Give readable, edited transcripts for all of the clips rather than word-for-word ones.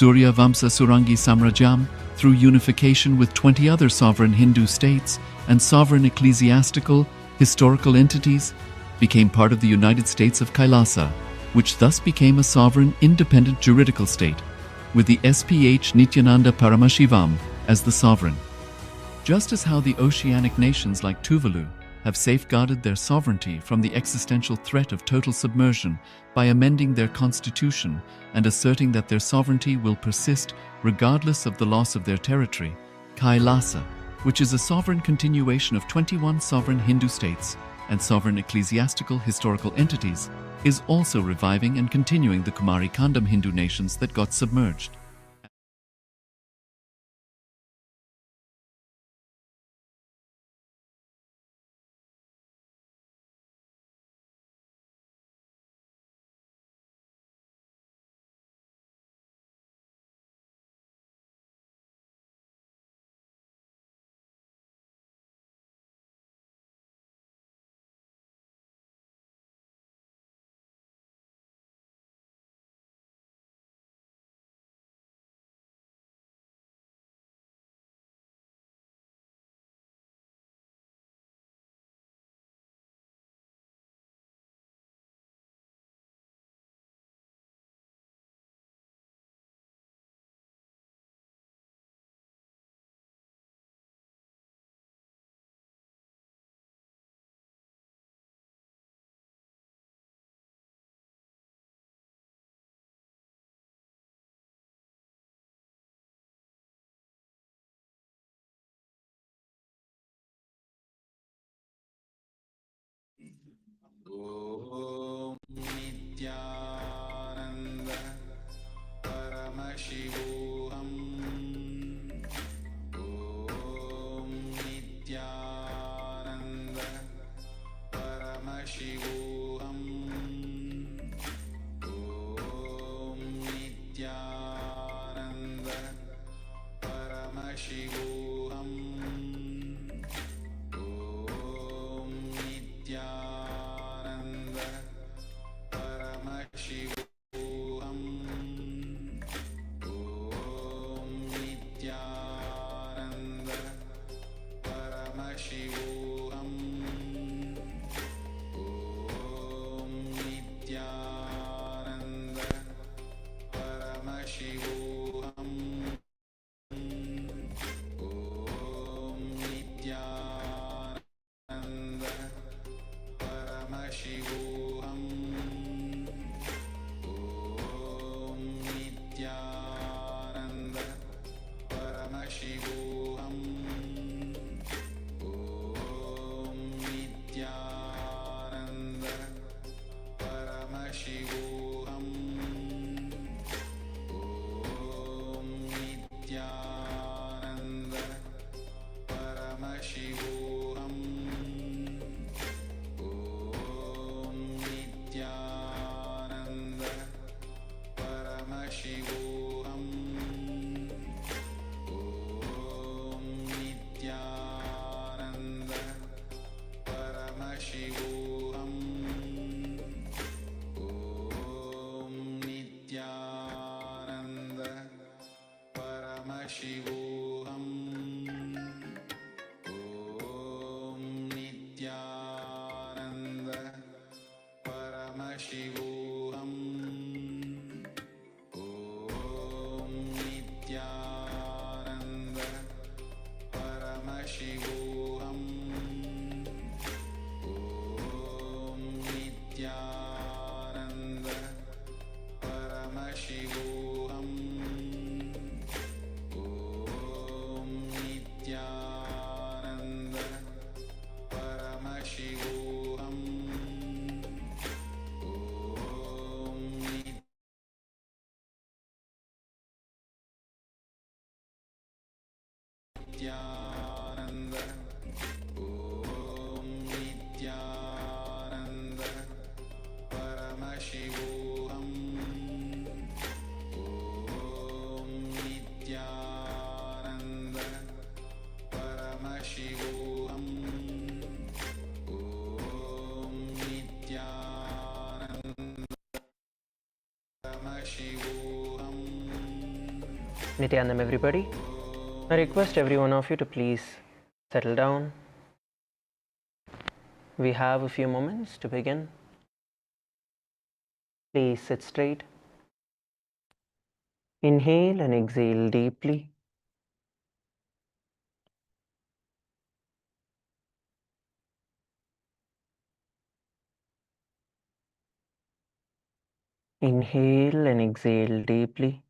Surya Vamsa Surangi Samrajyam, through unification with 20 other sovereign Hindu states and sovereign ecclesiastical, historical entities, became part of the United States of Kailasa, which thus became a sovereign, independent juridical state, with the SPH Nithyananda Paramashivoham as the sovereign. Just as how the oceanic nations like Tuvalu have safeguarded their sovereignty from the existential threat of total submersion by amending their constitution and asserting that their sovereignty will persist regardless of the loss of their territory, Kailasa, which is a sovereign continuation of 21 sovereign Hindu states and sovereign ecclesiastical historical entities, is also reviving and continuing the Kumari Kandam Hindu nations that got submerged. Om Nithyananda Paramashivoham. Om Nithyananda Paramashivoham. Om Nithyananda Paramashivoham. Om Nithyananda Paramashivoham. Om Nithyananda Paramashivoham. Om Nithyananda Paramashivoham. Om Nithyananda Paramashivoham. Om Nithyananda Paramashivoham. Om Nithyananda Paramashivoham. Om Nithyananda Paramashivoham. Om Nithyananda Paramashivoham. Om Nithyananda Paramashivoham. Om Nithyananda Paramashivoham. Om Nithyananda Paramashivoham. Om Nithyananda Paramashivoham. Om Nithyananda Paramashivoham. Om Nithyananda Paramashivoham. Nithyananda. Om Nithyananda Paramashivoham. Om Nithyananda Paramashivoham. Om Nithyananda Paramashivoham. Nithyananda, everybody. I request every one of you to please settle down. We have a few moments to begin. Please sit straight. Inhale and exhale deeply. Inhale and exhale deeply.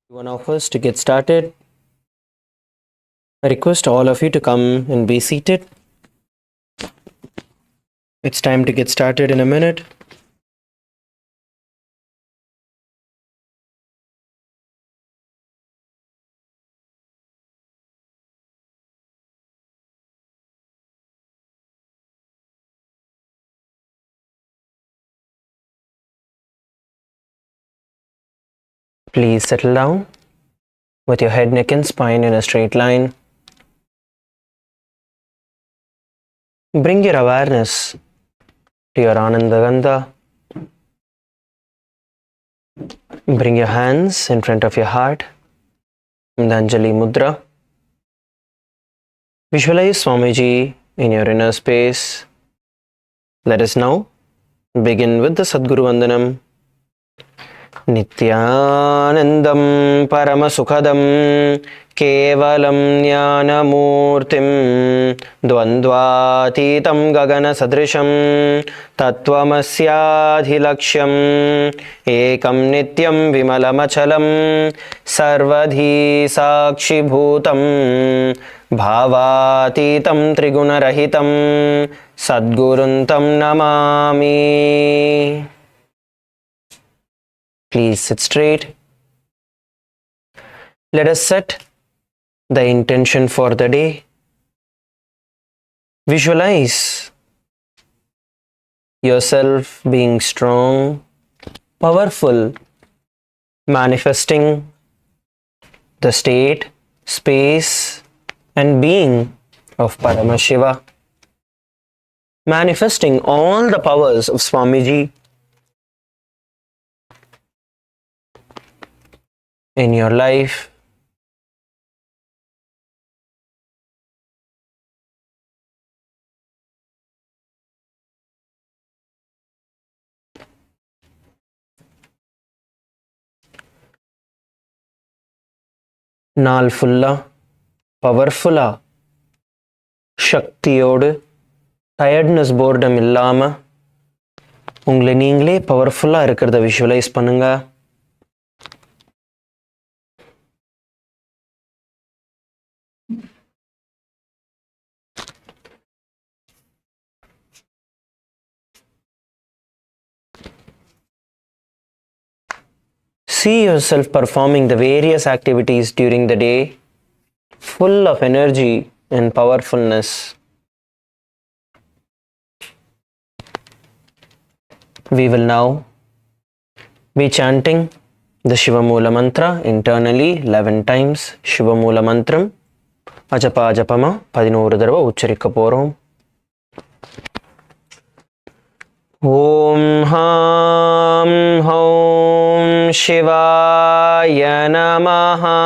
One of us to get started. I request all of you to come and be seated. It's time to get started in a minute. Please settle down with your head, neck and spine in a straight line. Bring your awareness to your Ananda Gandha. Bring your hands in front of your heart in the Anjali Mudra. Visualize Swamiji in your inner space. Let us now begin with the Sadguru Vandanam. Nithyanandam Paramasukhadam Kevalam Jnanamurtim Dvandvatitam Gagana Sadrisham Tattvamasyaadhilaksham Ekam Nityam Vimalamachalam Sarvadhi Sakshibhutam Bhavatitam Trigunarahitam Sadguruntam Namami. Please sit straight. Let us set the intention for the day. Visualize yourself being strong, powerful, manifesting the state, space, and being of Paramashiva. Manifesting all the powers of Swamiji in your life. நாள் ஃபுல்லா பவர்ஃபுல்லா சக்தியோடு tiredness boredom இல்லாமல் உங்களை நீங்களே பவர்ஃபுல்லாக இருக்கிறத visualise பண்ணுங்க. See yourself performing the various activities during the day, full of energy and powerfulness. We will now be chanting the Shiva Moola Mantra internally 11 times. Shiva Moola Mantram Ajapa Ajapama 11 தடவை உச்சரிக்க போறோம். Om Ham Hom Shivaya Namaha.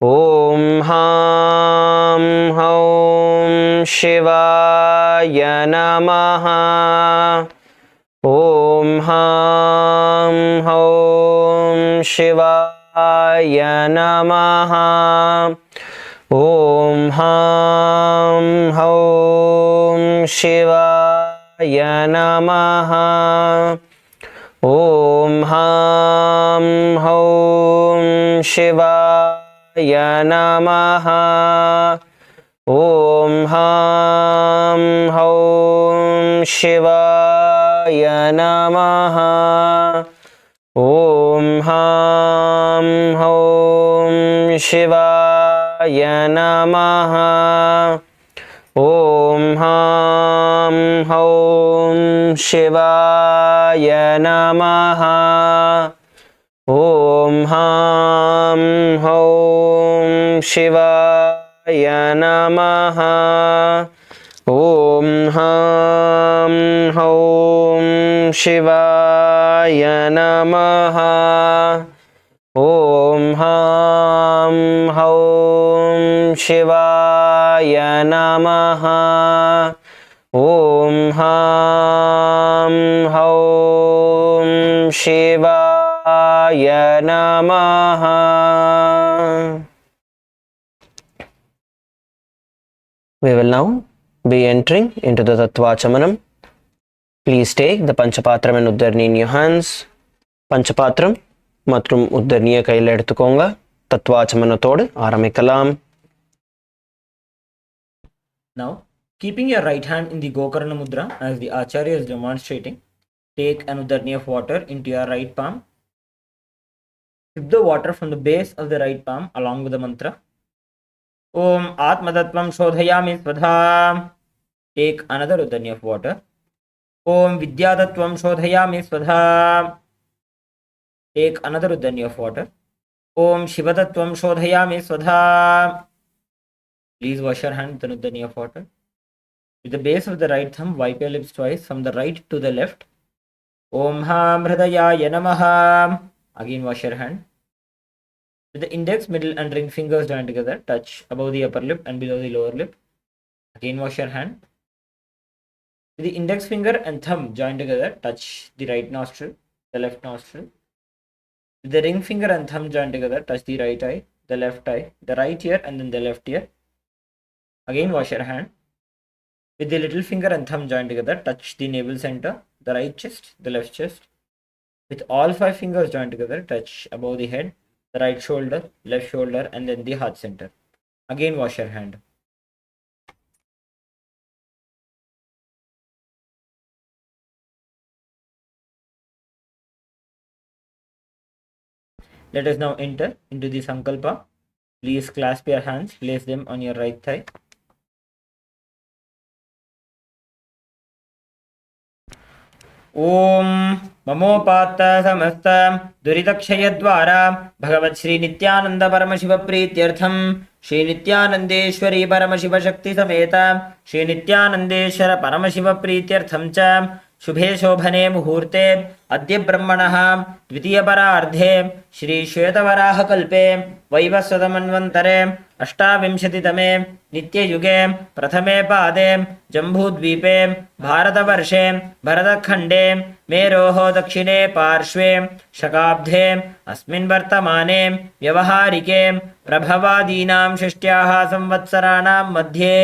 Om Ham Hom Shivaya Namaha. Om Ham Hom Shivaya Namaha. Om Ham Hom Shivaya Namaha. Om Ham Hom Shivaya Namaha. Om Ham Hom Shivaya Namaha. Om Ham Hom Shivaya Namaha. Om Ham Hom Shivaya Namaha. Om Ham Hom Shivaya Namaha. Om Ham Hom Shivaya Namaha. Om Ham Hom Shivaya Namaha. Om Ham Hom Shivaya Namaha. We will now be entering into the Tattvachamanam. Please take the Panchapatram and Uddarni in your hands. Panchapatram மற்றும் உத்தரணியை கையில் எடுத்துக்கோங்க. தத்வாச்சமனத்தோடு ஆரம்பிக்கலாம். Now, keeping your right hand in the Gokarna Mudra as the Acharya is demonstrating, take an Udarni of water into your right palm. Sip the water from the base of the right palm along with the mantra. Om Atmadatvam Shodhayami Svadha. Take another Udarni of water. Om Vidyadatvam Shodhayami Svadha. Take another Udarni of water. Om Shivadatvam Shodhayami Svadha. Please wash your hand with an Udarni of water. With the base of the right thumb, wipe your lips twice from the right to the left. Om Ham Hridayaya Namaha. Again wash your hand. With the index, middle and ring fingers joined together, touch above the upper lip and below the lower lip. Again wash your hand. With the index finger and thumb joined together, touch the right nostril, the left nostril. With the ring finger and thumb joined together, touch the right eye, the left eye, the right ear and then the left ear. Again wash your hand. With the little finger and thumb joined together, touch the navel center, the right chest, the left chest. With all 5 fingers joined together, touch above the head, the right shoulder, left shoulder and then the heart center. Again wash your hand. Let us now enter into the Sankalpa. Please clasp your hands, place them on your right thigh. ओम ममोपात्त समस्त दुरितक्षयद्वारा भगवत् श्री नित्यानंद परमशिव प्रीत्यर्थम श्री नित्यानंदेश्वरी परमशिव शक्ति समेत श्री नित्यानंदेश्वर परमशिव प्रीत्यर्थम च शुभे शोभने मुहूर्ते अद्य ब्रह्मणः द्वितीयपरार्धे श्री श्वेतवराह कल्पे वैवस्वतमन्वन्तरे अष्टाविंशतितमे नित्ययुगे प्रथमे पादे जम्बूद्वीपे भारतवर्षे भरतखण्डे मेरोः दक्षिणे पार्श्वे शकाब्धे अस्मिन् वर्तमाने व्यवहारिके प्रभवादीनां षष्ट्याः संवत्सराणां मध्ये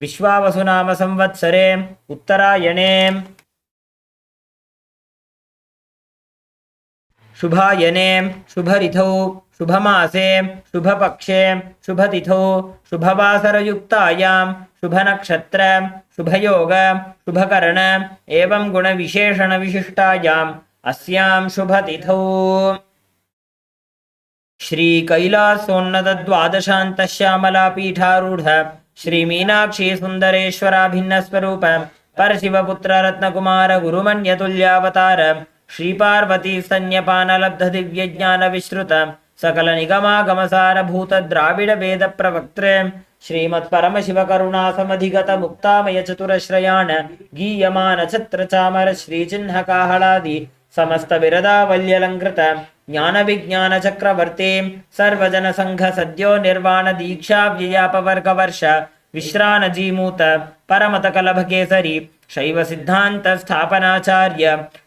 विश्वावसुनाम संवत्सरे उत्तरायणे शुभायने शुभऋतौ शुभमासे शुभपक्षे शुभतिथौ शुभवासरयुक्तायां शुभनक्षत्र शुभयोग शुभकर्ण एवं गुणविशेषणविशिष्टायाम् अस्यां शुभतिथौ श्री कैलासोन्नतद्वादशान्तश्यामलापीठारूढ श्री मीनाक्षी सुंदरेश्वराभिन्न स्वरूप परशिवपुत्र रत्नकुमार गुरुमन्यतुल्यावतार श्री पार्वती स्तन्यपान लब्ध दिव्य ज्ञान विश्रुत सकल निगमागमसार भूत द्राविड वेद प्रवक्त्रे श्रीमत् परमशिव करुणा समधिगत मुक्तामय चतुरश्रयाण गीयमान छत्र चामर श्री चिन्ह काहलादि समस्त विरदावल्यलंकृत ज्ञान विज्ञान चक्रवर्ती सर्वजन संघ सद्यो निर्वाण दीक्षा व्ययापवर्ग वर्ष विश्रान जीमूत परमत कलभ केसरी शैव सिद्धांत स्थापनाचार्य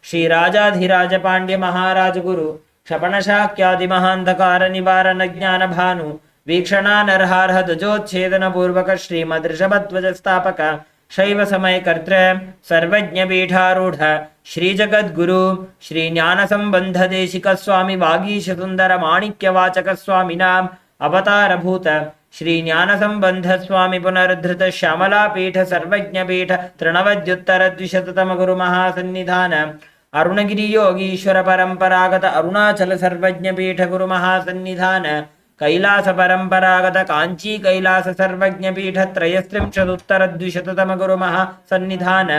श्री राजाधिराज पांड्य महाराज गुरु क्षपण शाक्यादि महांधकार निवारण ज्ञान भानु वीक्षणा नरहारह ध्वजोच्छेदन पूर्वक श्रीमद् ऋषभध्वज स्थापक शैव समय कर्तृ सर्वज्ञ पीठारूढ़ श्री जगद्गुरु श्री ज्ञान संबंध देशिक स्वामी वागीश सुंदर माणिक्य वाचक स्वामिनाम अवतार भूत श्री ज्ञान संबंध स्वामी पुनरुद्धृत श्यामला पीठ सर्वज्ञ पीठ तृणवद्युत्तर द्विशततम गुरु महासन्निधान अरुणगिरि योगीश्वर परंपरागत अरुणाचल सर्वज्ञ पीठ गुरु महासन्निधान कैलास परंपरागत कांची कैलास सर्वज्ञ पीठ त्रयस्त्रिंशदुत्तर द्विशततम गुरु महासन्निधान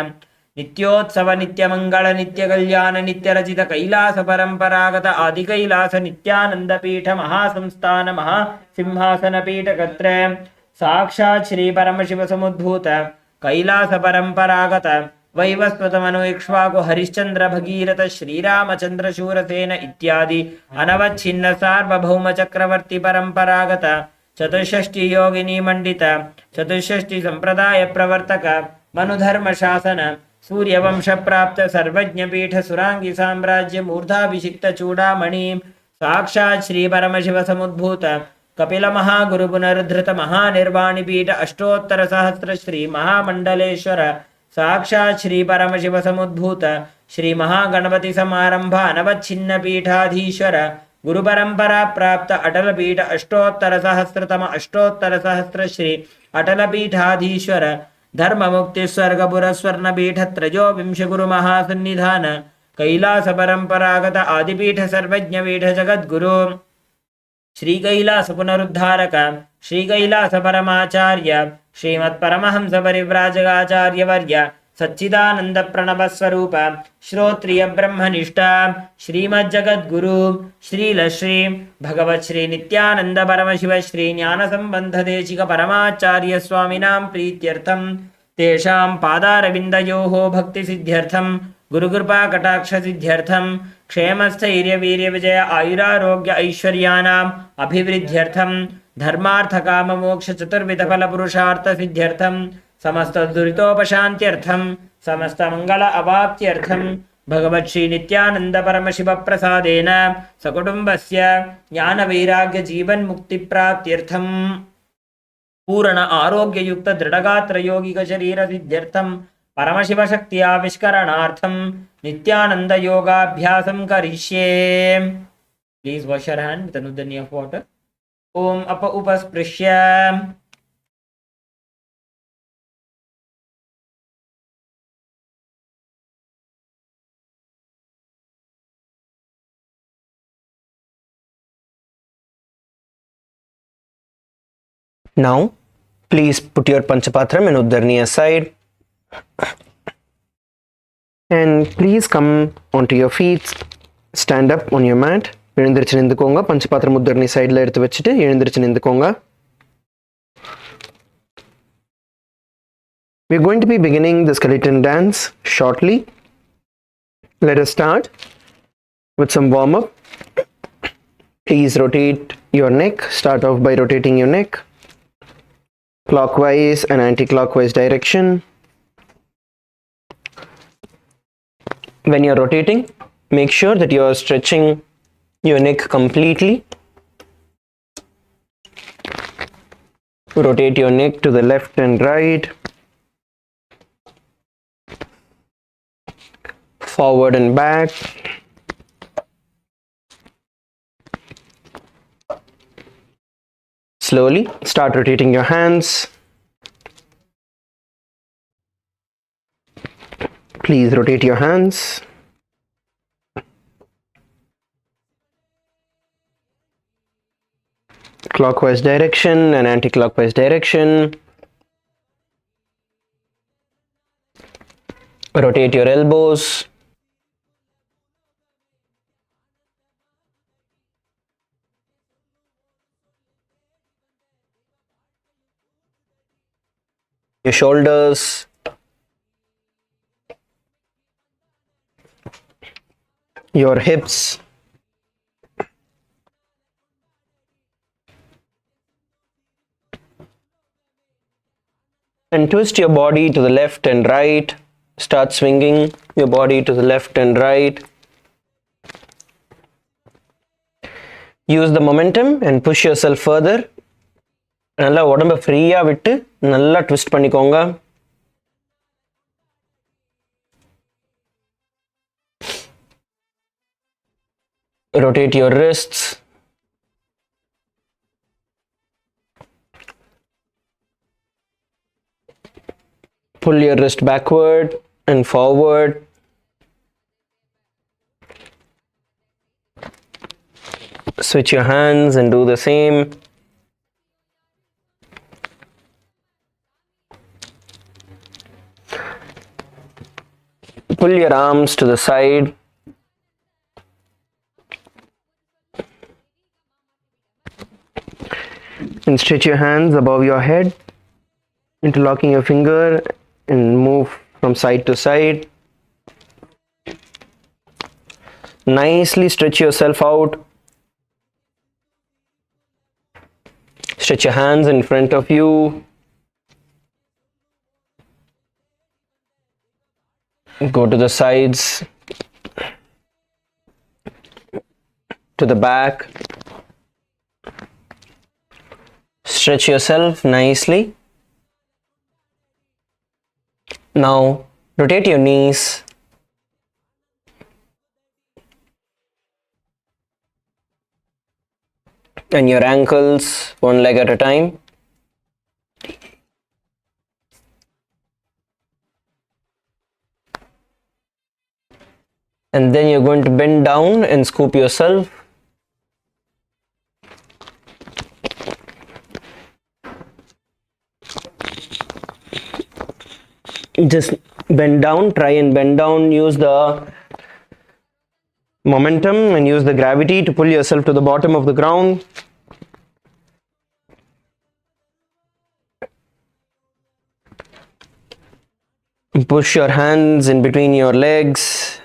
नित्योत्सव नित्यमंगल नित्य कल्याण नित्य रचित कैलास परंपरागत आदि कैलास नित्यानंद पीठ महासंस्थान महासिंहासन पीठ कत्र साक्षात् श्री परमशिव समुद्भूत कैलास परंपरागत वैवस्वत मनु इक्ष्वाकु हरिश्चंद्र भगीरथ श्रीरामचंद्र शूरसेन इत्यादि अनवच्छिन्न सार्वभौम चक्रवर्ती परंपरागत चतुष्षष्टि योगिनी मंडित चतुष्षष्टि संप्रदाय प्रवर्तक मनुधर्म शासन सूर्यवंश प्राप्त सर्वज्ञ पीठ सुरांगी साम्राज्य मूर्धाभिषिक्त चूड़ामणि साक्षात् श्री परमशिव समुद्भूत कपिल महागुरु पुनरुद्धृत महानिर्वाणि पीठ अष्टोत्तर सहस्र श्री महामंडलेश्वर साक्षात् श्री परमशिव समुद्भूत श्री महागणपति समारंभ अनवच्छिन्न पीठाधीश्वर गुरु परंपरा प्राप्त अटल पीठ अष्टोत्तर सहस्र श्री अटल पीठाधीश्वर धर्म मुक्ति स्वर्ग पुरस्वर्ण पीठ त्रयोविंश गुरु महासन्निधान कैलास परंपरागत आदिपीठ सर्वज्ञ पीठ जगद्गुरु श्री कैलास पुनरुद्धारक श्री कैलास परमाचार्य श्रीमत् परमहंस परिव्राजकाचार्य वर्य सच्चिदानंद प्रणव स्वरूप श्रोत्रिय ब्रह्मनिष्ठा श्रीमद् जगद्गुरु श्रील श्री भगवत श्री नित्यानंद परमशिव श्री ज्ञान संबंध देशिक परमाचार्य स्वामिनां प्रीत्यर्थम तेषां पादारविन्दयोः भक्ति सिद्ध्यर्थम गुरुकृपा कटाक्ष सिद्ध्यर्थम क्षेमस्थैर्य वीर्य विजय आयुरारोग्य ऐश्वर्यानाम् अभिवृद्ध्यर्थम धर्मार्थ काम मोक्ष चतुर्विध फल पुरुषार्थ सिद्ध्यर्थम समस्त दुरितोपशान्त्यर्थम समस्त मंगल अवाप्त्यर्थम भगवत् श्री नित्यानंद परमशिव प्रसादेन सकुटुम्बस्य ज्ञान वैराग्य जीवन मुक्ति प्राप्त्यर्थम पूर्ण आरोग्य युक्त दृढ़गात्र यौगिक शरीर सिद्ध्यर्थम परमशिव शक्ति आविष्करणार्थम नित्यानंद योगाभ्यासं करिष्ये. Please wash your hand with anudani of water. Om apa upasprishya. Now, please put your Panchapatram and Uddarni aside. And please come onto your feet. Stand up on your mat. எழுந்திருச்சு நின்றுக்கோங்க. பஞ்சபாத்திரம் உத்தரணி சைடில் எடுத்து வச்சுட்டு எழுந்திருச்சு நின்றுக்கோங்க. We are going to be beginning the skeleton dance shortly. Let us start with some warm-up. Please rotate your neck. Start off by rotating your neck clockwise and anti-clockwise direction. When you are rotating, make sure that you are stretching your neck completely. Rotate your neck to the left and right, forward and back. Slowly start rotating your hands. Please rotate your hands. Clockwise direction and anti-clockwise direction. Rotate your elbows. Your shoulders. Your hips. And twist your body to the left and right. Start swinging your body to the left and right. Use the momentum and push yourself further. நல்லா உடம்ப ஃப்ரீயா விட்டு நல்லா twist பண்ணிக்கோங்க. Rotate your wrists. Pull your wrist backward and forward. Switch your hands and do the same. Pull your arms to the side. And stretch your hands above your head, interlocking your finger and move from side to side. Nicely stretch yourself out. Stretch your hands in front of you. Go to the sides, to the back. Stretch yourself nicely. Now rotate your knees and your ankles, one leg at a time. And then you're going to bend down and scoop yourself. Just bend down, try and bend down, use the momentum and use the gravity to pull yourself to the bottom of the ground. Push your hands in between your legs.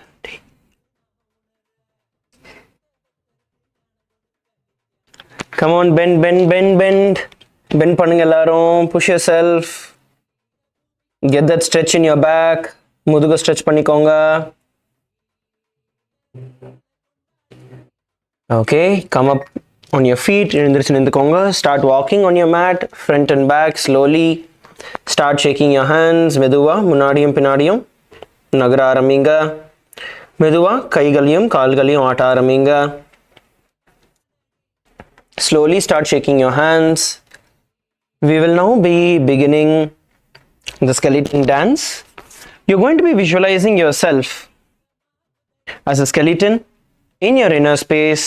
Come on, bend, bend, bend, bend. Bend பண்ணுங்க எல்லாரும். Push yourself. Get that stretch in your back. முதுகு stretch பண்ணிக்கோங்க. Okay, come up on your feet. எழுந்திருச்சு நின்னுக்கோங்க. Start walking on your mat, front and back slowly. Start shaking your hands. மெதுவா முன்னாடியும் பின்னாடியும் நகர ஆரம்பிங்க. மெதுவா கைகளையும் கால்களையும் ஆட்ட ஆரம்பிங்க. Slowly start shaking your hands. We will now be beginning the skeleton dance. You're going to be visualizing yourself as a skeleton in your inner space,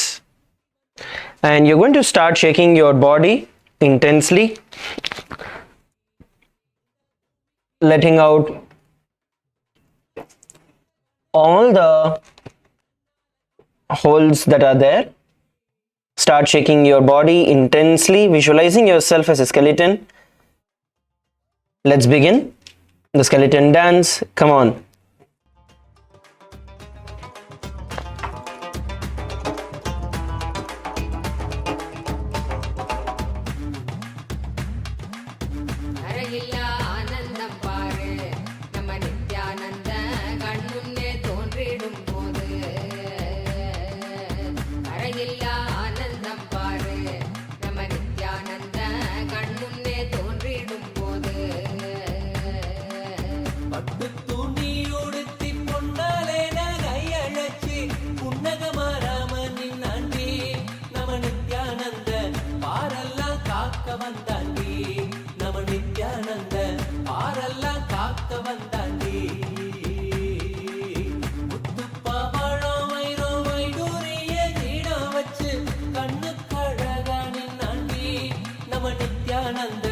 and you're going to start shaking your body intensely, letting out all the holes that are there. Start shaking your body intensely, visualizing yourself as a skeleton. Let's begin the skeleton dance. Come on. அறையில்லா ஆனந்தம் பாரு நம்ம நித்யானந்த கண்முன்னே தோன்றிடும் போது அறையில்லா ஆனந்தம் பாரு நம்ம நித்யானந்த கண்முன்னே தோன்றிடும் போது பட்டு துணி உடுத்தி பொன்னாலேன கையழைச்சி புன்னகமாராமனின் ஆண்டி நம நித்யானந்த பாரெல்லாம் காக்க வந்தாண்டி நம நித்யானந்த பாரெல்லாம் காக்க வந்தாண்டி முத்துப்பாவழம் வைரம் வைடூரிய நீடம் வச்சு கண்ணு கழகானின் ஆண்டி நம நித்யானந்த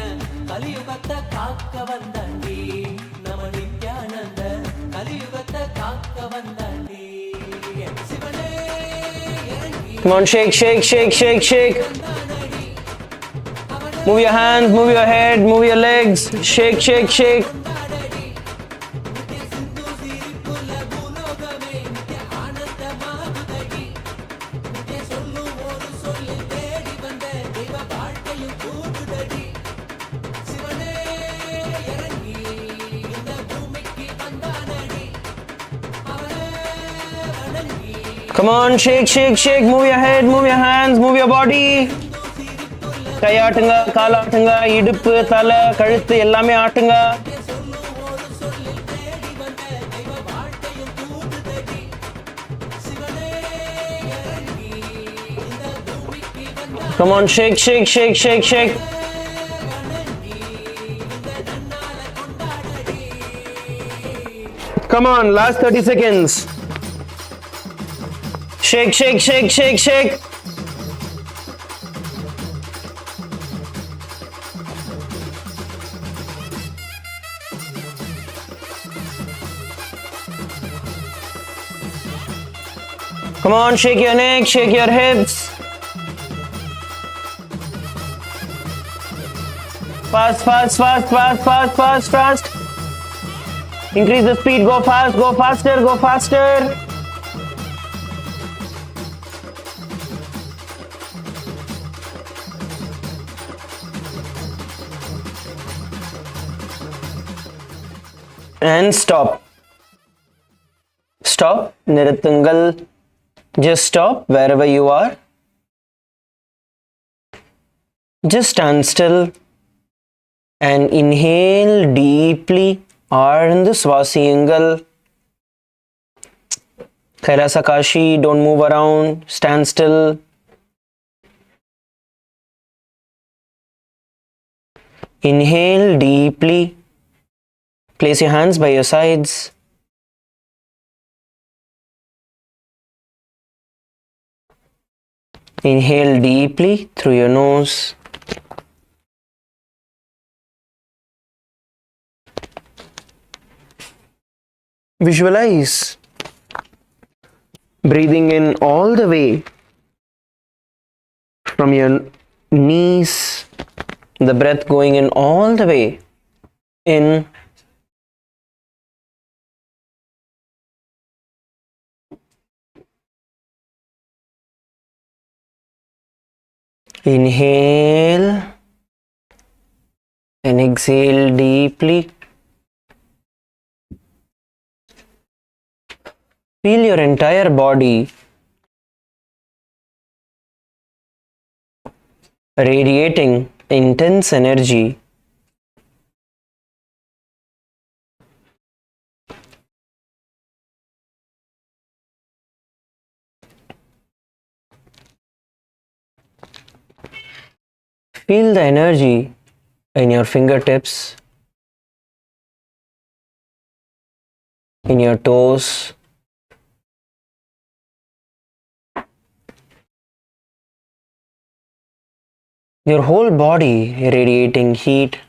கலியுகத்தை காக்க வந்தாண்டி நம நித்யானந்த கலியுகத்தை காக்க வந்தாண்டி சிவனே இறங்கி Come on, shake, shake, shake, shake, shake. Move your hands, move your head, move your legs. Shake, shake, shake. கொண்டாடடி நித்ய சிந்து சிரிப்புல பூலோகமே நித்ய ஆனந்தமாகுதடி நித்ய சொல்லும் ஒரு சொல்லி தேடி வந்த தெய்வ வாழ்க்கையும் கூடுதடி சிவனே இறங்கி இந்த பூமிக்கு வந்தானடி அவனே வணங்கி Come on, shake, shake, shake. Move your head, move your hands, move your body. கை ஆட்டுங்க, கால் ஆட்டுங்க, இடுப்பு, தலை, கழுத்து எல்லாமே ஆட்டுங்க. சொல்லும் ஒரு சொல்லி தேடி வந்த தெய்வ வாழ்க்கையும் கூடுதடி சிவனே இறங்கி இந்த பூமிக்கு வந்த Come on, shake, shake, shake, shake, shake. வணங்கி இந்த நன்னால கொண்டாடடி Come on, last 30 seconds. Shake, shake, shake, shake, shake. Come on, shake your neck, shake your hips. Fast, fast, fast, fast, fast, fast, fast. Increase the speed, go fast, go faster, go faster. And stop. Stop. நிறுத்துங்கள். Just stop wherever you are. Just stand still and inhale deeply. ஆழ்ந்து சுவாசியுங்கள். Kailasa Kashi, don't move around. Stand still. Inhale deeply. Place your hands by your sides. Inhale deeply through your nose. Visualize breathing in all the way from your knees, the breath going in all the way in. Inhale and exhale deeply. Feel your entire body radiating intense energy. Feel the energy in your fingertips, in your toes, your whole body radiating heat.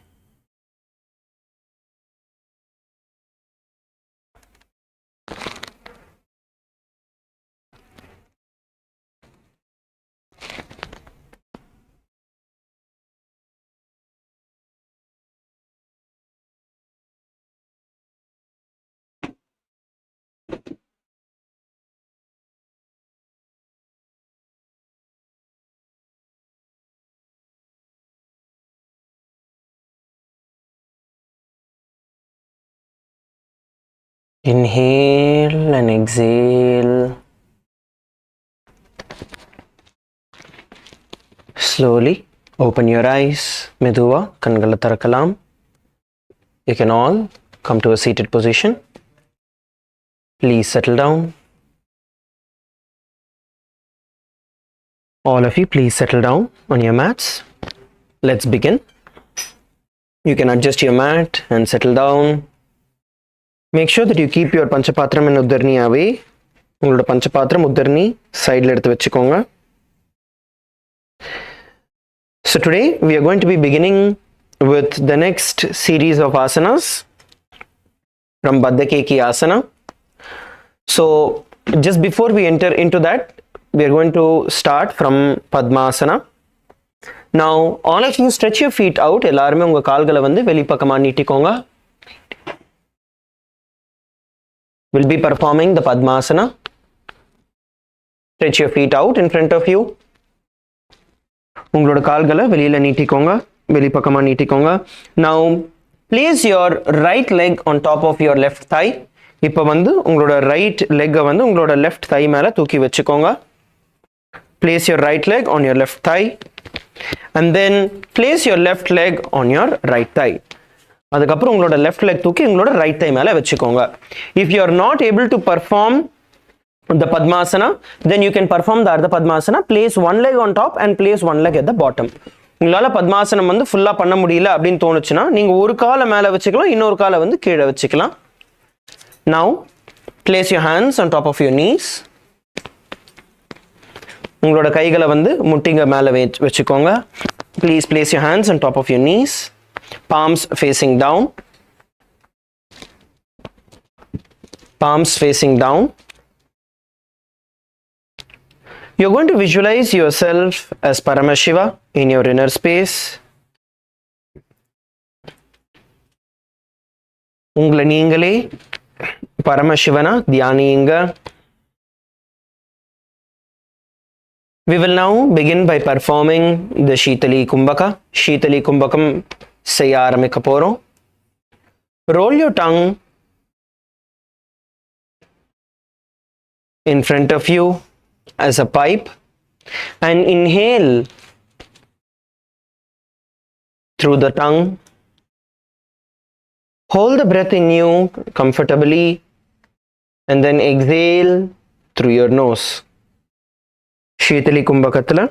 Inhale and exhale. Slowly open your eyes. Meduva kangala tharakalam. You can all come to a seated position. Please settle down. All of you, please settle down on your mats. Let's begin. You can adjust your mat and settle down. Make sure that you keep your Panchapatram and Uddarni away. உங்களோட பஞ்சபாத்திரம் உத்தர்னி சைடில் எடுத்து வச்சுக்கோங்க. So today we are going to be beginning with the next series of asanas from Badi Asana. So just before we enter into that, we are going to start from Padmasana. Now all of you stretch your feet out. எல்லாருமே உங்க கால்களை வந்து வெளிப்பக்கமா நீட்டிக்கோங்க. We'll be performing the Padmasana. Stretch your feet out in front of you. உங்களோட கால்களை வெளியில நீட்டிக்கோங்க, வெளிப்பக்கமா நீட்டிக்கோங்க. Now place your right leg on top of your left thigh. இப்போ வந்து உங்களோட right leg வந்து உங்களோட left thigh மேல தூக்கி வச்சுக்கோங்க. Place your right leg on your left thigh and then place your left leg on your right thigh. அதுக்கப்புறம் உங்களோட left leg தூக்கி உங்களோட right thigh மேல வச்சுக்கோங்க. If you are not able to perform the Padmasana, then you can perform the Ardha Padmasana. Place one leg on top and place one leg at the bottom. உங்களால பத்மாசனம் வந்து ஃபுல்லா பண்ண முடியல அப்படின்னு தோணுச்சுன்னா நீங்க ஒரு காலை மேல வச்சுக்கலாம், இன்னொரு காலை வந்து கீழே வச்சுக்கலாம். Now place your hands on top of your knees. உங்களோட கைகளை வந்து முட்டிங்க மேல வச்சுக்கோங்க. Please place your hands on top of your knees. Palms facing down. Palms facing down. You're going to visualize yourself as Paramashiva in your inner space. உங்களை நீங்களே பரமசிவனா தியானியுங்க. We will now begin by performing the Shitali Kumbhaka. Shitali Kumbhakam செய்ய ஆரம்பிக்க போறோம். Roll your tongue in front of you as a pipe and inhale through the tongue. Hold the breath in you comfortably and then exhale through your nose. Shitali Kumbhakathila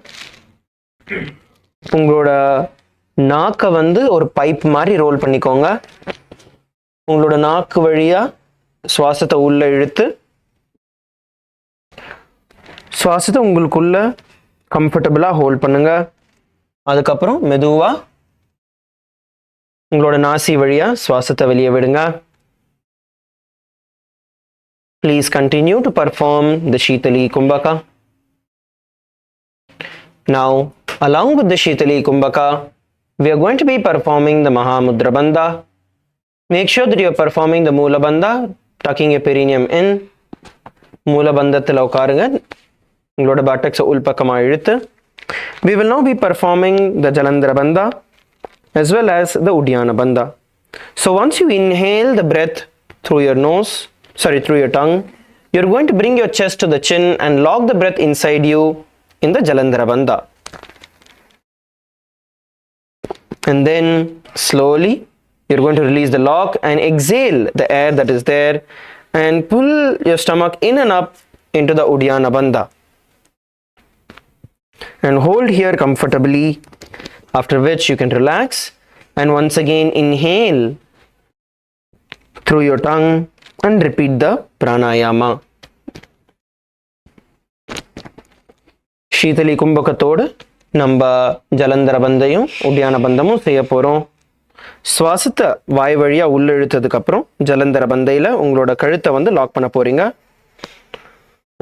உங்களோட நாக்கை வந்து ஒரு pipe மாதிரி role பண்ணிக்கோங்க. உங்களோட நாக்கு வழியா சுவாசத்தை உள்ள இழுத்து சுவாசத்தை உங்களுக்குள்ள கம்ஃபர்டபுளா ஹோல்ட் பண்ணுங்க. அதுக்கப்புறம் மெதுவா உங்களோட நாசி வழியா சுவாசத்தை வெளியே விடுங்க. Please continue to perform the Shitali Kumbhaka. Now, along with the Shitali Kumbhaka, we are going to be performing the Mahamudra Bandha. Make sure that you are performing the Moola Bandha, tucking your perineum in. Moola Bandhathila ukarunga. Ungaloda buttocks ulpakama iluthu. We will now be performing the Jalandhara Bandha as well as the Uddiyana Bandha. So once you inhale the breath through your tongue, you're going to bring your chest to the chin and lock the breath inside you in the Jalandhara Bandha. And then slowly you're going to release the lock and exhale the air that is there and pull your stomach in and up into the Uddiyana Bandha. And hold here comfortably, after which you can relax and once again inhale through your tongue and repeat the pranayama. Shitali Kumbhakathodu நம்ம ஜலந்தர பந்தையும் உடியான பந்தமும் செய்ய போகிறோம். சுவாசத்தை வாய் வழியாக உள்ள இழுத்ததுக்கப்புறம் ஜலந்தர பந்தையில் உங்களோட கழுத்தை வந்து லாக் பண்ண போகிறீங்க.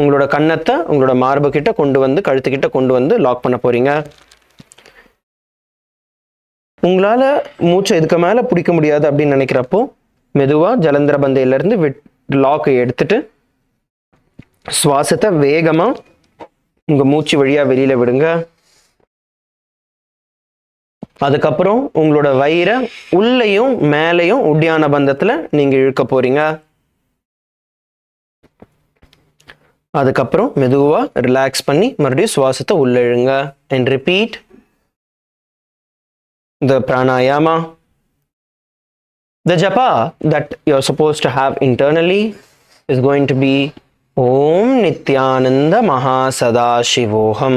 உங்களோட கன்னத்தை உங்களோட மார்பு கிட்ட கொண்டு வந்து கழுத்துக்கிட்ட கொண்டு வந்து லாக் பண்ண போகிறீங்க. உங்களால் மூச்சை இதுக்கு மேலே பிடிக்க முடியாது அப்படின்னு நினைக்கிறப்போ மெதுவாக ஜலந்தர பந்தையிலேருந்து லாக்கை எடுத்துட்டு சுவாசத்தை வேகமாக உங்கள் மூச்சு வழியாக வெளியில் விடுங்க. அதுக்கப்புறம் உங்களோட வயிறை உள்ளேயும் மேலேயும் உடியான பந்தத்தில் நீங்கள் இழுக்க போகிறீங்க. அதுக்கப்புறம் மெதுவாக ரிலாக்ஸ் பண்ணி மறுபடியும் சுவாசத்தை உள்ளே இழுங்க. and repeat the pranayama. The japa that you're supposed to have internally is going to be Om Nithyananda Mahasavashivoham.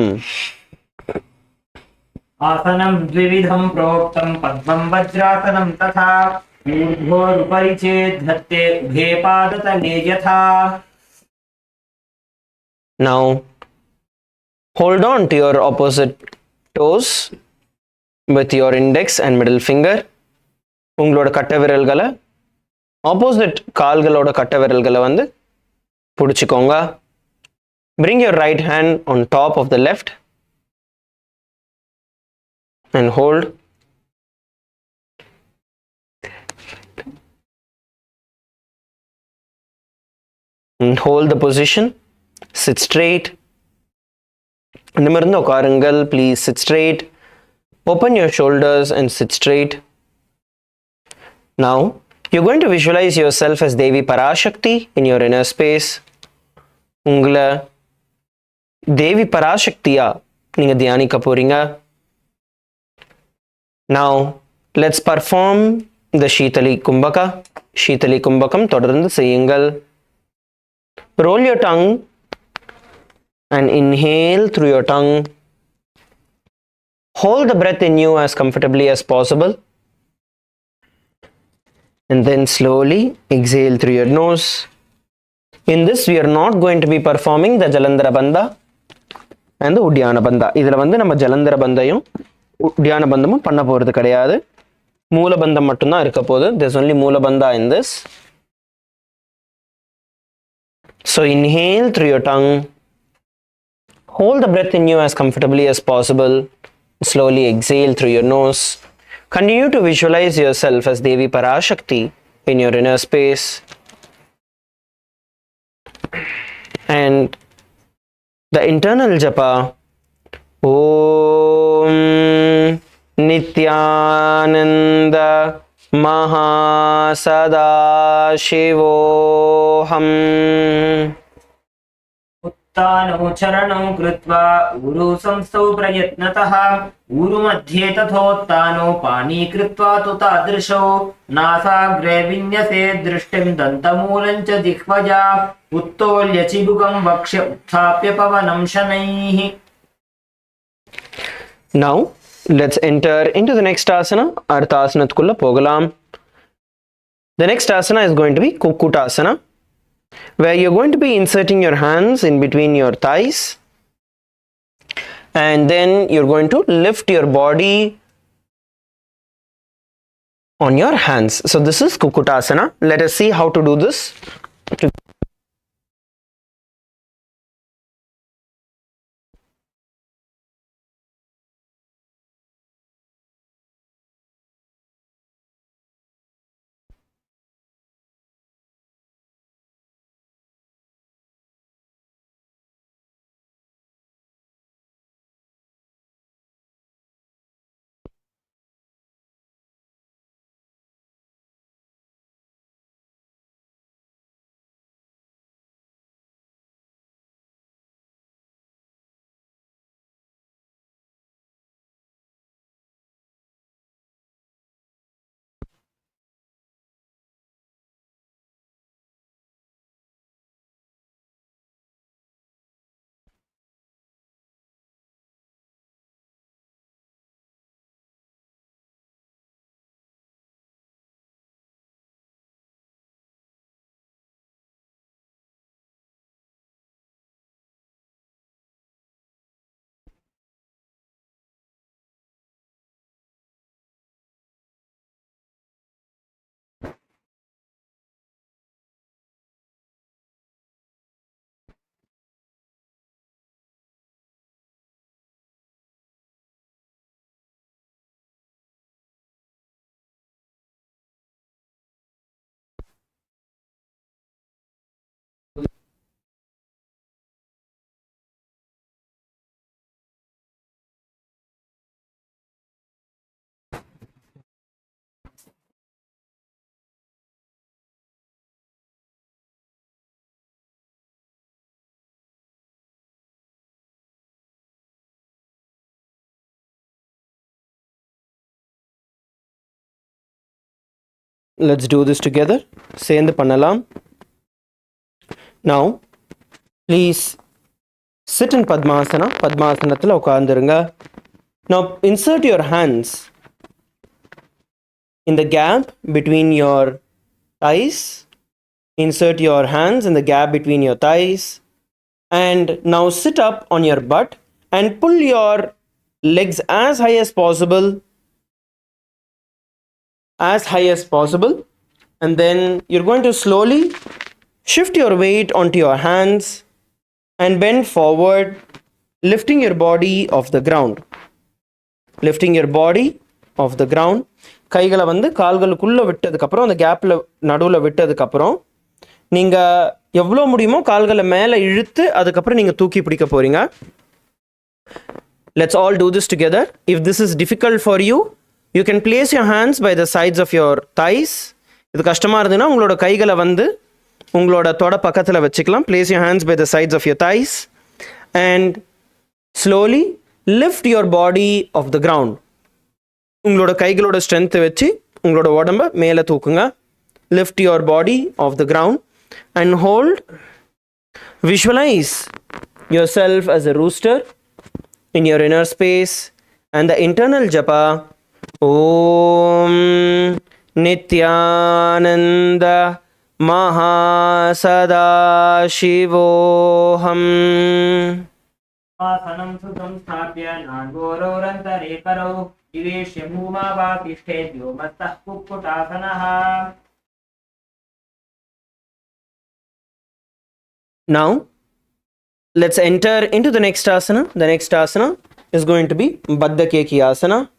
आसनं द्विविधं प्रोक्तं पद्मं वज्रासनं तथा ऊर्ध्वोरुपरि चेद्धत्ते उभे पादतले यथा. Now hold on to your opposite toes with your index and middle finger. உங்களோட கட்டை விரல்களை opposite கால்களோட கட்டை விரல்களை வந்து பிடிச்சிக்கோங்க. Bring your right hand on top of the left and hold. And hold the position. Sit straight. நிமிர்ந்து உட்காருங்கள். Please sit straight. Open your shoulders and sit straight. Now, you're going to visualize yourself as Devi Parashakti in your inner space. உங்களை தேவி பராசக்தியா நீங்க தியானிக்க போறீங்க. Now, let's perform the Shitali Kumbhaka. Shitali Kumbhakam தொடர்ந்து செய்யுங்கள். Roll your tongue and inhale through your tongue. Hold the breath in you as comfortably as possible. And then slowly exhale through your nose. In this, we are not going to be performing the Jalandhara Bandha and the Uddiyana Bandha. இதில் வந்து நம்ம ஜலந்தர பந்தையும் உடியான பந்தமும் பண்ண போகிறது கிடையாது. மூல பந்தம் மட்டும்தான் இருக்க போகுது. There's only மூல பந்தா in this. So inhale through your tongue. Hold the breath in you as comfortably as possible. Slowly exhale through your nose. Continue to visualize yourself as Devi Parashakti in your inner space. And the internal japa, Om Nithyananda Mahasavashivoham. उत्तानौ चरणौ कृत्वा ऊरु संस्थौ प्रयत्नतः ऊरु मध्ये तथोत्तानौ पाणी कृत्वा तु तादृशौ नासाग्रे विन्यसे दृष्टिं दन्तमूलं च जिह्वजा उत्तोल्य चिबुकं वक्ष्य उत्थाप्य पवनं शनैः. Now Let's enter into the next asana. Artha asanathukulla pogalam. The next asana is going to be Kukutasana, where you're going to be inserting your hands in between your thighs, and then you're going to lift your body on your hands. So this is Kukutasana. Let us see how to do this. Let's do this together. சேர்ந்து பண்ணலாம். Now, please sit in Padmasana. Padmasanathila உட்கார்ந்துருங்க. Now, insert your hands in the gap between your thighs. Insert your hands in the gap between your thighs. And now sit up on your butt and pull your legs as high as possible. And then you're going to slowly shift your weight onto your hands and bend forward, lifting your body off the ground. கைகளை வந்து கால்களுக்குள்ளே விட்டதுக்கப்புறம் அந்த கேப்பில் நடுவில் விட்டதுக்கப்புறம் நீங்கள் எவ்வளோ முடியுமோ கால்களை மேலே இழுத்து அதுக்கப்புறம் நீங்கள் தூக்கி பிடிக்க போகிறீங்க. Let's all do this together. If this is difficult for you, you can place your hands by the sides of your thighs. இது கஷ்டமாக இருந்ததுன்னா உங்களோட கைகளை வந்து உங்களோட தொட பக்கத்தில் வச்சுக்கலாம். Place your hands by the sides of your thighs and slowly lift your body off the ground. உங்களோட கைகளோட ஸ்ட்ரென்த்தை வச்சு உங்களோட உடம்பை மேலே தூக்குங்க. Lift your body off the ground and hold. Visualize yourself as a rooster in your inner space and the internal japa Om Nithyananda Mahasadaशिवोऽहम्. आसनं सुसंस्थाप्य नाङ्गोरौरन्तरेकरौ निवेश्य भूमावातिष्ठेद्यो मत्तः कुक्कुटासनः. Now, let's enter into the next asana. The next asana is going to be Baddha Asana.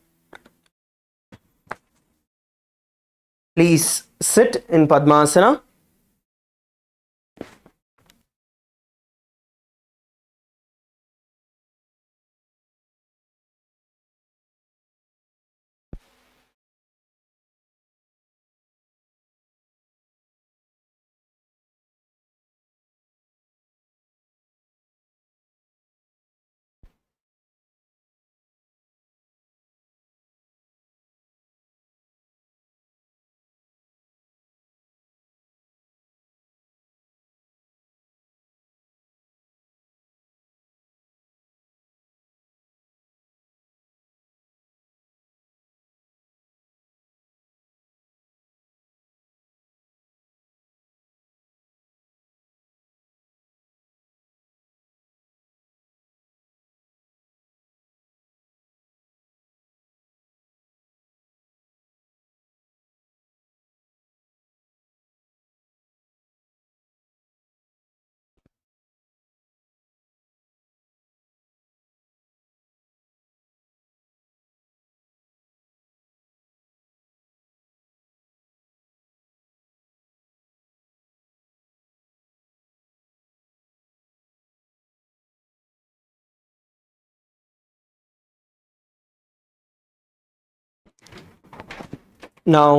Please sit in Padmasana. Now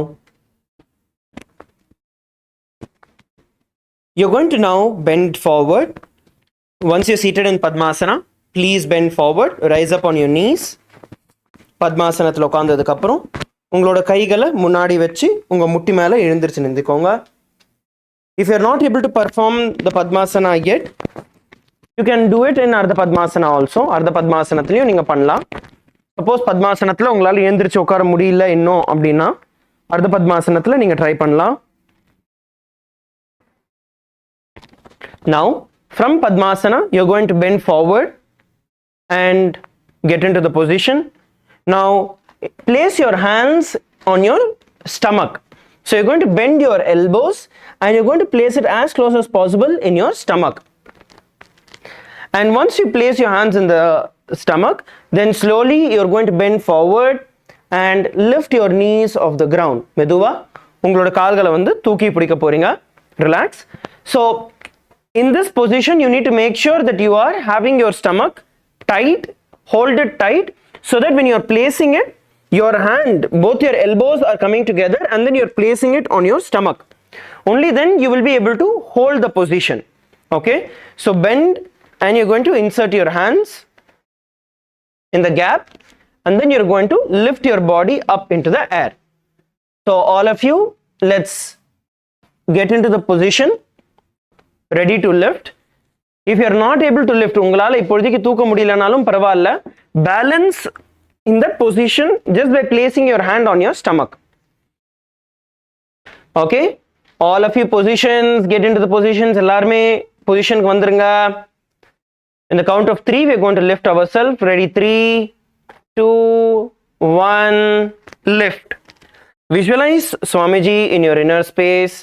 you're going to now bend forward. Once you're seated in Padmasana, please bend forward, rise up on your knees. பத்மாசனத்தில் உட்காந்ததுக்கு அப்புறம் உங்களோட கைகளை முன்னாடி வச்சு உங்கள் முட்டி மேலே எழுந்திரிச்சு நின்றுக்கோங்க. If you're not able to perform the Padmasana yet, you can do it in Ardha Padmasana also. Ardha Padmasanathலையும் நீங்கள் பண்ணலாம். சப்போஸ் பத்மாசனத்தில் உங்களால் எழுந்திரிச்சு உட்கார முடியல இன்னும் அப்படின்னா Ardha Padmasanathல நீங்கள் ட்ரை பண்ணலாம். Now, from Padmasana, you're going to bend forward and get into the position. Now, place your hands on your stomach. So, you're going to bend your elbows and you're going to place it as close as possible in your stomach. And once you place your hands in the stomach, then slowly you're going to bend forward and lift your knees off the ground. Meduva, உங்களோட கால்களை வந்து தூக்கி பிடிக்க போறீங்க. Relax. So, in this position, you need to make sure that you are having your stomach tight, hold it tight, so that when you're placing it, your hand, both your elbows are coming together and then you're placing it on your stomach. Only then you will be able to hold the position. Okay? So bend and you're going to insert your hands in the gap and then you're going to lift your body up into the air. So all of you, let's get into the position. Ready to lift. If you are not able to lift, உங்களால இப்போதைக்கு தூக்க முடியலனாலும் பரவாயில்ல, balance in that position just by placing your hand on your stomach. Okay, all of you positions, get into the positions. எல்லாருமே பொசிஷனுக்கு வந்துருங்க. In the count of 3, we are going to lift ourselves. Ready? 3, 2, 1, lift. Visualize Swamiji in your inner space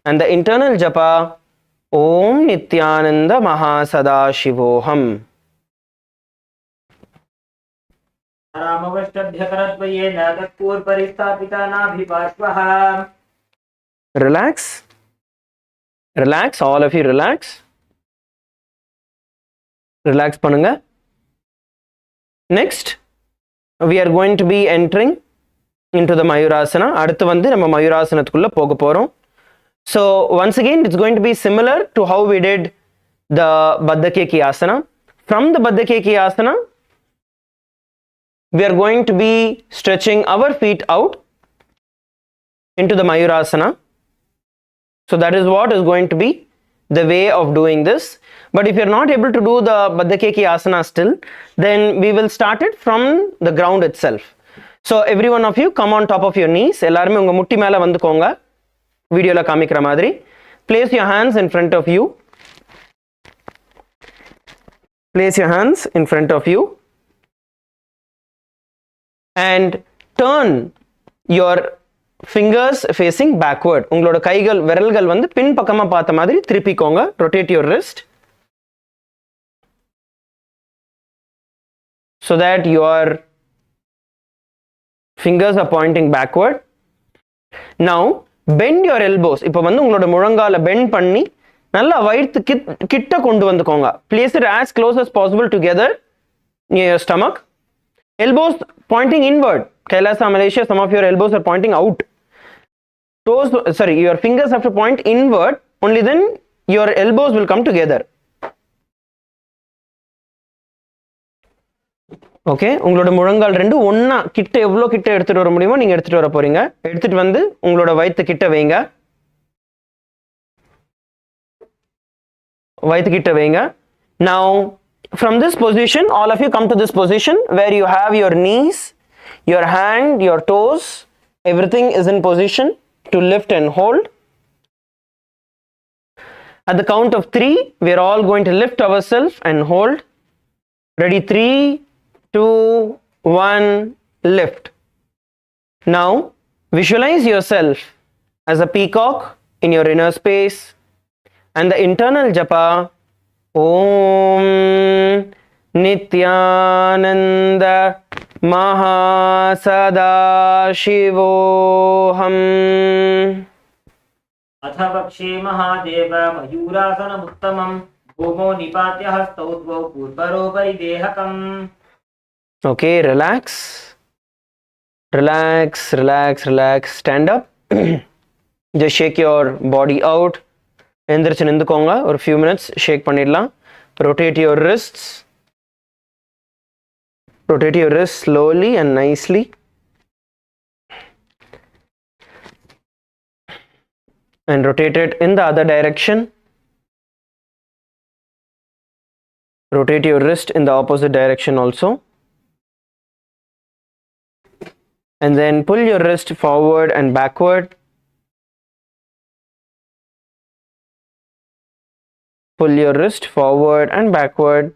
and the internal japa. Om Nithyananda Mahasadaशिवोहम. रामवष्टभ्यकरद्वयेन तत्पूर्वपरिस्थापिता नाभिपार्श्वः. Relax. Relax. All of you relax. Relax பண்ணுங்க. Next, we are going to be entering into the Mayurasana. அடுத்து வந்து நம்ம மயூராசனத்துக்குள்ள போக போறோம். So once again, it's going to be similar to how we did the Baddha Asana. From the Baddha Asana, we are going to be stretching our feet out into the Mayurasana. So that is what is going to be the way of doing this. But if you're not able to do the Baddha Asana still, then we will start it from the ground itself. So every one of you come on top of your knees. எல்லாருமே உங்க முட்டி மேல வந்துக்கோங்க. வீடியோல காமிக்கிற மாதிரி. Place your hands in front of you. Place your hands in front of you. And turn your fingers facing backward. உங்களோட கைகள் விரல்கள் வந்து பின் பக்கமா பார்த்த மாதிரி திருப்பிக்கோங்க. Rotate your wrist. So that your fingers are pointing backward. Now, bend your elbows. இப்போ வந்து உங்களோட முழங்கால bend பண்ணி நல்லா வயிற்று கிட்ட கொண்டு வந்துக்கோங்க. Place it as close as possible together near your stomach. Elbows pointing inward. Kailasa, Malaysia, some of your elbows are pointing out. Toes, sorry, your fingers have to point inward. Only then your elbows will come together. Okay, உங்களோட முழங்கால் ரெண்டு ஒண்ணா கிட்ட எவ்வளோ கிட்ட எடுத்துட்டு வர முடியுமோ நீங்க எடுத்துட்டு வர போறீங்க. எடுத்துட்டு வந்து உங்களோட வயித்து கிட்ட வைங்க. வயித்து கிட்ட வைங்க. Now from this position, all of you come to this position where you have your knees, your hand, your toes, everything is in position to lift and hold. At the count of 3, we are all going to lift ourselves and hold. Ready? 3, 2, 1, lift. Now visualize yourself as a peacock in your inner space and the internal japa Om Nithyananda Mahasadaशिवोहम. अथ वक्षे महादेव मयूरासनमुत्तमं भूमौ निपात्य हस्तौ द्वौ पूर्वरोपरि देहकम्. Okay, relax. Relax, relax, relax. Stand up. Just shake your body out. எந்திரிச்சு நின்றுக்கோங்க. ஒரு few minutes shake பண்ணிடலாம். Rotate your wrists. Rotate your wrists slowly and nicely. And rotate it in the other direction. Rotate your wrist in the opposite direction also. And then pull your wrist forward and backward. Pull your wrist forward and backward.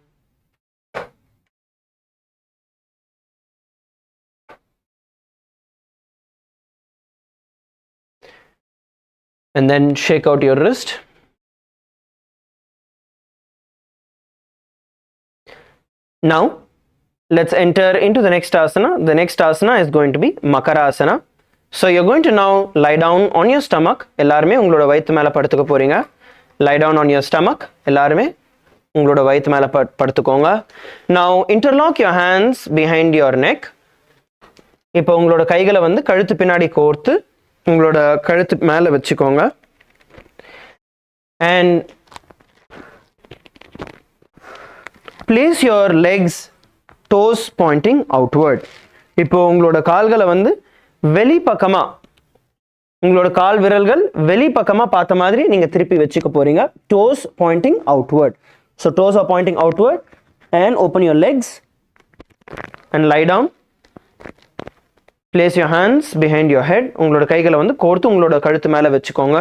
And then shake out your wrist. Now let's enter into the next asana. The next asana is going to be Makarasana. So you're going to now lie down on your stomach. எல்லாருமே உங்களோட வயித்து மேல படுத்துக்க போறீங்க. Lie down on your stomach. எல்லாருமே உங்களோட வயித்து மேல படுத்துக்கோங்க. Now interlock your hands behind your neck. இப்போ உங்களோட கைகளை வந்து கழுத்து பின்னாடி கோர்த்து உங்களோட கழுத்து மேல வச்சுக்கோங்க. And place your legs toes pointing outward. இப்போ உங்களோட கால்களை வந்து வெளி பக்கமா உங்களோட கால் விரல்கள் வெளி பக்கமா பார்த்த மாதிரி நீங்க திருப்பி வச்சுக்க போறீங்க. Toes pointing outward. So toes are pointing outward and open your legs and lie down. Place your hands behind your head. உங்களோட கைகளை வந்து கோர்த்து உங்களோட கழுத்து மேல வச்சுக்கோங்க.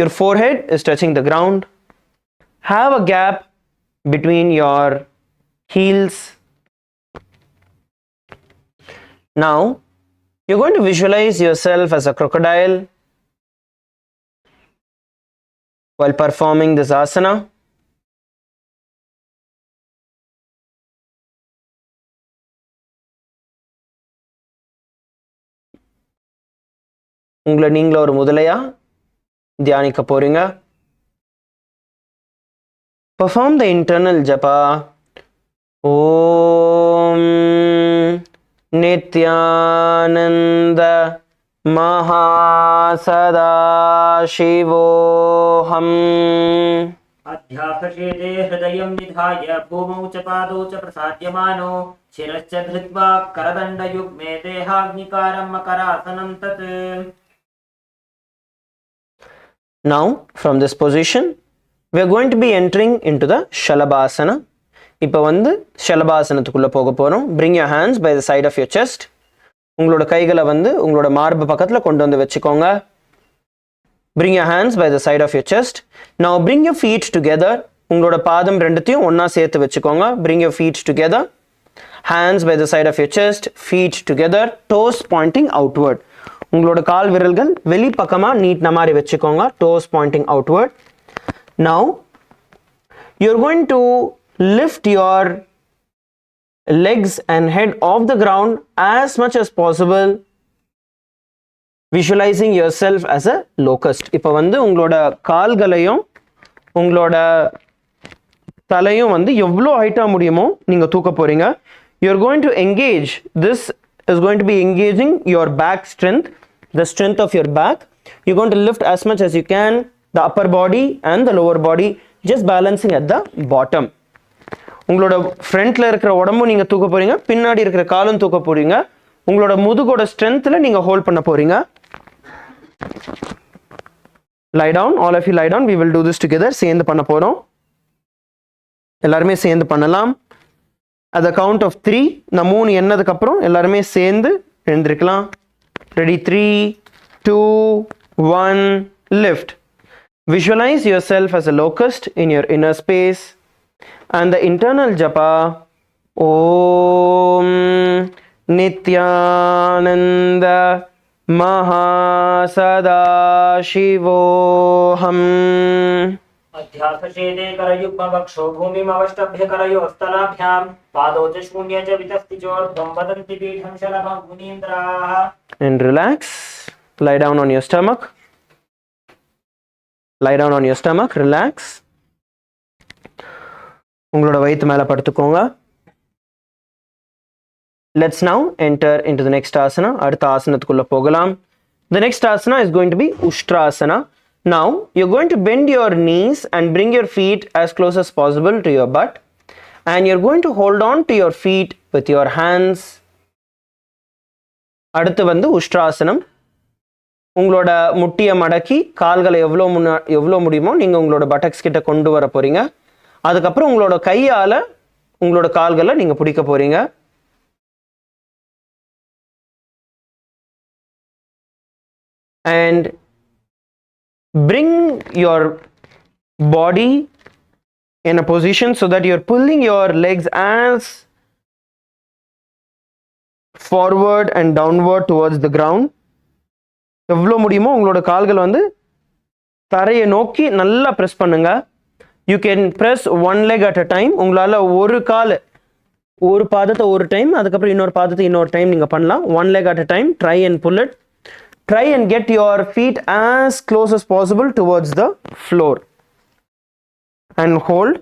Your forehead is touching the ground. Have a gap between your heels. Now you're going to visualize yourself as a crocodile while performing this asana. உங்களை நீங்கள ஒரு முதலையா தியானிக்க போறீங்க. Perform the internal japa. Om Nithyananda Mahasavashivoham. अध्यासशेते हृदयं निधाय भूमौ च पादौ च प्रसाद्यमानो शिरश्च धृत्वा करदण्डयुग्मे देहाग्निकारं मकरासनं तत्. Now from this position we are going to be entering into the Shalabasana. இப்போ வந்து ஷலபாசனத்துக்குள்ள போக போறோம். Bring your hands by the side of your chest. உங்களோட கைகளை வந்து உங்களோட மார்பு பக்கத்துல கொண்டு வந்து வெச்சுக்கோங்க. Bring your hands by the side of your chest. Now bring your feet together. உங்களோட பாதம் ரெண்டுத்தையும் ஒண்ணா சேர்த்து வெச்சுக்கோங்க. Bring your feet together. Hands by the side of your chest, feet together, toes pointing outward. உங்களோட கால் விரல்கள் வெளி பக்கமா நீட்டின மாதிரி வெச்சுக்கோங்க. Toes pointing outward. Now you're going to lift your legs and head off the ground as much as possible, visualizing yourself as a locust. இப்போ வந்து உங்களோட கால்களையும் உங்களோட தலையும் வந்து எவ்வளோ ஹைட்டா முடியுமோ நீங்க தூக்க போறீங்க. You're going to engage. This is going to be engaging your back strength, the strength of your back. You're going to lift as much as you can, the upper body and the lower body, just balancing at the bottom. உங்களோட ஃப்ரண்ட்ல இருக்கிற உடம்பும் நீங்க தூக்க போறீங்க, பின்னாடி இருக்கிற காலும் தூக்க போறீங்க. உங்களோட முதுகோட ஸ்ட்ரென்த்ல நீங்க ஹோல்ட் பண்ண போறீங்க. Lie down, all of you lie down. We will do this together. சேர்ந்து பண்ண போறோம். எல்லாரும் சேர்ந்து பண்ணலாம். At the count of 3, நான் 3 எண்ணதுக்கு அப்புறம் எல்லாரும் சேர்ந்து எழுந்திருக்கலாம். Ready? 3, 2, 1, lift. Visualize yourself as a locust in your inner space. And the internal japa, Om Nithyananda Mahasavashivoham. अध्यासशेते करयुग्मवक्षो भूमिमवष्टभ्य करयोस्तलाभ्यां पादौ च शून्ये च वितस्तिचोर्ध्वं वदन्ति पीठं शलभं मुनीन्द्राः. And relax. Lie down on your stomach. Lie down on your stomach. Relax. உங்களோட வயித்து மேல படுத்துக்கோங்க. Let's now enter into the next asana. அடுத்த ஆசனத்துக்குள்ள போகலாம். The next asana is going to be Ushtrasana. Now you're going to bend your knees and bring your feet as close as possible to your butt, and you're going to hold on to your feet with your hands. அடுத்து வந்து உஷ்ட்ராசனம். உங்களோட முட்டியை மடக்கி கால்களை எவ்வளோ முடியுமோ நீங்கள் உங்களோட பட்டக்ஸ் கிட்ட கொண்டு வர போகிறீங்க. அதுக்கப்புறம் உங்களோட கையால் உங்களோட கால்களை நீங்கள் பிடிக்க போகிறீங்க. And bring your body in a position so that you're pulling your legs as forward and downward towards the ground. எவ்வளோ முடியுமோ உங்களோட கால்கள் வந்து தரையை நோக்கி நல்லா ப்ரெஸ் பண்ணுங்க. You can press one leg at a time. உங்களால் ஒரு பாதத்தை ஒரு டைம், அதுக்கப்புறம் இன்னொரு பாதத்தை இன்னொரு டைம் நீங்கள் பண்ணலாம். One leg at a time. Try and pull it. Try and get your feet as close as possible towards the floor and hold.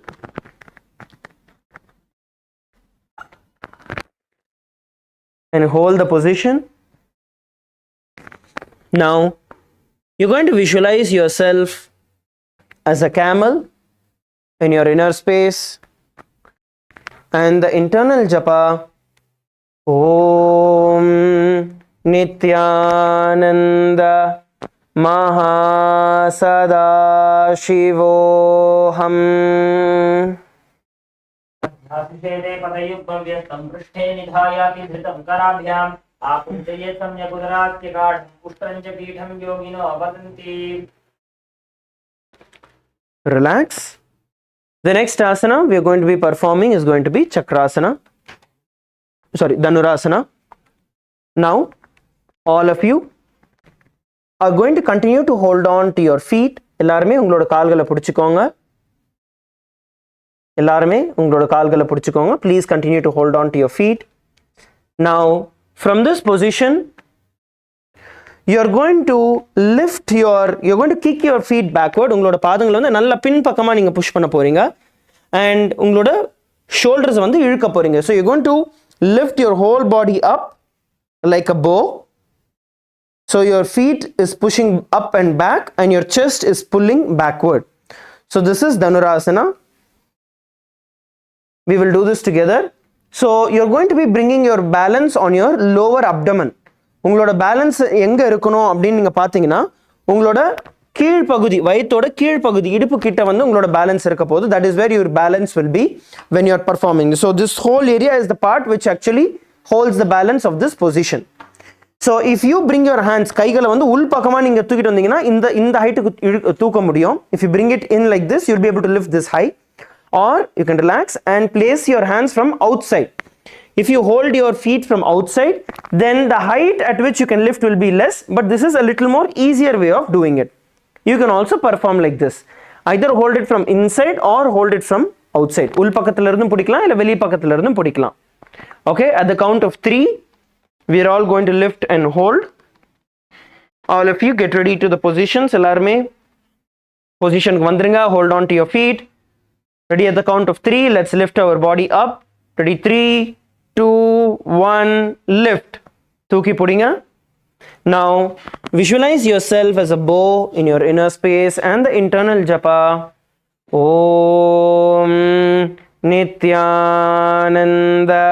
And hold the position. Now you're going to visualize yourself as a camel in your inner space, and the internal japa Om Nithyananda Mahasavashivoham ध्यासिषेदे पदयुग्मव्यस्तं पृष्ठे निधायाति धृतं कराभ्याम् आकुञ्चये सम्यगुदरात्यकाढं पुष्टं च पीठं योगिनो वदन्ति. Relax. The next asana we are going to be performing is going to be Chakrasana. Dhanurasana. Now all of you are going to continue to hold on to your feet. எல்லாருமே உங்களோட கால்களை பிடிச்சுக்கோங்க. Please continue to hold on to your feet. Now from this position you're going to kick your feet backward. உங்களோட பாதங்களை வந்து நல்ல பின் பக்கமா நீங்க push பண்ண போறீங்க. And உங்களோட shoulders வந்து இழுக்க போறீங்க. So you're going to lift your whole body up like a bow. So your feet is pushing up and back and your chest is pulling backward. So this is Dhanurasana. We will do this together. So you're going to be bringing your balance on your lower abdomen. உங்களோட balance எங்க இருக்கணும் அப்படின்னு நீங்க பாத்தீங்கன்னா உங்களோட கீழ்ப்பகுதி, வயித்தோட கீழ்ப்பகுதி, இடுப்பு கிட்ட வந்து உங்களோட பேலன்ஸ் இருக்க போகுது. That is where your balance will be when you are performing. So this whole area is the part which actually holds the balance of this position. So if you bring your hands, கைகளை வந்து உள் பக்கமா நீங்க தூக்கிட்டு வந்தீங்கன்னா இந்த ஹைட்டுக்கு தூக்க முடியும். If you bring it in like this, you'll be able to lift this high. Or you can relax and place your hands from outside. If you hold your feet from outside, then the height at which you can lift will be less, but this is a little more easier way of doing it. You can also perform like this. Either hold it from inside or hold it from outside. உள் பக்கத்துல இருந்தும் பிடிக்கலாம் இல்ல வெளி பக்கத்துல இருந்தும் பிடிக்கலாம். Okay, at the count of 3 we are all going to lift and hold. All of you get ready to the positions. எல்லாருமே position க்கு வந்துருங்க. Hold on to your feet. Ready at the count of 3. Let's lift our body up. Ready? 3, 2, 1, lift. தூக்கி புடிங்க. Now visualize yourself as a bow in your inner space and the internal japa Om Nithyananda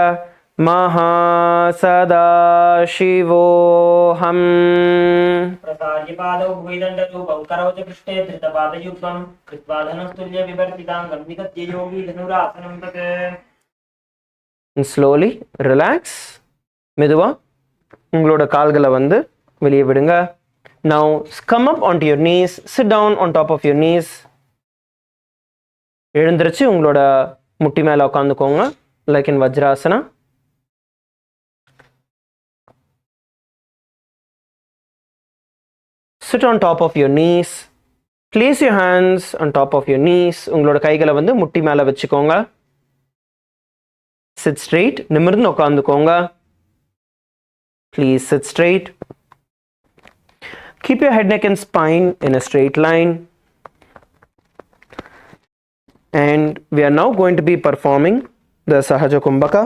Mahasavashivoham. प्रसार्य पादौ भुविदण्डरूपं करोति पृष्ठे धृतपादयुग्मं कृत्वा धनुस्तुल्यविवर्तिताङ्गं विगत्य योगी धनुरासनं तत्. And slowly relax. மெதுவா உங்களோட கால்களை வந்து வெளியே விடுங்க. Now come up onto your knees. Sit down on top of your knees. எழுந்திருச்சு உங்களோட முட்டி மேல உட்காந்துக்கோங்க. Like in Bhadrasana. Sit on top of your knees. Place your hands on top of your knees. உங்களோட கைகளை வந்து முட்டி மேல வச்சுக்கோங்க. Sit straight. நிமிர்ந்து உட்காந்துக்கோங்க. Please sit straight. Keep your head, neck and spine in a straight line. And we are now going to be performing the Sahaja Kumbhaka.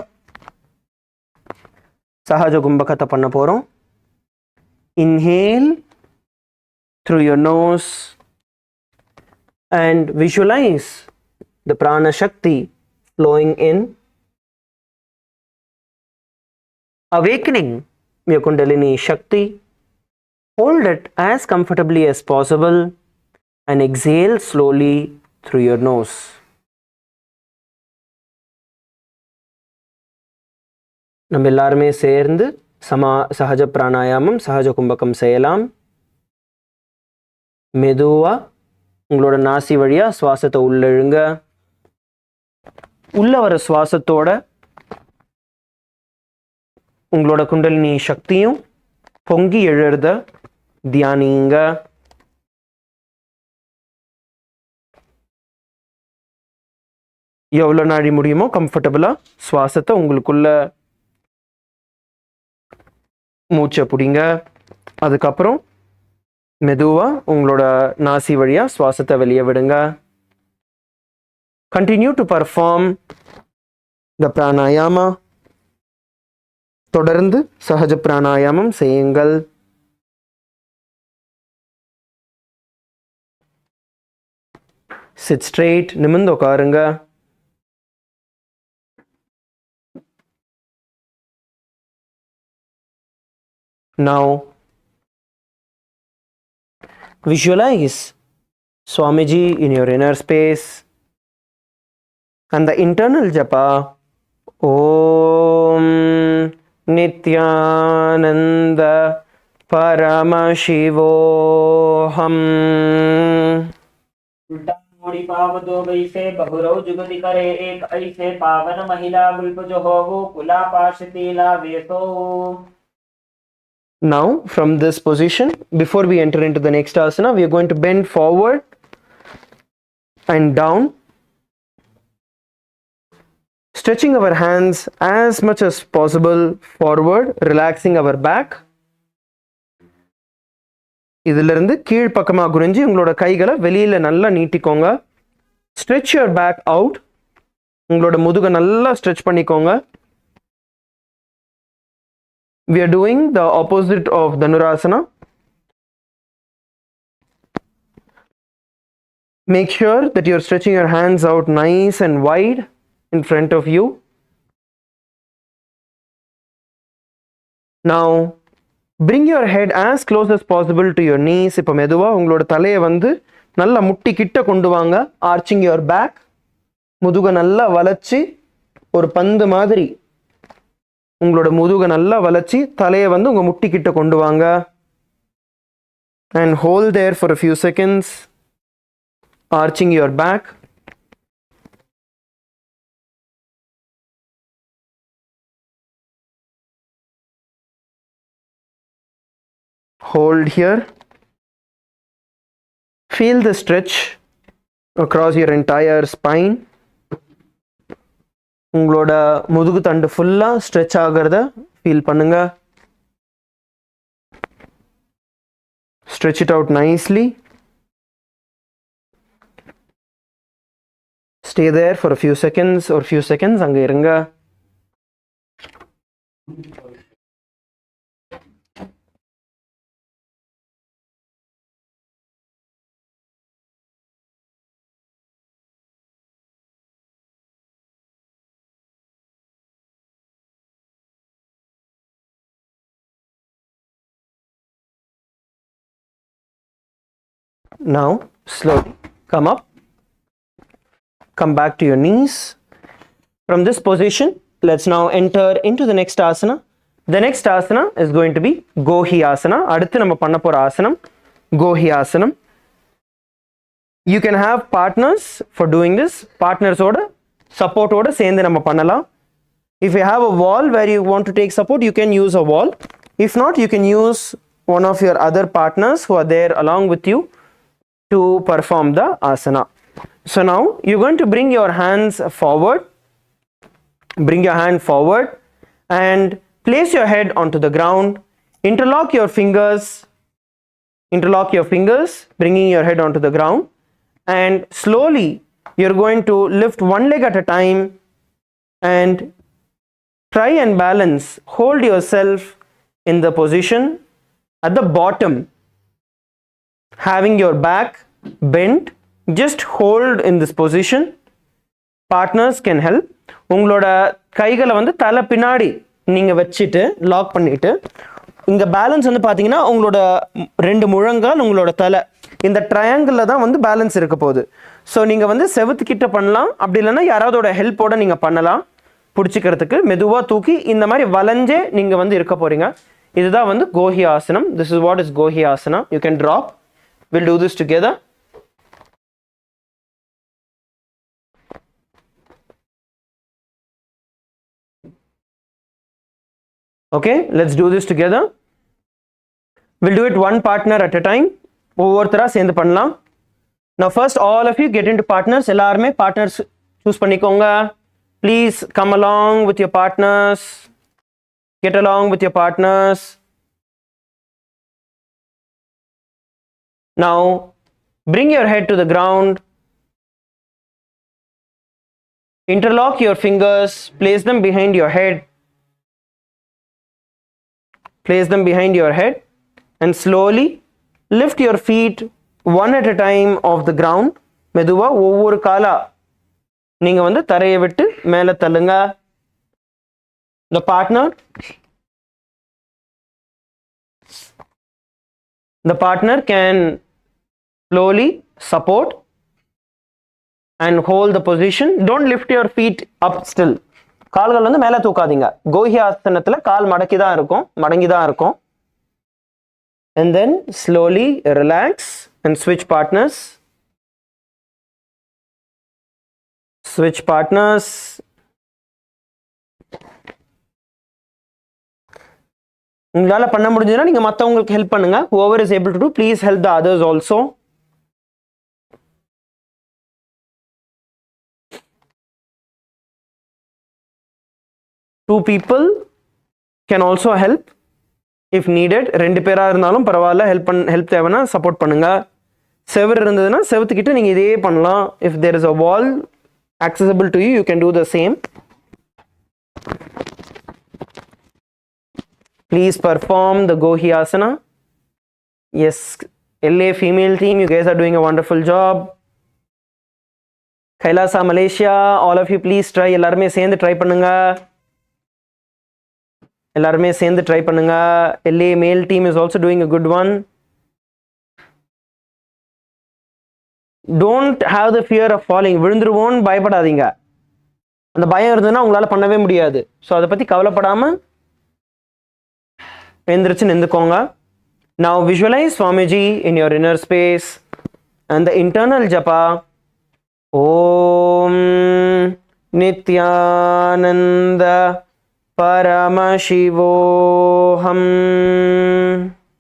Sahaja கும்பகத்தை பண்ண போகிறோம். Inhale through your nose and visualize the prana shakti flowing in, awakening your kundalini shakti. Hold it as comfortably as possible and exhale slowly through your nose. நம்ம எல்லாருமே சேர்ந்து சஹஜ பிராணாயாமம் சஹஜ கும்பகம் செய்யலாம். மெதுவா உங்களோட நாசி வழியா சுவாசத்தை உள்ளிழுங்க. உள்ள வர சுவாசத்தோட உங்களோட குண்டலினி சக்தியும் பொங்கி எழுறத தியானிங்க. எவ்வளோ நாடி முடியுமோ கம்ஃபர்டபுளா சுவாசத்தை உங்களுக்குள்ள மூச்சை பிடிங்க. அதுக்கப்புறம் மெதுவா உங்களோட நாசி வழியா சுவாசத்தை வெளியே விடுங்க. Continue to perform the pranayama. தொடர்ந்து சஹஜ பிராணாயாமம் செய்யுங்கள். Sit straight, நிமிர்ந்து உட்காருங்க. Now visualize Swamiji in your inner space and the internal japa Om Nithyananda Paramashivoham. उल्टा मोड़ी पाव दो गई से बहुरव जुगति करे एक ऐसे पावन महिला बुल्प जो हो वो कुला पाशतीला वेसो. Now from this position, before we enter into the next asana, we are going to bend forward and down, stretching our hands as much as possible forward, relaxing our back. இதிலிருந்து கீழ் பக்கமா குனிஞ்சு உங்களோட கைகளை வெளியில நல்லா நீட்டிக்கோங்க. Stretch your back out. உங்களோட முதுகை நல்லா stretch பண்ணிக்கோங்க. We are doing the opposite of Dhanurasana. Make sure that you are stretching your hands out nice and wide in front of you. Now bring your head as close as possible to your knees. இப்போ மெதுவா உங்களோட தலையை வந்து நல்லா முட்டி கிட்ட கொண்டு வாங்க. Arching your back. முதுகை நல்லா வளைச்சி ஒரு பந்து மாதிரி உங்களோட முதுகை நல்லா வளைச்சி தலையை வந்து உங்க முட்டி கிட்ட கொண்டு வாங்க. And hold there for a few seconds, arching your back. Hold here. Feel the stretch across your entire spine. உங்களோட முதுகு தண்டு ஃபுல்லா ஸ்ட்ரெச் ஆகிறத ஃபீல் பண்ணுங்க. Stretch it out nicely. Stay there for a few seconds or few seconds. அங்க இருங்க. Now slowly come up, come back to your knees. From this position, let's now enter into the next asana. The next asana is going to be Gohi Asana. அடுத்து நம்ம பண்ண போற ஆசனம் Gohi Asanam. You can have partners for doing this. Partners ஓட support ஓட சேர்ந்து நம்ம பண்ணலாம். If you have a wall where you want to take support, you can use a wall. If not, you can use one of your other partners who are there along with you to perform the asana. So now you're going to bring your hands forward. Bring your hand forward and place your head onto the ground. Interlock your fingers. Interlock your fingers, bringing your head onto the ground. And slowly you're going to lift one leg at a time and try and balance. Hold yourself in the position at the bottom, having your back bent. Just hold in this position. Partners can help. உங்களோட கைகளை வந்து தலை பின்னாடி நீங்கள் வச்சுட்டு lock பண்ணிவிட்டு இங்கே balance வந்து பார்த்தீங்கன்னா உங்களோட 2 முழங்கால் உங்களோட தலை இந்த ட்ரையாங்கிளில் தான் வந்து பேலன்ஸ் இருக்க போகுது. ஸோ நீங்கள் வந்து செவுத்துக்கிட்ட பண்ணலாம், அப்படி இல்லைன்னா யாராவதோட ஹெல்ப்போட நீங்கள் பண்ணலாம். பிடிச்சிக்கிறதுக்கு மெதுவாக தூக்கி இந்த மாதிரி வளைஞ்சே நீங்கள் வந்து இருக்க போகிறீங்க. இதுதான் வந்து கோஹி ஆசனம். This is what is கோஹி asana. You can drop. Will do this together. Okay, let's do this together. We'll do it one partner at a time. ஒவ்வொருத்தரா சேர்ந்து பண்ணலாம். Now first all of you get into partners. எல்லாருமே partners choose பண்ணிக்கோங்க. Please come along with your partners. Get along with your partners. Now bring your head to the ground. Interlock your fingers. Place them behind your head. Place them behind your head and slowly lift your feet one at a time off the ground. மெதுவா ஒவ்வொரு காலா நீங்க வந்து தரையை விட்டு மேலே தள்ளுங்க. The partner can slowly support and hold the position. Don't lift your feet up still. கால்கள் வந்து மேலே தூக்காதீங்க. கோஹி ஆசனத்தில் கால் மடங்கி தான் இருக்கும். And then slowly relax and switch partners. உங்களால் பண்ண முடிஞ்சதுன்னா நீங்கள் மற்றவங்களுக்கு ஹெல்ப் பண்ணுங்க. whoever is able to do, please help the others also. Two people can also help if needed. 2 பேரா இருந்தாலும் பரவாயில்ல. ஹெல்ப் தேவைன்னா சப்போர்ட் பண்ணுங்க. செவர் இருந்ததுன்னா செவத்துக்கிட்ட நீங்கள் இதே பண்ணலாம். if there is a wall accessible to you, you can do the same. Please perform the Gohi Asana. Yes, LA female team, you guys are doing a wonderful job. Kailasa Malaysia, all of you please try. எல்லாருமே சேர்ந்து try பண்ணுங்க. LA male team is also doing a good one. Don't have the fear of falling. விழுந்துருவோன்னு பயப்படாதீங்க. அந்த பயம் இருந்ததுன்னா உங்களால் பண்ணவே முடியாது. ஸோ அதை பற்றி கவலைப்படாமல் எழுந்திரிச்சு நின்றுக்கோங்க. Now visualize Swamiji in your inner space and the internal japa. Om Nithyananda Paramashivoham.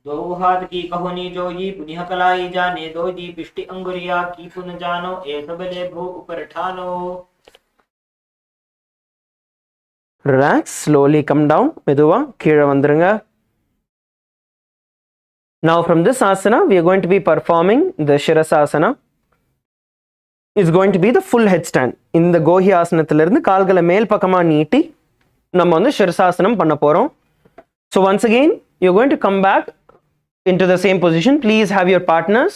दो हाथ की कहोनी जोगी पुनिह कलाई जाने दो दी पिष्टि अंगुरिया की पुन जानो ए सबले भू ऊपर ठानो. Relax, slowly come down. மெதுவா கீழே வந்துருங்க. Now from this asana we are going to be performing the Shirasasana. It's going to be the full headstand. இந்த கோஹி ஆசனத்திலிருந்து கால்களை மேல் பக்கமா நீட்டி நம்ம வந்து Shirasasana பண்ண போறோம். So once again you're going to come back into the same position. Please have your partners.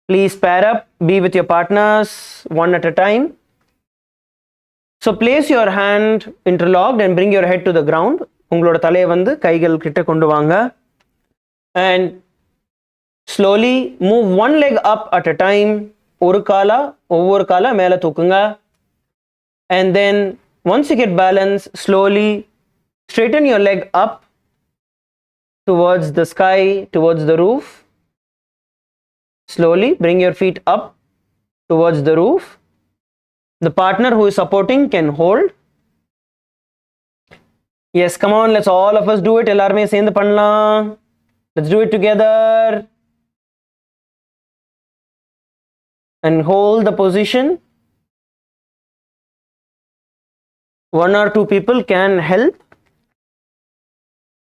Please pair up, be with your partners one at a time. So place your hand interlocked and bring your head to the ground. உங்களோட தலையை வந்து கைகள் கிட்ட கொண்டு வாங்க. And slowly move one leg up at a time. ஒவ்வொரு காலா மேலே தூக்குங்க. And then once you get balance, slowly straighten your leg up towards the sky, towards the roof. Slowly bring your feet up towards the roof. The partner who is supporting can hold. Yes, come on, let's all of us do it. எல்லாருமே சேர்ந்து பண்ணலாம். Let's do it together. And hold the position. 1 or 2 people can help.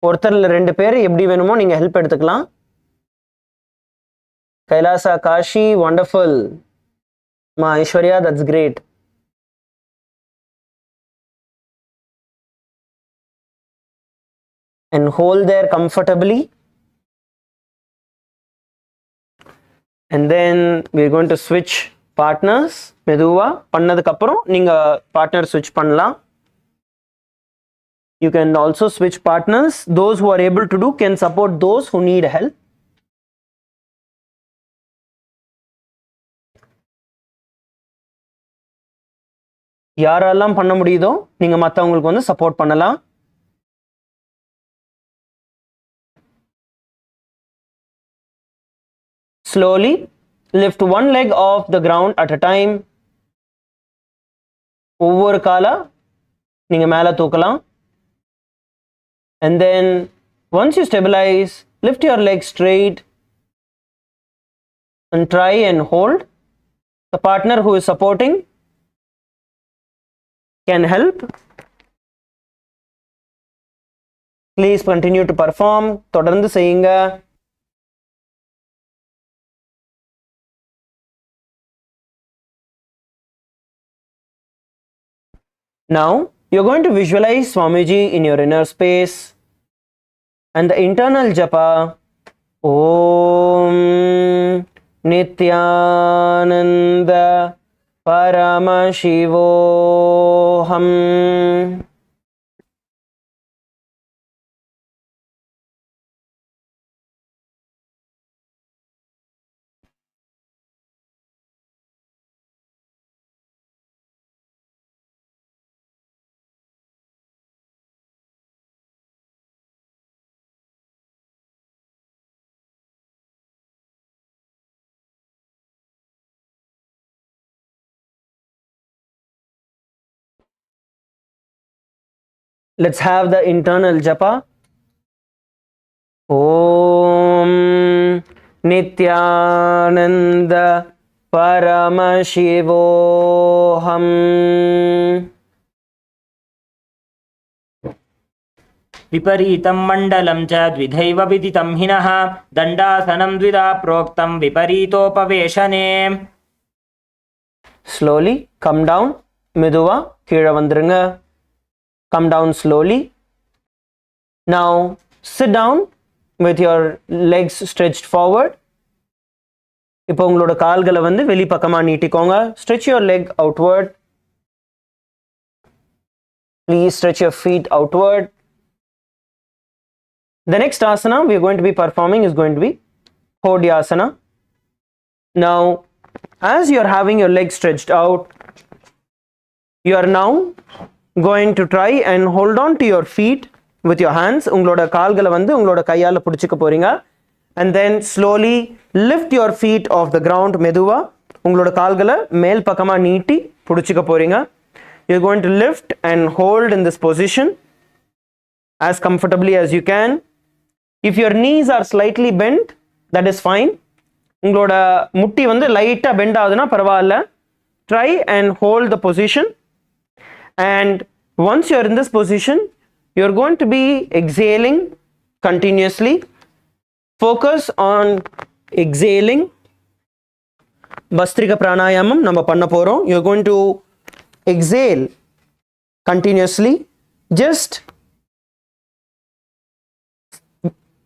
ஒருத்தர்ல 2 பேர் எப்படி வேணுமோ நீங்க help எடுத்துக்கலாம். Kailasa, Kashi, wonderful. Ma Euphoria, that's great. and hold there comfortably. And then we're going to switch partners. மெதுவா பண்ணதுக்கு அப்புறம் நீங்க partner switch பண்ணலாம். You can also switch partners. Those who are able to do can support those who need help. யாரெல்லாம் பண்ண முடியுதோ நீங்க மத்தவங்களுக்கு வந்து சப்போர்ட் பண்ணலாம். Slowly lift one leg off the ground at a time. ஒவ்வொரு காலா நீங்க மேல தூக்கலாம். And then once you stabilize, lift your leg straight and try and hold. The partner who is supporting can help. Please continue to perform. தொடர்ந்து செய்யுங்க. Now you're going to visualize Swamiji in your inner space and the internal japa Om Nithyananda Paramashivoham. Let's have the internal japa. Om Nithyananda Paramashivoham. विपरीतं मण्डलं च द्विधैव विदितं हिनः दण्डासनं द्विधा प्रोक्तं विपरीतोपवेशने. Slowly come down. மெதுவா கீழே வந்துருங்க. Come down slowly. Now sit down with your legs stretched forward. இப்போ உங்களோட கால்களை வந்து வெளிப்பக்கமா நீட்டிக்கோங்க. Stretch your leg outward. Please stretch your feet outward. The next asana we are going to be performing is going to be Badi Asana. Now as you are having your legs stretched out, you are now going to try and hold on to your feet with your hands. உங்களோட கால்களை வந்து உங்களோட கையால பிடிச்சுக்க போறீங்க. And then slowly lift your feet off the ground. மெதுவா உங்களோட கால்களை மேல் பக்கமா நீட்டி பிடிச்சுக்க போறீங்க. You're going to lift and hold in this position as comfortably as you can. If your knees are slightly bent, that is fine. உங்களோட முட்டி வந்து லைட்டா பெண்ட் ஆகுதுன்னா பரவாயில்ல. Try and hold the position. And once you're in this position, you're going to be exhaling continuously. Focus on exhaling. Bhastrika pranayamam நம்ம பண்ண போறோம். You're going to exhale continuously. Just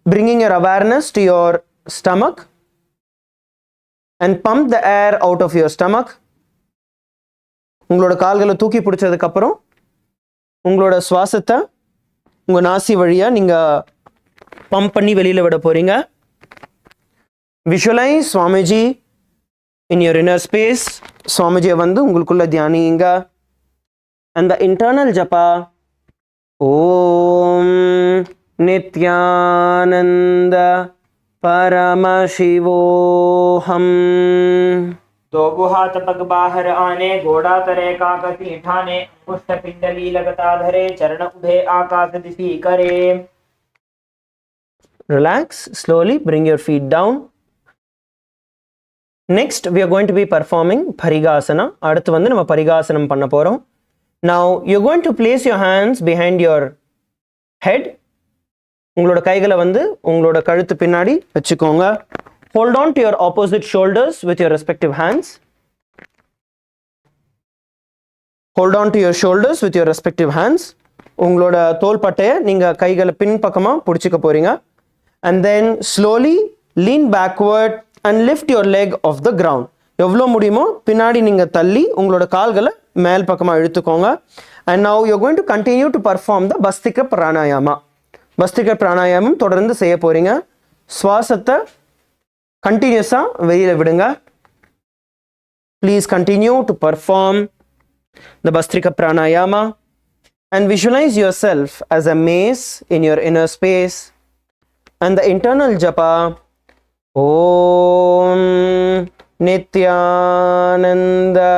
bringing your awareness to your stomach and pump the air out of your stomach. உங்களோட கால்களை தூக்கி பிடிச்சதுக்கு அப்புறம் உங்களோட சுவாசத்தை உங்க நாசி வழியா நீங்க பம்ப் பண்ணி வெளியில விட போறீங்க. Visualize Swamiji in your inner space. Swamijiயை வந்து உங்களுக்குள்ள தியானிங்க. And the internal japa Om Nithyananda Paramashivoham. दो गुहात पग बाहर आने घोड़ा तरे काकसी ठाने पुष्ट पिंडली लगता धरे चरण उभे आकाश दिशी करे. Relax, slowly bring your feet down. Next we are going to be performing Bhadrasana. அடுத்து வந்து நம்ம பரிகாசனம் பண்ண போறோம். Now you're going to place your hands behind your head. உங்களோட கைகளை வந்து உங்களோட கழுத்து பின்னாடி வச்சுக்கோங்க. Hold on to your opposite shoulders with your respective hands. Hold on to your shoulders with your respective hands. உங்களோட தோள்பட்டையை நீங்கள் கைகளை பின்பக்கமாக பிடிச்சிக்க போகிறீங்க. And then slowly lean backward and lift your leg off the ground. எவ்வளோ முடியுமோ பின்னாடி நீங்கள் தள்ளி உங்களோட கால்களை மேல் பக்கமாக இழுத்துக்கோங்க. And now you're going to continue to perform the Bhastrika Pranayama. Bhastrika Pranayamam தொடர்ந்து செய்ய போகிறீங்க. சுவாசத்தை கண்டினியூஸாக வெளியில் விடுங்க. Please continue to perform the Bhastrika Pranayama and visualize yourself as a mace in your inner space. And the internal japa, Om Nithyananda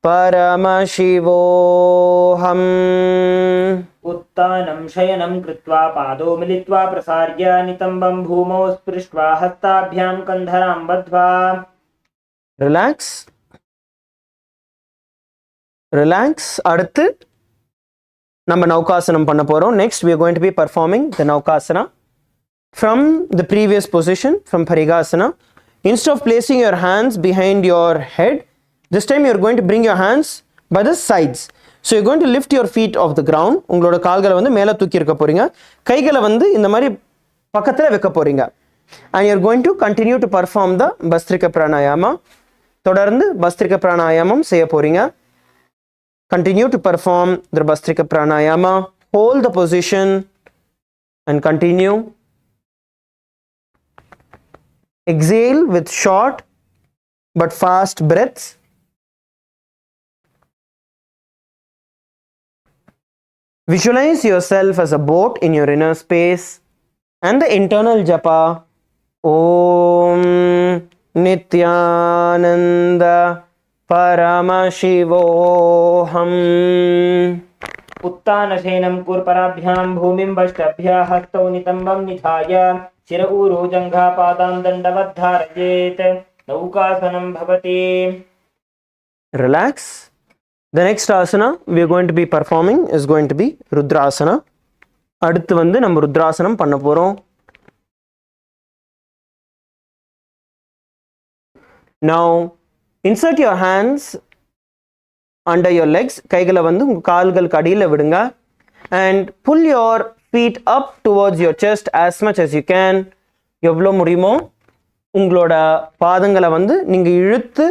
Paramashivoham. उत्तानं शयनं कृत्वा पादौ मिलित्वा प्रसार्य नितम्बं भूमौ स्पृष्ट्वा हस्ताभ्यां कन्धरां बद्ध्वा. Relax. Relax. அடுத்து நம்ம நௌகாசனம் பண்ண போகிறோம். Next we are going to be performing the Naukasana from the previous position, from Parigasana. Instead of placing your hands behind your head, this time you are going to bring your hands by the sides. So you are going to lift your feet off the ground. உங்களோட கால்களை வந்து மேலே தூக்கி இருக்க போகிறீங்க. கைகளை வந்து இந்த மாதிரி பக்கத்தில் வைக்க போகிறீங்க. And you are going to continue to perform the Bhastrika Pranayama. தொடர்ந்து Bhastrika Pranayamam செய்ய போகிறீங்க. Continue to perform the Bhastrika Pranayama. Hold the position and continue. Exhale with short but fast breaths. Visualize yourself as a boat in your inner space and the internal japa. Om Nithyananda Paramashivoham. उत्तानशयनं कुर्पराभ्यां भूमिं वष्टभ्यः हस्तौ नितम्बं निधाय शिर ऊरो जङ्घापादां दण्डवद्धारयेत्. नौकासनं भवति. Relax. The next asana we are going to be performing is going to be Rudrasana. அடுத்து வந்து நம்ம ருத்ராசனம் பண்ண போகிறோம். Now insert your hands under your legs. கைகளை வந்து உங்கள் கால்களுக்கு அடியில் விடுங்க. And pull your feet up towards your chest as much as you can. எவ்வளோ முடியுமோ உங்களோட பாதங்களை வந்து நீங்கள் இழுத்து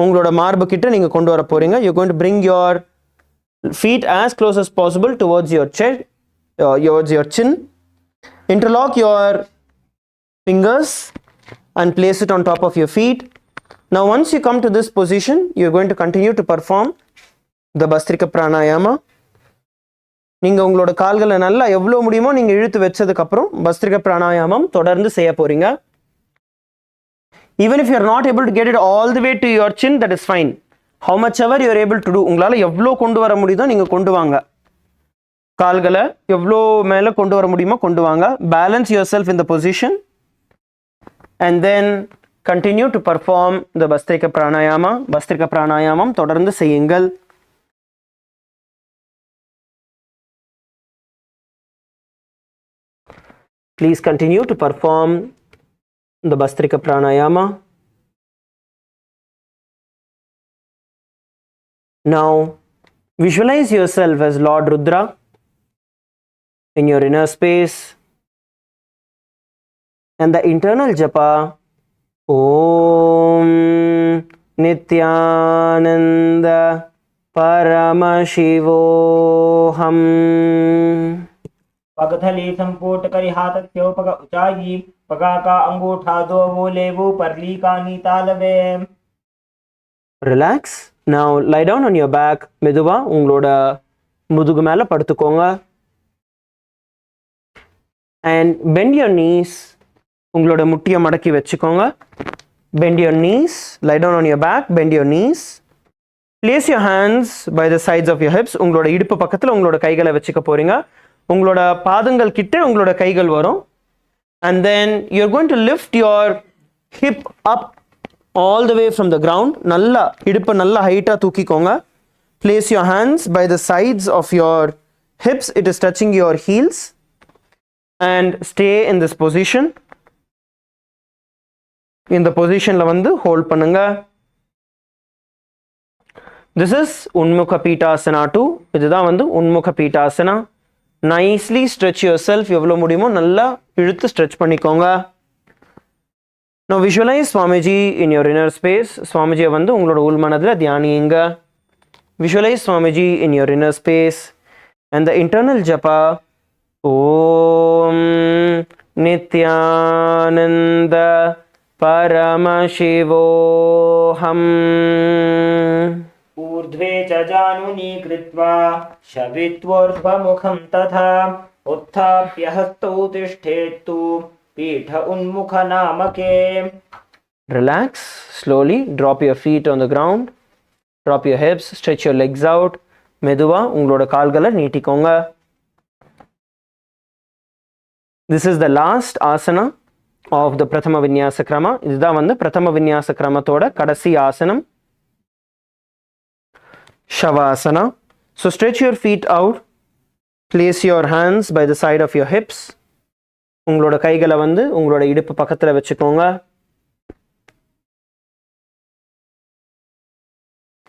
உங்களோட மார்பு கிட்ட நீங்கள் கொண்டு வர போகிறீங்க. You're going to bring your feet as close as possible towards your chest, towards your chin. Interlock your fingers and place it on top of your feet. Now once you come to this position, you're going to continue to perform the Bhastrika Pranayama. நீங்கள் உங்களோட கால்களை நல்லா எவ்வளோ முடியுமோ நீங்கள் இழுத்து வச்சதுக்கப்புறம் Bhastrika Pranayamam தொடர்ந்து செய்ய போகிறீங்க. Even if you are not able to get it all the way to your chin, that is fine. How much ever you are able to do. உங்களால் எவ்வளோ கொண்டு வர முடியுதோ நீங்கள் கொண்டு வாங்க. கால்களை எவ்வளோ மேலே கொண்டு வர முடியுமோ கொண்டு வாங்க. Balance yourself in the position and then continue to perform the Bhastrika Pranayama. Bhastrika Pranayamam தொடர்ந்து செய்யுங்கள். Please continue to perform the Bhastrika Pranayama. Now visualize yourself as Lord Rudra in your inner space and the internal japa. Om Nithyananda Paramashivoham. पगथली संपुट करि हाथत्यो पग उचाई पगा का अंगूठा दो वो लेवो परली का नीतालवे. Relax. Now lie down on your back. மெதுவா உங்களோட முதுகு மேல படுத்துக்கோங்க. And bend your knees. உங்களோட முட்டியை மடக்கி வச்சுக்கோங்க. Bend your knees. Lie down on your back. Bend your knees. Place your hands by the sides of your hips. உங்களோட இடுப்பு பக்கத்தில் உங்களோட கைகளை வச்சுக்க போறீங்க. உங்களோட பாதங்கள் கிட்ட உங்களோட கைகள் வரும். And then you're going to lift your hip up all the way from the ground. நல்லா இடுப்பை நல்லா ஹைட்டாக தூக்கிக்கோங்க. Place your hands by the sides of your hips. It is touching your heels. And stay in this position. இந்த பொசிஷனில் வந்து hold பண்ணுங்க. This is Unmukha Pitasana 2. இதுதான் வந்து Unmukha Pitasana. nicely stretch yourself. எவ்வளோ முடியுமோ நல்லா இழுத்து stretch பண்ணிக்கோங்க. Now visualize Swamiji in your inner space. Swamiji வந்து உங்களோட உள்மனதில் தியானியுங்க. Visualize Swamiji in your inner space and the internal japa Om Nithyananda Paramashivoham ऊर्ध्वे च जानुनी कृत्वा शवित्वोर्ध्वमुखं तथा उत्थाप्य हस्तौ तिष्ठेत्तु पीठ उन्मुखनामके. Relax slowly. Drop your feet on the ground. Drop your hips. Stretch your legs out. மெதுவா உங்களோட கால்களை நீட்டிக்கோங்க. This is the last asana of the Prathama Vinyasa Krama. இதுதான் வந்து பிரதம விநியாச கிரமத்தோட கடைசி ஆசனம். Shavasana. So stretch your feet out. Place your hands by the side of your hips. உங்களோட கைகளை வந்து உங்களோட இடுப்பு பக்கத்தில் வச்சுக்கோங்க.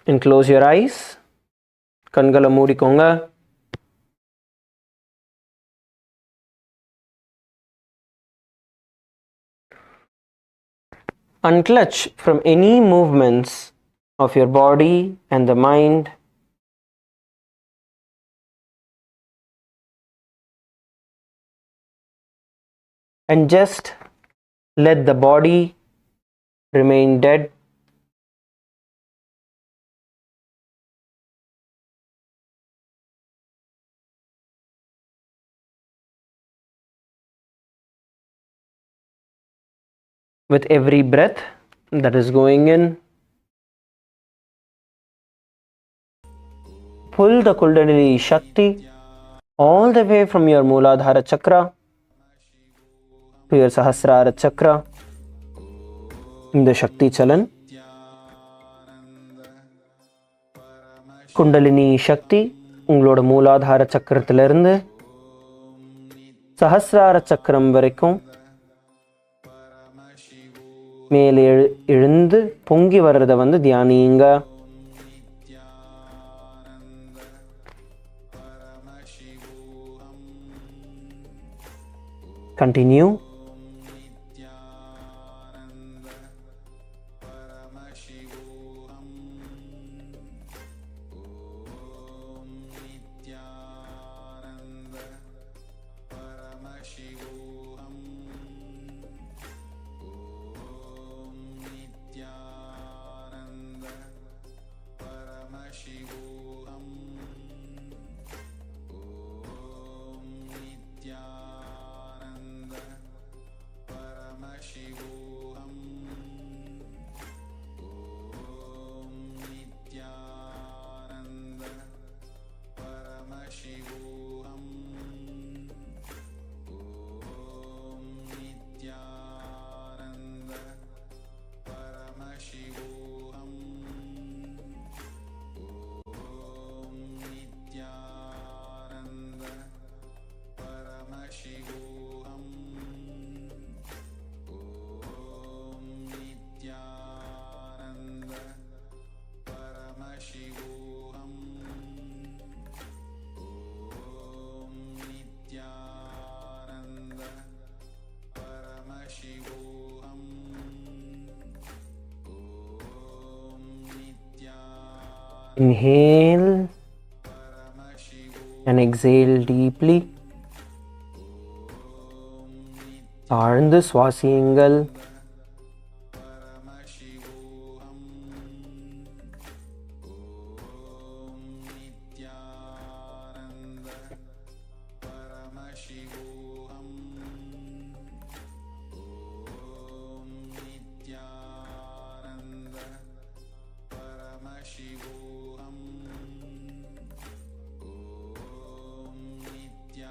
And close your eyes. கண்களை மூடிக்கோங்க. Unclutch from any movements of your body and the mind. And just let the body remain dead. With every breath that is going in, pull the Kundalini Shakti all the way from your Mooladhara Chakra to your Sahasrara Chakra. இந்த சக்தி சலன் குண்டலினி சக்தி உங்களோட மூலாதார சக்கரத்திலிருந்து சஹஸ்ரார சக்கரம் வரைக்கும் மேலே எழுந்து பொங்கி வர்றதை வந்து தியானியுங்க. Continue. Inhale and exhale deeply. ஆழ்ந்து சுவாசியுங்கள்.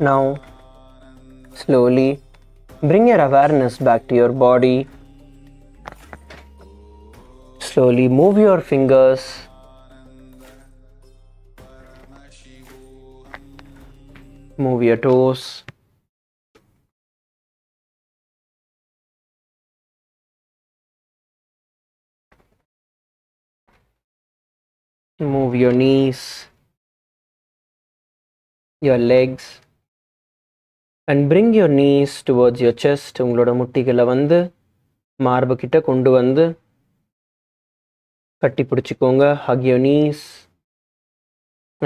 Now, slowly bring your awareness back to your body. Slowly move your fingers. Move your toes. Move your knees, your legs. and bring your knees towards your chest. உங்களோட முட்டிகளை வந்து மார்பு கிட்ட கொண்டு வந்து கட்டி பிடிச்சிக்கோங்க. Hug your knees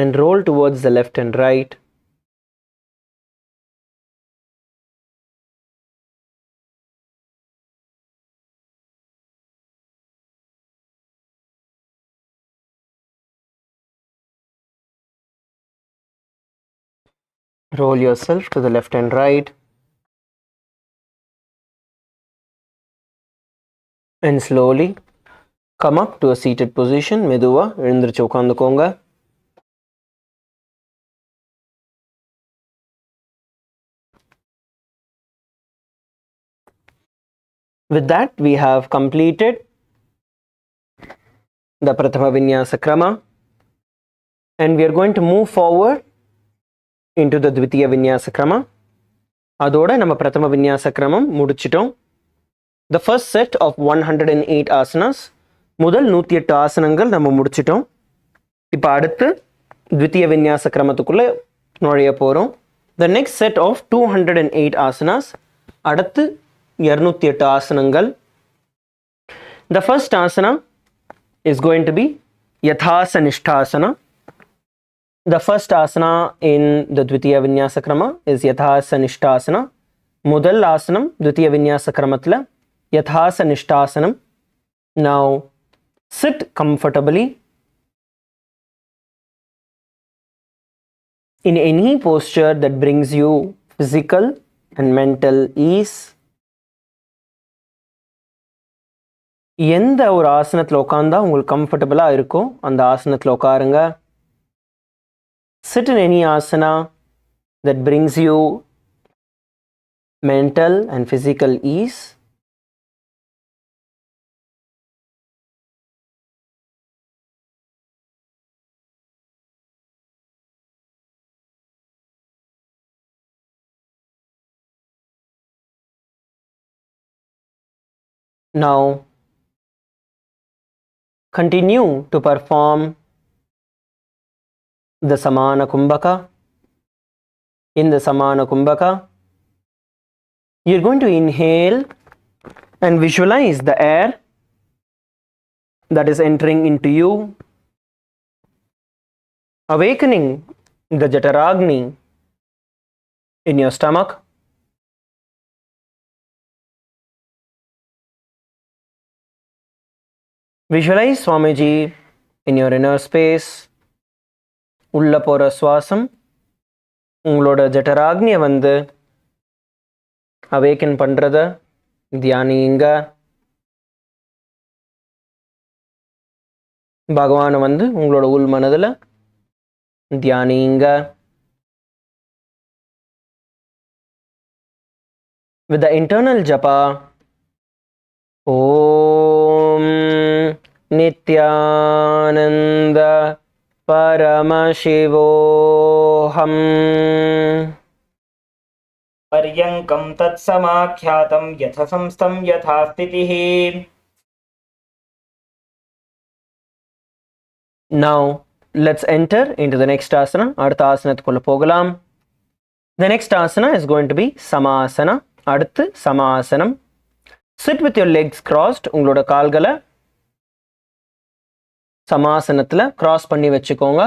and roll towards the left and right. Roll yourself to the left and right. And slowly come up to a seated position. மெதுவா எழுந்திருச்சு உட்காந்துக்கோங்க. With that, we have completed the Prathama Vinyasa Krama, and we are going to move forward into the Dvitiya Vinyasa Krama. அதோட நம்ம பிரதம வின்யாச கிரமம் முடிச்சிட்டோம். The first set of 108 asanas, முதல் 108 ஆசனங்கள் நம்ம முடிச்சிட்டோம். இப்போ அடுத்து த்விதிய வின்யாச கிரமத்துக்குள்ள நுழைய போகிறோம். The next set of 208 asanas, அடுத்து 208 ஆசனங்கள். The first asana is going to be Yathasa Nishthasana. The first asana in the Dvitiya Vinyasa Krama is Yathasa Nishthasana. முதல் ஆசனம் Dvitiya Vinyasa Kramathla Yathasa Nishtasanam. Now sit comfortably in any posture that brings you physical and mental ease. எந்த ஒரு ஆசனத்தில் உட்கார்ந்தா உங்களுக்கு கம்ஃபர்டபுளாக இருக்கோ அந்த ஆசனத்தில் உட்காருங்க. Sit in any asana that brings you mental and physical ease. Now continue to perform the Samana Kumbhaka. In the Samana Kumbhaka, you're going to inhale and visualize the air that is entering into you, awakening the Jataragni in your stomach. Visualize Swamiji in your inner space. உள்ள போகிற சுவாசம் உங்களோட ஜட்டராக்னியை வந்து awaken பண்ணுறத தியானிங்க. பகவானை வந்து உங்களோட உள் மனதில் தியானிங்க. With the internal japa, Om Nithyananda Paramashivoham पर्यङ्कं तत्समाख्यातं यथसंस्थं यथा स्थितिः. Now let's enter into the next asana. அடுத்த ஆசனத்துக்குள்ள போகலாம். The next asana is going to be Samasana. அடுத்து சமாசனம். Sit with your legs crossed. உங்களோட கால்களை சமாசனத்தில் கிராஸ் பண்ணி வச்சுக்கோங்க.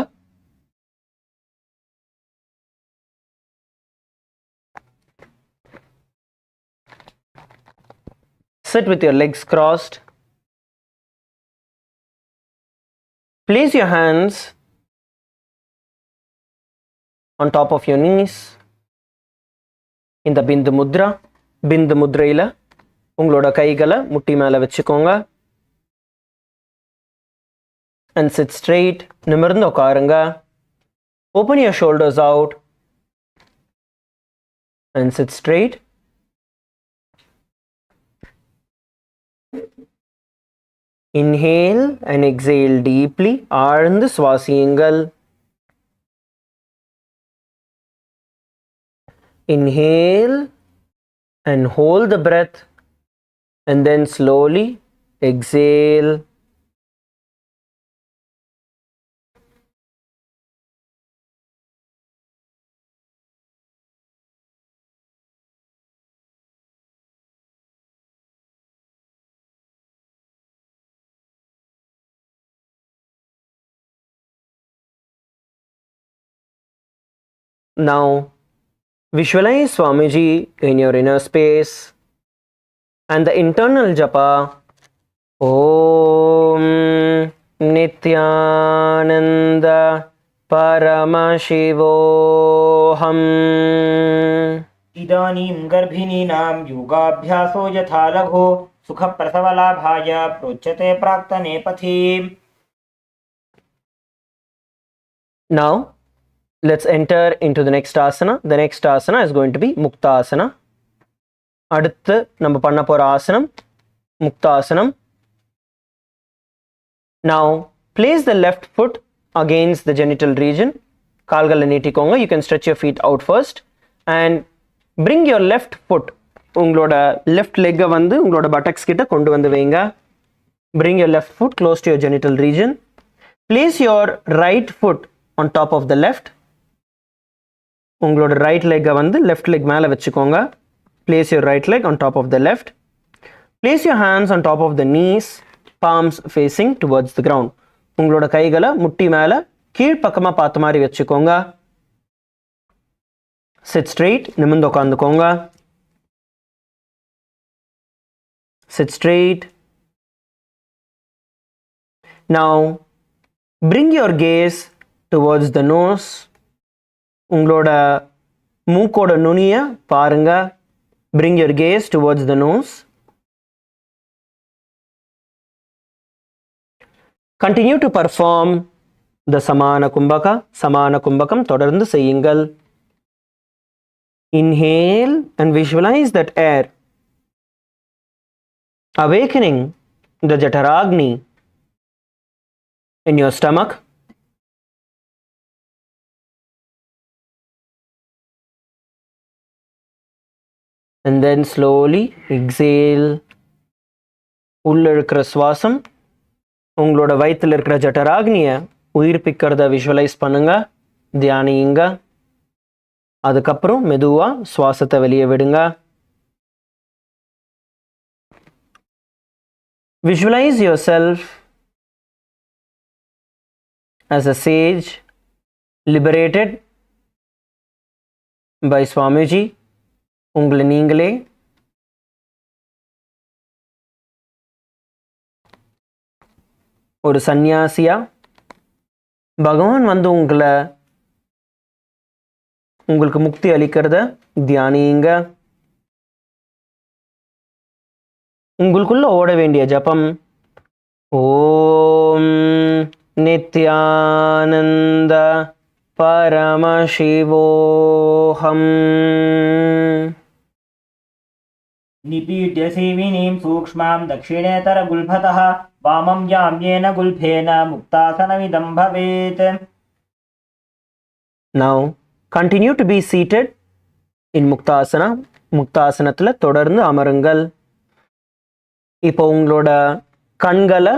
Sit with your legs crossed. Place your hands on top of your knees in the Bindu Mudra. Bindu Mudraila உங்களோட கைகளை முட்டி மேலே வச்சுக்கோங்க. And sit straight. நிமிர்ந்து உட்காருங்க. Open your shoulders out and sit straight. Inhale and exhale deeply. ஆழ்ந்து சுவாசியுங்கள். Inhale and hold the breath and then slowly exhale. Now visualize Swamiji in your inner space and the internal japa Om Nithyananda Paramashivoham. इदानीं गर्भिणीनां योगाभ्यासो यथा लघो सुखप्रसवलाभाय प्रोच्यते प्राक्तने पथि. Now let's enter into the next asana. The next asana is going to be Muktasana. அடுத்து நம்ம பண்ண போற ஆசனம் முக்தாசனம். Now place the left foot against the genital region. கால்களை நீட்டிக்கோங்க. You can stretch your feet out first and bring your left foot உங்களோட left leg வந்து உங்களோட buttocks கிட்ட கொண்டு வந்து வைங்க. Bring your left foot close to your genital region. Place your right foot on top of the left. உங்களோட right leg வந்து left leg மேல வச்சுக்கோங்க. Place your right leg on top of the left. Place your hands on top of the knees, palms facing towards the ground. உங்களோட கைகளை முட்டி மேல கீழ்ப்பக்கமா பார்த்த மாதிரி வச்சுக்கோங்க. Sit straight, நிமிர்ந்து உட்கார்ந்துக்கோங்க. Sit straight. Now bring your gaze towards the nose. உங்களோட மூக்கோட நுனிய பாருங்க. Bring your gaze towards the nose. Continue to perform the Samana Kumbhaka. Samana Kumbhakam தொடர்ந்து செய்யுங்கள். Inhale and visualize that air awakening the Jataragni in your stomach. And then slowly exhale. உள்ள இருக்கிற சுவாசம் உங்களோட வயித்துல இருக்கிற ஜட்டராக்னிய உயிர்ப்பிக்கிறத விஷுவலைஸ் பண்ணுங்க, தியானியுங்க. அதுக்கப்புறம் மெதுவா சுவாசத்தை வெளியே விடுங்க. Visualize yourself as a sage liberated by Swamiji. உங்களை நீங்களே ஒரு சந்நியாசியா பகவான் வந்து உங்களுக்கு முக்தி அளிக்கிறத தியானியுங்க. உங்களுக்குள்ள ஓட வேண்டிய ஜபம் ஓம் நித்யானந்த பரமசிவோஹம். निपीड्य सेविनीं सूक्ष्मां दक्षिणेतरगुल्भतः वामं याम्येन गुल्फेन मुक्तासनमिदं भवेत्. Now continue to be seated in Muktasana. முக்தாசனத்துல தொடர்ந்து அமருங்கள். இப்போ உங்களோட கண்களை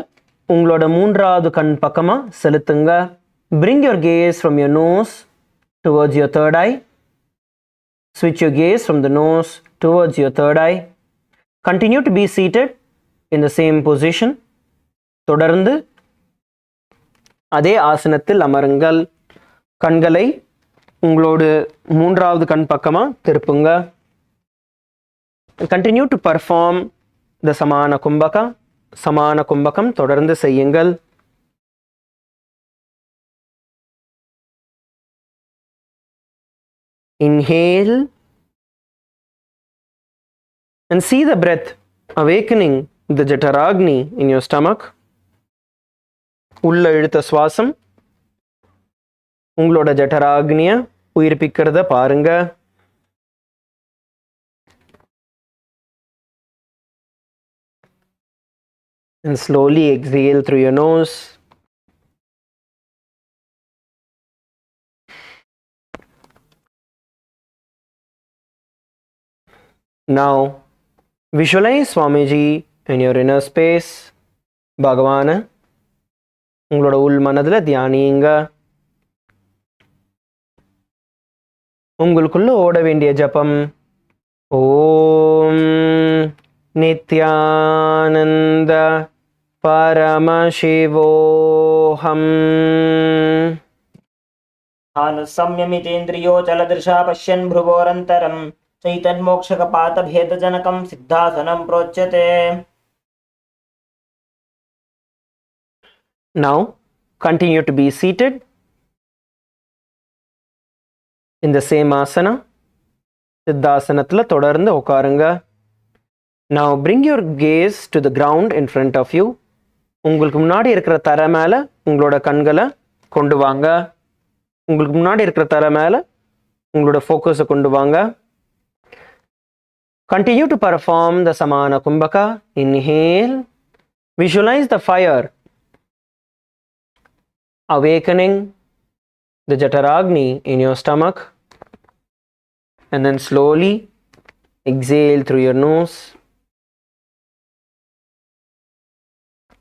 உங்களோட மூன்றாவது கண் பக்கமா செலுத்துங்க. Bring your gaze from your nose towards your third eye. Switch your gaze from the nose towards your third eye. Continue to be seated in the same position. தொடர்ந்து அதே ஆசனத்தில் அமருங்கள். கண்களை உங்களோட மூன்றாவது கண் பக்கமா திருப்புங்க. Continue to perform the Samana Kumbhaka. Samana Kumbhakam தொடர்ந்து செய்யுங்கள். Inhale and see the breath awakening the Jataragni in your stomach. உள்ள இழுத்த சுவாசம் உங்களோட ஜட்டராக்னிய உயிர்ப்பிக்கிறத பாருங்க. And slowly exhale through your nose. Now visualize Swamiji in your inner space. Bhagavana உங்களோட உள் மனதுல தியானியுங்க. உங்களுக்குள்ள ஓட வேண்டிய ஜபம் ஓம் நித்யானந்த பரமசிவோஹம். संयमितेन्द्रियो चलदृशा पश्यन् भ्रुवोरन्तरं चैतन्मोक्षकपातभेदजनकं सिद्धासनं प्रोच्यते. Now continue to be seated in the same asana. சித்தாசனத்தில் தொடர்ந்து உட்காருங்க. Now bring your gaze to the ground in front of you. உங்களுக்கு முன்னாடி இருக்கிற தரை மேலே உங்களோட கண்களை கொண்டு வாங்க. உங்களுக்கு முன்னாடி இருக்கிற தரை மேலே உங்களோட ஃபோக்கஸை கொண்டு வாங்க. Continue to perform the Samana Kumbhaka. Inhale. Visualize the fire awakening the Jataragni in your stomach. And then slowly exhale through your nose.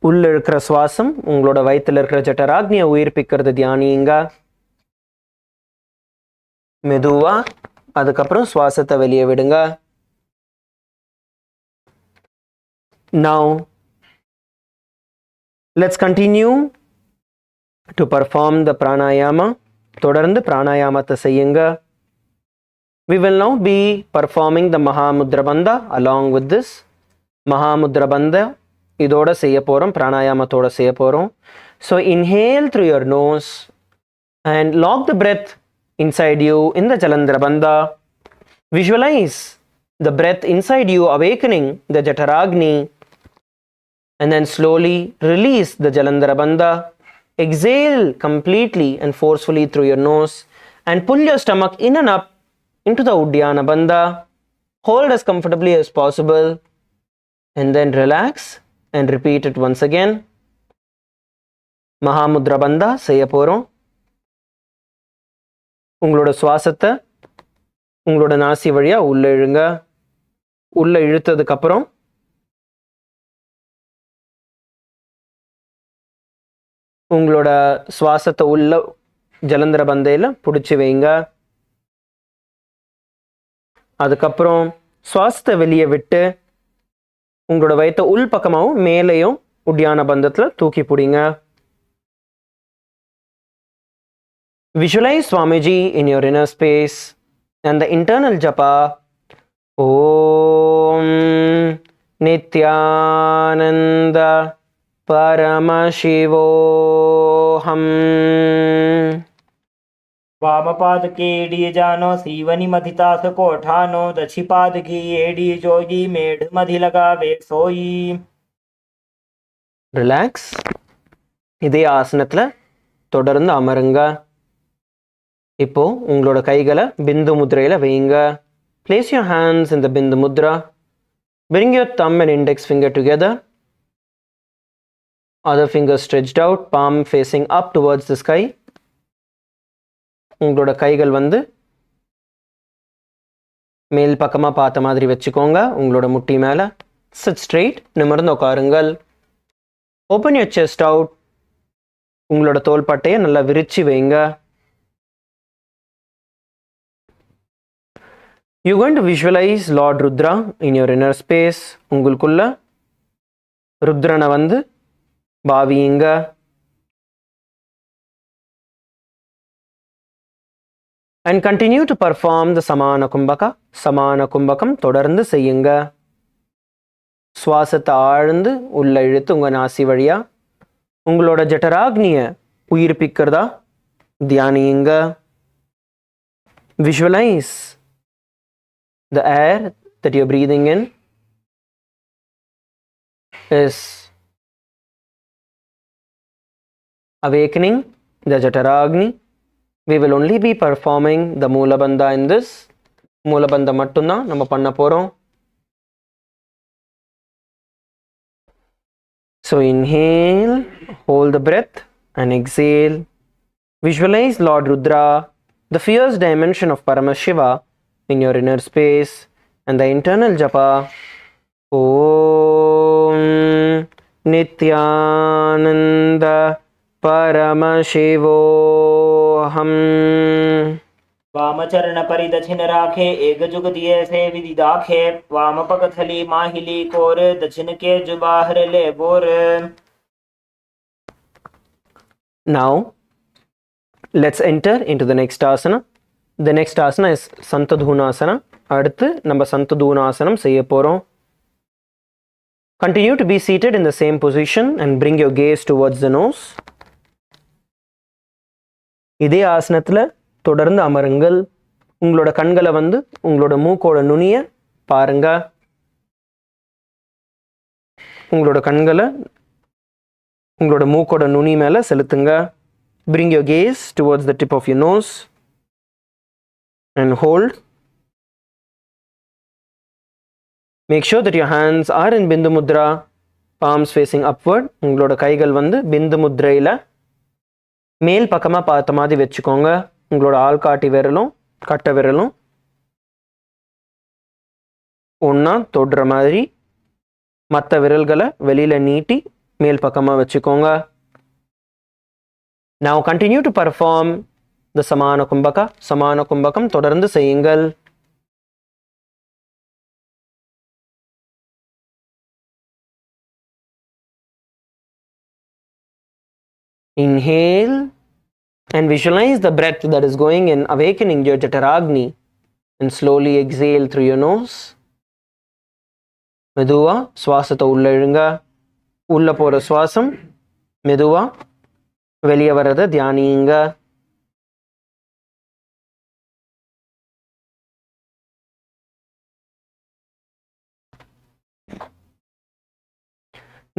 உள்ள இருக்கிற சுவாசம் உங்களோட வயிற்றுல இருக்கிற ஜட்டராக்னியை உயிர்ப்பிக்கிறது தியானிங்க. மெதுவா அதுக்கப்புறம் சுவாசத்தை வெளியே விடுங்க. Now let's continue to perform the pranayama. தொடர்ந்து பிராணாயாமத்தை செய்யுங்க. We will now be performing the Mahamudra Bandha along with this. Mahamudra Bandha இதோட செய்ய போகிறோம், பிராணாயாமத்தோட செய்ய போகிறோம். So inhale through your nose and lock the breath inside you in the Jalandhara Bandha. Visualize the breath inside you awakening the Jataragni and then slowly release the Jalandhara Bandha. Exhale completely and forcefully through your nose and pull your stomach in and up into the Uddiyana Bandha. Hold as comfortably as possible and then relax and repeat it once again. Mahamudra Bandha செய்ய போகிறோம். உங்களோட சுவாசத்தை உங்களோட நாசி வழியாக உள்ளே இழுங்க. உள்ளே இழுத்ததுக்கப்புறம் உங்களோட சுவாசத்தை உள்ள ஜலந்தர பந்தையில் பிடிச்சி வைங்க. அதுக்கப்புறம் சுவாசத்தை வெளியே விட்டு உங்களோட வயிற்ற உள் பக்கமாகவும் மேலேயும் உட்டியான பந்தத்தில் தூக்கி பிடிங்க. Visualize Swamiji in your inner space and the internal japa. Om Nithyananda Paramashivoham. वामपाद के एडी जानो सीवनी मधितास कोठानो दक्षिपाद की एडी जोगी मेढ़ मधि लगावे सोई. ரிலாக்ஸ். இதே ஆசனத்தில் தொடர்ந்து அமருங்க. இப்போ உங்களோட கைகளை பிந்து முத்ரையில் வைங்க. Place your hands in the Bindu Mudra. Bring your thumb and index finger together. Other finger stretched out, palm facing up towards the sky. உங்களோட கைகள் மேல் பக்கமாக பார்த்த மாதிரி வச்சுக்கோங்க. உங்களோட முட்டி மேலே. Sit straight. நிமிர்ந்து உட்காருங்கள். Open your chest out. உங்களோட தோள்பட்டையை நல்லா விரிச்சு வைங்க. You're going to visualize Lord Rudra in your inner space. உங்களுக்குள்ள ருத்ரனை பாவியுங்க. And continue to perform the Samana Kumbhaka. Samana Kumbhakam தொடர்ந்து செய்யுங்க. சுவாசத்தை ஆழ்ந்து உள்ள இழுத்து உங்கள் நாசி வழியா உங்களோட ஜட்டராக்னியை உயிர்ப்பிக்கிறதா தியானியுங்க. Visualize the air that you're breathing in is awakening the Jataragni. We will only be performing the Moola Bandha in this. Moola Bandha மட்டும்தான் நம்ம பண்ண போகிறோம். So inhale, hold the breath and exhale. Visualize Lord Rudra, the fierce dimension of Paramashiva in your inner space and the internal japa. Om Nithyananda Paramashivoham. वामचरण परिदक्षिण राखे एक जुग दिए से विधि दाखे. वाम पग थली माहिली कोर दक्षिण के जुबाहर ले bore. Now let's enter into the next asana. The next asana is Santadhunasana. அடுத்து நம்ம Santadhunasana செய்ய போறோம். Continue to be seated in the same position and bring your gaze towards the nose. இதே ஆசனத்தில் தொடர்ந்து அமருங்கள். உங்களோட கண்களை உங்களோட மூக்கோட நுனிய பாருங்க. உங்களோட கண்களை உங்களோட மூக்கோட நுனி மேல செலுத்துங்க. Bring your gaze towards the tip of your nose and hold. Make sure that your hands are in Bindu Mudra, palms facing upward. உங்களோட கைகள் பிந்து முத்ரையில மேல் பக்கமா பார்த்த மாதிரி வச்சுக்கோங்க. உங்களோட ஆள்காட்டி விரலும் கட்ட விரலும் ஒண்ணா தொடுற மாதிரி மற்ற விரல்களை வெளியில நீட்டி மேல் பக்கமா வச்சுக்கோங்க. Now continue to perform the Samana Kumbhaka. Samana Kumbhakam தொடர்ந்து செய்யுங்கள். Inhale and visualize the breath that is going in, awakening your Jataragni, and slowly exhale through your nose. மெதுவா சுவாசத்தை உள்ள இழுங்க. உள்ள போற சுவாசம் மெதுவா வெளியே வர்றத தியானியுங்க.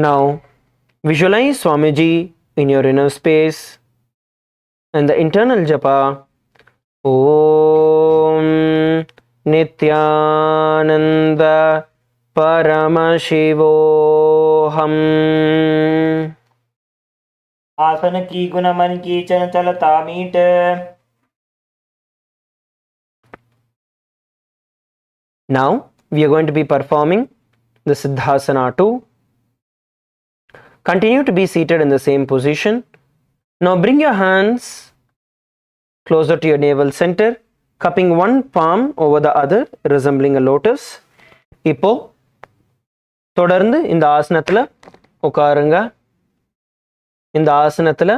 Now visualize Swamiji in your inner space and the internal japa Om Nithyananda Paramashivoham. आसन की गुण मन की चंचलता meet. Now we are going to be performing the Siddhasana too. Continue to be seated in the same position. Now bring your hands closer to your navel center, cupping one palm over the other, resembling a lotus. இப்போ தொடர்ந்து இந்த ஆசனத்துல உட்காருங்க. இந்த ஆசனத்துல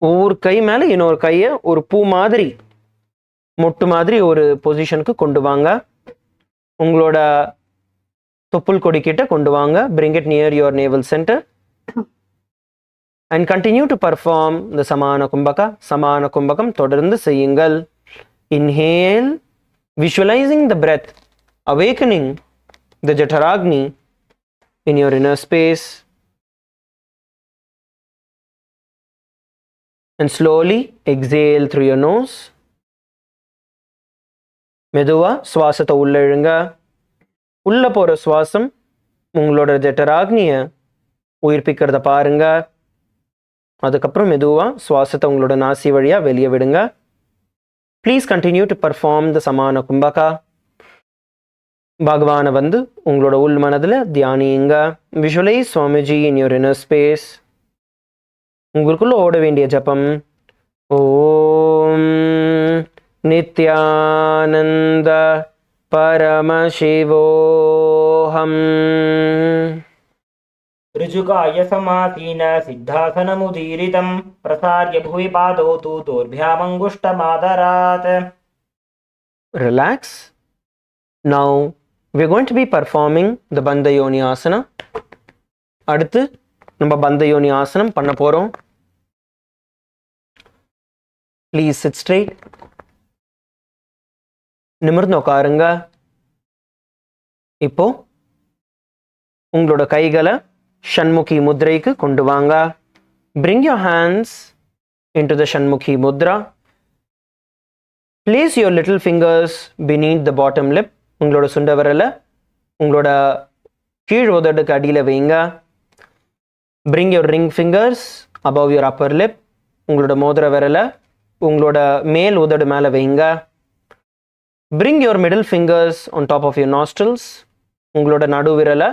ஒவ்வொரு கை மேல இன்னொரு கையை ஒரு பூ மாதிரி மொட்டு மாதிரி ஒரு பொசிஷனுக்கு கொண்டு வாங்க. உங்களோட தொப்புள் கொடி கிட்ட கொண்டு வாங்க. Bring it near your navel center and continue to perform the Samana Kumbhaka. Samana Kumbhakam தொடர்ந்து செய்யுங்கள். Inhale, visualizing the breath, awakening the Jataragni in your inner space, and slowly exhale through your nose. மெதுவா சுவாசத்தை உள்ள இழுங்க. உள்ள போற சுவாசம் உங்களோட ஜட்டராக்னிய உயிர்ப்பிக்கிறத பாருங்க. அதுக்கப்புறம் மெதுவா சுவாசத்தை உங்களோட நாசி வழியா வெளியே விடுங்க. Please continue to perform the Samana Kumbhaka. பகவான உங்களோட உள் மனதுல தியானியுங்க. Visualize Swamiji in your inner space. உங்களுக்குள்ள ஓட வேண்டிய ஜபம் ஓம் நித்யானந்த பரமசிவோஹம். ऋजुकाय समासीन सिद्धासनमुदीरितं प्रसार्य भुवि पादौ तु दोर्भ्यामङ्गुष्टमादरात्. Relax. Now we are going to be performing the Bandha Yoni Asana. அடுத்து நம்ம Bandha Yoni ஆசனம் பண்ண போறோம். Please sit straight. நிமிர்ந்து உட்காருங்க. இப்போ உங்களோட கைகளை ஷண்முகி முத்ரைக்கு கொண்டு வாங்க. Bring your hands into the Shanmukhi Mudra. Place your little fingers beneath the bottom lip. உங்களோட சுண்ட விரலை உங்களோட கீழ் உதடுக்கு அடியில் வைங்க. Bring your ring fingers above your upper lip. உங்களோட மோதிர விரலை உங்களோட மேல் உதடு மேலே வைங்க. Bring your middle fingers on top of your nostrils. உங்களோட நடு விரலை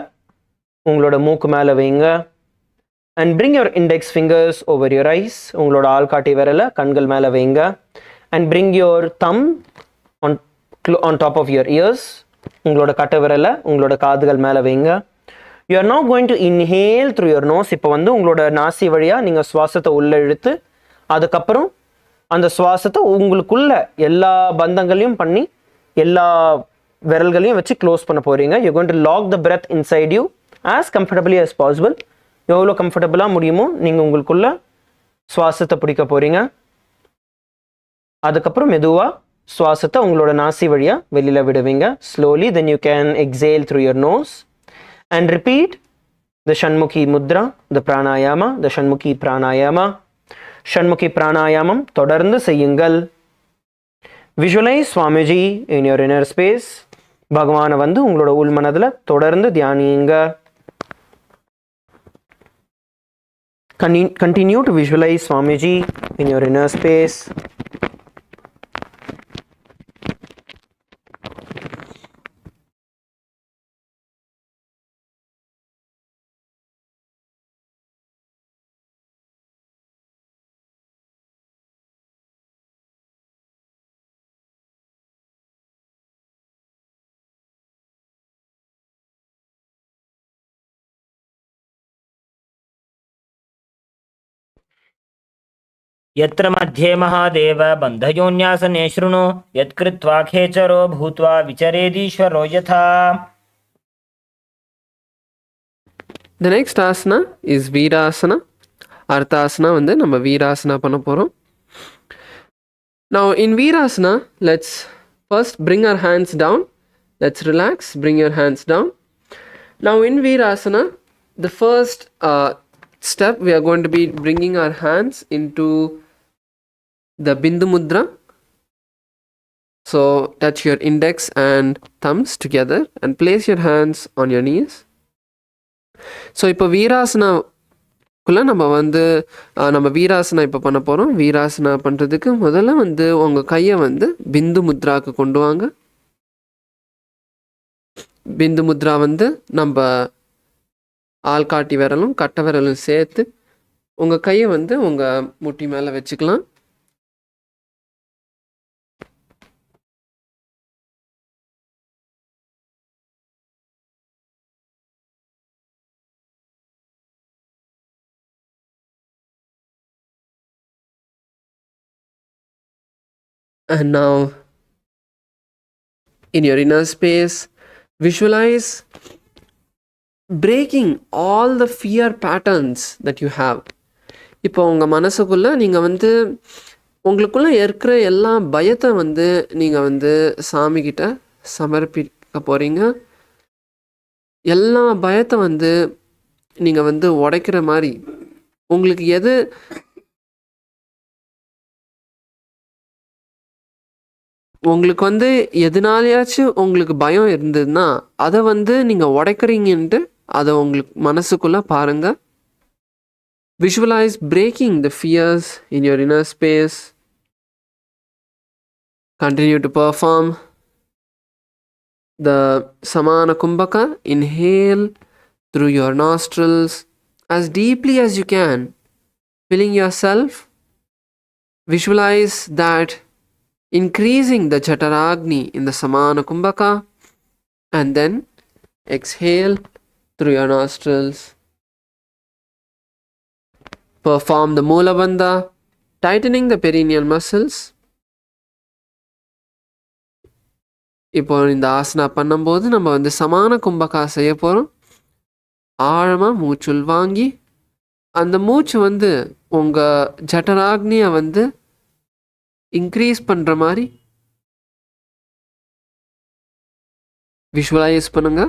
உங்களோட மூக்கு மேலே வைங்க. And bring your index fingers over your eyes. உங்களோட ஆள்காட்டி விரலை கண்கள் மேலே வைங்க. And bring your thumb on top of your ears. உங்களோட கட்ட விரலை உங்களோட காதுகள் மேலே வைங்க. You are now going to inhale through your nose. இப்போ உங்களோட நாசி வழியாக நீங்கள் சுவாசத்தை உள்ளே இழுத்து அதுக்கப்புறம் அந்த சுவாசத்தை உங்களுக்குள்ள எல்லா பந்தங்களையும் பண்ணி எல்லா விரல்களையும் வச்சு க்ளோஸ் பண்ண போகிறீங்க. You going to lock the breath inside you as comfortably as possible. எவ்வளோ கம்ஃபர்டபுளாக முடியுமோ நீங்கள் உங்களுக்குள்ள சுவாசத்தை பிடிக்க போகிறீங்க. அதுக்கப்புறம் மெதுவாக சுவாசத்தை உங்களோட நாசி வழியாக வெளியில் விடுவீங்க. Slowly then you can exhale through your nose and repeat the Shanmukhi mudra, the pranayama, the Shanmukhi pranayama. Shanmukhi பிராணாயாமம் தொடர்ந்து செய்யுங்கள். Visualise Swamiji in your inner space. பகவானை வந்து உங்களோட உள்மனதில் தொடர்ந்து தியானியுங்க. Continue to visualize Swamiji in your inner space. यत्र मध्ये महादेव बन्धयोन्यासने शृणु यत्कृत्वा खेचरो भूत्वा विचरेदीश्वरो यथा. The next asana is Virasana. Arthasana வந்து நம்ம Virasana பண்ண போகிறோம். Now in Virasana, let's first bring our hands down. Let's relax, bring your hands down. Now in Virasana, the first step, we are going to be bringing our hands into the Bindu Mudra. So touch your index and thumbs together and place your hands on your knees. So இப்போ வீராசனாக்குள்ளே நம்ம வீராசனா இப்போ பண்ண போகிறோம். வீராசனா பண்ணுறதுக்கு முதல்ல வந்து உங்கள் கையை வந்து பிந்து முத்ராவுக்கு கொண்டு வாங்க. பிந்து முத்ரா வந்து நம்ம ஆள்காட்டி விரலும் கட்டை விரலும் சேர்த்து உங்கள் கையை வந்து உங்கள் முட்டி மேலே வச்சுக்கலாம். And now in your inner space, visualize breaking all the fear patterns that you have. இப்போ உங்கள் மனசுக்குள்ளே நீங்கள் வந்து உங்களுக்குள்ளே இருக்கிற எல்லா பயத்தை வந்து நீங்கள் வந்து சாமிக்கிட்ட சமர்ப்பிக்க போகிறீங்க. எல்லா பயத்தை வந்து நீங்கள் வந்து உடைக்கிற மாதிரி உங்களுக்கு உங்களுக்கு வந்து எதுனாலையாச்சும் உங்களுக்கு பயம் இருந்ததுன்னா அதை வந்து நீங்கள் உடைக்கிறீங்கன்ட்டு அதை உங்களுக்கு மனசுக்குள்ளே பாருங்கள். Visualize breaking the fears in your inner space. Continue to perform the Samana Kumbhaka. Inhale through your nostrils as deeply as you can, filling yourself. Visualize that increasing the Jataragni in the Samana Kumbhaka, and then exhale through your nostrils. Perform the Mula Bandha, tightening the perineal muscles. இப்போ இந்த ஆசனா பண்ணும்போது நம்ம வந்து சமான கும்பகா செய்ய போகிறோம். ஆழமாக மூச்சுள் வாங்கி அந்த மூச்சு வந்து உங்கள் ஜட்டராக்னியை வந்து இன்க்ரீஸ் பண்ணுற மாதிரி விஷுவலைஸ் பண்ணுங்க.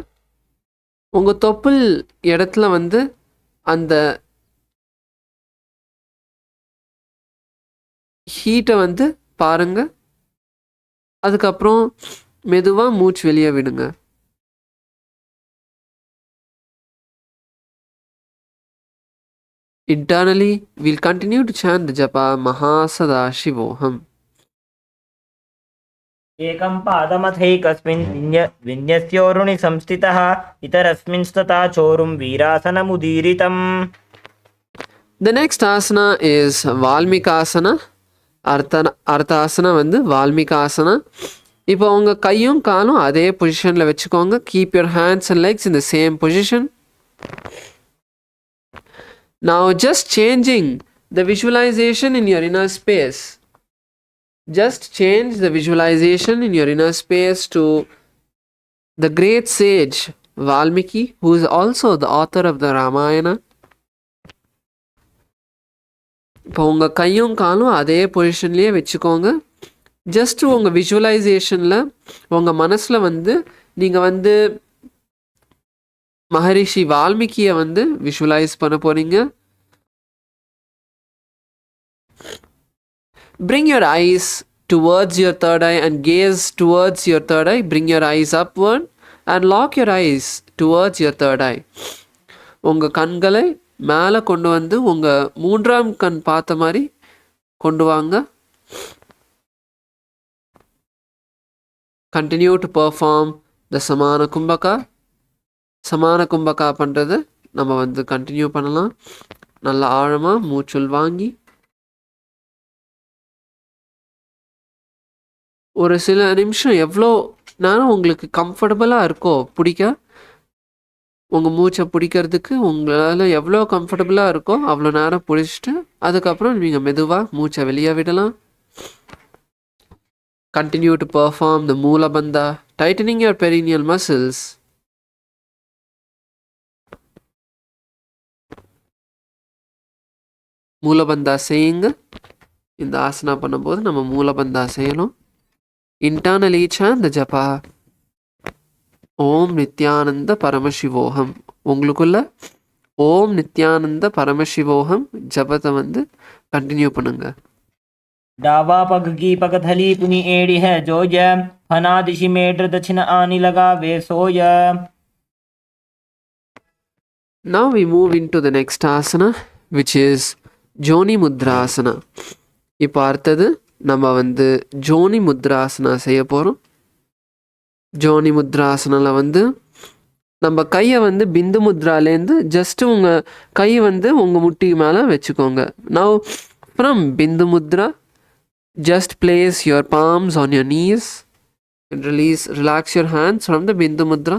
உங்கள் தொப்புள் இடத்துல வந்து அந்த ஹீட்டை வந்து பாருங்க. அதுக்கப்புறம் மெதுவாக மூச்சு வெளியே விடுங்க. Internally, we'll continue to chant the japa Mahasavashivoham. एकं पादमथैकस्मिन् विन्यस्योरुणि संस्थितः इतरस्मिंस्तथा चोरुं वीरासनमुदीरितम्. The next asana is Valmikasana. Arthasana வந்து Valmikasana. இப்போ உங்கள் கையும் காலும் அதே பொசிஷனில் வச்சுக்கோங்க. Keep your hands and legs in the same position. Now just changing the visualization in your inner space. just change the visualization in your inner space to the great sage Valmiki, who is also the author of the Ramayana. இப்போ உங்கள் கையும் காலும் அதே பொசிஷன்லேயே வச்சுக்கோங்க. Just உங்கள் விஷுவலைசேஷனில் உங்கள் மனசில் வந்து நீங்கள் வந்து மகரிஷி வால்மீகியை வந்து விஷுவலைஸ் பண்ண போகிறீங்க. Bring your eyes towards your third eye and gaze towards your third eye. Bring your eyes upward and lock your eyes towards your third eye. உங்கள் கண்களை மேலே கொண்டு வந்து உங்கள் மூன்றாம் கண் பார்த்த மாதிரி கொண்டு வாங்க. Continue to perform the Samana Kumbhaka. Samana Kumbhaka பண்ணுறது நம்ம வந்து கண்டினியூ பண்ணலாம். நல்லா ஆழமாக மூச்சுள் வாங்கி ஒரு சில நிமிஷம் எவ்வளோ நேரம் உங்களுக்கு கம்ஃபர்டபுளாக இருக்கோ பிடிக்க, உங்கள் மூச்சை பிடிக்கிறதுக்கு உங்களால் எவ்வளோ கம்ஃபர்டபுளாக இருக்கோ அவ்வளோ நேரம் பிடிச்சிட்டு அதுக்கப்புறம் நீங்கள் மெதுவாக மூச்சை வெளியே விடலாம். Continue to perform the Mula Bandha, tightening your perineal muscles. மூலபந்தா செய்யுங்க. இந்த ஆசனா பண்ணும்போது நம்ம மூலபந்தா செய்யணும். Internally chant the japa Om Nithyananda Paramashivoham. உங்களுக்குள்ள ஓம் நித்யானந்த பரமசிவோகம் ஜபத்தை வந்து கண்டினியூ பண்ணுங்க. डावा पग की पग थली पुनि एड़ी है जोज फना दिशि मेड्र दक्षिण आनी लगा वे सोय. Now we move into the next asana, which is Joni Mudrasana. இப்போ அடுத்தது நம்ம வந்து ஜோனி முத்ராசனா செய்ய போகிறோம். ஜோனி முத்ராசனில் வந்து நம்ம கையை வந்து பிந்து முத்ராலேருந்து ஜஸ்ட்டு உங்கள் கை வந்து உங்கள் முட்டி மேலே வச்சுக்கோங்க. Now from Bindu Mudra, just place your palms on your knees and relax your hands from the bindu mudra.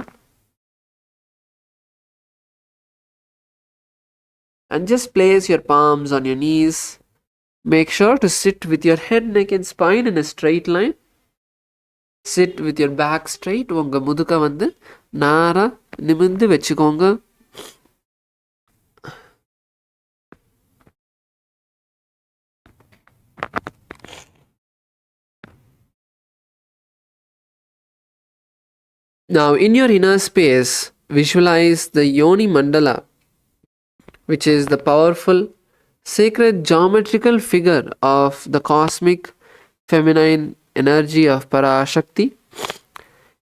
And just place your palms on your knees. Make sure to sit with your head, neck and spine in a straight line. Sit with your back straight. உங்கள் முதுக வந்து நேரா நிமிர்ந்து வச்சுக்கோங்க. Now in your inner space, visualize the Yoni Mandala, which is the powerful sacred geometrical figure of the cosmic feminine energy of Parashakti.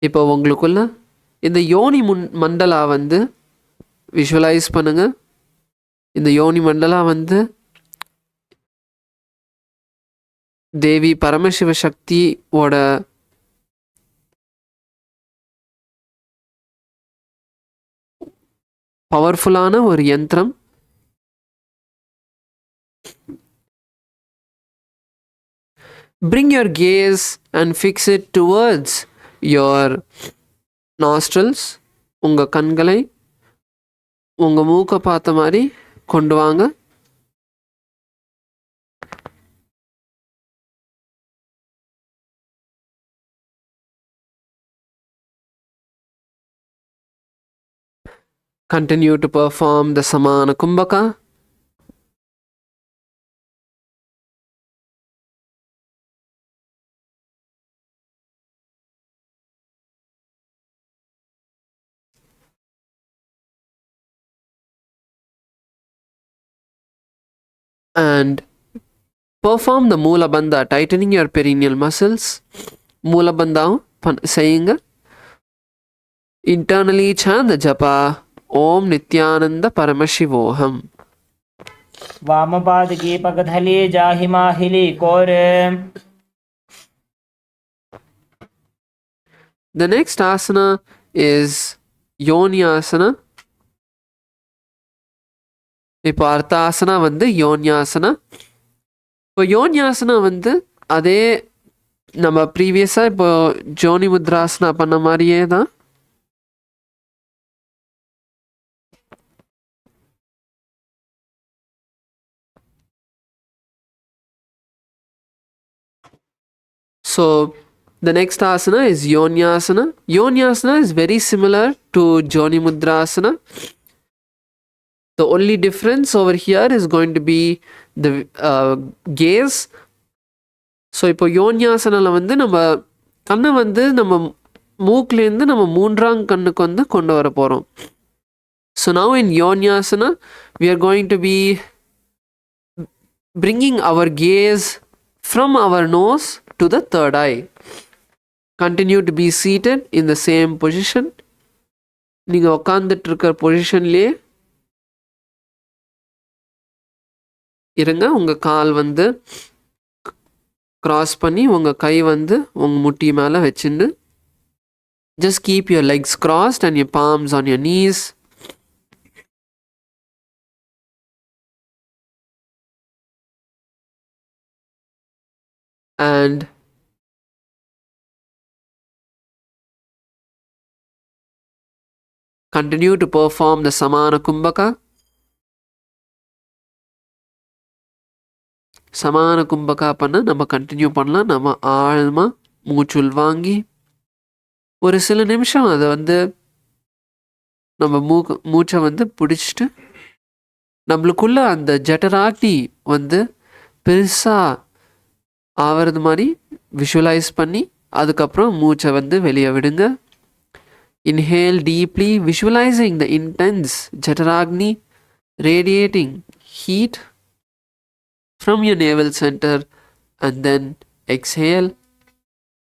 இப்போ உங்களுக்குள்ள இந்த யோனி மண்டலா வந்து விஷுவலைஸ் பண்ணுங்க. இந்த யோனி மண்டலா வந்து தேவி பரமசிவ சக்தியோட பவர்ஃபுல்லான ஒரு யந்திரம். Bring your gaze and fix it towards your nostrils. உங்கள் கண்களை உங்கள் மூக்கை பார்த்த மாதிரி கொண்டு வாங்க. Continue to perform the Samana Kumbhaka. And perform the Mula Bandha, tightening your perineal muscles. Mula Bandha saying internally chant the japa Om Nithyananda Paramashivoham. वाम पाद की पग थली जाहि माहिली core. The next asana is Yoni Asana. இப்போ அடுத்த ஆசனா வந்து யோன்யாசனா. இப்போ யோன்யாசனா வந்து அதே நம்ம ப்ரீவியஸாக இப்போ ஜோனி முத்ராசனா பண்ண மாதிரியே தான். So the next asana is Yonyasana. Yonyasana is very similar to Joni Mudrasana. The only difference over here is going to be the gaze. So இப்போ யோன்யாசனில் வந்து நம்ம கண்ணை வந்து நம்ம மூக்குலேருந்து நம்ம மூன்றாம் கண்ணுக்கு வந்து கொண்டு வர போகிறோம். So now in yonyasana we are going to be bringing our gaze from our nose to the third eye. Continue to be seated in the same position. நீங்கள் உட்காந்துட்டு இருக்கிற பொசிஷன்லேயே இருங்க. உங்கள் கால் வந்து க்ராஸ் பண்ணி உங்கள் கை வந்து உங்கள் முட்டி மேலே வச்சுண்டு just keep your legs crossed and your palms on your knees. And continue to perform the Samana Kumbhaka. சமான கும்பகா பண்ண நம்ம கண்டினியூ பண்ணலாம். நம்ம ஆழமாக மூச்சுள் வாங்கி ஒரு சில நிமிஷம் அதை வந்து நம்ம மூச்சை வந்து பிடிச்சிட்டு நம்மளுக்குள்ள அந்த ஜட்டராக்னி வந்து பெருசாக ஆகிறது மாதிரி விஷுவலைஸ் பண்ணி அதுக்கப்புறம் மூச்சை வந்து வெளியே விடுங்க. Inhale deeply, visualizing the intense Jataragni radiating heat from your navel center, and then exhale.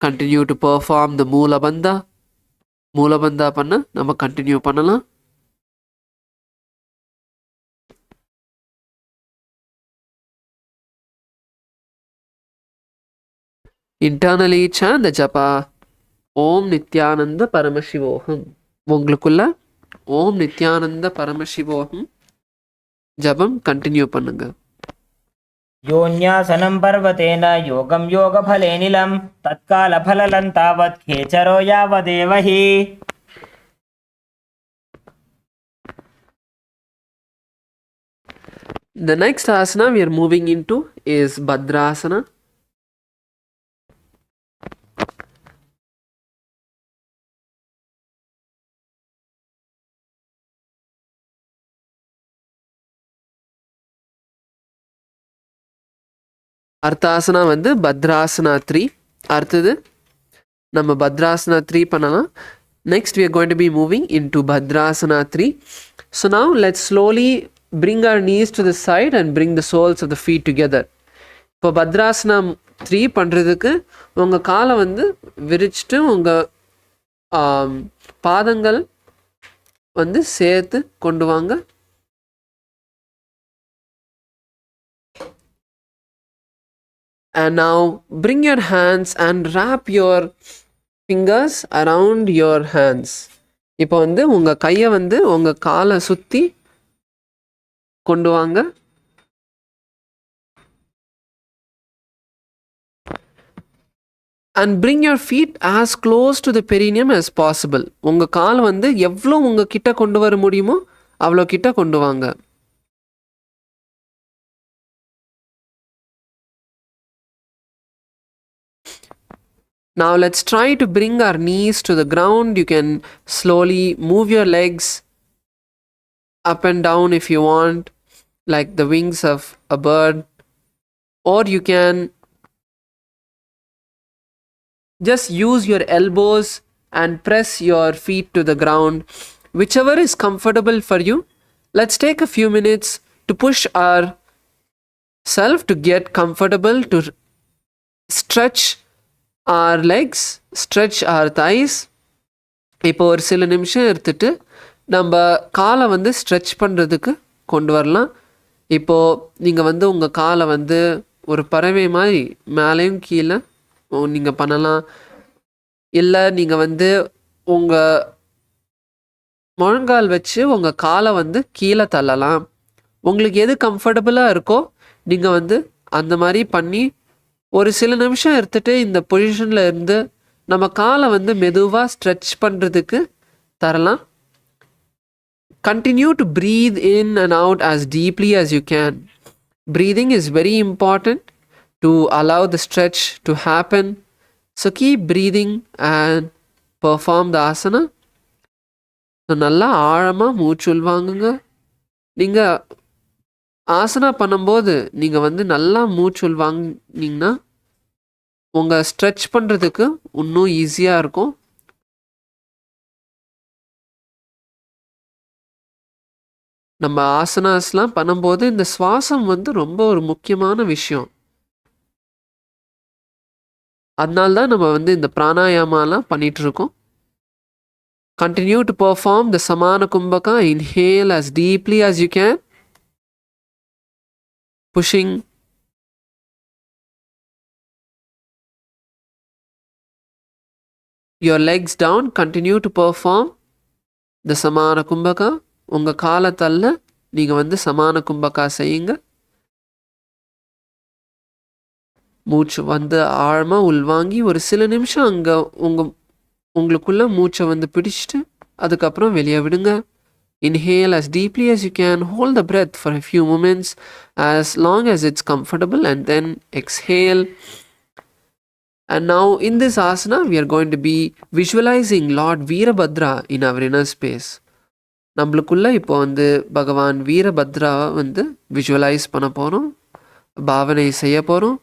Continue to perform the Moola Bandha. Moola Bandha panna nama continue pannalam. Internally chant the japa Om Nithyananda Paramashivoham. உங்களுக்குள்ள Om Nithyananda Paramashivoham ஜபம் continue பண்ணுங்க. योन्यासनं पर्वतेन योगं योगफलेनिलं तत्कालफललं तावत् खेचरो यावदेव हि. The next asana we are moving into is Bhadrasana. அர்த்தாசனா வந்து பத்ராசனா 3. அடுத்தது நம்ம பத்ராசனா 3 பண்ணலாம். Next we are going to be moving into Bhadrasana 3. So now let's slowly bring our knees to the side and bring the soles of the feet together. இப்போ பத்ராசனா 3 பண்ணுறதுக்கு உங்கள் காலை வந்து விரிச்சிட்டு உங்கள் பாதங்கள் வந்து சேர்த்து கொண்டு வாங்க. And now bring your hands and wrap your fingers around your hands. இப்போ வந்து உங்கள் கையை வந்து உங்கள் காலை சுற்றி கொண்டு வாங்க. And bring your feet as close to the perineum as possible. உங்கள் கால் வந்து எவ்வளோ உங்கள் கிட்ட கொண்டு வர முடியுமோ அவ்வளோ கிட்ட கொண்டு வாங்க. Now let's try to bring our knees to the ground. You can slowly move your legs up and down if you want, like the wings of a bird, or you can just use your elbows and press your feet to the ground, whichever is comfortable for you. Let's take a few minutes to push ourselves to get comfortable, to stretch our legs, stretch our thighs. இப்போ ஒரு சில நிமிஷம் எடுத்துட்டு நம்ம காலை வந்து stretch பண்ணுறதுக்கு கொண்டு வரலாம். இப்போது நீங்கள் வந்து உங்கள் காலை வந்து ஒரு பறவை மாதிரி மேலேயும் கீழே நீங்கள் பண்ணலாம். இல்லை நீங்கள் வந்து உங்கள் முழங்கால் வச்சு உங்கள் காலை வந்து கீழே தள்ளலாம். உங்களுக்கு எது கம்ஃபர்டபுளாக இருக்கோ நீங்கள் வந்து அந்த மாதிரி பண்ணி ஒரு சில நிமிஷம் எடுத்துகிட்டு இந்த பொசிஷனில் இருந்து நம்ம காலை வந்து மெதுவாக ஸ்ட்ரெச் பண்ணுறதுக்கு தரலாம். Continue to breathe in and out as deeply as you can. Breathing is very important to allow the stretch to happen So keep breathing and perform the asana. So நல்லா ஆழமாக மூச்சு உள்வாங்குங்க. நீங்கள் ஆசனா பண்ணும்போது நீங்கள் வந்து நல்லா மூச்சு உள்வாங்கினீங்கன்னா உங்கள் ஸ்ட்ரெச் பண்ணுறதுக்கு இன்னும் ஈஸியாக இருக்கும். நம்ம ஆசனாஸ்லாம் பண்ணும்போது இந்த சுவாசம் வந்து ரொம்ப ஒரு முக்கியமான விஷயம். அதனால தான் நம்ம வந்து இந்த பிராணாயாமாலாம் பண்ணிகிட்ருக்கோம். Continue to perform the Samana Kumbhaka. Inhale as deeply as you can. Pushing. Your legs down. Continue to perform the Samana Kumbhaka. உங்க காலத்தல்ல நீங்க வந்து சமான கும்பகா செய்யுங்க. மூச்சு வந்து ஆழமா உள்வாங்கி ஒரு சில நிமிஷம் அங்க உங்களுக்குள்ள மூச்சை வந்து பிடிச்சிட்டு அதுக்கப்புறம் வெளியே விடுங்க. Inhale as deeply as you can. Hold the breath for a few moments as long as it's comfortable and then exhale. And now in this asana we are going to be visualizing Lord Veerabhadra in our inner space. நம்மளுக்குள்ள இப்போ வந்து பகவான் வீரபத்ராவை வந்து visualise பண்ண போகிறோம், பாவனை செய்ய போகிறோம்.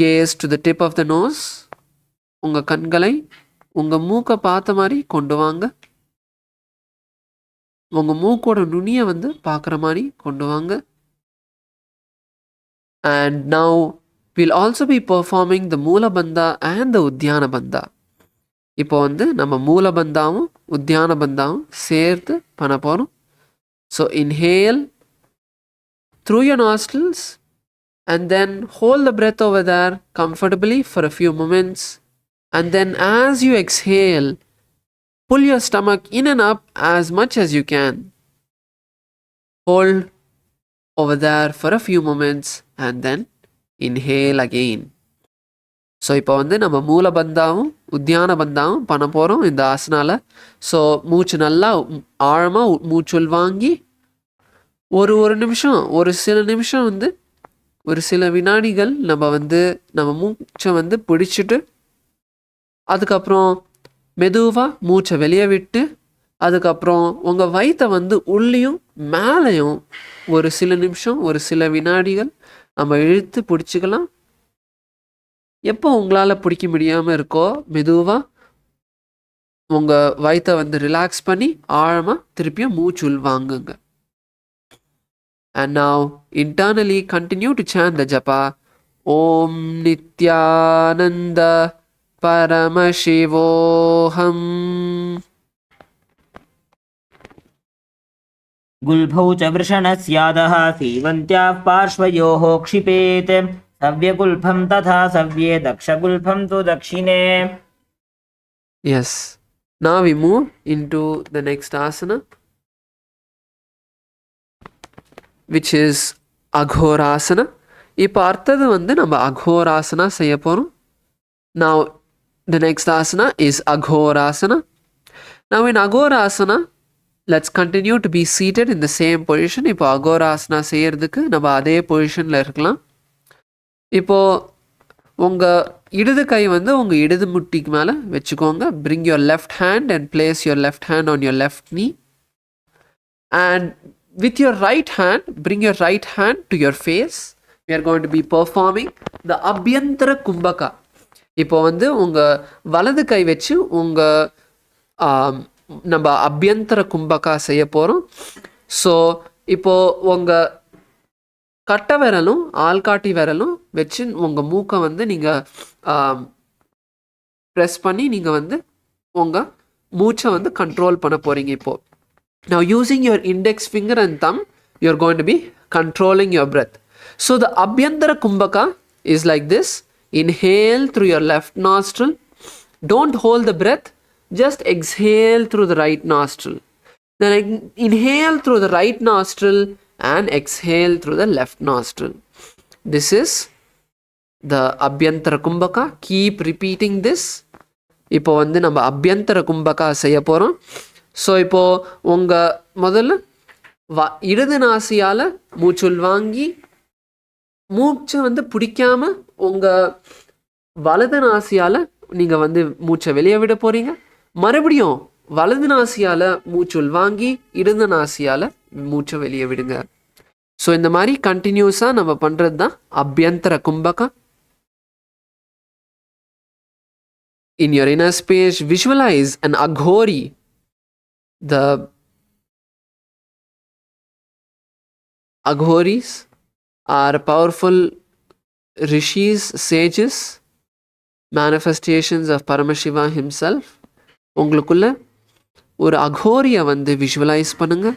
Gaze to the tip of the nose. உங்கள் கண்களை உங்கள் மூக்கை பார்த்த மாதிரி கொண்டு வாங்க. உங்கள் மூக்கோட நுனியை வந்து பார்க்குற மாதிரி கொண்டு வாங்க. And now we'll also be performing the Moolabandha and the Udyana Bandha. இப்போ வந்து நம்ம மூலபந்தாவும் உத்தியான பந்தாவும் சேர்த்து பண்ண போகிறோம். So inhale through your nostrils and then hold the breath over there comfortably for a few moments. And then as you exhale, pull your stomach in and up as much as you can. Hold over there for a few moments and then inhale again. So இப்போ வந்து நம்ம மூலபந்தாவும் உத்தியான பந்தாவும் பண்ண போகிறோம் இந்த ஆசனால. So மூச்சு நல்லா ஆழமாக மூச்சுள் வாங்கி ஒரு நிமிஷம் ஒரு சில நிமிஷம் வந்து ஒரு சில வினாடிகள் நம்ம மூச்சை வந்து பிடிச்சிட்டு அதுக்கப்புறம் மெதுவாக மூச்சை வெளியே விட்டு அதுக்கப்புறம் உங்கள் வயிற்றை வந்து உள்ளேயும் மேலேயும் ஒரு சில நிமிஷம் ஒரு சில வினாடிகள் நம்ம இழுத்து பிடிச்சிக்கலாம். எப்போ உங்களால் பிடிக்க முடியாமல் இருக்கோ மெதுவாக உங்கள் வயிற்றை வந்து ரிலாக்ஸ் பண்ணி ஆழமாக திருப்பியும் மூச்சு உள்வாங்குங்க. And now internally continue to chant the japa. Om Nithyananda Paramashivoham. गुल्भौ च वृषणस्यादः सीवन्त्याः पार्श्वयोः क्षिपेत् सव्यगुल्फं तथा सव्ये दक्षगुल्फं तु दक्षिणे. Yes. Now we move into the next asana, which is Aghorasana. இப்போ அடுத்தது வந்து நம்ம Aghorasana செய்ய போகிறோம். Now the next asana is Aghorasana. Now in Aghorasana, let's continue to be seated in the same position. இப்போ Aghorasana செய்யறதுக்கு நம்ம அதே பொசிஷனில் இருக்கலாம். இப்போது உங்கள் இடது கை வந்து உங்கள் இடது முட்டிக்கு மேலே வச்சுக்கோங்க. Bring your left hand and place your left hand on your left knee. And with your right hand, bring your right hand to your face. We are going to be performing the Abhyantara Kumbhaka. இப்போ வந்து உங்கள் வலது கை வச்சு நம்ம அபியந்தர கும்பகா செய்ய போகிறோம். So இப்போது உங்கள் கட்டை விரலும் ஆள்காட்டி விரலும் வச்சு உங்கள் மூக்கை வந்து நீங்கள் ப்ரெஸ் பண்ணி நீங்கள் வந்து உங்கள் மூச்சை வந்து கண்ட்ரோல் பண்ண போகிறீங்க. இப்போது now using your index finger and thumb, you're going to be controlling your breath. So the Abhyantara Kumbhaka is like this. Inhale through your left nostril. Don't hold the breath. Just exhale through the right nostril. Then inhale through the right nostril and exhale through the left nostril. This is the Abhyantara Kumbhaka. Keep repeating this. இப்போ வந்து நம்ம Abhyantara Kumbhaka செய்ய போகிறோம். So இப்போது உங்கள் முதல்ல இடது நாசியால் மூச்சுள் வாங்கி மூச்சை வந்து பிடிக்காமல் உங்கள் வலது நாசியால் நீங்கள் வந்து மூச்சை வெளியே விட போகிறீங்க. மறுபடியும் வலது நாசியால் மூச்சு உள்வாங்கி இடது நாசியால் மூச்சை வெளியே விடுங்க. ஸோ இந்த மாதிரி கண்டினியூஸாக நம்ம பண்ணுறது தான் Abhyantara கும்பகம். In your inner space, visualize an aghori. The aghoris are powerful rishis, sages, manifestations of Paramashiva himself. உங்களுக்குள்ள ஒரு அகோரியை வந்து விஷுவலைஸ் பண்ணுங்க.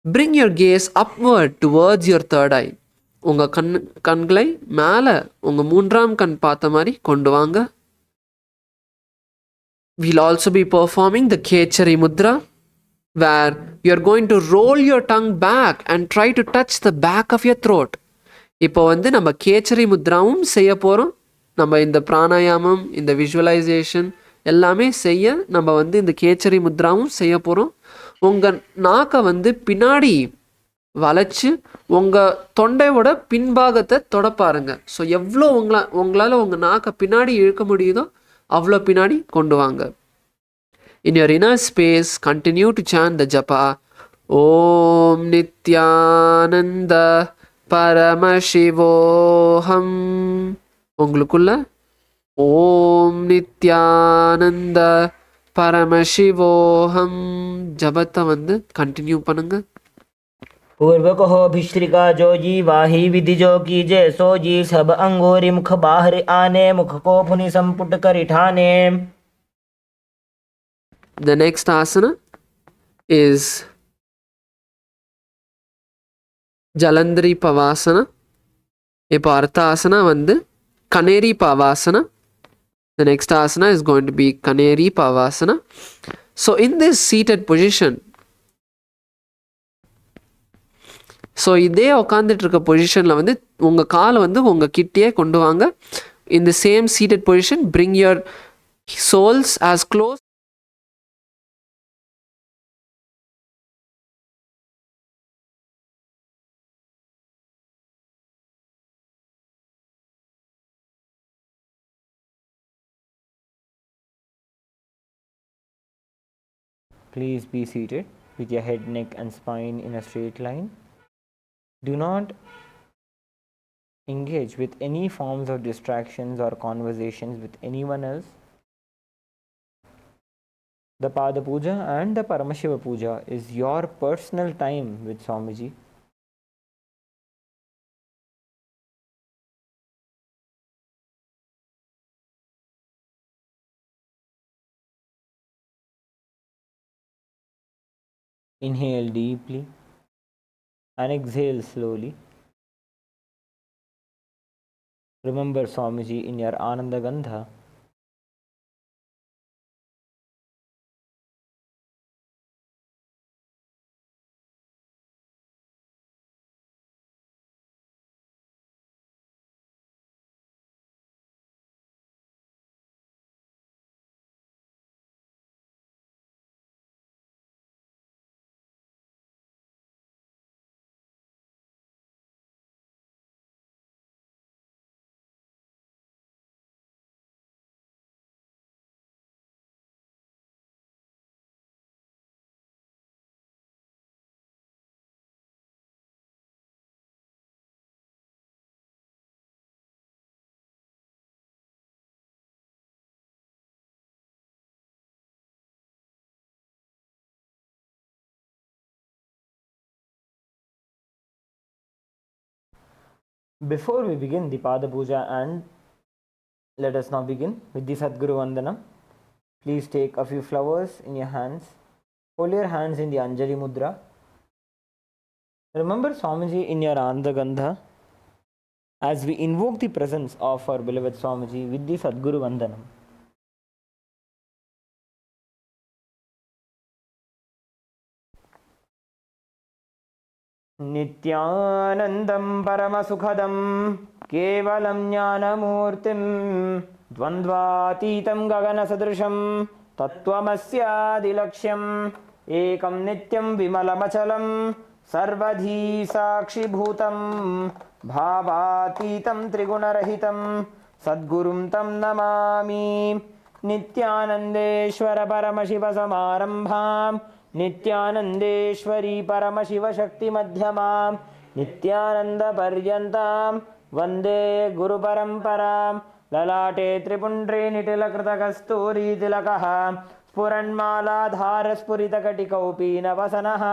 Bring your gaze upward towards your third eye. உங்கள் கண்களை மேலே உங்கள் மூன்றாம் கண் பார்த்த மாதிரி கொண்டு வாங்க. We'll also be performing the Kechari Mudra, where you're going to roll your tongue back and try to touch the back of your throat. இப்போ வந்து நம்ம கேச்சரி முத்ராவும் செய்ய போகிறோம். நம்ம இந்த பிராணாயாமம், இந்த விஷுவலைசேஷன் எல்லாமே செய்ய நம்ம வந்து இந்த கேச்சரி முத்ராவும் செய்ய போகிறோம். உங்கள் நாக்கை வந்து பின்னாடி வளைச்சு உங்கள் தொண்டையோட பின்பாகத்தை தொட பாருங்க. ஸோ எவ்வளோ உங்களால் உங்கள் நாக்கை பின்னாடி இழுக்க முடியுதோ அவ்வளோ பின்னாடி கொண்டு வாங்க. In your inner space, continue to chant the japa. Om Nithyananda Paramashivoham. உங்களுக்குள்ள ஓம் நித்யானந்த பரமசிவோஹம் ஜபத்தை வந்து கண்டினியூ பண்ணுங்க. पूर्व कहो भिश्रिका जो जी वाही विधि जो कीजे सो जी सब अंगूरी मुख बाहर आने मुख को पुनि संपुट कर ठाने. The next asana is Jalandhari Pavasana. இப்போ அடுத்த ஆசனா வந்து Kaneri Pavasana. The next asana is going to be Kaneri Pavasana. So in this seated position, so இதே உட்காந்துட்டு இருக்க பொசிஷனில் வந்து உங்கள் காலை வந்து உங்கள் கிட்டேயே கொண்டு வாங்க. In the same seated position, bring your soles as close. Please be seated with your head, neck and spine in a straight line. Do not engage with any forms of distractions or conversations with anyone else. The Pada Puja and the Paramashiva Puja is your personal time with Swamiji. Inhale deeply and exhale slowly. Remember Swamiji in your Ananda Gandha. Before we begin the Pada Puja, and let us now begin with the Sadguru Vandanam. Please take a few flowers in your hands. Hold your hands in the Anjali Mudra. Remember Swamiji in your Ananda Gandha as we invoke the presence of our beloved Swamiji with the Sadguru Vandanam. नित्यानन्दं परमसुखदं केवलं ज्ञानमूर्तिं द्वन्द्वातीतं गगनसदृशं तत्त्वमस्यादिलक्ष्यम् एकं नित्यं विमलमचलं सर्वधी साक्षिभूतं भावातीतं त्रिगुणरहितं सद्गुरुं तं नमामि नित्यानन्देश्वर परमशिवसमारम्भां नित्यानन्देश्वरी परमशिवशक्तिमध्यमां नित्यानन्दपर्यन्तां वन्दे गुरुपरम्परां ललाटे त्रिपुण्ड्रे निटिलकृतकस्तूरीतिलकः स्फुरन्मालाधारस्फुरितकटिकौपीनवसनः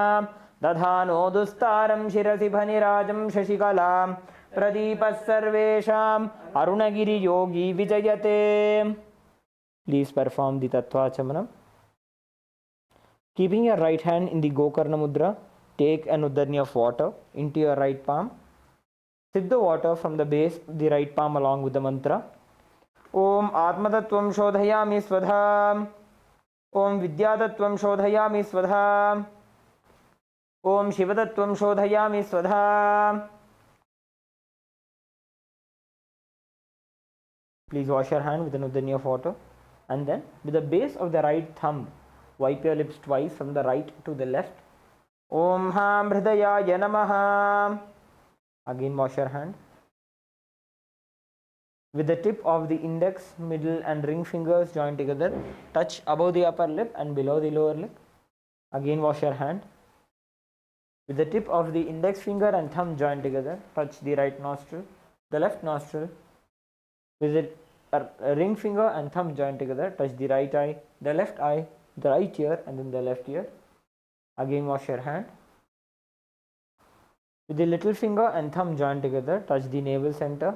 दधानो दुस्तारं शिरसि फनिराजं शशिकलां प्रदीपः सर्वेषाम् अरुणगिरियोगी विजयते. Please perform the Tattvachamanam. Keeping your right hand in the Gokarna Mudra, take an Uddani of water into your right palm. Sip the water from the base of the right palm along with the mantra. Om Atmatattvam Shodhayami Svadha. Om Vidyatattvam Shodhayami Svadha. Om Shivatattvam Shodhayami Svadha. Please wash your hand with an Uddani of water, and then with the base of the right thumb, wipe your lips twice from the right to the left. Om Ham Hridayaya Namaha. Again wash your hand. With the tip of the index, middle and ring fingers joined together, touch above the upper lip and below the lower lip. Again wash your hand. With the tip of the index finger and thumb joined together, touch the right nostril, the left nostril. With the ring finger and thumb joined together, touch the right eye, the right ear, and then the left ear. Again wash your hand. With the little finger and thumb joined together, touch the navel center,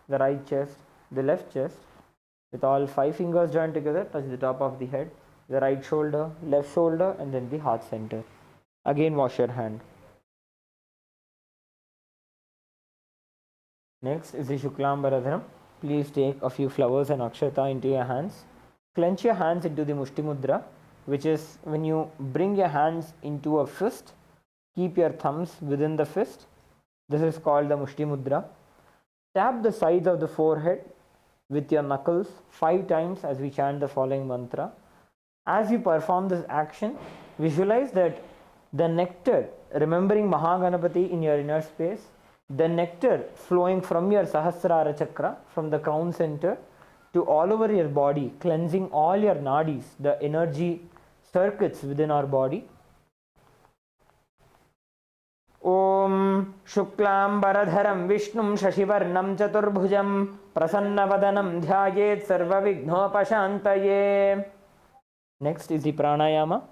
the right chest, the left chest. With all 5 fingers joined together, touch the top of the head, the right shoulder, left shoulder, and then the heart center. Again wash your hand. Next is the Shuklambaradhanam. Please take a few flowers and akshata into your hands. Clench your hands into the Mushti Mudra, which is when you bring your hands into a fist, keep your thumbs within the fist. This is called the Mushti Mudra. Tap the sides of the forehead with your knuckles 5 times as we chant the following mantra. As you perform this action, visualize that the nectar, remembering Mahaganapati in your inner space, the nectar flowing from your Sahasrara chakra, from the crown center to all over your body, cleansing all your nadis, the energy circuits within our body. Om Shuklam Baradharam Vishnum Shashivarnam Chaturbhujam Prasanna Dhyayet Sarva Vighnopashantaye. Next is the pranayama.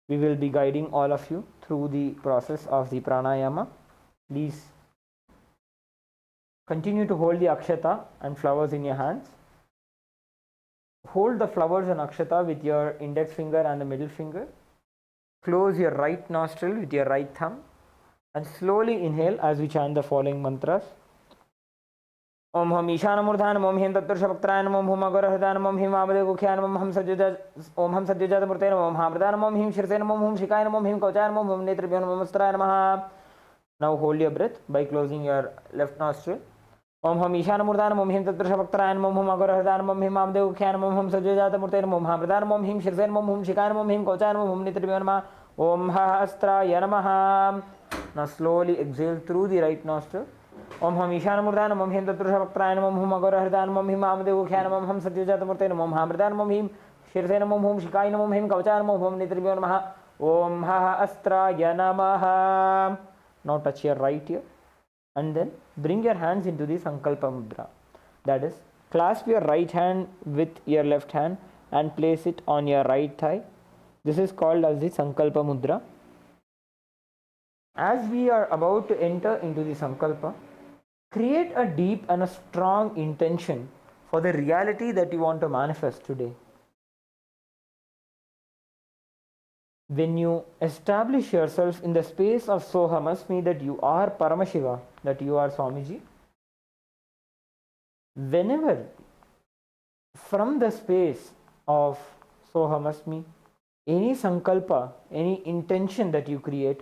We will be guiding all of you through the process of the pranayama. Please continue to hold the akshata and flowers in your hands. Hold the flowers and akshata with your index finger and the middle finger. Close your right nostril with your right thumb and slowly inhale as we chant the following mantras. Om Ham Ishanamurdhanam Om Him Tatturshabaktrayanam Om Hum Agorahdanam Om Him Vamadevukyanam Om Ham Satyajamurtenam Om Hamradanam Om Him Shirsenam Om Hum Shikayanam Om Him Kauchayanam Om Hum Netribhyanam Om Astrayanam. Now hold your breath by closing your left nostril. Om Ham Ishanamurdhanam Om Him Tatturshabaktrayanam Om Hum Agorahdanam Om Him Vamadevukyanam Om Hum Satyajamurtenam Om Hamradanam Om Him Shirsenam Om Hum Shikayanam Om Him Kauchayanam Om Hum Netribhyanam Om Astrayanam. Now slowly exhale through the right nostril. Om Ham Ishanamurdhanam Om Him Tatturshabaktrayanam Om Hum Agorahdanam Om Him Vamadevukyanam Om Hum Satyajamurtenam Om Hamradanam Om Him Shirsenam Om Hum Shikayanam Om Him Kauchayanam Om Hum Netribhyanam Om Astrayanam. Now touch your right ear and then bring your hands into the Sankalpa Mudra. That is, clasp your right hand with your left hand and place it on your right thigh. This is called as the Sankalpa Mudra. As we are about to enter into the Sankalpa, create a deep and a strong intention for the reality that you want to manifest today. When you establish yourself in the space of Sohamasmi, that you are Paramashiva, that you are Swamiji, whenever from the space of Sohamasmi, any Sankalpa, any intention that you create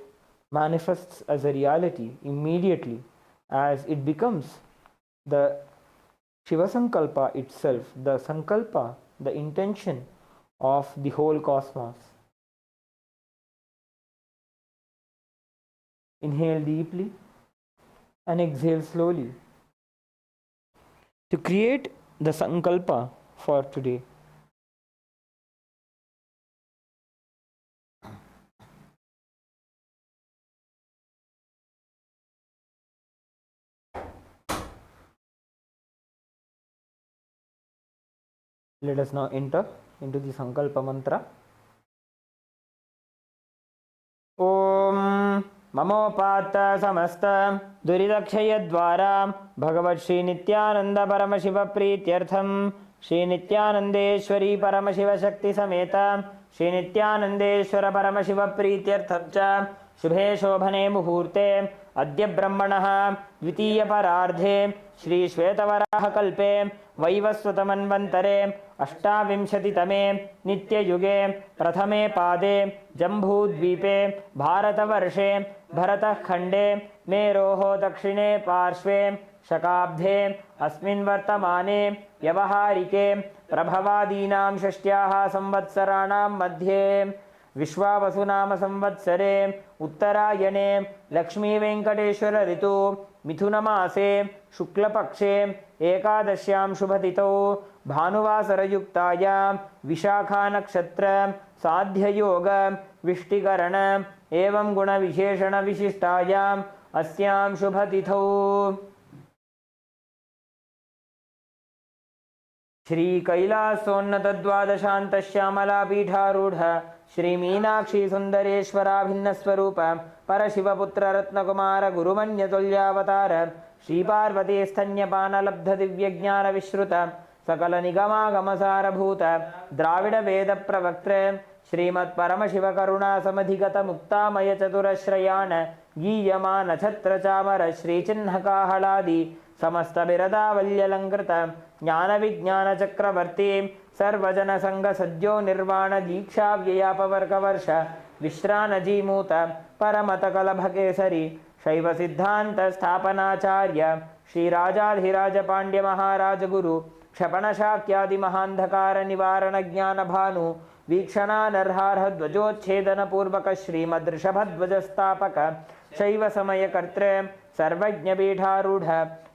manifests as a reality immediately, as it becomes the Shiva Sankalpa itself, the Sankalpa, the intention of the whole cosmos. Inhale deeply and exhale slowly. to create the Sankalpa for today. Let us now enter into the Sankalpa mantra. Om Mamopata Samasta Duridakshayadvara Bhagavat Shri Nithyananda Paramashiva Prityartham Shri Nithyanandeshwari Paramashiva Shakti Sameta Shri Nithyanandeshwara Paramashiva Prityartham cha Shubhe Shobhane Muhurte Adya Brahmanah Dvitiya Parardhe Shri Shvetavaraha Kalpe Vaivasvatamanvantare अष्टाविंशतितमे नित्ययुगे प्रथमे पादे जम्बूद्वीपे भारतवर्षे भरतखण्डे मेरोः दक्षिणे पार्श्वे शकाब्धे अस्मिन् वर्तमाने व्यवहारिके प्रभवादीनां षष्ट्याः संवत्सराणां मध्ये विश्वावसुनाम संवत्सरे उत्तरायणे लक्ष्मीवेङ्कटेश्वर ऋतु मिथुनमासे शुक्लपक्षे एकादश्यां शुभतिथौ भानुवासरयुक्तायां विशाखा नक्षत्र साध्ययोग विष्टिकरण एवं गुणविशेषण विशिष्टायाम् अस्यां शुभतिथौ श्री कैलासोन्नत द्वादशांत श्यामला पीठारूढ़ श्री मीनाक्षी सुंदरेश्वराभिन्न स्वरूप परशिवपुत्र रत्नकुमार गुरुमन्यतुल्यावतार श्री पार्वती स्तन्यपान लब्ध दिव्य ज्ञान विश्रुत सकल निगमागमसारभूत द्राविड वेद प्रवक्त्र श्रीमत् परमशिव करुणा समधिगत मुक्तामय चतुरश्रयान गीयमान छत्र चामर श्री चिन्ह काहलादि समस्त बिरदावल्यलंकृत ज्ञान विज्ञान चक्रवर्ती सर्वजन संग सद्यो निर्वाण दीक्षा व्ययापवर्ग वर्ष विश्रान जीमूत परमत कलभ केसरी शैव सिद्धांत स्थापनाचार्य श्री राजाधिराज पांड्य महाराज गुरु क्षपण शाक्यादि महांधकार निवारण ज्ञान भानु वीक्षणानर्हार्ह ध्वजोच्छेदन पूर्वक श्रीमदृषभध्वज स्थापक शैव समय कर्तृ सर्वज्ञ पीठारूढ़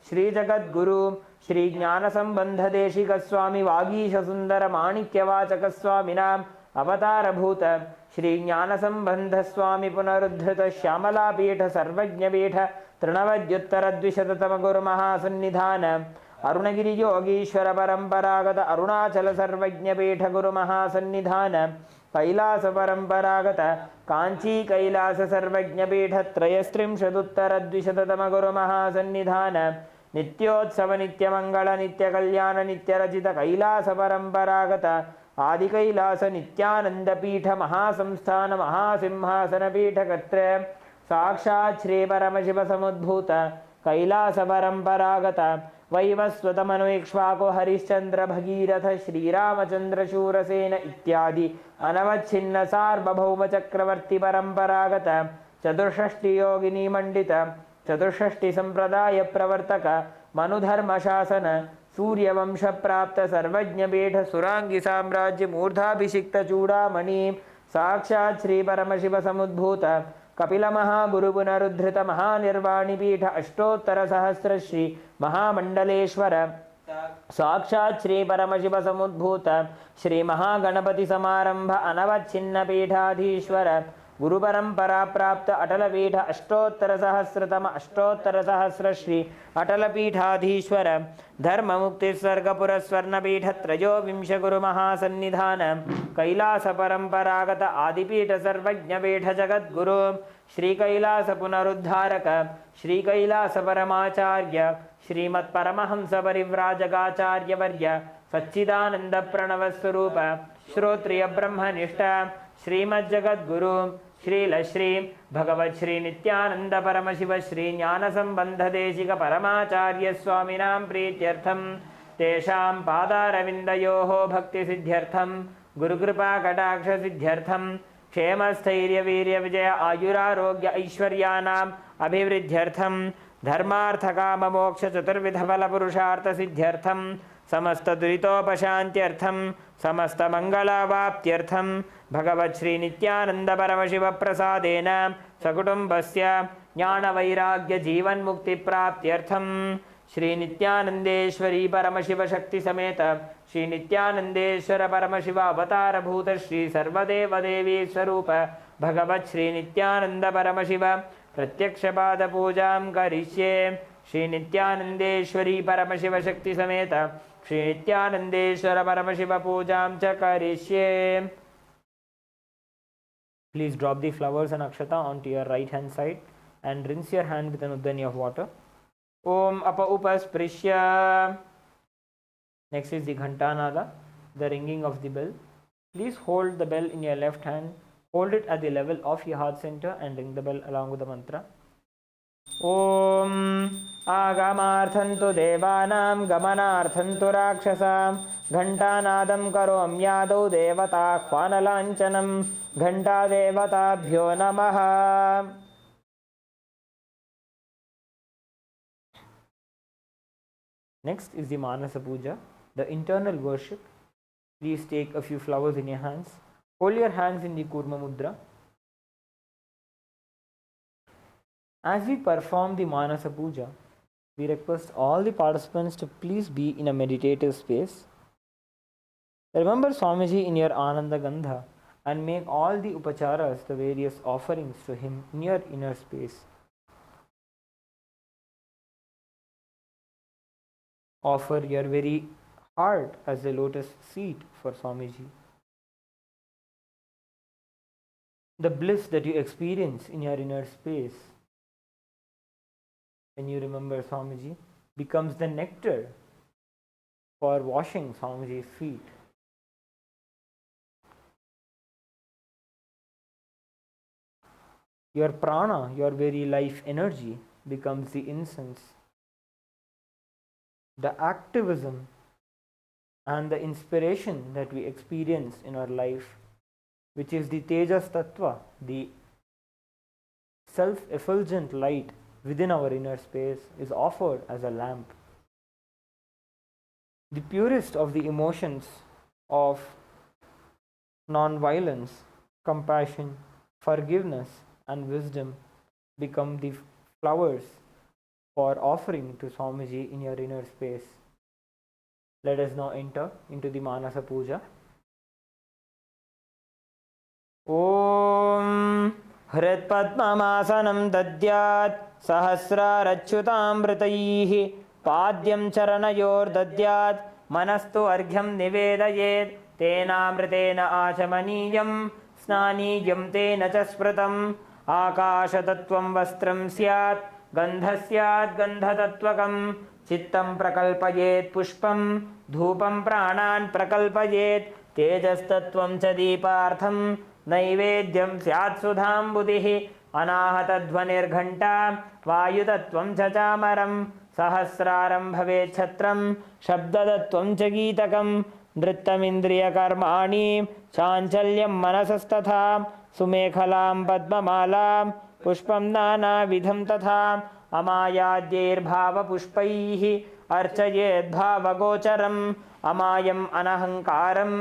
श्री जगद्गुरु श्री ज्ञान संबंध देशिक स्वामी वागीश सुंदर माणिक्यवाचक स्वामिनाम अवतार भूत श्री ज्ञान संबंध स्वामी पुनरुद्धृत श्यामला पीठ सर्वज्ञ पीठ तृणवद्युत्तर द्विशततम गुरु महासन्निधान अरुणगिरि योगीश्वर परंपरागत अरुणाचल सर्वज्ञ पीठ गुरु महासन्निधान कैलास परंपरागत कांची कैलास सर्वज्ञ पीठ त्रयस्त्रिंशदुत्तर द्विशततम गुरु महासन्निधान नित्योत्सव नित्यमंगल नित्य कल्याण नित्य रचित कैलास परंपरागत आदि कैलास नित्यानंद पीठ महासंस्थान महासिंहासन पीठ कर्तृ साक्षात् श्री परमशिव समुद्भूत कैलास परंपरागत वैवस्वतमनुक्ष्वाको हरिश्चंद्र भगीरथ श्रीरामचंद्र शूरसेन इत्यादि अनवच्छिन्न सार्वभौम चक्रवर्ती परंपरागत चतुष्षष्टि योगिनी मंडित चतुष्षष्टि संप्रदाय प्रवर्तक मनुधर्म शासन सूर्यवंश प्राप्त सर्वज्ञ पीठ सुरांगी साम्राज्य मूर्धाभिषिक्त चूड़ामणि साक्षात् श्री परमशिव समुद्भूत कपिल महागुरु पुनरुद्धृत महानिर्वाणी पीठ अष्टोत्तर सहस्र श्री महामंडलेश्वर साक्षात् श्री परमशिव समुद्भूत श्री महागणपति समारंभ अनवच्छिन्न पीठाधीश्वर गुरु परंपरा प्राप्त अटल पीठ अष्टोत्तर सहस्र श्री अटल पीठाधीश्वर धर्म मुक्ति स्वर्ग पुरस्वर्ण पीठ त्रयोविंश गुरु महासन्निधान कैलास परंपरागत आदिपीठ सर्वज्ञ पीठ जगद्गुरु श्री कैलास पुनरुद्धारक श्री कैलास परमाचार्य श्रीमत् परमहंस परिव्राजकाचार्य वर्य सच्चिदानंद प्रणव स्वरूप श्रोत्रिय ब्रह्मनिष्ठ श्रीमज्जगद्गुरु श्री भगवत श्री नित्यानंद परमशिव श्री ज्ञान संबंध देशिक परमाचार्य स्वामिनां प्रीत्यर्थम तेषां पादारविन्दयोः भक्ति सिद्ध्यर्थम गुरुकृपा कटाक्ष सिद्ध्यर्थम क्षेम स्थैर्य वीर्य विजय आयुरारोग्य ऐश्वर्यानाम् अभिवृद्ध्यर्थम धर्मार्थ काम मोक्ष चतुर्विध फल पुरुषार्थ सिद्ध्यर्थम समस्त दुरितोपशान्त्यर्थम समस्त मंगलावाप्त्यर्थम भगवत् श्री नित्यानंद परमशिव प्रसादेन सकुटुम्बस्य ज्ञान वैराग्य जीवन मुक्ति प्राप्त्यर्थम श्री नित्यानंदेश्वरी परमशिव शक्ति समेत श्री नित्यानंदेश्वर परमशिव अवतार भूत श्री सर्वदेव देवी स्वरूप भगवत श्री नित्यानंद परमशिव प्रत्यक्ष पाद पूजां करिष्ये श्री नित्यानंदेश्वरी परमशिव शक्ति समेत श्री नित्यानंदेश्वर परमशिव पूजां च करिष्ये. Please drop the flowers and akshata onto your right hand side and rinse your hand with an uddhani of water. Om apa upasprishya. Next is the ghantanada, the ringing of the bell. Please hold the bell in your left hand, hold it at the level of your heart center and ring the bell along with the mantra. Om agamarthantu devanam gamanarthantu rakshasam घंटानादं करोम्यादौ देवताह्वानलाञ्छनं घंटादेवताभ्यो नमः. Next is the Manasa Puja, the internal worship. Please take a few flowers in your hands. Hold your hands in the Kurma Mudra. As we perform the Manasa Puja, we request all the participants to please be in a meditative space. Remember Swamiji in your Ananda Gandha and make all the upacharas, the various offerings to him in your inner space. Offer your very heart as a lotus seat for Swamiji. The bliss that you experience in your inner space when you remember Swamiji becomes the nectar for washing Swamiji's feet. Your prana, your very life energy, becomes the incense. The activism and the inspiration that we experience in our life, which is the Tejas Tattva, the self-effulgent light within our inner space, is offered as a lamp. The purest of the emotions of non-violence, compassion, forgiveness, and wisdom become the flowers for offering to Swamiji in your inner space. Let us now enter into the Manasa Puja. Om Hritpadmamasanam dadyat sahasrarachyutamritaihi padyam charanayor dadyat manastu arghyam nivedayet tenamritena achamaniyam snaniyam tena cha smritam आकाशतत्त्वं वस्त्रं स्यात् गन्धस्यात् गन्धतत्त्वकं चित्तं प्रकल्पयेत् पुष्पं धूपं प्राणान् प्रकल्पयेत् तेजस्तत्त्वं च दीपार्थं नैवेद्यं स्यात् सुधाम्बुधिः अनाहतध्वनिर्घण्टा वायुतत्त्वं च चामरं सहस्रारं भवेत् छत्रं शब्दतत्त्वं च गीतकं नृत्तमिन्द्रियकर्माणि चाञ्चल्यं मनसस्तथा सुमेखलां पद्ममालां पुष्पं नानाविधं तथा अमायाद्यैर्भावपुष्पैः अर्चयेद्भावगोचरम् अमायम् अनहङ्कारम्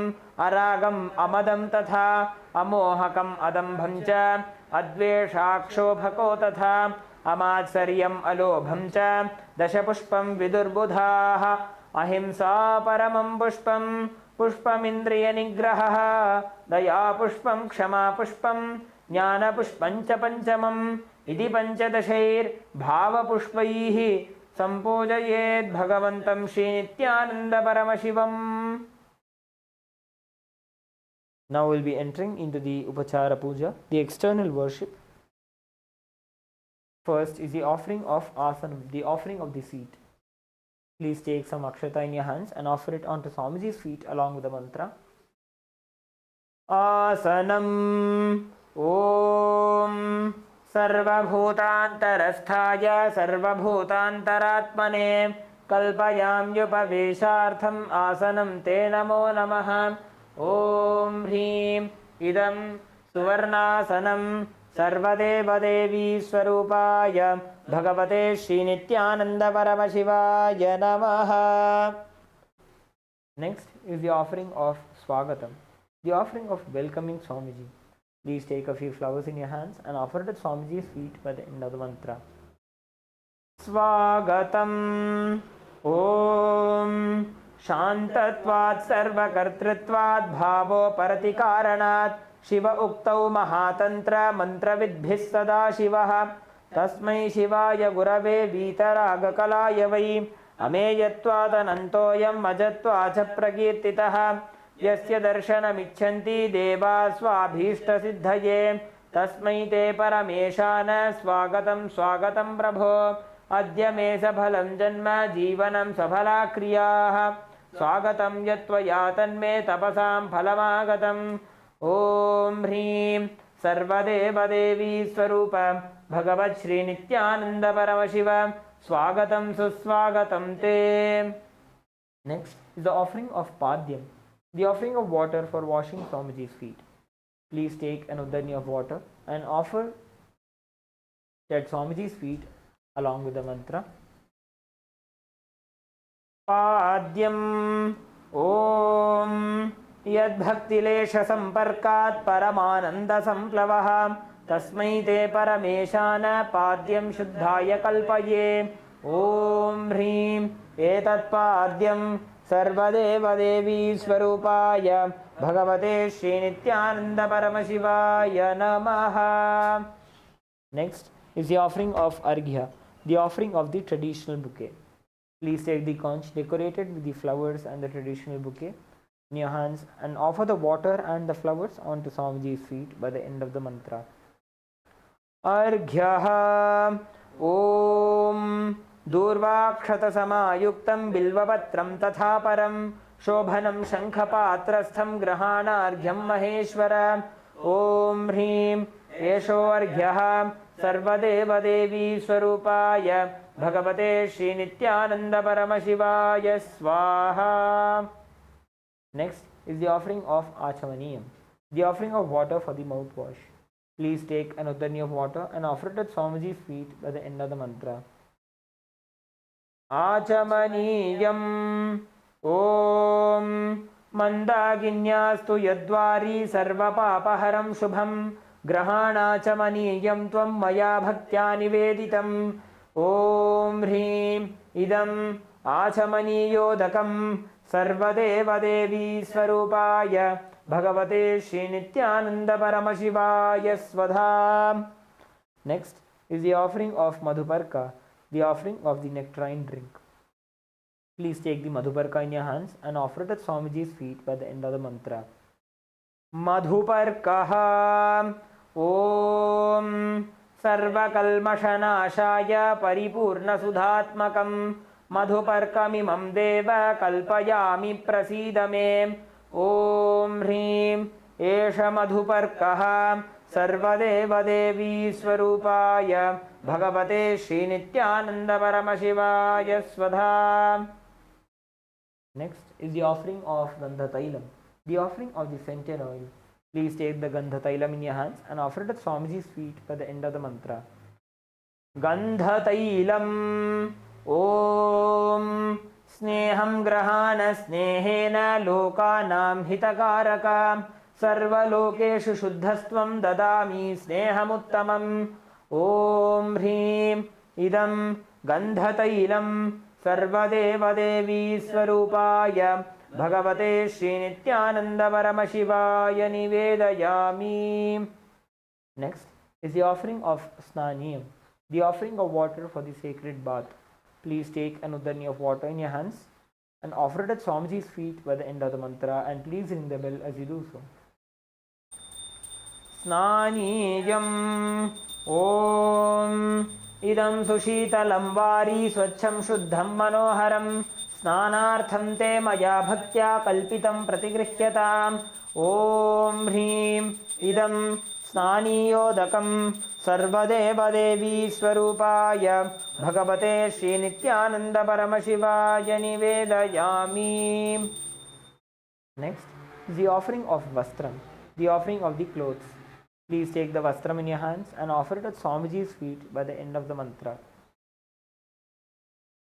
अरागम् अमदं तथा अमोहकम् अदम्भं च अद्वेषाक्षोभको तथा अमात्सर्यम् अलोभं च दशपुष्पं विदुर्बुधाः अहिंसा परमं पुष्पं पुष्पमिन्द्रियनिग्रहः दया पुष्पं क्षमा पुष्पं ज्ञानपुष्पं च पञ्चमम् इति पञ्चदशैर्भावपुष्पैः सम्पूजयेत् भगवन्तं श्रीनित्यानन्दपरमशिवम्. Now we'll be entering into the Upachara Puja, the external worship. First is the offering of Asanam, the offering of the seat. Please take some akshata in your hands and offer it onto Swamiji's feet along with the mantra. Asanam Om Sarvabhutantarasthaya Sarvabhutantaratmane Kalpayamyupaveshartham Asanam Te Namo Namaha. Om Hrim Idam Suvarnasanam सर्वदेवदेवी स्वरूपाय भगवते श्रीनित्यानंद परमशिवाय नमः. Next is the offering of Swagatam, the offering of welcoming Swamiji. Please take a few flowers in your hands and offer it at Swamiji's feet by the end of the mantra. स्वागतम् ॐ शान्तत्वात् सर्वकर्तृत्वात् भावोपरतिकारणात् शिव उक्तौ महातन्त्र मन्त्रविद्भिः सदा शिवः तस्मै शिवाय गुरवे वीतरागकलाय वै अमेयत्वादनन्तोऽयम् अजत्वाच प्रकीर्तितः यस्य दर्शनमिच्छन्ति देवा स्वाभीष्टसिद्धये तस्मै ते परमेशान स्वागतं स्वागतं प्रभो अद्य मे सफलं जन्म जीवनं सफला क्रियाः स्वागतं यत्त्वया तन्मे तपसां फलमागतम् ॐ ह्रीं सर्वदेवदेवी स्वरूप भगवत् श्री नित्यानंद परमशिव स्वागतं सुस्वागतं ते. Next is the offering of Padyam, the offering of water for washing Swamiji's feet. Please take an udani of water and offer at Swamiji's feet along with the mantra. Padyam Om यद्भक्तिलेश संपर्कात् परमानंद संप्लवः तस्मै ते परमेशान पाद्यं शुद्धाय कल्पये ॐ ह्रीं एतत्पाद्यं सर्वदेवदेवी स्वरूपाय भगवते श्रीनित्यानंद परमशिवाय नमः. Next is the offering of Arghya, the offering of the traditional bouquet. Please take the conch decorated with the flowers and the traditional bouquet in your hands and offer the water and the flowers onto Swamiji's feet by the end of the mantra. Arghyaha Om Durvakshatasamayuktam Bilvapatram Tatha Param Shobhanam Shankhapatrastham Grahanarghyam Maheshwara Om Hrim Esho Arghyaha Sarvadeva Devi Swarupaya Bhagavate Shri Nityananda Paramashivaya Swaha. Next is the offering of Achamaniyam, the offering of water for the mouthwash. Please take an udani of water and offer it at Swamiji's feet by the end of the mantra. Achamaniyam Om Mandaginyastu Yadvari Sarvapapaharam Shubham Grahanachamaniyam Tvam Maya Bhaktya Niveditam Om Hrim Idam Achamaniyodakam सर्वदेवदेवी स्वरूपाय भगवते श्री नित्यानंद परमशिवाय स्वधा. Next is the offering of Madhuparka, the offering of the nectarine drink. Please take the Madhuparka in your hands and offer it at Swamiji's feet by the end of the mantra. Madhuparkaha Om Sarvakalmashanashaya Paripurna Sudhatmakam मधुपर्कमिमं देव कल्पयामि प्रसीद मे ॐ ह्रीं एष मधुपर्कः सर्वदेवदेवी स्वरूपाय भगवते श्रीनित्यानंद परमशिवाय स्वधा. Next is the offering of Gandhatailam, the offering of the scented oil. Please take the Gandhatailam in your hands and offer it at Swamiji's feet by the end of the mantra. Gandhatailam Om Sneham Grahana Snehena Lokanam Hitakaraka Sarvalokeshu Shuddhastvam Dadami Snehamuttamam Om Hrim Idam Gandhatailam Sarvadevadevi Swarupaya Bhagavate Shri Nityananda Paramashivaya Nivedayami. Next is the offering of Snaniyam, the offering of water for the sacred bath. Please take an udani of water in your hands and offer it at Swamiji's feet by the end of the mantra, and please ring the bell as you do so. Snaniyam Om Idam Sushitalam Vari Swachham Shuddham Manoharam Snanartham Te Maya Bhaktya Kalpitam Pratigrihyataam Om Hrim Idam Snaniyodakam सर्वदेवदेवी स्वरूपाय भगवते श्री नित्यानंद परमशिवाय निवेदयामि. Next is the offering of Vastram, the offering of the clothes. Please take the Vastram in your hands and offer it at Swamiji's feet by the end of the mantra.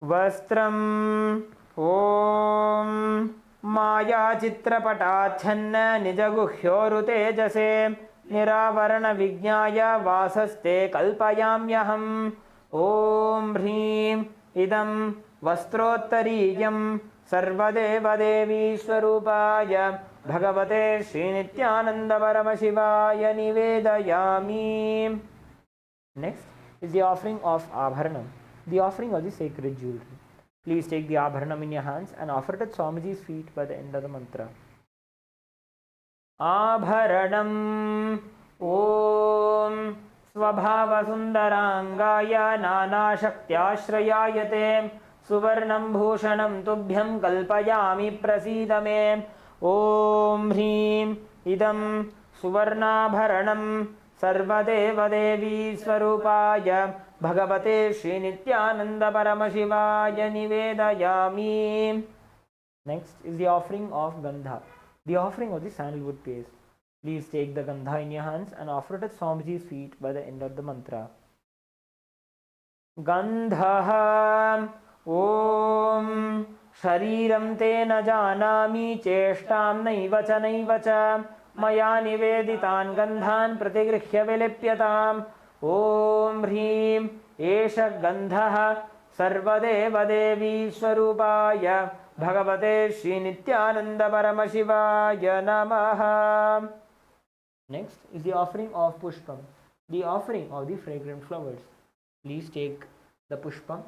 Vastram Om Maya Chitrapatatchanna Nijaguhyorutejase निरावरण विज्ञाय वासस्ते कल्पयाम्यहम् ॐ ह्रीं इदं वस्त्रोत्तरीयं सर्वदेवदेवीस्वरूपाय भगवते श्रीनित्यानन्दपरमशिवाय निवेदयामि. Next is the offering of Abharanam, the offering of the sacred jewelry. Please take the Abharanam in your hands and offer it at Swamiji's feet by the end of the mantra. Abharanam Om Svabhavasundaraangaya Nanashaktyashrayayate Suvarnam Bhushanam Tubhyam Kalpayami Prasidame. Om Hrim Idam Suvarnabharanam सर्वदेवदेवी स्वरूपाय भगवते श्रीनित्यानन्दपरमशिवाय निवेदयामि. Next is the offering of Gandha, the offering of the sandalwood paste. Please take the Gandha in your hands and offer it at Swamiji's feet by the end of the mantra. Gandha Om Shariram te na janami cheshtam naiva cha मया निवेदितान् गन्धान् प्रतिगृह्य विलिप्यताम्. ॐ ह्रीं एष गन्धः सर्वदेवदेवी स्वरूपाय भगवते श्रीनित्यानन्दपरमशिवाय नमः. Next is the offering of Pushpam, the offering of the fragrant flowers. Please take the Pushpam,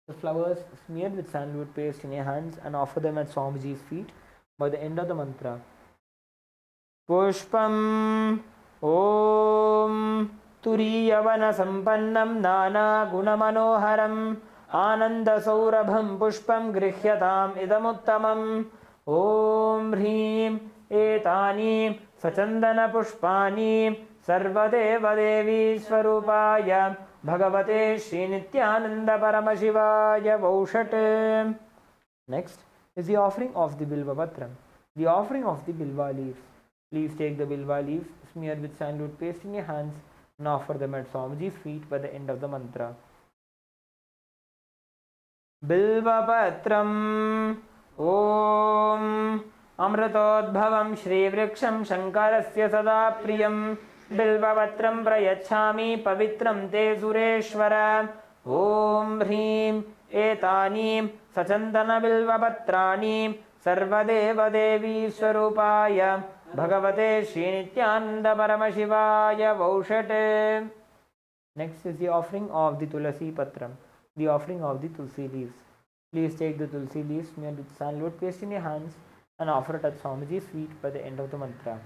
the flowers smeared with sandalwood paste in your hands and offer them at Swamiji's feet by the end of the mantra. पुष्पं ॐ तुरीयवनसम्पन्नं नानागुणमनोहरम् आनन्दसौरभं पुष्पं गृह्यताम् इदमुत्तमम्. ॐ ह्रीं एतानि सचन्दनपुष्पाणि सर्वदेवदेवी स्वरूपाय भगवते श्रीनित्यानन्दपरमशिवाय वौषट्. Next is the offering of the Bilva Patram, the offering of the Bilva leaves. Please take the Bilva leaves smeared with sandalwood paste in your hands and offer them at Swamiji's feet by the end of the mantra. Bilva Patram Om Amritodbhavam Shri Vriksham Shankarasya Sada Priyam Bilva Patram Prayachami Pavitram Te Sureshwara. Om Hrim Etani Sachandana Bilva Patrani सर्वदेवदेवी स्वरूपाय भगवते श्रीनित्यानन्दपरमशिवाय वौषट्. Next is the offering of the Tulasi Patram, the offering of the Tulsi leaves. Please take the Tulsi leaves smeared with sandalwood paste in your hands and offer it at Swamiji's feet by the end of the mantra.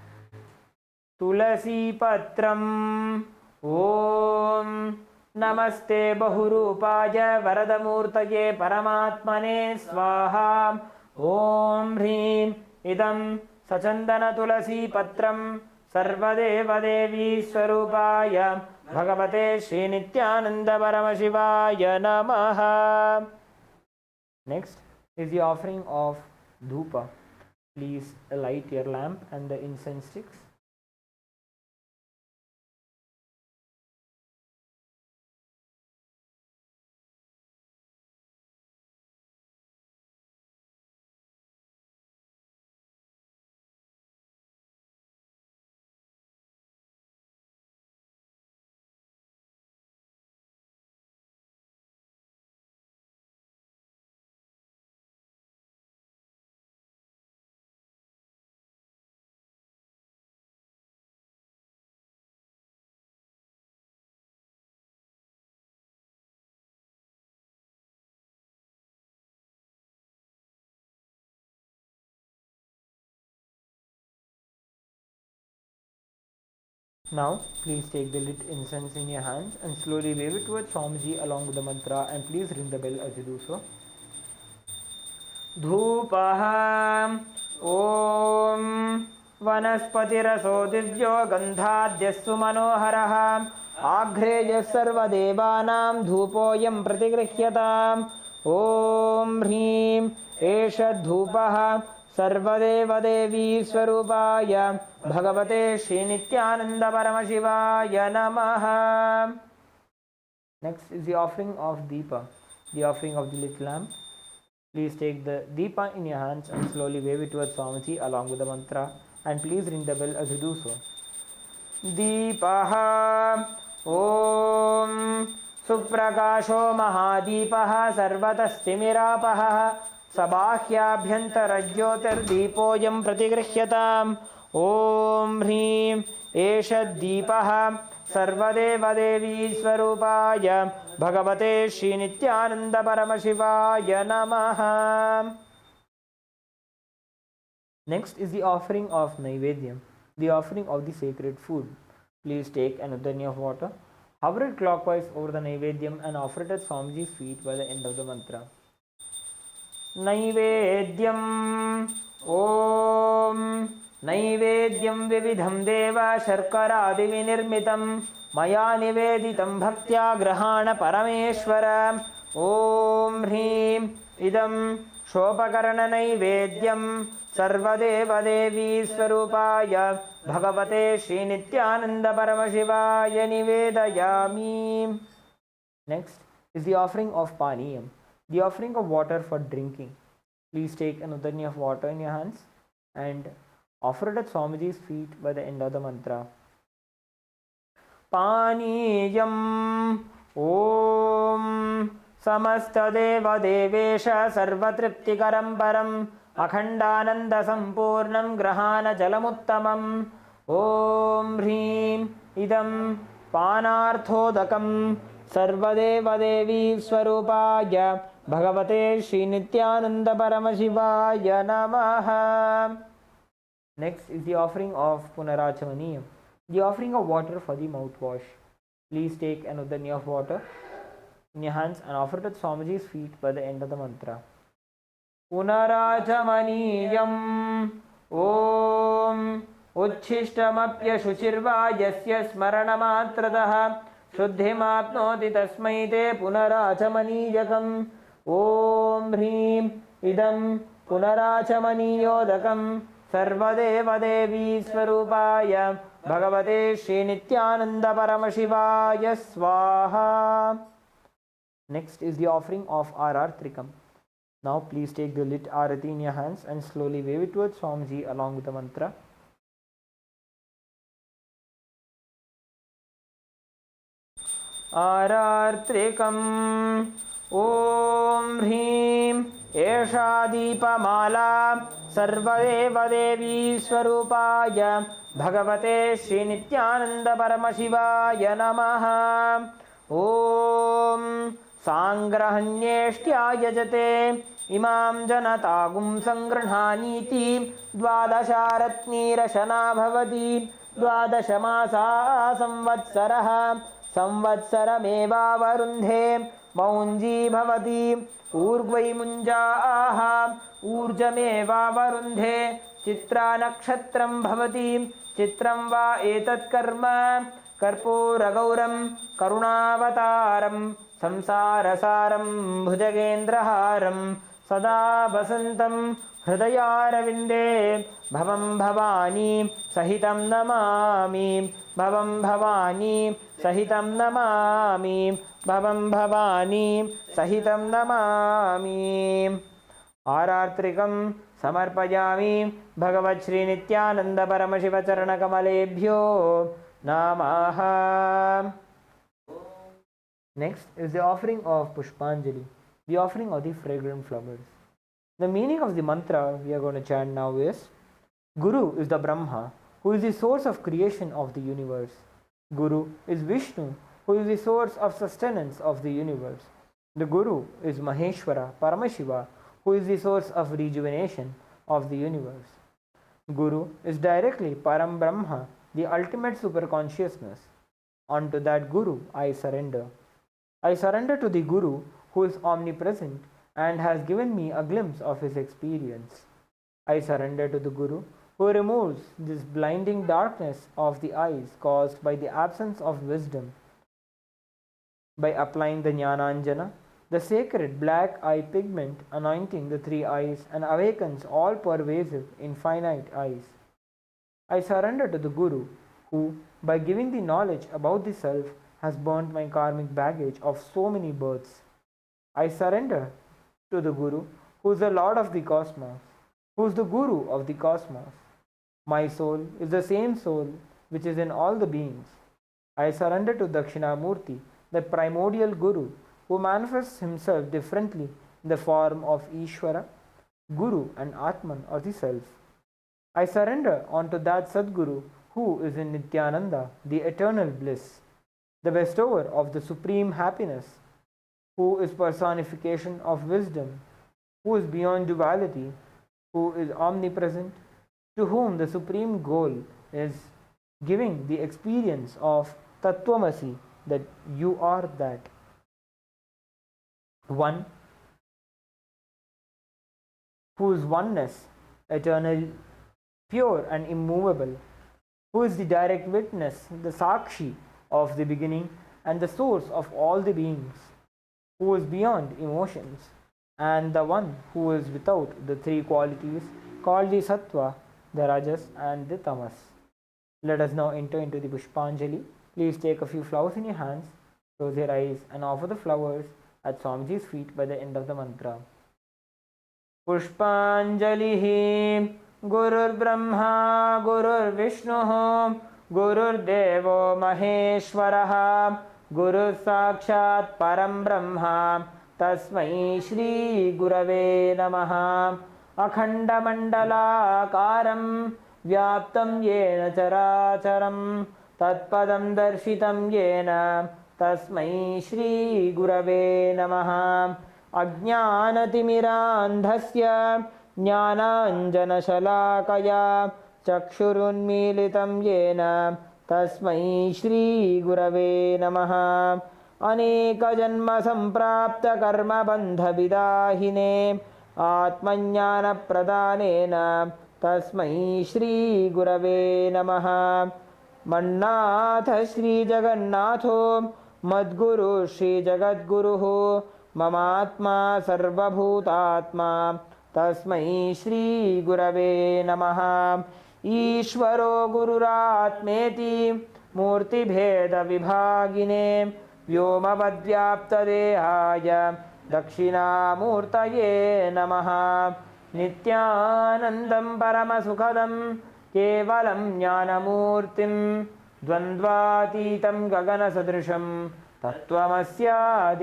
Tulasi Patram Om Namaste Bahurupaya Varadamurtaye Paramatmane Swaha. ॐ ह्रीं इदं सचन्दनतुलसी पत्रं सर्वदेवदेवी स्वरूपाय भगवते श्रीनित्यानन्दपरमशिवाय नमः. Next is the offering of Dhupa. Please light your lamp and the incense sticks. Now, please take the lit incense in your hands and slowly wave it towards Swamiji along with the mantra, and please ring the bell as you do so. Dhupah Om Vanaspatiraso Divyo Gandhadyassu Manoharah Agreya Sarva Devanam Dhupoyam Pratigrihyatam. Om Hrim Esha Dhupah सर्वदेवदेवी स्वरूपाय भगवते श्रीनित्यानन्दपरमशिवाय नमः. Next is the offering of Deepa, the offering of the lit lamp. Please take the Deepa in your hands and slowly wave it towards Swamiji along with the mantra, and please ring the bell as you do so. Deepaha Om सुप्रकाशो महादीपः सर्वतस्तिमिरापः सबाह्याभ्यन्तरज्योतिर्दीपोऽयं प्रतिगृह्यताम् ॐ ह्रीं एष दीपः सर्वदेवदेवी स्वरूपाय भगवते श्रीनित्यानन्दपरमशिवाय नमः. Next is the offering of Naivedyam, the offering of the sacred food. Please take an udanya of water, hover it clockwise over the Naivedyam and offer it at Swamiji's feet by the end of the mantra. Naivedyam Om Naivedyam Vividham Deva Sharkaradi Vinirmitam Maya Niveditam Bhaktya Grahana Parameshwara Om Hrim Idam Shopakarana Naivedyam Sarvadeva Devi Swarupaya Bhagavate Shri Nityananda Paramashivaya Nivedayami. Next is the offering of Paniyam, the offering of water for drinking. Please take an udanya of water in your hands and offer it at Swamiji's feet by the end of the mantra. Paniyam Om Samastadeva Devesha Sarvatriptikaram Param Akhandananda Sampurnam Grahana Jalamuttamam Om Hrim Idam Panarthodakam Sarvadeva Devi Swarupaya Bhagavate Shri Nityananda Paramashivaya Namaha. Next is the offering of Punarachamaniyam, the offering of water for the mouthwash. Please take an udanya of water in your hands and offer it at Swamiji's feet by the end of the mantra. Punarachamaniyam Om Uchishtamapya Shuchirva Yasya Smaranamatradaha Shuddhimapnoti Tasmai Te Punarachamaniyakam Om Hrim Idam Punarachamaniyodakam Sarvadeva Devi Swarupaya Bhagavate Shri Nityananda Paramashivaya Swaha. Next is the offering of RR Trikam. Now please take the lit arati in your hands and slowly wave it towards Swamiji along with the mantra. RR Trikam Om Hrim Esha Deepamala Sarvadeva Devi Swarupaya Bhagavate Shri Nityananda Paramashivaya Namaha. Om Sangrahanyeshtya Yajate Imam Janatagum Sangranhaniti Dvadasharatnirashana Bhavati Dvadashamasa Samvatsaraha Samvatsarameva Varundhe Maunji Bhavati Urgvai Munjaha Urjameva Varundhe Chitra Nakshatram Bhavati Chitram Va Etat Karma Karpuragauram Karunavataram Samsarasaram Bhujagendraharam Sada Basantam Hridayaravinde Bhavam Bhavani Sahitam Namami Bhavam Bhavani Sahitam Namami Bhavam Bhavani Sahitam Namami. Arartrikam Samarpayami Bhagavat Shri Nityananda Paramashiva Charana Kamalebhyo Namaha. Next is the offering of Pushpanjali, the offering of the fragrant flowers. The meaning of the mantra we are going to chant now is: Guru is the Brahma, who is the source of creation of the universe. Guru is Vishnu, who is the source of sustenance of the universe. The Guru is Maheshwara, Paramashiva, who is the source of rejuvenation of the universe. Guru is directly Param Brahma, the ultimate superconsciousness. Unto that Guru I surrender. I surrender to the Guru, who is omnipresent and has given me a glimpse of his experience. I surrender to the Guru, who removes this blinding darkness of the eyes caused by the absence of wisdom. By applying the Jnananjana, the sacred black eye pigment anointing the three eyes and awakens all pervasive infinite eyes. I surrender to the Guru, who, by giving the knowledge about the self, has burnt my karmic baggage of so many births. I surrender to the Guru, who is the Lord of the cosmos, who is the Guru of the cosmos. My soul is the same soul which is in all the beings. I surrender to Dakshinamurti, the primordial Guru, who manifests himself differently in the form of Ishvara, Guru, and Atman, or the Self. I surrender unto that Sadguru who is in Nithyananda, the eternal bliss, the bestower of the supreme happiness, who is personification of wisdom, who is beyond duality, who is omnipresent, to whom the supreme goal is giving the experience of Tattvamasi, that you are that. One, who is oneness, eternal, pure and immovable, who is the direct witness, the Sakshi of the beginning and the source of all the beings, who is beyond emotions, and the one who is without the three qualities called the Sattva, the Rajas, and the Tamas. Let us now enter into the Pushpanjali. Please take a few flowers in your hands, close your eyes, and offer the flowers at Swamiji's feet by the end of the mantra. Pushpanjalihi Gurur Brahma Gurur Vishnu Gurur Devo Maheshwaraha Guru Sakshat Param Brahma Tasmai Shri Gurave Namaha Akhanda Mandala Karam Vyaptam Yena Characharam Tatpadam Darshitam Yena Tasmai Shri Gurave Namaha Ajnanatimirandhasya Jnananjanashalakaya Chakshurunmilitam Yena Tasmai Shri Gurave Namaha Aneka Janma Samprapta Karma Bandha Vidahine Atmanyana Pradanena Tasmai Shri Gurave Namaha Mannatha Shri Jagannatho Madguru Shri Jagadguruho Mamatma Sarvabhutatma Tasmai Shri Gurave Namaha Ishvaro Gururatmeti Murti Bheda Vibhagine Vyomavadvyapta Dehaya Dakshina Murtaye Namaha Nithyanandam Paramasukhadam Kevalam Jnanamurtim Dvandvatitam Gagana Sadrisham Tattvamasya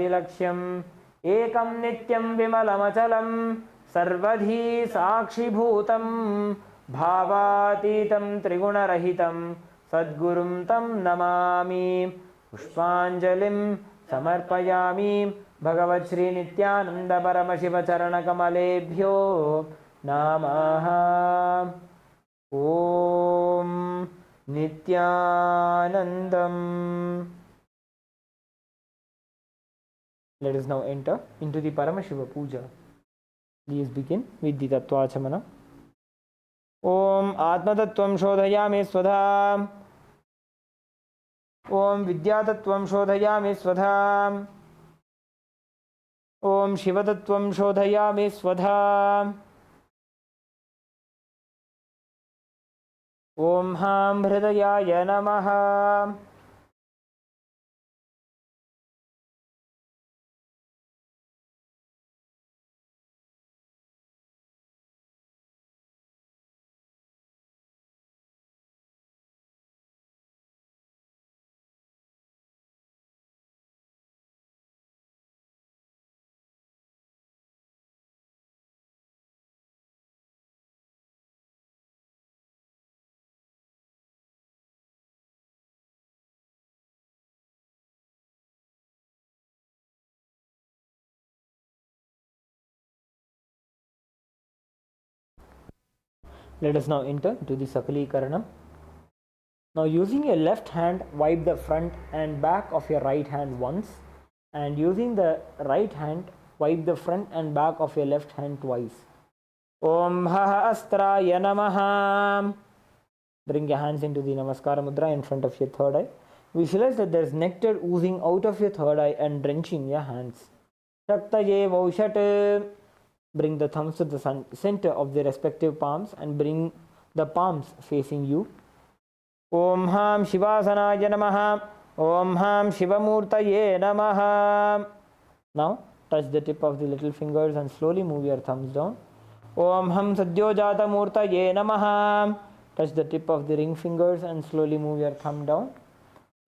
Ekam Nityam Vimalamachalam Sarvadhi Sakshibhutam Bhavatitam Trigunarahitam Sadgurum Tam Namami Pushpanjalim Samarpayami Bhagavat Shri Nithyananda Paramashiva Charana Kamalebhyo Namaha Om Nithyanandam. Let us now enter into the Paramashiva Puja. Please begin with the Tattvachamana. Om Atma Tattvam Shodhayami Swadha. Om Vidya Tattvam Shodhayami Swadha. Om Shiva Tattvam Shodhayami Swadha. Om Ham Hridayaya Namaha. Let us now enter into the Sakalikaranam. Now using your left hand, wipe the front and back of your right hand once, and using the right hand, wipe the front and back of your left hand twice. Om Ha Astraya Namaha. Bring your hands into the Namaskara Mudra in front of your third eye. Visualize that there is nectar oozing out of your third eye and drenching your hands. Shaktaye Vaushat. Bring the thumbs to the center of the respective palms and bring the palms facing you. Om Ham Shivasana Namaha. Om Ham Shivamurtaye Namaha. Now touch the tip of the little fingers and slowly move your thumbs down. Om Ham Sadyojata Murtaye Namaha. Touch the tip of the ring fingers and slowly move your thumb down.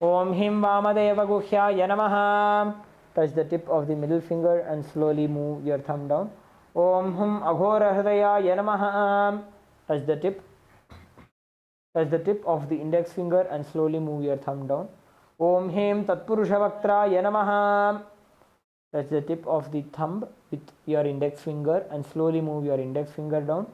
Om Him Vamadeva Guhyaya Namaha. Touch the tip of the middle finger and slowly move your thumb down. Om Hum Aghora Hridayaya Namaha. Touch the tip of the index finger and slowly move your thumb down. Om Hem Tatpurusha Vaktraya Namaha. Touch the tip of the thumb with your index finger and slowly move your index finger down.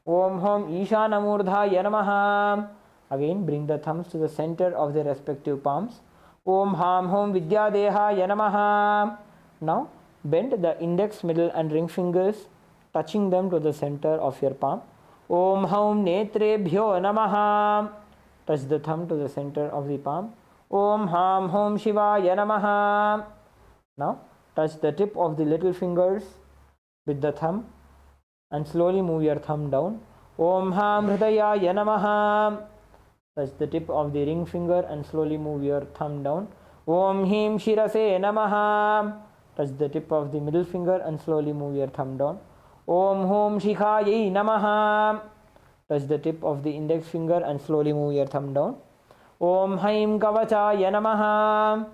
Om Hom Ishana Murdhaya Namaha. Again, bring the thumbs to the center of the respective palms. Om Ham Hom Vidyadehaya Namaha. Now, bend the index, middle and ring fingers, touching them to the center of your palm. Om Hom Netrebhyo Namaha. Touch the thumb to the center of the palm. Om Ham Hom Shivaya Namaha. Now, touch the tip of the little fingers with the thumb and slowly move your thumb down. Om Ham Hridayaya Namaha. Touch the tip of the ring finger and slowly move your thumb down. Om Him Shirase Namaha. Touch the tip of the middle finger and slowly move your thumb down. Om Hom Shikhaye Namaha. Touch the tip of the index finger and slowly move your thumb down. Om Haim Kavachaya Namaha.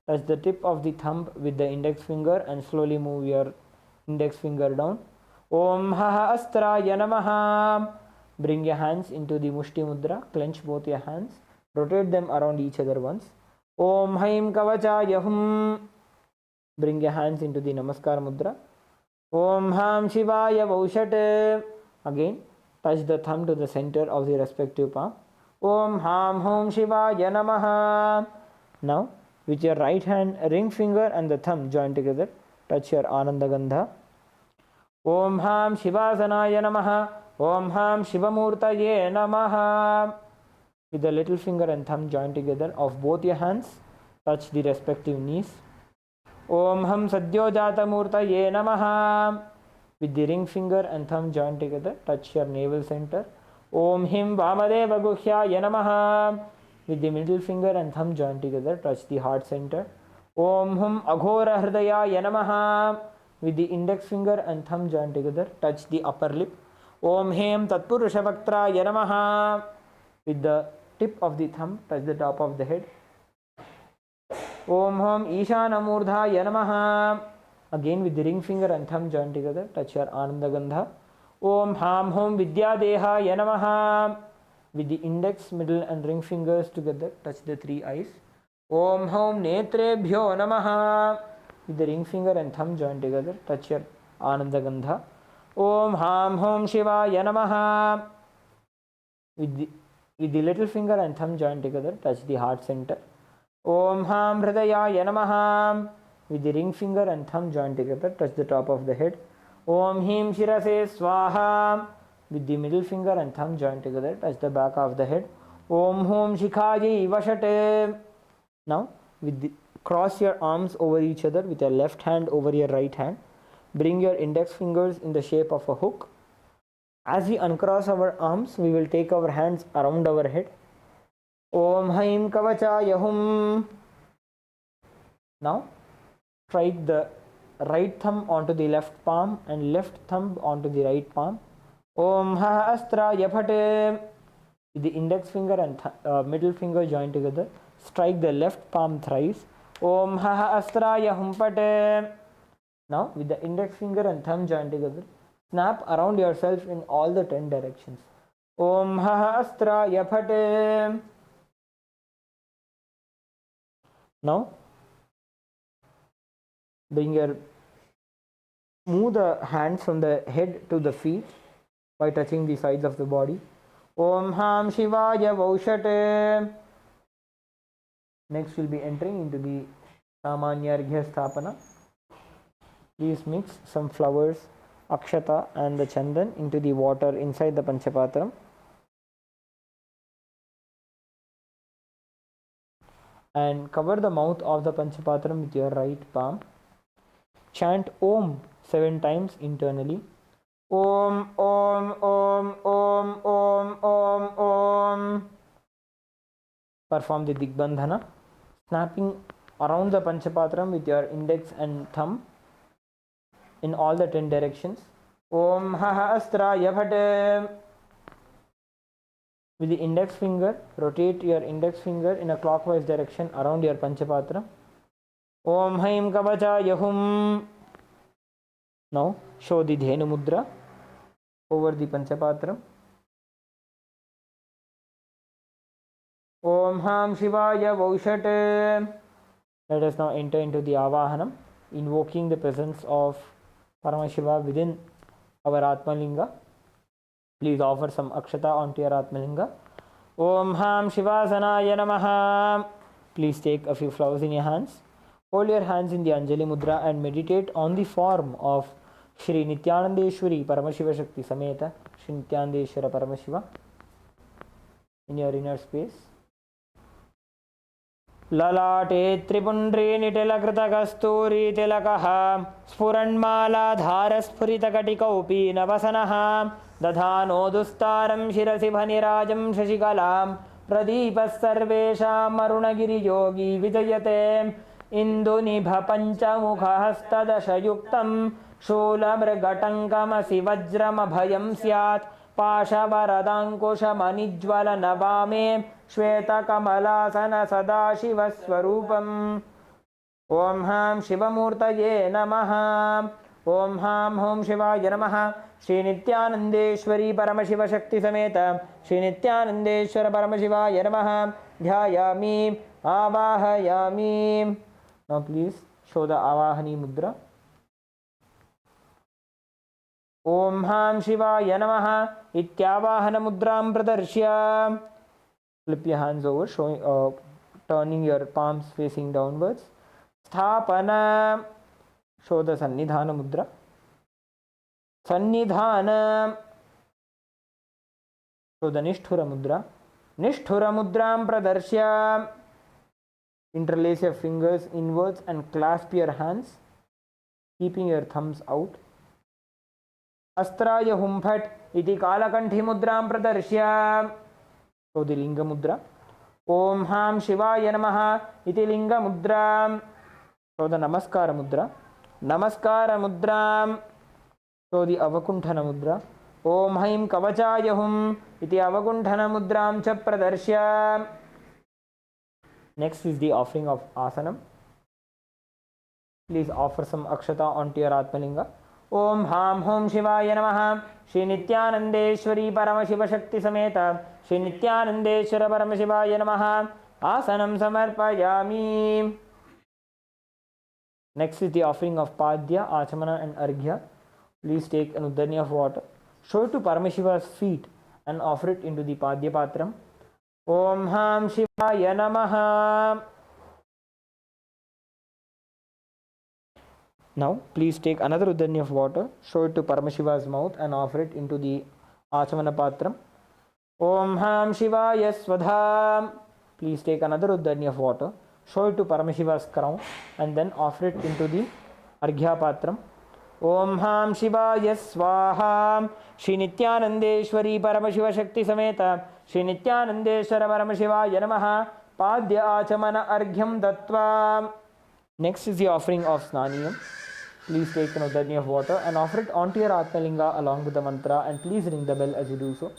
Touch the tip of the thumb with the index finger and slowly move your index finger down. Om Haha Astraya Namaha. Bring your hands into the Mushti Mudra. Clench both your hands. Rotate them around each other once. Om Haim Kavachaya Hum. Bring your hands into the Namaskar Mudra. Om Ham Shivaya Vaushate. Again, touch the thumb to the center of the respective palm. Om Ham Hom Shivaya Namaha. Now, with your right hand, ring finger and the thumb join together. Touch your Ananda Gandha. Om Ham Shivasanaya Namaha. Om Ham Shivamurtaye Namaha. With the little finger and thumb join together of both your hands, touch the respective knees. Om Ham Sadyojata Murtaye Namaha. With the ring finger and thumb join together, touch your navel center. Om Him Vamadeva Guhyaya Namaha. With the middle finger and thumb join together, touch the heart center. Om Hum Aghora Hridayaya Namaha. With the index finger and thumb join together, touch the upper lip. Om Hem Tatpurusha Vaktraya Namaha. With the tip of the thumb, touch the top of the head. Om Hom Ishana Murdhaya Namaha. Again, with the ring finger and thumb join together, touch your Ananda Gandha. Om Ham Hom Vidyadehaya Namaha. With the index, middle and ring fingers together, touch the three eyes. Om Hom Netrebhyo Namaha. With the ring finger and thumb join together, touch your Ananda Gandha. Om Ham Hom Shivaya Namaha. With the little finger and thumb join together, touch the heart center. Om Ham Hridayaya Namaha. With the ring finger and thumb join together, touch the top of the head. Om Him Shirase Swaha. With the middle finger and thumb join together, touch the back of the head. Om Hom Shikhaye Vashate. Now, cross your arms over each other with your left hand over your right hand. Bring your index fingers in the shape of a hook. As we uncross our arms, we will take our hands around our head. Om Haim Kavachaya Hum. Now, strike the right thumb onto the left palm and left thumb onto the right palm. Om Ha Astra Yapate. With the index finger and middle finger join together, strike the left palm thrice. Om Ha Astra Yahumpate. Now, with the index finger and thumb join together, snap around yourself in all the 10 directions. Om Ha Astra Yapate. Now, move the hands from the head to the feet by touching the sides of the body. Om Ham Shivaya Vaushate. Next, we'll be entering into the Samanyarghya Sthapana. Please mix some flowers, akshata and the chandan into the water inside the Panchapatram. And cover the mouth of the Panchapatram with your right palm. Chant Om 7 times internally. Om, Om, Om, Om, Om, Om, Om. Perform the Digbandhana, snapping around the Panchapatram with your index and thumb in all the 10 directions. Om Ha Astra Yapate. With the index finger, rotate your index finger in a clockwise direction around your Panchapatra. Om Haim Kavachaya Hum. Now show the Dhenu Mudra over the Panchapatra. Om Ham Shivaya Vaushate. Let us now enter into the Avahanam, invoking the presence of Paramashiva within our Atmalinga. Please offer some akshata onto your Atmalinga. Om Ham Shivasanaya Namaha. Please take a few flowers in your hands. Hold your hands in the Anjali Mudra and meditate on the form of Shri Nithyanandeshwari Paramashiva Shakti Sameta Shri Nithyanandeshwara Paramashiva in your inner space. Lalate Tripundri Nitila Kasturi Tilakaha Spuranmala Dhara Spurita Katikaupi Navasanaha Dadhano Dustaram Shirasi Bhanirajam Shashikalam Pradipas Sarvesham Marunagiri Yogi Vijayate Indunibha Panchamukha Hastadashayuktam Shulamrgatankamasi Vajrama Bhayam Syat Pashavaradankushamanijvala Navame Shweta Kamalasana Sadashiva Swarupam. Om Ham Shivamurtaye Namaha. Om Ham Hom Shivaya Namaha. Shri Nithyanandeshwari Paramashiva Shakti Sameta Shri Nithyanandeshwara Paramashivaya Namaha. Dhyayami Avahayami. Now please show the Avahani Mudra. Om Ham Shivaya Namaha. Ityavahana Mudram Pradarshya. Flip your hands over, showing, turning your palms facing downwards. Sthapana. Show the Sannidhana Mudra. Sannidhana. Show the Nishthura Mudra. Nishthura Mudram Pradarshya. Interlace your fingers inwards and clasp your hands, keeping your thumbs out. Astraya Humphat iti Kalakanthi Mudram Pradarshya. So the Linga Mudra. Om Ham Shivaya Namaha iti Linga Mudra. So the Namaskara Mudra. Namaskara Mudra. So the Avakunthana Mudra. Om Haim Kavachaya Hum iti Avakunthana Mudram cha Pradarshya. Next is the offering of Asanam. Please offer some akshata onto your Atmalinga. Om Ham Hom Shivaya Namaha. Shri Nithyanandeshwari Paramashiva Shakti Sameta Shri Nithyanandeshwara Paramashivaya Namaha. Asanam Samarpayami. Next is the offering of Padya, Achamana and Arghya. Please take an uddani of water, show it to Paramashiva's feet and offer it into the Padya Patram. Om Ham Shivaya Namaha. Now please take another uddani of water, show it to Paramashiva's mouth and offer it into the Achamana Patram. Om Ham Shivaya Swadha. Please take another uddani of water, show it to Paramashiva's crown and then offer it into the Arghya Patram. Om Ham Shivaya Swaha. Shri Nithyanandeshwari Paramashiva Shakti Sameta Shri Nithyanandeshwara Paramashivaya Namaha. Padya Achamana Arghyam Dattva. Next is the offering of Snaniyam. Please take an uddani of water and offer it onto your Atmalinga along with the mantra and please ring the bell as you do so.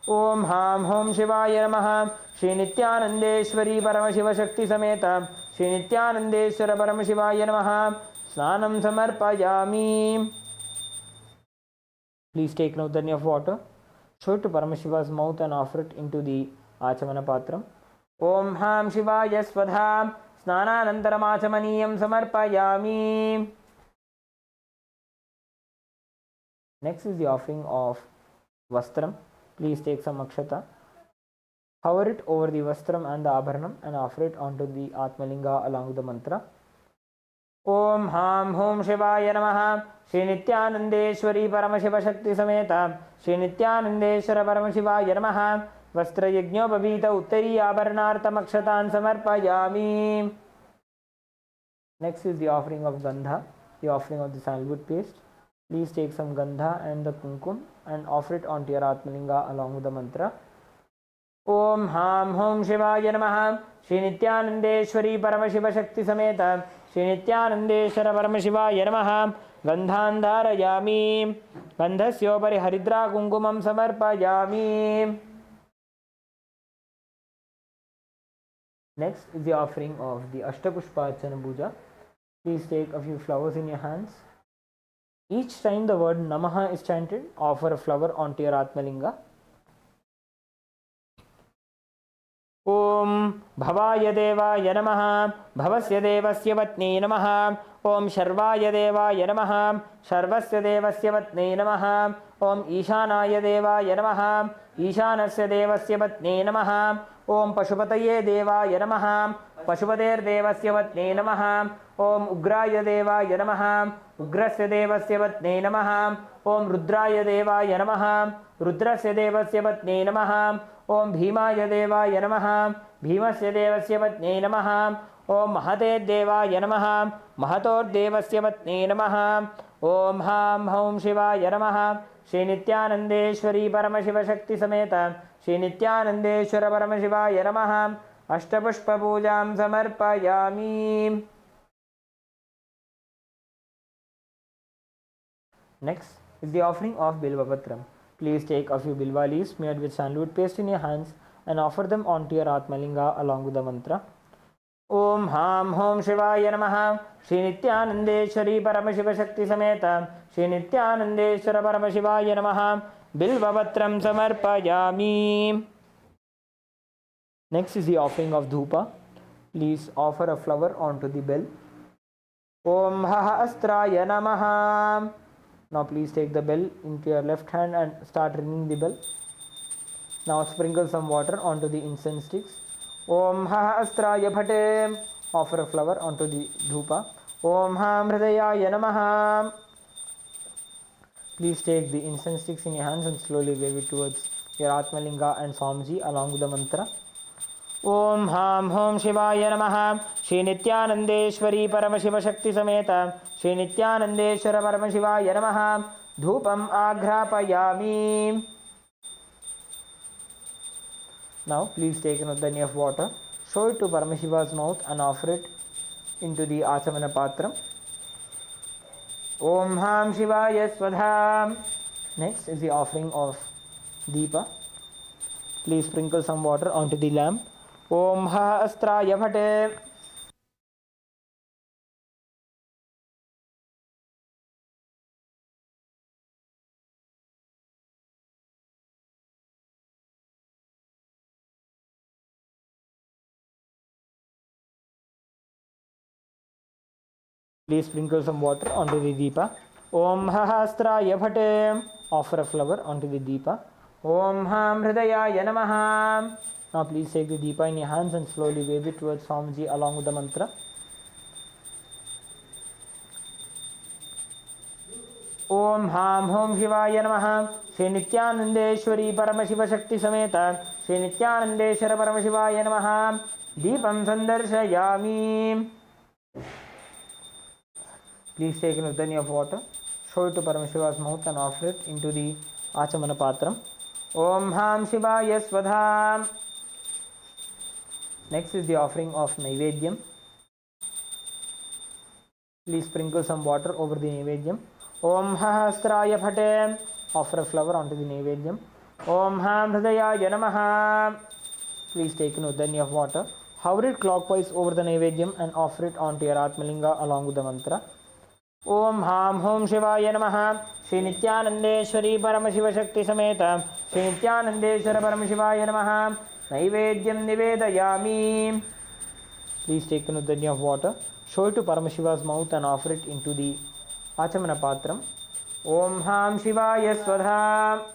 Om Ham Hom Shivaya Namaha. Shri Nithyanandeshwari Paramashiva Shakti Sameta Shri Nithyanandeshwara Paramashivaya Namaha. Snanam Samarpayami. Please take an uddani of water, show it to Paramashiva's mouth and offer it into the Achamana Patram. Om Ham Shivaya Swadha. Snananantaram Achamaniyam Samarpayami. Next is the offering of Vastram. Please take some akshata, hover it over the Vastram and the Abharanam and offer it onto the Atmalinga along with the mantra. Om Ham Hom Shivaya Namaha. Shri Nithyanandeshwari Paramashiva Shakti Sameta Shri Nithyanandeshwara Paramashivaya Namaha. Vastra Yajñopavita Uttari Abharanartam Akshatan Samarpayami. Next is the offering of Gandha, the offering of the sandalwood paste. Please take some Gandha and the Kumkum and offer it onto your Atmalinga along with the mantra. Om Ham Hom Shivaya Namaha. Shri Nithyanandeshwari Paramashiva Shakti Sameta Shri Nithyanandeshwara Paramashivaya Namaha. Gandhandharayami. Gandhasyopari Haridra Kumkumam Samarpayami. Next is the offering of the Ashtapushpachana Puja. Please take a few flowers in your hands. Each time the word Namaha is chanted, offer a flower onto your Atmalinga. Om Bhavaya Devaya Namaha, Bhavasya Devasya Vatne Namaha, Om Sharvaya Devaya Namaha, Sharvasya Devasya Vatne Namaha, Om Ishanaya Devaya Namaha, Ishanasya Devasya Vatne Namaha, Om Pashupataye Devaya Namaha, Pashupater Devasya Vatne Namaha, Om Ugraya Devaya Namaha, Ugrasya Devasya Vatne Namaha, Om Rudraya Devaya Namaha, Rudrasya Devasya Vatne Namaha, Om Bhimaya Devaya Namaha, Bhimasya Devasya Vatne Namaha, Om Mahate Devaya Namaha, Mahator Devasya Vatne Namaha, Om Ham Hum Shivaya Namaha, Shri Nithyanandeshwari Paramashiva Shakti Sameta, Shri Nithyanandeshwara Paramashivaya Namaha, Ashtapushpa Pujam Samarpayami. Next is the offering of Bilvapatram. Please take a few bilva leaves smeared with sandalwood paste in your hands and offer them onto your Atmalinga along with the mantra. Om Ham Hom Shivaya Namaha, Shri Nithyanandeshwari Paramashiva Shakti Sameta, Shri Nithyanandeshwara Paramashivaya Namaha, Bilvapatram Samarpayami. Next is the offering of Dhupa. Please offer a flower onto the bell. Om Hahastraya Namaha. Now please take the bell into your left hand and start ringing the bell. Now sprinkle some water onto the incense sticks. Om Hahastraya Phate. Offer a flower onto the dhupa. Om Ham Hridayaya Namaha. Please take the incense sticks in your hands and slowly wave it towards your Atmalinga and Swamiji along with the mantra. Om Ham Hom Shivaya Namaha, Shri Nithyanandeshwari Paramashiva Shakti Sameta, Shri Nithyanandeshwara Paramashivaya Namaha, Dhupam Agrapayami. Now please take another dani of water, show it to Paramashiva's mouth and offer it into the Achamana Patram. Om Ham Shivaya Swadha. Next is the offering of Deepa. Please sprinkle some water onto the lamp. Om Ha Astraya Bhate. Please sprinkle some water onto the Deepa. Om Ha Astraya Bhate. Offer a flower onto the Deepa. Om Ham Hridayaya Namaha. Now please take the Deepa in your hands and slowly wave it towards Swamiji along with the mantra. Om Ham Hom Shivaya Namaha, Shri Nithyanandeshwari Paramashiva Shakti Sameta, Shri Nithyanandeshwara Paramashivaya Namaha, Deepam Sandarshayami. Please take an udani of water, show it to Paramashiva's mouth and offer it into the Achamana Patram. Om Ham Shivaya Swadha. Next is the offering of Naivedyam. Please sprinkle some water over the Naivedyam. Om Hahastraya Phate. Offer a flower onto the Naivedyam. Om Ham Hridayaya Namaha. Please take an udani of water, hover it clockwise over the Naivedyam and offer it onto your Atmalinga along with the mantra. Om Ham Hom Shivaya Namaha, Shri Nithyanandeshwari Paramashiva Shakti Sameta, Shri Nithyanandeshwara Paramashivaya Namaha, Naivedyam Nivedayami. Please take an udani of water, show it to Paramashiva's mouth and offer it into the Achamana Patram. Om Ham Shivaya Swadha.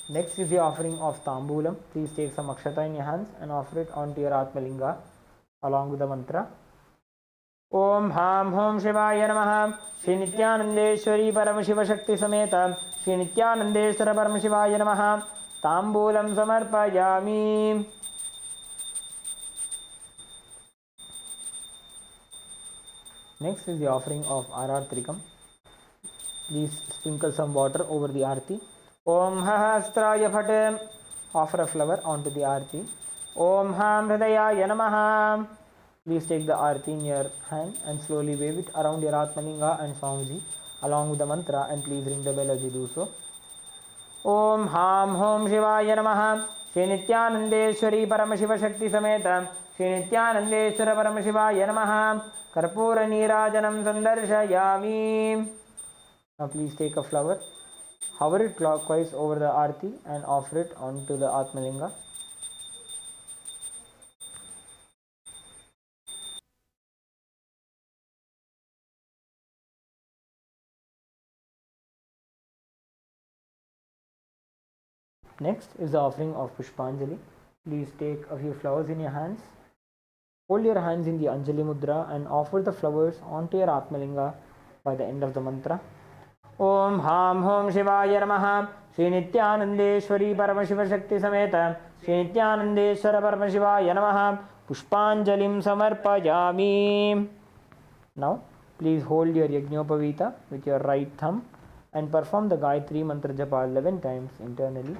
Next is the offering of Tambulam. Please take some akshata in your hands and offer it onto your Atmalinga along with the mantra. Om Ham Hom Shivaya Namaha, Shri Nithyanandeshwari Paramashiva Shakti Sameta, Shri Nithyanandeshwara Paramashivaya Namaha, Tambulam Samarpayami. Next is the offering of RR Trikam. Please sprinkle some water over the Aarti. Om Hahastraya Phate. Offer a flower onto the Aarti. Om Ham Hridayaya Namaha. Please take the Aarti in your hand and slowly wave it around your Atmalinga and Swamiji along with the mantra, and please ring the bell as you do so. Om Ham Hom Shivaya Namaha, Shri नित्यानंदेश्वरी Paramshiva शक्ति समेत श्री नित्यानंदेश्वर परमशिवाय नमः कर्पूर नीराजनं संदर्शयामि. Now please take a flower, hover it clockwise over the arti and offer it onto the Atmalinga. Next is the offering of Pushpanjali. Please take a few flowers in your hands. Hold your hands in the Anjali Mudra and offer the flowers onto your Atmalinga by the end of the mantra. Om Ham Hom Shivaya Namaha. Shri Nityanandeshwari Paramashiva Shakti Sameta Shri Nityanandeshwara Paramashivaya Namaha. Pushpanjalim Samarpayami. Now, please hold your Yajnopavita with your right thumb and perform the Gayatri Mantra Japa 11 times internally.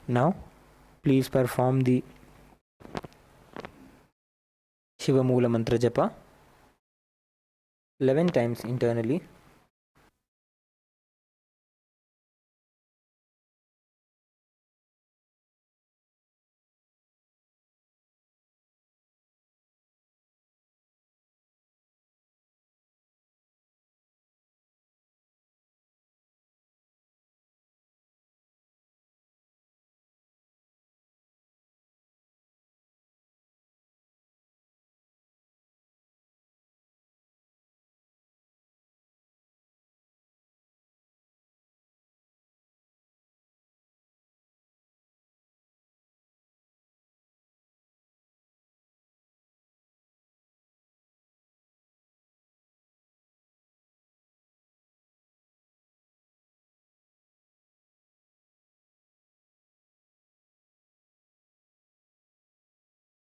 Now, please perform the Shiva Mula Mantra Japa 11 times internally.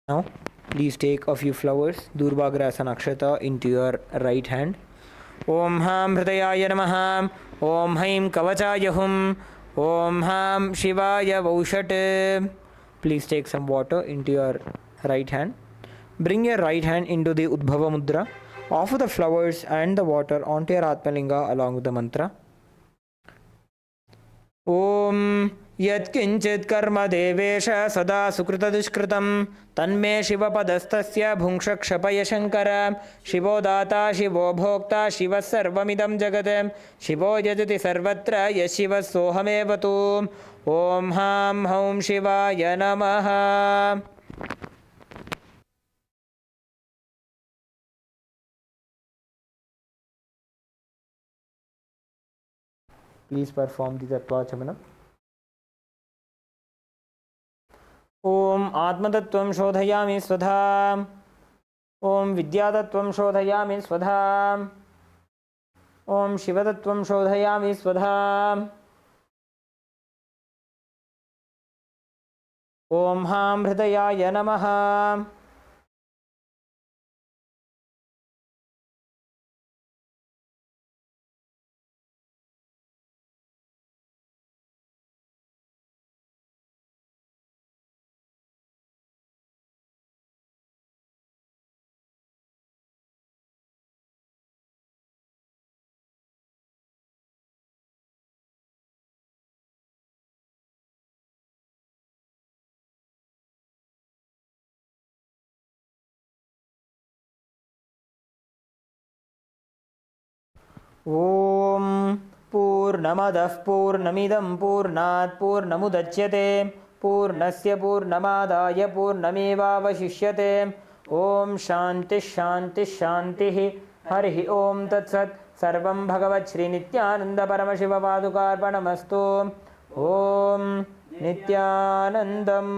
Now, please take a few flowers, Durvagrasa Nakshata, into your right hand. Om Ham Hridayaya Namaha. Om Haim Kavachaya Hum. Om Ham Shivaya Vaushat. Please take some water into your right hand. Bring your right hand into the Udbhava Mudra. Offer the flowers and the water onto your Atmalinga along with the mantra. Om Yatkinchit Karma Devesha Sada Sukrita Dushkritam Tanme Shiva Padastasya Bhungsha Kshapaya Shankara Shivo Data Shivo Bhokta Shiva Sarvamidam Jagatam Shivo Yajati Sarvatra Yashiva Sohamevatu. Om Ham Hum Shivaya Namaha. Please perform the Tattva-chamana. Om Atmatattvam Shodhayami Svadha. Om Vidyatattvam Shodhayami Svadha. Om Shivatattvam Shodhayami Svadha. Om Ham Hridayaya Namaha. Om Purnamadah Purnamidam Purnat Purnamudachyate पूर्णस्य पूर्णमादाय पूर्णमेवावशिष्यते ॐ शान्तिः शान्तिः शान्तिः हरिः ॐ तत्सत् सर्वं भगवत् श्रीनित्यानन्दपरमशिवपादुकार्पणमस्तु ॐ नित्यानन्दम्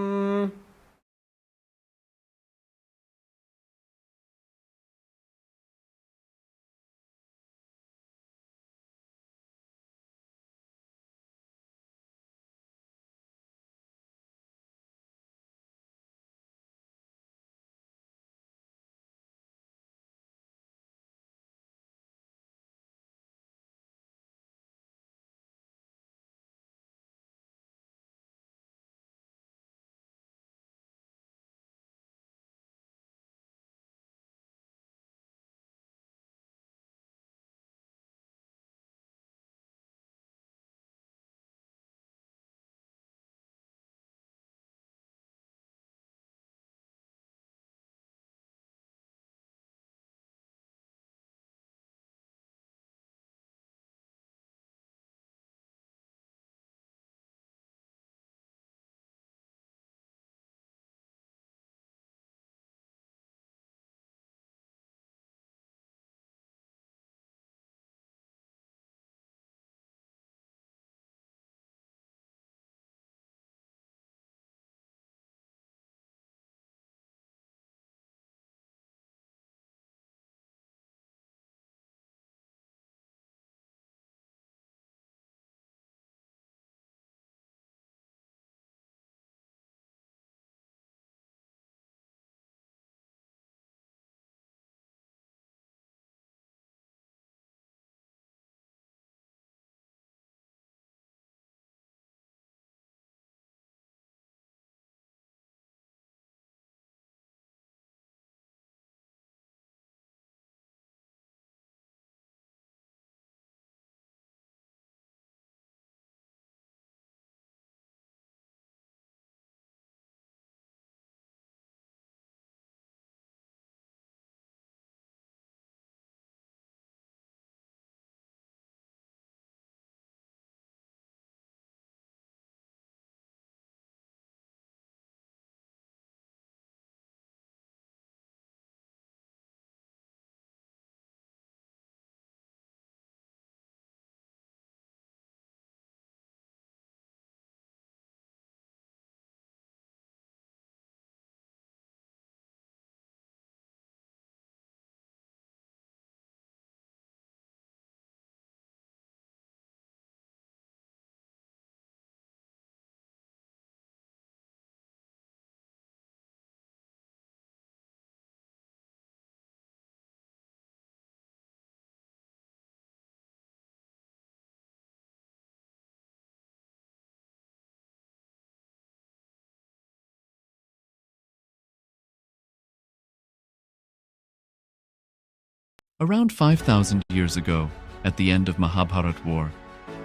Around 5,000 years ago, at the end of Mahabharat War,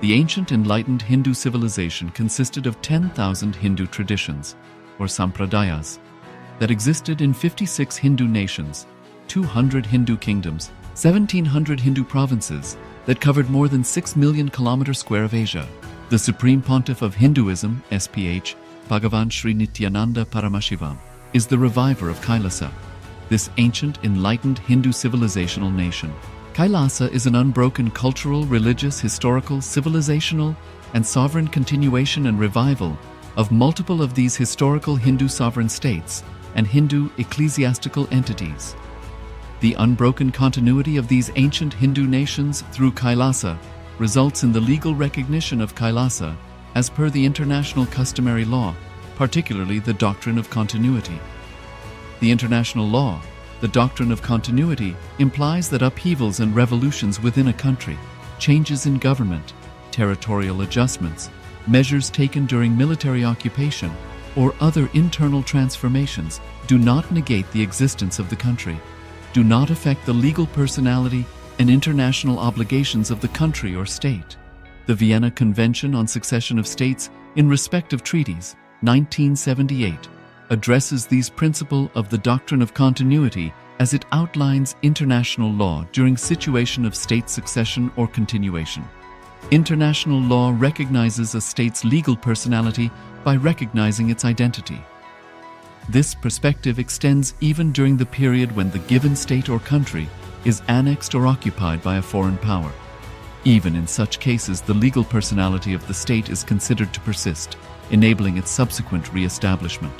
the ancient enlightened Hindu civilization consisted of 10,000 Hindu traditions, or sampradayas, that existed in 56 Hindu nations, 200 Hindu kingdoms, 1,700 Hindu provinces that covered more than 6 million kilometers square of Asia. The Supreme Pontiff of Hinduism, SPH, Bhagavan Sri Nithyananda Paramashivoham, is the reviver of Kailasa, this ancient, enlightened Hindu civilizational nation. Kailasa is an unbroken cultural, religious, historical, civilizational, and sovereign continuation and revival of multiple of these historical Hindu sovereign states and Hindu ecclesiastical entities. The unbroken continuity of these ancient Hindu nations through Kailasa results in the legal recognition of Kailasa as per the international customary law, particularly the doctrine of continuity. The international law, the doctrine of continuity, implies that upheavals and revolutions within a country, changes in government, territorial adjustments, measures taken during military occupation, or other internal transformations do not negate the existence of the country, do not affect the legal personality and international obligations of the country or state. The Vienna Convention on Succession of States in Respect of Treaties, 1978, addresses these principles of the doctrine of continuity as it outlines international law during situation of state succession or continuation. International law recognizes a state's legal personality by recognizing its identity. This perspective extends even during the period when the given state or country is annexed or occupied by a foreign power. Even in such cases, the legal personality of the state is considered to persist, enabling its subsequent re-establishment.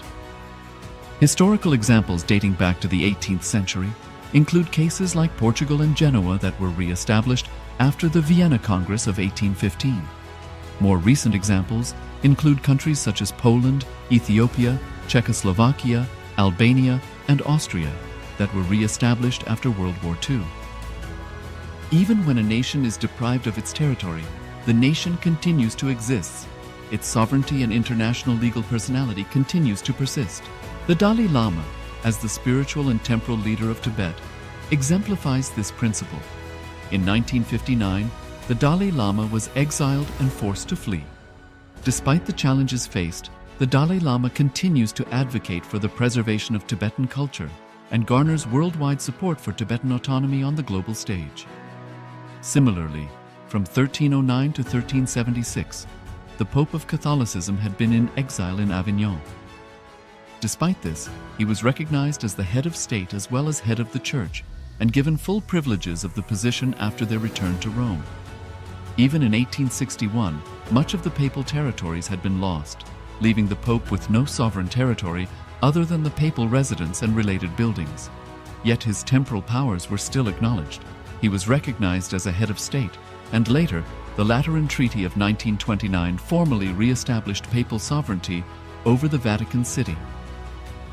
Historical examples dating back to the 18th century include cases like Portugal and Genoa that were re-established after the Vienna Congress of 1815. More recent examples include countries such as Poland, Ethiopia, Czechoslovakia, Albania, and Austria that were re-established after World War II. Even when a nation is deprived of its territory, the nation continues to exist. Its sovereignty and international legal personality continues to persist. The Dalai Lama, as the spiritual and temporal leader of Tibet, exemplifies this principle. In 1959, the Dalai Lama was exiled and forced to flee. Despite the challenges faced, the Dalai Lama continues to advocate for the preservation of Tibetan culture and garners worldwide support for Tibetan autonomy on the global stage. Similarly, from 1309 to 1376, the Pope of Catholicism had been in exile in Avignon. Despite this, he was recognized as the head of state as well as head of the church and given full privileges of the position after their return to Rome. Even in 1861, much of the papal territories had been lost, leaving the Pope with no sovereign territory other than the papal residence and related buildings. Yet his temporal powers were still acknowledged. He was recognized as a head of state, and later, the Lateran Treaty of 1929 formally re-established papal sovereignty over the Vatican City.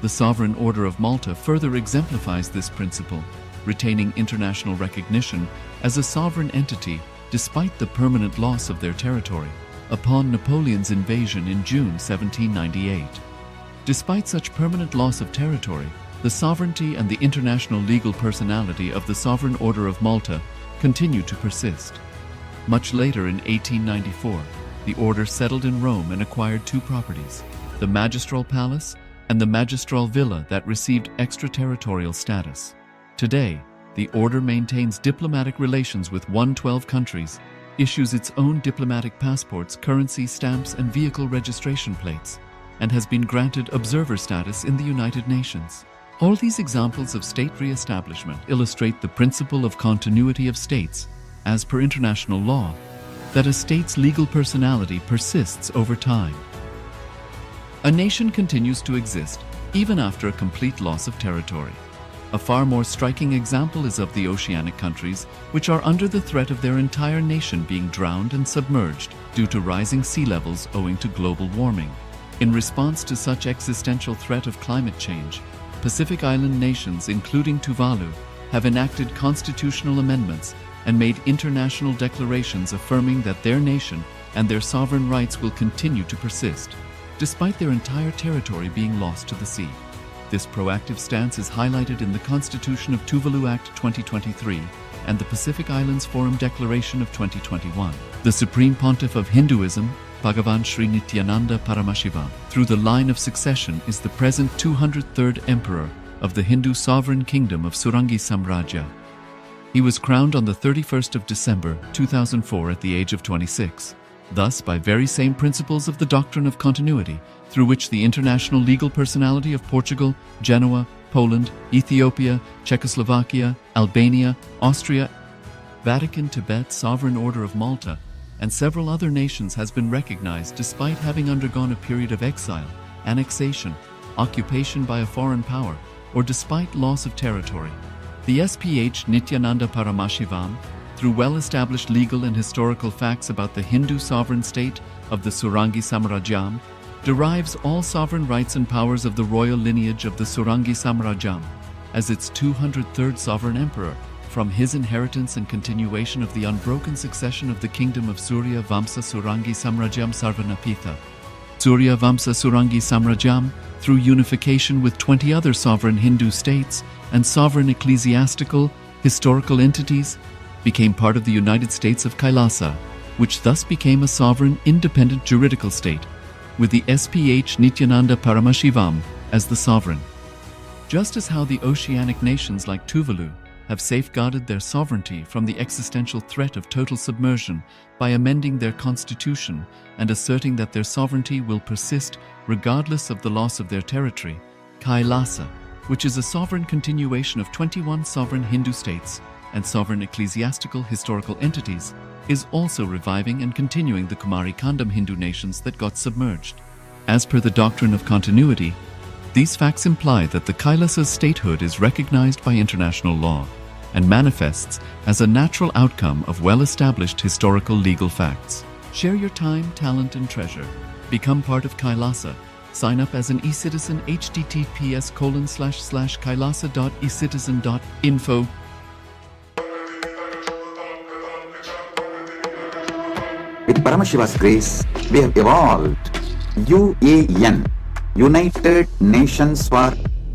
The Sovereign Order of Malta further exemplifies this principle, retaining international recognition as a sovereign entity despite the permanent loss of their territory upon Napoleon's invasion in June 1798. Despite such permanent loss of territory, the sovereignty and the international legal personality of the Sovereign Order of Malta continue to persist. Much later in 1894, the order settled in Rome and acquired two properties, the Magistral Palace and the Magistral Villa that received extraterritorial status. Today, the order maintains diplomatic relations with 112 countries, issues its own diplomatic passports, currency stamps, and vehicle registration plates, and has been granted observer status in the United Nations. All these examples of state re-establishment illustrate the principle of continuity of states, as per international law, that a state's legal personality persists over time. A nation continues to exist even after a complete loss of territory. A far more striking example is of the oceanic countries, which are under the threat of their entire nation being drowned and submerged due to rising sea levels owing to global warming. In response to such existential threat of climate change, Pacific Island nations, including Tuvalu, have enacted constitutional amendments and made international declarations affirming that their nation and their sovereign rights will continue to persist, despite their entire territory being lost to the sea. This proactive stance is highlighted in the Constitution of Tuvalu Act 2023 and the Pacific Islands Forum Declaration of 2021. The Supreme Pontiff of Hinduism, Bhagavan Sri Nithyananda Paramashivoham, through the line of succession, is the present 203rd Emperor of the Hindu Sovereign Kingdom of Surangi Samrajya. He was crowned on the 31st of December 2004 at the age of 26. Thus, by very same principles of the doctrine of continuity, through which the international legal personality of Portugal, Genoa, Poland, Ethiopia, Czechoslovakia, Albania, Austria, Vatican, Tibet, Sovereign Order of Malta, and several other nations has been recognized despite having undergone a period of exile, annexation, occupation by a foreign power, or despite loss of territory. The SPH Nithyananda Paramashivoham, through well-established legal and historical facts about the Hindu sovereign state of the Surangi Samrajyam, derives all sovereign rights and powers of the royal lineage of the Surangi Samrajyam as its 203rd sovereign emperor, from his inheritance and continuation of the unbroken succession of the kingdom of Surya Vamsa Surangi Samrajyam Sarvanapitha. Surya Vamsa Surangi Samrajyam, through unification with 20 other sovereign Hindu states and sovereign ecclesiastical, historical entities, became part of the United States of Kailasa, which thus became a sovereign, independent juridical state, with the SPH Nithyananda Paramashivoham as the sovereign. Just as how the oceanic nations like Tuvalu have safeguarded their sovereignty from the existential threat of total submersion by amending their constitution and asserting that their sovereignty will persist regardless of the loss of their territory. Kailasa, which is a sovereign continuation of 21 sovereign Hindu states and sovereign ecclesiastical historical entities, is also reviving and continuing the Kumari Kandam Hindu nations that got submerged. As per the doctrine of continuity, these facts imply that the Kailasa's statehood is recognized by international law and manifests as a natural outcome of well-established historical legal facts. Share your time, talent, and treasure. Become part of Kailasa. Sign up as an eCitizen https://kailasa.ecitizen.info. With Paramashiva's grace, we have evolved UAN, United Nations for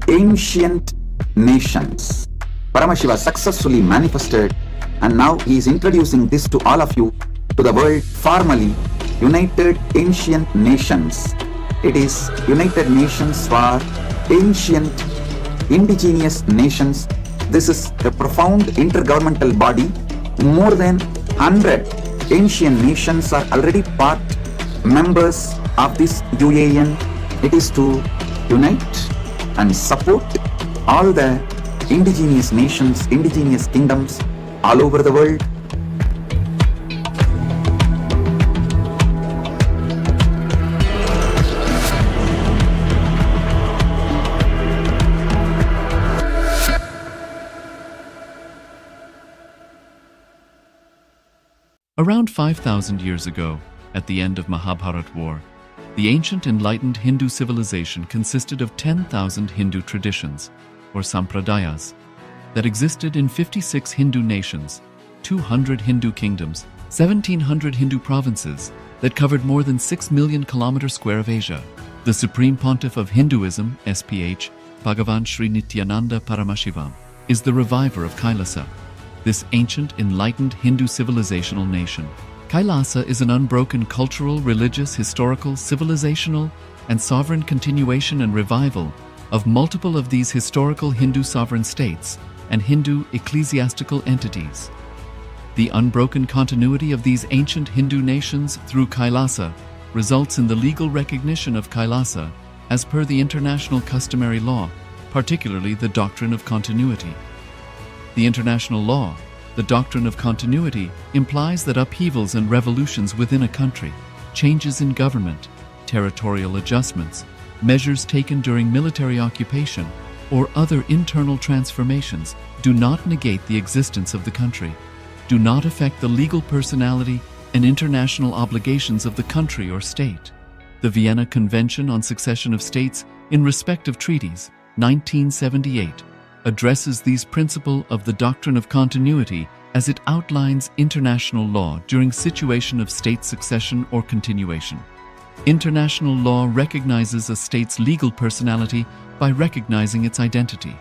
Ancient Nations. Paramashiva successfully manifested, and now he is introducing this to all of you, to the world formally, United Ancient Nations. It is United Nations for Ancient Indigenous Nations. This is a profound intergovernmental body. More than 100 ancient nations are already part members of this UAN. It is to unite and support all the indigenous nations, indigenous kingdoms all over the world. Around 5,000 years ago, at the end of Mahabharat War, the ancient enlightened Hindu civilization consisted of 10,000 Hindu traditions, or sampradayas, that existed in 56 Hindu nations, 200 Hindu kingdoms, 1,700 Hindu provinces that covered more than 6 million kilometers square of Asia. The Supreme Pontiff of Hinduism, SPH, Bhagavan Sri Nithyananda Paramashivoham, is the reviver of Kailasa, this ancient enlightened Hindu civilizational nation. Kailasa is an unbroken cultural, religious, historical, civilizational, and sovereign continuation and revival of multiple of these historical Hindu sovereign states and Hindu ecclesiastical entities. The unbroken continuity of these ancient Hindu nations through Kailasa results in the legal recognition of Kailasa as per the international customary law, particularly the doctrine of continuity. The international law, the doctrine of continuity, implies that upheavals and revolutions within a country, changes in government, territorial adjustments, measures taken during military occupation, or other internal transformations do not negate the existence of the country, do not affect the legal personality and international obligations of the country or state. The Vienna Convention on Succession of States in Respect of Treaties, 1978, addresses these principles of the doctrine of continuity as it outlines international law during situation of state succession or continuation. International law recognizes a state's legal personality by recognizing its identity.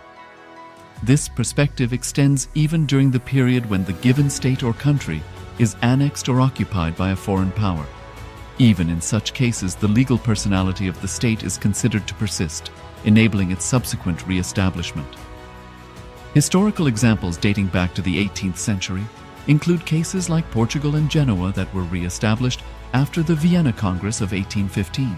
This perspective extends even during the period when the given state or country is annexed or occupied by a foreign power. Even in such cases, the legal personality of the state is considered to persist, enabling its subsequent re-establishment. Historical examples dating back to the 18th century include cases like Portugal and Genoa that were re-established after the Vienna Congress of 1815.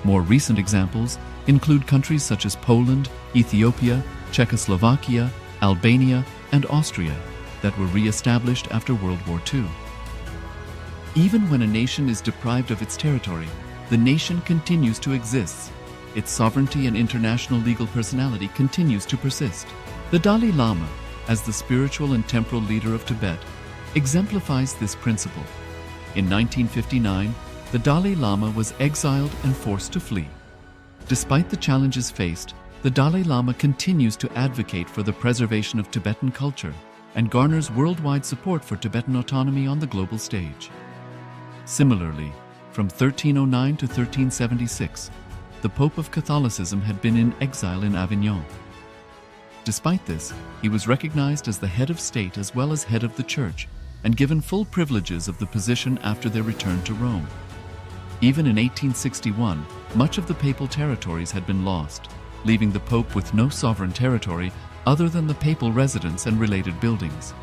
More recent examples include countries such as Poland, Ethiopia, Czechoslovakia, Albania, and Austria that were re-established after World War II. Even when a nation is deprived of its territory, the nation continues to exist. Its sovereignty and international legal personality continues to persist. The Dalai Lama, as the spiritual and temporal leader of Tibet, exemplifies this principle. In 1959, the Dalai Lama was exiled and forced to flee. Despite the challenges faced, the Dalai Lama continues to advocate for the preservation of Tibetan culture and garners worldwide support for Tibetan autonomy on the global stage. Similarly, from 1309 to 1376, the Pope of Catholicism had been in exile in Avignon. Despite this, he was recognized as the head of state as well as head of the church and given full privileges of the position after their return to Rome. Even in 1861, much of the papal territories had been lost, leaving the Pope with no sovereign territory other than the papal residence and related buildings.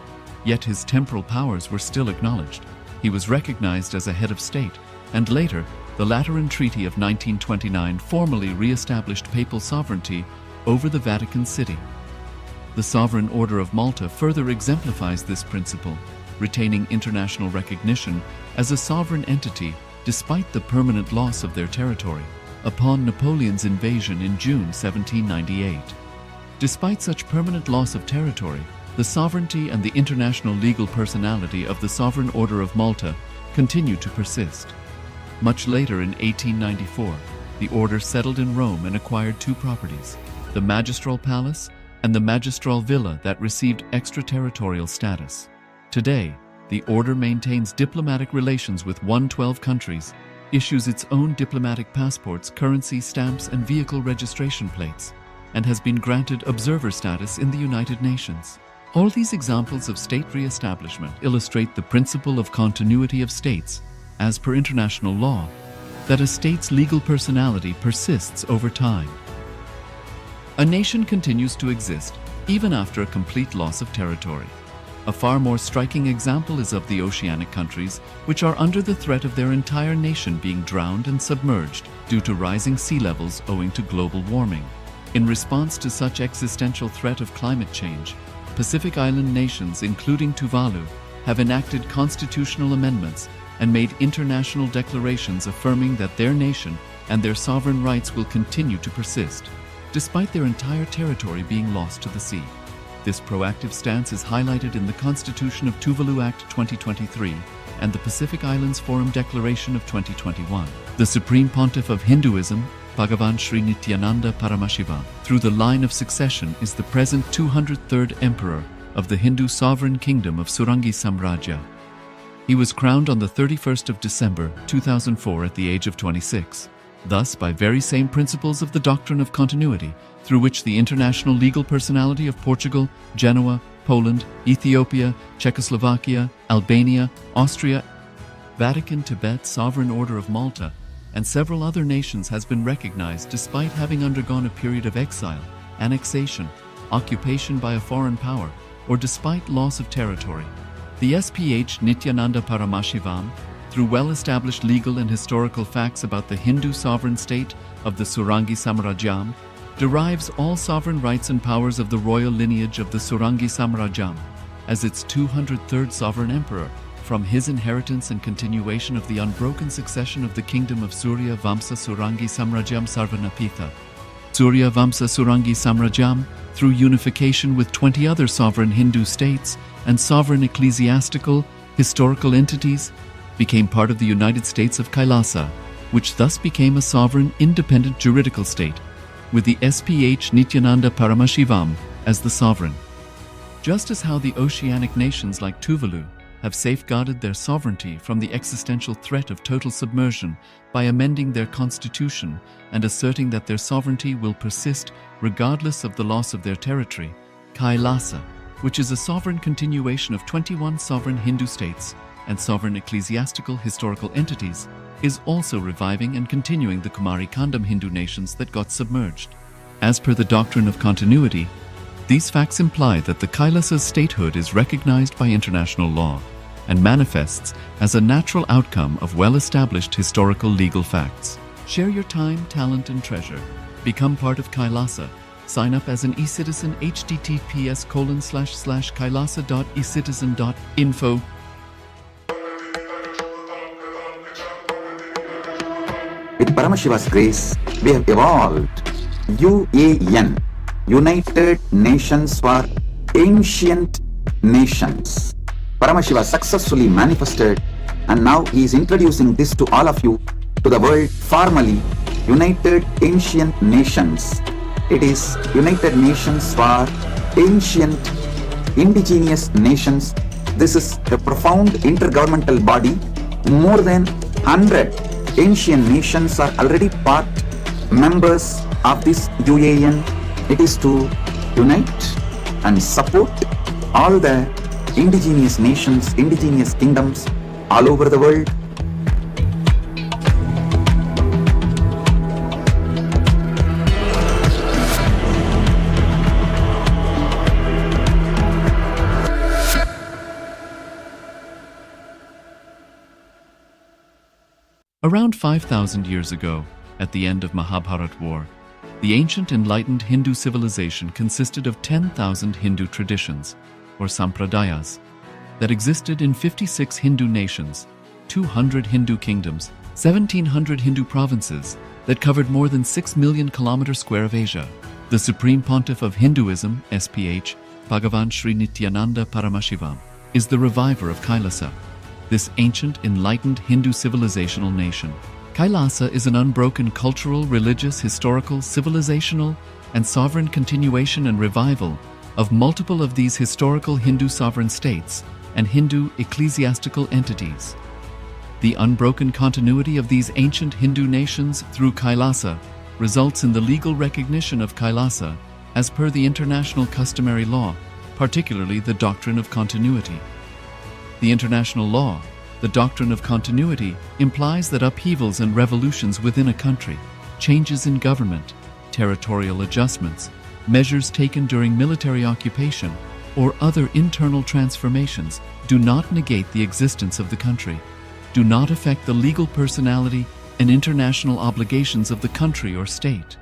Yet his temporal powers were still acknowledged. He was recognized as a head of state, and later, the Lateran Treaty of 1929 formally re-established papal sovereignty over the Vatican City. The Sovereign Order of Malta further exemplifies this principle, retaining international recognition as a sovereign entity despite the permanent loss of their territory upon Napoleon's invasion in June 1798. Despite such permanent loss of territory, the sovereignty and the international legal personality of the Sovereign Order of Malta continue to persist. Much later in 1894, the order settled in Rome and acquired two properties, the Magistral Palace and the Magistral Villa that received extraterritorial status. Today, the order maintains diplomatic relations with 112 countries, issues its own diplomatic passports, currency, stamps, and vehicle registration plates, and has been granted observer status in the United Nations. All these examples of state re-establishment illustrate the principle of continuity of states, as per international law, that a state's legal personality persists over time. A nation continues to exist even after a complete loss of territory. A far more striking example is of the oceanic countries, which are under the threat of their entire nation being drowned and submerged due to rising sea levels owing to global warming. In response to such existential threat of climate change, Pacific Island nations, including Tuvalu, have enacted constitutional amendments and made international declarations affirming that their nation and their sovereign rights will continue to persist, despite their entire territory being lost to the sea. This proactive stance is highlighted in the Constitution of Tuvalu Act 2023 and the Pacific Islands Forum Declaration of 2021. The Supreme Pontiff of Hinduism, Bhagavan Sri Nithyananda Paramashivoham, through the line of succession is the present 203rd Emperor of the Hindu Sovereign Kingdom of Surangi Samrajya. He was crowned on the 31st of December 2004 at the age of 26. Thus, by very same principles of the doctrine of continuity, through which the international legal personality of Portugal, Genoa, Poland, Ethiopia, Czechoslovakia, Albania, Austria, Vatican, Tibet, Sovereign Order of Malta, and several other nations has been recognized despite having undergone a period of exile, annexation, occupation by a foreign power, or despite loss of territory. The SPH Nithyananda Paramashivoham, through well-established legal and historical facts about the Hindu sovereign state of the Surangi Samrajyam, derives all sovereign rights and powers of the royal lineage of the Surangi Samrajyam as its 203rd sovereign emperor, from his inheritance and continuation of the unbroken succession of the kingdom of Surya Vamsa Surangi Samrajyam Sarvanapitha. Surya Vamsa Surangi Samrajyam, through unification with 20 other sovereign Hindu states and sovereign ecclesiastical, historical entities, became part of the United States of Kailasa, which thus became a sovereign, independent juridical state, with the SPH Nithyananda Paramashivoham as the sovereign. Just as how the oceanic nations like Tuvalu have safeguarded their sovereignty from the existential threat of total submersion by amending their constitution and asserting that their sovereignty will persist regardless of the loss of their territory, Kailasa, which is a sovereign continuation of 21 sovereign Hindu states and sovereign ecclesiastical historical entities, is also reviving and continuing the Kumari Kandam Hindu nations that got submerged. As per the doctrine of continuity, these facts imply that the Kailasa's statehood is recognized by international law and manifests as a natural outcome of well-established historical legal facts. Share your time, talent, and treasure. Become part of Kailasa. Sign up as an eCitizen https://kailasa.ecitizen.info. With Paramashiva's grace, we have evolved UAN, United Nations for Ancient Nations. Paramashiva successfully manifested, and now he is introducing this to all of you, to the world formally, United Ancient Nations. It is United Nations for Ancient Indigenous Nations. This is a profound intergovernmental body. More than 100 ancient nations are already part members of this UAN. It is to unite and support all the indigenous nations, indigenous kingdoms all over the world. Around 5,000 years ago, at the end of Mahabharat War, the ancient enlightened Hindu civilization consisted of 10,000 Hindu traditions, or sampradayas, that existed in 56 Hindu nations, 200 Hindu kingdoms, 1,700 Hindu provinces that covered more than 6 million kilometers square of Asia. The Supreme Pontiff of Hinduism, SPH, Bhagavan Sri Nithyananda Paramashivoham, is the reviver of Kailasa, this ancient enlightened Hindu civilizational nation. Kailasa is an unbroken cultural, religious, historical, civilizational, and sovereign continuation and revival of multiple of these historical Hindu sovereign states and Hindu ecclesiastical entities. The unbroken continuity of these ancient Hindu nations through Kailasa results in the legal recognition of Kailasa as per the international customary law, particularly the doctrine of continuity. The international law, the doctrine of continuity, implies that upheavals and revolutions within a country, changes in government, territorial adjustments, measures taken during military occupation, or other internal transformations do not negate the existence of the country, do not affect the legal personality and international obligations of the country or state.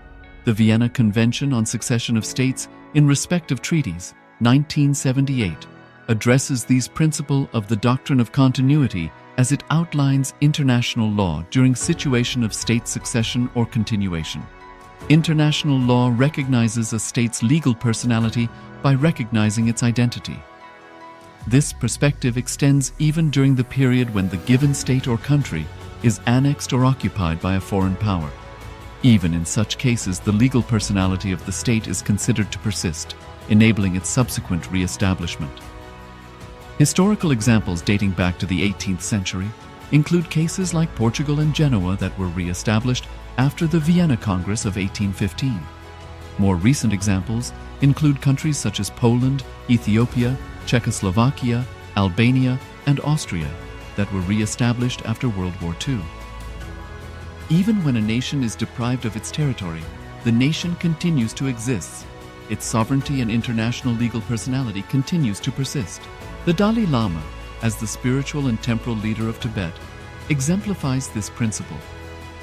The Vienna Convention on Succession of States in Respect of Treaties, 1978, addresses these principles of the doctrine of continuity as it outlines international law during situation of state succession or continuation. International law recognizes a state's legal personality by recognizing its identity. This perspective extends even during the period when the given state or country is annexed or occupied by a foreign power. Even in such cases, the legal personality of the state is considered to persist, enabling its subsequent re-establishment. Historical examples dating back to the 18th century include cases like Portugal and Genoa that were re-established after the Vienna Congress of 1815. More recent examples include countries such as Poland, Ethiopia, Czechoslovakia, Albania, and Austria that were re-established after World War II. Even when a nation is deprived of its territory, the nation continues to exist. Its sovereignty and international legal personality continues to persist. The Dalai Lama, as the spiritual and temporal leader of Tibet, exemplifies this principle.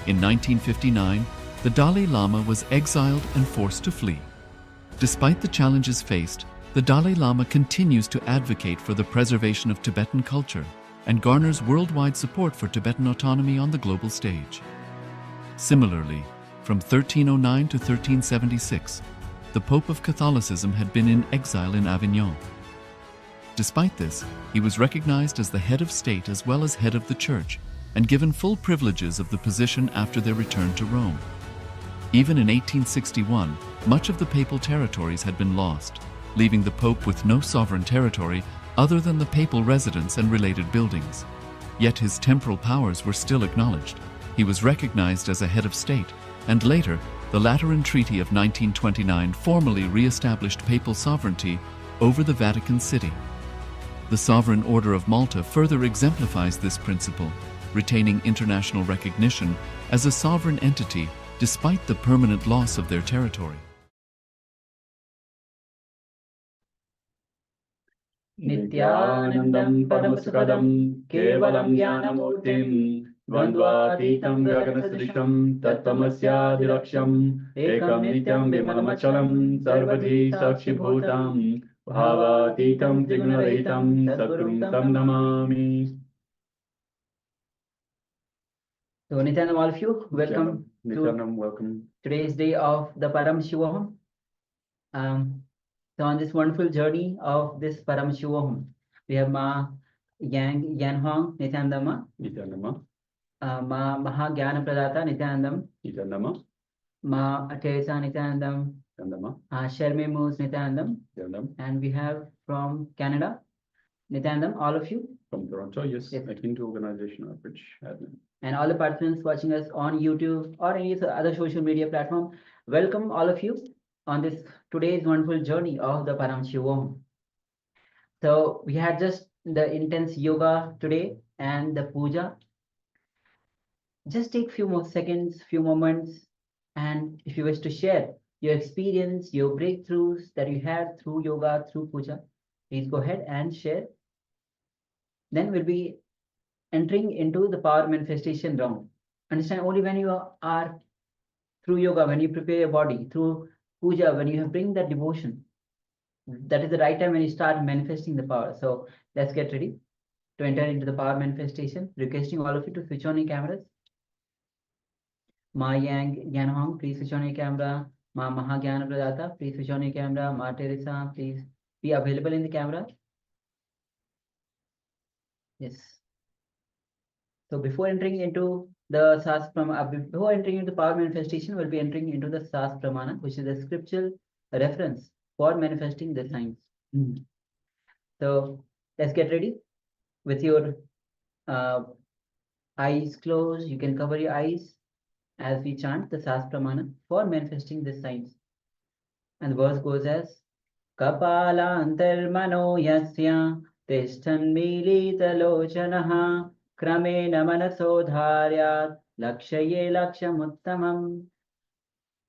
In 1959, the Dalai Lama was exiled and forced to flee. Despite the challenges faced, the Dalai Lama continues to advocate for the preservation of Tibetan culture and garners worldwide support for Tibetan autonomy on the global stage. Similarly, from 1309 to 1376, the Pope of Catholicism had been in exile in Avignon. Despite this, he was recognized as the head of state as well as head of the church and given full privileges of the position after their return to Rome. Even in 1861, much of the papal territories had been lost, leaving the Pope with no sovereign territory other than the papal residence and related buildings. Yet his temporal powers were still acknowledged. He was recognized as a head of state, and later, the Lateran Treaty of 1929 formally re-established papal sovereignty over the Vatican City. The Sovereign Order of Malta further exemplifies this principle, retaining international recognition as a sovereign entity despite the permanent loss of their territory. Nithyanandam Paramasukadam Kevalam Jnanamurtim Dvandvatītam Gaganasrisham Tattvamasyadiraksham Ekam Nityam Vimalamachalam Sarvadhi Sakshibhutam Bhavatītam Trigunarahitam Satgurum Tam Namami. So Nithyanam, all of you, welcome Nithyanam, welcome. Today's day of the Paramashivoham. So on this wonderful journey of this Paramashivoham, we have Ma Yanhuang Nithyanandama, Nithyanama, Ma Maha Gyana Pradata Nithyanandam, Nithyanama, Ma Teresa Nithyanandam, Nithyanama, Sharme Moose Nithyanandam, Nithyanam. and we have from Canada, Nithyanandam, all of you. From Toronto, yes, Yes. akin to organization average admin. And all the participants watching us on YouTube or any other social media platform, welcome all of you on this today's wonderful journey of the Paramashivoham. So we had just the intense yoga today and the puja. Just take few more seconds, few moments, and if you wish to share your experience, your breakthroughs that you had through yoga, through puja, please go ahead and share. Then we'll be entering into the power manifestation round. Understand, only when you are through yoga, when you prepare your body, through puja, when you bring that devotion, that is the right time when you start manifesting the power. So let's get ready to enter into the power manifestation. Requesting all of you to switch on your cameras. Ma Yang Yanhong, please switch on your camera. Ma Mahagyan Pradata, please switch on your camera. Ma Teresa, please be available in the camera. Yes. So before entering into the before entering into power manifestation, we'll be entering into the Sas Pramana, which is the scriptural reference for manifesting the signs. So let's get ready with your eyes closed. You can cover your eyes as we chant the Sas Pramana for manifesting the signs. And the verse goes as Kapala antarmano yasya tishtan milita lochanaha kramena manasodharyat lakshaye lakshamuttamam.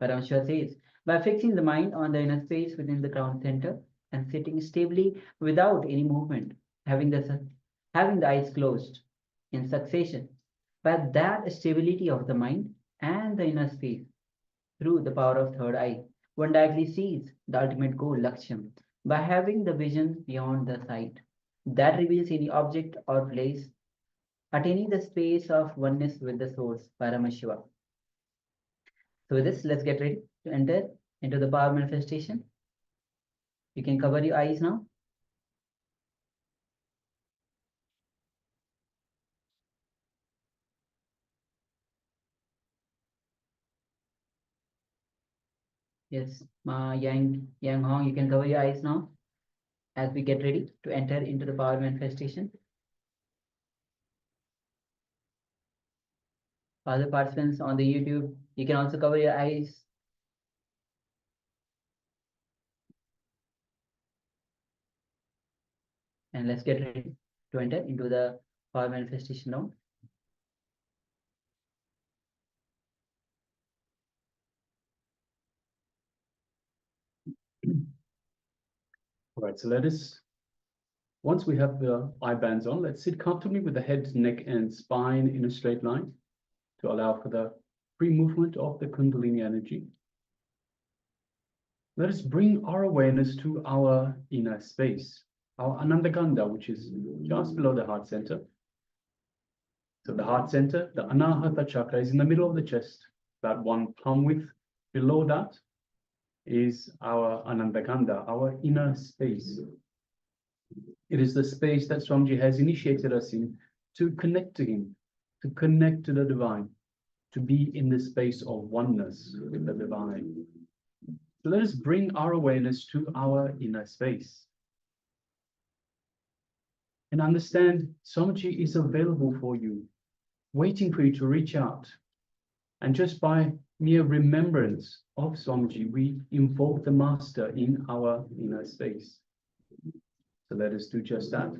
Paramashiva says, by fixing the mind on the inner space within the crown center and sitting stably without any movement, having the eyes closed in succession, by that stability of the mind and the inner space through the power of third eye, one directly sees the ultimate goal, Laksham, by having the vision beyond the sight that reveals any object or place, attaining the space of oneness with the source, Paramashiva. So with this, let's get ready to enter into the power manifestation. You can cover your eyes now. Yes, Ma Yang Hong, you can cover your eyes now as we get ready to enter into the power manifestation. Other participants on the YouTube, you can also cover your eyes. And let's get ready to enter into the power manifestation now. All right, so once we have the eye bands on, let's sit comfortably with the head, neck, and spine in a straight line to allow for the free movement of the Kundalini energy. Let us bring our awareness to our inner space, our Anandagandha, which is just below the heart center. So the heart center, the Anahata chakra, is in the middle of the chest, about one palm width. Below that is our Anandagandha, our inner space. It is the space that Swamiji has initiated us in to connect to him, to connect to the divine, to be in the space of oneness with the divine. So let us bring our awareness to our inner space. And understand Swamiji is available for you, waiting for you to reach out. And just by mere remembrance of Swamiji, we invoke the Master in our inner space. So let us do just that.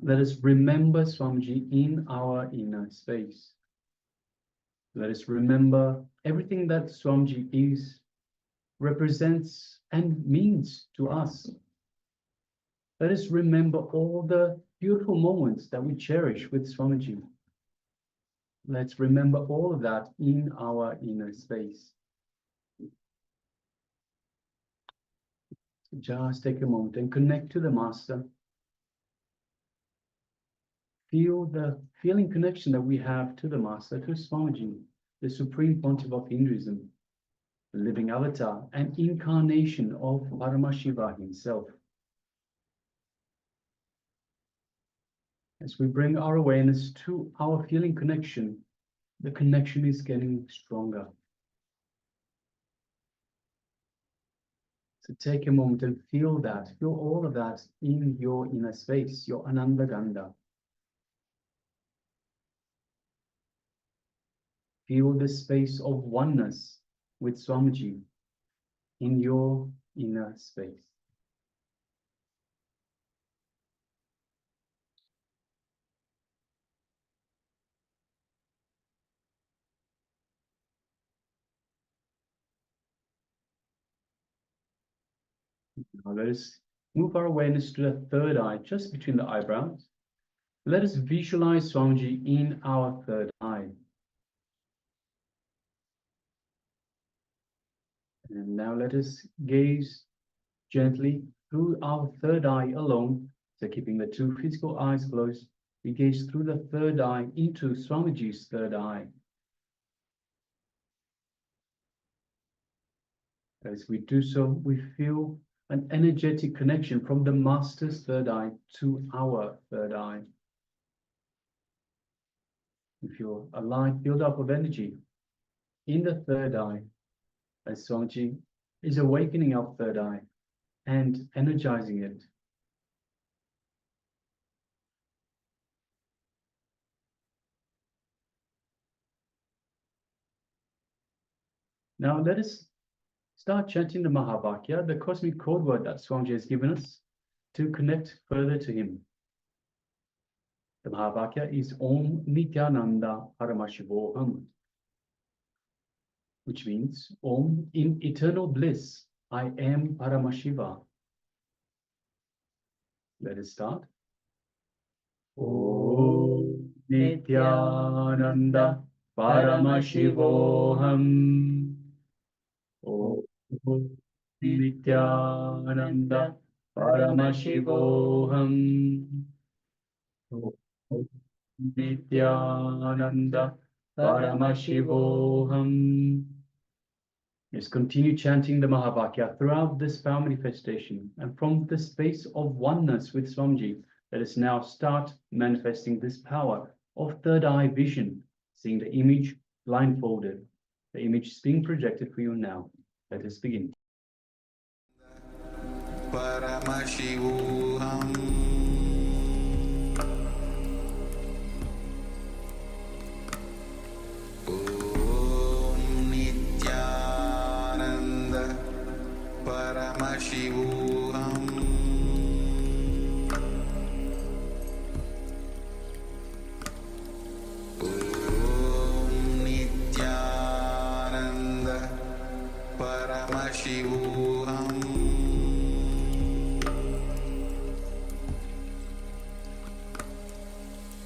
Let us remember Swamiji in our inner space. Let us remember everything that Swamiji is, represents, and means to us. Let us remember all the beautiful moments that we cherish with Swamiji. Let's remember all of that in our inner space. Just take a moment and connect to the Master. Feel the feeling connection that we have to the Master, to Swamiji, the Supreme Pontiff of Hinduism, the living avatar and incarnation of Paramashiva himself. As we bring our awareness to our feeling connection, the connection is getting stronger. So take a moment and feel that, feel all of that in your inner space, your Anandagandha. Feel the space of oneness with Swamiji in your inner space. Now let us move our awareness to the third eye, just between the eyebrows. Let us visualize Swamiji in our third eye. And now let us gaze gently through our third eye alone. So keeping the two physical eyes closed, we gaze through the third eye into Swamiji's third eye. As we do so, we feel an energetic connection from the Master's third eye to our third eye. We feel a light build-up of energy in the third eye as Swamiji is awakening our third eye and energizing it. Now let us start chanting the Mahavakya, the cosmic code word that Swamiji has given us to connect further to him. The Mahavakya is Om Nithyananda Paramashivoham, which means Om, in eternal bliss, I am Paramashiva. Let us start. Om Nithyananda Paramashivoham. Om Nithyananda Paramashivoham. Om Nithyananda Paramashivoham. Let's continue chanting the Mahavakya throughout this power manifestation. And from the space of oneness with Swamiji, let us now start manifesting this power of third eye vision, seeing the image blindfolded. The image is being projected for you now. Let us begin. Paramashivoham Om Nithyananda Paramashivoham Om Nithyananda Paramashivoham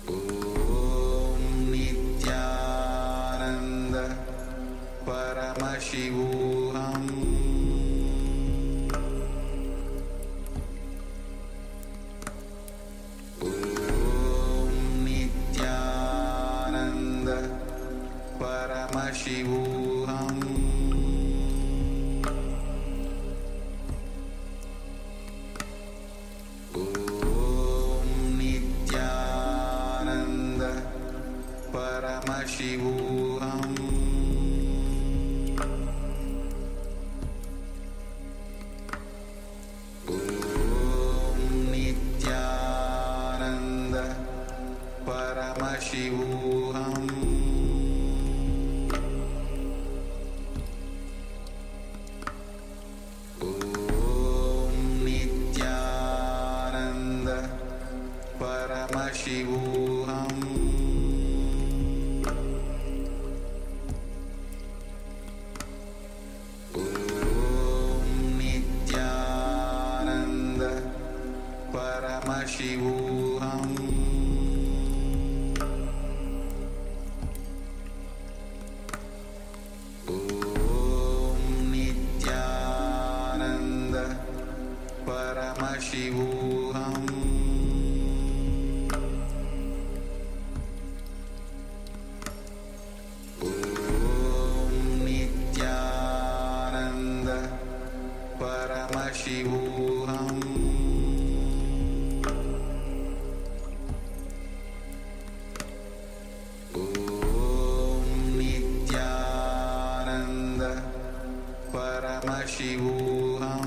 Om Nithyananda Paramashivoham Om Nithyananda Paramashivoham Om Nithyananda Paramashivoham Om Nithyananda Paramashivoham Om Nithyananda Paramashivoham Om Nithyananda Paramashivoham Om Nithyananda Paramashivoham Om Nithyananda Paramashivoham Om Nithyananda Paramashivoham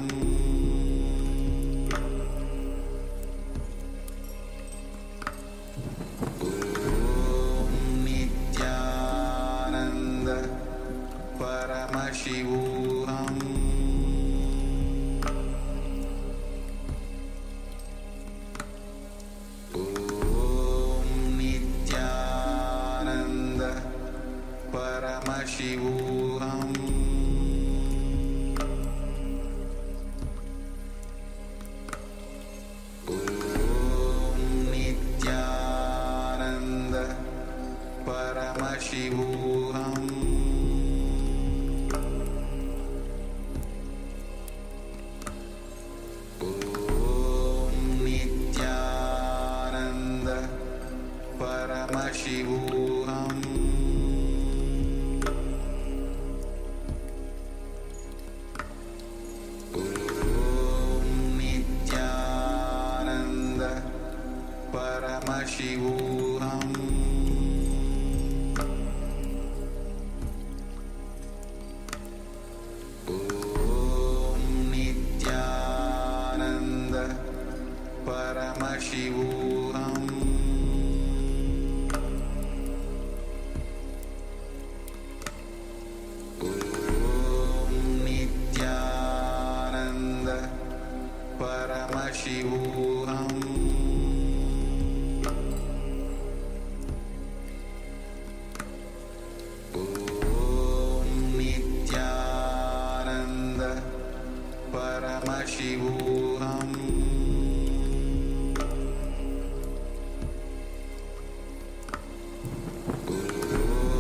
Om Nithyananda Paramashivoham Om Nithyananda Paramashivoham Om Nithyananda Paramashivoham Paramashivoham Om Nithyananda Paramashivoham Om Nithyananda Paramashivoham Om Nithyananda Paramashivoham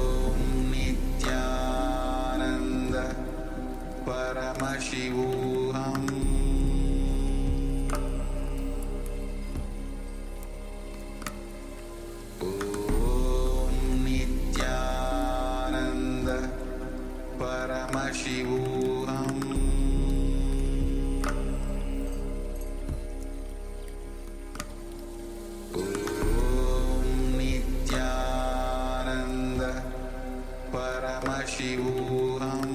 Om Nithyananda Paramashivoham Om Nithyananda Paramashivoham Om Nithyananda Paramashivoham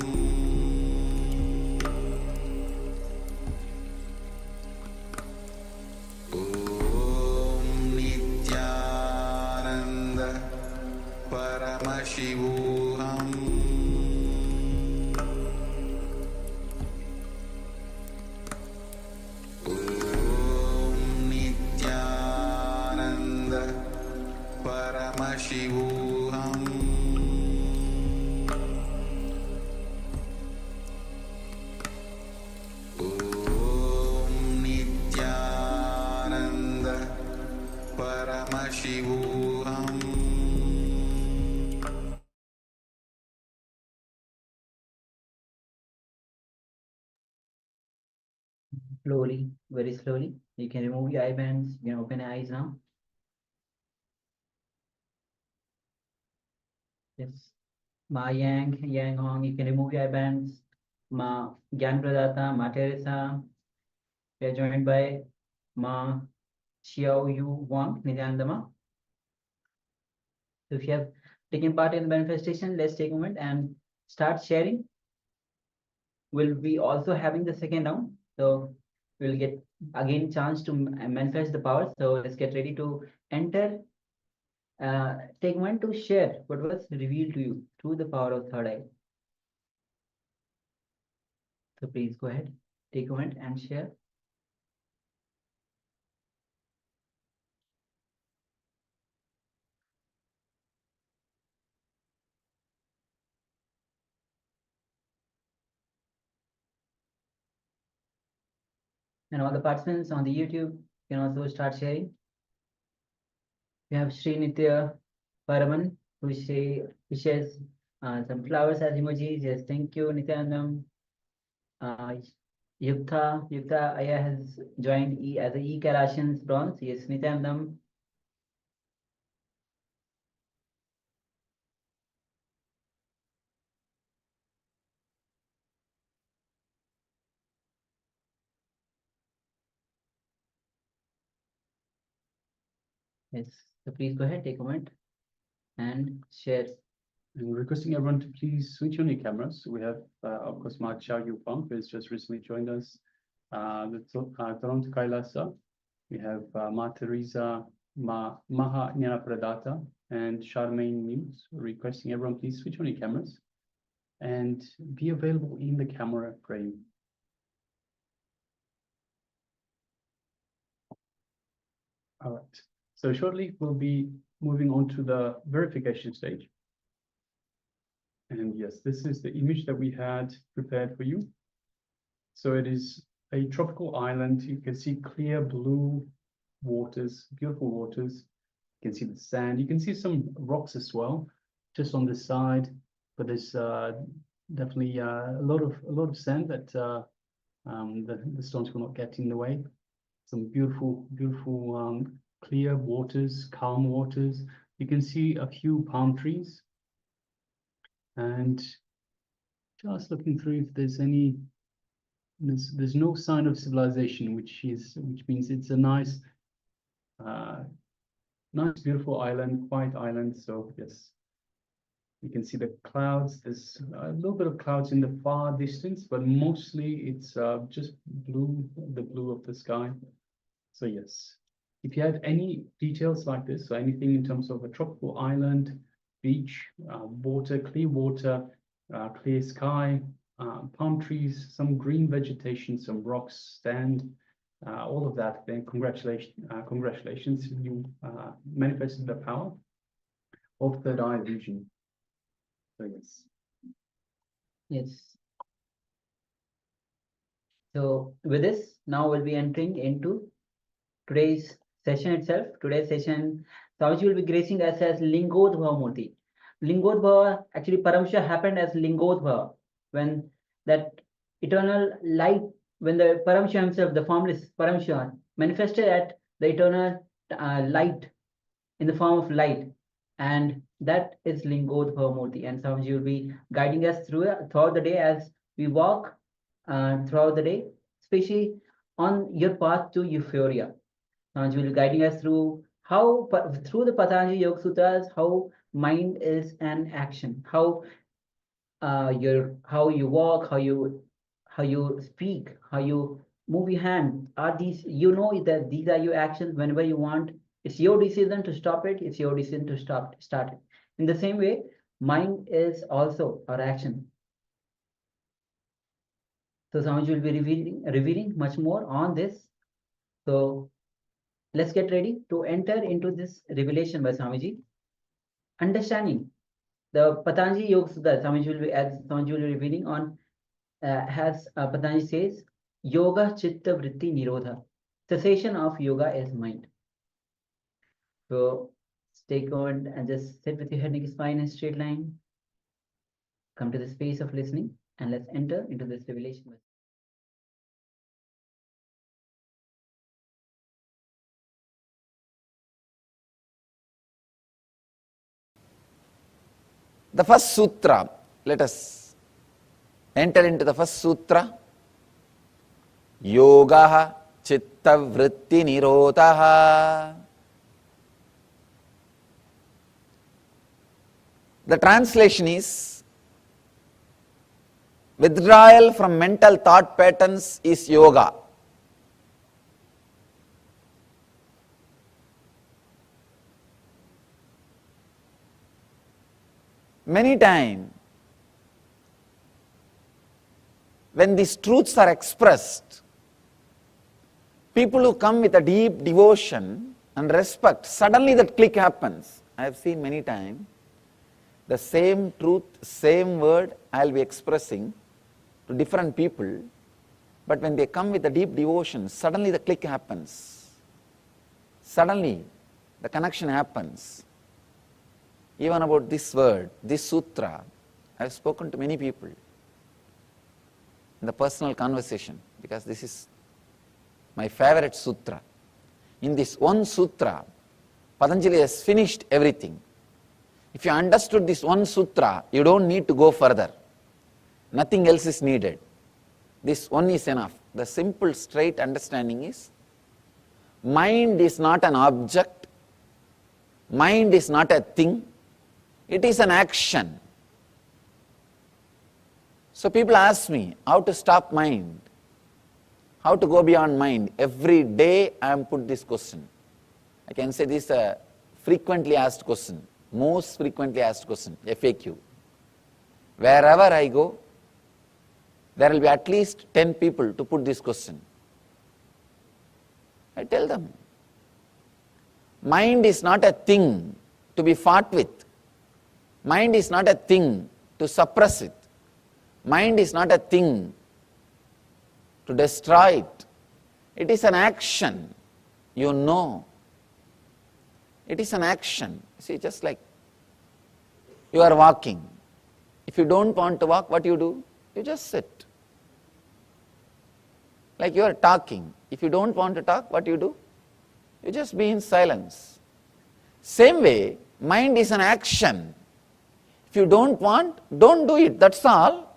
Om Nithyananda Paramashivoham Om Nithyananda Paramashivoham Om Nithyananda Paramashivoham Slowly, very slowly. You can remove your eye bands. You can open your eyes now. Yes. Ma Yang, Yang Hong, you can remove your eye bands. Ma Gyan Pradata, Ma Teresa. We are joined by Ma Xiao Yu Wang, Nityananda. So if you have taken part in the manifestation, let's take a moment and start sharing. We'll be also having the second round. So we'll get again chance to manifest the powers. So let's get ready to enter. Take a moment to share what was revealed to you through the power of third eye. So please go ahead, take a moment and share. And all the participants on the YouTube can also start sharing. We have Sri Nitya Paraman who shares some flowers as emojis. Yes, thank you, Nityanandam. Yukta Aya has joined as a Kailasian's bronze. Yes, Nityanandam. Yes, so please go ahead, take a moment and share. And requesting everyone to please switch on your cameras. We have, of course, Ma Xiao Yu Fang, who has just recently joined us. The Toronto Kailasa. We have Ma Teresa, Maha Jnana Pradata, and Charmaine Muse. Requesting everyone please switch on your cameras and be available in the camera frame. All right. So shortly we'll be moving on to the verification stage. And yes, this is the image that we had prepared for you. So it is a tropical island. You can see clear blue waters, beautiful waters. You can see the sand. You can see some rocks as well, just on this side. But there's definitely a lot of sand that the stones will not get in the way. Some beautiful, clear waters, calm waters. You can see a few palm trees. And just looking through if there's any, there's no sign of civilization, which means it's a nice nice, beautiful island, quiet island. So yes, you can see the clouds. There's a little bit of clouds in the far distance, but mostly it's just blue, the blue of the sky. So yes, if you have any details like this, so anything in terms of a tropical island, beach, water, clear sky, palm trees, some green vegetation, some rocks, sand, all of that, then congratulations, you manifested the power of third eye vision. So yes. Yes. So with this, now we'll be entering into today's session itself. Today's session, Swamiji will be gracing us as Lingodbhava Murti. Lingodbhava, actually Paramashiva happened as Lingodbhava, when that eternal light, when the Paramashiva himself, the formless Paramashiva, manifested at the eternal light in the form of light. And that is Lingodbhava Murti. And Swamiji will be guiding us throughout the day as we walk throughout the day, especially on your path to Euphoria. Swamiji will be guiding us through how, through the Patanjali Yoga Sutras, how mind is an action, how you walk, how you speak, how you move your hand. Are these, you know, that these are your actions whenever you want. It's your decision to stop it. It's your decision to start it. In the same way, mind is also our action. So Swamiji will be revealing much more on this. So let's get ready to enter into this revelation by Swamiji. Understanding the Patanjali Yoga Sutta, Swamiji will be revealing on, as Patanjali says, Yoga Chitta Vritti Nirodha. Cessation of yoga is mind. So stay calm and just sit with your head, neck, spine in a straight line. Come to the space of listening and let's enter into this revelation. The first sutra, let us enter into the first sutra. Yoga Chitta Vritti Nirodha. The translation is, withdrawal from mental thought patterns is yoga. Many times, when these truths are expressed, people who come with a deep devotion and respect, suddenly that click happens. I have seen many times, the same truth, same word I will be expressing to different people, but when they come with a deep devotion, suddenly the click happens. Suddenly the connection happens. Even about this word, this sutra, I have spoken to many people in the personal conversation, because this is my favorite sutra. In this one sutra, Patanjali has finished everything. If you understood this one sutra, you don't need to go further. Nothing else is needed. This one is enough. The simple, straight understanding is, mind is not an object, mind is not a thing, it is an action. So people ask me, how to stop mind? How to go beyond mind? Every day I am put this question. I can say this is a frequently asked question, most frequently asked question, FAQ. Wherever I go, there will be at least 10 people to put this question. I tell them, mind is not a thing to be fought with. Mind is not a thing to suppress it. Mind is not a thing to destroy it. It is an action, you know. It is an action. See, just like you are walking. If you don't want to walk, what do? You just sit. Like you are talking. If you don't want to talk, what do? You just be in silence. Same way, mind is an action. If you don't want, don't do it, that's all.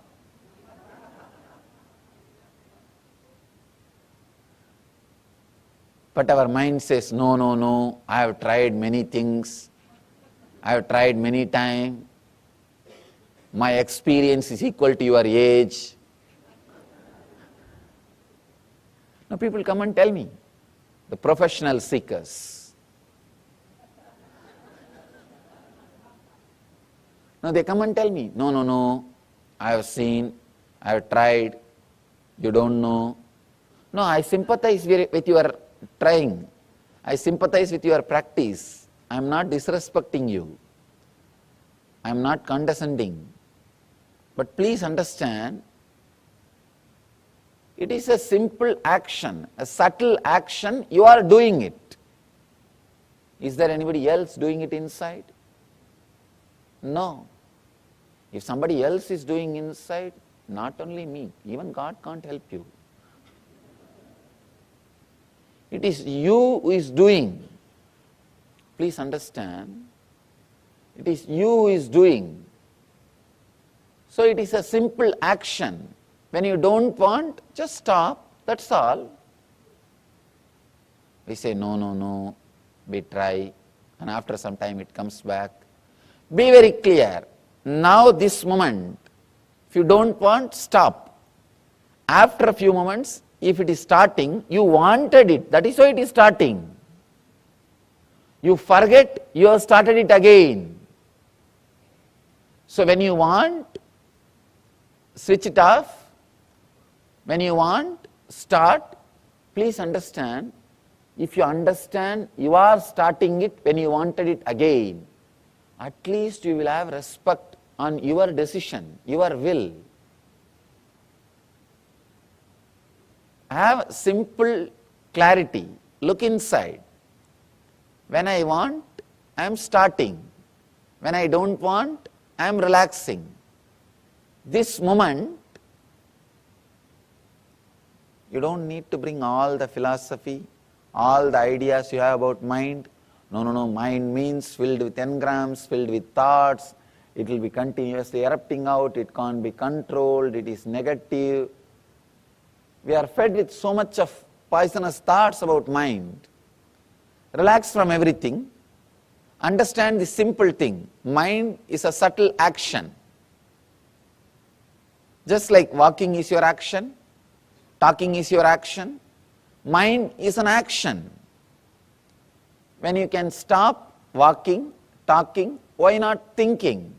But our mind says, no, no, no, I have tried many things. I have tried many times. My experience is equal to your age. Now people come and tell me, the professional seekers. Now they come and tell me, no, no, no, I have seen, I have tried, you don't know. No, I sympathize with your trying. I sympathize with your practice. I am not disrespecting you. I am not condescending. But please understand, it is a simple action, a subtle action, you are doing it. Is there anybody else doing it inside? No. If somebody else is doing inside, not only me, even God can't help you. It is you who is doing. Please understand, it is you who is doing. So it is a simple action. When you don't want, just stop, that's all. We say, no, no, no, we try, and after some time it comes back. Be very clear. Now this moment, if you don't want, stop. After a few moments, if it is starting, you wanted it, that is why it is starting. You forget, you have started it again. So when you want, switch it off. When you want, start. Please understand, if you understand you are starting it when you wanted it again, at least you will have respect on your decision, your will. Have simple clarity. Look inside. When I want, I am starting. When I don't want, I am relaxing. This moment, you don't need to bring all the philosophy, all the ideas you have about mind. No, no, no, mind means filled with engrams, filled with thoughts. It will be continuously erupting out, it can't be controlled, it is negative. We are fed with so much of poisonous thoughts about mind. Relax from everything. Understand the simple thing. Mind is a subtle action. Just like walking is your action, talking is your action, mind is an action. When you can stop walking, talking, why not thinking?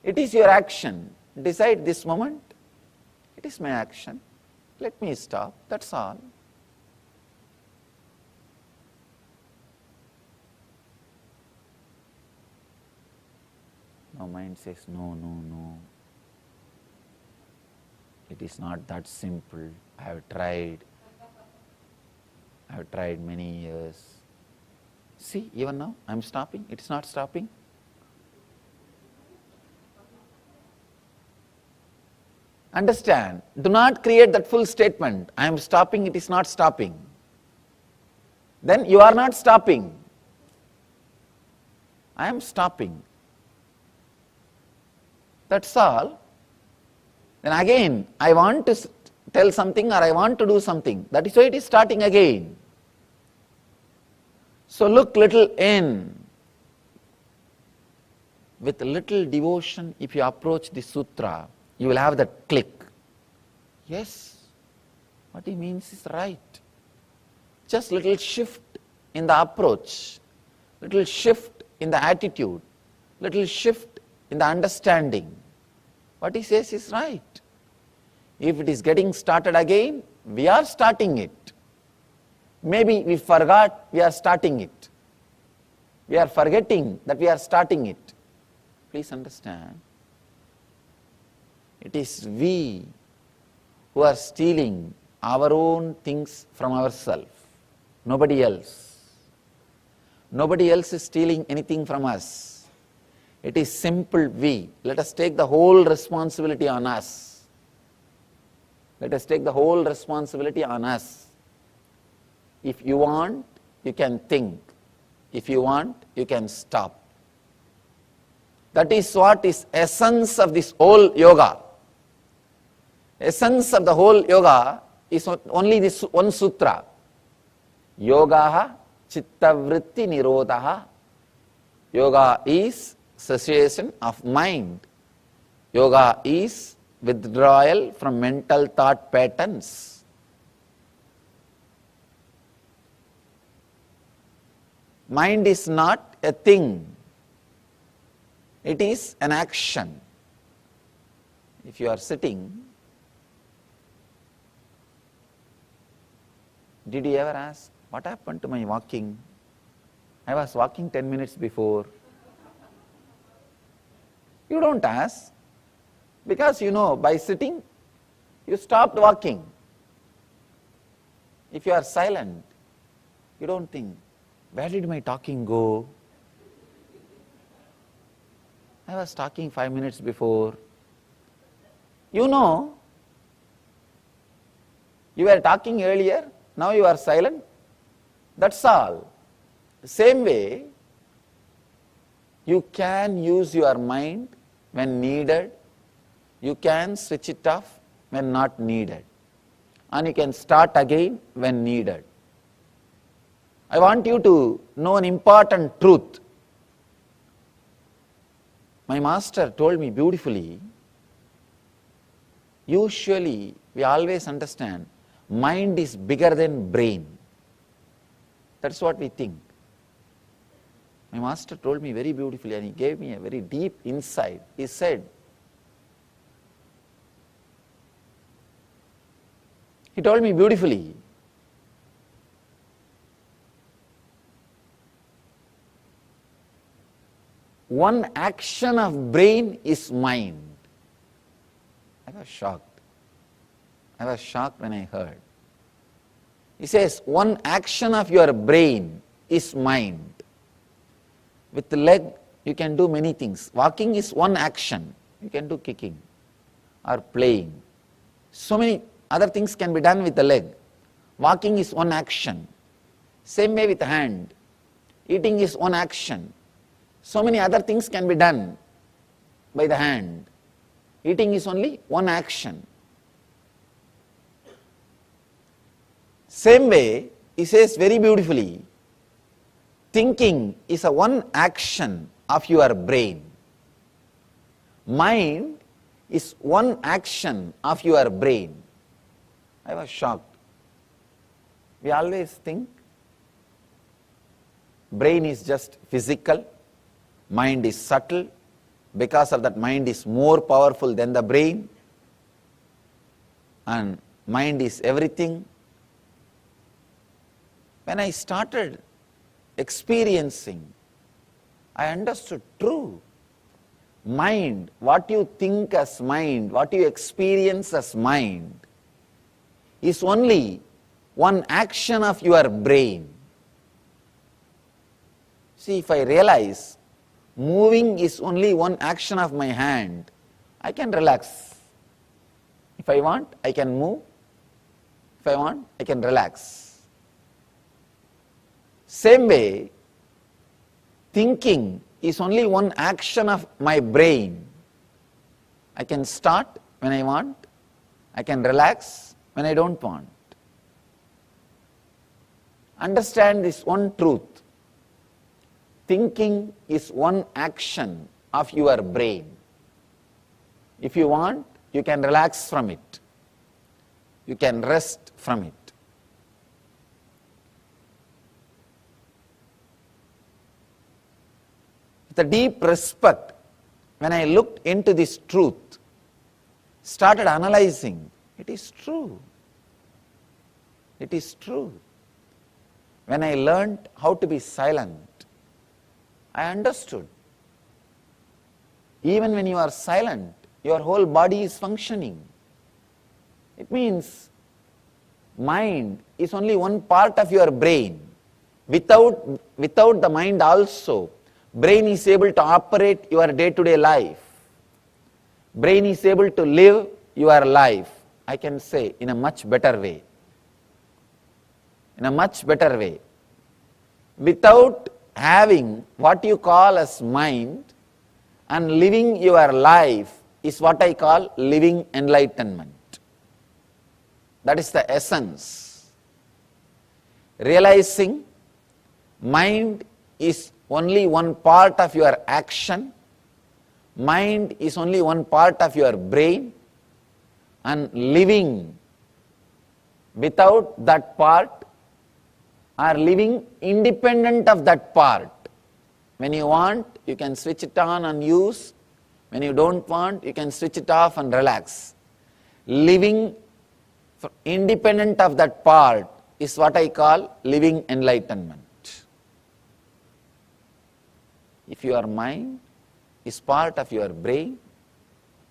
It is your action. Decide this moment, it is my action. Let me stop, that's all. Now mind says, no, no, no. It is not that simple. I have tried many years. See, even now I am stopping, it is not stopping. Understand, do not create that full statement. I am stopping, it is not stopping. Then you are not stopping. I am stopping. That's all. Then again, I want to tell something or I want to do something. That is why it is starting again. So look little in. With little devotion, if you approach the sutra, you will have that click. Yes, what he means is right. Just little shift in the approach, little shift in the attitude, little shift in the understanding. What he says is right. If it is getting started again, we are starting it. Maybe we forgot we are starting it. We are forgetting that we are starting it. Please understand. It is we who are stealing our own things from ourselves. Nobody else. Nobody else is stealing anything from us. It is simple we. Let us take the whole responsibility on us. Let us take the whole responsibility on us. If you want, you can think. If you want, you can stop. That is what is essence of this whole yoga. Essence of the whole yoga is only this one sutra. Yogaha chittavritti nirodhaha. Yoga is cessation of mind. Yoga is withdrawal from mental thought patterns. Mind is not a thing. It is an action. If you are sitting, did you ever ask, what happened to my walking? I was walking 10 minutes before. You don't ask, because you know by sitting, you stopped walking. If you are silent, you don't think, where did my talking go? I was talking 5 minutes before. You know, you were talking earlier, now you are silent. That's all. The same way, you can use your mind when needed. You can switch it off when not needed. And you can start again when needed. I want you to know an important truth. My master told me beautifully, usually we always understand mind is bigger than brain. That's what we think. My master told me very beautifully, and he gave me a very deep insight. He said, he told me beautifully, one action of brain is mind. I was shocked. I was shocked when I heard. He says, one action of your brain is mind. With the leg, you can do many things. Walking is one action. You can do kicking or playing. So many other things can be done with the leg. Walking is one action. Same way with the hand. Eating is one action. So many other things can be done by the hand. Eating is only one action. Same way, he says very beautifully, thinking is a one action of your brain. Mind is one action of your brain. I was shocked. We always think brain is just physical, mind is subtle, because of that mind is more powerful than the brain, and mind is everything. When I started experiencing, I understood true. Mind, what you think as mind, what you experience as mind, is only one action of your brain. See, if I realize moving is only one action of my hand, I can relax. If I want, I can move. If I want, I can relax. Same way, thinking is only one action of my brain. I can start when I want, I can relax when I don't want. Understand this one truth. Thinking is one action of your brain. If you want, you can relax from it. You can rest from it. With a deep respect, when I looked into this truth, started analyzing, it is true. It is true. When I learned how to be silent, I understood. Even when you are silent, your whole body is functioning. It means mind is only one part of your brain. Without the mind also, brain is able to operate your day-to-day life. Brain is able to live your life, I can say, in a much better way. In a much better way. Without having what you call as mind and living your life is what I call living enlightenment. That is the essence. realizing mind is only one part of your action, mind is only one part of your brain, and living without that part or living independent of that part. When you want, you can switch it on and use. When you don't want, you can switch it off and relax. Living independent of that part is what I call living enlightenment. If your mind is part of your brain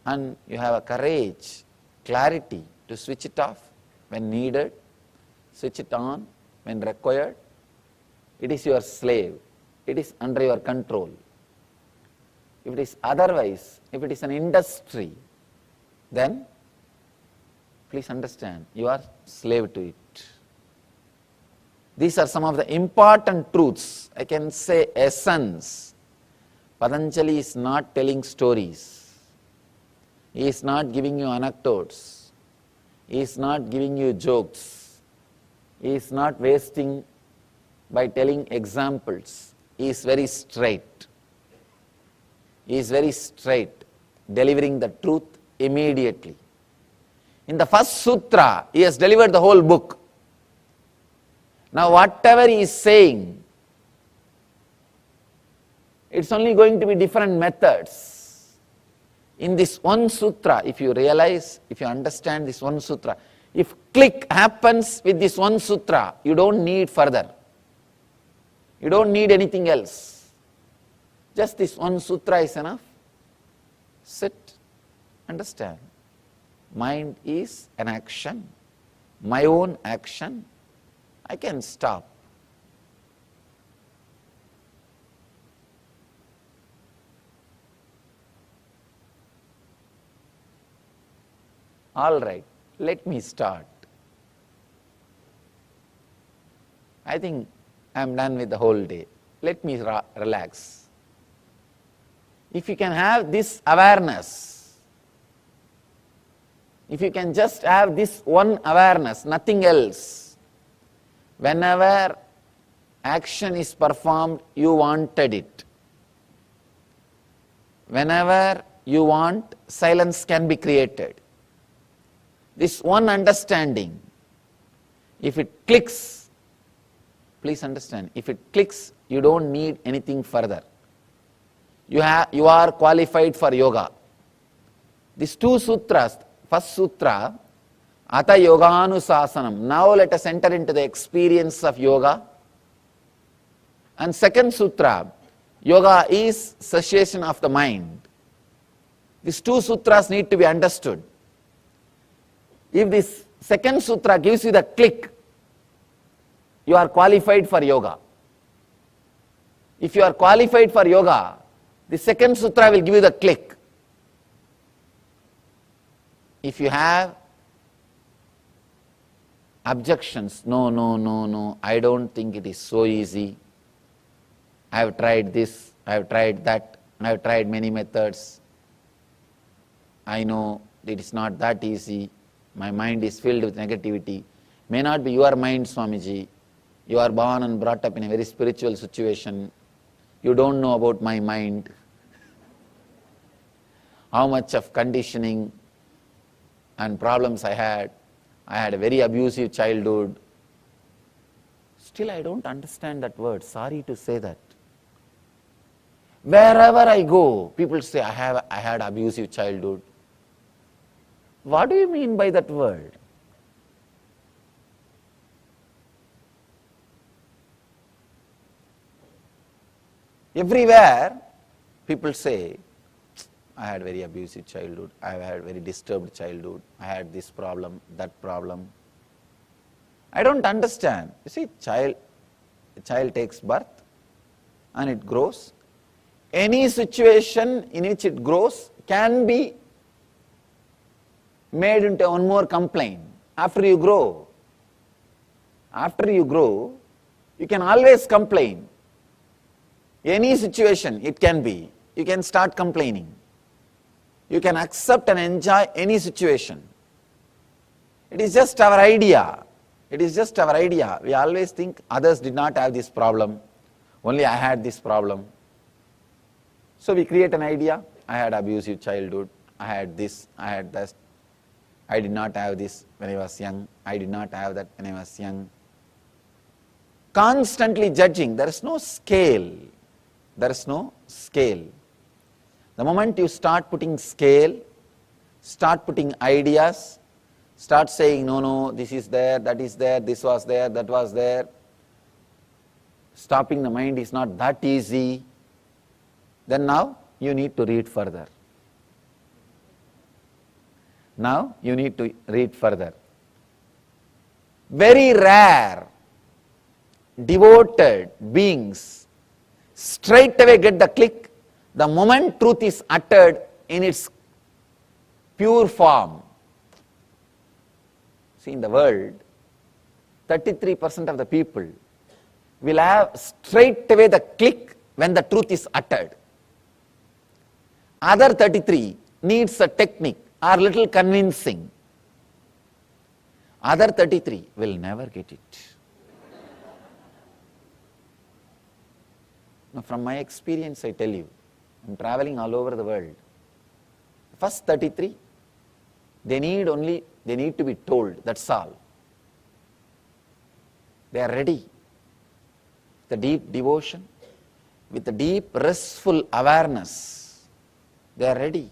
and you have a courage, clarity to switch it off when needed, switch it on when required, it is your slave. It is under your control. If it is otherwise, if it is an industry, then please understand, you are slave to it. These are some of the important truths. I can say essence. Patanjali is not telling stories. He is not giving you anecdotes. He is not giving you jokes. He is not wasting by telling examples. He is very straight. He is very straight, delivering the truth immediately. In the first sutra, he has delivered the whole book. Now whatever he is saying, it's only going to be different methods. In this one sutra, if you realize, if you understand this one sutra, if click happens with this one sutra, you don't need further. You don't need anything else. Just this one sutra is enough. Sit, understand. Mind is an action, my own action. I can stop. All right, let me start. I think I am done with the whole day. Let me relax. If you can have this awareness, if you can just have this one awareness, nothing else, whenever action is performed, you wanted it. Whenever you want, silence can be created. This one understanding, if it clicks, please understand, if it clicks, you don't need anything further. You are qualified for yoga. These two sutras, first sutra, Ata Yoganusasanam. Now let us enter into the experience of yoga. And second sutra, yoga is cessation of the mind. These two sutras need to be understood. If this second sutra gives you the click, you are qualified for yoga. If you are qualified for yoga, the second sutra will give you the click. If you have objections, no, I don't think it is so easy. I have tried this, I have tried that, I have tried many methods. I know it is not that easy. My mind is filled with negativity. May not be your mind, Swamiji. You are born and brought up in a very spiritual situation. You don't know about my mind. How much of conditioning and problems I had. I had a very abusive childhood. Still I don't understand that word. Sorry to say that. Wherever I go, people say I had abusive childhood. What do you mean by that word? Everywhere people say, I had very abusive childhood, I had very disturbed childhood, I had this problem, that problem. I don't understand. You see, a child takes birth and it grows. Any situation in which it grows can be made into one more complaint. After you grow, you can always complain. Any situation it can be, you can start complaining. You can accept and enjoy any situation. It is just our idea. It is just our idea. We always think others did not have this problem, only I had this problem. So we create an idea, I had abusive childhood, I had this, I had that, I did not have this when I was young, I did not have that when I was young. Constantly judging, there is no scale. There is no scale. The moment you start putting scale, start putting ideas, start saying, no, this is there, that is there, this was there, that was there. Stopping the mind is not that easy. Then now you need to read further. Now you need to read further. Very rare, devoted beings straight away get the click the moment truth is uttered in its pure form. See, in the world, 33% of the people will have straight away the click when the truth is uttered. Other 33 needs a technique or little convincing. Other 33 will never get it. Now, from my experience, I tell you, I'm traveling all over the world. First 33, they need to be told, that's all. They are ready. The deep devotion, with the deep restful awareness, they are ready.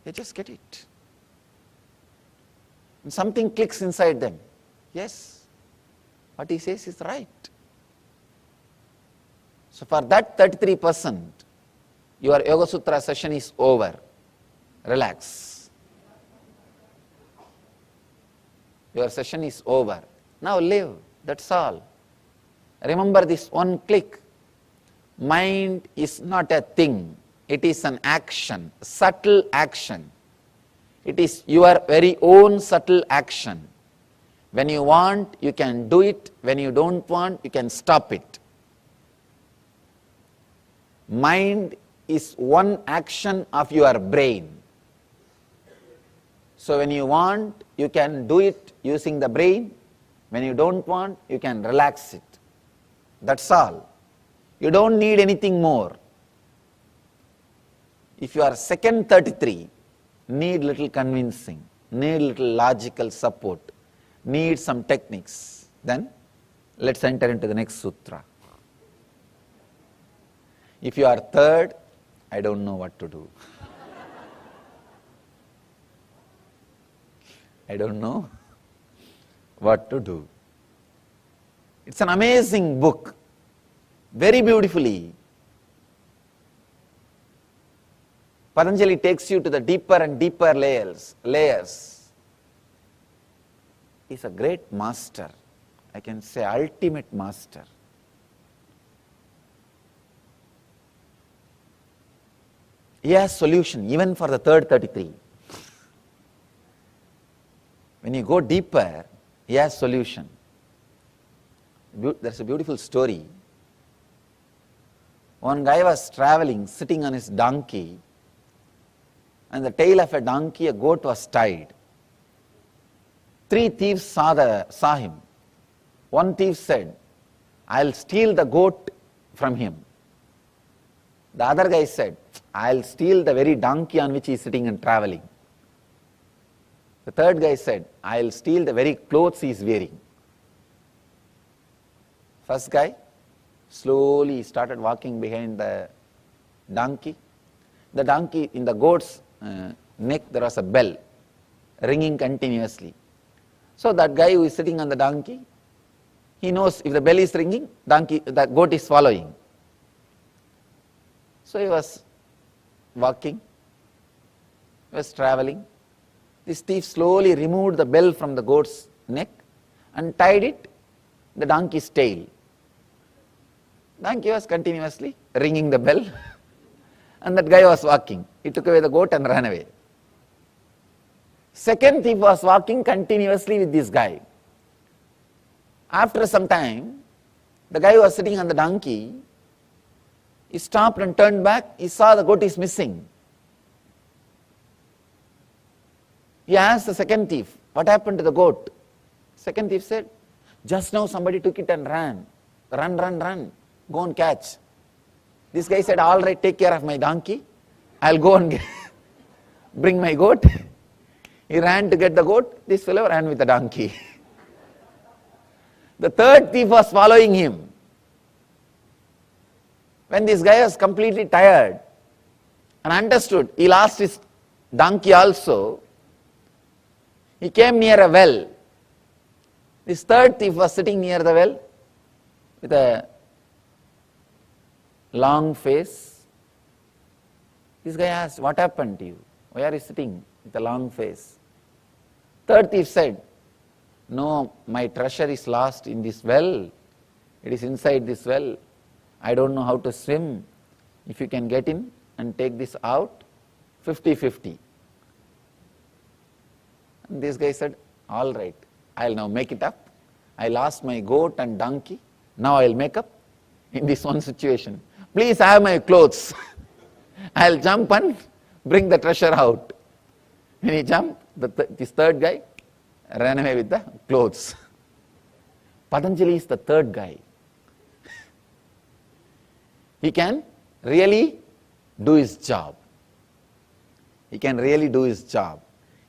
They just get it. And something clicks inside them. Yes, what he says is right. So for that 33%, your Yoga Sutra session is over. Relax. Your session is over. Now live, that's all. Remember this one click. Mind is not a thing. It is an action, subtle action. It is your very own subtle action. When you want, you can do it. When you don't want, you can stop it. Mind is one action of your brain. So when you want, you can do it using the brain. When you don't want, you can relax it. That's all. You don't need anything more. If you are second 33, need little convincing, need little logical support, need some techniques, then let's enter into the next sutra. If you are third, I don't know what to do. I don't know what to do. It's an amazing book, very beautifully. Patanjali takes you to the deeper and deeper layers. He's a great master. I can say ultimate master. He has solution even for the third 33. When you go deeper, he has solution. There's a beautiful story. One guy was traveling, sitting on his donkey, and the tail of a donkey, a goat was tied. 3 thieves saw him. One thief said, I'll steal the goat from him. The other guy said, I'll steal the very donkey on which he is sitting and traveling. The third guy said, I'll steal the very clothes he is wearing. First guy slowly started walking behind the donkey. The donkey, in the goat's neck, there was a bell ringing continuously. So that guy who is sitting on the donkey, he knows if the bell is ringing, the goat is following. So he was walking, he was traveling. This thief slowly removed the bell from the goat's neck and tied it the donkey's tail. Donkey was continuously ringing the bell and that guy was walking. He took away the goat and ran away. Second thief was walking continuously with this guy. After some time, the guy who was sitting on the donkey, he stopped and turned back. He saw the goat is missing. He asked the second thief, what happened to the goat? Second thief said, Just now somebody took it and ran. Run, run, run. Go and catch. This guy said, all right, take care of my donkey. I'll go and bring my goat. He ran to get the goat. This fellow ran with the donkey. The third thief was following him. When this guy was completely tired and understood, he lost his donkey also. He came near a well. This third thief was sitting near the well with a long face. This guy asked, what happened to you? Why are you sitting with a long face? Third thief said, no, my treasure is lost in this well. It is inside this well. I don't know how to swim. If you can get in and take this out, 50-50. And this guy said, all right, I'll now make it up. I lost my goat and donkey. Now I'll make up in this one situation. Please have my clothes. I'll jump and bring the treasure out. When he jumped, this third guy ran away with the clothes. Patanjali is the third guy. He can really do his job. He can really do his job.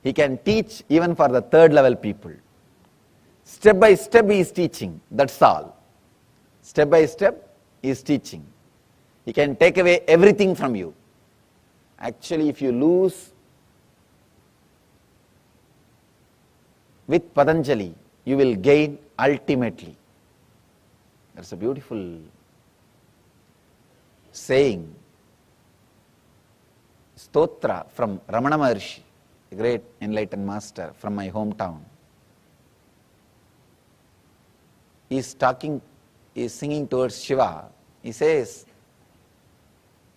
He can teach even for the third level people. Step by step he is teaching, that's all. Step by step he is teaching. He can take away everything from you. Actually, if you lose with Patanjali, you will gain ultimately. That's a beautiful saying. Stotra from Ramana Maharshi, a great enlightened master from my hometown. He is singing towards Shiva. He says,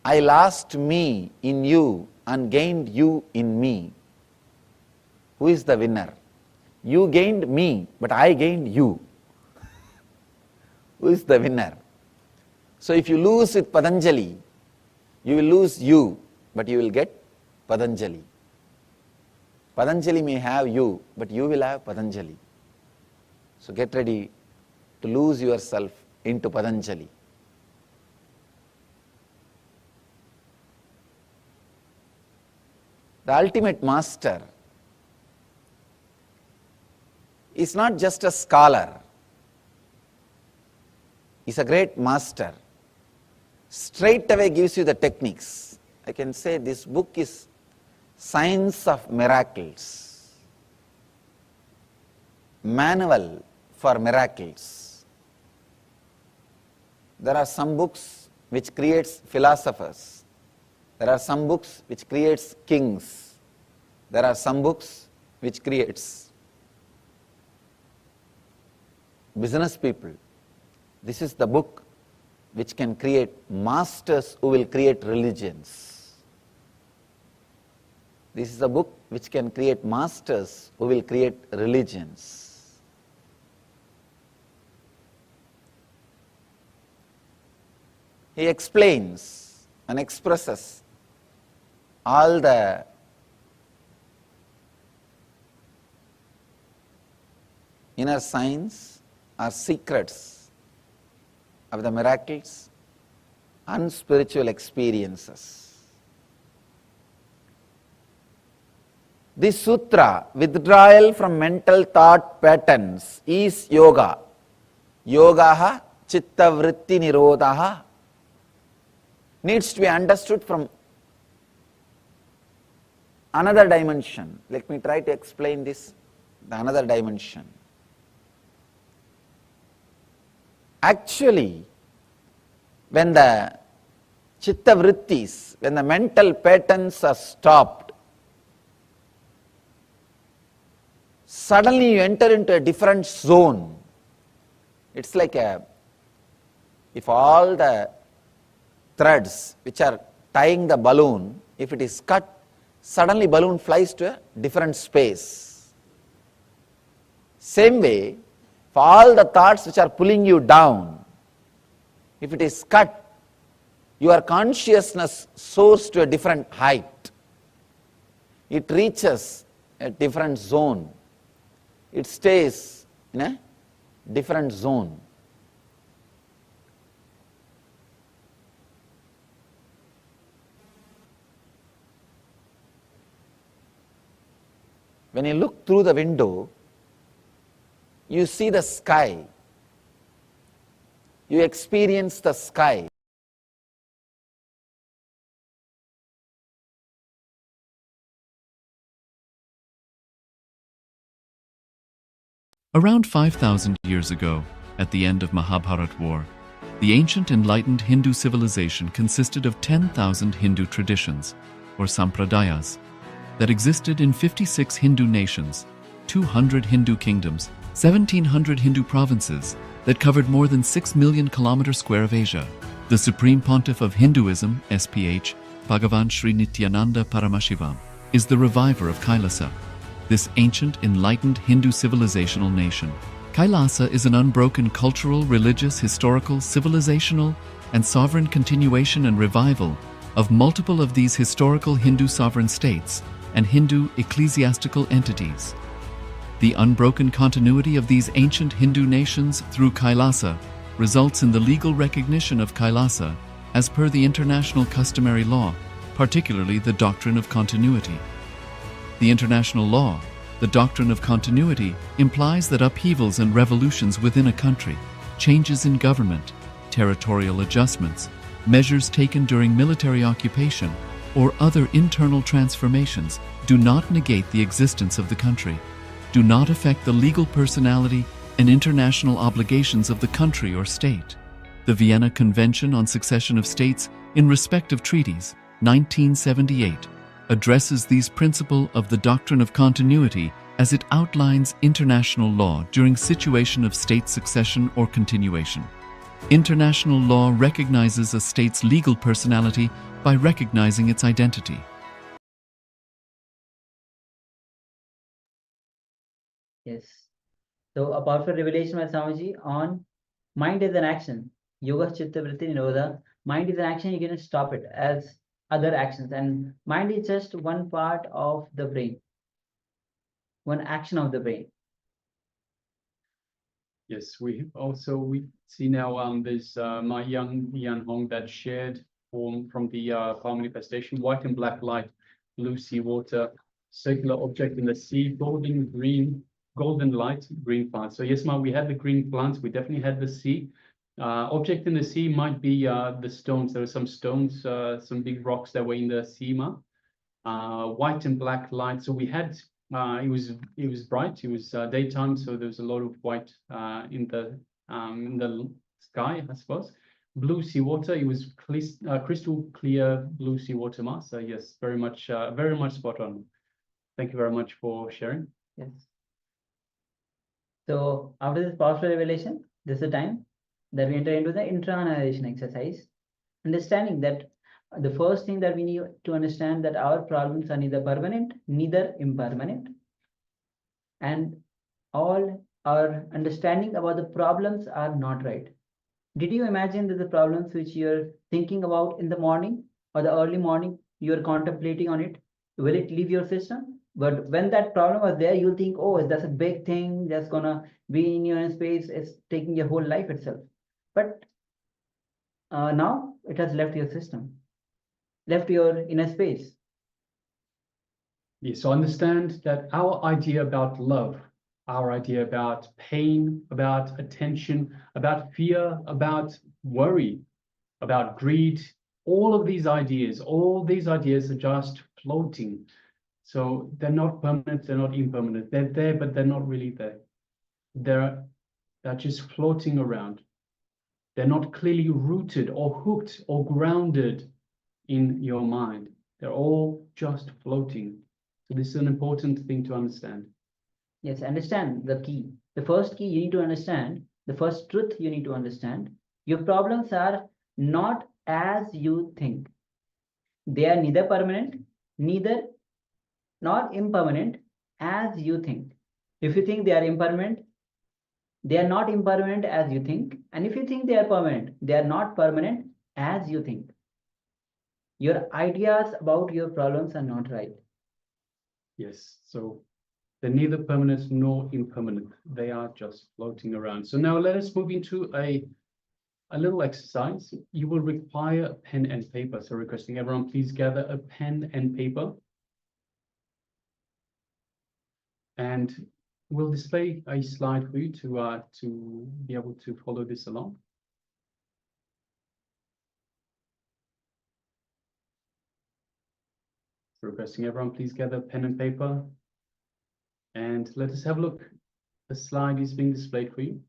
I lost me in you and gained you in me. Who is the winner? You gained me, but I gained you. Who is the winner? So if you lose with Patanjali, you will lose you, but you will get Patanjali. Patanjali may have you, but you will have Patanjali. So get ready to lose yourself into Patanjali. The ultimate master is not just a scholar. He's a great master. Straight away gives you the techniques. I can say this book is Science of Miracles. Manual for miracles. There are some books which creates philosophers. There are some books which creates kings. There are some books which creates business people. This is the book which can create masters who will create religions. This is a book which can create masters who will create religions. He explains and expresses all the inner science or secrets of the miracles and spiritual experiences. This sutra, withdrawal from mental thought patterns, is yoga. Yogaha chitta vritti nirodhaha, needs to be understood from another dimension. Let me try to explain this, the another dimension. Actually, when the chitta vrittis, when the mental patterns are stopped, suddenly you enter into a different zone. It's like if all the threads which are tying the balloon, if it is cut, suddenly balloon flies to a different space. Same way, for all the thoughts which are pulling you down, if it is cut, your consciousness soars to a different height. It reaches a different zone. It stays in a different zone. When you look through the window, you see the sky. You experience the sky. Around 5,000 years ago, at the end of Mahabharat War, the ancient enlightened Hindu civilization consisted of 10,000 Hindu traditions, or sampradayas, that existed in 56 Hindu nations, 200 Hindu kingdoms, 1,700 Hindu provinces that covered more than 6 million kilometers square of Asia. The Supreme Pontiff of Hinduism, SPH, Bhagavan Sri Nithyananda Paramashivoham, is the reviver of Kailasa, this ancient enlightened Hindu civilizational nation. Kailasa is an unbroken cultural, religious, historical, civilizational, and sovereign continuation and revival of multiple of these historical Hindu sovereign states and Hindu ecclesiastical entities. The unbroken continuity of these ancient Hindu nations through Kailasa results in the legal recognition of Kailasa as per the international customary law, particularly the doctrine of continuity. The international law, the doctrine of continuity, implies that upheavals and revolutions within a country, changes in government, territorial adjustments, measures taken during military occupation, or other internal transformations do not negate the existence of the country, do not affect the legal personality and international obligations of the country or state. The Vienna Convention on Succession of States in Respect of Treaties, 1978, addresses these principles of the doctrine of continuity as it outlines international law during situation of state succession or continuation. International law recognizes a state's legal personality by recognizing its identity. Yes. So a powerful revelation by Swamiji on mind is an action. Yoga Chitta Vritti Nirodha. Mind is an action, you can stop it as other actions. And mind is just one part of the brain, one action of the brain. Yes, we see now there's my young Yan Hong that shared from the power manifestation, white and black light, blue sea water, circular object in the sea, golden light, green plants. So yes, Ma, we had the green plants, we definitely had the sea. Object in the sea might be the stones. There are some stones, some big rocks that were in the sea, Ma. White and black light. So we had it was bright. It was daytime, so there was a lot of white in the sky, I suppose. Blue sea water. It was crystal clear blue sea water, Ma. So yes, very much spot on. Thank you very much for sharing. Yes. So after this powerful revelation, this is the time that we enter into the internalization exercise, understanding that the first thing that we need to understand that our problems are neither permanent, neither impermanent. And all our understanding about the problems are not right. Did you imagine that the problems which you're thinking about in the morning or the early morning, you're contemplating on it, will it leave your system? But when that problem was there, you'll think, oh, that's a big thing that's gonna be in your space, it's taking your whole life itself. But now it has left your system, left your inner space. Yes, so understand that our idea about love, our idea about pain, about attention, about fear, about worry, about greed, all these ideas are just floating. So they're not permanent, they're not impermanent. They're there, but they're not really there. They're just floating around. They're not clearly rooted or hooked or grounded in your mind. They're all just floating. So this is an important thing to understand. Yes, understand the key. The first key you need to understand, the first truth you need to understand, your problems are not as you think. They are neither permanent, nor impermanent as you think. If you think they are impermanent, they are not impermanent as you think. And if you think they are permanent, they are not permanent as you think. Your ideas about your problems are not right. Yes, so They're neither permanent nor impermanent. They are just floating around. So now let us move into a little exercise. You will require a pen and paper. So requesting everyone, please gather a pen and paper. And we'll display a slide for you to be able to follow this along. So requesting everyone, please gather a pen and paper. And let us have a look. The slide is being displayed for you.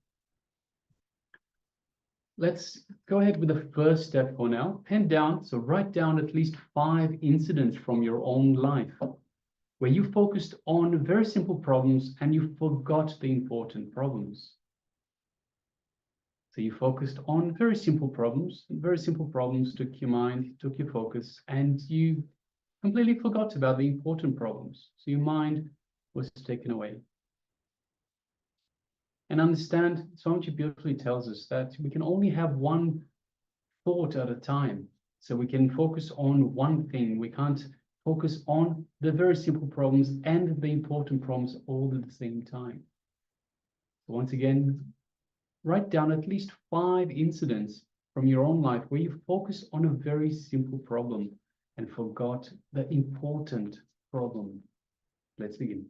Let's go ahead with the first step for now. Pen down, so write down at least 5 incidents from your own life where you focused on very simple problems and you forgot the important problems. So you focused on very simple problems took your mind, took your focus, and you completely forgot about the important problems. So your mind was taken away. And understand, Swamiji beautifully tells us that we can only have one thought at a time. So we can focus on one thing. We can't focus on the very simple problems and the important problems all at the same time. So once again, write down at least 5 incidents from your own life where you focus on a very simple problem and forgot the important problem. Let's begin.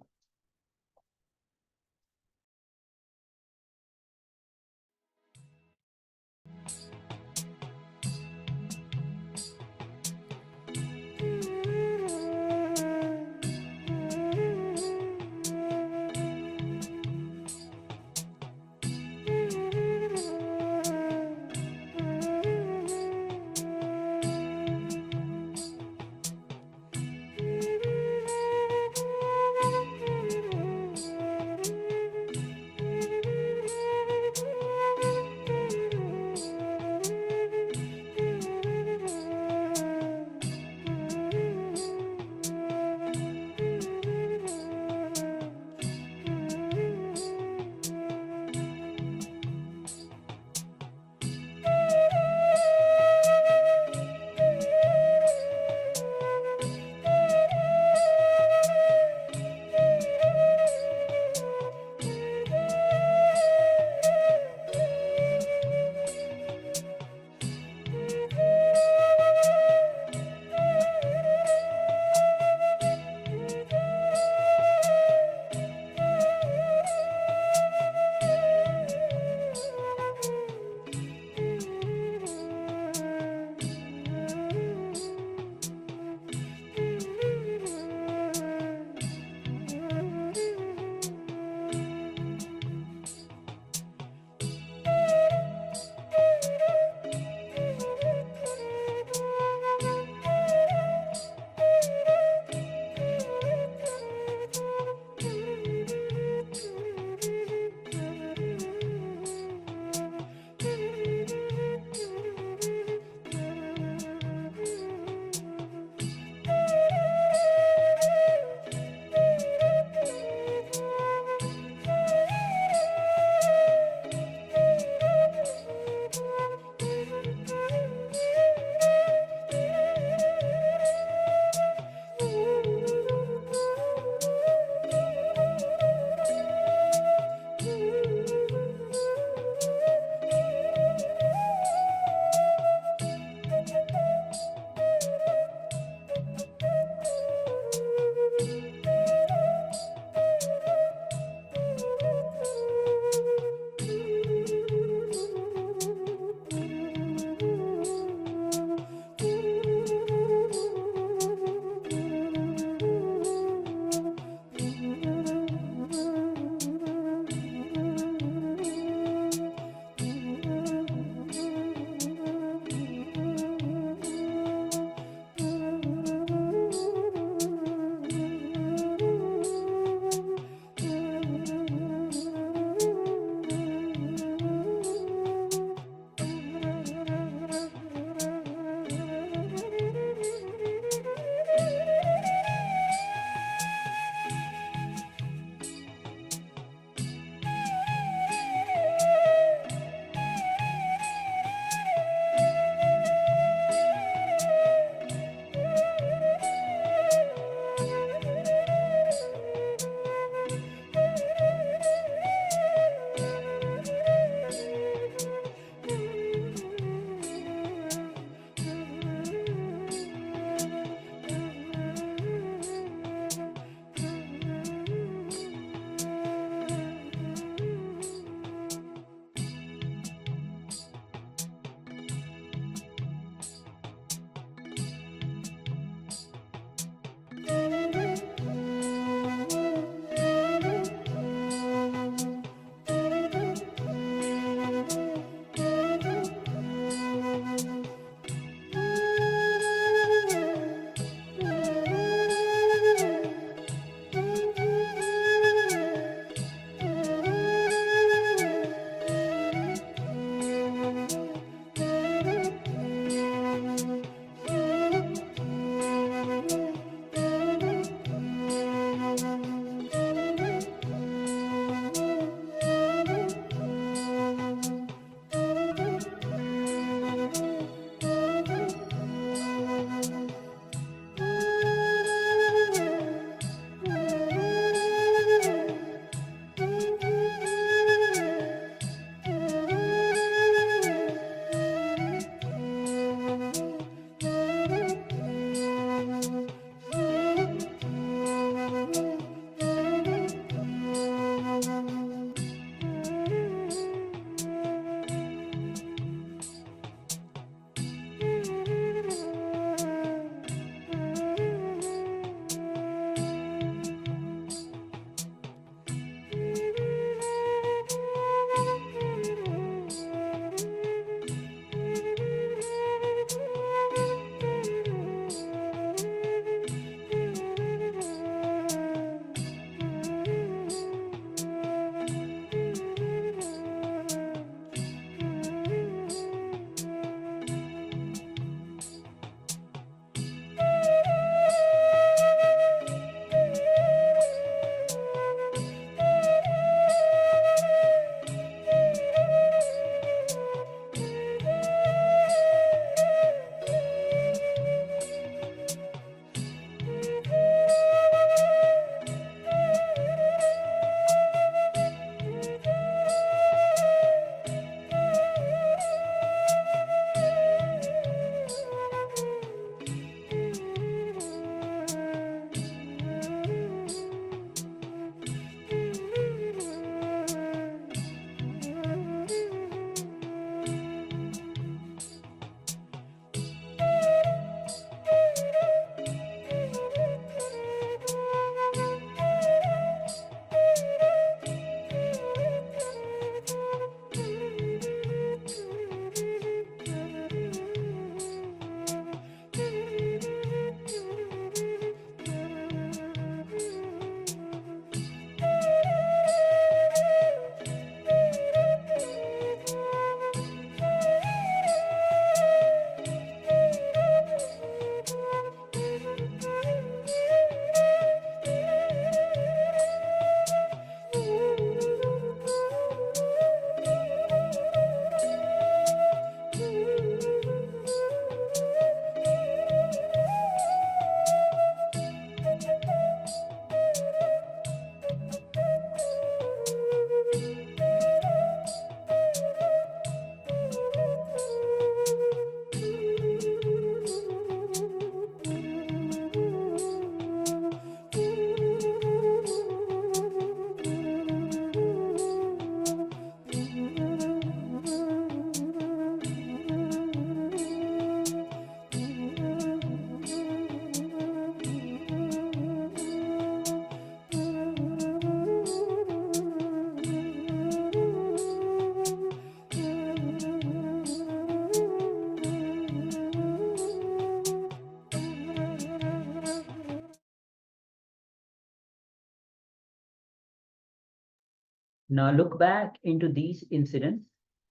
Now look back into these incidents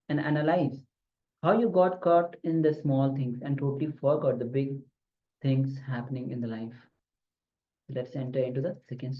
and analyze how you got caught in the small things and totally forgot the big things happening in the life. Let's enter into the second.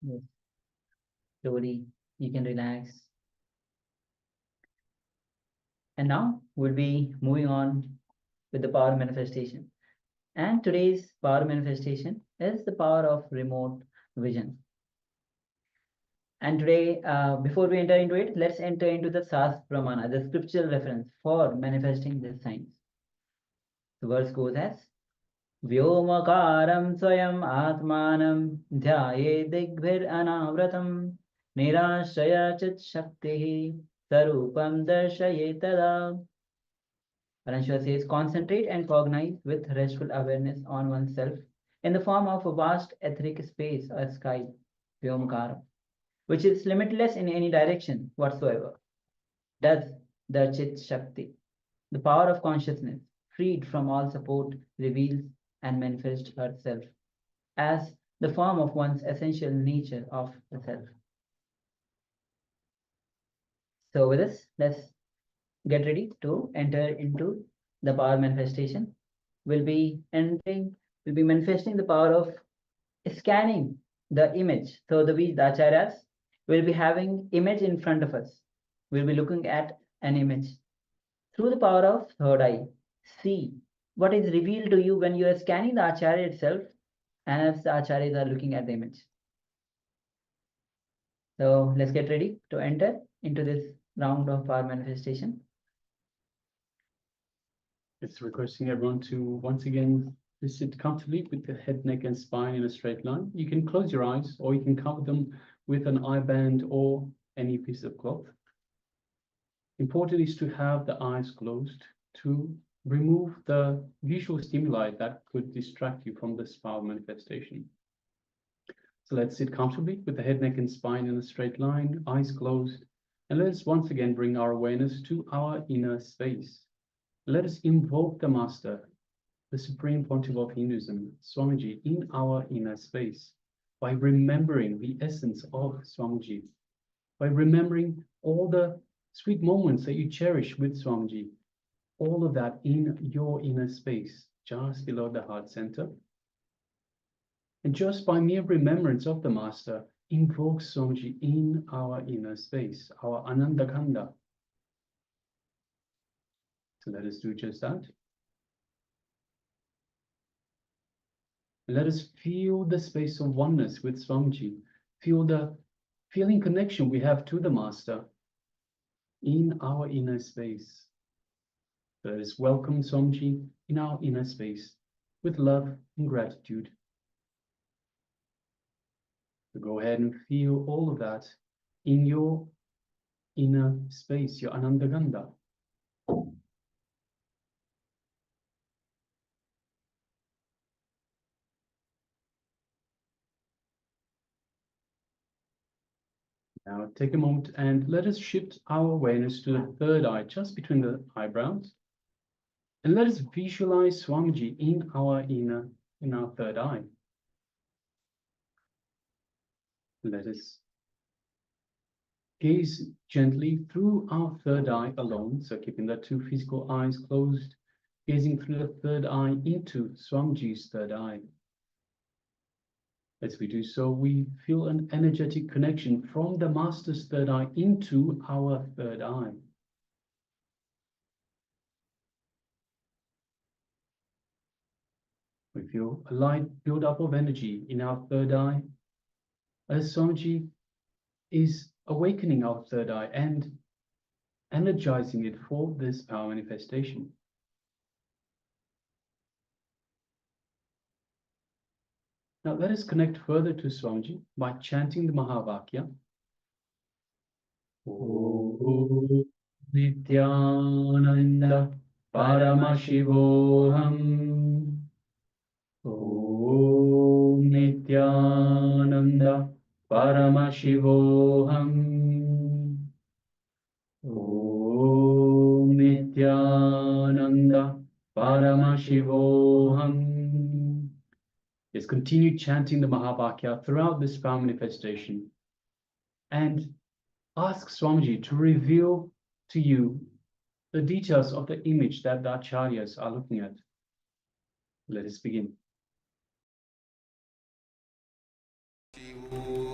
Yes. Slowly, you can relax. And now we'll be moving on with the power manifestation. And today's power manifestation is the power of remote vision. And today, before we enter into it, let's enter into the Pramana, the scriptural reference for manifesting this science. The verse goes as Vyomakaram Swayam Atmanam Dhyaye Digbhir Anavratam Nirashaya Chit Shakti Sarupam Darshaye Tada. Parameshwar says, concentrate and cognize with restful awareness on oneself in the form of a vast etheric space or sky, Vyomakaram, which is limitless in any direction whatsoever. Thus, the Chit Shakti, the power of consciousness, freed from all support, reveals and manifests herself as the form of one's essential nature of the self. So with this, let's get ready to enter into the power manifestation. We'll be manifesting the power of scanning the image. So the acharyas will be having image in front of us. We'll be looking at an image. Through the power of third eye, see what is revealed to you when you are scanning the acharya itself and as the acharyas are looking at the image. So let's get ready to enter into this round of power manifestation. It's requesting everyone to once again sit comfortably with the head, neck, and spine in a straight line. You can close your eyes or you can cover them with an eye band or any piece of cloth. Important is to have the eyes closed to remove the visual stimuli that could distract you from this power manifestation. So let's sit comfortably with the head, neck, and spine in a straight line, eyes closed, and let's once again bring our awareness to our inner space. Let us invoke the Master, the Supreme Pontiff of Hinduism, Swamiji, in our inner space by remembering the essence of Swamiji, by remembering all the sweet moments that you cherish with Swamiji, all of that in your inner space, just below the heart center. And just by mere remembrance of the Master, invoke Swamiji in our inner space, our Anandakanda. So let us do just that. Let us feel the space of oneness with Swamiji. Feel the feeling connection we have to the Master in our inner space. Let us welcome Swamiji in our inner space with love and gratitude. So go ahead and feel all of that in your inner space, your Anandaganda. Now take a moment and let us shift our awareness to the third eye, just between the eyebrows. And let us visualize Swamiji in our third eye. Let us gaze gently through our third eye alone, so keeping the two physical eyes closed, gazing through the third eye into Swamiji's third eye. As we do so, we feel an energetic connection from the Master's third eye into our third eye. We feel a light build-up of energy in our third eye as Swamiji is awakening our third eye and energizing it for this power manifestation. Now let us connect further to Swamiji by chanting the Mahavakya. Om Nithyananda Paramashivoham. Om Nithyananda Paramashivoham. Om Nithyananda Paramashivoham. Let's continue chanting the Mahavakya throughout this power manifestation and ask Swamiji to reveal to you the details of the image that the acharyas are looking at. Let us begin. Shivoham.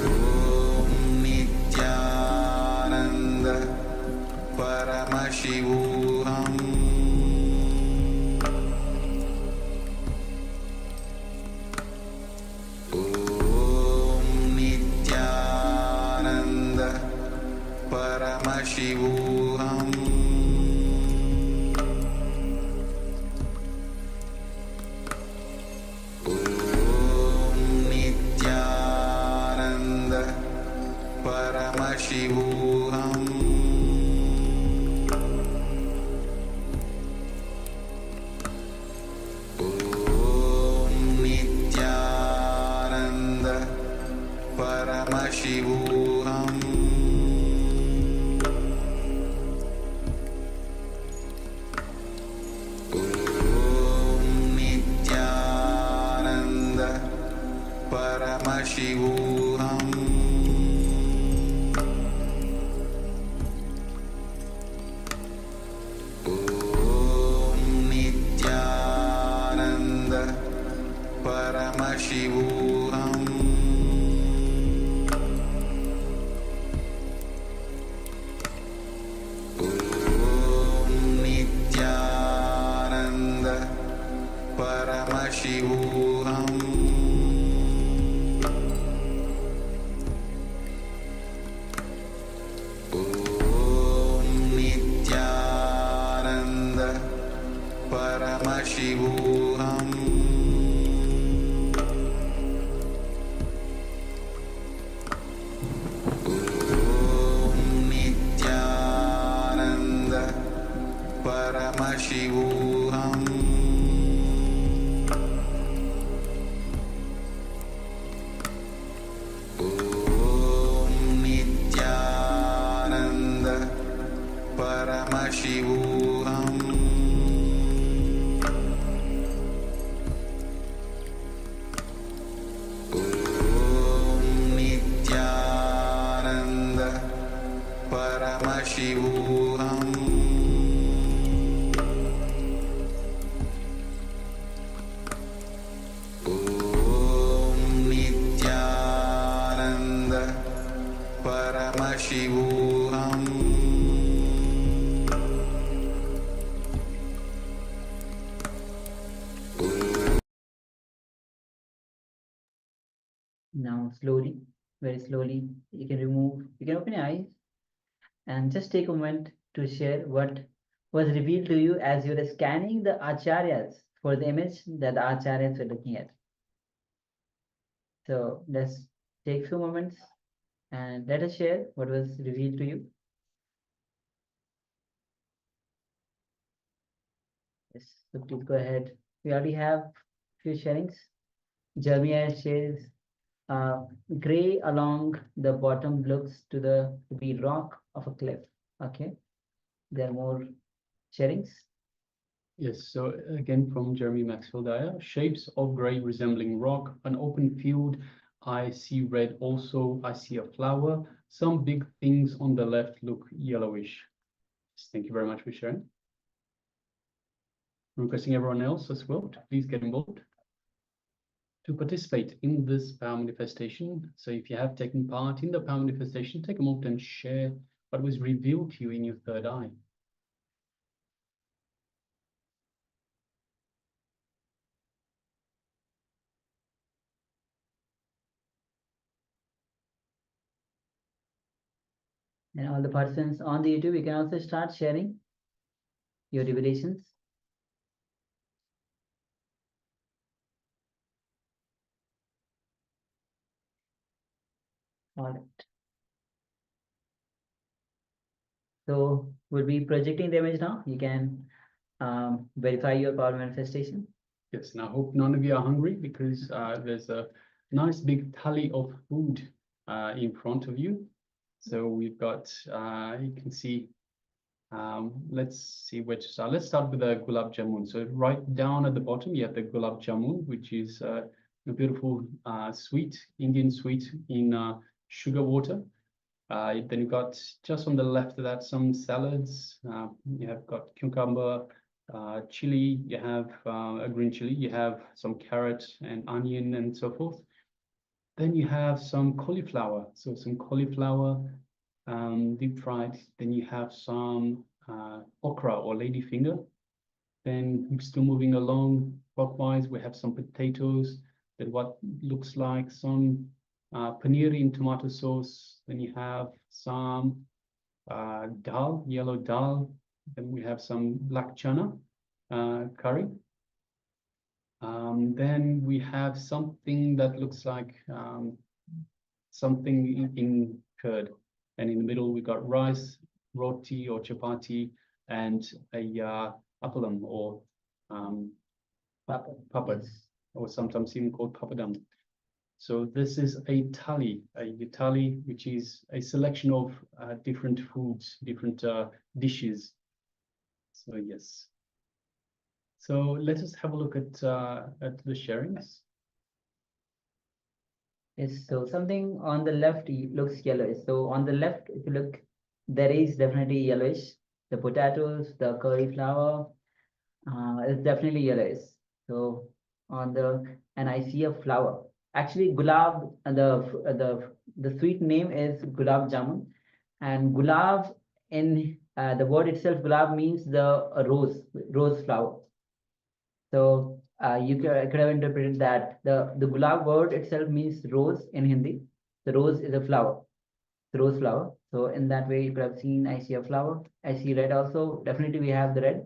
Paramashivoham Om Nithyananda Paramashivoham Om Nithyananda Paramashivoham Om Nithyananda Paramashivoham Om Nithyananda Paramashivoham Om Nithyananda Paramashivoham Om Nithyananda Paramashivoham Om Nithyananda Paramashivoham Om Nithyananda Paramashivoham Om Nithyananda Paramashivoham Now slowly, very slowly, you can open your eyes and just take a moment to share what was revealed to you as you were scanning the acharyas for the image that the acharyas were looking at. So let's take a few moments and let us share what was revealed to you. Yes, so please go ahead. We already have few sharings. Jeremiah shares gray along the bottom looks to be rock of a cliff. Okay, there are more sharings. Yes, so again from Jeremy Maxwell Dyer, shapes of grey resembling rock, an open field. I see red also. I see a flower. Some big things on the left look yellowish. Thank you very much for sharing. I'm requesting everyone else as well to please get involved to participate in this power manifestation. So if you have taken part in the power manifestation, take a moment and share what was revealed to you in your third eye. And all the participants on the YouTube, you can also start sharing your revelations. All right. So we'll be projecting the image now. You can verify your power manifestation. Yes, and I hope none of you are hungry because there's a nice big tally of food in front of you. So we've got, you can see, let's see where to start. Let's start with the gulab jamun. So right down at the bottom, you have the gulab jamun, which is a beautiful sweet, Indian sweet in sugar water. Then you've got just on the left of that some salads. You have got cucumber, chili, you have a green chili, you have some carrot and onion and so forth. Then you have some cauliflower. So some cauliflower deep fried. Then you have some okra or ladyfinger. Then still moving along clockwise, we have some potatoes. Then what looks like some paneer in tomato sauce. Then you have some dal, yellow dal. Then we have some black chana curry. Then we have something that looks like something in curd. And in the middle, we got rice, roti or chapati, and a appalam or papad, or sometimes even called papadam. So this is a thali, which is a selection of different foods, different dishes. So yes. So let us have a look at the sharings. Yes, so something on the left looks yellowish. So on the left, if you look, there is definitely yellowish. The potatoes, the curry flour, is definitely yellowish. So on the, and I see a flower. Actually, gulab, the sweet name is gulab jamun, and gulab in the word itself, gulab means the rose flower. So you could have interpreted that the gulab word itself means rose in Hindi. The rose is a flower, the rose flower. So in that way, you could have seen, I see a flower. I see red also. Definitely, we have the red.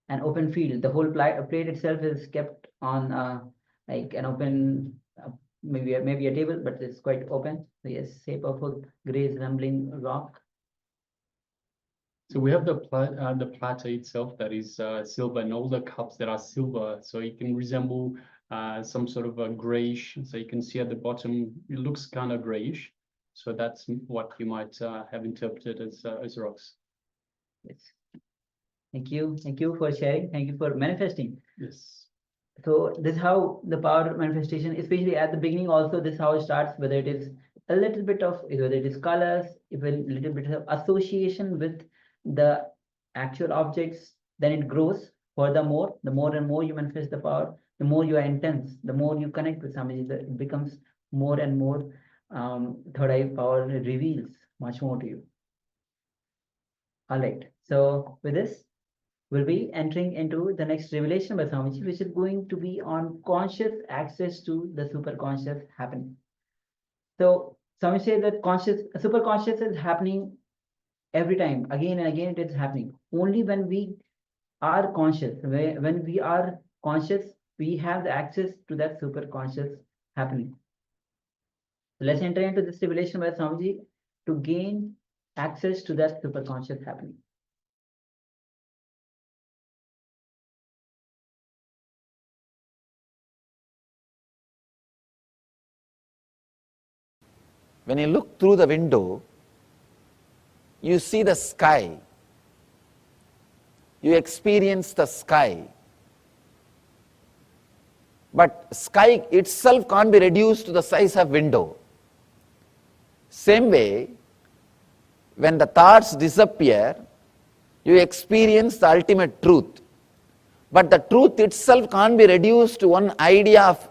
An open field. The whole plate itself is kept on like an open, maybe a table, but it's quite open. So yes, shape of a gray resembling rock. So we have the platter itself that is silver, and all the cups that are silver. So it can resemble some sort of a grayish. So you can see at the bottom, it looks kind of grayish. So that's what you might have interpreted as rocks. Yes. Thank you. Thank you for sharing. Thank you for manifesting. Yes. So this is how the power manifestation, especially at the beginning also, this is how it starts, whether it is a little bit of, whether it is colors, even a little bit of association with the actual objects, then it grows furthermore. The more and more you manifest the power, the more you are intense, the more you connect with somebody, it becomes more and more third eye power reveals much more to you. All right. So with this, we'll be entering into the next revelation by Swamiji, which is going to be on conscious access to the superconscious happening. So Swamiji said that superconscious is happening every time, again and again. It is happening only when we are conscious. When we are conscious, we have the access to that superconscious happening. So let's enter into this revelation by Swamiji to gain access to that superconscious happening. When you look through the window, you see the sky. You experience the sky. But sky itself can't be reduced to the size of window. Same way, when the thoughts disappear, you experience the ultimate truth. But the truth itself can't be reduced to one idea of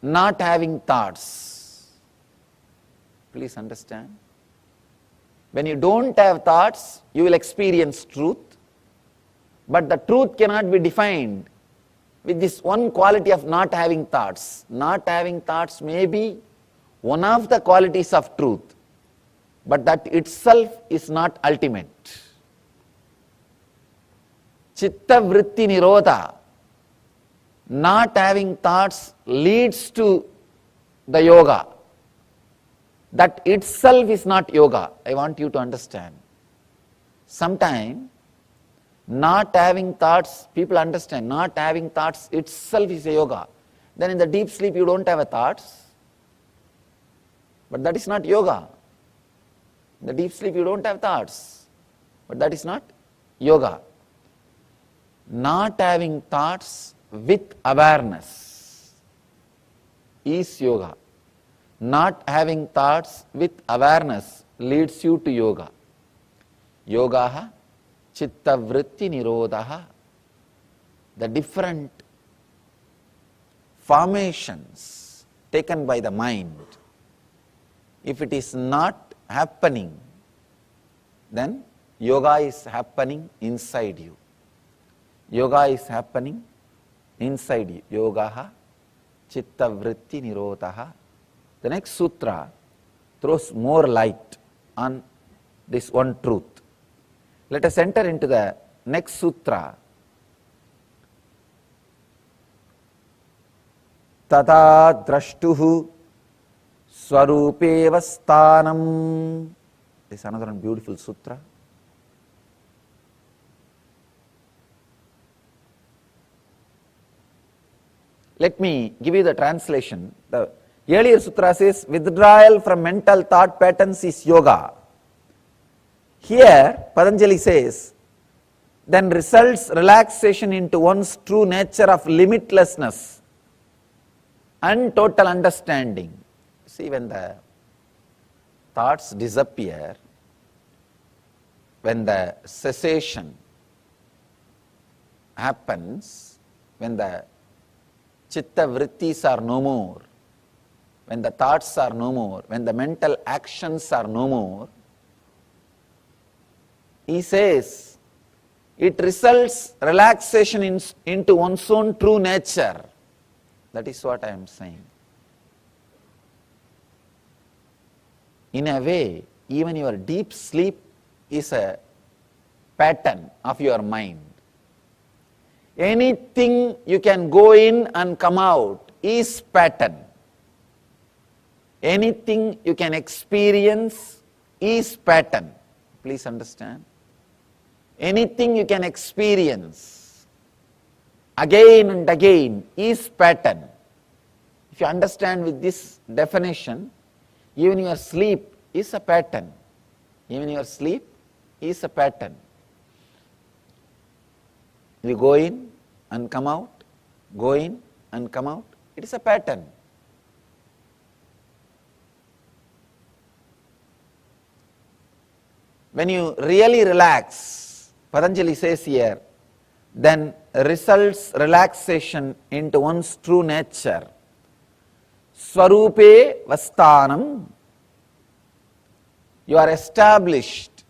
not having thoughts. Please understand. When you don't have thoughts, you will experience truth. But the truth cannot be defined with this one quality of not having thoughts. Not having thoughts may be one of the qualities of truth, but that itself is not ultimate. Chitta vritti nirodha, not having thoughts, leads to the yoga. That itself is not yoga. I want you to understand. Sometimes not having thoughts, people understand, not having thoughts itself is a yoga. Then in the deep sleep you don't have a thoughts, but that is not yoga. In the deep sleep you don't have thoughts, but that is not yoga. Not having thoughts with awareness is yoga. Not having thoughts with awareness leads you to yoga. Yogaha chitta vritti nirodha. The different formations taken by the mind, if it is not happening, then yoga is happening inside you. Yoga is happening inside you. Yogaha chitta vritti nirodha. The next sutra throws more light on this one truth. Let us enter into the next sutra. Tada drashtuhu Swarupeva sthanam. This is another beautiful sutra. Let me give you the translation. The earlier sutra says withdrawal from mental thought patterns is yoga. Here Patanjali says then results relaxation into one's true nature of limitlessness and total understanding. See, when the thoughts disappear, when the cessation happens, when the chitta vrittis are no more, when the thoughts are no more, when the mental actions are no more, he says it results relaxation into one's own true nature. That is what I am saying. In a way, even your deep sleep is a pattern of your mind. Anything you can go in and come out is pattern. Anything you can experience is pattern. Please understand. Anything you can experience again and again is pattern. If you understand with this definition, even your sleep is a pattern. Even your sleep is a pattern. You go in and come out, go in and come out. It is a pattern. When you really relax, Patanjali says here, then results relaxation into one's true nature. Swarupe vasthanam. You are established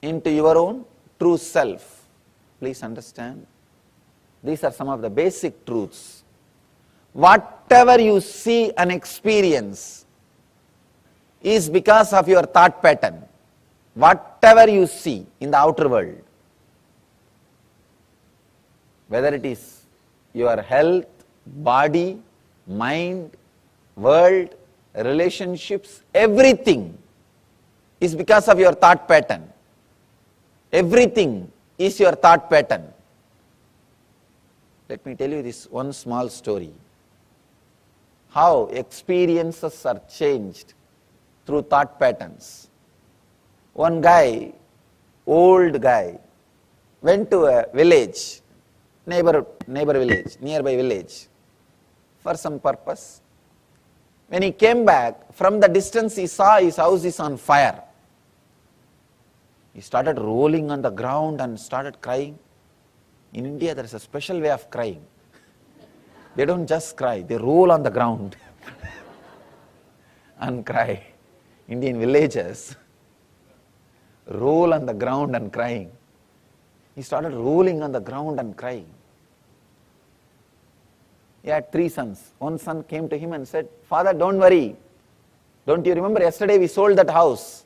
into your own true self. Please understand. These are some of the basic truths. Whatever you see and experience is because of your thought pattern. Whatever you see in the outer world, whether it is your health, body, mind, world, relationships, everything is because of your thought pattern. Everything is your thought pattern. Let me tell you this one small story. How experiences are changed through thought patterns. One guy, old guy, went to a village, neighbor village, nearby village, for some purpose. When he came back, from the distance he saw his house is on fire. He started rolling on the ground and started crying. In India there is a special way of crying. They don't just cry, they roll on the ground and cry. Indian villagers roll on the ground and crying. He started rolling on the ground and crying. He had 3 sons. One son came to him and said, "Father, don't worry. Don't you remember yesterday we sold that house?"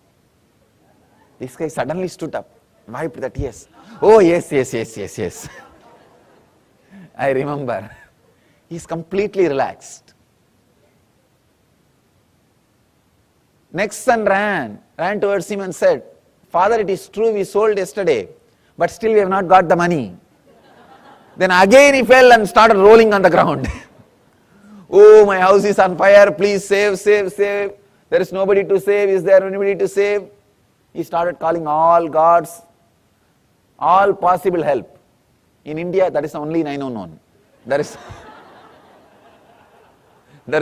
This guy suddenly stood up, wiped the tears. "Oh, yes. I remember." He's completely relaxed. Next son ran towards him and said, "Father, it is true we sold yesterday, but still we have not got the money." Then again he fell and started rolling on the ground. "Oh, my house is on fire, please save. There is nobody to save. Is there anybody to save?" He started calling all gods, all possible help. In India, that is only 911. There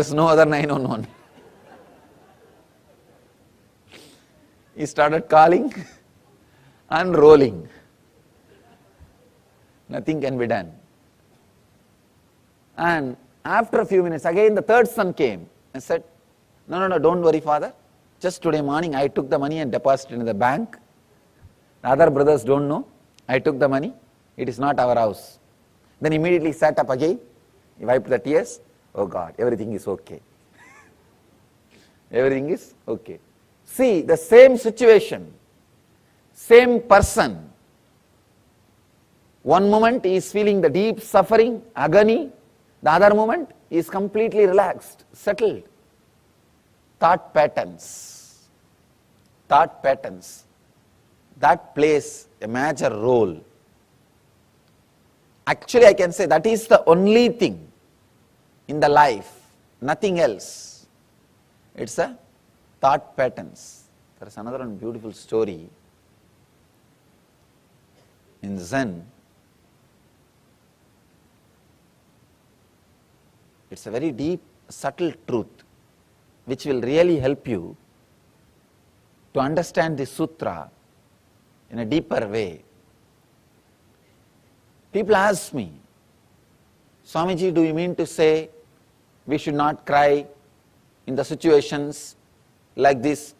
is no other 911. He started calling and rolling. Nothing can be done. And after a few minutes, again the third son came and said, No, don't worry, father. Just today morning I took the money and deposited in the bank. The other brothers don't know. I took the money. It is not our house. Then immediately sat up again. He wiped the tears. Oh God, everything is okay. Everything is okay. See, the same situation, same person. One moment he is feeling the deep suffering, agony. The other moment he is completely relaxed, settled. thought patterns. Thought patterns. That plays a major role. Actually, I can say that is the only thing in the life, nothing else. It's a thought patterns. There is another one beautiful story in Zen. It's a very deep, subtle truth which will really help you to understand the sutra in a deeper way. People ask me, Swamiji, do you mean to say we should not cry in the situations like this?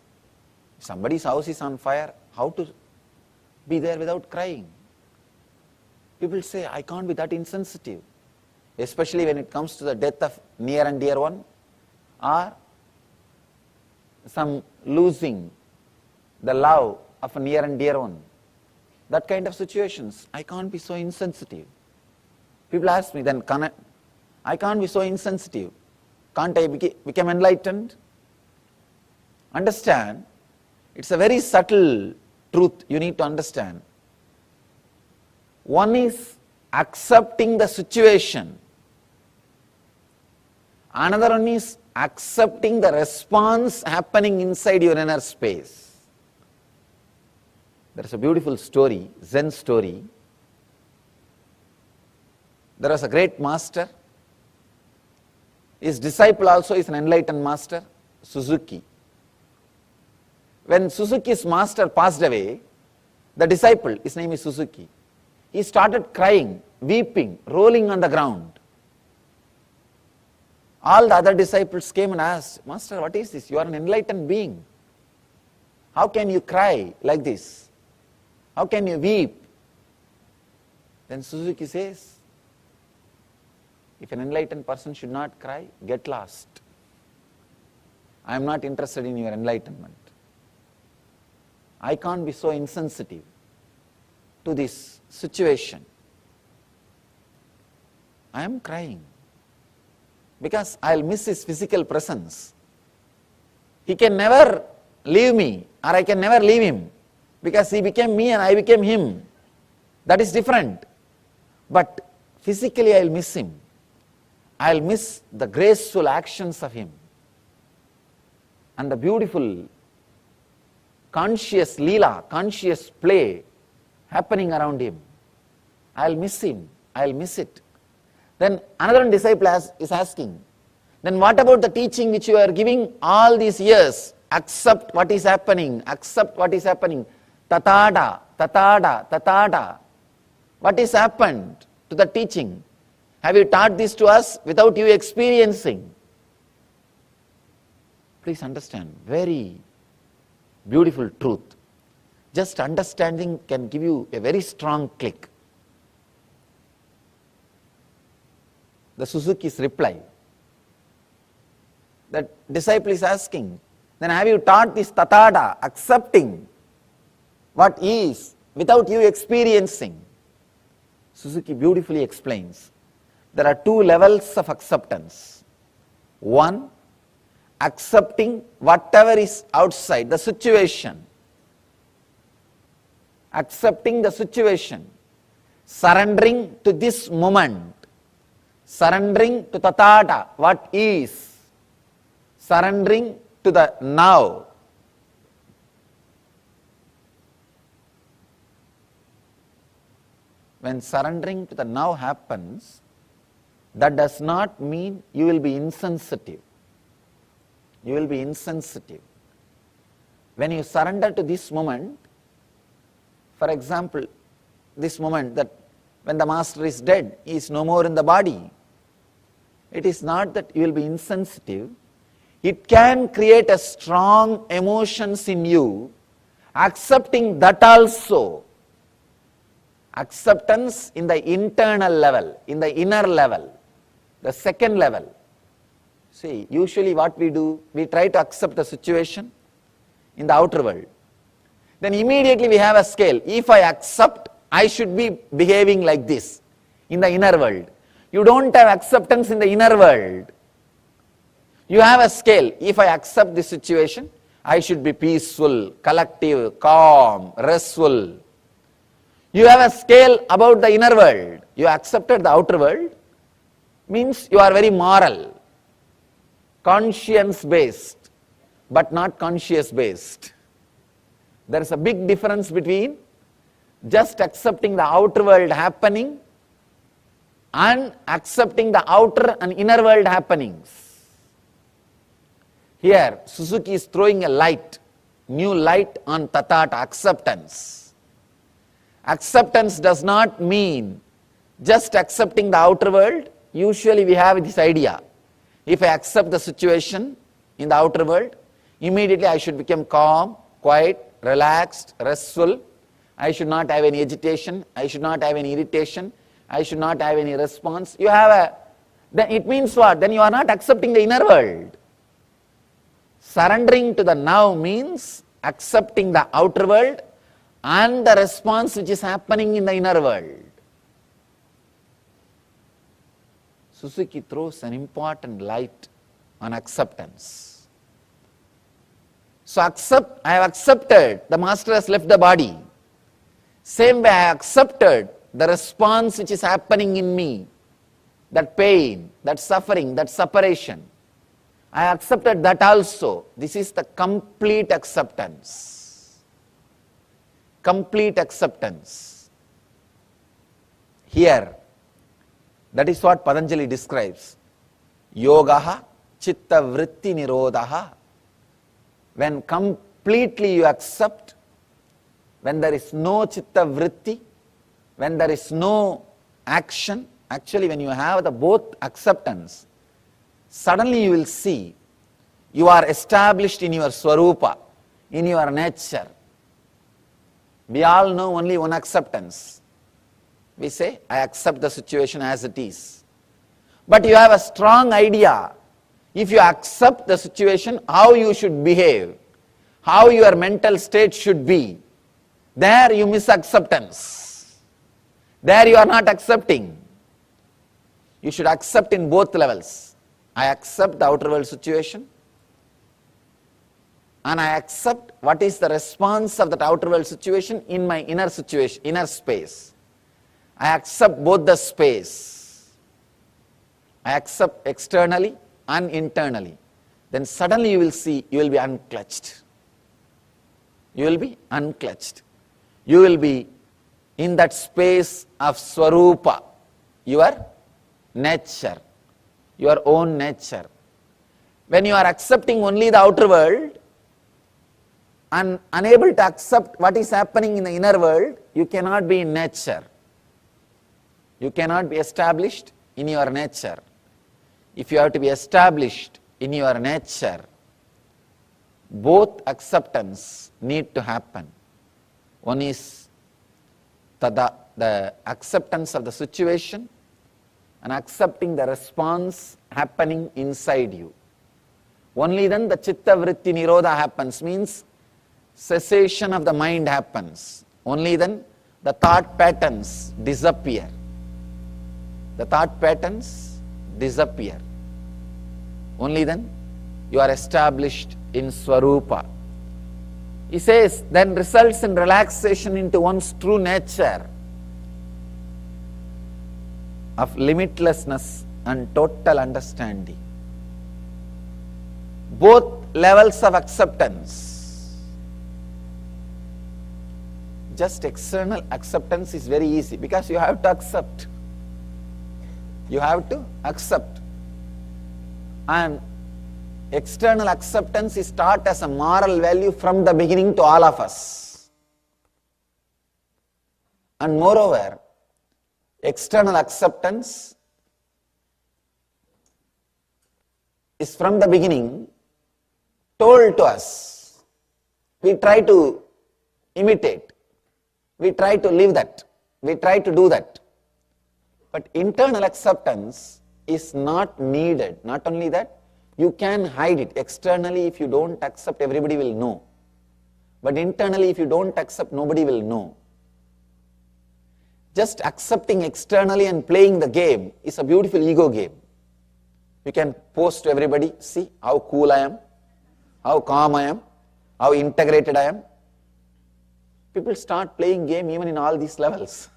Somebody's house is on fire, how to be there without crying? People say, I can't be that insensitive, especially when it comes to the death of near and dear one, or some losing the love of a near and dear one. That kind of situations, I can't be so insensitive. People ask me, then I can't be so insensitive. Can't I become enlightened? Understand, it's a very subtle truth you need to understand. One is accepting the situation. Another one is accepting the response happening inside your inner space. There is a beautiful story, Zen story. There was a great master. His disciple also is an enlightened master, Suzuki. When Suzuki's master passed away, the disciple, his name is Suzuki, he started crying, weeping, rolling on the ground. All the other disciples came and asked, Master, what is this? You are an enlightened being. How can you cry like this? How can you weep? Then Suzuki says, if an enlightened person should not cry, get lost. I am not interested in your enlightenment. I can't be so insensitive to this situation. I am crying because I'll miss his physical presence. He can never leave me, or I can never leave him, because he became me and I became him. That is different. But physically I'll miss him. I'll miss the graceful actions of him and the beautiful conscious leela, conscious play happening around him. I'll miss him. I'll miss it. Then another disciple is asking, then what about the teaching which you are giving all these years? Accept what is happening. Accept what is happening. Tatada, tatada, tatada. What has happened to the teaching? Have you taught this to us without you experiencing? Please understand, very beautiful truth. Just understanding can give you a very strong click. The Suzuki's reply. That disciple is asking, then have you taught this tatada, accepting what is without you experiencing? Suzuki beautifully explains, there are two levels of acceptance. One, accepting whatever is outside, the situation. Accepting the situation. Surrendering to this moment. Surrendering to tathata, what is. Surrendering to the now. When surrendering to the now happens, that does not mean you will be insensitive. You will be insensitive. When you surrender to this moment, for example, this moment that when the master is dead, he is no more in the body. It is not that you will be insensitive. It can create a strong emotions in you, accepting that also. Acceptance in the internal level, in the inner level, the second level. See, usually what we do, we try to accept the situation in the outer world. Then immediately we have a scale. If I accept, I should be behaving like this in the inner world. You don't have acceptance in the inner world. You have a scale. If I accept this situation, I should be peaceful, collective, calm, restful. You have a scale about the inner world. You accepted the outer world, means you are very moral, conscience based, but not conscious based. There is a big difference between just accepting the outer world happening and accepting the outer and inner world happenings. Here, Suzuki is throwing a light, new light on Tathata, acceptance. Acceptance does not mean just accepting the outer world. Usually we have this idea. If I accept the situation in the outer world, immediately I should become calm, quiet, relaxed, restful. I should not have any agitation. I should not have any irritation. I should not have any response. You have a, then it means what? Then you are not accepting the inner world. Surrendering to the now means accepting the outer world and the response which is happening in the inner world. Suzuki throws an important light on acceptance. So I have accepted the master has left the body. Same way I accepted the response which is happening in me, that pain, that suffering, that separation. I accepted that also. This is the complete acceptance. Complete acceptance. Here, that is what Patanjali describes. Yogaha chitta vritti nirodhaha. When completely you accept, when there is no chitta vritti, when there is no action, actually when you have the both acceptance, suddenly you will see you are established in your swarupa, in your nature. We all know only one acceptance. We say, I accept the situation as it is. But you have a strong idea. If you accept the situation, how you should behave, how your mental state should be, there you miss acceptance. There you are not accepting. You should accept in both levels. I accept the outer world situation and I accept what is the response of that outer world situation in my inner situation, inner space. I accept both the space. I accept externally and internally. Then suddenly you will see, you will be unclutched. You will be unclutched. You will be in that space of swarupa, your nature, your own nature. When you are accepting only the outer world and unable to accept what is happening in the inner world, you cannot be in nature. You cannot be established in your nature. If you have to be established in your nature, both acceptance need to happen. One is the acceptance of the situation and accepting the response happening inside you. Only then the chitta vritti nirodha happens, means cessation of the mind happens. Only then the thought patterns disappear. The thought patterns disappear. Only then you are established in swarupa. He says, then results in relaxation into one's true nature of limitlessness and total understanding. Both levels of acceptance. Just external acceptance is very easy because you have to accept. You have to accept. And external acceptance is taught as a moral value from the beginning to all of us. And moreover, external acceptance is from the beginning told to us. We try to imitate. We try to live that. We try to do that. But internal acceptance is not needed. Not only that, you can hide it. Externally, if you don't accept, everybody will know. But internally, if you don't accept, nobody will know. Just accepting externally and playing the game is a beautiful ego game. You can post to everybody, see how cool I am, how calm I am, how integrated I am. People start playing game even in all these levels.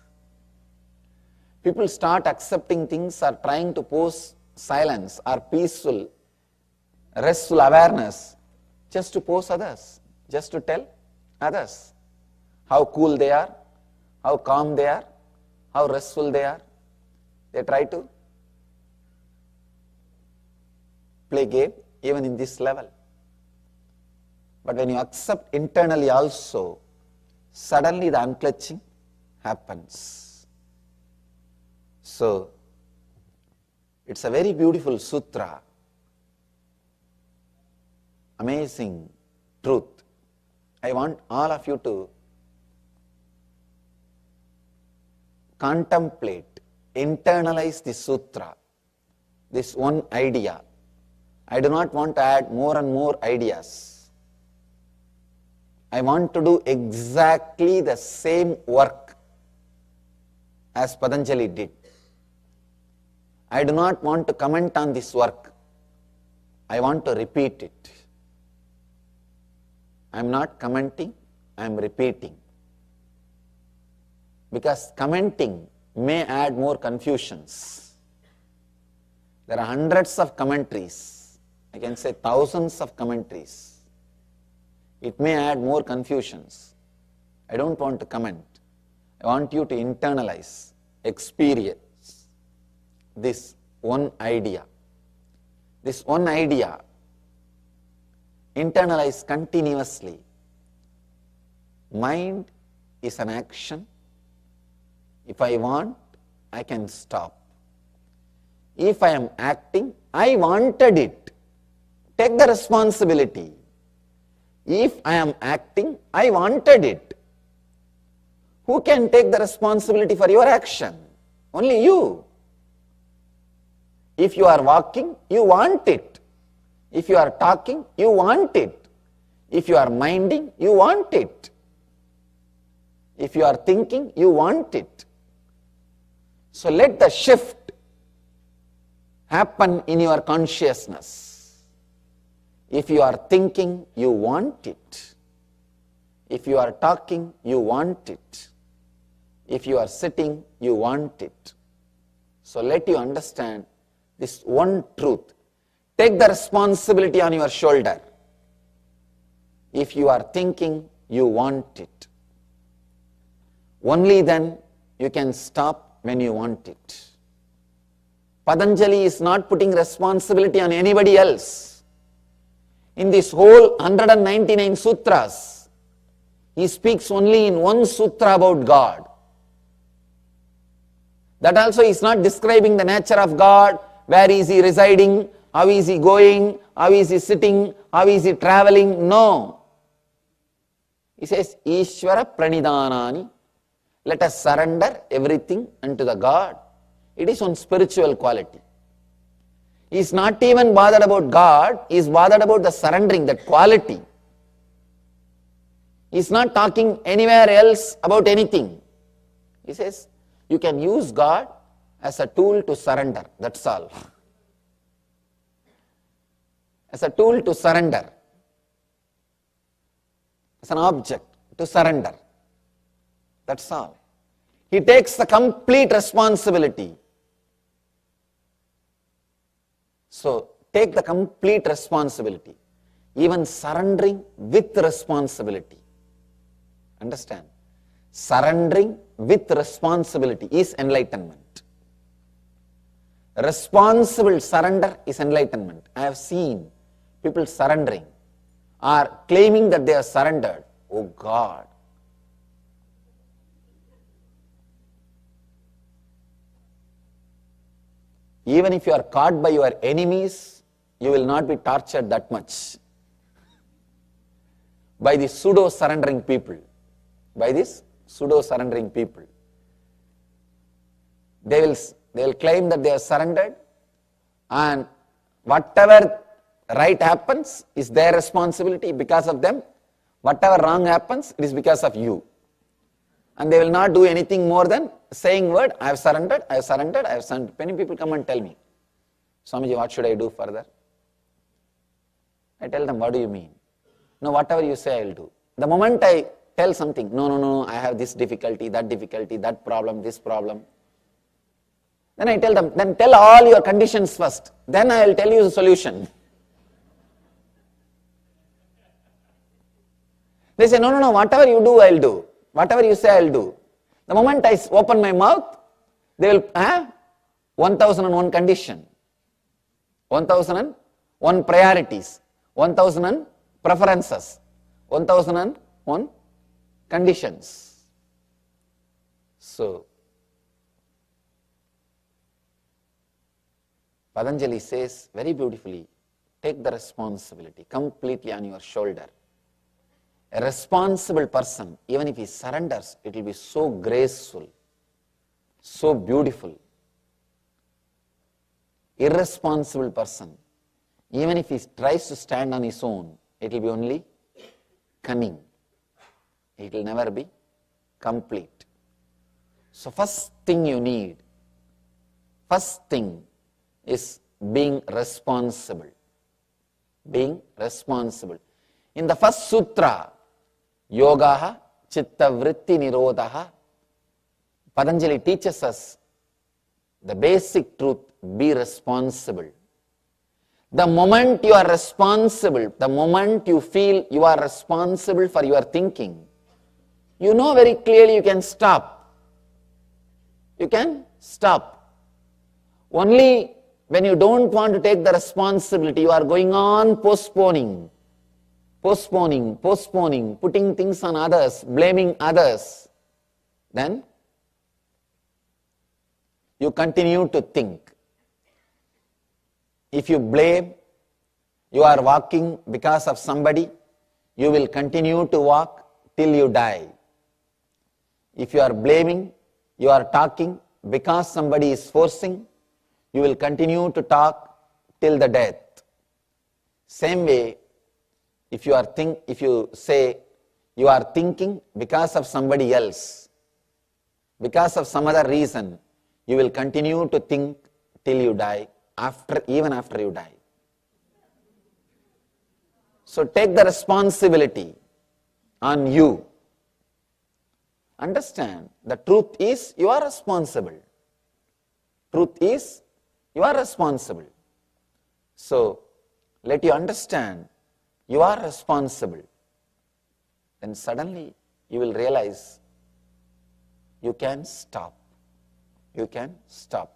People start accepting things or trying to pose silence or peaceful, restful awareness just to pose others, just to tell others how cool they are, how calm they are, how restful they are. They try to play game even in this level. But when you accept internally also, suddenly the unclutching happens. So, it's a very beautiful sutra, amazing truth. I want all of you to contemplate, internalize the sutra, this one idea. I do not want to add more and more ideas. I want to do exactly the same work as Patanjali did. I do not want to comment on this work. I want to repeat it. I am not commenting, I am repeating. Because commenting may add more confusions. There are hundreds of commentaries. I can say thousands of commentaries. It may add more confusions. I don't want to comment. I want you to internalize, experience this one idea. This one idea, internalize continuously. Mind is an action. If I want, I can stop. If I am acting, I wanted it. Take the responsibility. If I am acting, I wanted it. Who can take the responsibility for your action? Only you. If you are walking, you want it. If you are talking, you want it. If you are minding, you want it. If you are thinking, you want it. So let the shift happen in your consciousness. If you are thinking, you want it. If you are talking, you want it. If you are sitting, you want it. So let you understand this one truth. Take the responsibility on your shoulder. If you are thinking, you want it. Only then you can stop when you want it. Patanjali is not putting responsibility on anybody else. In this whole 199 sutras, he speaks only in one sutra about God. That also is not describing the nature of God, where is he residing, how is he going, how is he sitting, how is he traveling. No. He says, Ishvara Pranidhanani. Let us surrender everything unto the God. It is one spiritual quality. He is not even bothered about God, he is bothered about the surrendering, that quality. He is not talking anywhere else about anything. He says, you can use God as a tool to surrender, that's all. As a tool to surrender. As an object to surrender. That's all. He takes the complete responsibility. So, take the complete responsibility. Even surrendering with responsibility. Understand? Surrendering with responsibility is enlightenment. Responsible surrender is enlightenment. I have seen people surrendering or claiming that they are surrendered. Oh God. Even if you are caught by your enemies, you will not be tortured that much. By the pseudo-surrendering people. By this pseudo-surrendering people. They will claim that they are surrendered, and whatever right happens is their responsibility because of them. Whatever wrong happens, it is because of you. And they will not do anything more than saying word, I have surrendered, I have surrendered, I have surrendered. Many people come and tell me, Swamiji, what should I do further? I tell them, what do you mean? No, whatever you say, I will do. The moment I tell something, no, I have this difficulty, that problem, this problem. Then I tell them, then tell all your conditions first. Then I will tell you the solution. They say, no, whatever you do, I will do. Whatever you say, I will do. The moment I open my mouth, they will have 1001 condition, 1001 priorities, 1000 preferences, 1001 conditions. So, Patanjali says very beautifully, take the responsibility completely on your shoulder. A responsible person, even if he surrenders, it will be so graceful, so beautiful. Irresponsible person, even if he tries to stand on his own, it will be only cunning. It will never be complete. So first thing you need, first thing is being responsible. Being responsible. In the first sutra, Yogaha Chitta Vritti Nirodhaha, Patanjali teaches us the basic truth, be responsible. The moment you are responsible, the moment you feel you are responsible for your thinking, you know very clearly you can stop. You can stop. Only when you don't want to take the responsibility, you are going on postponing, putting things on others, blaming others, then you continue to think. If you blame, you are walking because of somebody, you will continue to walk till you die. If you are blaming, you are talking because somebody is forcing, you will continue to talk till the death. Same way, if you say you are thinking because of somebody else, because of some other reason, you will continue to think till you die, even after you die. So take the responsibility on you. Understand, the truth is you are responsible. Truth is you are responsible. So let you understand you are responsible. Then suddenly you will realize you can stop. You can stop.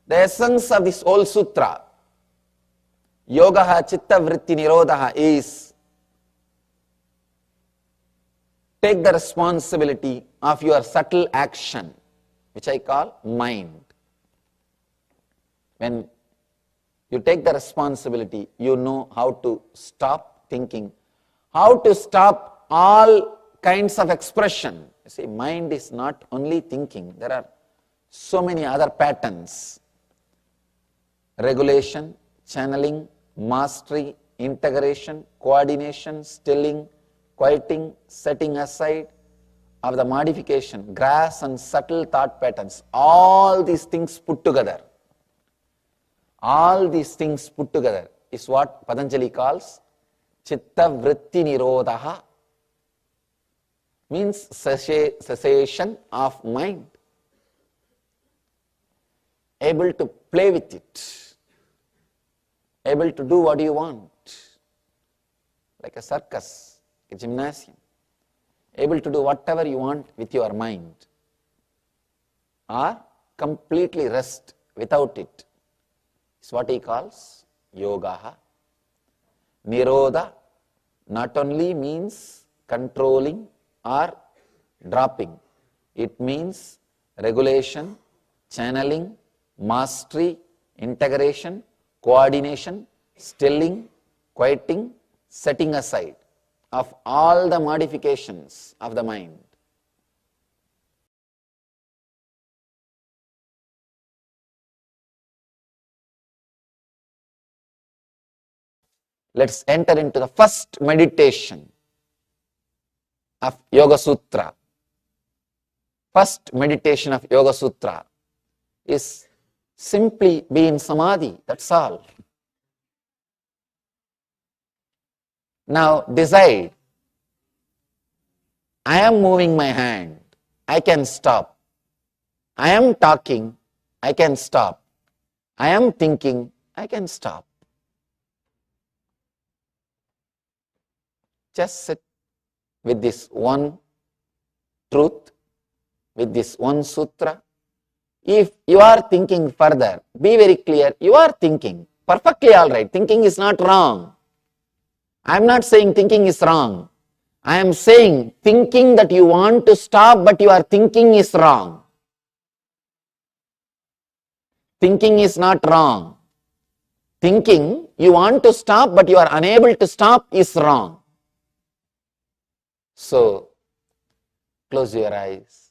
The essence of this whole sutra, Yogaha Chitta Vritti Nirodhaha, is take the responsibility of your subtle action, which I call mind. When you take the responsibility, you know how to stop thinking, how to stop all kinds of expression. You see, mind is not only thinking, there are so many other patterns. Regulation, channeling, mastery, integration, coordination, stilling, quieting, setting aside of the modification, gross and subtle thought patterns, all these things put together. All these things put together is what Patanjali calls Chitta Vritti Nirodhaha, means cessation of mind. Able to play with it, able to do what you want, like a circus, a gymnasium, able to do whatever you want with your mind, or completely rest without it. It's what he calls Yogaha. Nirodha not only means controlling or dropping, it means regulation, channeling, mastery, integration, coordination, stilling, quieting, setting aside of all the modifications of the mind. Let's enter into the first meditation of Yoga Sutra. First meditation of Yoga Sutra is Simply be in samadhi, that's all. Now decide, I am moving my hand, I can stop. I am talking, I can stop. I am thinking, I can stop. Just sit with this one truth, with this one sutra. If you are thinking further, be very clear, you are thinking. Perfectly all right, thinking is not wrong. I am not saying thinking is wrong. I am saying thinking that you want to stop but you are thinking is wrong. Thinking is not wrong. Thinking you want to stop but you are unable to stop is wrong. So, close your eyes.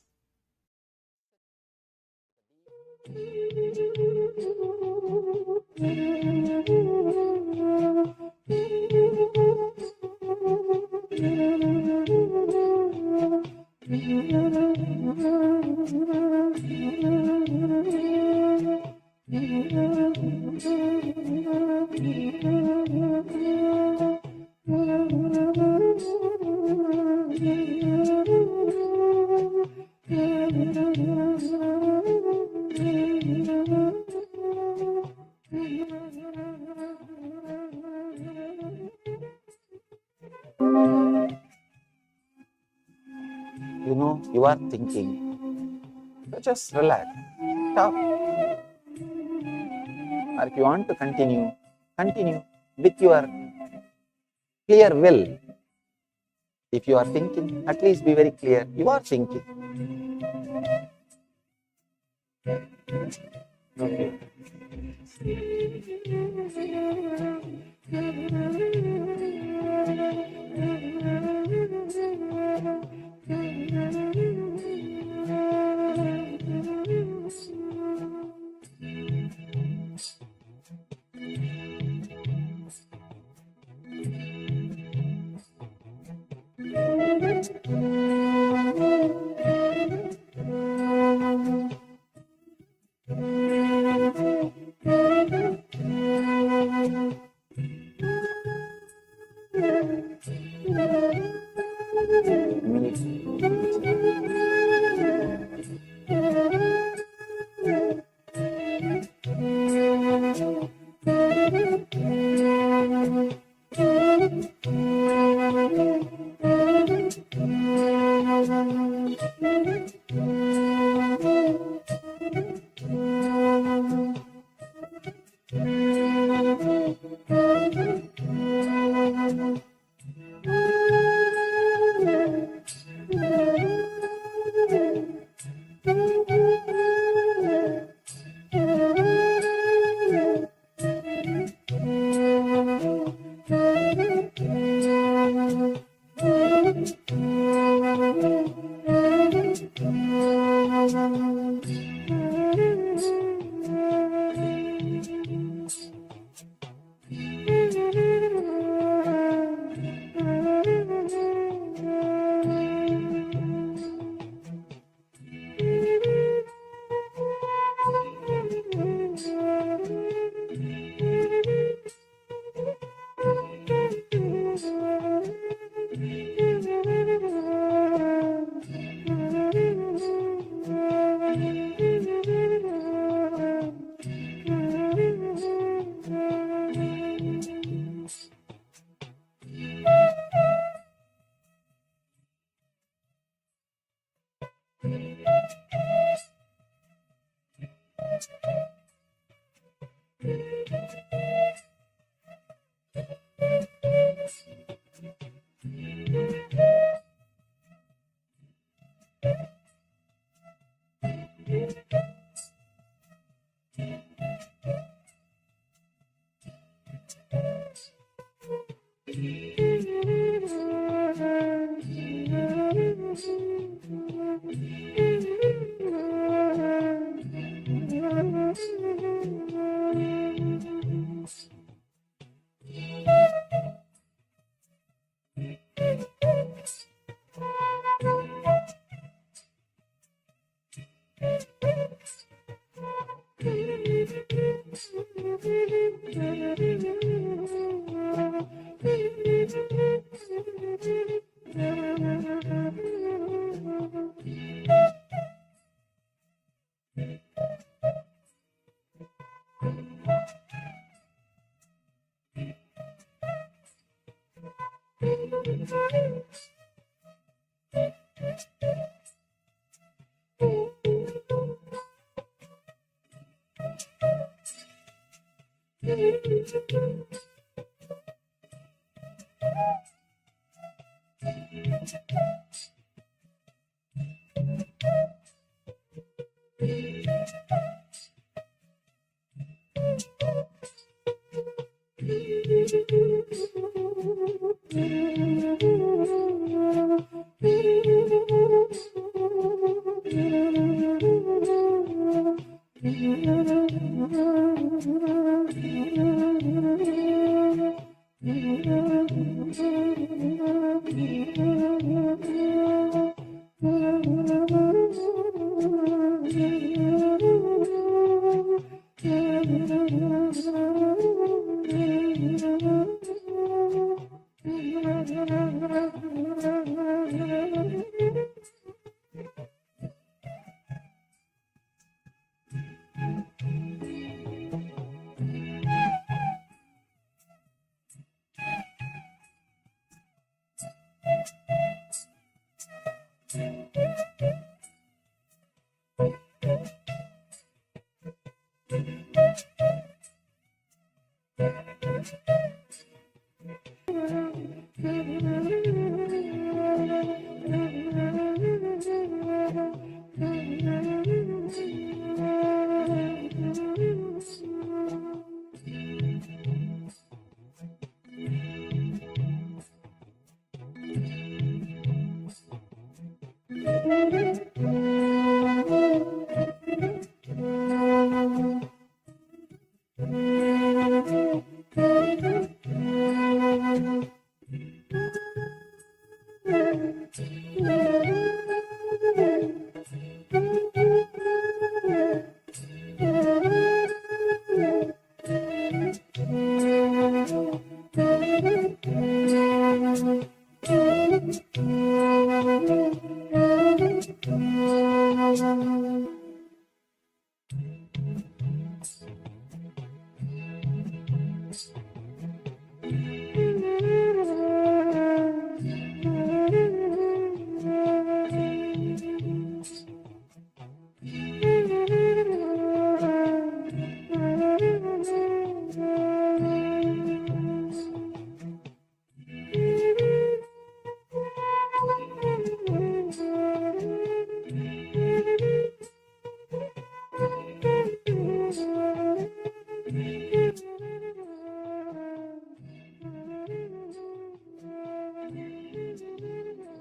You know, you are thinking. So just relax. Stop. Or if you want to continue, continue with your clear will. If you are thinking, at least be very clear. You are thinking. Okay.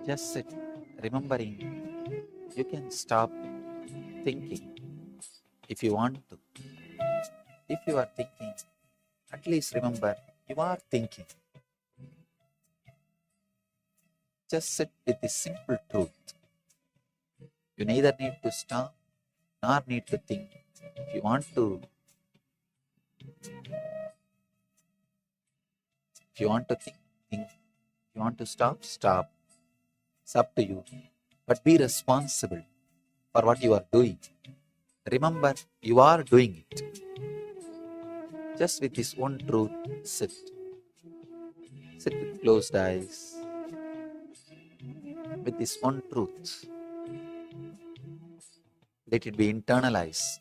Just sit, remembering. You can stop thinking if you want to. If you are thinking, at least remember you are thinking. Just sit with this simple truth. You neither need to stop nor need to think. If you want to think, think. If you want to stop, stop. It's up to you. But be responsible for what you are doing. Remember, you are doing it. Just with this one truth, sit. Sit with closed eyes. With this one truth. Let it be internalized.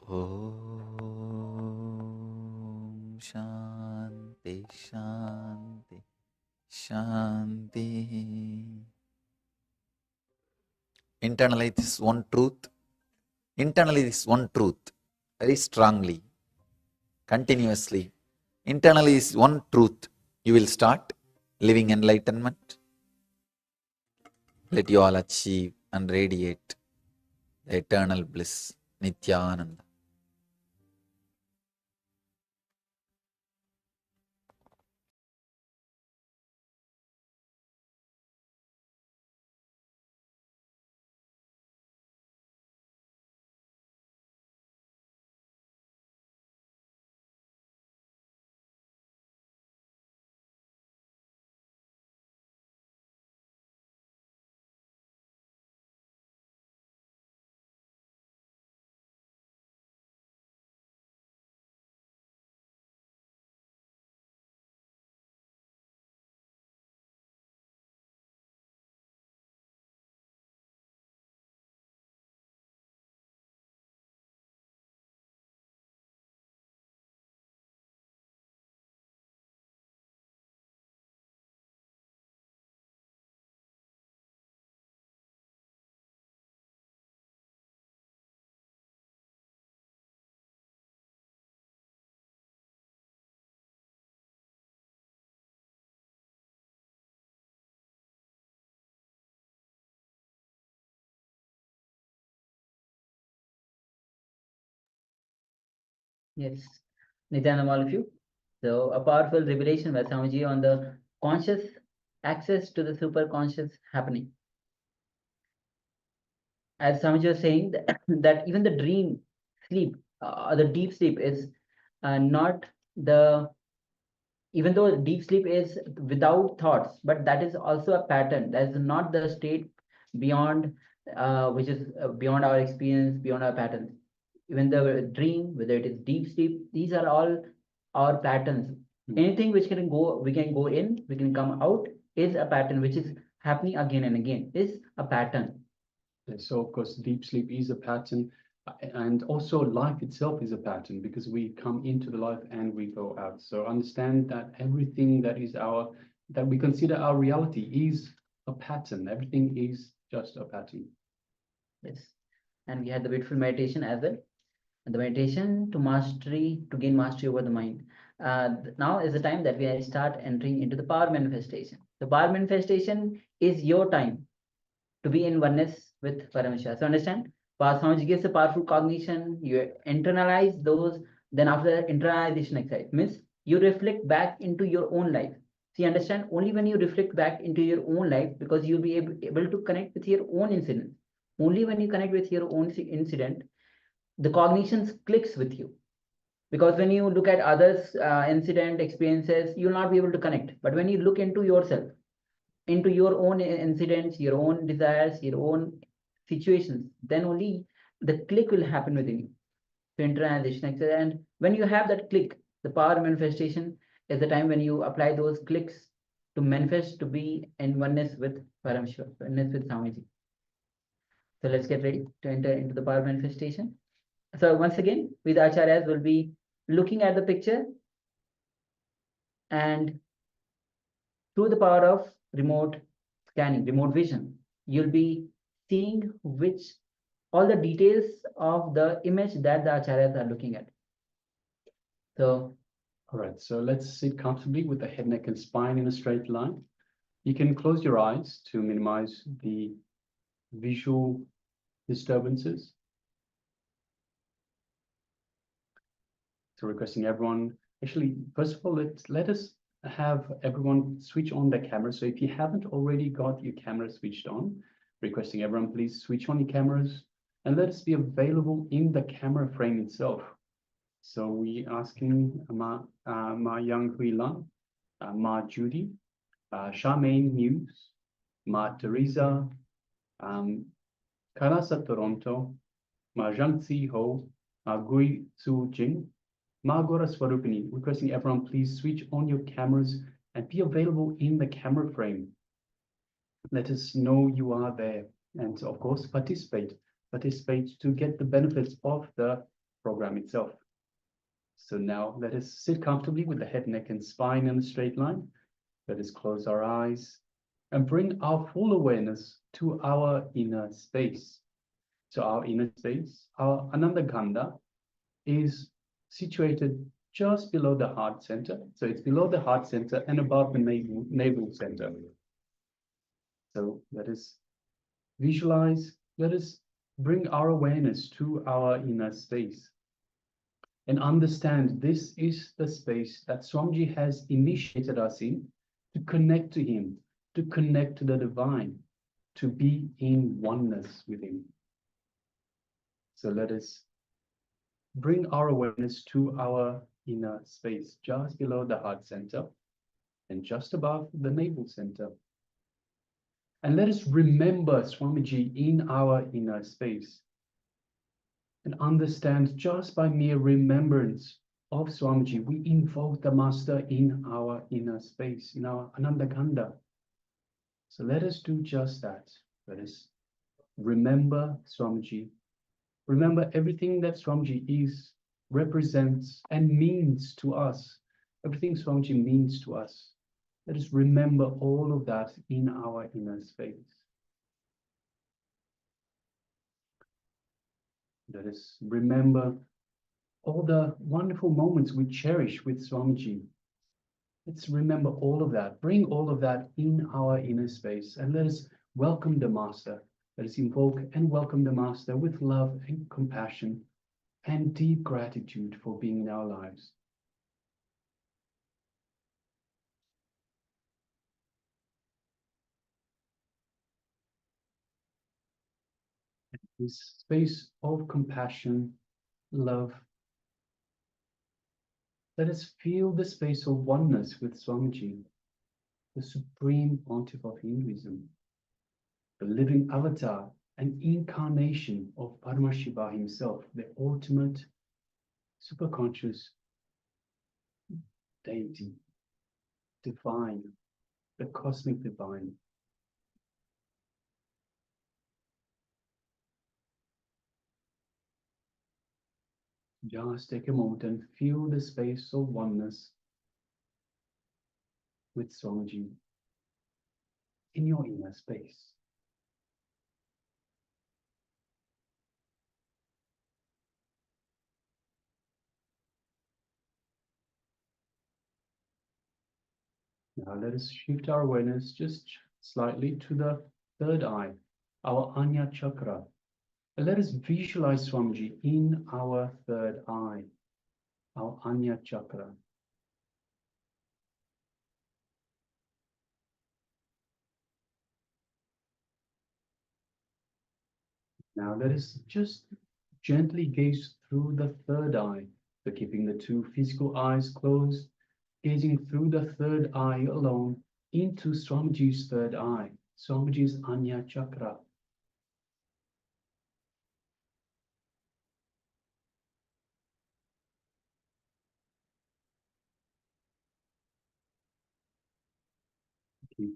Om Shanti Shanti Shanti. Internalize this one truth. Internalize this one truth very strongly, continuously. Internalize this one truth. You will start living enlightenment. Let you all achieve and radiate the eternal bliss, Nithyananda. Yes, Nityanam, all of you. So a powerful revelation by Swamiji on the conscious access to the superconscious happening. As Swamiji was saying, that even the dream sleep, the deep sleep is not the, even though deep sleep is without thoughts, but that is also a pattern. That is not the state beyond, which is beyond our experience, beyond our patterns. Even the dream, whether it is deep sleep, these are all our patterns. Anything which can go, we can go in, we can come out, is a pattern which is happening again and again, is a pattern. So of course, deep sleep is a pattern, and also life itself is a pattern, because we come into the life and we go out. So understand that everything that we consider our reality is a pattern. Everything is just a pattern. Yes. And we had the beautiful meditation as well. And the meditation to gain mastery over the mind. Now is the time that we start entering into the power manifestation. The power manifestation is your time to be in oneness with Paramashiva. So understand, Swamiji gives a powerful cognition, you internalize those, then after that internalization exercise, means you reflect back into your own life. See, understand, only when you reflect back into your own life, because you'll be able to connect with your own incident. Only when you connect with your own incident, the cognitions clicks with you. Because when you look at others' incident experiences, you'll not be able to connect. But when you look into yourself, into your own incidents, your own desires, your own situations, then only the click will happen within you. So internalization, and when you have that click, the power manifestation is the time when you apply those clicks to manifest, to be in oneness with Paramashiva, oneness with Swamiji. So let's get ready to enter into the power manifestation. So once again, with Acharyas, we'll be looking at the picture, and through the power of remote scanning, remote vision, you'll be seeing all the details of the image that the Acharyas are looking at. So, all right, so let's sit comfortably with the head, neck, and spine in a straight line. You can close your eyes to minimize the visual disturbances. So requesting everyone, actually, first of all, let us have everyone switch on their camera. So if you haven't already got your camera switched on, requesting everyone, please switch on your cameras and let us be available in the camera frame itself. So we asking Ma Young Hui Lan, Ma Judy, Charmaine Muse, Ma Teresa, Kailasa Toronto, Ma Zhang Tzi Ho, Ma Gui Tzu Jing, Ma Gora Swarupini, requesting everyone please switch on your cameras and be available in the camera frame. Let us know you are there, and of course participate to get the benefits of the program itself. So now let us sit comfortably with the head, neck, and spine in a straight line. Let us close our eyes and bring our full awareness to our inner space. So our inner space, our Ananda Kanda, is situated just below the heart center. So it's below the heart center and above the navel center. So let us visualize, let us bring our awareness to our inner space and understand this is the space that Swamiji has initiated us in to connect to him, to connect to the divine, to be in oneness with him. So let us bring our awareness to our inner space, just below the heart center and just above the navel center. And let us remember Swamiji in our inner space and understand just by mere remembrance of Swamiji, we invoke the Master in our inner space, in our Ananda Kanda. So let us do just that. Let us remember Swamiji. Remember everything that Swamiji is, represents, and means to us. Everything Swamiji means to us. Let us remember all of that in our inner space. Let us remember all the wonderful moments we cherish with Swamiji. Let's remember all of that. Bring all of that in our inner space and let us welcome the Master. Let us invoke and welcome the Master with love and compassion and deep gratitude for being in our lives. This space of compassion, love. Let us feel the space of oneness with Swamiji, the Supreme Pontiff of Hinduism, the living avatar and incarnation of Paramashiva himself, the ultimate superconscious deity, divine, the cosmic divine. Just take a moment and feel the space of oneness with Swamiji in your inner space. Now let us shift our awareness just slightly to the third eye, our Anya chakra. And let us visualize Swamiji in our third eye, our Anya chakra. Now let us just gently gaze through the third eye. So keeping the two physical eyes closed, gazing through the third eye alone into Swamiji's third eye, Swamiji's Anya chakra. Keep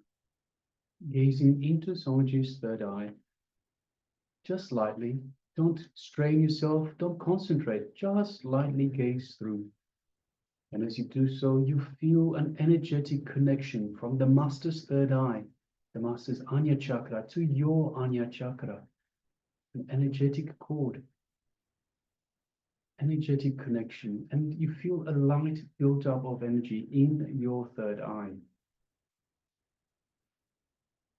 gazing into Swamiji's third eye, just lightly. Don't strain yourself, don't concentrate, just lightly gaze through. And as you do so, you feel an energetic connection from the Master's third eye, the Master's Anya chakra, to your Anya chakra. An energetic cord, energetic connection, and you feel a light built up of energy in your third eye.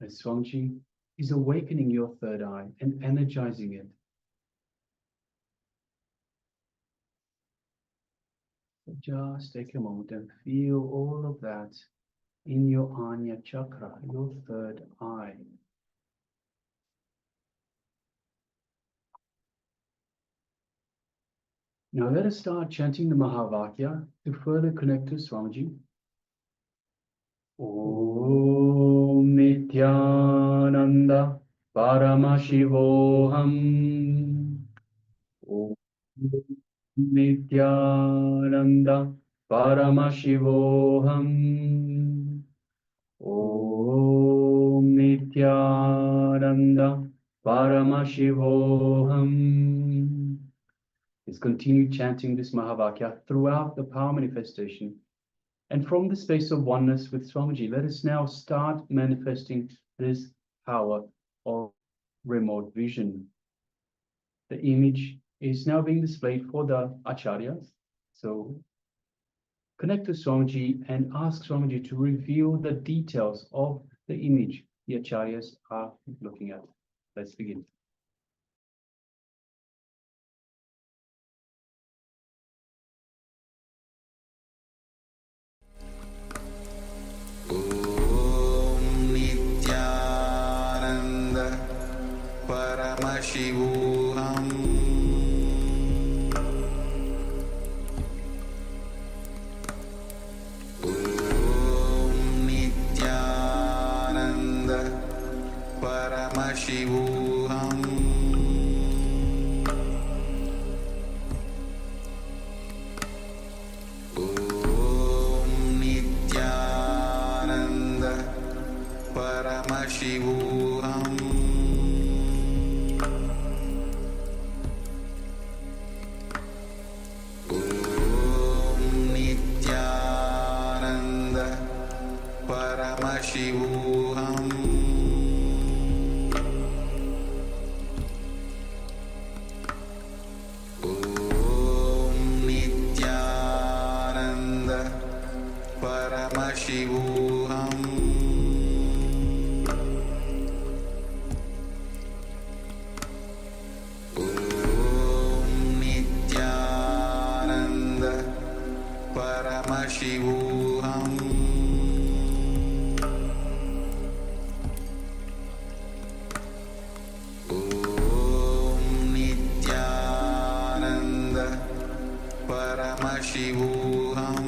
As Swamiji is awakening your third eye and energizing it. So just take a moment and feel all of that in your Anya chakra, your third eye. Now let us start chanting the Mahavakya to further connect to Swamiji. Om Nithyananda Paramashivoham. Om Nithyananda Paramashivoham. Om Nithyananda Paramashivoham. Let's continue chanting this Mahavakya throughout the power manifestation. And from the space of oneness with Swamiji, let us now start manifesting this power of remote vision. The image is now being displayed for the acharyas. So connect to Swamiji and ask Swamiji to reveal the details of the image the acharyas are looking at. Let's begin. Nithyananda Paramashivoham. Om Nithyananda Paramashivoham. Paramashivoham. Om Nithyananda Paramashivoham. Om Nithyananda Paramashivoham. Paramashivoham. Om Nithyananda Paramashivoham.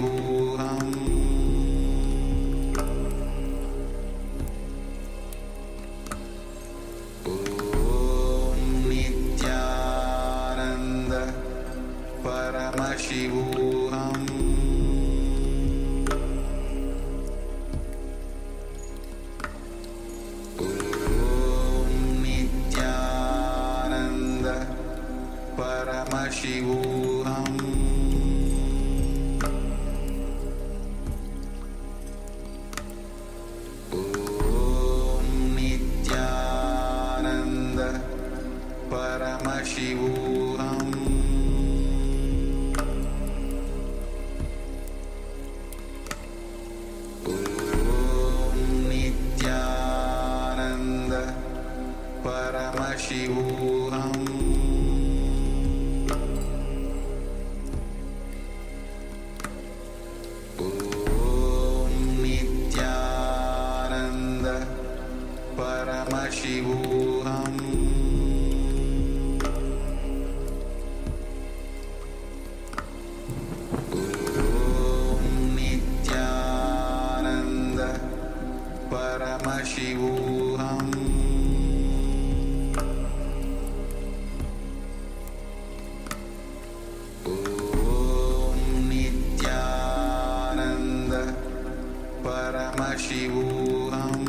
Paramashivoham Om Nithyananda Paramashivoham Om Nithyananda Paramashivoham Om Nithyananda Paramashivoham Om Nithyananda Paramashivoham Om Nithyananda Paramashivoham Om Nithyananda Paramashivoham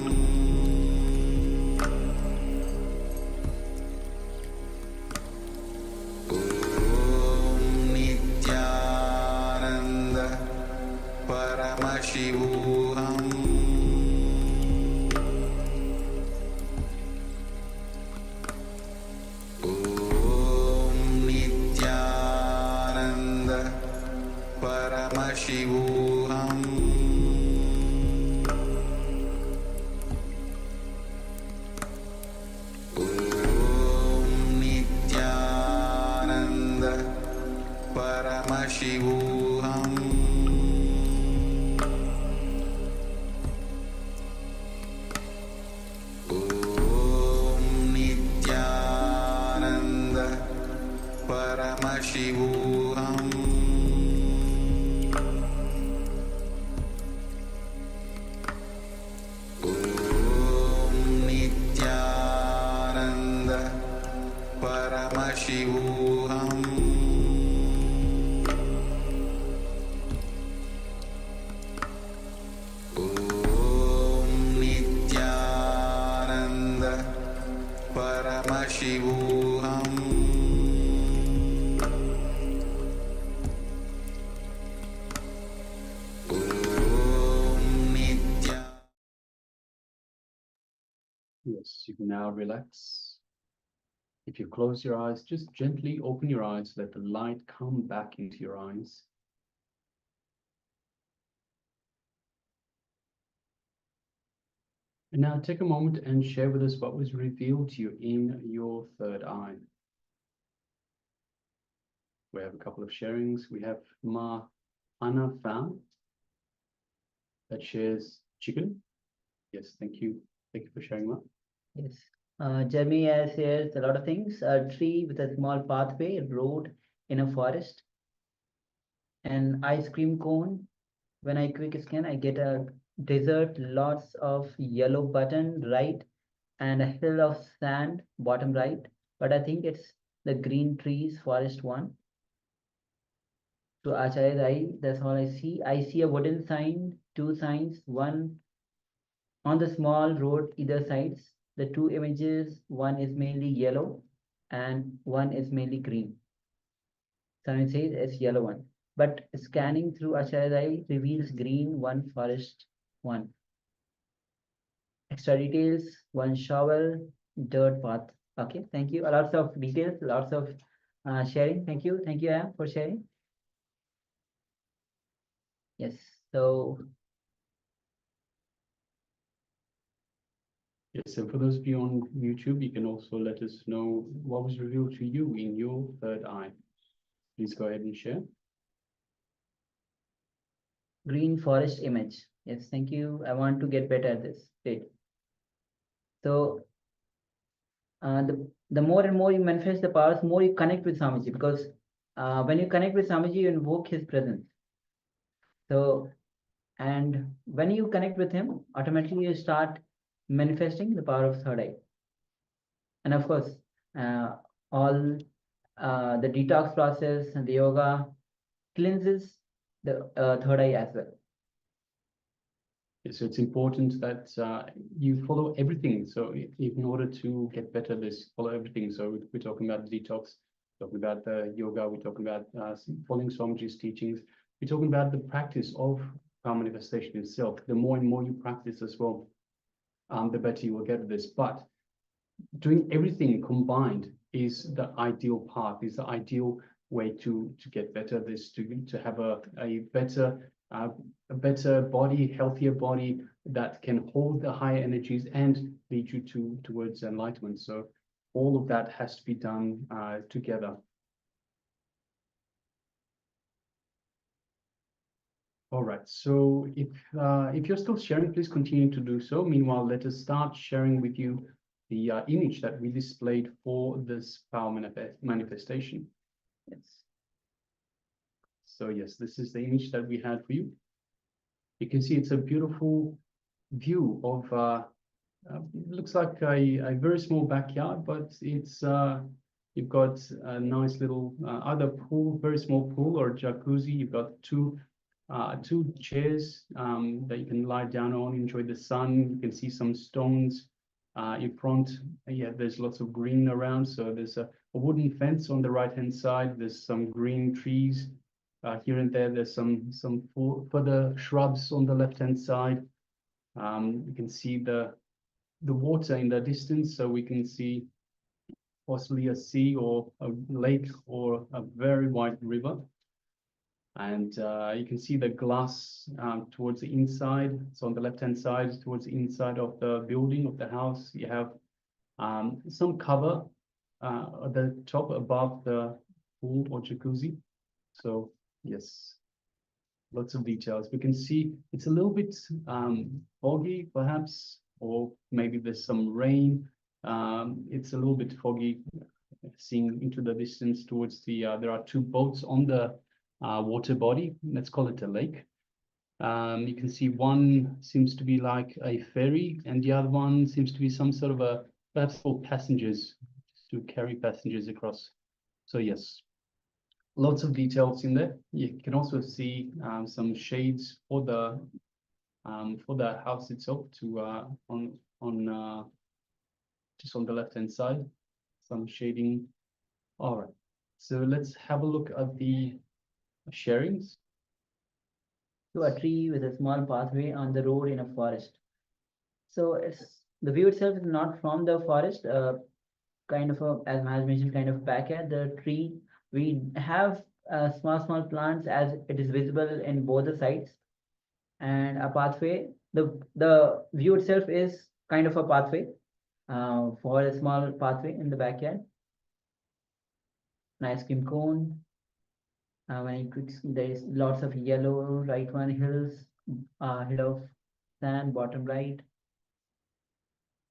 Om Nithyananda Paramashivoham Om Nithyananda Paramashivoham Om Nithyananda Paramashivoham Om Nithyananda Paramashivoham Om Nithyananda Paramashivoham Om Nithyananda Paramashivoham Om Nithyananda Paramashivoham Om Nithyananda. Yes, you can now relax. If you close your eyes, just gently open your eyes, let the light come back into your eyes. And now take a moment and share with us what was revealed to you in your third eye. We have a couple of sharings. We have Ma Anna Fan that shares chicken. Yes, thank you. Thank you for sharing that. Yes. Jeremy has shares a lot of things. A tree with a small pathway, a road in a forest, an ice cream cone. When I quick scan, I get a desert, lots of yellow button right, and a hill of sand bottom right. But I think it's the green trees, forest one. So Acharya Rai, that's all I see. I see a wooden sign, two signs, one on the small road either sides. The two images, one is mainly yellow and one is mainly green. Someone says it's yellow one. But scanning through Acharya Rai reveals green, one forest, one. Extra details, one shovel, dirt path. Okay, thank you. Lots of details, lots of sharing. Thank you, Am, for sharing. Yes, so Yes, and for those of you on YouTube, you can also let us know what was revealed to you in your third eye. Please go ahead and share. green forest image. Yes, thank you. I want to get better at this. Great. So the more and more you manifest the powers, more you connect with Swamiji, because when you connect with Swamiji, you invoke his presence. So, and when you connect with him, automatically you start manifesting the power of third eye. And of course, all the detox process and the yoga cleanses the third eye as well. So it's important that you follow everything. So in order to get better, this follow everything. So we're talking about detox, talking about the yoga, we're talking about following Swamiji's teachings. We're talking about the practice of power manifestation itself. The more and more you practice as well, the better you will get at this. But doing everything combined is the ideal path, is the ideal way to get better. This to have a better body, healthier body that can hold the higher energies and lead you towards enlightenment. So all of that has to be done together. All right, so if you're still sharing, please continue to do so. Meanwhile, let us start sharing with you the image that we displayed for this power manifestation. Yes. So yes, this is the image that we had for you. You can see it's a beautiful view of, looks like a very small backyard, but it's you've got a nice little either pool, very small pool, or jacuzzi. You've got two chairs that you can lie down on, enjoy the sun. You can see some stones in front. Yeah, there's lots of green around. So there's a wooden fence on the right-hand side. There's some green trees here and there. There's some further shrubs on the left-hand side. You can see the water in the distance, so we can see possibly a sea or a lake or a very wide river. And you can see the glass towards the inside. So on the left-hand side, towards the inside of the building, of the house, you have some cover at the top above the pool or jacuzzi. So yes, lots of details. We can see it's a little bit foggy, perhaps, or maybe there's some rain. It's a little bit foggy, seeing into the distance towards the, there are two boats on the water body. Let's call it a lake. You can see one seems to be like a ferry, and the other one seems to be some sort of a, perhaps for passengers, to carry passengers across. So yes, lots of details in there. You can also see some shades for the house itself to just on the left-hand side, some shading. All right, so let's have a look at the sharings. To a tree with a small pathway on the road in a forest. So it's the view itself is not from the forest, kind of a, as Maharaj mentioned, kind of backyard. The tree, we have small plants as it is visible in both the sides, and a pathway. The view itself is kind of a pathway for a small pathway in the backyard. An ice cream cone. When you could see, there is lots of yellow, right one hills, hill of sand, bottom right.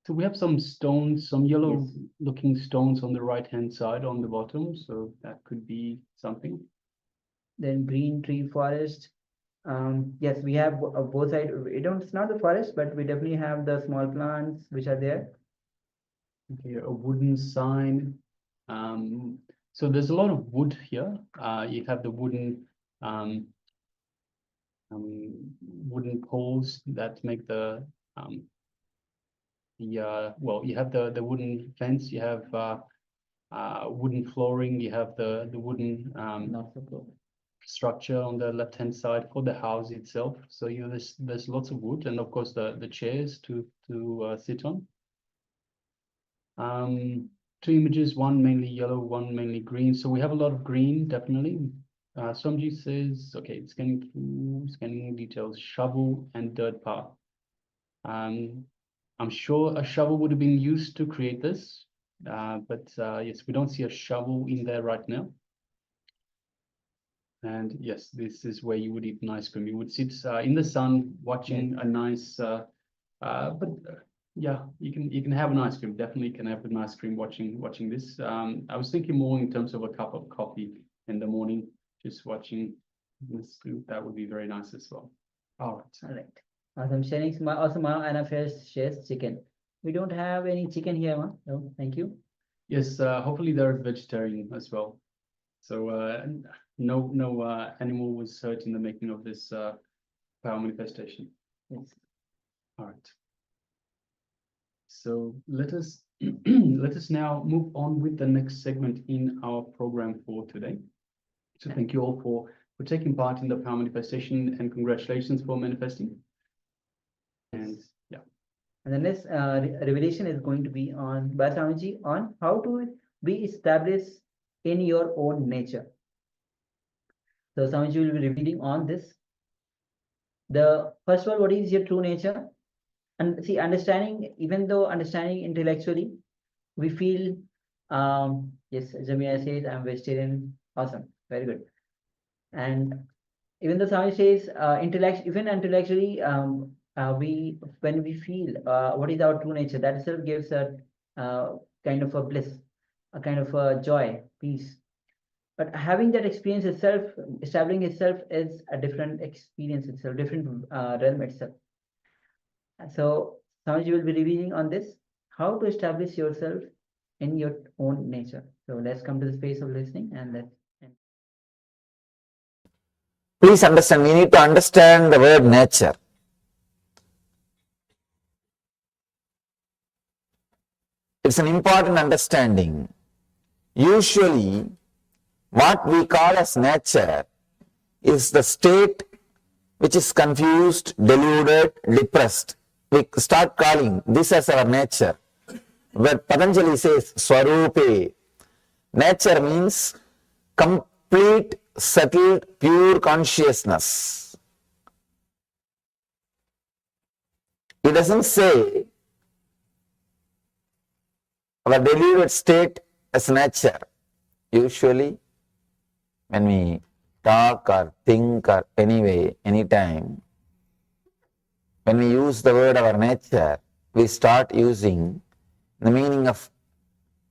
So we have some stones, some yellow Yes. looking stones on the right-hand side on the bottom. So that could be something. Then green tree forest. Yes, we have both sides. It's not the forest, but we definitely have the small plants which are there. Okay, a wooden sign. So there's a lot of wood here. You have the wooden poles that make the well, you have the wooden fence. You have wooden flooring. You have the wooden Not so close. structure on the left-hand side for the house itself. So there's lots of wood, and of course the chairs to sit on. Two images, one mainly yellow, one mainly green. So we have a lot of green, definitely. Swamiji says, okay, scanning details, shovel and dirt path. I'm sure a shovel would have been used to create this, but yes, we don't see a shovel in there right now. And yes, this is where you would eat an ice cream. You would sit in the sun watching a nice, yeah, you can have an ice cream. Definitely can have an ice cream watching this. I was thinking more in terms of a cup of coffee in the morning, just watching That would be very nice as well. All right. All right. Awesome. Sharing also Ma Anna shares chicken. We don't have any chicken here, Ma. No, thank you. Yes, hopefully they're vegetarian as well. So no animal was hurt in the making of this power manifestation. Yes. All right. So let us let us now move on with the next segment in our program for today. So thank you all for taking part in the power manifestation, and congratulations for manifesting. And yeah. And the next revelation is going to be on by Swamiji on how to be established in your own nature. So Swamiji will be revealing on this. The first of all, what is your true nature? And see, understanding, even though understanding intellectually, we feel, yes, Jamia says, I'm vegetarian. Awesome, very good. And even though Swami says, even intellectually, when we feel what is our true nature, that itself gives a kind of a bliss, a kind of a joy, peace. But having that experience itself, establishing itself is a different experience itself, different realm itself. So Swamiji will be revealing on this, how to establish yourself in your own nature. So let's come to the space of listening and let's. Please understand, we need to understand the word nature. It's an important understanding. Usually, what we call as nature is the state which is confused, deluded, depressed. We start calling this as our nature. Where Patanjali says, Swarupe. Nature means complete, settled, pure consciousness. It doesn't say our deluded state as nature. Usually, when we talk or think or anyway, anytime, when we use the word our nature, we start using the meaning of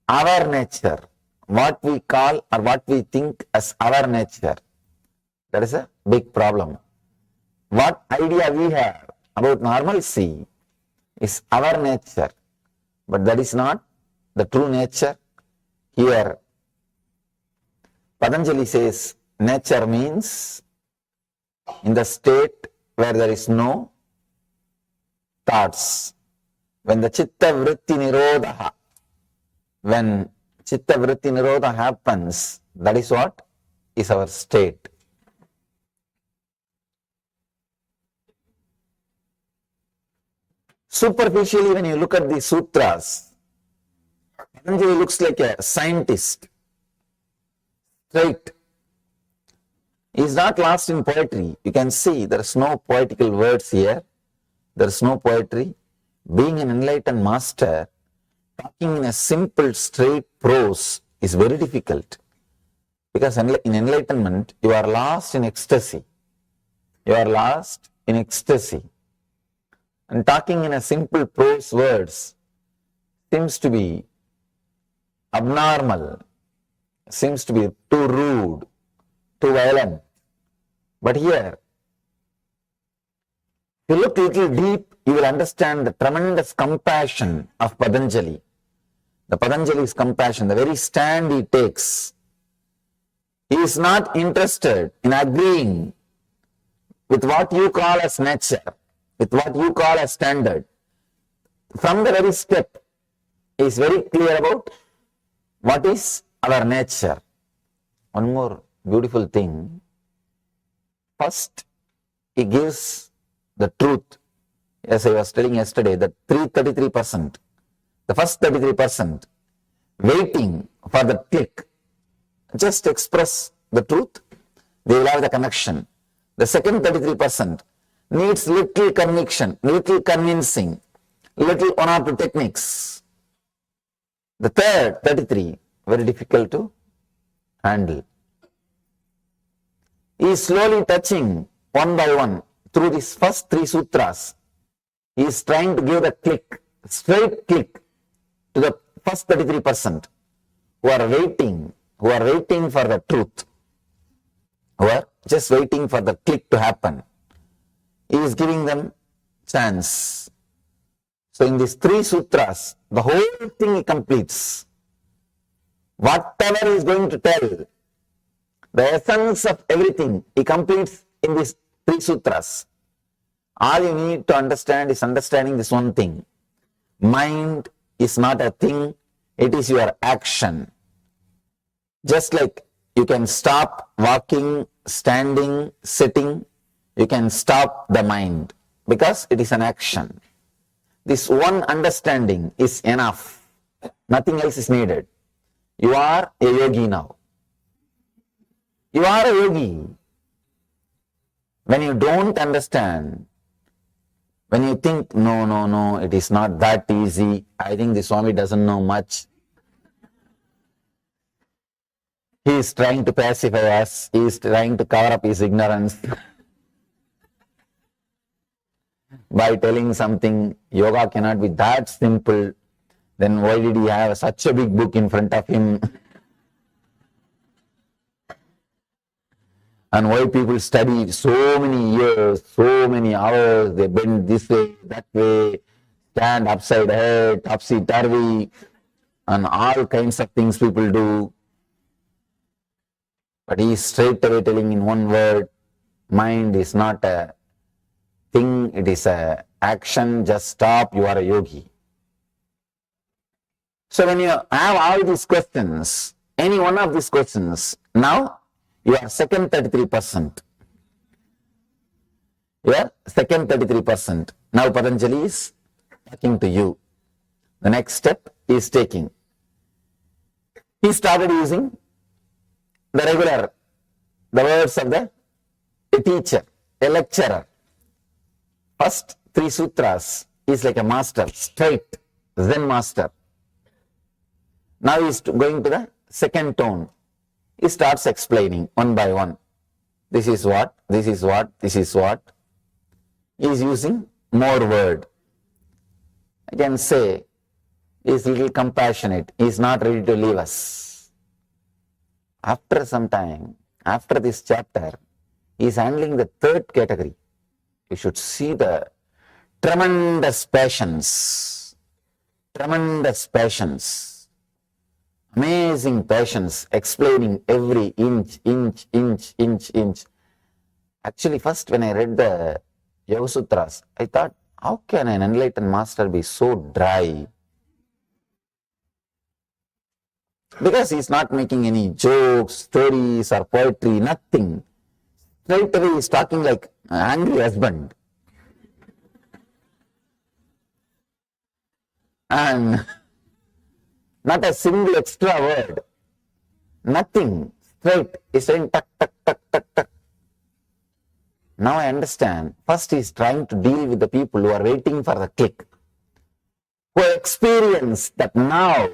our nature, what we call or what we think as our nature. That is a big problem. What idea we have about normalcy is our nature, but that is not the true nature. Here, Patanjali says nature means in the state where there is no thoughts. When the chitta vritti nirodha, when chitta vritti nirodha happens, that is what is our state. Superficially, when you look at the sutras, Patanjali looks like a scientist, straight. He is not lost in poetry. You can see there is no poetical words here. There is no poetry. Being an enlightened master, talking in a simple, straight prose is very difficult. Because in enlightenment, you are lost in ecstasy. You are lost in ecstasy. And talking in a simple prose words seems to be abnormal, seems to be too rude, too violent. But here, if you look a little deep, you will understand the tremendous compassion of Patanjali. The Patanjali's compassion, the very stand he takes. He is not interested in agreeing with what you call as nature, with what you call as standard. From the very step, he is very clear about what is our nature. One more beautiful thing. First, he gives the truth. As I was telling yesterday, the 33%, the first 33%, waiting for the click. Just express the truth, they will have the connection. The second 33% needs little conviction, little convincing, little one or two techniques. The third 33, very difficult to handle. He is slowly touching one by one through these first 3 sutras. He is trying to give the click, straight click to the first 33% who are waiting for the truth, who are just waiting for the click to happen. He is giving them chance. So in these 3 sutras, the whole thing he completes. Whatever he is going to tell, the essence of everything, he completes in these 3 sutras. All you need to understand is understanding this one thing. Mind is not a thing, it is your action. Just like you can stop walking, standing, sitting, you can stop the mind because it is an action. This one understanding is enough. Nothing else is needed. You are a yogi now. You are a yogi. When you don't understand, when you think, no, it is not that easy, I think the Swami doesn't know much. He is trying to pacify us, he is trying to cover up his ignorance by telling something, yoga cannot be that simple, then why did he have such a big book in front of him? And why people study so many years, so many hours, they bend this way, that way, stand upside head, topsy-turvy, and all kinds of things people do. But he is straight away telling in one word, mind is not a thing, it is a action, just stop, you are a yogi. So when you have all these questions, any one of these questions, now you are second 33%. You are second 33%. Now Patanjali is talking to you. The next step he is taking. He started using the words of a teacher, a lecturer. First 3 sutras is like a master, straight, Zen master. Now he is going to the second tone. He starts explaining one by one. This is what, this is what, this is what. He is using more word. I can say he is little compassionate. He is not ready to leave us. After some time, after this chapter, he is handling the 3rd category. You should see the tremendous passions. Tremendous passions. Amazing passions, explaining every inch. Actually, first when I read the Yoga Sutras, I thought, how can an enlightened master be so dry? Because he is not making any jokes, stories or poetry, nothing. Straight away he is talking like an angry husband. And not a single extra word. Nothing. Straight. He's saying tuck, tuck, tuck, tuck, tuck. Now I understand. First he is trying to deal with the people who are waiting for the click. Who experience that now.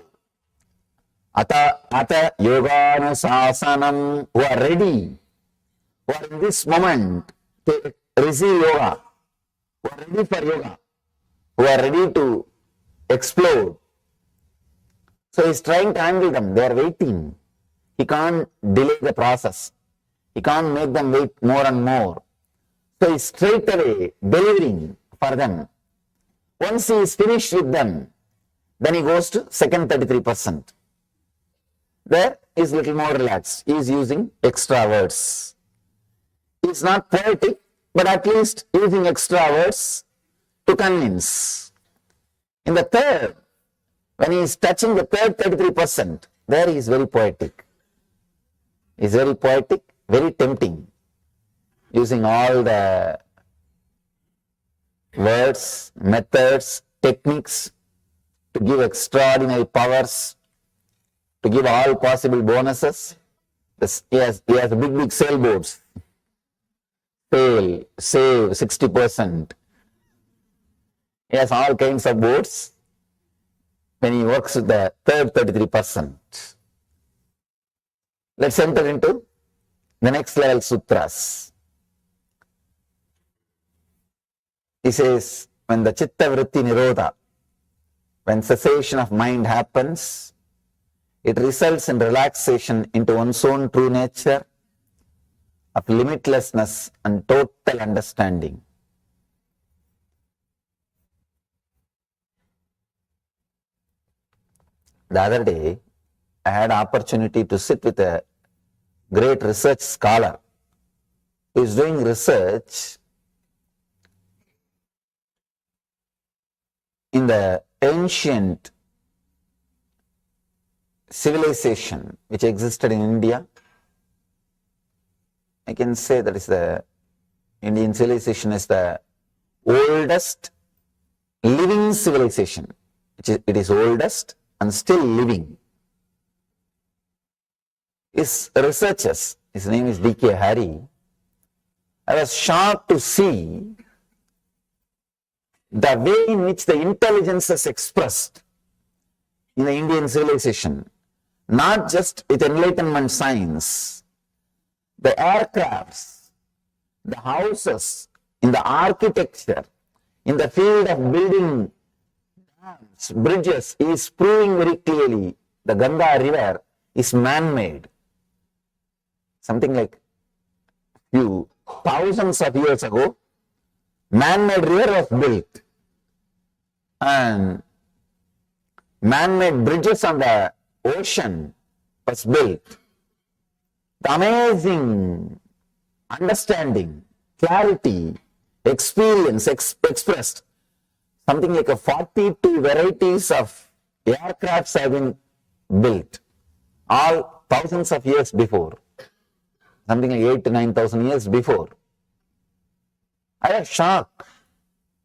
Ata yoganusasanam. Who are ready. Who are in this moment to receive yoga. Who are ready for yoga. Who are ready to explode. So he's trying to handle them. They are waiting. He can't delay the process. He can't make them wait more and more. So he's straight away delivering for them. Once he is finished with them, then he goes to second 33%. There he is little more relaxed. He is using extra words. It's not poetic, but at least using extra words to convince. In the third, when he is touching the third 33%, there he is very poetic. He is very poetic, very tempting, using all the words, methods, techniques to give extraordinary powers, to give all possible bonuses. He has big sailboats. Save 60%. He has all kinds of boats. When he works with the third 33%. Let's enter into the next level sutras. He says, when the chitta vritti nirodha, when cessation of mind happens, it results in relaxation into one's own true nature of limitlessness and total understanding. The other day, I had opportunity to sit with a great research scholar who is doing research in the ancient civilization which existed in India. I can say that is the Indian civilization is the oldest living civilization. It is oldest and still living. His researchers, his name is D.K. Hari. I was shocked to see the way in which the intelligence is expressed in the Indian civilization, not just with enlightenment science. The aircrafts, the houses, in the architecture, in the field of building dams, bridges, is proving very clearly the Ganga river is man-made. Something like few thousands of years ago, man-made river was built and man-made bridges on the ocean was built. The amazing understanding, clarity, experience expressed. Something like a 42 varieties of aircrafts have been built, all thousands of years before. Something like 8,000 to 9,000 years before. I was shocked.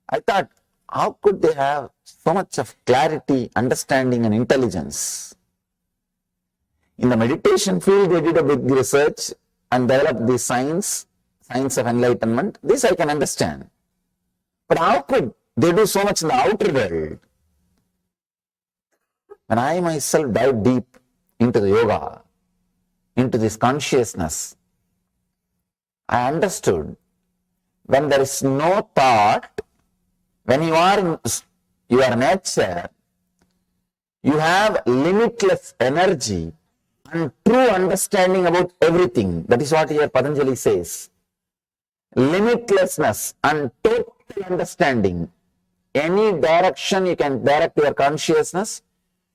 I thought, how could they have so much of clarity, understanding and intelligence? In the meditation field, they did a big research and developed the science of enlightenment. This I can understand. But how could they do so much in the outer world? When I myself dive deep into the yoga, into this consciousness, I understood when there is no thought, when you are in your nature, you have limitless energy and true understanding about everything. That is what here Patanjali says. Limitlessness and total understanding. Any direction you can direct your consciousness,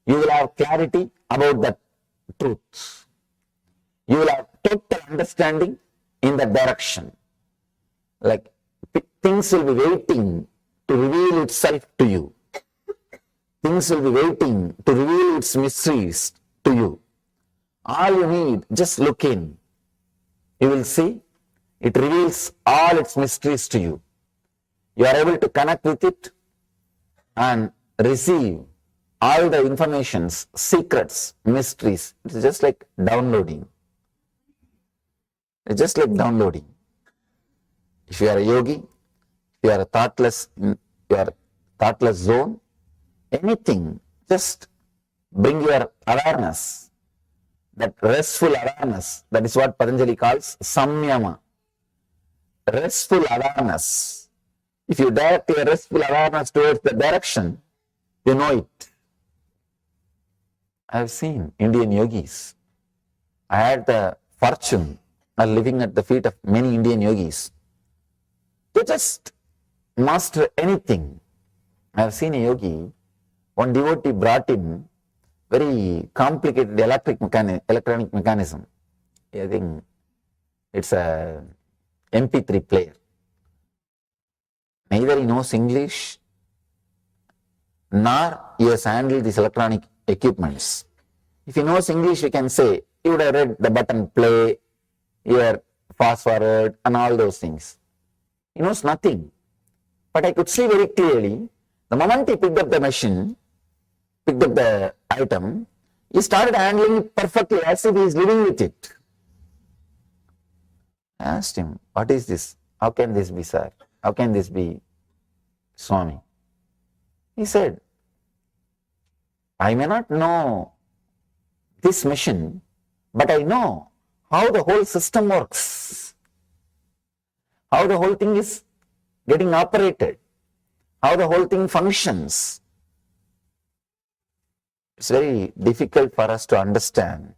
you will have clarity about the truth. You will have total understanding in that direction. Like things will be waiting to reveal itself to you. Things will be waiting to reveal its mysteries to you. All you need, just look in. You will see it reveals all its mysteries to you. You are able to connect with it and receive all the informations, secrets, mysteries. It's just like downloading. It's just like downloading. If you are a yogi, if you are a thoughtless, your thoughtless zone, anything, just bring your awareness, that restful awareness. That is what Patanjali calls samyama. Restful awareness. If you direct your restful awareness towards the direction, you know it. I have seen Indian yogis. I had the fortune of living at the feet of many Indian yogis. They just master anything. I have seen a yogi, one devotee brought him very complicated electronic mechanism. I think it's a MP3 player. Neither he knows English, nor he has handled these electronic equipments. If he knows English, we can say, he would have read the button play, here, fast forward, and all those things. He knows nothing. But I could see very clearly, the moment he picked up the machine, picked up the item, he started handling it perfectly as if he is living with it. I asked him, what is this? How can this be, sir? How can this be, Swami? He said, I may not know this machine, but I know how the whole system works, how the whole thing is getting operated, how the whole thing functions. It's very difficult for us to understand.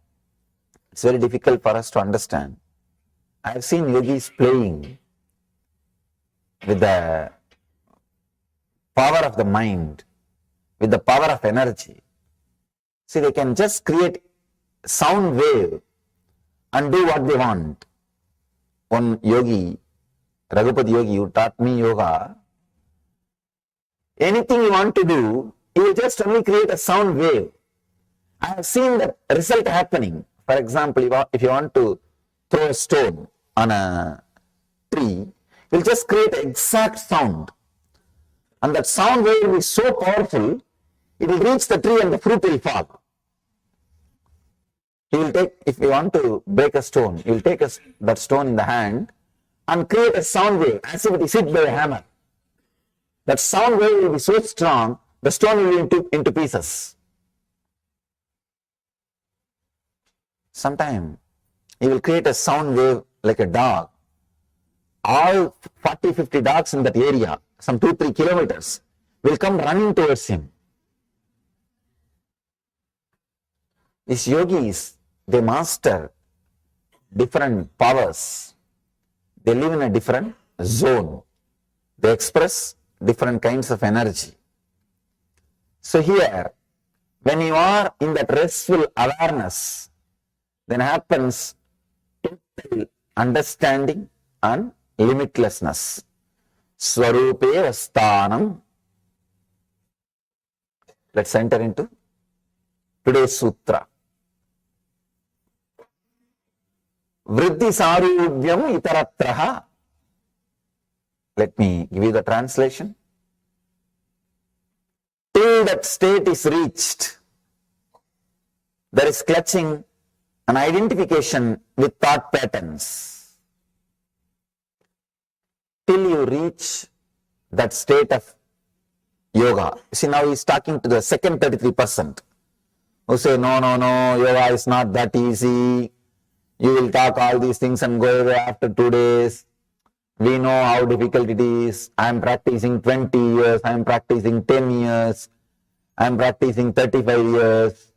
It's very difficult for us to understand. I have seen yogis playing with the power of the mind, with the power of energy. See, they can just create sound wave and do what they want. One yogi, Raghupati yogi, who taught me yoga, anything you want to do, you will just only create a sound wave. I have seen the result happening. For example, if you want to throw a stone on a tree, you will just create an exact sound. And that sound wave will be so powerful, it will reach the tree and the fruit will fall. You will take, if you want to break a stone, you will take that stone in the hand and create a sound wave as if it is hit by a hammer. That sound wave will be so strong, the stone will be into pieces. Sometime he will create a sound wave like a dog. All 40-50 dogs in that area, some 2-3 kilometers, will come running towards him. These yogis, they master different powers. They live in a different zone. They express different kinds of energy. So here, when you are in that restful awareness, then happens total understanding and limitlessness. Swarupe Vastanam. Let's enter into today's sutra. Vriddhi sarubhyam itaratraha. Let me give you the translation. Till that state is reached, there is clutching and identification with thought patterns. Till you reach that state of yoga. See, now he is talking to the second 33% who say, no, yoga is not that easy. You will talk all these things and go away after 2 days. We know how difficult it is. I am practicing 20 years. I am practicing 10 years. I am practicing 35 years.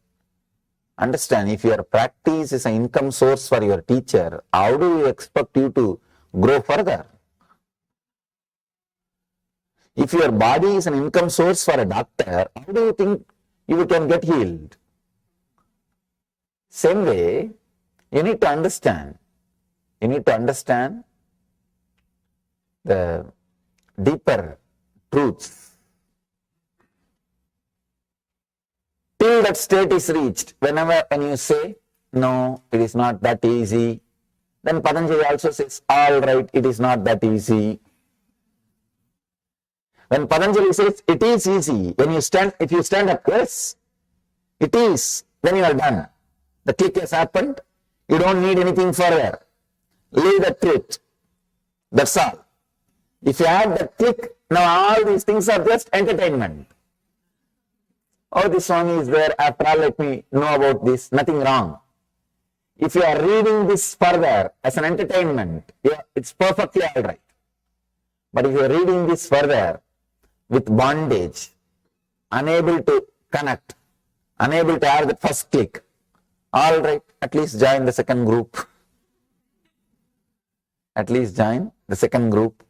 Understand, if your practice is an income source for your teacher, how do you expect you to grow further? If your body is an income source for a doctor, how do you think you can get healed? Same way, you need to understand. You need to understand the deeper truths. Till that state is reached, when you say, no, it is not that easy, then Patanjali also says, all right, it is not that easy. When Patanjali says, it is easy, if you stand up, yes, it is, then you are done. The click has happened, you don't need anything further. Leave the truth. That's all. If you have the click, now all these things are just entertainment. Oh, this song is there, after all, let me know about this. Nothing wrong. If you are reading this further as an entertainment, it's perfectly all right. But if you are reading this further with bondage, unable to connect, unable to have the first click, all right, at least join the second group. At least join the second group.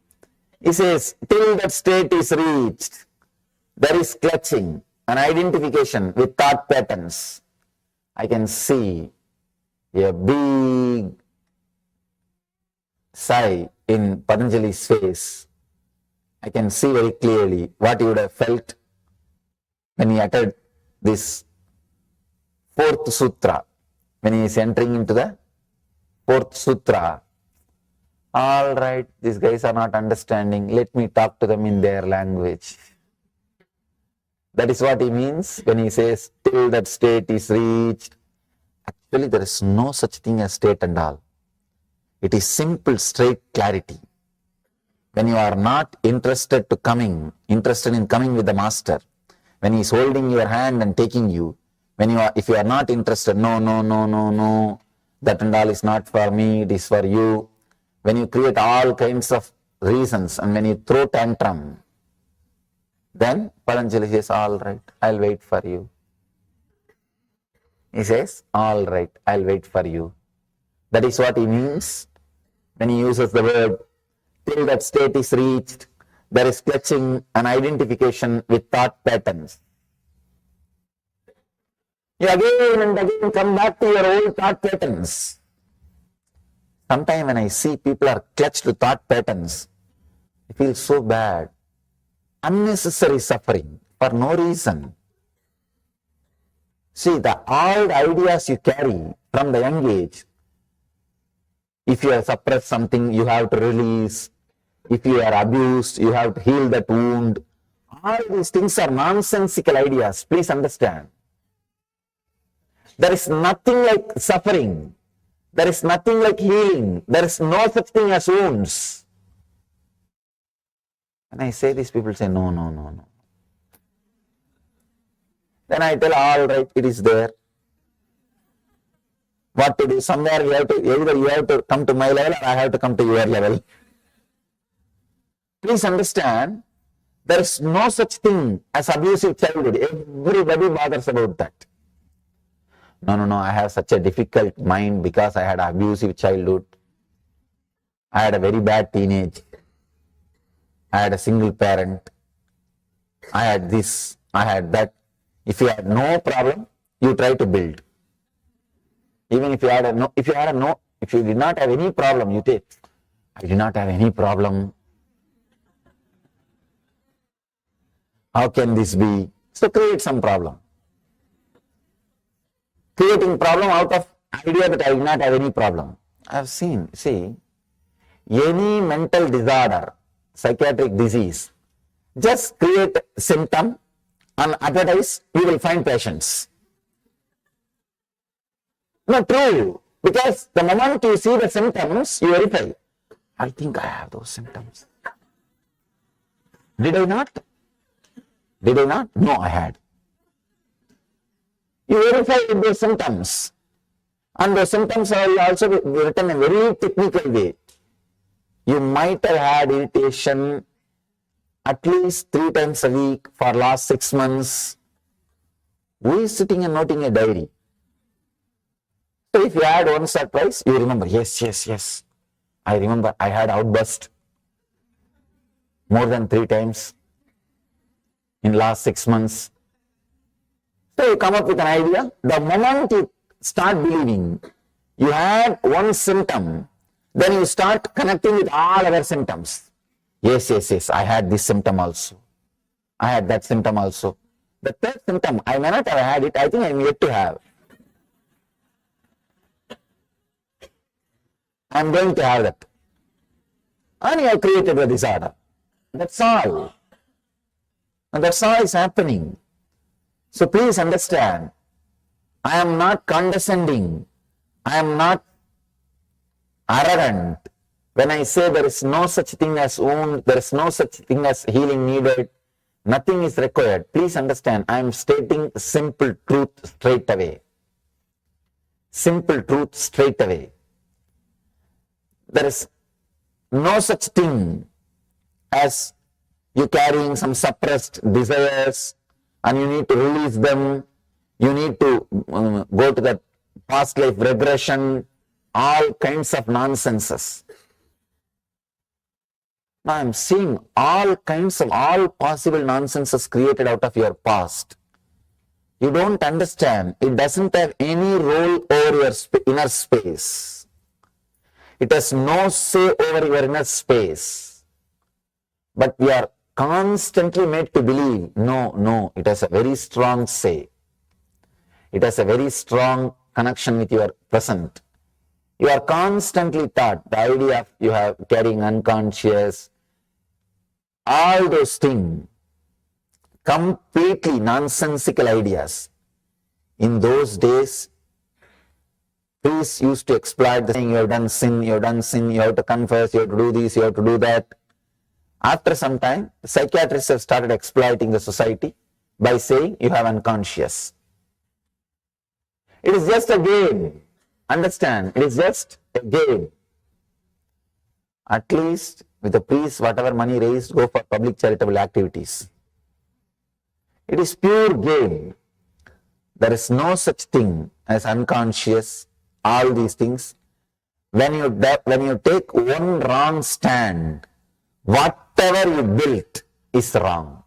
He says, till that state is reached, there is clutching and identification with thought patterns. I can see a big sigh in Patanjali's face. I can see very clearly what he would have felt when he uttered this fourth sutra, when he is entering into the fourth sutra. All right, these guys are not understanding. Let me talk to them in their language. That is what he means when he says, till that state is reached. Actually, there is no such thing as state and all. It is simple, straight clarity. When you are not interested in coming with the master, when he is holding your hand and taking you, if you are not interested, no, that and all is not for me, it is for you. When you create all kinds of reasons and when you throw tantrum, then Patanjali says, all right, I'll wait for you. He says, all right, I'll wait for you. That is what he means when he uses the word, till that state is reached, there is clutching and identification with thought patterns. You again and again come back to your old thought patterns. Sometimes when I see people are clutched to thought patterns, I feel so bad. Unnecessary suffering for no reason. See, all the ideas you carry from the young age, if you have suppressed something, you have to release. If you are abused, you have to heal that wound. All these things are nonsensical ideas. Please understand. There is nothing like suffering. There is nothing like healing. There is no such thing as wounds. When I say this, people say, no, no, no, no. Then I tell, all right, it is there. What to do? Somewhere you have to, either you have to come to my level or I have to come to your level. Please understand, there is no such thing as abusive childhood. Everybody bothers about that. No, no, no, I have such a difficult mind because I had an abusive childhood. I had a very bad teenage. I had a single parent. I had this, I had that. If you had no problem, you try to build. Even if you had a no, if you did not have any problem, you take, I did not have any problem. How can this be? So create some problem. Creating problem out of idea that I did not have any problem. I have seen, see, any mental disorder, psychiatric disease, just create symptom and advertise, you will find patients. Not true, because the moment you see the symptoms, you verify. I think I have those symptoms. Did I not? Did I not? No, I had. You verify with those symptoms. And those symptoms are also written in a very technical way. You might have had irritation at least 3 times a week for last 6 months. Who is sitting and noting a diary? So if you had once or twice, you remember, yes. I remember I had outburst more than 3 times in last 6 months. So you come up with an idea. The moment you start believing you had one symptom, then you start connecting with all other symptoms. Yes, I had this symptom also. I had that symptom also. The third symptom, I may not have had it, I think I am yet to have. I am going to have that. And you have created the disorder. That's all. And that's all is happening. So please understand, I am not condescending. I am not arrogant. When I say there is no such thing as wound, there is no such thing as healing needed, nothing is required. Please understand, I am stating simple truth straight away. Simple truth straight away. There is no such thing as you carrying some suppressed desires and you need to release them. You need to go to the past life regression, all kinds of nonsenses. Now I am seeing all possible nonsenses created out of your past. You don't understand. It doesn't have any role over your inner space. It has no say over your inner space. But we are constantly made to believe, no, it has a very strong say. It has a very strong connection with your present. You are constantly taught the idea of you have carrying unconscious, all those things, completely nonsensical ideas. In those days, priests used to exploit the saying, you have done sin, you have to confess, you have to do this, you have to do that. After some time, psychiatrists have started exploiting the society by saying you have unconscious. It is just a game. Understand, it is just a game. At least with the priests, whatever money raised, go for public charitable activities. It is pure game. There is no such thing as unconscious, all these things. when you take one wrong stand, whatever you built is wrong.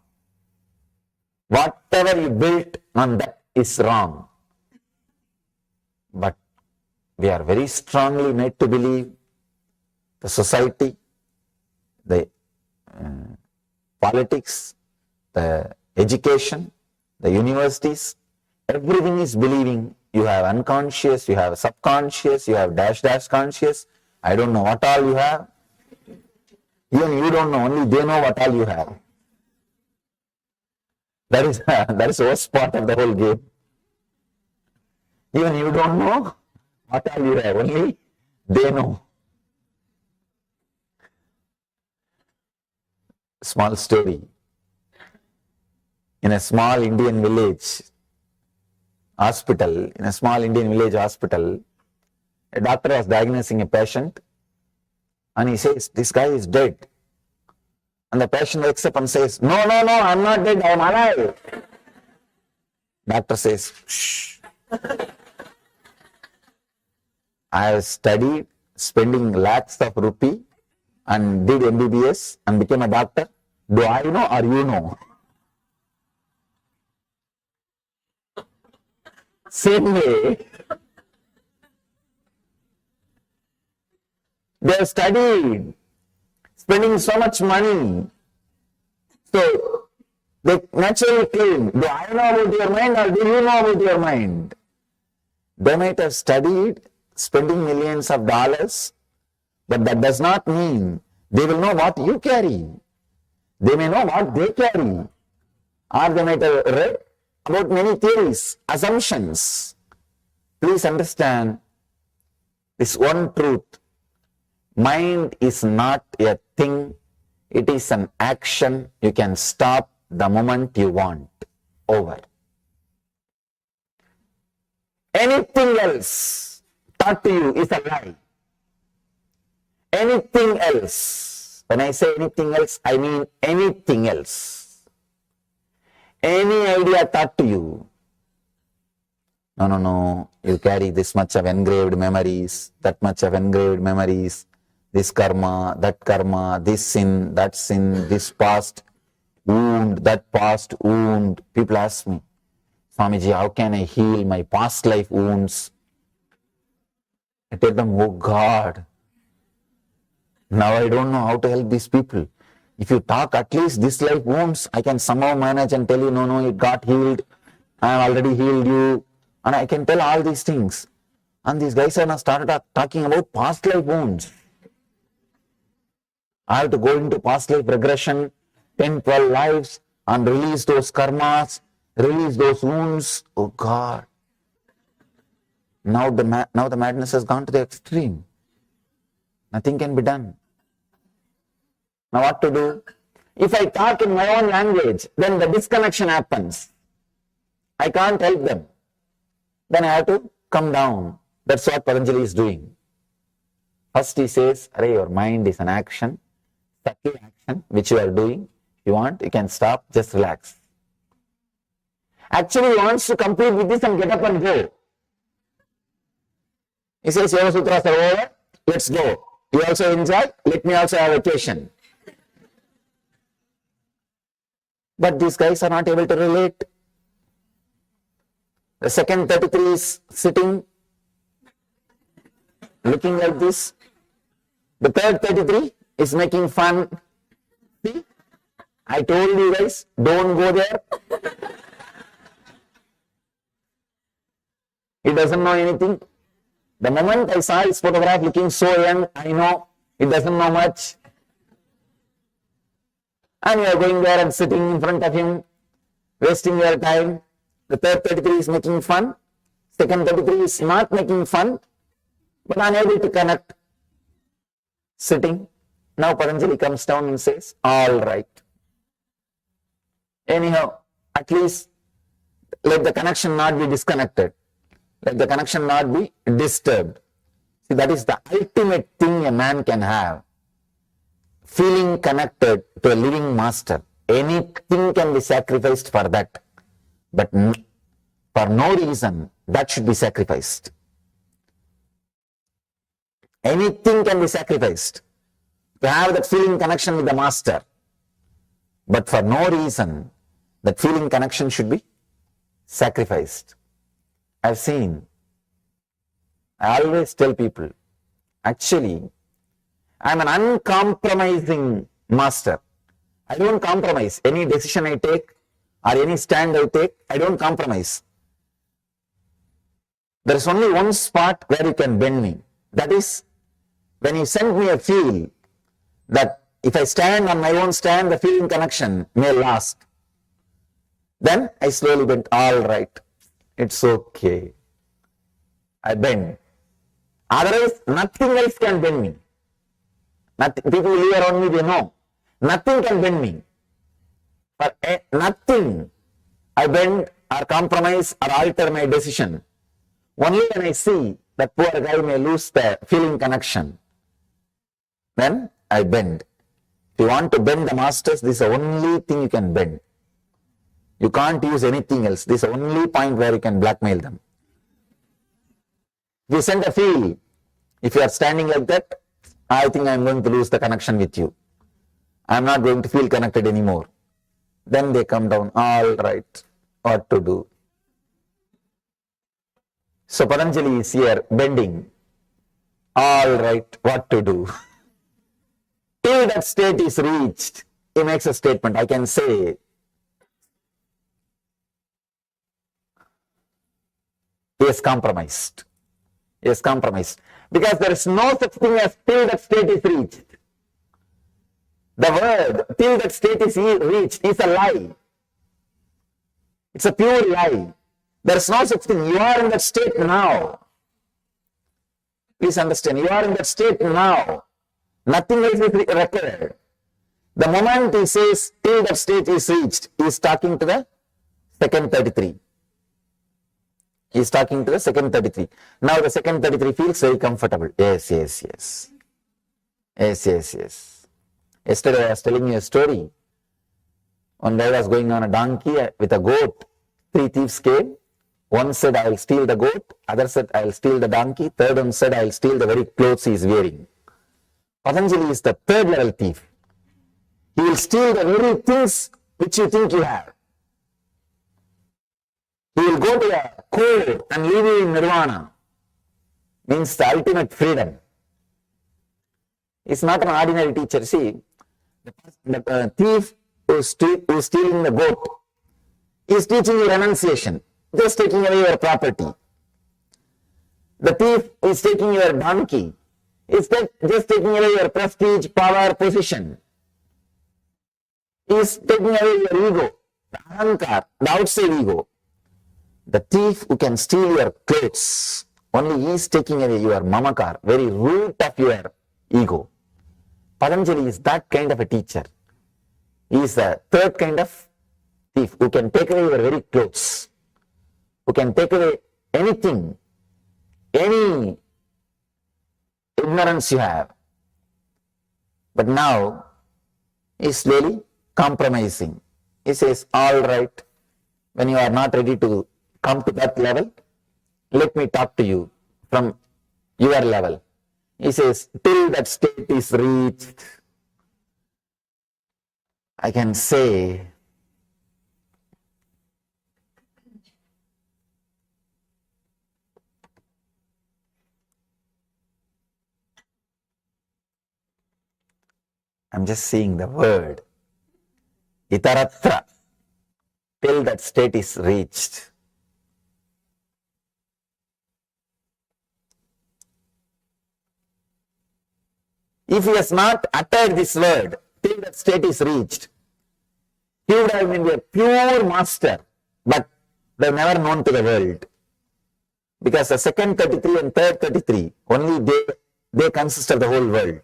Whatever you built on that is wrong. But we are very strongly made to believe the society, the politics, the education, the universities, everything is believing you have unconscious, you have subconscious, you have dash conscious. I don't know what all you have. Even you don't know, only they know what all you have. That is the worst part of the whole game. Even you don't know what all you have, only they know. Small story. In a small Indian village hospital, a doctor was diagnosing a patient and he says, this guy is dead. And the patient wakes up and says, no, I'm not dead, I'm alive. Doctor says, shh. I have studied, spending lakhs of rupee and did MBBS and became a doctor. Do I know or you know? Same way, they have studied, spending so much money. So they naturally claim, do I know about your mind or do you know about your mind? They might have studied, spending millions of dollars, but that does not mean they will know what you carry. They may know what they carry. Or they might have read about many theories, assumptions. Please understand this one truth. Mind is not a thing, it is an action you can stop the moment you want. Over. Anything else taught to you is a lie. Anything else, when I say anything else, I mean anything else. Any idea taught to you, no, you carry this much of engraved memories, that much of engraved memories, this karma, this sin, this past wound, that past wound. People ask me, Swamiji, how can I heal my past life wounds? I tell them, oh God, now I don't know how to help these people. If you talk at least this life wounds, I can somehow manage and tell you, no, it got healed. I have already healed you. And I can tell all these things. And these guys are now started talking about past life wounds. I have to go into past life regression, 10, 12 lives, and release those karmas, release those wounds. Oh God. Now the madness has gone to the extreme. Nothing can be done. Now what to do? If I talk in my own language, then the disconnection happens. I can't help them. Then I have to come down. That's what Patanjali is doing. First he says, your mind is an action, subtle action which you are doing. If you want, you can stop, just relax. Actually he wants to complete with this and get up and go. He says, Yoga Sutras are over, let's go. You also enjoy, let me also have a vacation. But these guys are not able to relate. The second 33 is sitting, looking like this. The third 33 is making fun. See, I told you guys, don't go there. He doesn't know anything. The moment I saw his photograph looking so young, I know he doesn't know much. And you are going there and sitting in front of him, wasting your time. The third 33 is making fun. Second 33 is not making fun, but unable to connect. Sitting. Now Patanjali comes down and says, all right. Anyhow, at least let the connection not be disconnected. Let the connection not be disturbed. See, that is the ultimate thing a man can have. Feeling connected to a living master. Anything can be sacrificed for that. But for no reason, that should be sacrificed. Anything can be sacrificed to have that feeling connection with the master. But for no reason, that feeling connection should be sacrificed. I've seen, I always tell people, actually, I'm an uncompromising master. I don't compromise. Any decision I take or any stand I take, I don't compromise. There is only one spot where you can bend me. That is, when you send me a feel that if I stand on my own stand, the feeling connection may last. Then I slowly bend, all right, it's okay. I bend. Otherwise, nothing else can bend me. Nothing, people who live around me, they know. Nothing can bend me. But nothing I bend or compromise or alter my decision. Only when I see that poor guy may lose the feeling connection, then I bend. If you want to bend the masters, this is the only thing you can bend. You can't use anything else. This is the only point where you can blackmail them. If you send a feel, if you are standing like that, I think I am going to lose the connection with you. I am not going to feel connected anymore. Then they come down, all right, what to do? So Patanjali is here bending, all right, what to do? Till that state is reached, he makes a statement. I can say, he is compromised. He is compromised. Because there is no such thing as till that state is reached. The word till that state is reached is a lie. It's a pure lie. There is no such thing. You are in that state now. Please understand, you are in that state now. Nothing else is required. The moment he says till that state is reached, he is talking to the second 33. He is talking to the second 33. Now the second 33 feels very comfortable. Yes, yes, yes. Yes, yes, yes. Yesterday I was telling you a story. One guy was going on a donkey with a goat. 3 thieves came. One said, I will steal the goat. Other said, I will steal the donkey. Third one said, I will steal the very clothes he is wearing. Patanjali is the third level thief. He will steal the very things which you think you have. He will go to a code and leave you in nirvana. Means the ultimate freedom. It's not an ordinary teacher. See, the thief who is stealing the goat is teaching you renunciation, just taking away your property. The thief is taking your donkey, is just taking away your prestige, power, position. He is taking away your ego, the ahankar, the outside ego. The thief who can steal your clothes, only he is taking away your mamakar, very root of your ego. Patanjali is that kind of a teacher. He is the third kind of thief who can take away your very clothes, who can take away anything, any ignorance you have. But now he is slowly compromising. He says, all right, when you are not ready to come to that level, let me talk to you from your level. He says, till that state is reached, I can say, I'm just seeing the word, itaratra, till that state is reached. If he has not uttered this word, till that state is reached, he would have been a pure master, but they have never known to the world. Because the second 33 and third 33, only they consist of the whole world.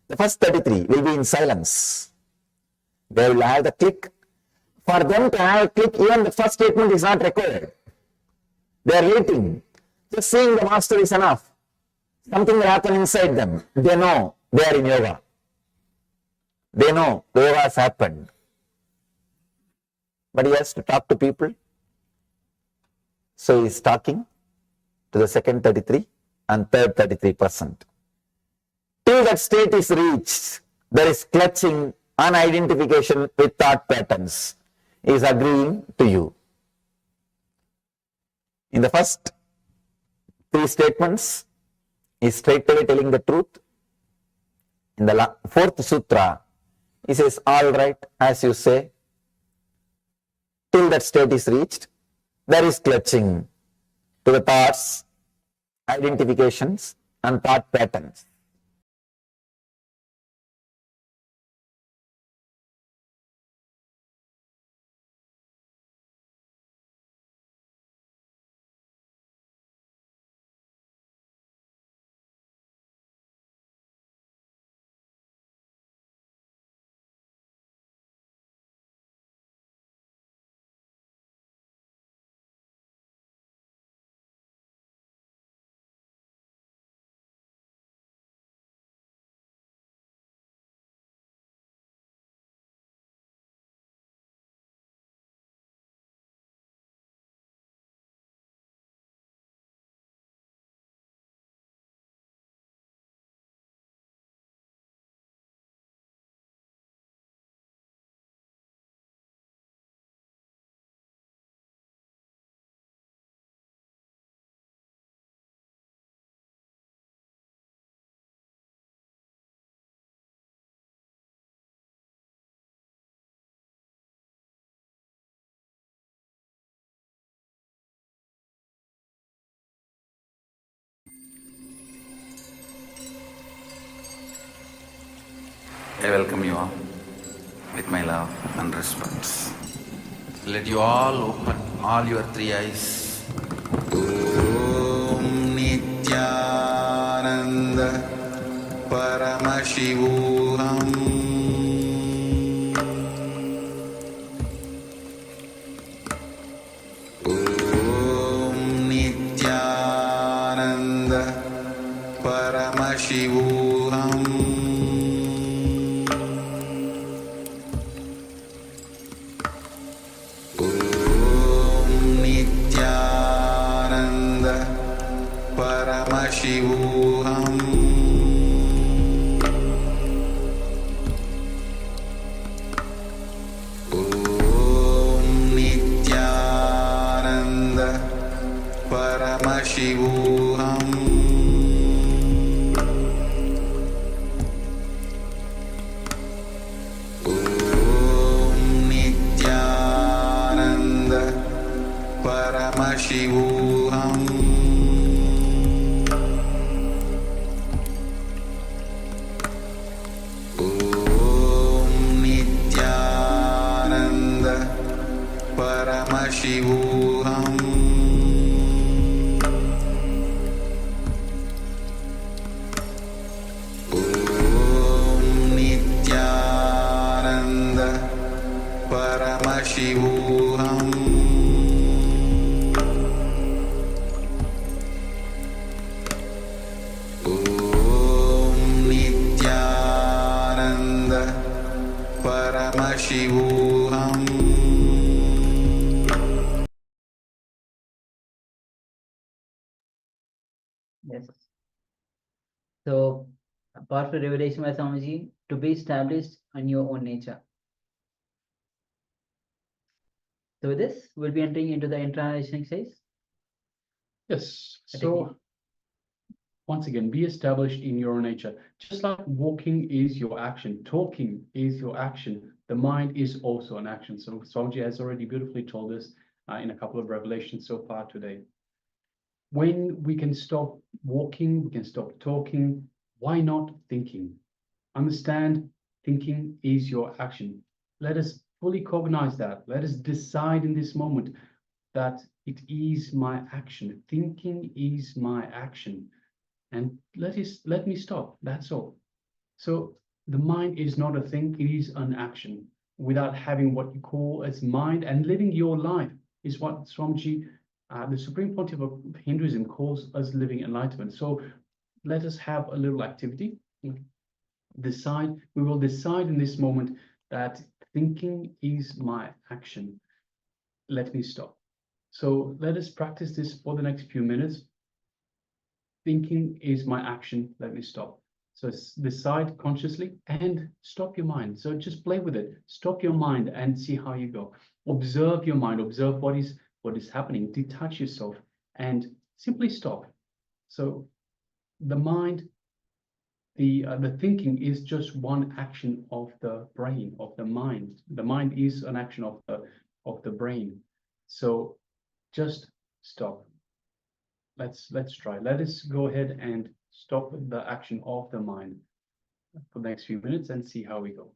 The first 33 will be in silence. They will have the click. For them to have a click, even the first statement is not required. They are waiting. Just seeing the master is enough. Something will happen inside them. They know they are in yoga. They know the yoga has happened. But he has to talk to people. So he is talking to the second 33 and third 33%. Till that state is reached, there is clutching, unidentification with thought patterns, is agreeing to you. In the first 3 statements, is straightaway telling the truth. In the 4th sutra, he says, all right, as you say, till that state is reached, there is clutching to the thoughts, identifications, and thought patterns. I welcome you all with my love and respect. Let you all open all your 3 eyes. Om Nithyananda Paramashivoham Om Nithyananda Paramashivoham Paramashivoham Om Nithyananda Paramashivoham Om Nithyananda Paramashivoham Paramashivoham Om Nithyananda Paramashivoham Om Nithyananda Paramashivoham. Yes. So, apart from revelation by Swamiji, to be established on your own nature. So, with this, we'll be entering into the internalizing exercise. Yes. I take So once again, be established in your own nature. Just like walking is your action, talking is your action, the mind is also an action. So Swamiji has already beautifully told us in a couple of revelations so far today. When we can stop walking, we can stop talking, why not thinking? Understand thinking is your action. Let us fully cognize that. Let us decide in this moment that it is my action. Thinking is my action. And let me stop. That's all. So the mind is not a thing, it is an action. Without having what you call as mind and living your life is what Swamiji, the Supreme Pontiff of Hinduism, calls us living enlightenment. So let us have a little activity. Decide. We will decide in this moment that thinking is my action. Let me stop. So let us practice this for the next few minutes. Thinking is my action. Let me stop. So decide consciously and stop your mind. So just play with it. Stop your mind and see how you go. Observe your mind. Observe what is happening. Detach yourself and simply stop. So the mind, the thinking is just one action of the brain, of the mind. The mind is an action of the brain. So just stop. Let's try. Let us go ahead and stop the action of the mind for the next few minutes and see how we go.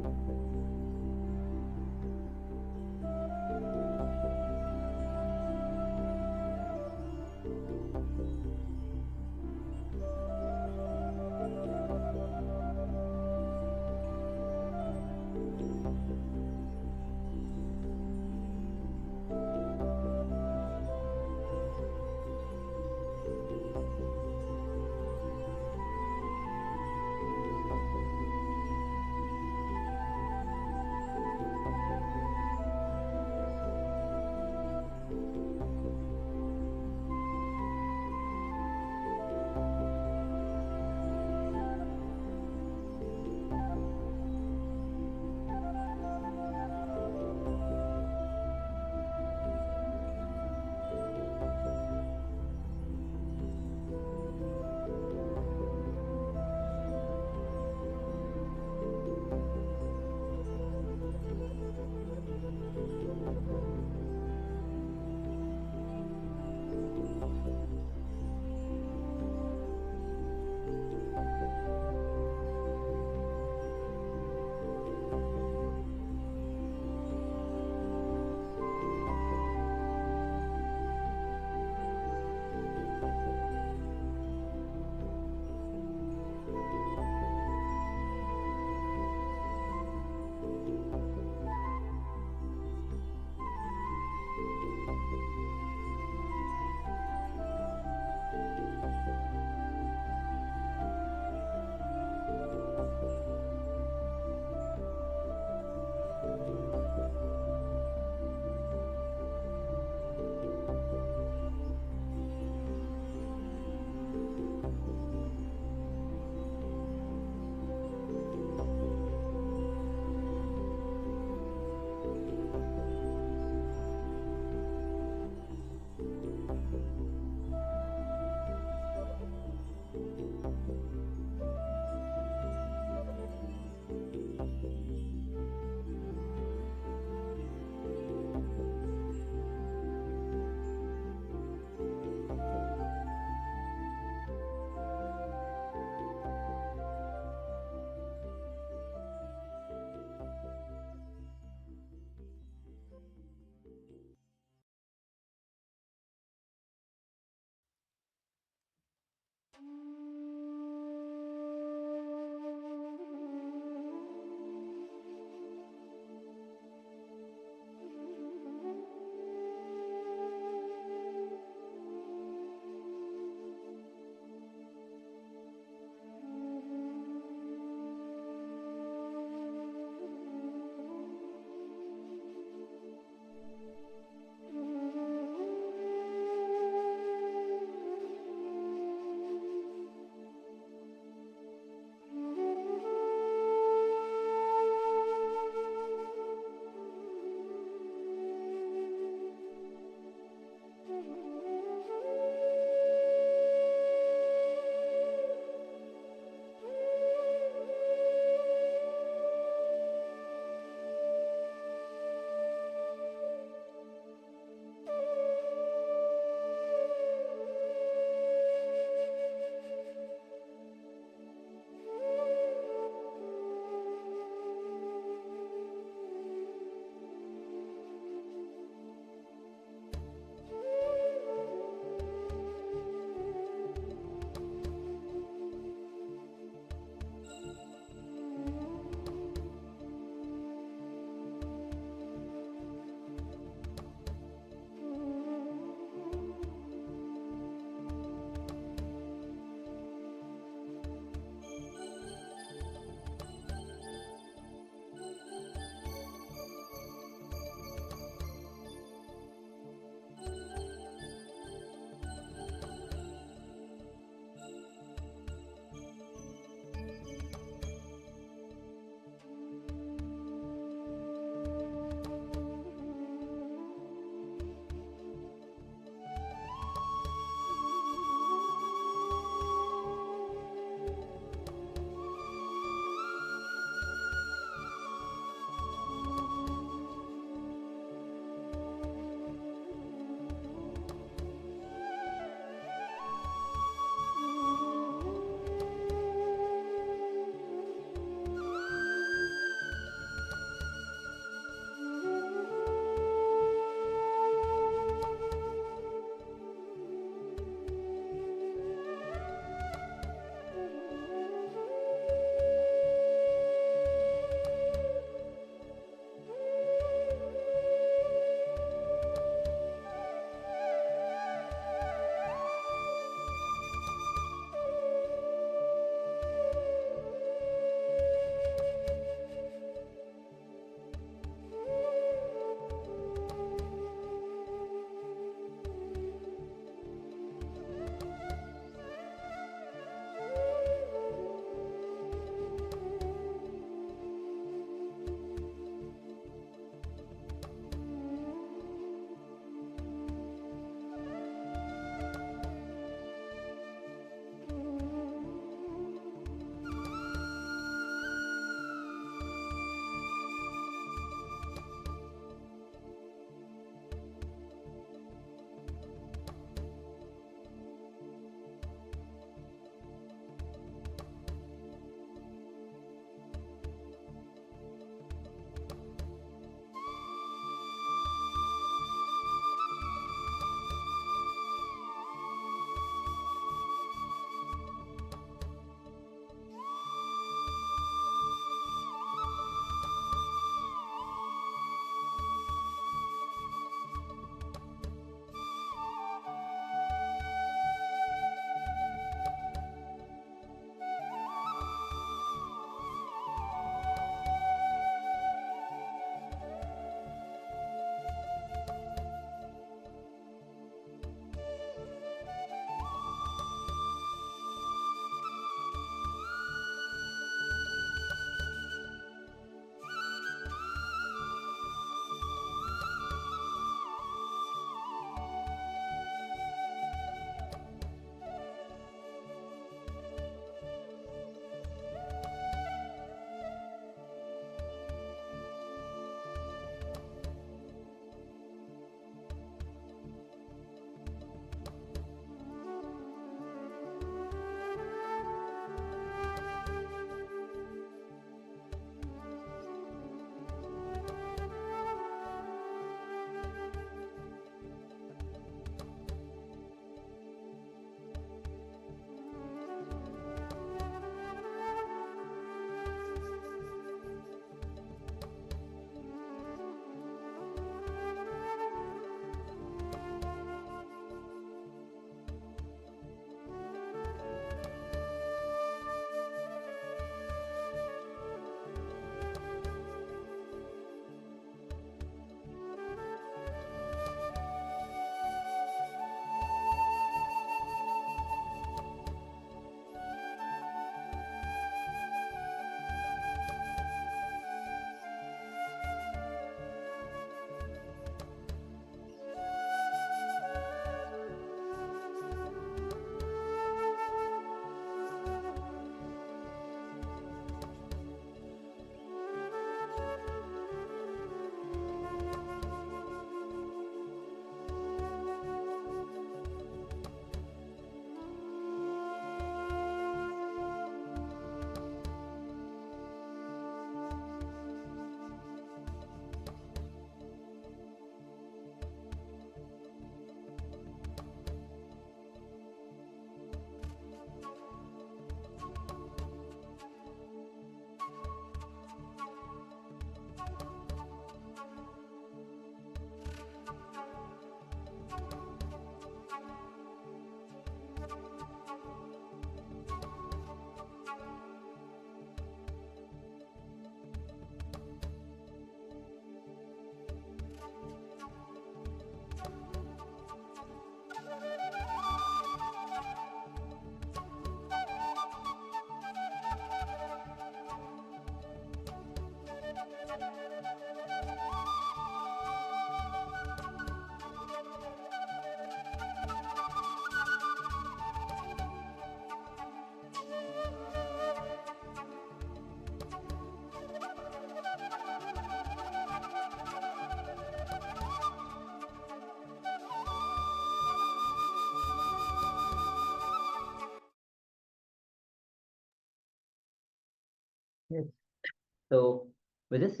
So with this,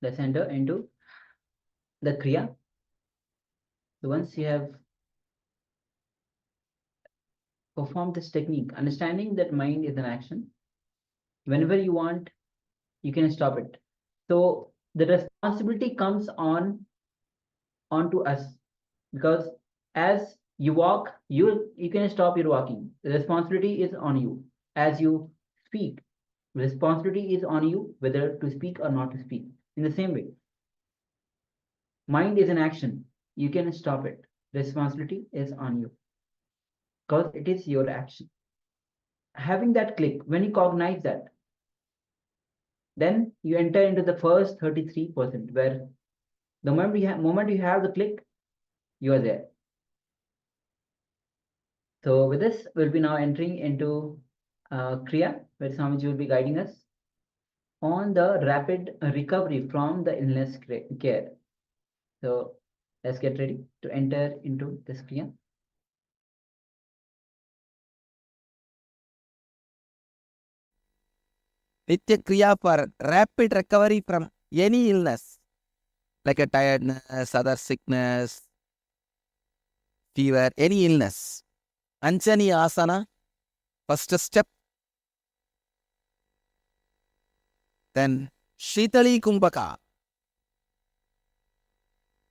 let's enter into the Kriya. So once you have performed this technique, understanding that mind is an action, whenever you want, you can stop it. So the responsibility comes onto us, because as you walk, you can stop your walking. The responsibility is on you. As you speak, responsibility is on you whether to speak or not to speak. In the same way, mind is an action. You can stop it. Responsibility is on you because it is your action. Having that click, when you cognize that, then you enter into the first 33%, where the moment you have the click, you are there. So with this, we'll be now entering into Kriya, where Swamiji will be guiding us on the rapid recovery from the illness care. So let's get ready to enter into this Kriya. Nitya Kriya for rapid recovery from any illness, like a tiredness, other sickness, fever, any illness. Anjani Asana, first step. Then Shitali Kumbhaka.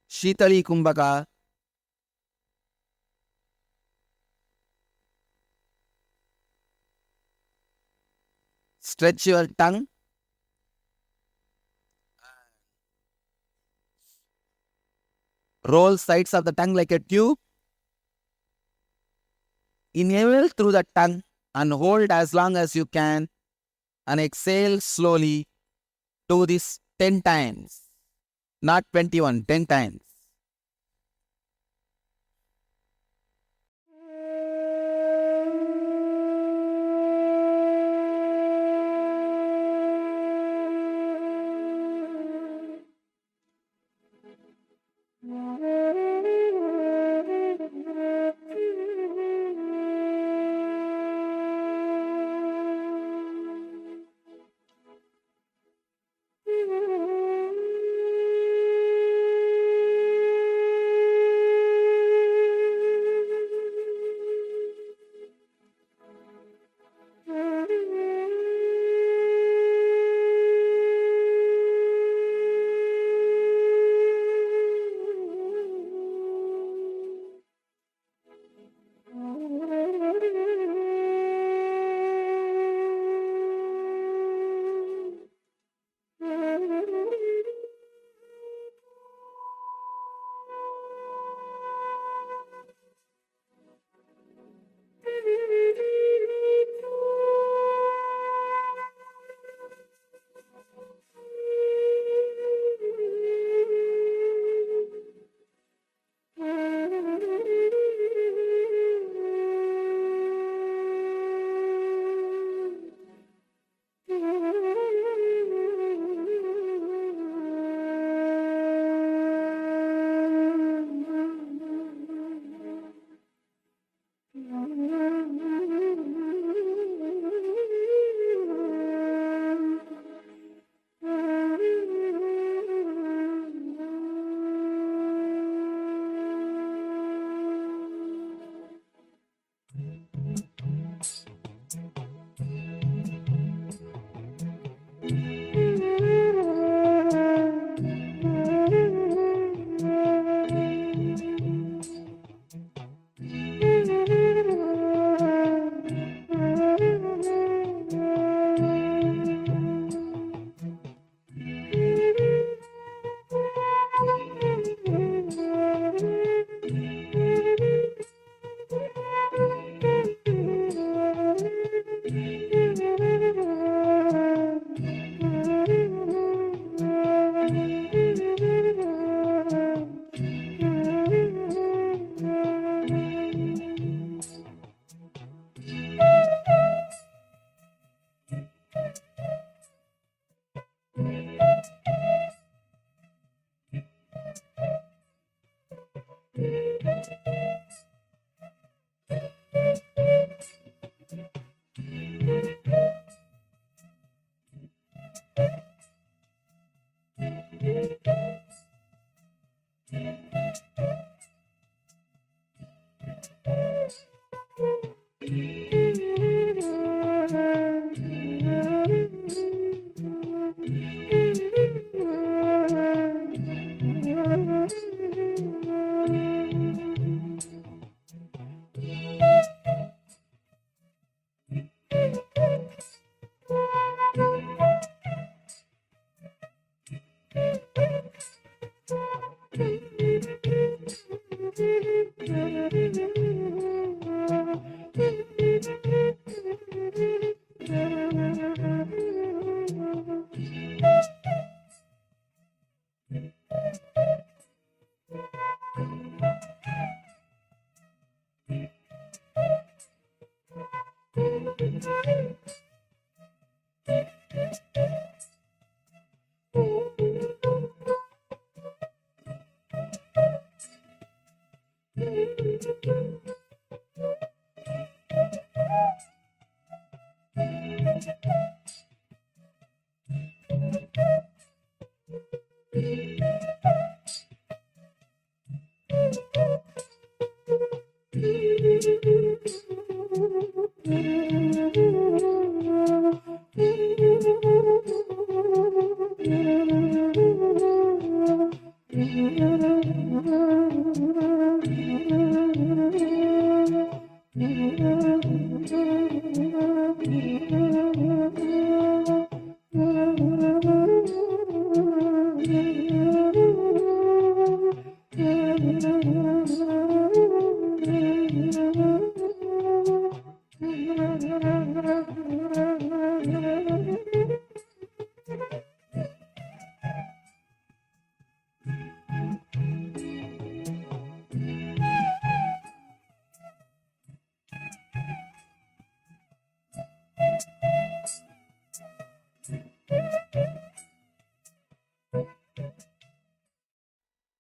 Shitali Kumbhaka. Stretch your tongue. Roll sides of the tongue like a tube. Inhale through the tongue and hold as long as you can. And exhale slowly. Do this 10 times. Not 21, 10 times.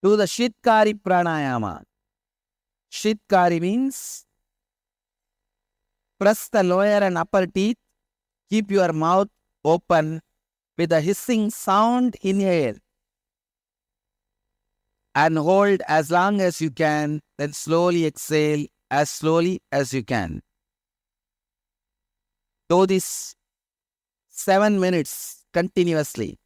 Do the Shitkari Pranayama. Shitkari means press the lower and upper teeth, keep your mouth open with a hissing sound, inhale and hold as long as you can, then slowly exhale as slowly as you can. Do this 7 minutes continuously.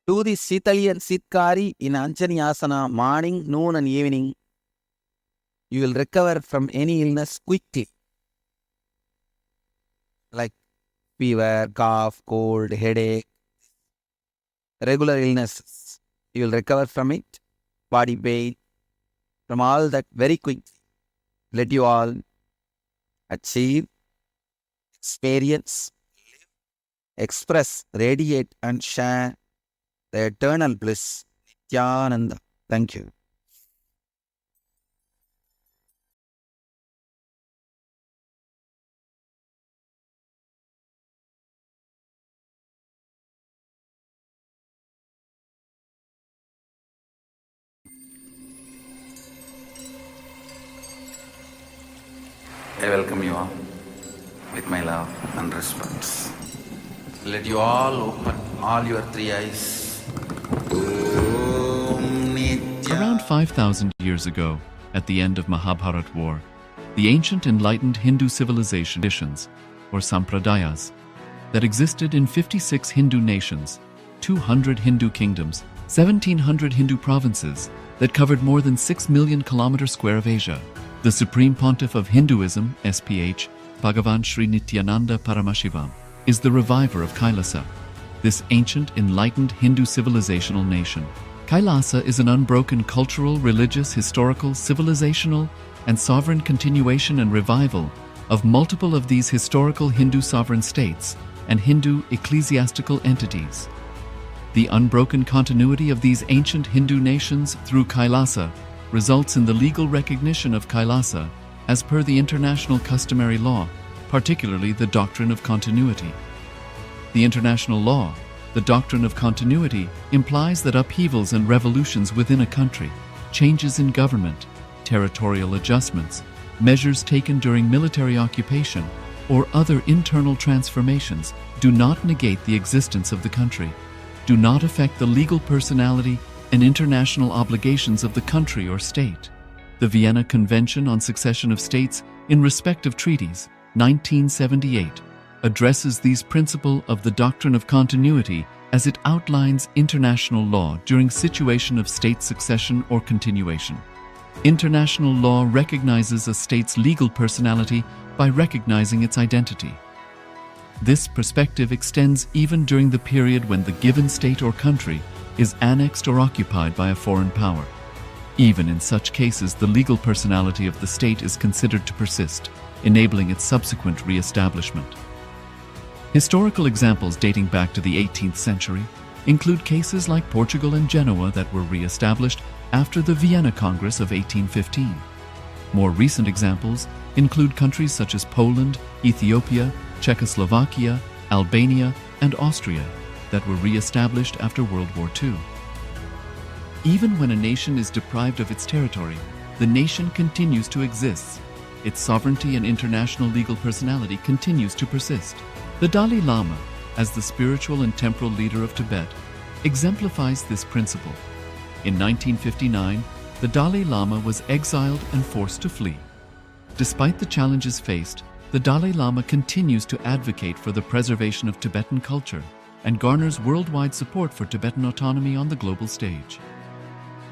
Do the Sitali and Sitkari in Anjani Asana morning, noon and evening. You will recover from any illness quickly. Like fever, cough, cold, headache, regular illnesses. You will recover from it, body pain, from all that very quickly. Let you all achieve, experience, express, radiate and share the eternal bliss, Nithyananda. Thank you. I welcome you all with my love and respect. Let you all open all your three eyes. Around 5,000 years ago, at the end of Mahabharat War, the ancient enlightened Hindu civilization traditions, or sampradayas, that existed in 56 Hindu nations, 200 Hindu kingdoms, 1,700 Hindu provinces that covered more than 6 million kilometers square of Asia. The Supreme Pontiff of Hinduism, SPH, Bhagavan Sri Nithyananda Paramashivoham, is the reviver of Kailasa, this ancient enlightened Hindu civilizational nation. Kailasa is an unbroken cultural, religious, historical, civilizational, and sovereign continuation and revival of multiple of these historical Hindu sovereign states and Hindu ecclesiastical entities. The unbroken continuity of these ancient Hindu nations through Kailasa results in the legal recognition of Kailasa as per the international customary law, particularly the doctrine of continuity. The international law, the doctrine of continuity, implies that upheavals and revolutions within a country, changes in government, territorial adjustments, measures taken during military occupation, or other internal transformations do not negate the existence of the country. do not affect the legal personality and international obligations of the country or state. The Vienna Convention on Succession of States in Respect of Treaties, 1978, addresses these principles of the doctrine of continuity as it outlines international law during situation of state succession or continuation. International law recognizes a state's legal personality by recognizing its identity. This perspective extends even during the period when the given state or country is annexed or occupied by a foreign power. Even in such cases, the legal personality of the state is considered to persist, enabling its subsequent re-establishment. Historical examples dating back to the 18th century include cases like Portugal and Genoa that were re-established after the Vienna Congress of 1815. More recent examples include countries such as Poland, Ethiopia, Czechoslovakia, Albania, and Austria that were re-established after World War II. Even when a nation is deprived of its territory, the nation continues to exist. Its sovereignty and international legal personality continues to persist. The Dalai Lama, as the spiritual and temporal leader of Tibet, exemplifies this principle. In 1959, the Dalai Lama was exiled and forced to flee. Despite the challenges faced, the Dalai Lama continues to advocate for the preservation of Tibetan culture and garners worldwide support for Tibetan autonomy on the global stage.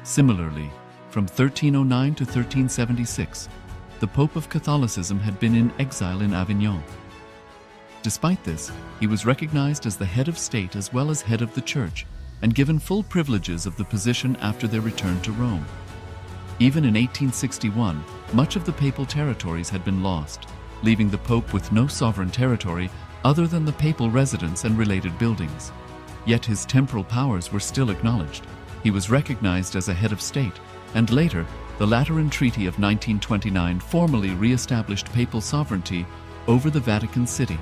Similarly, from 1309 to 1376, the Pope of Catholicism had been in exile in Avignon. Despite this, he was recognized as the head of state as well as head of the church and given full privileges of the position after their return to Rome. Even in 1861, much of the papal territories had been lost, leaving the Pope with no sovereign territory other than the papal residence and related buildings. Yet his temporal powers were still acknowledged. He was recognized as a head of state, and later, the Lateran Treaty of 1929 formally re-established papal sovereignty over the Vatican City.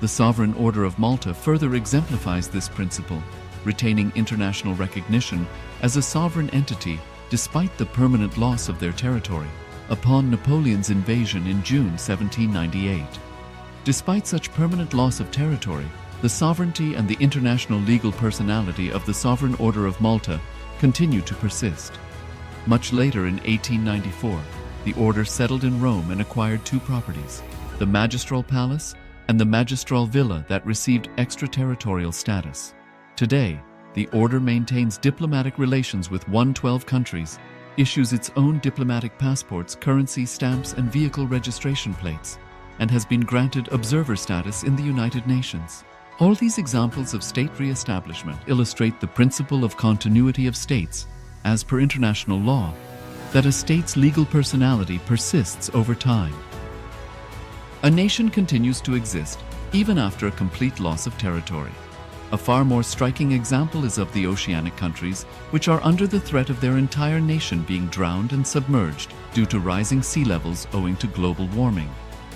The Sovereign Order of Malta further exemplifies this principle, retaining international recognition as a sovereign entity despite the permanent loss of their territory upon Napoleon's invasion in June 1798. Despite such permanent loss of territory, the sovereignty and the international legal personality of the Sovereign Order of Malta continue to persist. Much later in 1894, the order settled in Rome and acquired two properties, the Magistral Palace and the Magistral Villa that received extraterritorial status. Today, the order maintains diplomatic relations with 112 countries, issues its own diplomatic passports, currency, stamps, and vehicle registration plates, and has been granted observer status in the United Nations. All these examples of state re-establishment illustrate the principle of continuity of states, as per international law, that a state's legal personality persists over time. A nation continues to exist even after a complete loss of territory. A far more striking example is of the oceanic countries, which are under the threat of their entire nation being drowned and submerged due to rising sea levels owing to global warming.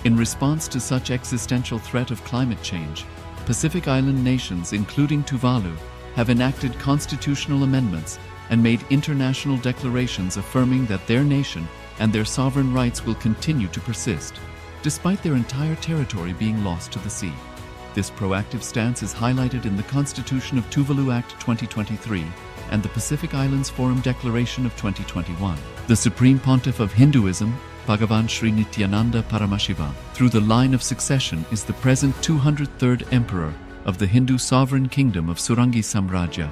In response to such existential threat of climate change, Pacific Island nations, including Tuvalu, have enacted constitutional amendments and made international declarations affirming that their nation and their sovereign rights will continue to persist, despite their entire territory being lost to the sea. This proactive stance is highlighted in the Constitution of Tuvalu Act 2023 and the Pacific Islands Forum Declaration of 2021. The Supreme Pontiff of Hinduism, Bhagavan Sri Nithyananda Paramashivoham, through the line of succession is the present 203rd Emperor of the Hindu Sovereign Kingdom of Surangi Samrajya.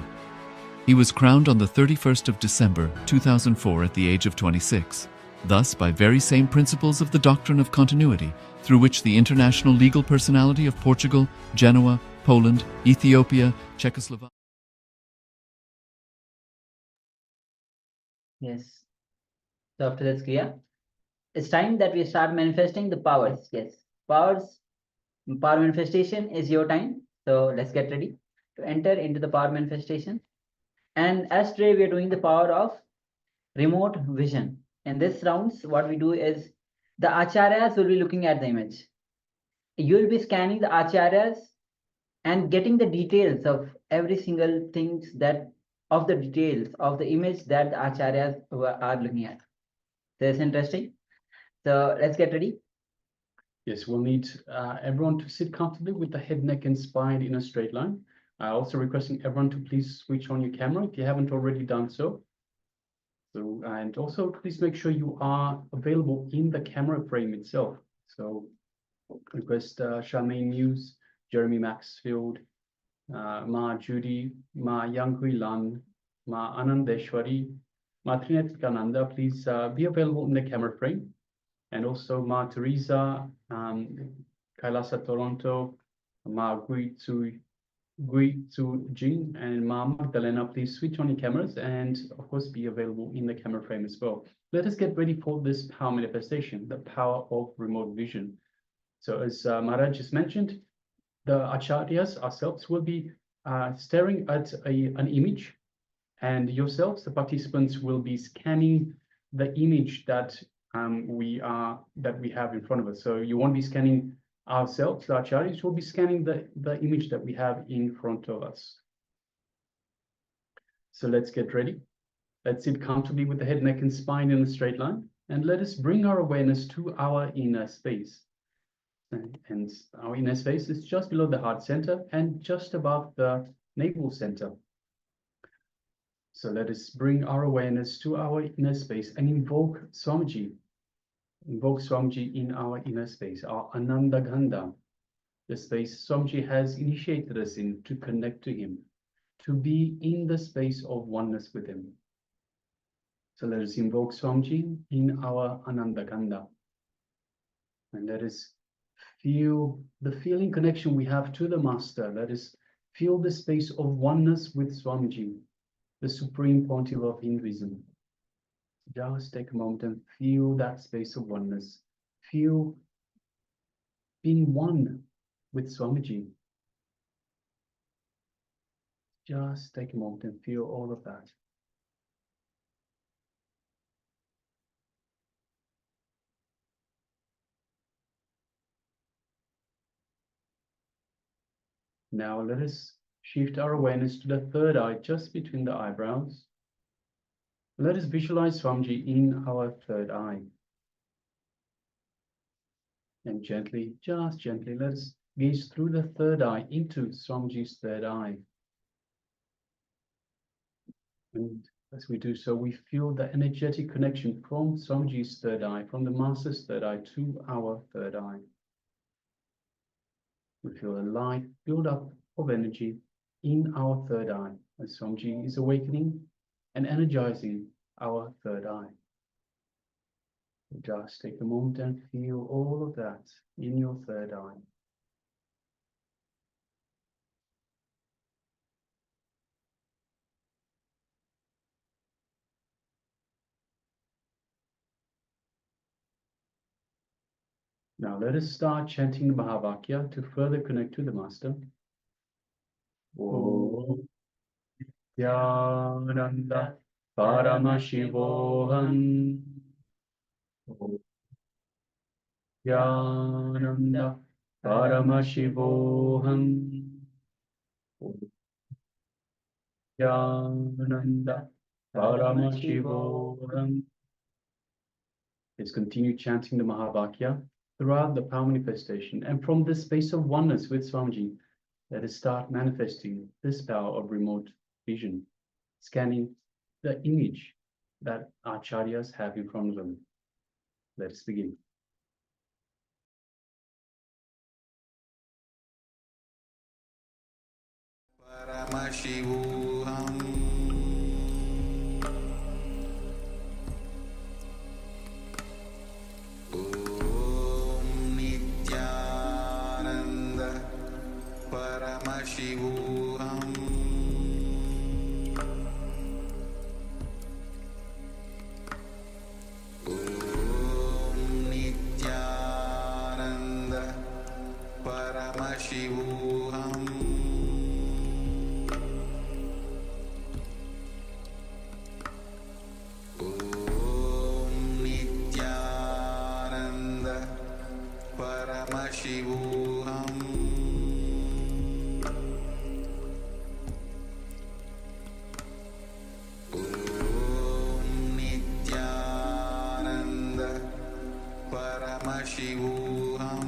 He was crowned on the 31st of December 2004 at the age of 26. Thus, by very same principles of the doctrine of continuity, through which the international legal personality of Portugal, Genoa, Poland, Ethiopia, Czechoslovakia. Yes. So after that's clear, it's time that we start manifesting the powers. Yes. Power manifestation is your time. So let's get ready to enter into the power manifestation. And as today we are doing the power of remote vision. In this rounds, what we do is the acharyas will be looking at the image. You will be scanning the acharyas and getting the details of every single things that of the details of the image that the acharyas are looking at. So it's interesting. So let's get ready. Yes, we'll need everyone to sit comfortably with the head, neck, and spine in a straight line. Also requesting everyone to please switch on your camera if you haven't already done so. So, and also please make sure you are available in the camera frame itself. So request Charmaine Muse, Jeremy Maxfield, Ma Judy, Ma Yanghui Lan, Ma Anandeshwari, Ma Trinetkananda, please be available in the camera frame. And also Ma Teresa, Kailasa Toronto, Ma Gui Tzu Jing, and Ma Magdalena, please switch on your cameras and of course be available in the camera frame as well. Let us get ready for this power manifestation, the power of remote vision. So as Maharaj just mentioned, the acharyas ourselves will be staring at an image, and yourselves, the participants, will be scanning the image that we have in front of us. So you won't be scanning ourselves, the acharyas will be scanning the image that we have in front of us. So let's get ready. Let's sit comfortably with the head, neck, and spine in a straight line, and let us bring our awareness to our inner space. And our inner space is just below the heart center and just above the navel center. So let us bring our awareness to our inner space and invoke Swamiji. Invoke Swamiji in our inner space, our Ananda Ganda, the space Swamiji has initiated us in to connect to him, to be in the space of oneness with him. So let us invoke Swamiji in our Ananda Ganda. And let us feel the feeling connection we have to the Master. Let us feel the space of oneness with Swamiji, the Supreme Pontiff of Hinduism. Just take a moment and feel that space of oneness. Feel being one with Swamiji. Just take a moment and feel all of that. Now let us shift our awareness to the third eye, just between the eyebrows. Let us visualize Swamiji in our third eye. And gently, just gently, let us gaze through the third eye into Swamiji's third eye. And as we do so, we feel the energetic connection from Swamiji's third eye, from the Master's third eye to our third eye. We feel a light build-up of energy in our third eye as Swamiji is awakening and energizing our third eye. Just take a moment and feel all of that in your third eye. Now let us start chanting the Mahavakya to further connect to the Master. Om Nithyananda Paramashivoham Nithyananda Paramashivoham Nithyananda Paramashivoham. Let's continue chanting the Mahavakya throughout the power manifestation, and from this space of oneness with Swamiji, let us start manifesting this power of remote vision, scanning the image that acharyas have in front of them. Let us begin. Paramashivoham Paramashivoham Om Nithyananda Paramashivoham Om Nithyananda Paramashivoham Paramashivoham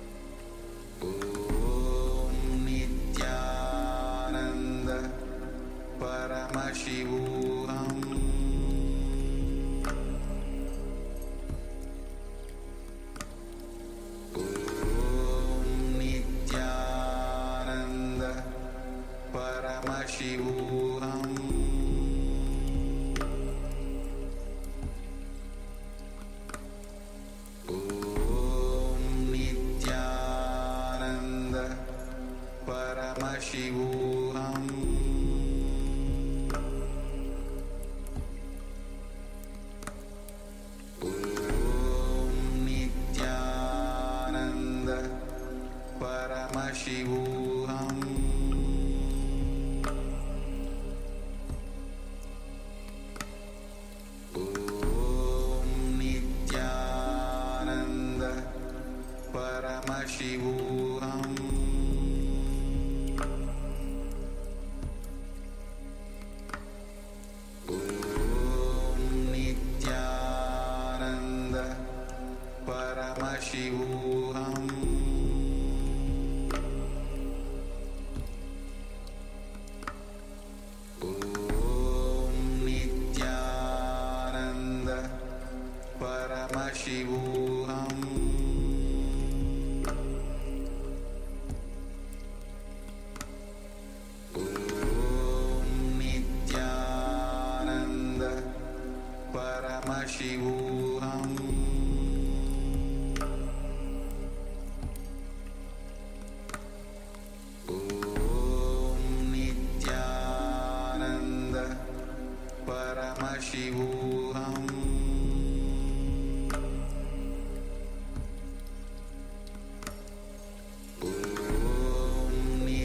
Paramashivoham Om Nithyananda Paramashivoham Om Nithyananda Paramashivoham Om Nithyananda Paramashivoham Om Nithyananda Paramashivoham Om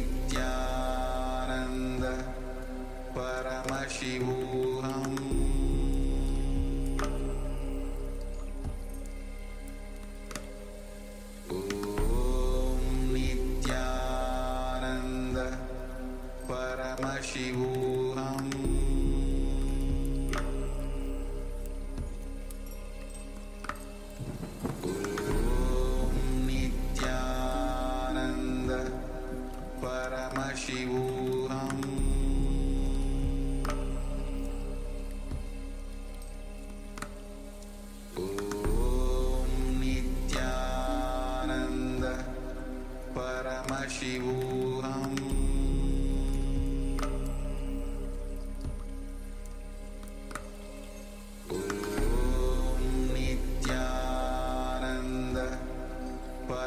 Nithyananda Paramashivoham Om Nithyananda Paramashivoham Om Nithyananda Paramashivoham Om Nithyananda Paramashivoham Om Nithyananda Paramashivoham Om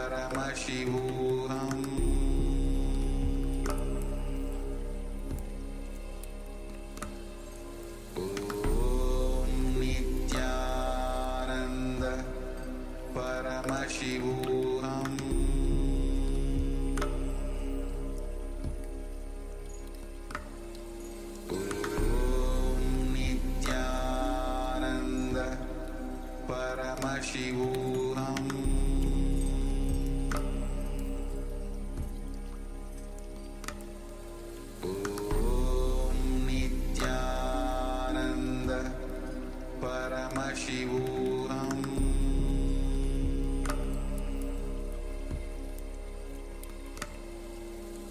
Nithyananda Paramashivoham Om Nithyananda Paramashivoham Om Nithyananda Paramashivoham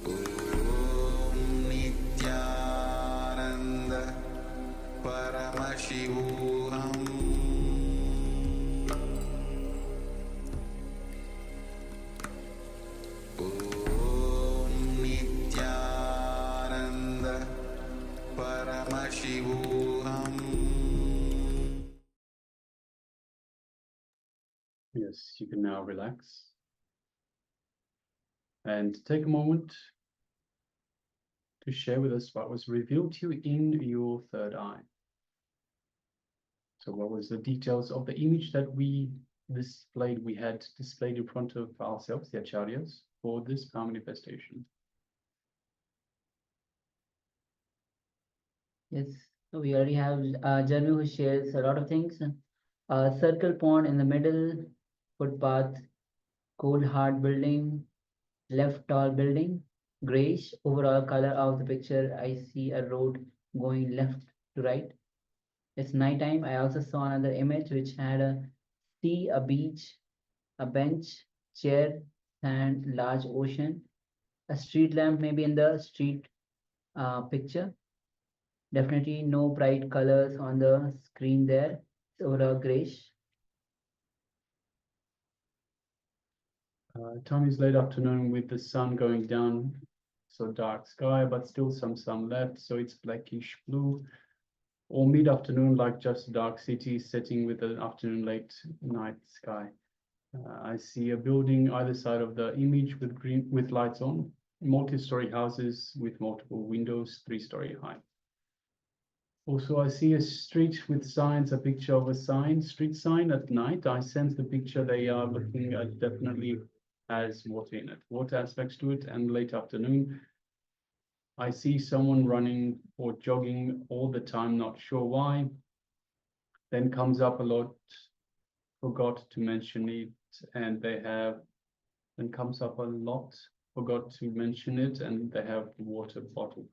Om Nithyananda Paramashivoham Om Nithyananda Paramashivoham. Yes, you can now relax and take a moment to share with us what was revealed to you in your third eye. So what was the details of the image that we had displayed in front of ourselves, the acharyas, for this power manifestation? Yes, so we already have Janu who shares a lot of things. Circle pond in the middle, footpath, cold hard building, left tall building, grayish overall color of the picture. I see a road going left to right. It's nighttime. I also saw another image which had a sea, a beach, a bench, chair, sand, large ocean, a street lamp maybe in the street picture. Definitely no bright colors on the screen there. It's overall grayish. Time is late afternoon with the sun going down, so dark sky, but still some sun left, so it's blackish blue. Or mid-afternoon, like just a dark city setting with an afternoon late night sky. I see a building either side of the image with lights on, multi-story houses with multiple windows, 3-story high. Also, I see a street with signs, a picture of a sign, street sign at night. I sense the picture they are looking at definitely has water in it, water aspects to it, and late afternoon. I see someone running or jogging all the time, not sure why. Then comes up a lot, forgot to mention it, and they have and comes up a lot. Forgot to mention it, and they have the water bottle.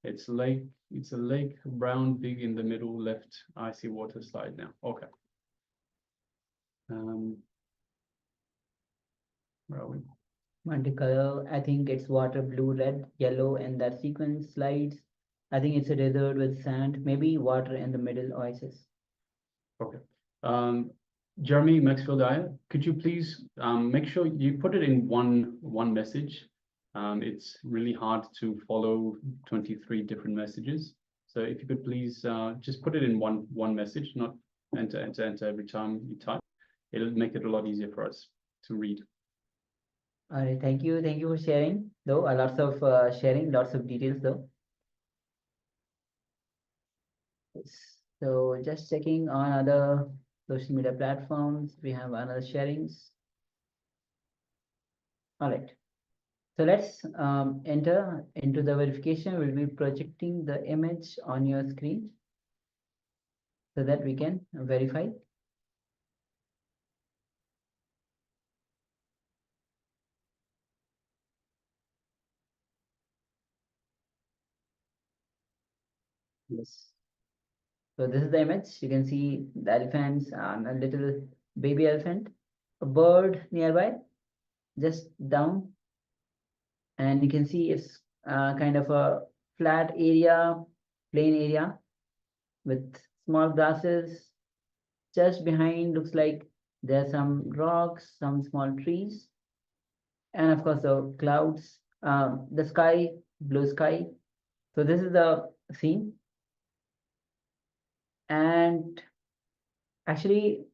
It's a lake, brown, big in the middle left. I see water slide now. Okay. Where are we? Multicolor, I think it's water, blue, red, yellow, and that sequence slides. I think it's a desert with sand, maybe water in the middle oasis. Okay. Jeremy Maxfield Dyer, could you please make sure you put it in one message? It's really hard to follow 23 different messages. So if you could please just put it in one message, not enter every time you type. It'll make it a lot easier for us to read. All right, thank you for sharing, though. Lots of sharing, lots of details, though. So just checking on other social media platforms, we have another sharings. All right. So let's enter into the verification. We'll be projecting the image on your screen so that we can verify. Yes. So this is the image. You can see the elephants and a little baby elephant, a bird nearby, just down. And you can see it's kind of a flat area, plain area with small grasses. Just behind looks like there are some rocks, some small trees, and of course the clouds, the sky, blue sky. So this is the scene. And actually,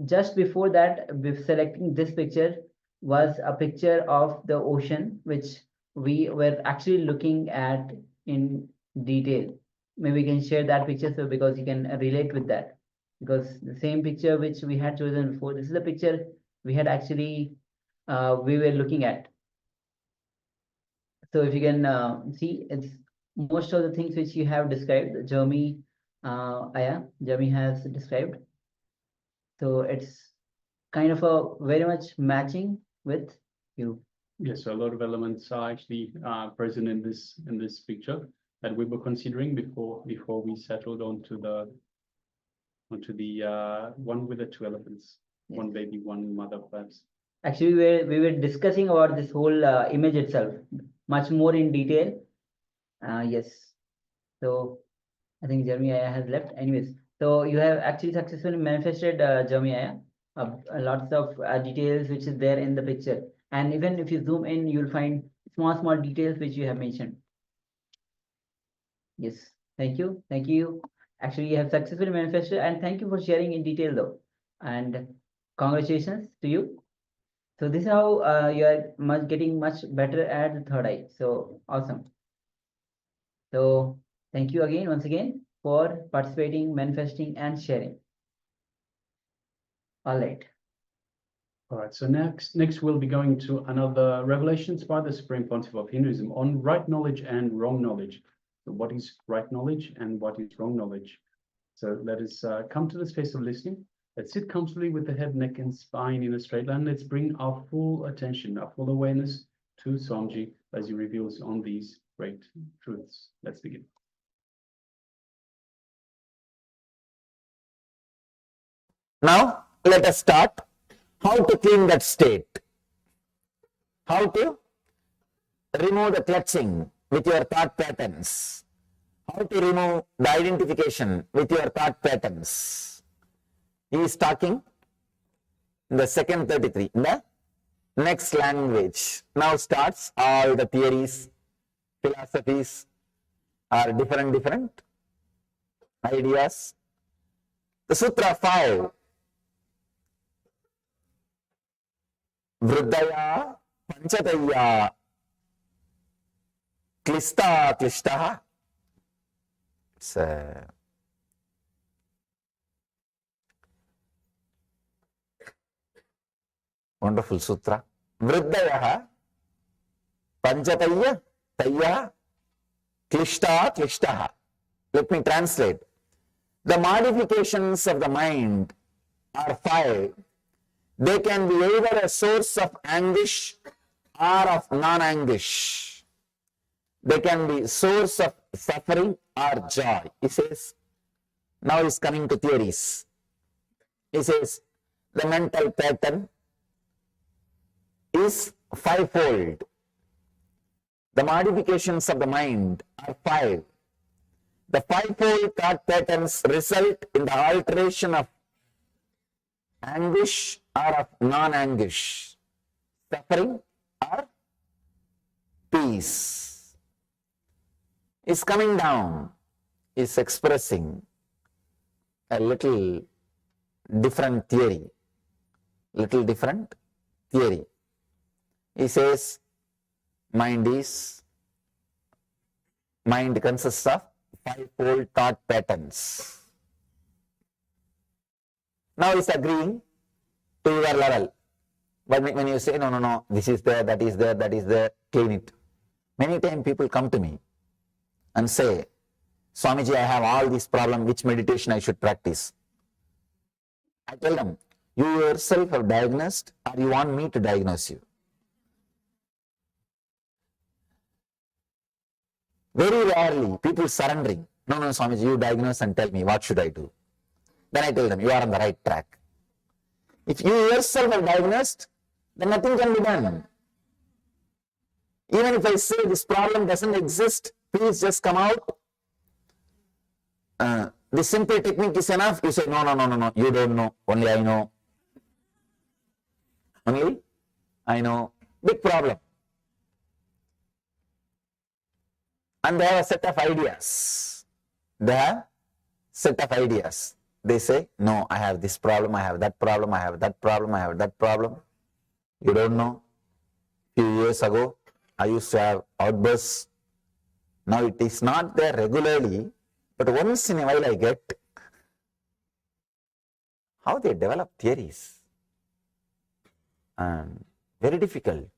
just before that, with selecting this picture was a picture of the ocean, which we were actually looking at in detail. Maybe we can share that picture so because you can relate with that. Because the same picture which we had chosen before, this is the picture we had actually we were looking at. So if you can see, it's most of the things which you have described, Jeremy has described. So it's kind of a very much matching with you. Yes, so a lot of elements are actually present in this picture that we were considering before we settled onto the one with the two elephants, yes. One baby, one mother, perhaps. Actually, we were discussing about this whole image itself much more in detail. Yes. So I think Jeremiah has left. Anyways, so you have actually successfully manifested Jeremiah. Lots of details which is there in the picture. And even if you zoom in, you'll find small details which you have mentioned. Yes, thank you. Thank you. Actually, you have successfully manifested, and thank you for sharing in detail though. And congratulations to you. So this is how you are getting much better at the third eye. So awesome. So thank you again, once again, for participating, manifesting, and sharing. All right. All right, so next we'll be going to another revelations by the Supreme Pontiff of Hinduism on right knowledge and wrong knowledge. So what is right knowledge and what is wrong knowledge? So let us come to the space of listening. Let's sit comfortably with the head, neck, and spine in a straight line. Let's bring our full attention, our full awareness to Swamiji as he reveals on these great truths. Let's begin. Now, let us start. How to clean that state? How to remove the clutching with your thought patterns? How to remove the identification with your thought patterns? He is talking in the second 33, in the next language. Now starts all the theories, philosophies are different ideas. The Sutra 5. Vriddaya Panchataya Klishtaha. It's a wonderful sutra. Vriddaya Panchataya Taya Klishtaha. Let me translate. The modifications of the mind are 5, They can be either a source of anguish or of non-anguish. They can be source of suffering or joy. He says, now he's coming to theories. He says, the mental pattern is fivefold. The modifications of the mind are five. The fivefold thought patterns result in the alteration of anguish or of non-anguish, suffering or peace. Is coming down, is expressing a little different theory. He says, mind consists of fivefold thought patterns. Now he's agreeing to your level. But when you say, no, this is there, that is there, clean it. Many times people come to me and say, Swamiji, I have all these problems, which meditation I should practice? I tell them, you yourself are diagnosed or you want me to diagnose you? Very rarely people surrendering. No, Swamiji, you diagnose and tell me what should I do. Then I tell them, you are on the right track. If you yourself are diagnosed, then nothing can be done. Even if I say this problem doesn't exist, please just come out. The simple technique is enough. You say, no, you don't know. Only I know. Only I know. Big problem. And they have a set of ideas. They say, no, I have this problem, I have that problem, I have that problem, I have that problem. You don't know. Few years ago, I used to have outbursts. Now it is not there regularly, but once in a while I get how they develop theories. And very difficult.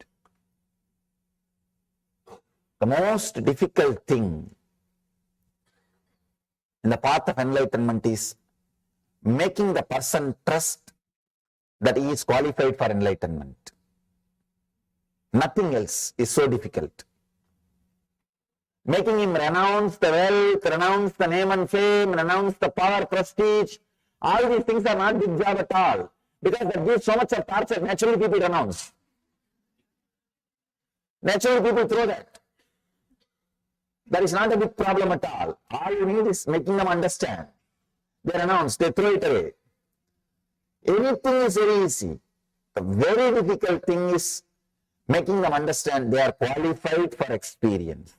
The most difficult thing in the path of enlightenment is making the person trust that he is qualified for enlightenment. Nothing else is so difficult. Making him renounce the wealth, renounce the name and fame, renounce the power, prestige, all these things are not big job at all. Because that gives so much of torture, naturally people renounce. Naturally people throw that. That is not a big problem at all. All you need is making them understand. They renounce, they throw it away. Anything is very easy. The very difficult thing is making them understand they are qualified for experience.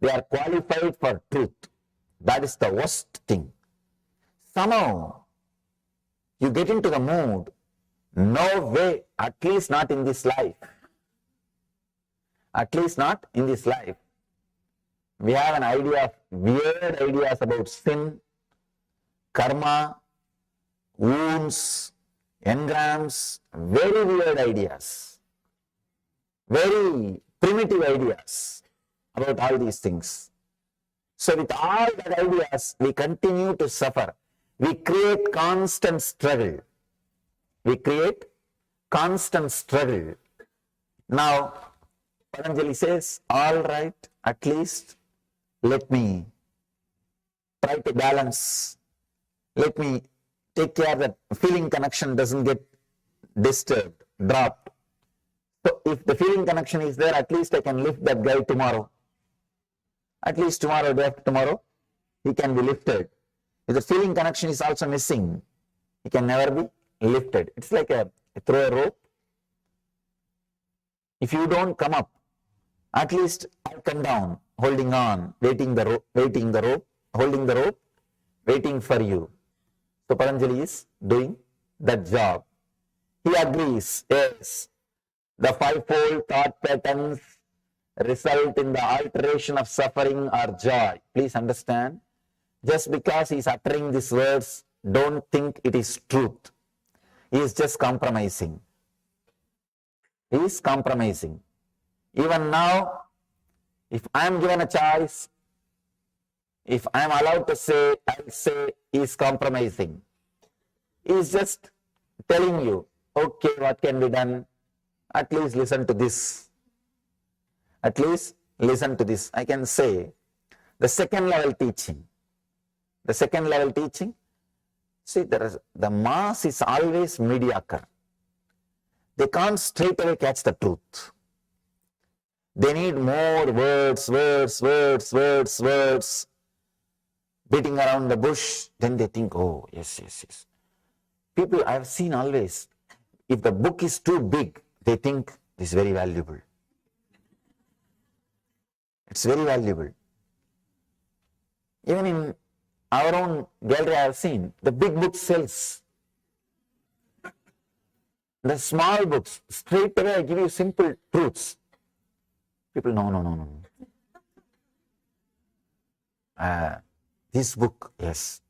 They are qualified for truth. That is the worst thing. Somehow, you get into the mood, no way, at least not in this life. At least not in this life. We have an idea of weird ideas about sin, karma, wounds, engrams, very weird ideas, very primitive ideas about all these things. So with all that ideas, we continue to suffer. We create constant struggle. Now, Patanjali says, all right, at least let me try to balance. Let me take care that feeling connection doesn't get disturbed, dropped. So if the feeling connection is there, at least I can lift that guy tomorrow. At least tomorrow, day after tomorrow, he can be lifted. If the feeling connection is also missing, he can never be lifted. It's like throw a rope. If you don't come up, at least I'll come down, holding on, waiting the rope, holding the rope, waiting for you. So Patanjali is doing that job. He agrees, yes, the fivefold thought patterns result in the alteration of suffering or joy. Please understand, just because he is uttering these words, don't think it is truth. He is just compromising. He is compromising. Even now, if I am given a choice, if I am allowed to say, I will say he is compromising. He is just telling you, Okay, what can be done? At least listen to this. At least listen to this. I can say the second level teaching. The second level teaching, see, the mass is always mediocre. They can't straight away catch the truth. They need more words, beating around the bush. Then they think, oh, yes. People I have seen always, if the book is too big, they think it's very valuable. It's very valuable. Even in our own gallery, I have seen the big book sells. The small books, straight away I give you simple truths. People, no. This book, yes,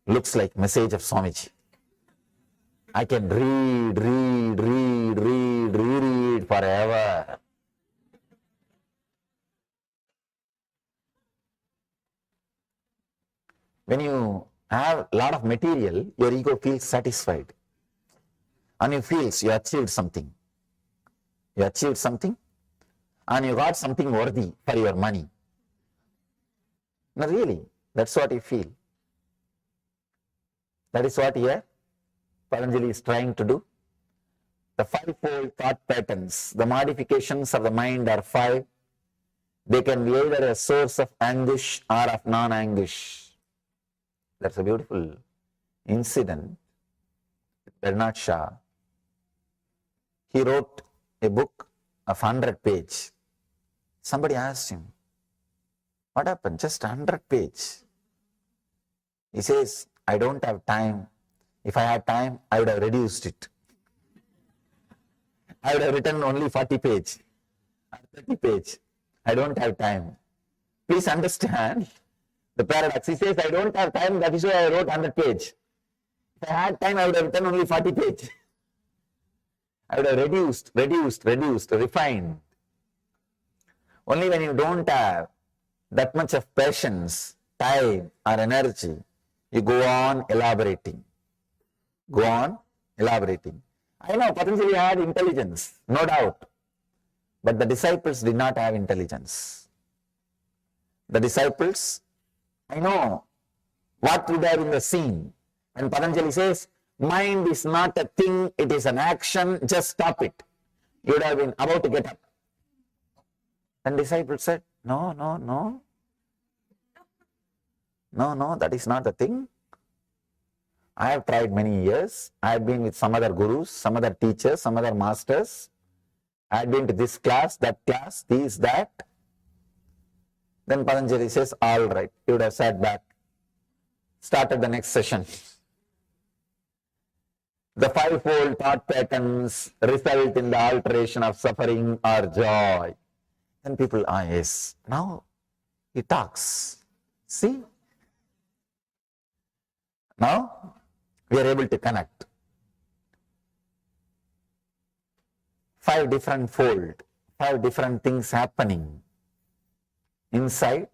looks like message of Swamiji. I can reread forever. When you have a lot of material, your ego feels satisfied. And you feel you achieved something. You achieved something and you got something worthy for your money. No, really, that's what you feel. That is what here Patanjali is trying to do. The fivefold thought patterns, the modifications of the mind are five. They can be either a source of anguish or of non-anguish. That's a beautiful incident. Bernard Shaw, he wrote a book of 100 pages. Somebody asked him, what happened? Just 100 pages. He says, I don't have time. If I had time, I would have reduced it. I would have written only 40 pages or 30 pages. I don't have time. Please understand the paradox. He says, I don't have time, that is why I wrote 100 pages. If I had time, I would have written only 40 pages. I would have reduced, refined. Only when you don't have that much of patience, time or energy, you go on elaborating. I know Patanjali had intelligence, no doubt. But the disciples did not have intelligence. The disciples, I know what would have been the scene. And Patanjali says, mind is not a thing, it is an action, just stop it. You would have been about to get up. And disciples said, no, that is not the thing. I have tried many years. I have been with some other gurus, some other teachers, some other masters. I have been to this class, that class, this, that. Then Patanjali says, all right, you would have sat back, started the next session. The fivefold thought patterns result in the alteration of suffering or joy. Then people, yes, now he talks. See? Now we are able to connect. 5 different fold, 5 different things happening inside.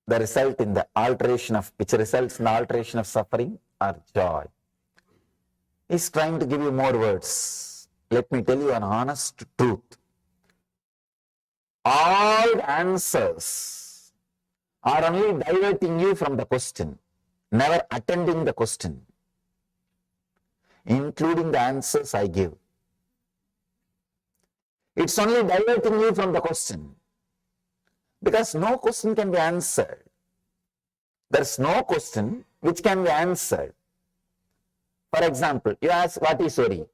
The result in the alteration of, which results in the alteration of suffering or joy. He's trying to give you more words. Let me tell you an honest truth. All the answers are only diverting you from the question, never attending the question, including the answers I give. It's only diverting you from the question, because no question can be answered. There's no question which can be answered. For example, you ask, what is worry?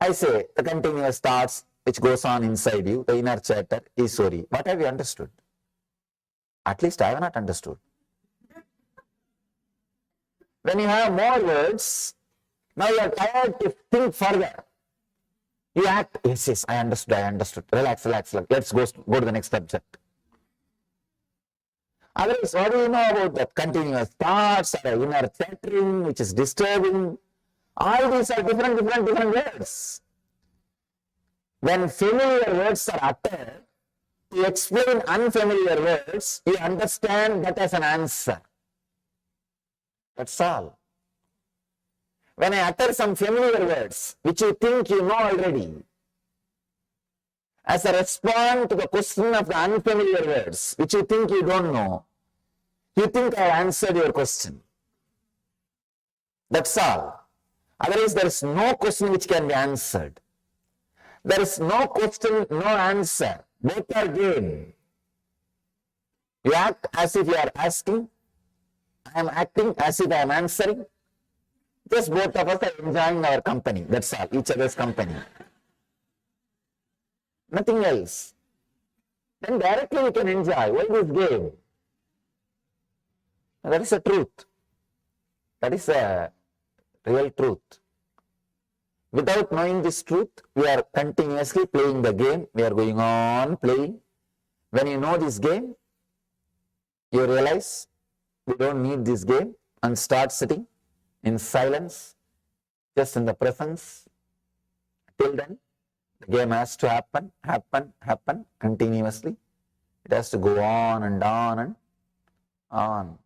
I say, the continuous thoughts which goes on inside you, the inner chatter is worry. What have you understood? At least I have not understood. When you have more words, now you are tired to think further. You act, yes, I understood. Relax. Let's go to the next subject. Otherwise, what do you know about that continuous thoughts or inner chattering which is disturbing? All these are different words. When familiar words are uttered, to explain unfamiliar words, you understand that as an answer. That's all. When I utter some familiar words, which you think you know already, as a response to the question of the unfamiliar words, which you think you don't know, you think I answered your question. That's all. Otherwise, there is no question which can be answered. There is no question, no answer. Both are game. You act as if you are asking. I am acting as if I am answering. Just both of us are enjoying our company. That's all. Each other's company. Nothing else. Then directly we can enjoy. Why this game? That is the truth. That is a real truth. Without knowing this truth, we are continuously playing the game. We are going on playing. When you know this game, you realize we don't need this game and start sitting in silence, just in the presence. Till then, the game has to happen continuously. It has to go on and on and on.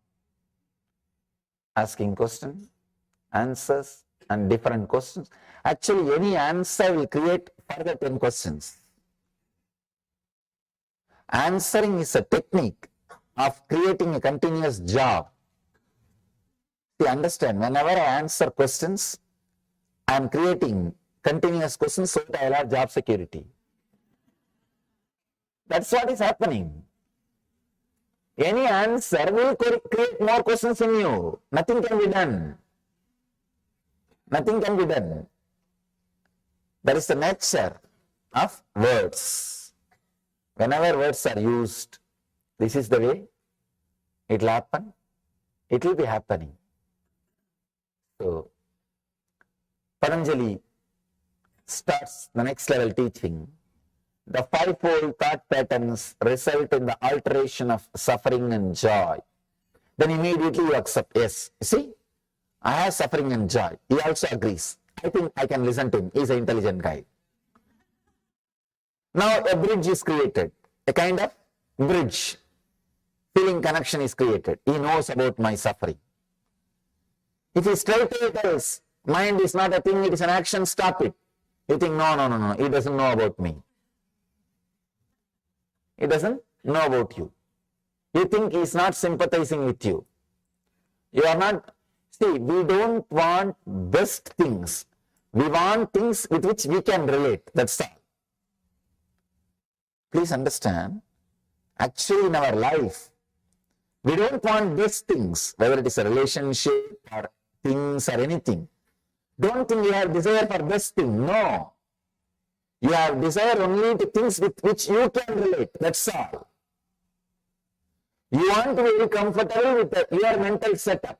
Asking questions, answers, and different questions. Actually, any answer will create further 10 questions. Answering is a technique of creating a continuous job. See, understand, whenever I answer questions, I am creating continuous questions so that I will have job security. That's what is happening. Any answer will create more questions in you. Nothing can be done. Nothing can be done. That is the nature of words. Whenever words are used, this is the way it will happen. It will be happening. So, Patanjali starts the next level teaching. The fivefold thought patterns result in the alteration of suffering and joy. Then immediately you accept, yes, see, I have suffering and joy. He also agrees. I think I can listen to him. He's an intelligent guy. Now a bridge is created. A kind of bridge. Feeling connection is created. He knows about my suffering. If he straightaway tells, mind is not a thing, it is an action, stop it. You think, no, he doesn't know about me. He doesn't know about you. You think he is not sympathizing with you. You are not. See, we don't want best things. We want things with which we can relate. That's all. Please understand, actually in our life, we don't want best things, whether it is a relationship or things or anything. Don't think you have desire for best thing. No. You have desire only to things with which you can relate. That's all. You want to be very comfortable with your mental setup.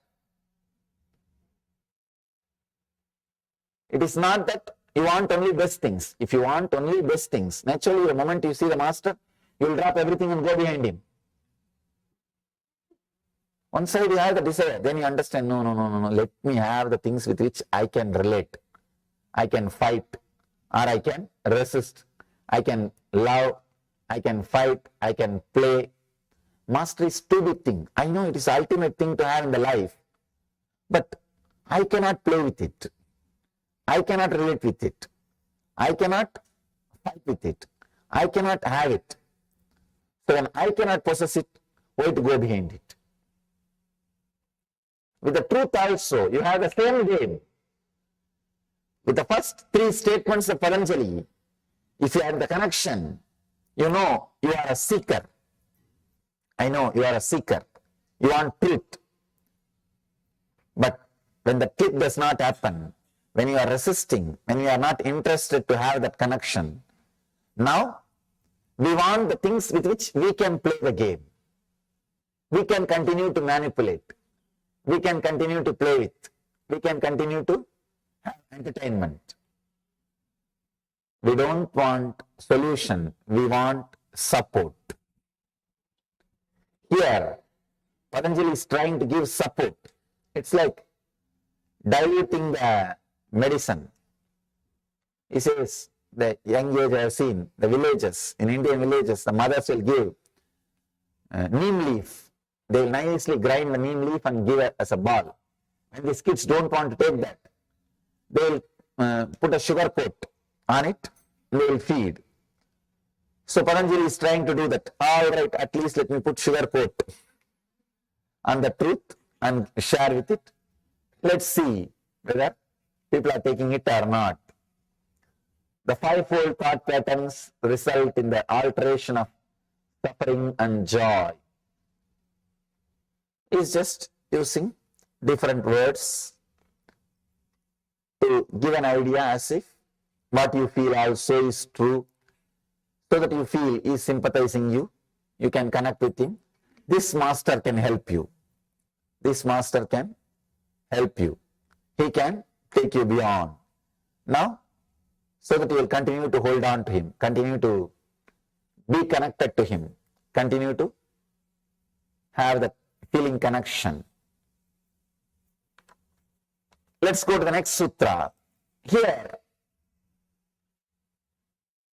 It is not that you want only best things. If you want only best things, naturally the moment you see the master, you will drop everything and go behind him. One side you have the desire, then you understand, no, let me have the things with which I can relate. I can fight, or I can resist. I can love, I can fight, I can play. Mastery is too big thing. I know it is the ultimate thing to have in the life, but I cannot play with it. I cannot relate with it. I cannot fight with it. I cannot have it. So when I cannot possess it, why to go behind it? With the truth also, you have the same game. With the first three statements of Patanjali, if you have the connection, you know you are a seeker. I know you are a seeker. You want truth. But when the truth does not happen, when you are resisting, when you are not interested to have that connection, now we want the things with which we can play the game. We can continue to manipulate. We can continue to play with. We can continue to have entertainment. We don't want solution. We want support. Here, Patanjali is trying to give support. It's like diluting the medicine. He says, the young age I have seen, the villages, in Indian villages, the mothers will give neem leaf. They will nicely grind the neem leaf and give it as a ball. And these kids don't want to take that. They'll put a sugar coat on it, they will feed. So Patanjali is trying to do that. All right, at least let me put sugar coat on the truth and share with it. Let's see whether people are taking it or not. The fivefold thought patterns result in the alteration of suffering and joy. Is just using different words to give an idea as if what you feel also is true, so that you feel he is sympathizing you, you can connect with him. This master can help you. This master can help you. He can take you beyond. Now, so that you will continue to hold on to him, continue to be connected to him, continue to have that feeling connection. Let's go to the next sutra. Here,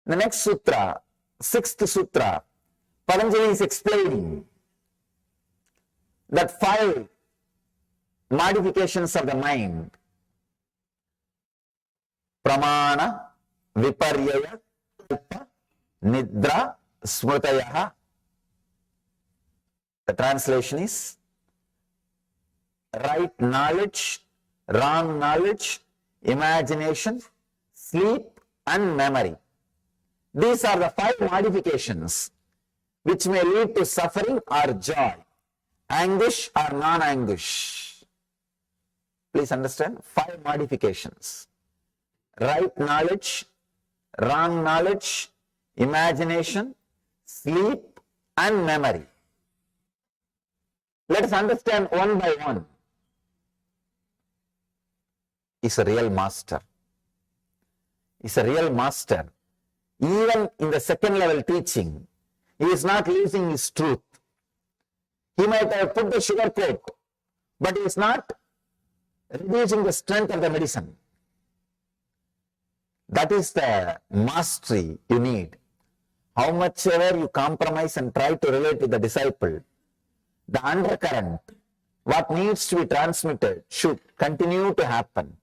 the next sutra, sixth sutra, Patanjali is explaining that 5 modifications of the mind: pramana, viparyaya, nidra, smrutayaha. The translation is right knowledge, wrong knowledge, imagination, sleep and memory. These are the 5 modifications which may lead to suffering or joy, anguish or non-anguish. Please understand, 5 modifications: right knowledge, wrong knowledge, imagination, sleep and memory. Let us understand one by one. Is a real master. Is a real master. Even in the second level teaching, he is not losing his truth. He might have put the sugar coat, but he is not reducing the strength of the medicine. That is the mastery you need. How much ever you compromise and try to relate with the disciple, the undercurrent, what needs to be transmitted, should continue to happen.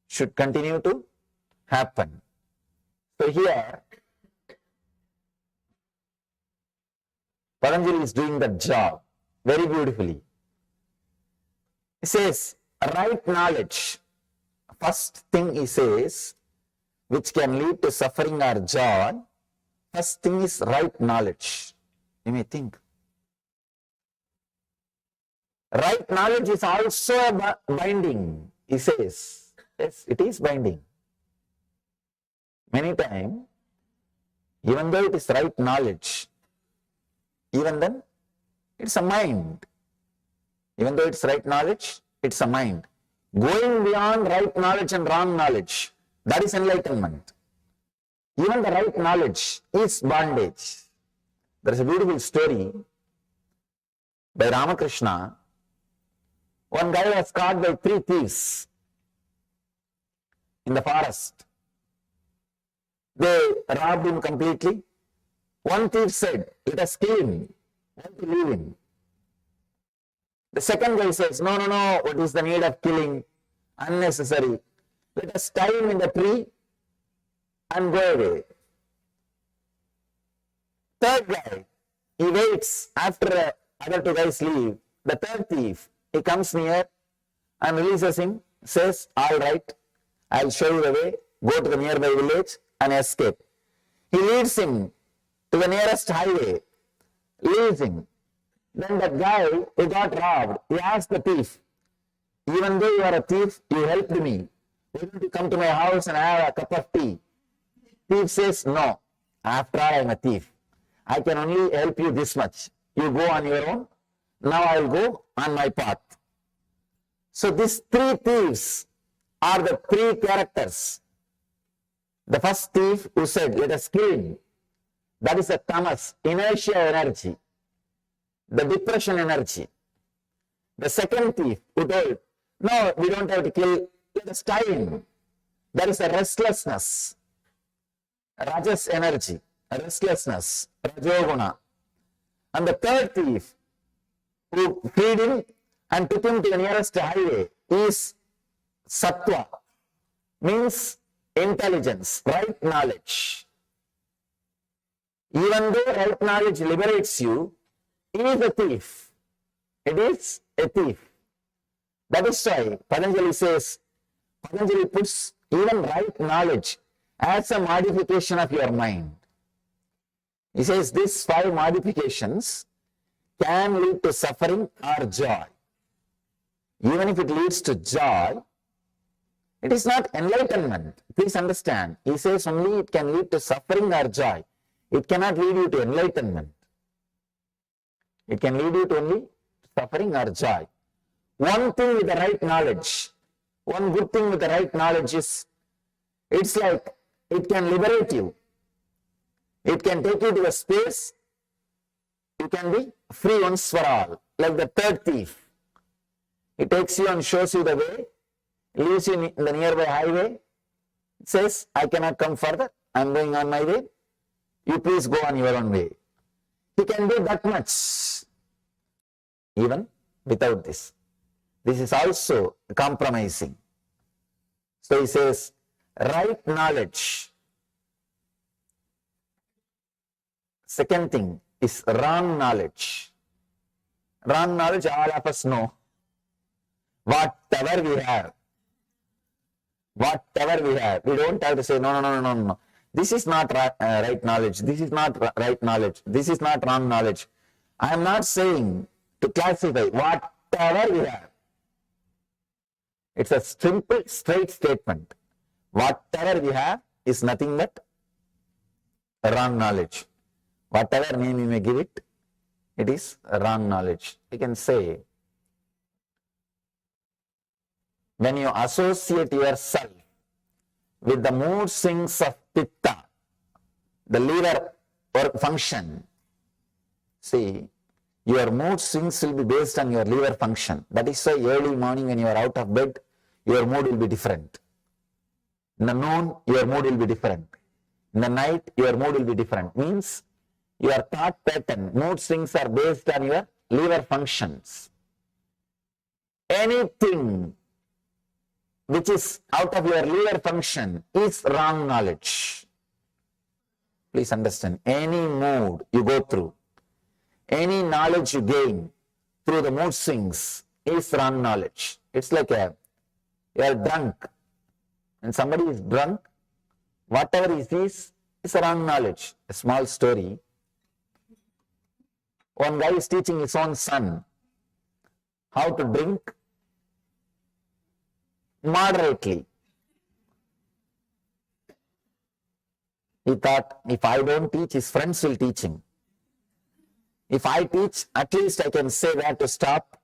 Should continue to happen. So here, Patanjali is doing that job very beautifully. He says, right knowledge, first thing he says, which can lead to suffering or joy, first thing is right knowledge. You may think, right knowledge is also binding, he says. Yes, it is binding. Many times, even though it is right knowledge, even then, it's a mind. Even though it's right knowledge, it's a mind. Going beyond right knowledge and wrong knowledge, that is enlightenment. Even the right knowledge is bondage. There is a beautiful story by Ramakrishna. One guy was caught by 3 thieves in the forest. They robbed him completely. One thief said, let us kill him, want to leave him. The second guy says, no, what is the need of killing? Unnecessary. Let us tie him in the tree and go away. Third guy, he waits after other 2 guys leave. The third thief, he comes near and releases him, says, all right, I'll show you the way, go to the nearby village and escape. He leads him to the nearest highway, leaves him. Then that guy who got robbed, he asked the thief, even though you are a thief, you helped me. Why don't you come to my house and have a cup of tea? Thief says, no, after all I am a thief. I can only help you this much. You go on your own, now I will go on my path. So these 3 thieves are the 3 characters. The first thief who said, let us kill him, that is the tamas, inertia energy, the depression energy. The second thief who told, no, we don't have to kill, let us tie him, that is the restlessness, rajas energy, restlessness, rajoguna. And the third thief who freed him and took him to the nearest highway is sattva, means intelligence, right knowledge. Even though right knowledge liberates you, it is a thief. It is a thief. That is why Patanjali puts even right knowledge as a modification of your mind. He says these 5 modifications can lead to suffering or joy. Even if it leads to joy, it is not enlightenment. Please understand. He says only it can lead to suffering or joy. It cannot lead you to enlightenment. It can lead you to only suffering or joy. One thing with the right knowledge, one good thing with the right knowledge is, it's like it can liberate you. It can take you to a space, you can be free once for all, like the third thief. It takes you and shows you the way, leaves you in the nearby highway, it says, I cannot come further, I am going on my way, you please go on your own way. He can do that much, even without this. This is also compromising. So he says, right knowledge. Second thing is wrong knowledge. Wrong knowledge, all of us know. Whatever we have, we don't have to say, no. This is not right knowledge. This is not right knowledge. This is not wrong knowledge. I am not saying to classify whatever we have. It's a simple, straight statement. Whatever we have is nothing but wrong knowledge. Whatever name you may give it, it is wrong knowledge. You can say, when you associate yourself with the mood swings of Pitta, the liver or function, see, your mood swings will be based on your liver function. That is why early morning when you are out of bed, your mood will be different. In the noon, your mood will be different. In the night, your mood will be different. Means your thought pattern, mood swings are based on your liver functions. Anything which is out of your liver function is wrong knowledge. Please understand, any mood you go through, any knowledge you gain through the mood swings is wrong knowledge. It's like you are drunk. When somebody is drunk, whatever he sees is wrong knowledge. A small story. One guy is teaching his own son how to drink moderately. He thought, if I don't teach, his friends will teach him. If I teach, at least I can say where to stop.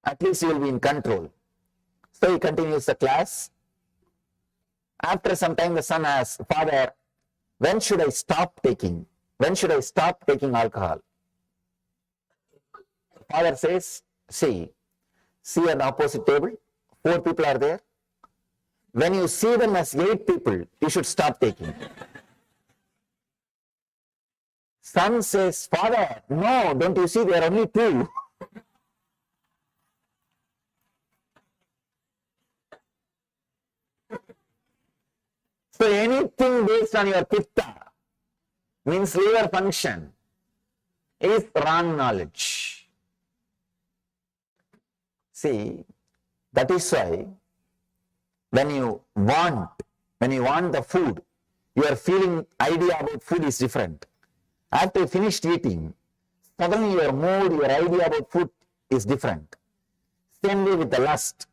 At least he will be in control. So he continues the class. After some time, the son asks, Father, when should I stop taking? When should I stop taking alcohol? Father says, see at the opposite table, 4 people are there. When you see them as 8 people, you should stop taking. Son says, Father, no, don't you see there are only 2. So anything based on your pitta, means liver function, is wrong knowledge. See, that is why when you want the food, your feeling idea about food is different. After you finished eating, suddenly your mood, your idea about food is different. Same way with the lust.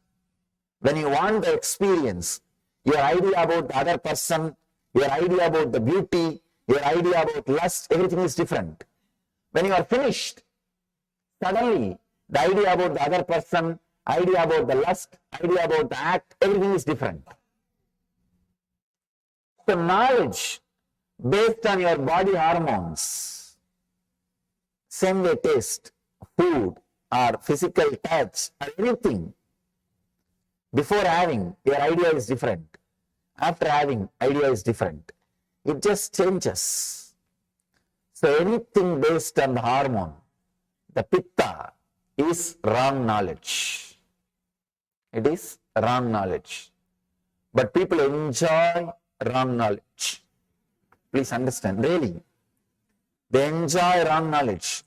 When you want the experience, your idea about the other person, your idea about the beauty, your idea about lust, everything is different. When you are finished, suddenly the idea about the other person, idea about the lust, idea about the act, everything is different. So knowledge based on your body hormones, same way taste, food or physical touch or anything, before having, your idea is different. After having, idea is different. It just changes. So anything based on the hormone, the pitta, is wrong knowledge. It is wrong knowledge. But people enjoy wrong knowledge. Please understand, really. They enjoy wrong knowledge.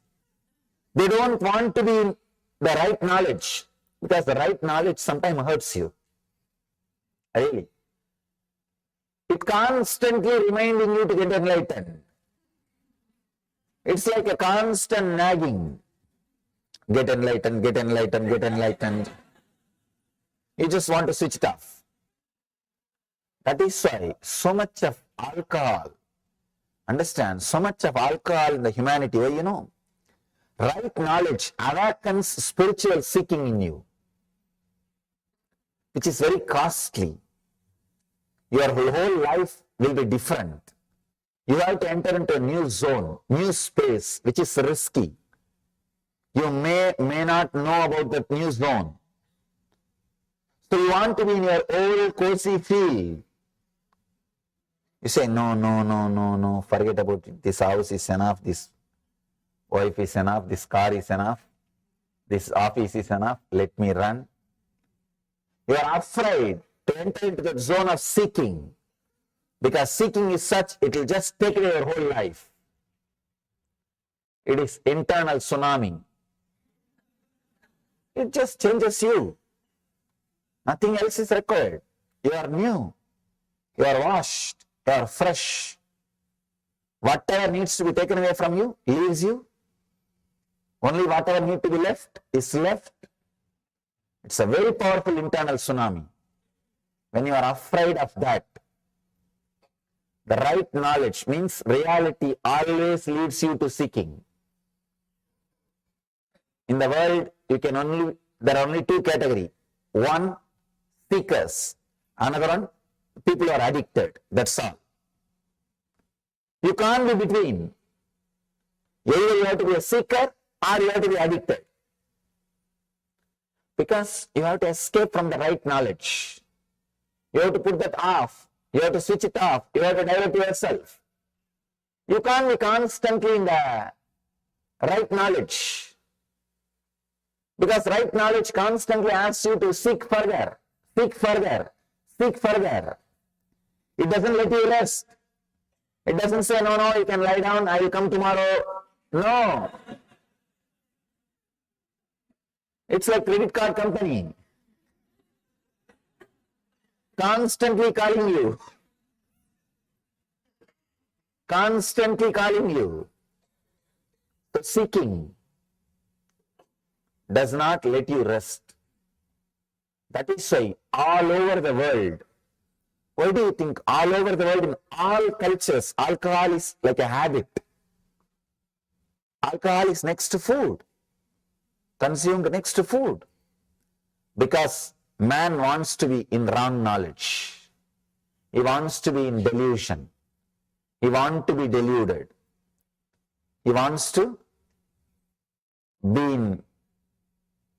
They don't want to be in the right knowledge, because the right knowledge sometimes hurts you. Really. It constantly reminding you to get enlightened. It's like a constant nagging. Get enlightened, get enlightened, get enlightened. You just want to switch it off. That is why so much of alcohol, understand, so much of alcohol in the humanity, well, you know, right knowledge awakens spiritual seeking in you, which is very costly. Your whole life will be different. You have to enter into a new zone, new space, which is risky. You may not know about that new zone. So you want to be in your old cozy field. You say, no, forget about it. This house is enough, this wife is enough, this car is enough, this office is enough, let me run. You are afraid to enter into the zone of seeking, because seeking is such, it will just take away your whole life. It is internal tsunami. It just changes you. Nothing else is required. You are new. You are washed. You are fresh. Whatever needs to be taken away from you leaves you. Only whatever needs to be left is left. It's a very powerful internal tsunami. When you are afraid of that, the right knowledge means reality always leads you to seeking. In the world, there are only two categories. One, seekers. Another one, people who are addicted. That's all. You can't be between. Either you have to be a seeker or you have to be addicted. Because you have to escape from the right knowledge. You have to put that off. You have to switch it off. You have to divert yourself. You can't be constantly in the right knowledge. Because right knowledge constantly asks you to seek further, seek further, seek further. It doesn't let you rest. It doesn't say, no, you can lie down, I will come tomorrow. No. It's like credit card company. Constantly calling you. Constantly calling you. So seeking does not let you rest. That is why all over the world, why do you think all over the world in all cultures, alcohol is like a habit? Alcohol is next to food, consumed next to food. Because man wants to be in wrong knowledge. He wants to be in delusion. He wants to be deluded. He wants to be in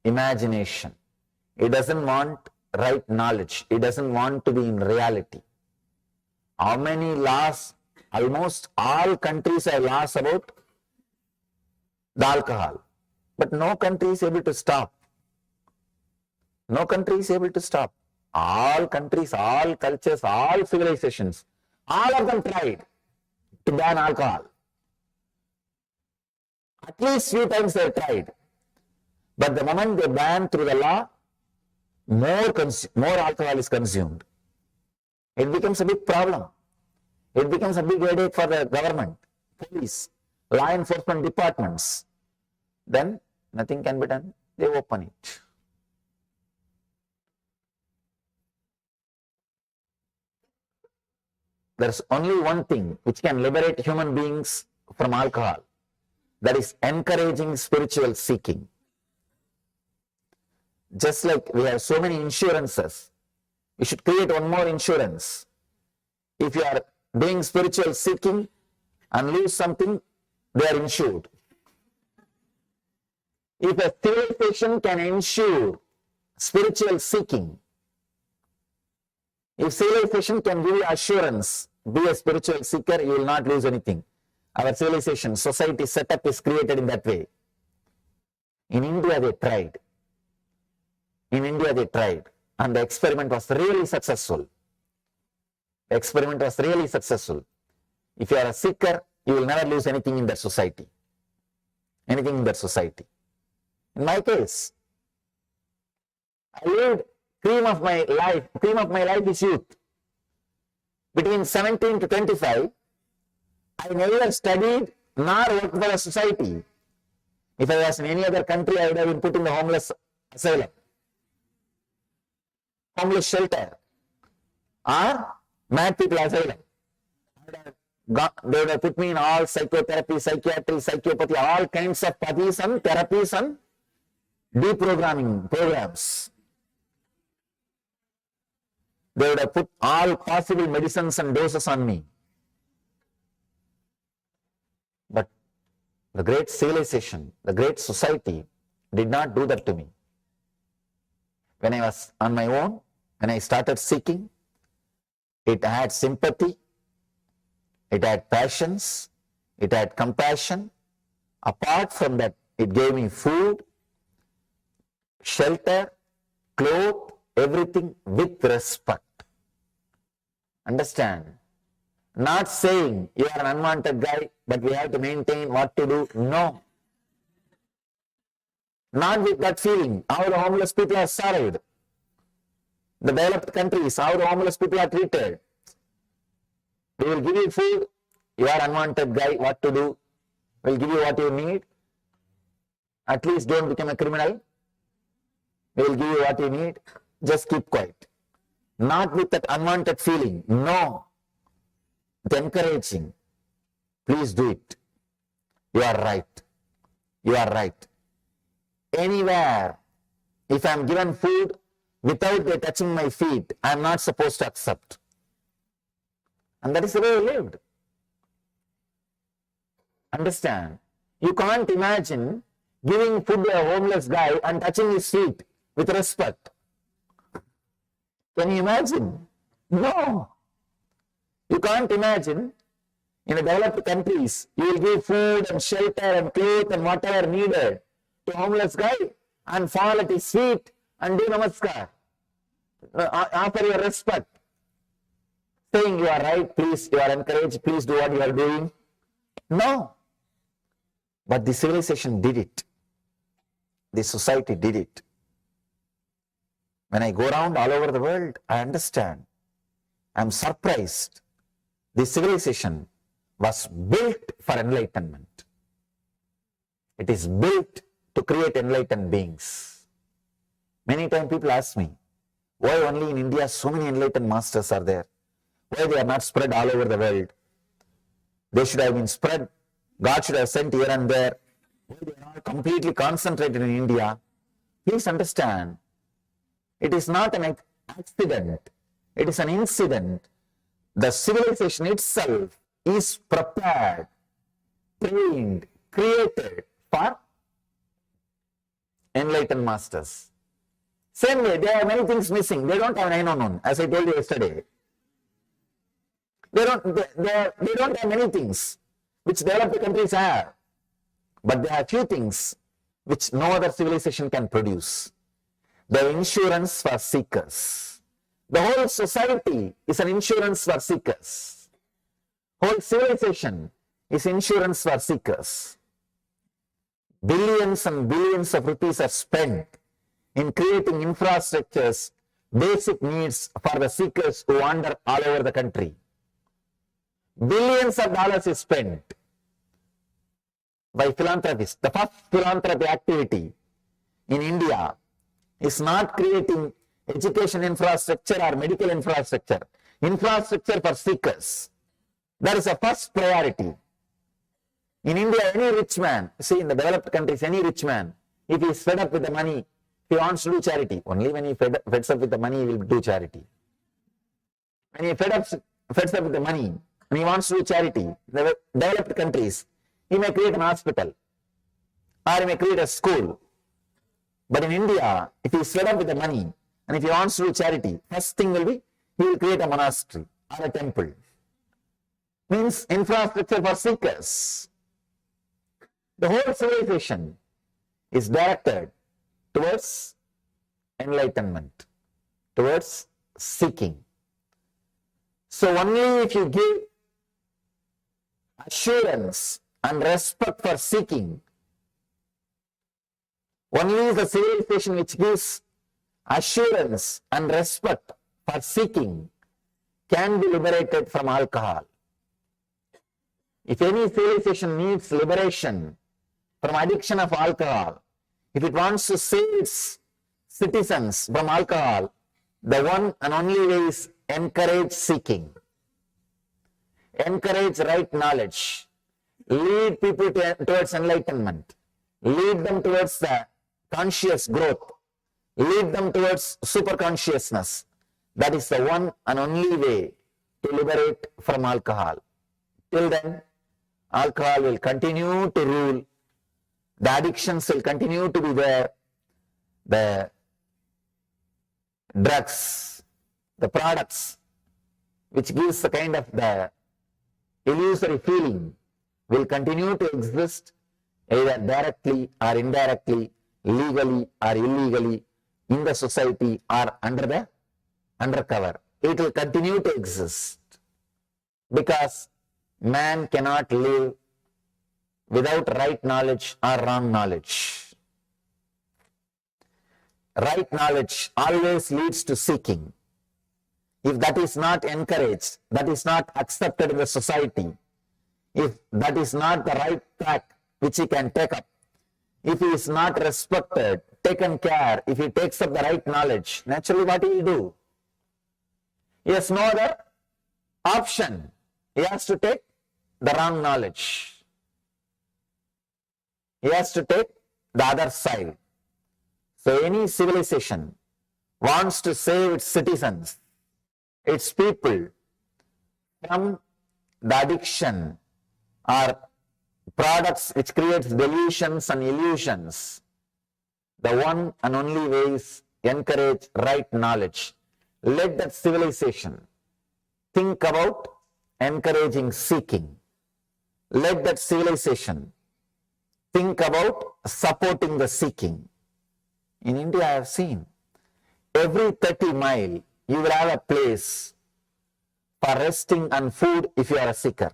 imagination. He doesn't want right knowledge. He doesn't want to be in reality. How many laws? Almost all countries have laws about the alcohol. But no country is able to stop. No country is able to stop. All countries, all cultures, all civilizations, all of them tried to ban alcohol. At least few times they tried. But the moment they ban through the law, more alcohol is consumed. It becomes a big problem. It becomes a big headache for the government, police, law enforcement departments. Then nothing can be done. They open it. There's only one thing which can liberate human beings from alcohol. That is encouraging spiritual seeking. Just like we have so many insurances, we should create one more insurance. If you are doing spiritual seeking and lose something, they are insured. If a civilization can ensure spiritual seeking, if civilization can give you assurance, be a spiritual seeker, you will not lose anything. Our civilization, society setup is created in that way. In India, they tried. And the experiment was really successful. The experiment was really successful. If you are a seeker, you will never lose anything in that society. Anything in that society. In my case, I lived cream of my life is youth. Between 17 to 25, I never studied nor worked for a society. If I was in any other country, I would have been put in the homeless asylum, homeless shelter, or mad people asylum. They would have put me in all psychotherapy, psychiatry, psychopathy, all kinds of pathies and therapies and deprogramming programs. They would have put all possible medicines and doses on me. But the great civilization, the great society did not do that to me. When I was on my own, when I started seeking, it had sympathy, it had passions, it had compassion. Apart from that, it gave me food, shelter, clothes, everything with respect. Understand? Not saying you are an unwanted guy, but we have to maintain what to do. No. Not with that feeling. How the homeless people are served. The developed countries, how the homeless people are treated. They will give you food. You are unwanted guy, what to do? We'll give you what you need. At least don't become a criminal. We will give you what you need. Just keep quiet. Not with that unwanted feeling. No. With encouraging. Please do it. You are right. You are right. Anywhere, if I am given food without they touching my feet, I am not supposed to accept. And that is the way I lived. Understand? You can't imagine giving food to a homeless guy and touching his feet with respect. Can you imagine? No. You can't imagine in the developed countries, you will give food and shelter and clothes and whatever needed to a homeless guy and fall at his feet and do namaskar. Offer your respect. Saying you are right, please, you are encouraged, please do what you are doing. No. But the civilization did it. The society did it. When I go around all over the world, I understand. I am surprised. The civilization was built for enlightenment. It is built to create enlightened beings. Many times people ask me, why only in India so many enlightened masters are there? Why they are not spread all over the world? They should have been spread. God should have sent here and there. Why they are not completely concentrated in India? Please understand, it is not an accident. It is an incident. The civilization itself is prepared, trained, created for enlightened masters. Same way, there are many things missing. They don't have 911, as I told you yesterday. They don't have many things which developed countries have. But there are few things which no other civilization can produce. The insurance for seekers. The whole society is an insurance for seekers. Whole civilization is insurance for seekers. Billions and billions of rupees are spent in creating infrastructures, basic needs for the seekers who wander all over the country. Billions of dollars is spent by philanthropists. The first philanthropy activity in India is not creating education infrastructure or medical infrastructure. Infrastructure for seekers. That is the first priority. In India, any rich man, see in the developed countries, any rich man, if he is fed up with the money, he wants to do charity. Only when he feds up with the money, he will do charity. When he feds up with the money, and he wants to do charity, in the developed countries, he may create an hospital, or he may create a school. But in India, if he is fed up with the money, and if he wants to do charity, first thing will be, he will create a monastery or a temple. Means infrastructure for seekers. The whole civilization is directed towards enlightenment, towards seeking. So only if you give assurance and respect for seeking, only the civilization which gives assurance and respect for seeking can be liberated from alcohol. If any civilization needs liberation from addiction of alcohol, if it wants to save its citizens from alcohol, the one and only way is encourage seeking. Encourage right knowledge. Lead people towards enlightenment. Lead them towards the conscious growth. Lead them towards superconsciousness. That is the one and only way to liberate from alcohol. Till then, alcohol will continue to rule. The addictions will continue to be there. The drugs, the products, which gives the kind of the illusory feeling, will continue to exist either directly or indirectly, legally or illegally, in the society or undercover. It will continue to exist because man cannot live without right knowledge or wrong knowledge. Right knowledge always leads to seeking. If that is not encouraged, that is not accepted in the society, if that is not the right track which he can take up, if he is not respected, taken care, if he takes up the right knowledge, naturally what will he do? He has no other option. He has to take the wrong knowledge. He has to take the other side. So any civilization wants to save its citizens, its people, from the addiction or products which creates delusions and illusions. The one and only way is encourage right knowledge. Let that civilization think about encouraging seeking. Let that civilization think about supporting the seeking. In India, I have seen every 30 miles you will have a place for resting and food if you are a seeker.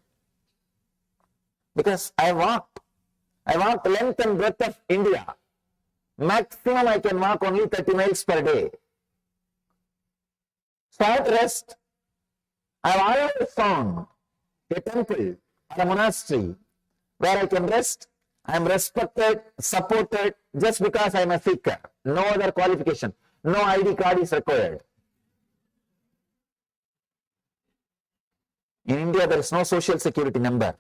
Because I walked length and breadth of India. Maximum I can walk only 30 miles per day. So I have to rest. I have always found a temple or a monastery where I can rest. I am respected, supported just because I am a seeker. No other qualification. No ID card is required. In India, there is no social security number.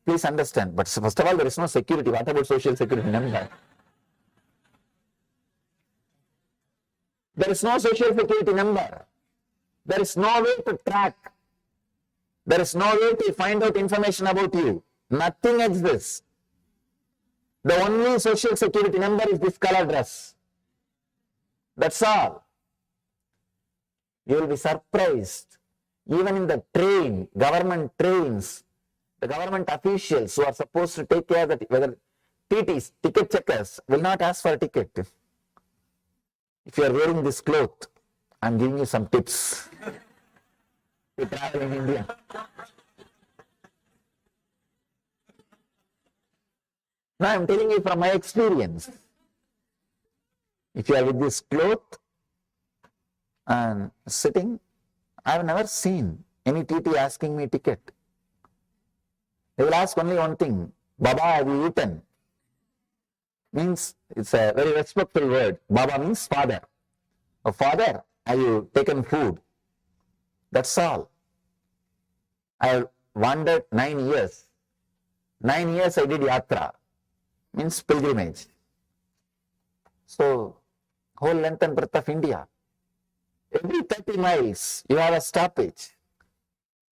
Please understand. But first of all, there is no security. What about social security number? There is no social security number. There is no way to track. There is no way to find out information about you. Nothing exists. The only social security number is this color dress. That's all. You will be surprised. Even in the train, government trains, the government officials who are supposed to take care that whether TTs, ticket checkers, will not ask for a ticket. If you are wearing this cloth, I am giving you some tips to travel in India. Now I am telling you from my experience. If you are with this cloth and sitting, I have never seen any TT asking me ticket. They will ask only one thing, Baba, have you eaten? Means, it's a very respectful word. Baba means father. Oh, father, have you taken food? That's all. I have wandered 9 years. 9 years I did yatra, means pilgrimage. So, whole length and breadth of India. Every 30 miles, you have a stoppage.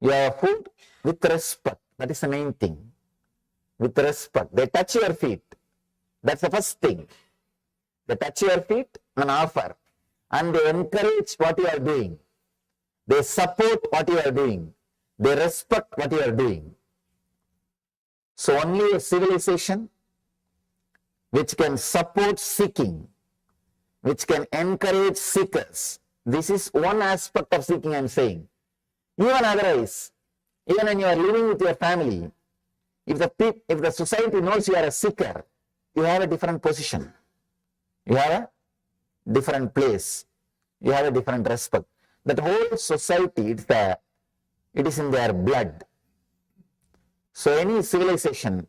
You have food with respect. That is the main thing. With respect. They touch your feet. That's the first thing. They touch your feet and offer. And they encourage what you are doing. They support what you are doing. They respect what you are doing. So only a civilization which can support seeking, which can encourage seekers. This is one aspect of seeking I am saying. Even otherwise, even when you are living with your family, if the society knows you are a seeker, you have a different position. You have a different place. You have a different respect. That whole society, it is in their blood. So any civilization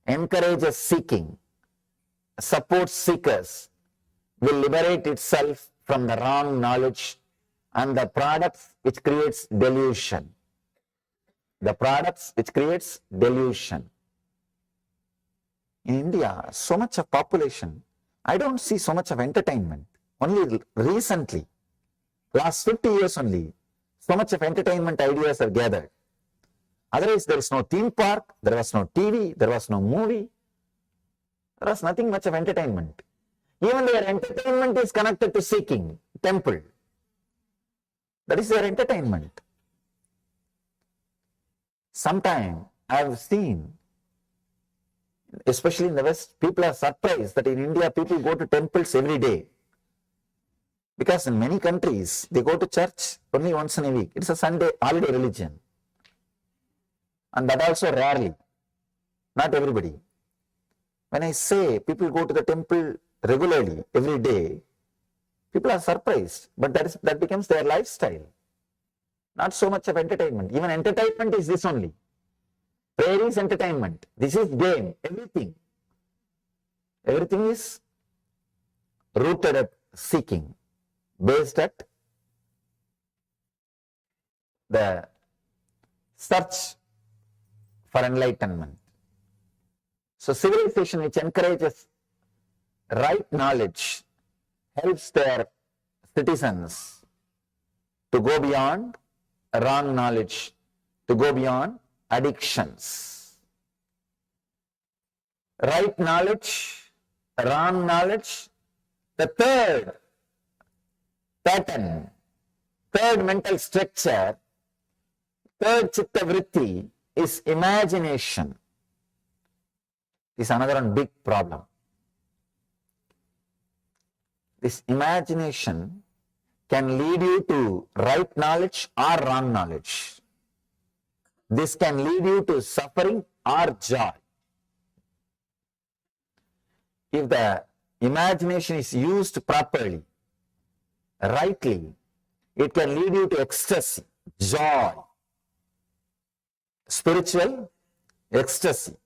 encourages seeking, supports seekers, will liberate itself from the wrong knowledge and the products which creates delusion. The products which creates delusion. In India, so much of population, I don't see so much of entertainment. Only recently, last 50 years only, so much of entertainment ideas are gathered. Otherwise, there is no theme park, there was no TV, there was no movie. There was nothing much of entertainment. Even their entertainment is connected to seeking, temple. That is their entertainment. Sometime I have seen, especially in the West, people are surprised that in India people go to temples every day. Because in many countries, they go to church only once in a week. It's a Sunday holiday religion. And that also rarely. Not everybody. When I say people go to the temple regularly, every day, people are surprised. But that becomes their lifestyle. Not so much of entertainment. Even entertainment is this only. Prayer is entertainment. This is game. Everything. Everything is rooted at seeking, based at the search for enlightenment. So civilization which encourages right knowledge helps their citizens to go beyond wrong knowledge, to go beyond addictions. Right knowledge, wrong knowledge, the third pattern, third mental structure, third chitta vritti is imagination. This is another one big problem. This imagination can lead you to right knowledge or wrong knowledge. This can lead you to suffering or joy. If the imagination is used properly, rightly, it can lead you to ecstasy, joy, spiritual ecstasy.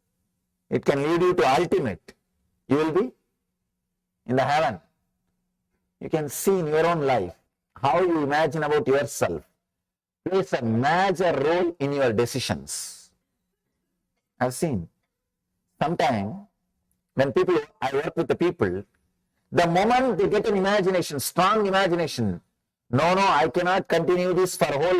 It can lead you to ultimate. You will be in the heaven. You can see in your own life how you imagine about yourself plays a major role in your decisions. I've seen. Sometimes when I work with the people, the moment they get an imagination, strong imagination, no, I cannot continue this for whole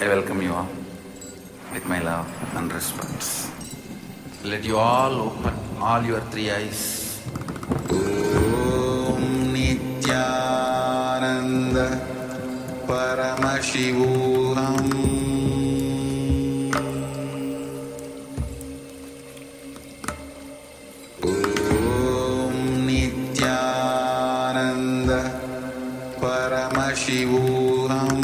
I welcome you all with my love and respect. Let you all open all your three eyes. Om Nithyananda Paramashivoham Om Nithyananda Paramashivoham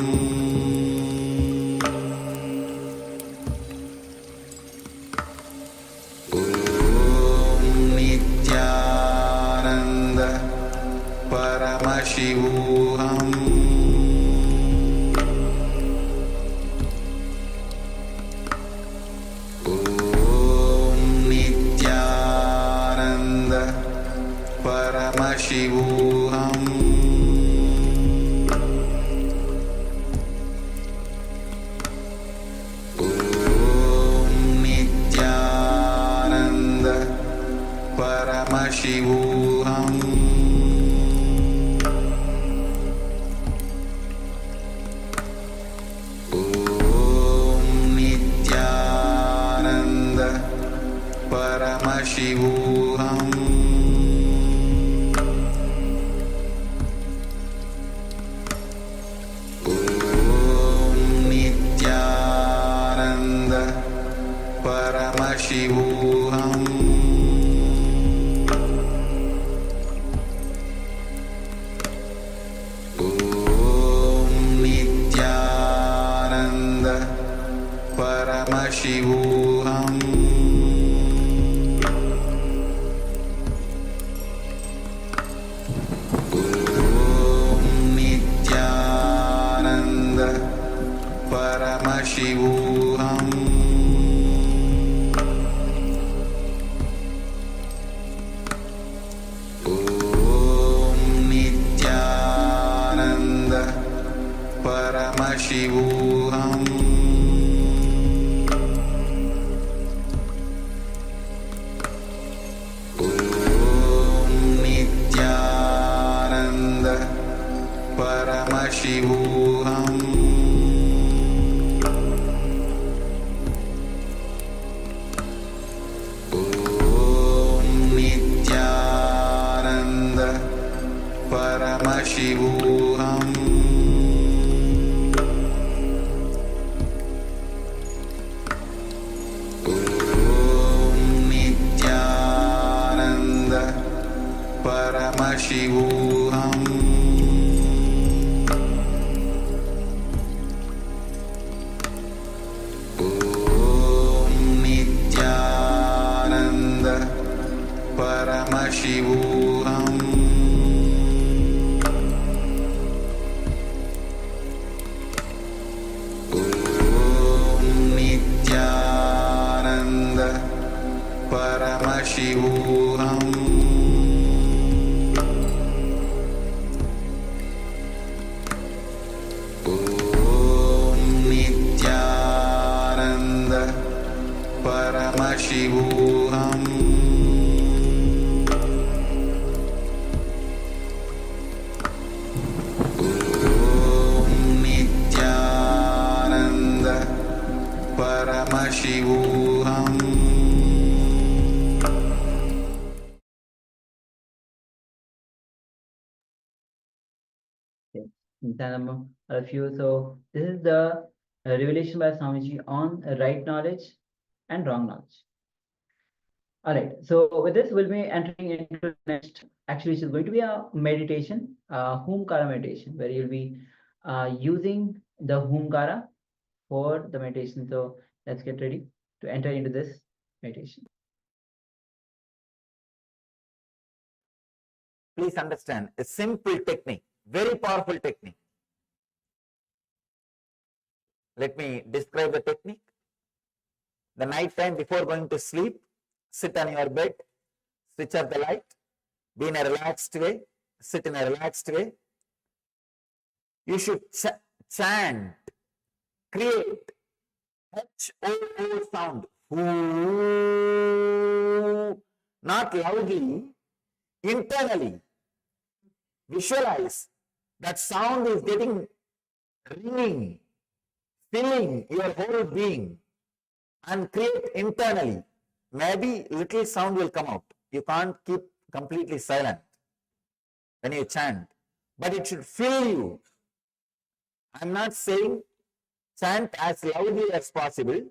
Paramashivoham Om Nithyananda Paramashivoham Om Nithyananda Paramashivoham Paramashivoham Om Nithyananda Paramashivoham Om Nithyananda Paramashivoham Paramashivoham Om Nithyananda Paramashivoham Om Nithyananda Paramashivoham Paramashivoham Om Nithyananda Paramashivoham Om Nithyananda Paramashivoham Paramashivoham Om Nithyananda Paramashivoham Om Nithyananda Paramashivoham All of you. So this is the revelation by Swamiji on right knowledge and wrong knowledge. All right. So with this, we'll be entering into the next. Actually, which is going to be a meditation, Humkara meditation, where you'll be using the Humkara for the meditation. So let's get ready to enter into this meditation. Please understand a simple technique, very powerful technique. Let me describe the technique. The night time before going to sleep, sit on your bed, switch off the light, be in a relaxed way, sit in a relaxed way. You should chant, create H-O-O sound, not loudly, internally. Visualize that sound is getting ringing, filling your whole being and create internally. Maybe little sound will come out. You can't keep completely silent when you chant, but it should fill you. I'm not saying chant as loudly as possible.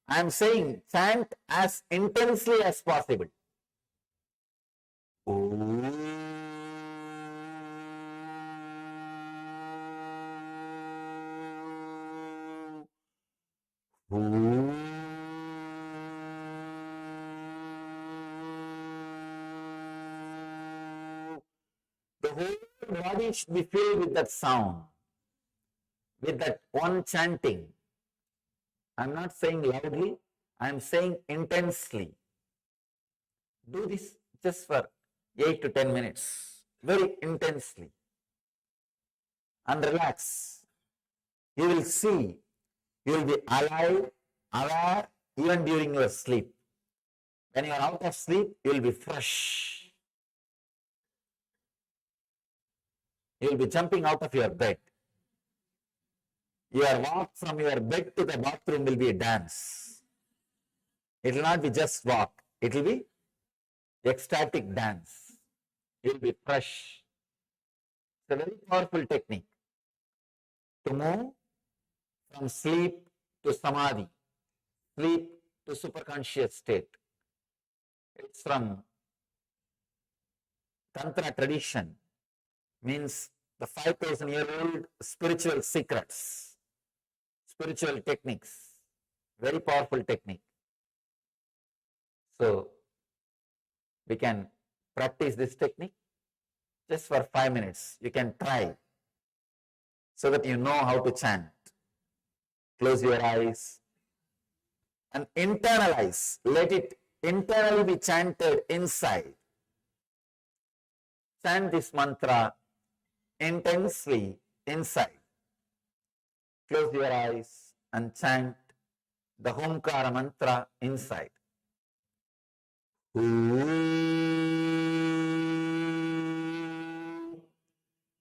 I'm saying chant as intensely as possible. The whole body should be filled with that sound, with that one chanting. I'm not saying loudly, I'm saying intensely. Do this just for 8 to 10 minutes, very intensely. And relax. You will see, you will be alive, aware, even during your sleep. When you are out of sleep, you will be fresh. You will be jumping out of your bed. Your walk from your bed to the bathroom will be a dance. It will not be just walk. It will be ecstatic dance. You will be fresh. It's a very powerful technique to move from sleep to samadhi, sleep to superconscious state. It's from Tantra tradition, means the 5,000-year-old spiritual secrets, spiritual techniques, very powerful technique. So, we can practice this technique just for 5 minutes. You can try so that you know how to chant. Close your eyes and internalize. Let it internally be chanted inside. Chant this mantra intensely inside. Close your eyes and chant the Homkara mantra inside.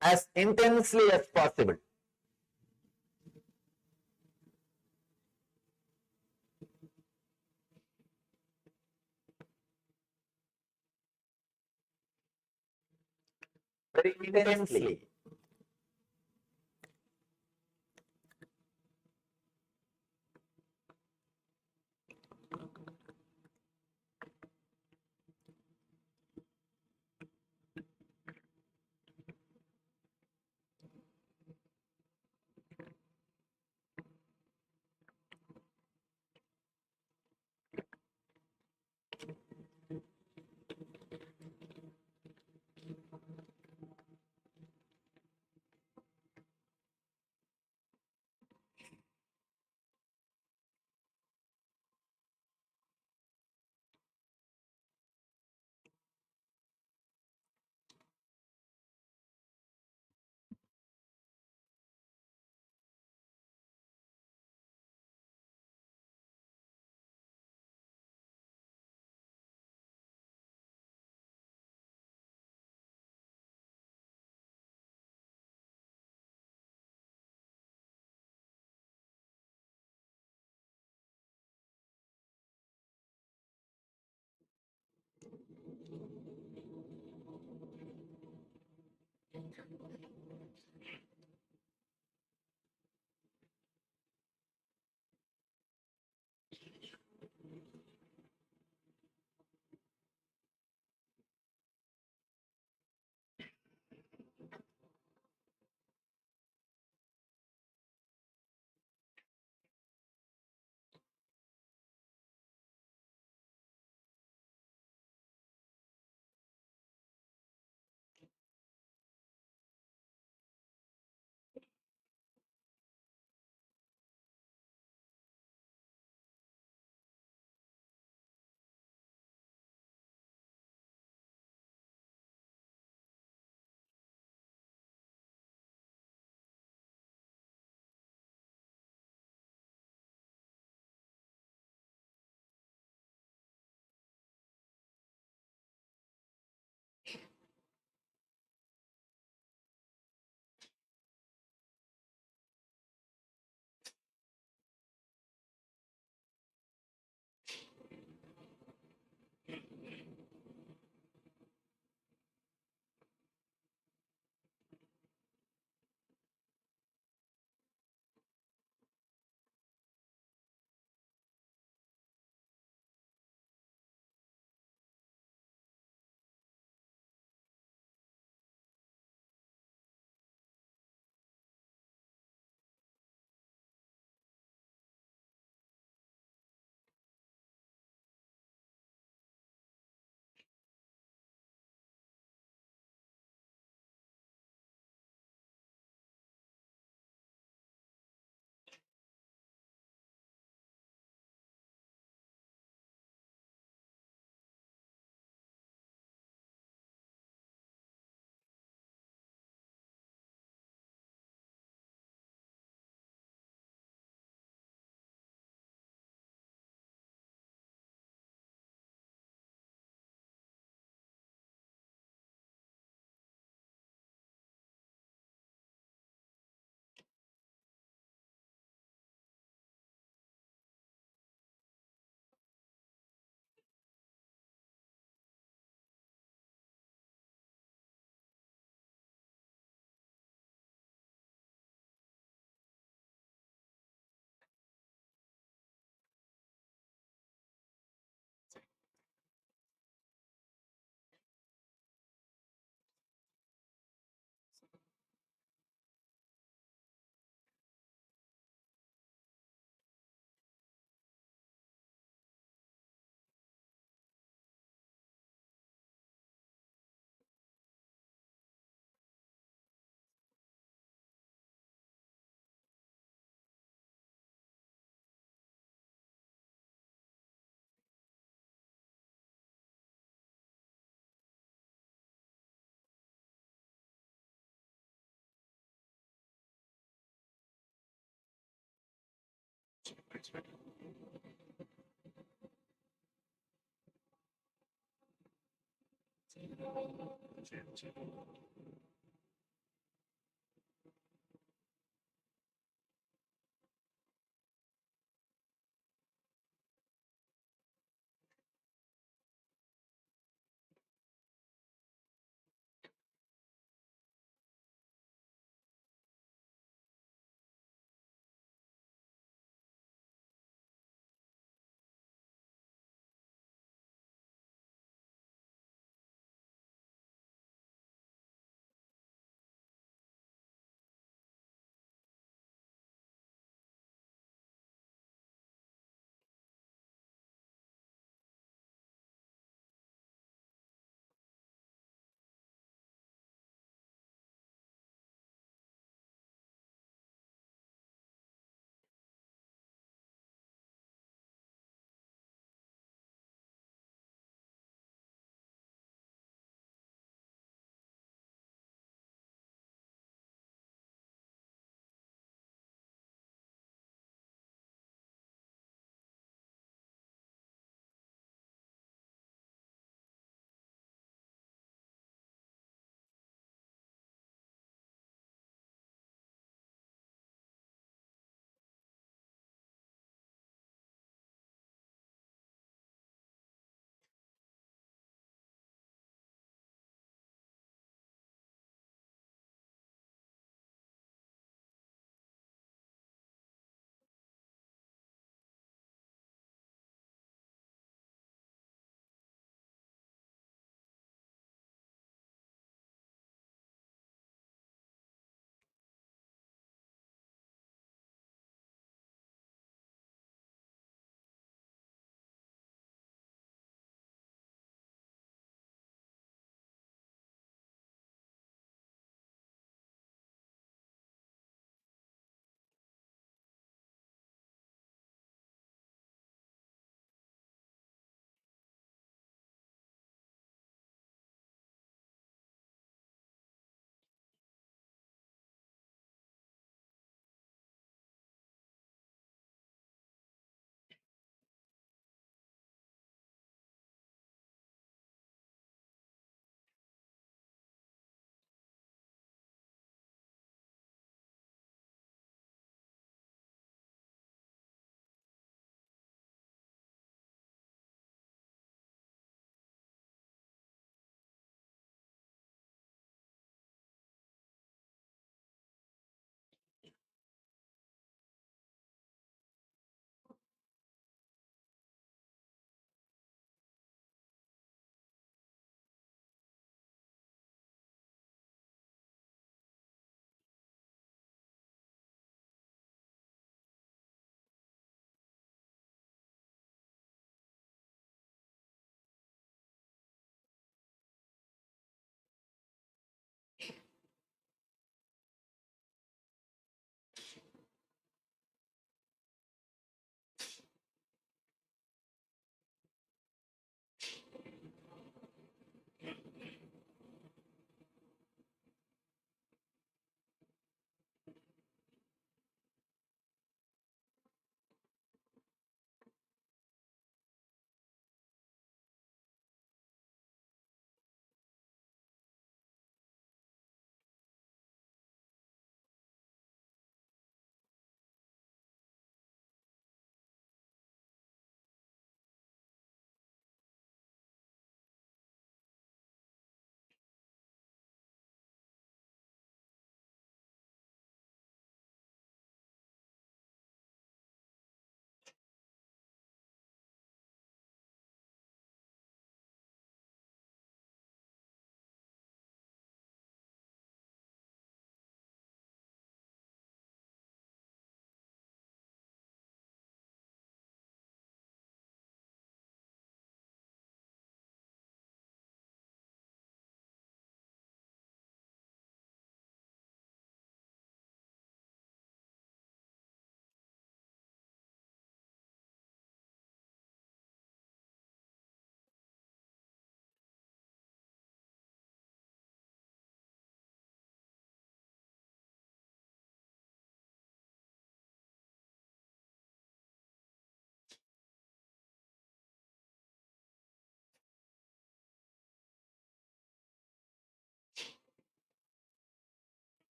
As intensely as possible. Very intensely.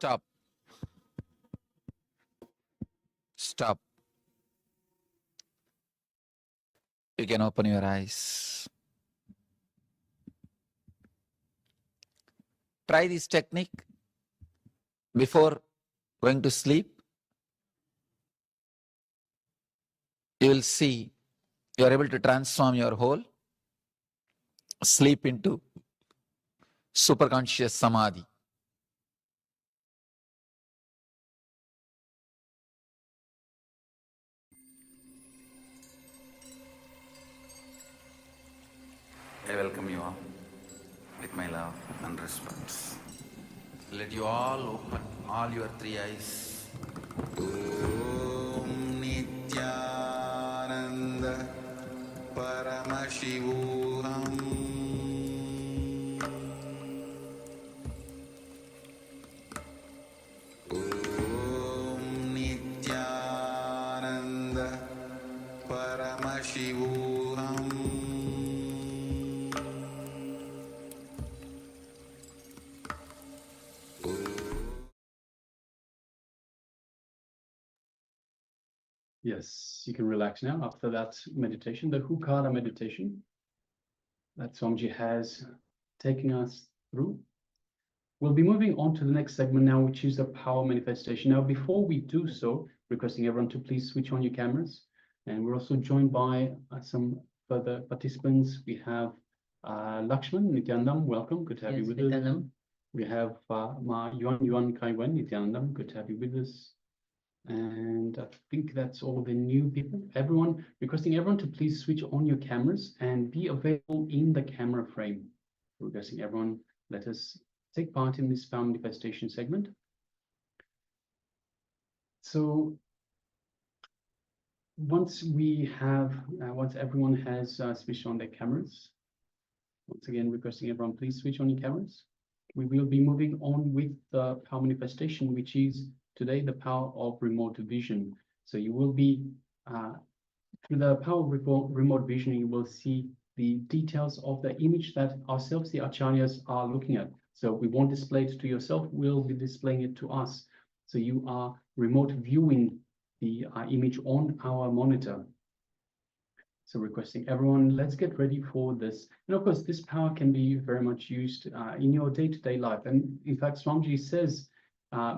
Stop. Stop. You can open your eyes. Try this technique before going to sleep. You will see you are able to transform your whole sleep into superconscious samadhi. I welcome you all with my love and respect. Let you all open all your three eyes. Om Nithyananda Paramashivoham Om Nithyananda Paramashivoham Yes, you can relax now after that meditation, the Hukara meditation that Swamiji has taken us through. We'll be moving on to the next segment now, which is the power manifestation. Now, before we do so, requesting everyone to please switch on your cameras. And we're also joined by some further participants. We have Lakshman, Nithyanandam, welcome. Good to have you with us. We have Ma Yuan Kaiwen, Nithyanandam, good to have you with us. And I think that's all the new people. Everyone, requesting everyone to please switch on your cameras and be available in the camera frame. Requesting everyone, let us take part in this power manifestation segment. So once everyone has switched on their cameras, once again, requesting everyone, please switch on your cameras. We will be moving on with the power manifestation, which is today the power of remote vision. So you will be, through the power of remote vision, you will see the details of the image that ourselves, the acharyas, are looking at. So we won't display it to yourself, we'll be displaying it to us. So you are remote viewing the image on our monitor. So requesting everyone, let's get ready for this. And of course, this power can be very much used in your day-to-day life. And in fact, Swamiji says,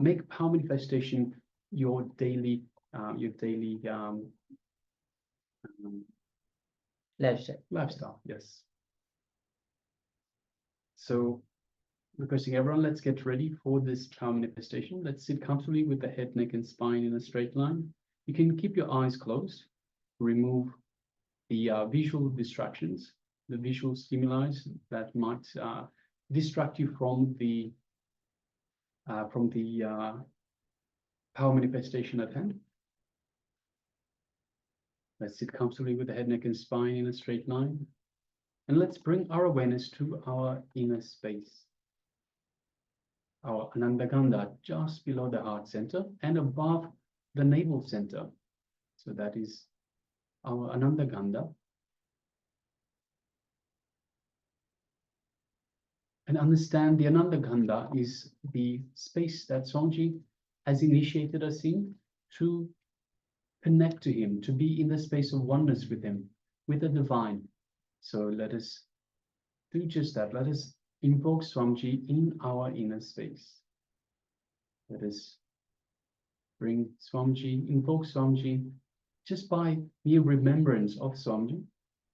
make power manifestation your daily lifestyle. Yes. So requesting everyone, let's get ready for this power manifestation. Let's sit comfortably with the head, neck, and spine in a straight line. You can keep your eyes closed. Remove the visual distractions, the visual stimuli that might distract you from the power manifestation at hand. Let's sit comfortably with the head, neck, and spine in a straight line. And let's bring our awareness to our inner space. Our Anandagandha just below the heart center and above the navel center. So that is our Anandagandha. And understand the Anandagandha is the space that Swamiji has initiated us in to connect to him, to be in the space of oneness with him, with the divine. So let us do just that. Let us invoke Swamiji in our inner space. Let us bring Swamiji, invoke Swamiji just by mere remembrance of Swamiji.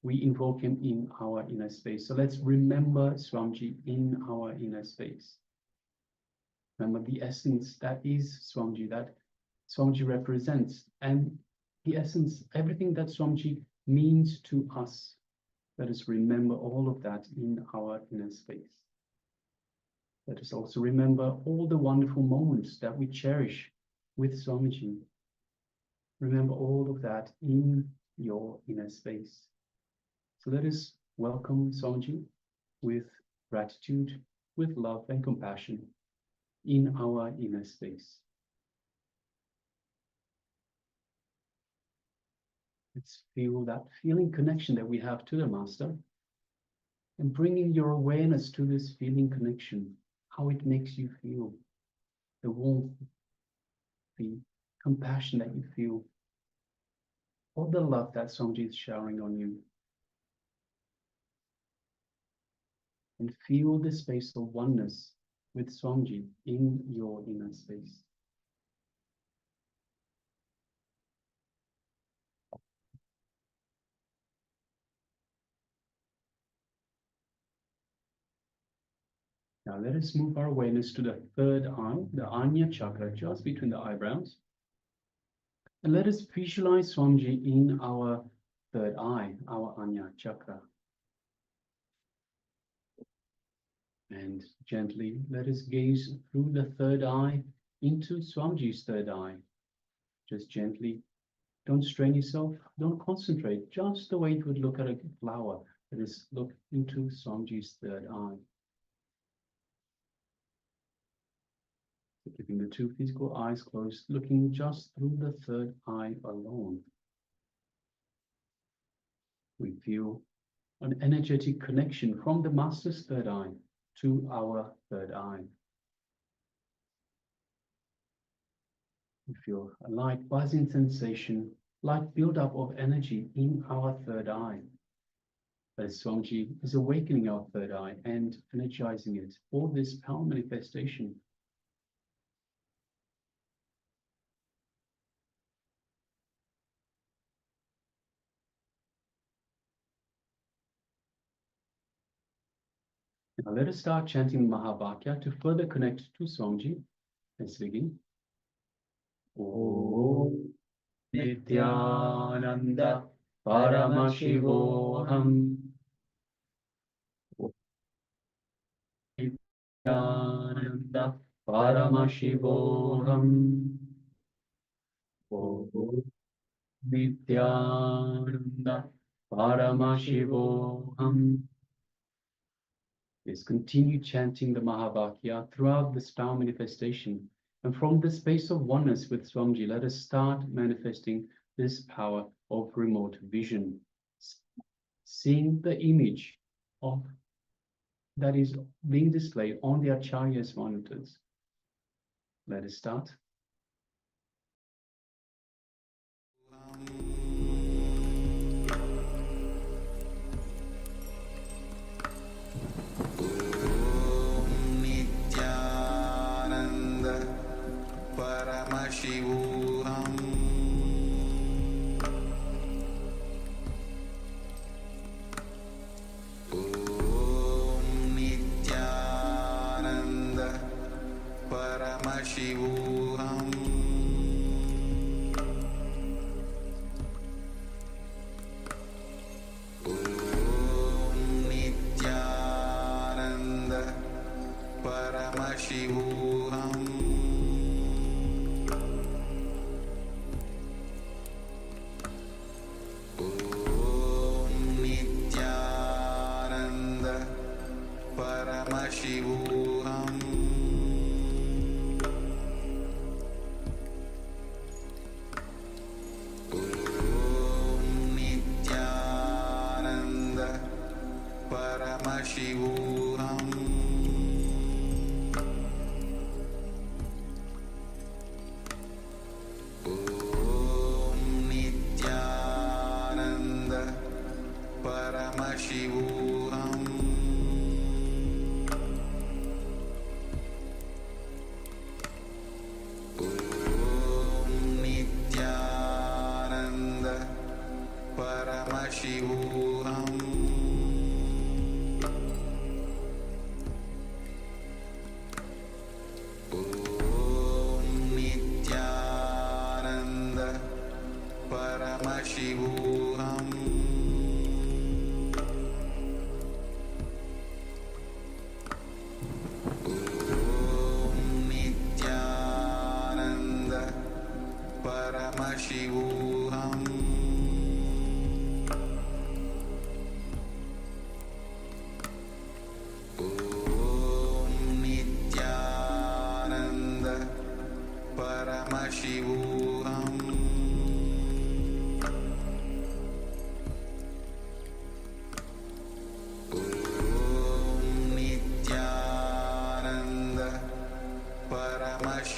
We invoke him in our inner space. So let's remember Swamiji in our inner space. Remember the essence that is Swamiji, that Swamiji represents, and the essence, everything that Swamiji means to us. Let us remember all of that in our inner space. Let us also remember all the wonderful moments that we cherish with Swamiji. Remember all of that in your inner space. So let us welcome Swamiji with gratitude, with love and compassion in our inner space. Let's feel that feeling connection that we have to the Master and bringing your awareness to this feeling connection, how it makes you feel. the warmth, the compassion that you feel, all the love that Swamiji is showering on you. And feel the space of oneness with Swamiji in your inner space. Now let us move our awareness to the third eye, the Anya chakra, just between the eyebrows. And let us visualize Swamiji in our third eye, our Anya chakra. And gently let us gaze through the third eye into Swamiji's third eye. Just gently, don't strain yourself, don't concentrate, just the way it would look at a flower. Let us look into Swamiji's third eye. So keeping the two physical eyes closed, looking just through the third eye alone. We feel an energetic connection from the Master's third eye to our third eye. We feel a light buzzing sensation, light buildup of energy in our third eye. As Swamiji is awakening our third eye and energizing it for this power manifestation. Now let us start chanting Mahavakya to further connect to Swamiji. Let's begin. Om Nithyananda Paramashivoham Nithyananda Paramashivoham Om Nithyananda Paramashivoham. Let's continue chanting the Mahavakya throughout this power manifestation. And from the space of oneness with Swamiji, let us start manifesting this power of remote vision. Seeing the image of that is being displayed on the Acharya's monitors. Let us start. Paramashivoham Om Nithyananda Paramashivoham Om Nithyananda Paramashivoham Paramashivoham Om Nithyananda Paramashivoham Om Nithyananda Paramashivoham Paramashivoham Om Nithyananda Paramashivoham Om Nithyananda Paramashivoham Paramashivoham Om Nithyananda Paramashivoham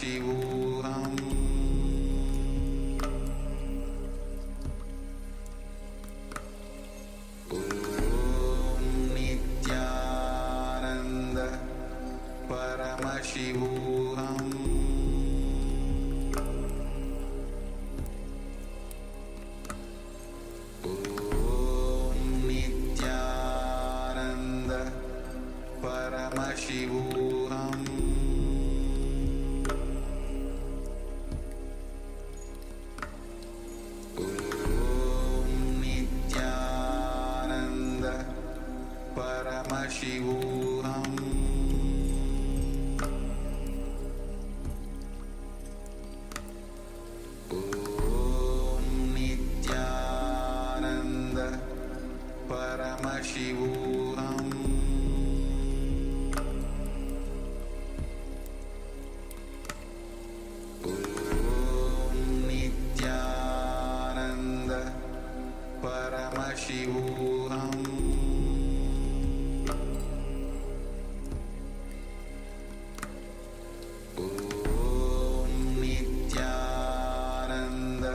Paramashivoham Om Nithyananda Paramashivoham Om Nithyananda Paramashivoham Om Nithyananda Paramashivoham Om Nithyananda Paramashivoham Om Nithyananda Paramashivoham Om Nithyananda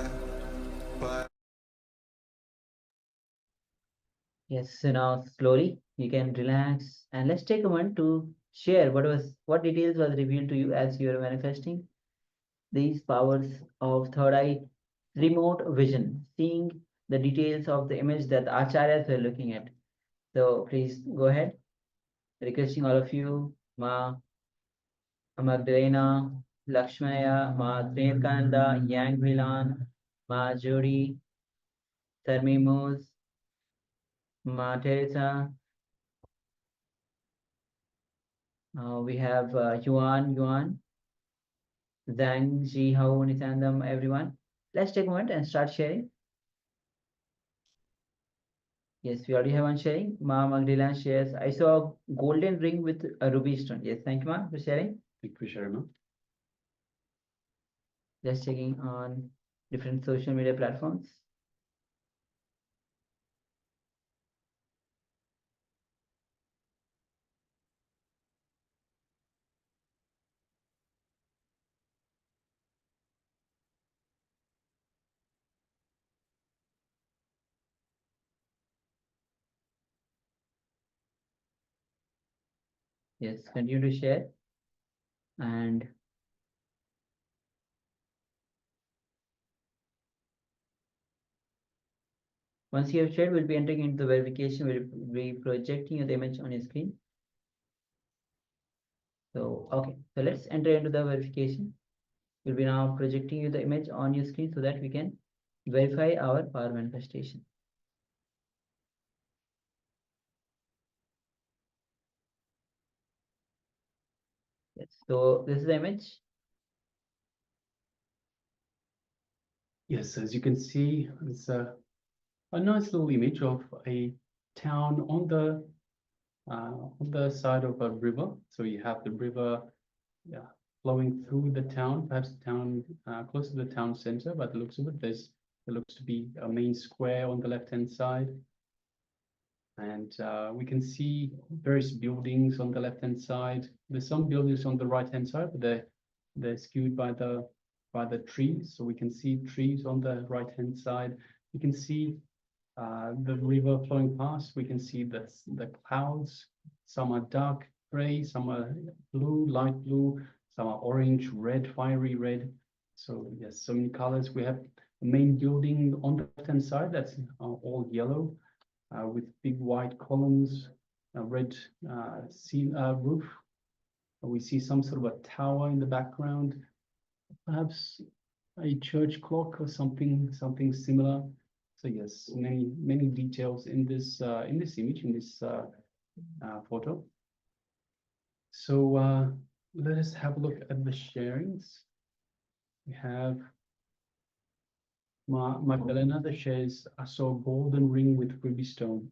Yes, so now slowly you can relax and let's take a moment to share what details was revealed to you as you are manifesting these powers of third eye remote vision, seeing the details of the image that acharyas were looking at. So please go ahead, requesting all of you, Ma Magdalena, Lakshmaya, Ma Trinetkanda, Yang Milan, Ma Jodi, Termimos, Ma Teresa. We have Yuan, Zhang, Ji, Hao, Nithyanandam, everyone. Let's take a moment and start sharing. Yes, we already have one sharing. Ma Magdalena shares, I saw a golden ring with a ruby stone. Yes, thank you, Ma, for sharing. Thank you for sharing, Ma. Just checking on different social media platforms. Yes, continue to share. And once you have shared, we'll be entering into the verification. We'll be projecting the image on your screen. So, okay, so let's enter into the verification. We'll be now projecting you the image on your screen so that we can verify our power manifestation. Yes, so this is the image. Yes, as you can see, it's a nice little image of a town on the side of a river. So you have the river, yeah, flowing through the town, perhaps the town close to the town center. By the looks of it, there looks to be a main square on the left-hand side, and we can see various buildings on the left-hand side. There's some buildings on the right-hand side, but they're skewed by the trees. So we can see trees on the right-hand side. You can see the river flowing past. We can see the clouds. Some are dark gray, some are blue, light blue, some are orange, red, fiery red. So yes, so many colors. We have the main building on the left-hand side that's all yellow, with big white columns, a red roof. We see some sort of a tower in the background, perhaps a church clock or something similar. So yes, many details in this image, in this photo. So let us have a look at the sharings. We have Magdalena that shares, I saw a golden ring with ruby stone.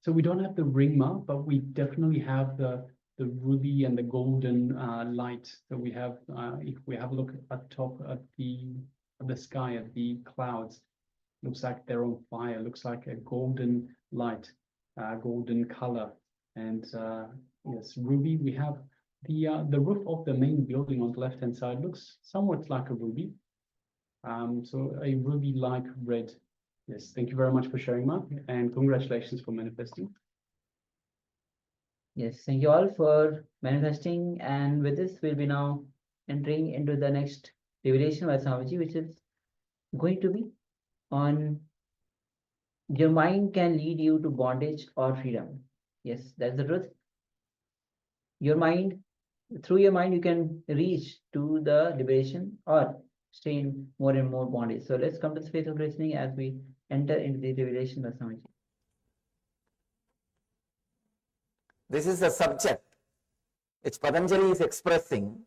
So we don't have the ring mark, but we definitely have the ruby and the golden light. So we have, if we have a look at top at the sky, at the clouds, looks like they're on fire. Looks like a golden light, golden color. And yes, ruby. We have The roof of the main building on the left-hand side looks somewhat like a ruby. So a ruby-like red. Yes, thank you very much for sharing, Mark, and congratulations for manifesting. Yes, thank you all for manifesting. And with this, we'll be now entering into the next revelation by Swamiji, which is going to be on your mind can lead you to bondage or freedom. Yes, that's the truth. Your mind, through your mind, you can reach to the liberation or stay in more and more bondage. So let's come to the space of listening as we enter into the revelation by Swamiji. This is the subject which Patanjali is expressing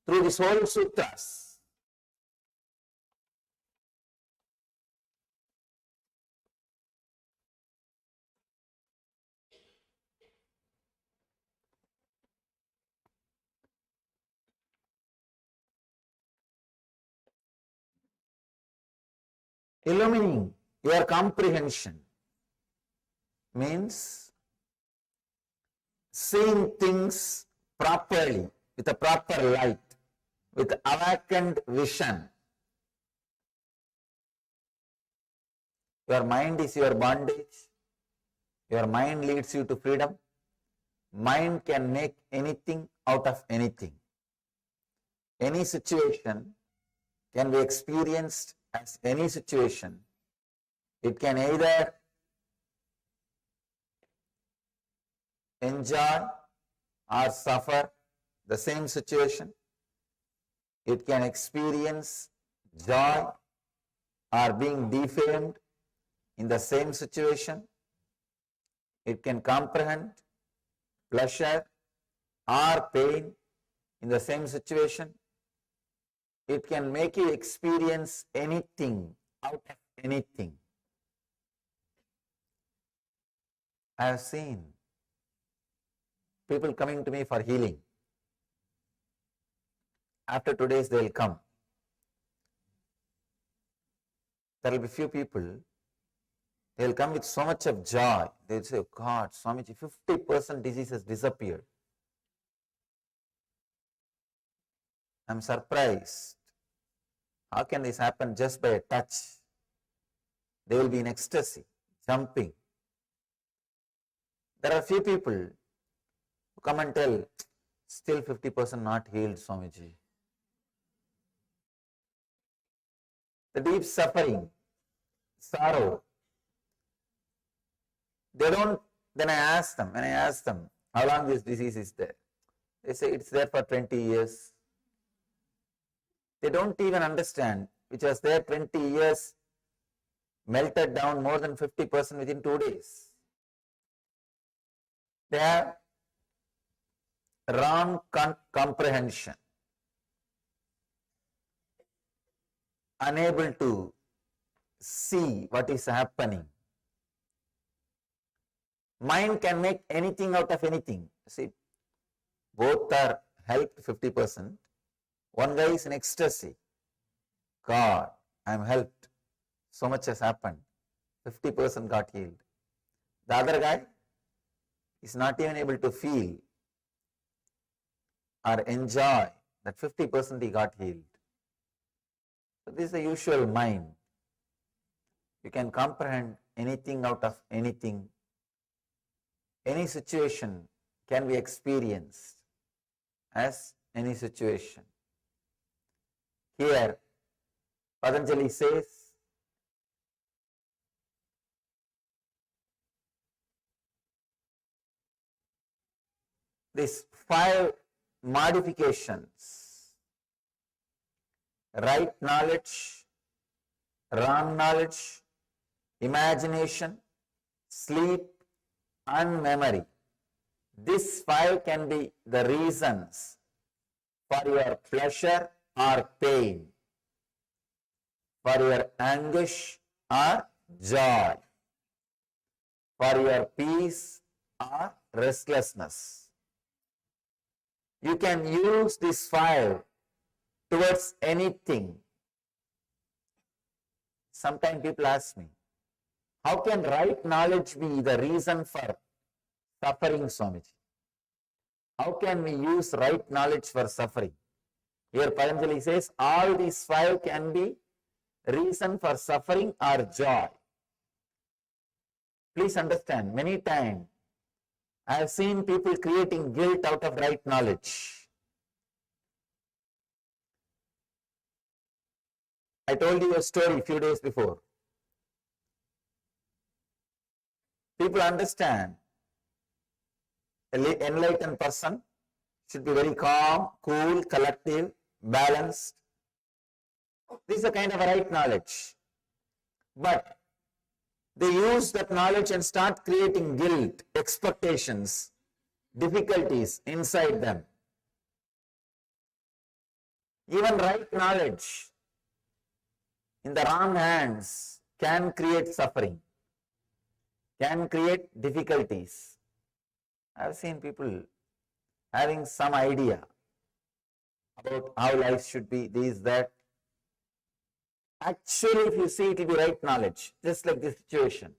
through this whole sutras. Illumining your comprehension means seeing things properly, with a proper light, with awakened vision. Your mind is your bondage. Your mind leads you to freedom. Mind can make anything out of anything. Any situation can be experienced as any situation. It can either enjoy or suffer the same situation. It can experience joy or being defamed in the same situation. It can comprehend pleasure or pain in the same situation. It can make you experience anything out of anything. I have seen people coming to me for healing. After 2 days, they will come. There will be few people, they will come with so much of joy. They will say, oh God, Swamiji, 50% disease has disappeared. I am surprised. How can this happen just by a touch? They will be in ecstasy, jumping. There are few people who come and tell, still 50% not healed, Swamiji. The deep suffering, sorrow. They don't, then when I ask them, how long this disease is there? They say it's there for 20 years. They don't even understand, which was there 20 years, melted down more than 50% within 2 days. They have wrong comprehension, unable to see what is happening. Mind can make anything out of anything. See, both are helped 50%. One guy is in ecstasy. God, I am helped. So much has happened. 50% got healed. The other guy is not even able to feel or enjoy that 50% he got healed. So this is the usual mind. You can comprehend anything out of anything. Any situation can be experienced as any situation. Here, Patanjali says, these 5 modifications: right knowledge, wrong knowledge, imagination, sleep, and memory. These 5 can be the reasons for your pleasure or pain, for your anguish or joy, for your peace or restlessness. You can use these 5 towards anything. Sometimes people ask me, how can right knowledge be the reason for suffering, Swamiji? how can we use right knowledge for suffering? Here Patanjali says all these five can be reason for suffering or joy. Please understand, many times I have seen people creating guilt out of right knowledge. I told you a story a few days before. People understand an enlightened person should be very calm, cool, collective, balanced. This is a kind of a right knowledge. But they use that knowledge and start creating guilt, expectations, difficulties inside them. Even right knowledge in the wrong hands can create suffering, can create difficulties. I have seen people having some idea about how life should be, this, that. Actually, if you see, it will be right knowledge, just like this situation.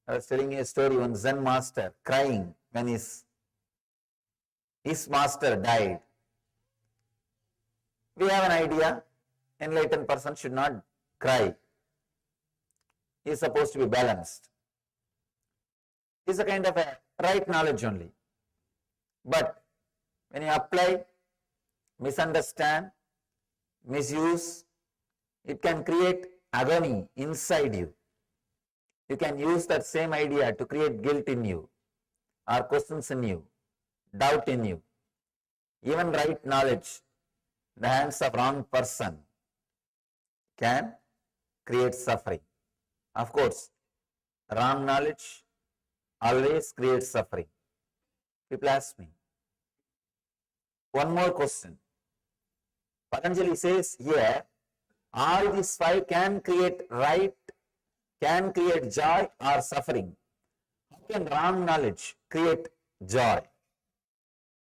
I was telling you a story, one Zen master crying when his master died. We have an idea, enlightened person should not cry. He is supposed to be balanced. It's a kind of a right knowledge only. But when you apply, misunderstand, misuse, it can create agony inside you. You can use that same idea to create guilt in you, or questions in you, doubt in you. Even right knowledge in the hands of wrong person can create suffering. Of course, wrong knowledge always creates suffering. People ask me. One more question. Patanjali says here, all these five can create joy or suffering. How can wrong knowledge create joy?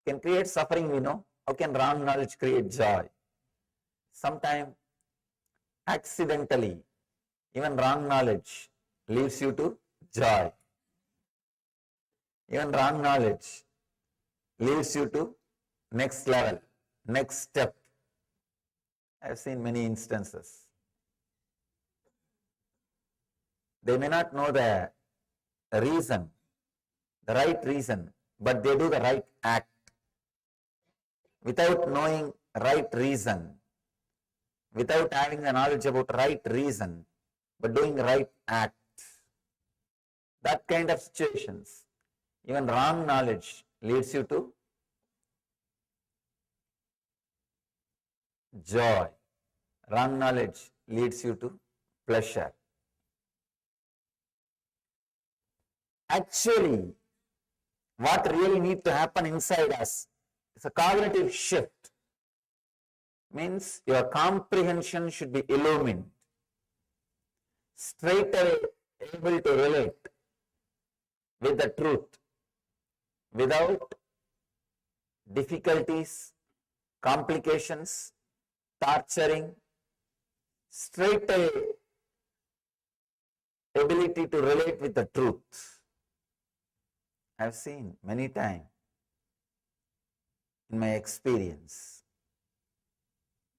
Can create suffering, we know. How can wrong knowledge create joy? Sometimes accidentally, even wrong knowledge leads you to joy. Even wrong knowledge leads you to next level, next step. I have seen many instances. They may not know the reason, the right reason, but they do the right act. Without knowing right reason, without having the knowledge about right reason, but doing right act. That kind of situations, even wrong knowledge leads you to joy. Wrong knowledge leads you to pleasure. Actually, what really needs to happen inside us is a cognitive shift. Means your comprehension should be illumined. Straight away able to relate with the truth without difficulties, complications, torturing, straight away ability to relate with the truth. I have seen many times in my experience,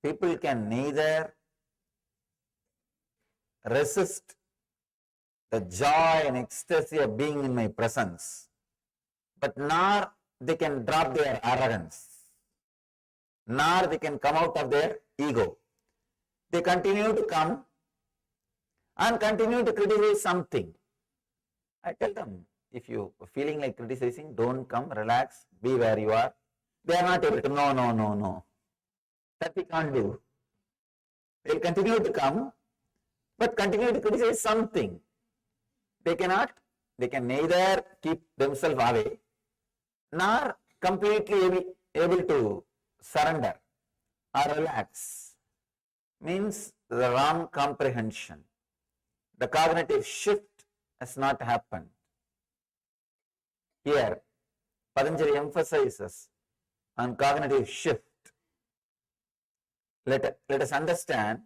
people can neither resist the joy and ecstasy of being in my presence, but nor they can drop their arrogance, nor they can come out of their ego. They continue to come and continue to criticize something. I tell them, if you are feeling like criticizing, don't come, relax, be where you are. They are not able to, no. That we can't do. They will continue to come, but continue to criticize something. They can neither keep themselves away, nor completely able to surrender or relax. Means the wrong comprehension. The cognitive shift has not happened. Here, Patanjali emphasizes on cognitive shift. Let us understand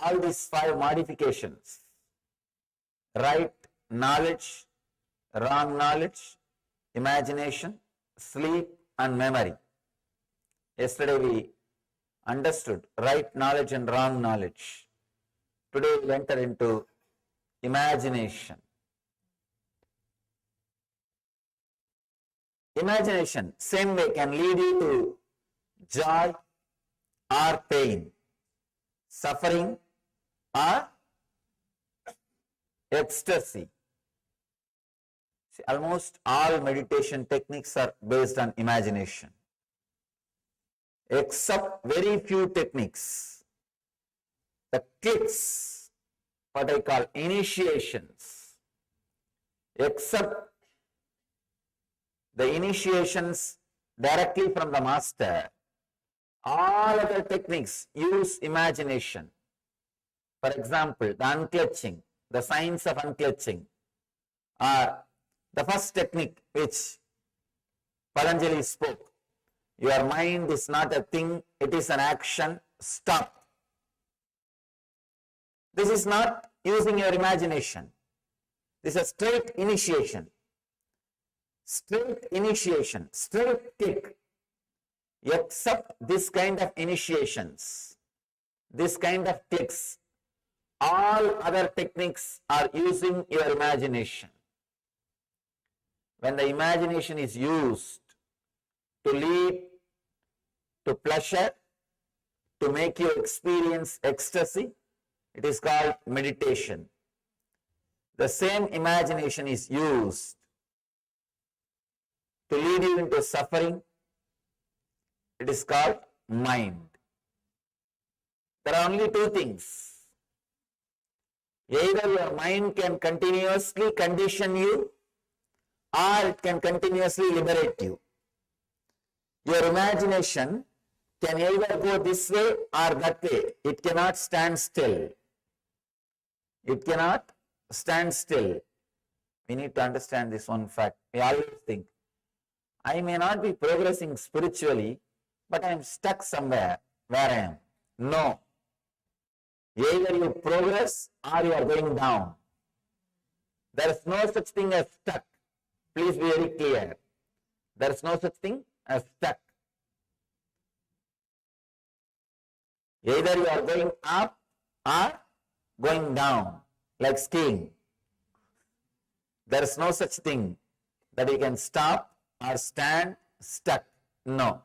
all these 5 modifications. Right knowledge, wrong knowledge, imagination, sleep and memory. Yesterday we understood right knowledge and wrong knowledge. Today we'll enter into imagination. Imagination, same way, can lead you to joy or pain, suffering or ecstasy. See, almost all meditation techniques are based on imagination, except very few techniques. The clicks, what I call initiations, except the initiations directly from the master, all other techniques use imagination. For example, the unclutching, the science of unclutching, are the first technique which Patanjali spoke. Your mind is not a thing, it is an action, stop. This is not using your imagination. This is a straight initiation. Straight initiation, straight kick. Except this kind of initiations, this kind of clicks, all other techniques are using your imagination. When the imagination is used to lead to pleasure, to make you experience ecstasy, it is called meditation. The same imagination is used to lead you into suffering, it is called mind. There are only two things. Either your mind can continuously condition you, or it can continuously liberate you. Your imagination can either go this way or that way. It cannot stand still. It cannot stand still. We need to understand this one fact. We always think, I may not be progressing spiritually, but I am stuck somewhere where I am. No. Either you progress or you are going down. There is no such thing as stuck. Please be very clear. There is no such thing as stuck. Either you are going up or going down, like skiing. There is no such thing that you can stop or stand stuck. No.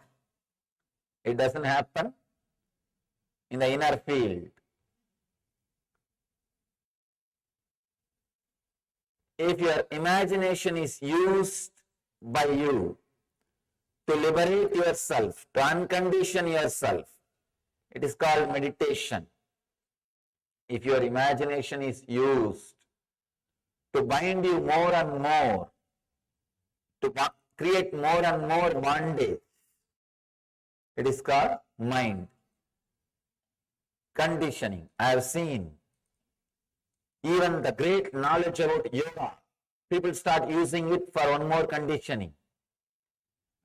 It doesn't happen in the inner field. If your imagination is used by you to liberate yourself, to uncondition yourself, it is called meditation. If your imagination is used to bind you more and more, to create more and more bondage, it is called mind. Conditioning. I have seen even the great knowledge about yoga, people start using it for one more conditioning.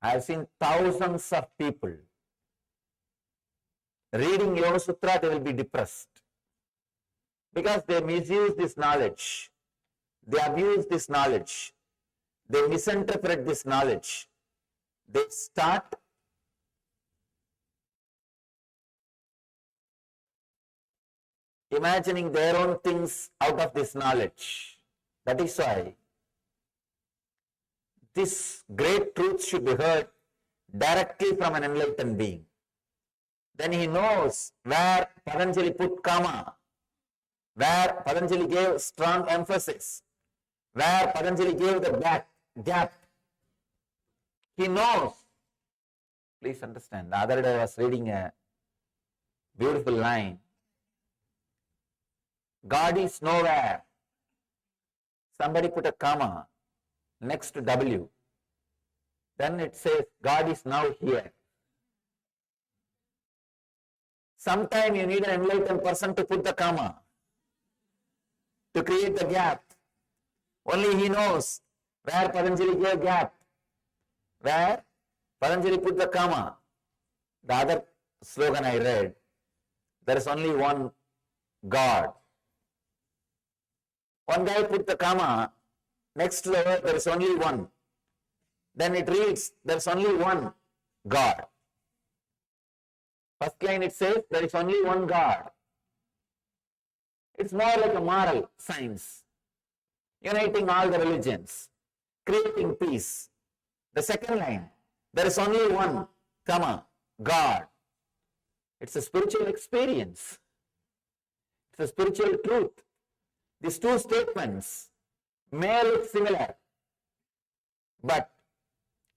I have seen thousands of people reading Yoga Sutra, they will be depressed because they misuse this knowledge, they abuse this knowledge, they misinterpret this knowledge, they start imagining their own things out of this knowledge. That is why this great truth should be heard directly from an enlightened being. Then he knows where Patanjali put comma, where Patanjali gave strong emphasis, where Patanjali gave the gap. He knows. Please understand, the other day I was reading a beautiful line. God is nowhere. Somebody put a comma next to W. Then it says, God is now here. Sometime you need an enlightened person to put the comma, to create the gap. Only he knows where Patanjali gave gap, where Patanjali put the comma. The other slogan I read, there is only one God. One guy put the comma, next to the word there is only one. then it reads, there's only one God. First line it says, there is only one God. It's more like a moral science, uniting all the religions, creating peace. The second line, there is only one, God. It's a spiritual experience. It's a spiritual truth. These two statements may look similar, but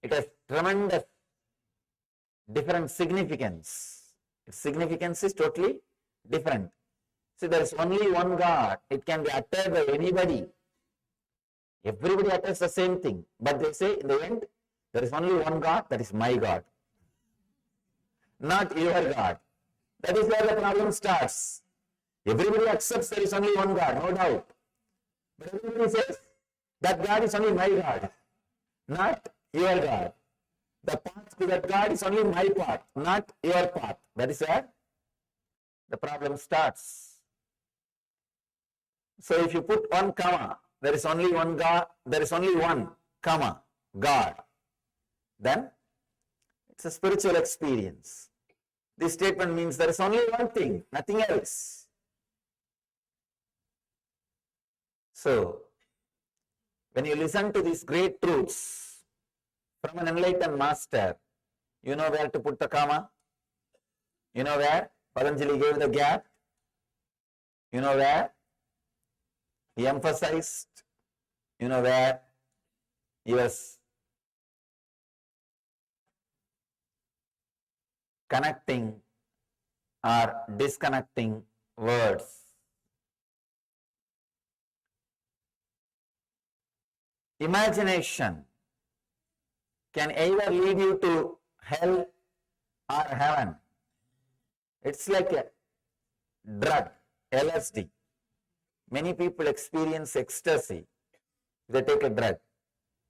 it has tremendous different significance. Its significance is totally different. See, there is only one God. It can be uttered by anybody. Everybody utters the same thing. But they say in the end, there is only one God, that is my God. Not your God. That is where the problem starts. Everybody accepts there is only one God, no doubt. But everybody says that God is only my God, not your God. The path to that God is only my path, not your path. That is where the problem starts. So if you put one comma, there is only one God, there is only one comma, God, then it's a spiritual experience. This statement means there is only one thing, nothing else. So, when you listen to these great truths from an enlightened master, you know where to put the comma, you know where Patanjali gave the gap, you know where he emphasized, you know where he was connecting or disconnecting words. Imagination can either lead you to hell or heaven. It's like a drug, LSD. Many people experience ecstasy. They take a drug.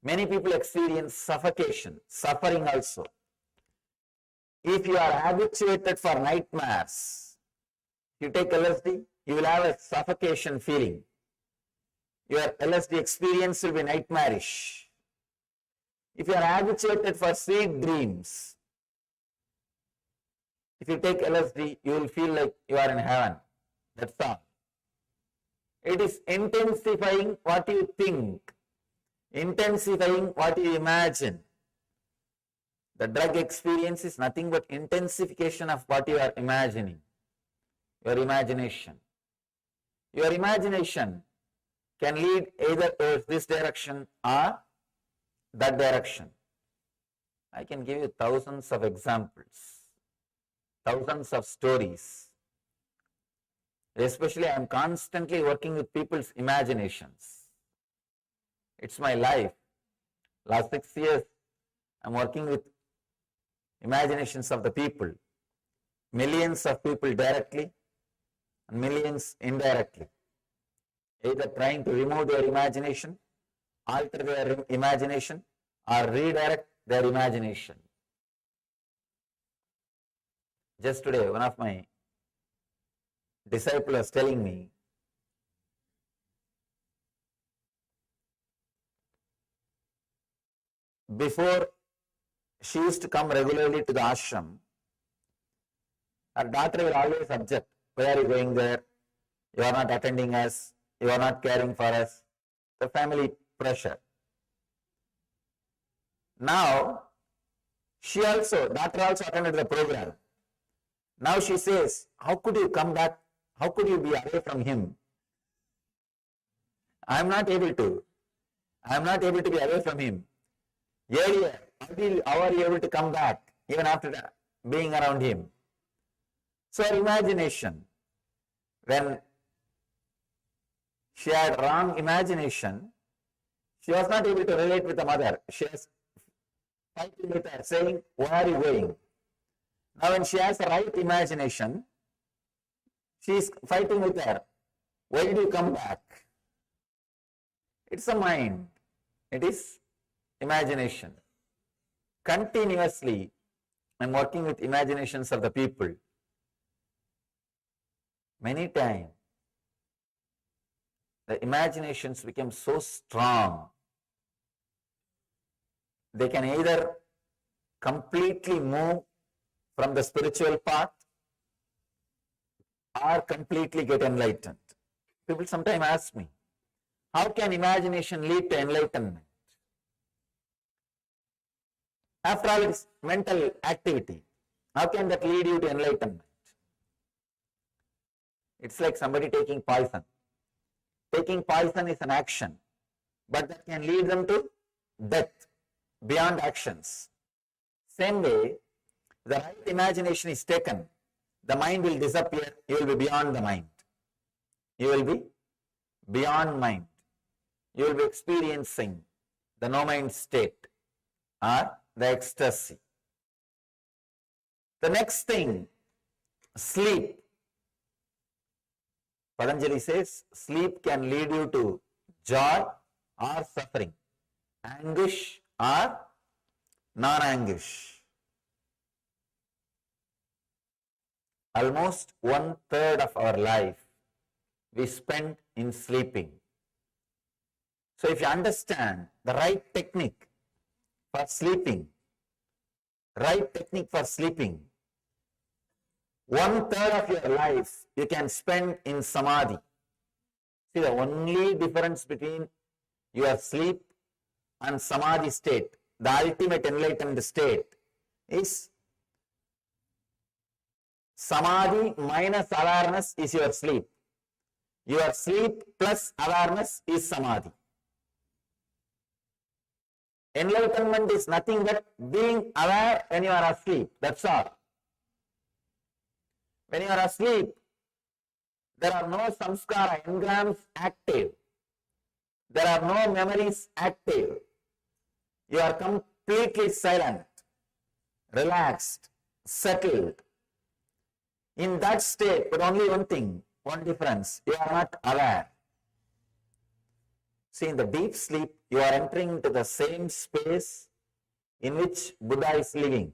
Many people experience suffocation, suffering also. If you are habituated for nightmares, you take LSD, you will have a suffocation feeling. Your LSD experience will be nightmarish. If you are habituated for sweet dreams, if you take LSD, you will feel like you are in heaven. That's all. It is intensifying what you think, intensifying what you imagine. The drug experience is nothing but intensification of what you are imagining, your imagination. Your imagination can lead either towards this direction or that direction. I can give you thousands of examples, thousands of stories. Especially, I am constantly working with people's imaginations. It's my life. Last 6 years, I am working with imaginations of the people. Millions of people directly and millions indirectly. Either trying to remove their imagination, alter their imagination, or redirect their imagination. Just today, one of my disciples was telling me, before she used to come regularly to the ashram, her daughter will always object, why are you going there? You are not attending us, you are not caring for us. The family pressure. Now, daughter also attended the program. Now she says, how could you come back? How could you be away from him? I am not able to. I am not able to be away from him. Earlier, how are you able to come back even after being around him? So her imagination, when she had wrong imagination, she was not able to relate with the mother. She was fighting with her, saying, where are you going? Now when she has the right imagination, she is fighting with her. Why did you come back? It's a mind. It is imagination. Continuously, I am working with imaginations of the people. Many times, the imaginations become so strong. they can either completely move from the spiritual path or completely get enlightened. People sometimes ask me, how can imagination lead to enlightenment? After all, it's mental activity. How can that lead you to enlightenment? It's like somebody taking poison. Taking poison is an action, but that can lead them to death beyond actions. Same way, the right imagination is taken, the mind will disappear, you will be beyond the mind. You will be beyond mind. You will be experiencing the no mind state or the ecstasy. The next thing, sleep. Patanjali says, sleep can lead you to joy or suffering, anguish or non-anguish. Almost 1/3 of our life we spend in sleeping. So if you understand the right technique for sleeping, 1/3 of your life you can spend in samadhi. See, the only difference between your sleep and samadhi state, the ultimate enlightened state, is samadhi minus awareness is your sleep. Your sleep plus awareness is samadhi. Enlightenment is nothing but being aware when you are asleep. That's all. When you are asleep, there are no samskara, engrams active. There are no memories active. You are completely silent, relaxed, settled. In that state, but only one thing, one difference, you are not aware. See, in the deep sleep, you are entering into the same space in which Buddha is living,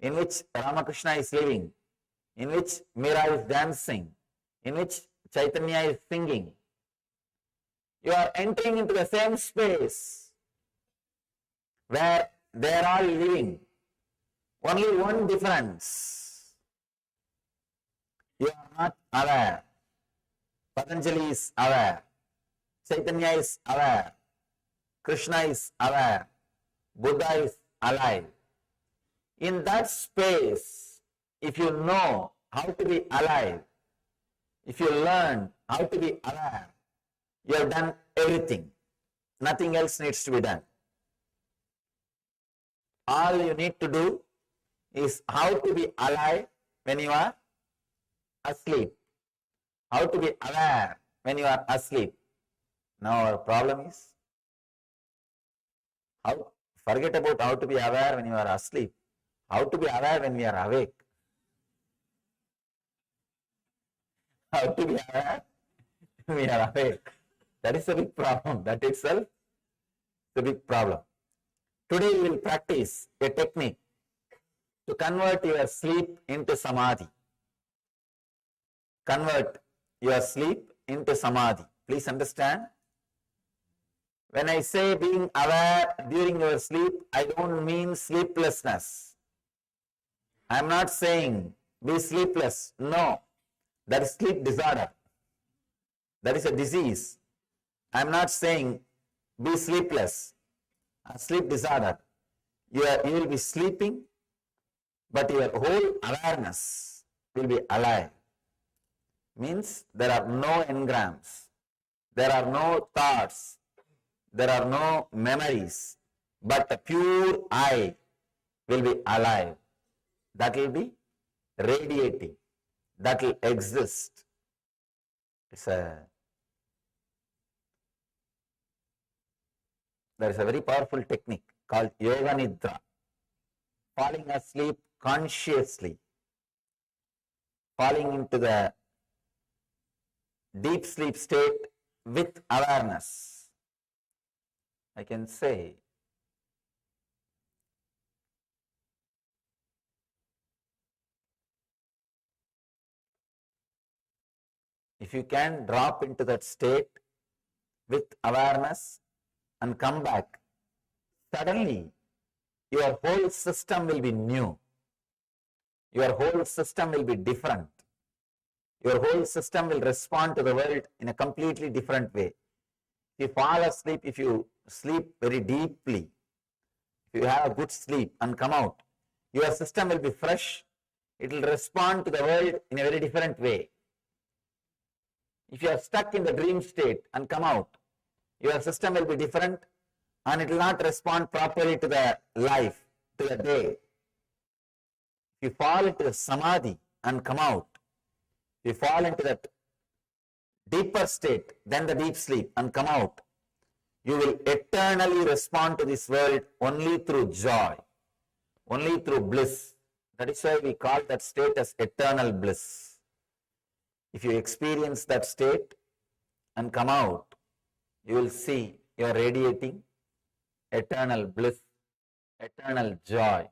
in which Ramakrishna is living, in which Meera is dancing, in which Chaitanya is singing. You are entering into the same space where they are all living. Only one difference. You are not aware. Patanjali is aware. Chaitanya is aware. Krishna is aware. Buddha is alive. In that space, if you know how to be alive, if you learn how to be aware, you have done everything. Nothing else needs to be done. All you need to do is how to be alive when you are asleep. How to be aware when you are asleep. Now our problem is, forget about how to be aware when you are asleep. How to be aware when we are awake. How to be aware when we are awake. That is a big problem. That itself is a big problem. Today we will practice a technique to convert your sleep into samadhi. Convert your sleep into samadhi. Please understand. When I say being aware during your sleep, I don't mean sleeplessness. I am not saying be sleepless. No, that is sleep disorder. That is a disease. I am not saying be sleepless. A sleep disorder. You will be sleeping, but your whole awareness will be alive. Means there are no engrams. There are no thoughts. There are no memories, but the pure I will be alive. That will be radiating. That will exist. There is a very powerful technique called Yoga Nidra. Falling asleep consciously. Falling into the deep sleep state with awareness. I can say, if you can drop into that state with awareness and come back, suddenly your whole system will be new. Your whole system will be different. Your whole system will respond to the world in a completely different way. If you fall asleep, if you sleep very deeply, if you have a good sleep and come out, your system will be fresh. It will respond to the world in a very different way. If you are stuck in the dream state and come out, your system will be different and it will not respond properly to the life, to the day. If you fall into the samadhi and come out, if you fall into that deeper state than the deep sleep and come out, you will eternally respond to this world only through joy, only through bliss. That is why we call that state as eternal bliss. If you experience that state and come out, you will see you are radiating eternal bliss, eternal joy.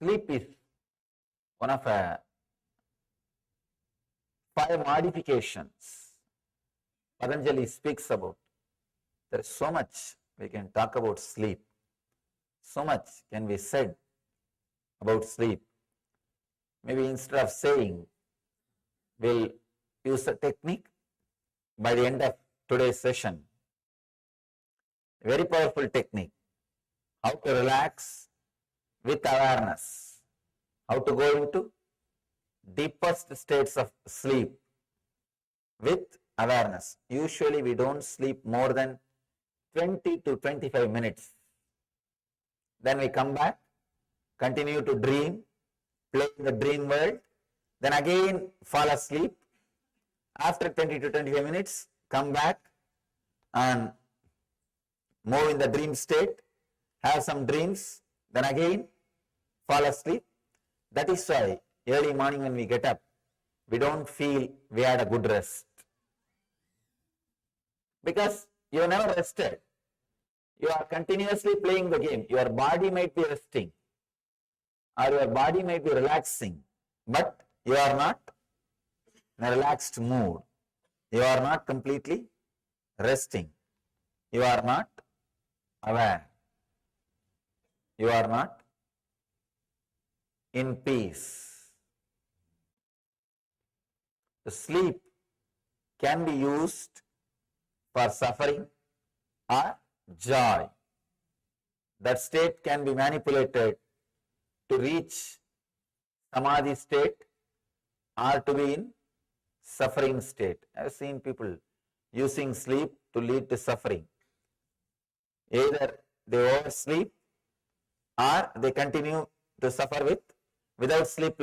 Sleep is one of 5 modifications Patanjali speaks about. There is so much we can talk about sleep. So much can be said about sleep. Maybe instead of saying, we'll use a technique by the end of today's session. A very powerful technique. How to relax with awareness. How to go into deepest states of sleep with awareness. Usually we don't sleep more than 20 to 25 minutes. Then we come back, continue to dream, play in the dream world, then again fall asleep. After 20 to 25 minutes, come back and move in the dream state, have some dreams, then again fall asleep. That is why early morning when we get up, we don't feel we had a good rest. Because you never rested. You are continuously playing the game. Your body might be resting or your body might be relaxing, but you are not in a relaxed mood. You are not completely resting. You are not aware. You are not in peace. The sleep can be used for suffering or joy. That state can be manipulated to reach samadhi state or to be in suffering state. I have seen people using sleep to lead to suffering. Either they oversleep or they continue to suffer without sleep,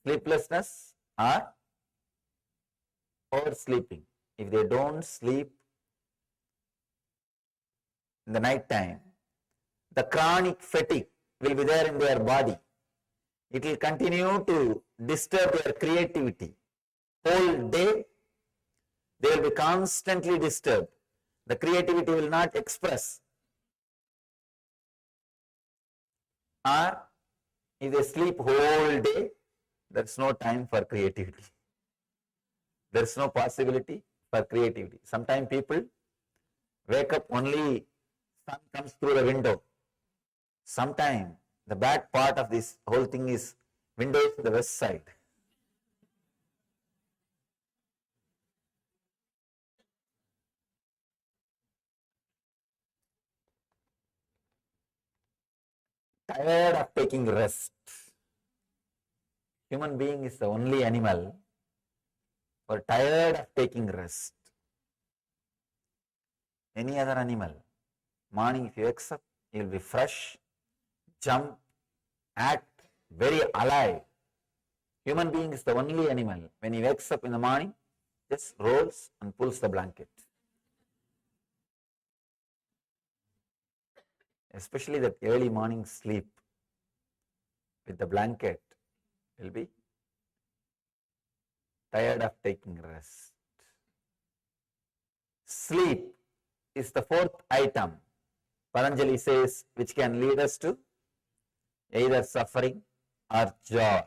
sleeplessness or oversleeping. If they don't sleep in the night time, the chronic fatigue will be there in their body. It will continue to disturb their creativity. Whole day, they will be constantly disturbed. The creativity will not express. Or if they sleep whole day, there is no time for creativity. There is no possibility for creativity. Sometimes people wake up only sun comes through the window. Sometimes the bad part of this whole thing is windows to the west side. Tired of taking rest. Human being is the only animal who are tired of taking rest. Any other animal, morning if you wake up, you will be fresh, jump, act very alive. Human being is the only animal, when he wakes up in the morning, just rolls and pulls the blanket. Especially that early morning sleep with the blanket will be tired of taking rest. Sleep is the 4th item, Patanjali says, which can lead us to either suffering or joy.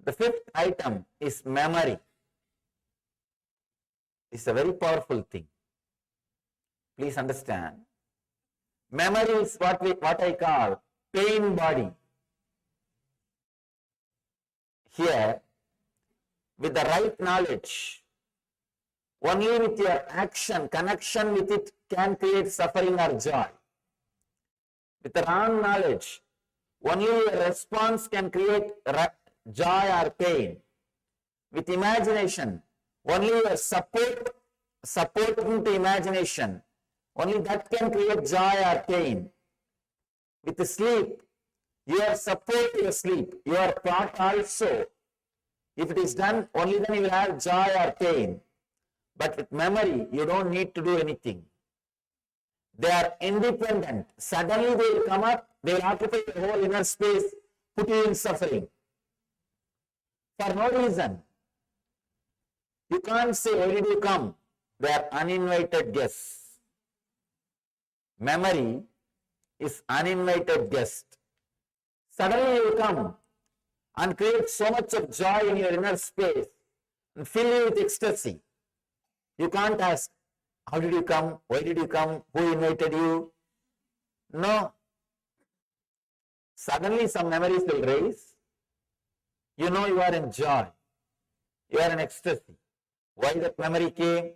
The 5th item is memory. It's a very powerful thing. Please understand. Memory is what I call pain body. Here, with the right knowledge, only with your action, connection with it can create suffering or joy. With the wrong knowledge, only your response can create joy or pain. With imagination, only your supporting to imagination, only that can create joy or pain. With the sleep, your support to your sleep, your thought also. If it is done, only then you will have joy or pain. But with memory, you don't need to do anything. They are independent. Suddenly they will come up, they will occupy the whole inner space, put you in suffering. For no reason. You can't say, why did you come? They are uninvited guests. Memory is uninvited guest. Suddenly you will come and create so much of joy in your inner space and fill you with ecstasy. You can't ask, how did you come? Why did you come? Who invited you? No. Suddenly some memories will raise. You know you are in joy. You are in ecstasy. Why that memory came?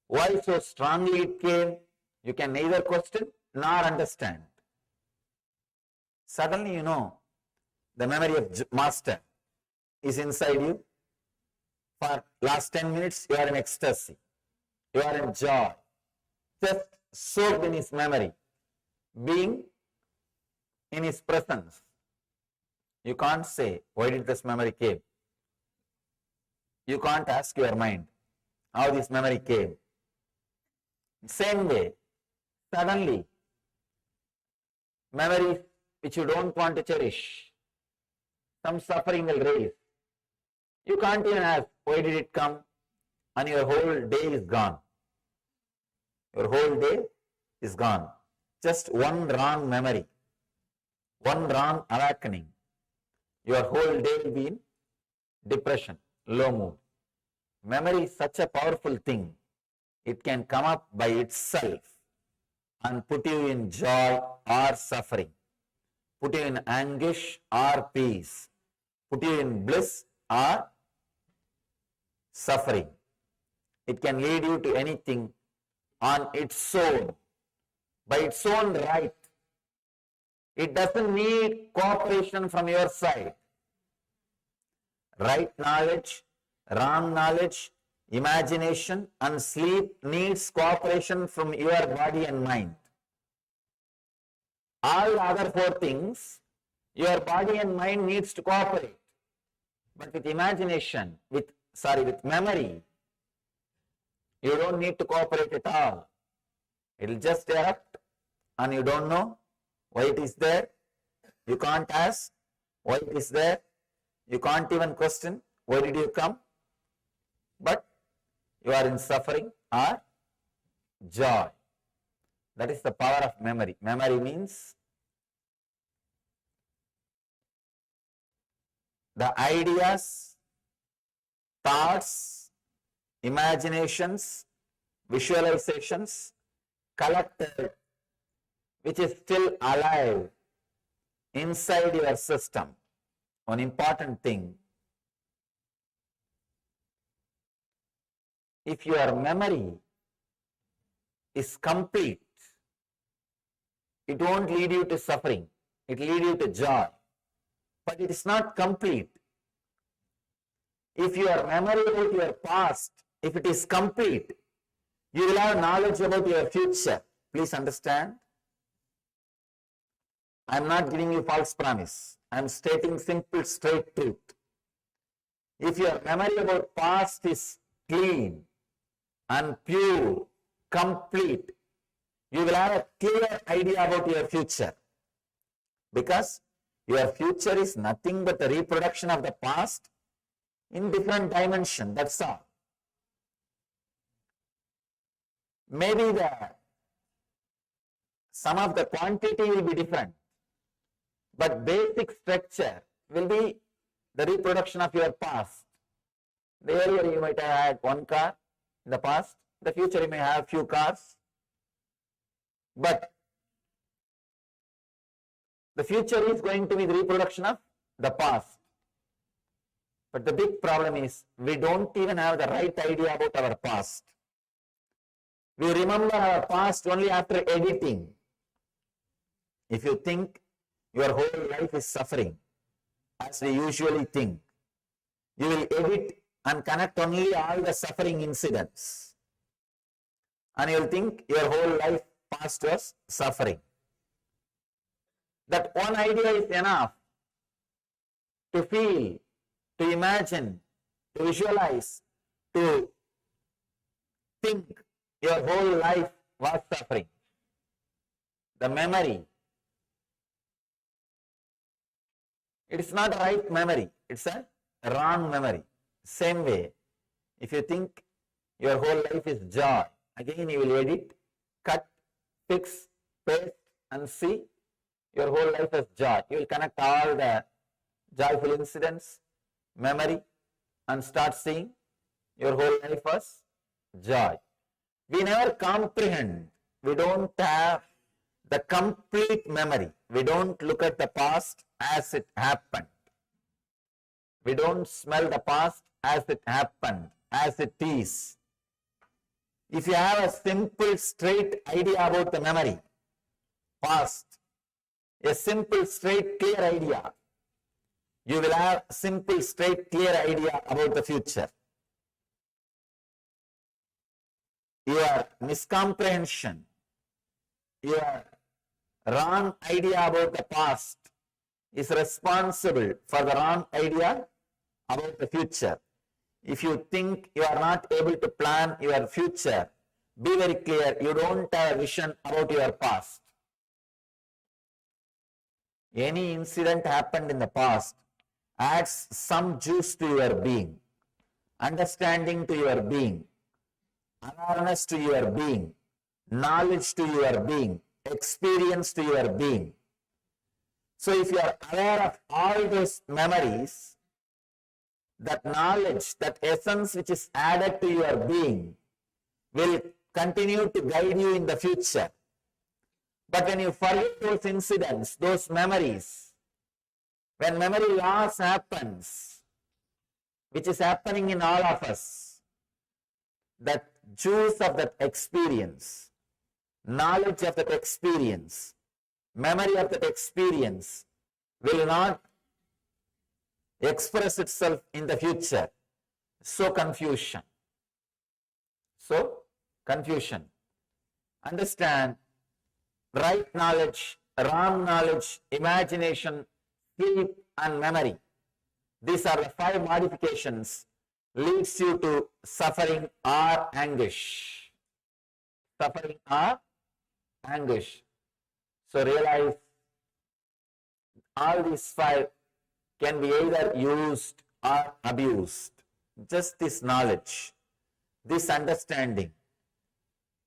Why so strongly it came? You can neither question nor understand. Suddenly you know the memory of Master is inside you. For last 10 minutes you are in ecstasy. You are in joy. Just soaked in his memory. Being in his presence. You can't say, why did this memory came? You can't ask your mind how this memory came. Same way, suddenly, memories which you don't want to cherish, some suffering will raise. You can't even ask, why did it come? And your whole day is gone. Your whole day is gone. Just one wrong memory, one wrong awakening. Your whole day will be in depression, low mood. Memory is such a powerful thing. It can come up by itself and put you in joy or suffering, put you in anguish or peace, put you in bliss or suffering. It can lead you to anything on its own, by its own right. It doesn't need cooperation from your side. Right knowledge, wrong knowledge, imagination and sleep needs cooperation from your body and mind. All the other four things, your body and mind needs to cooperate. But with imagination, with memory, you don't need to cooperate at all. It will just erupt and you don't know why it is there. You can't ask why it is there. You can't even question why did you come. But you are in suffering or joy. That is the power of memory. Memory means the ideas, thoughts, imaginations, visualizations collected, which is still alive inside your system. One important thing, if your memory is complete, it won't lead you to suffering, it will lead you to joy. But it is not complete. If your memory about your past, if it is complete, you will have knowledge about your future. Please understand. I am not giving you false promise. I am stating simple, straight truth. If your memory about past is clean and pure, complete, you will have a clear idea about your future. Because your future is nothing but a reproduction of the past in different dimension. That's all. Maybe some of the quantity will be different, but basic structure will be the reproduction of your past. Earlier you might have had one car in the past, in the future you may have few cars. But the future is going to be the reproduction of the past. But the big problem is we don't even have the right idea about our past. We remember our past only after editing. If you think your whole life is suffering, as we usually think, you will edit and connect only all the suffering incidents. And you will think your whole life past was suffering. That one idea is enough to feel, to imagine, to visualize, to think your whole life was suffering. The memory, it is not a right memory, it's a wrong memory. Same way, if you think your whole life is joy, again you will edit, cut, fix, paste and see your whole life as joy. You will connect all the joyful incidents, memory, and start seeing your whole life as joy. We never comprehend. We don't have the complete memory. We don't look at the past as it happened. We don't smell the past as it happened, as it is. If you have a simple, straight idea about the memory, past, a simple, straight, clear idea, you will have a simple, straight, clear idea about the future. Your miscomprehension, your wrong idea about the past is responsible for the wrong idea about the future. If you think you are not able to plan your future, be very clear, you don't have a vision about your past. Any incident happened in the past adds some juice to your being, understanding to your being, awareness to your being, knowledge to your being, experience to your being. So if you are aware of all those memories, that knowledge, that essence which is added to your being will continue to guide you in the future. But when you forget those incidents, those memories, when memory loss happens, which is happening in all of us, that juice of that experience, knowledge of that experience, memory of that experience will not express itself in the future. So confusion. Understand, right knowledge, wrong knowledge, imagination, sleep and memory. These are the 5 modifications leads you to suffering or anguish. Suffering or anguish. So realize all these 5 can be either used or abused. Just this knowledge, this understanding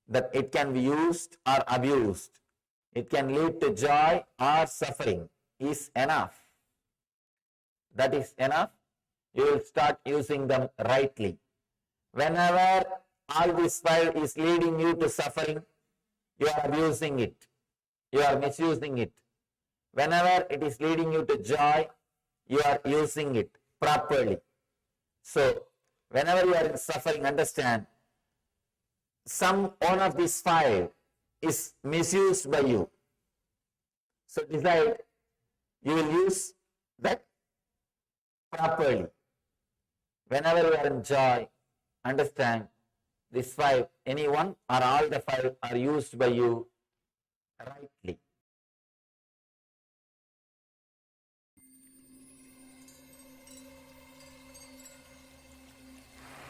that it can be used or abused, it can lead to joy or suffering is enough. That is enough. You will start using them rightly. Whenever all this 5 is leading you to suffering, you are abusing it. You are misusing it. Whenever it is leading you to joy, you are using it properly. So, whenever you are in suffering, understand, one of these 5 is misused by you. So, decide you will use that properly. Whenever you are in joy, understand these 5, any one or all the 5 are used by you rightly.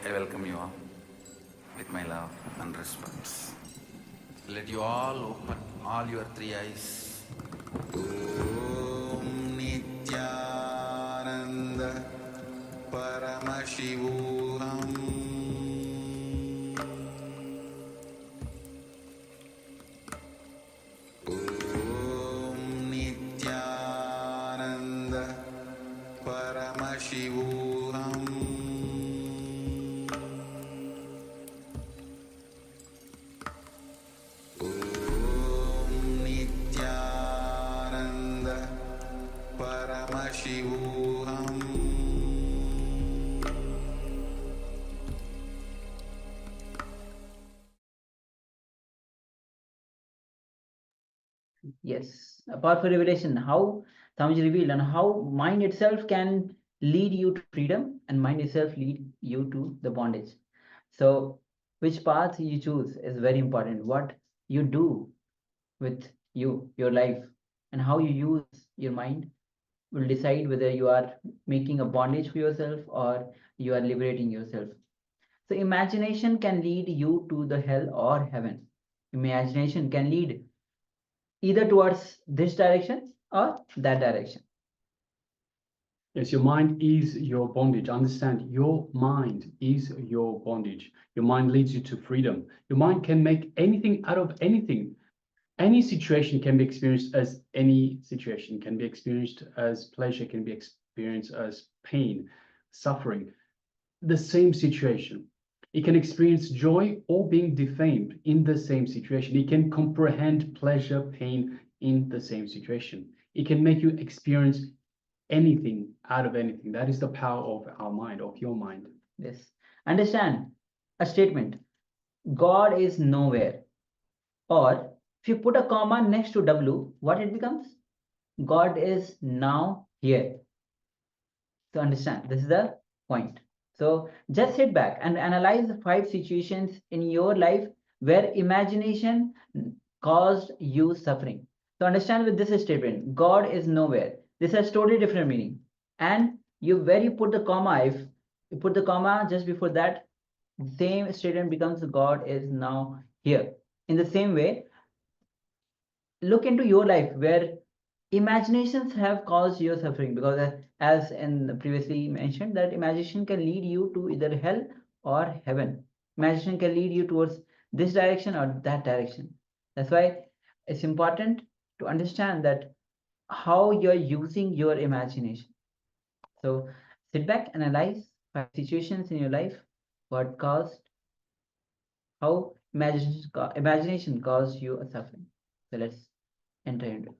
I welcome you all with my love and respect. Let you all open all your 3 eyes. Om Nithyananda Paramashivoham Om Nithyananda Paramashivoham Om Yes, a powerful revelation. How Swamiji revealed and how mind itself can lead you to freedom and mind itself lead you to the bondage. So, which path you choose is very important. What you do with your life, and how you use your mind will decide whether you are making a bondage for yourself or you are liberating yourself. So, imagination can lead you to the hell or heaven. Imagination can lead either towards this direction or that direction. Yes, your mind is your bondage. Understand, your mind is your bondage. Your mind leads you to freedom. Your mind can make anything out of anything. Any situation can be experienced as any situation, can be experienced as pleasure, can be experienced as pain, suffering. The same situation. It can experience joy or being defamed in the same situation. It can comprehend pleasure, pain in the same situation. It can make you experience anything out of anything. That is the power of our mind, of your mind. Yes. Understand a statement. God is nowhere. Or if you put a comma next to W, what it becomes? God is now here. So understand, this is the point. So just sit back and analyze the 5 situations in your life where imagination caused you suffering. So understand with this statement, God is nowhere. This has totally different meaning. And where you put the comma, if you put the comma just before that, same statement becomes God is now here. In the same way, look into your life where imaginations have caused your suffering, because as in previously mentioned, that imagination can lead you to either hell or heaven. Imagination can lead you towards this direction or that direction. That's why it's important to understand that how you're using your imagination. So sit back, analyze 5 situations in your life, what caused, how imagination caused you a suffering. So let's enter into it.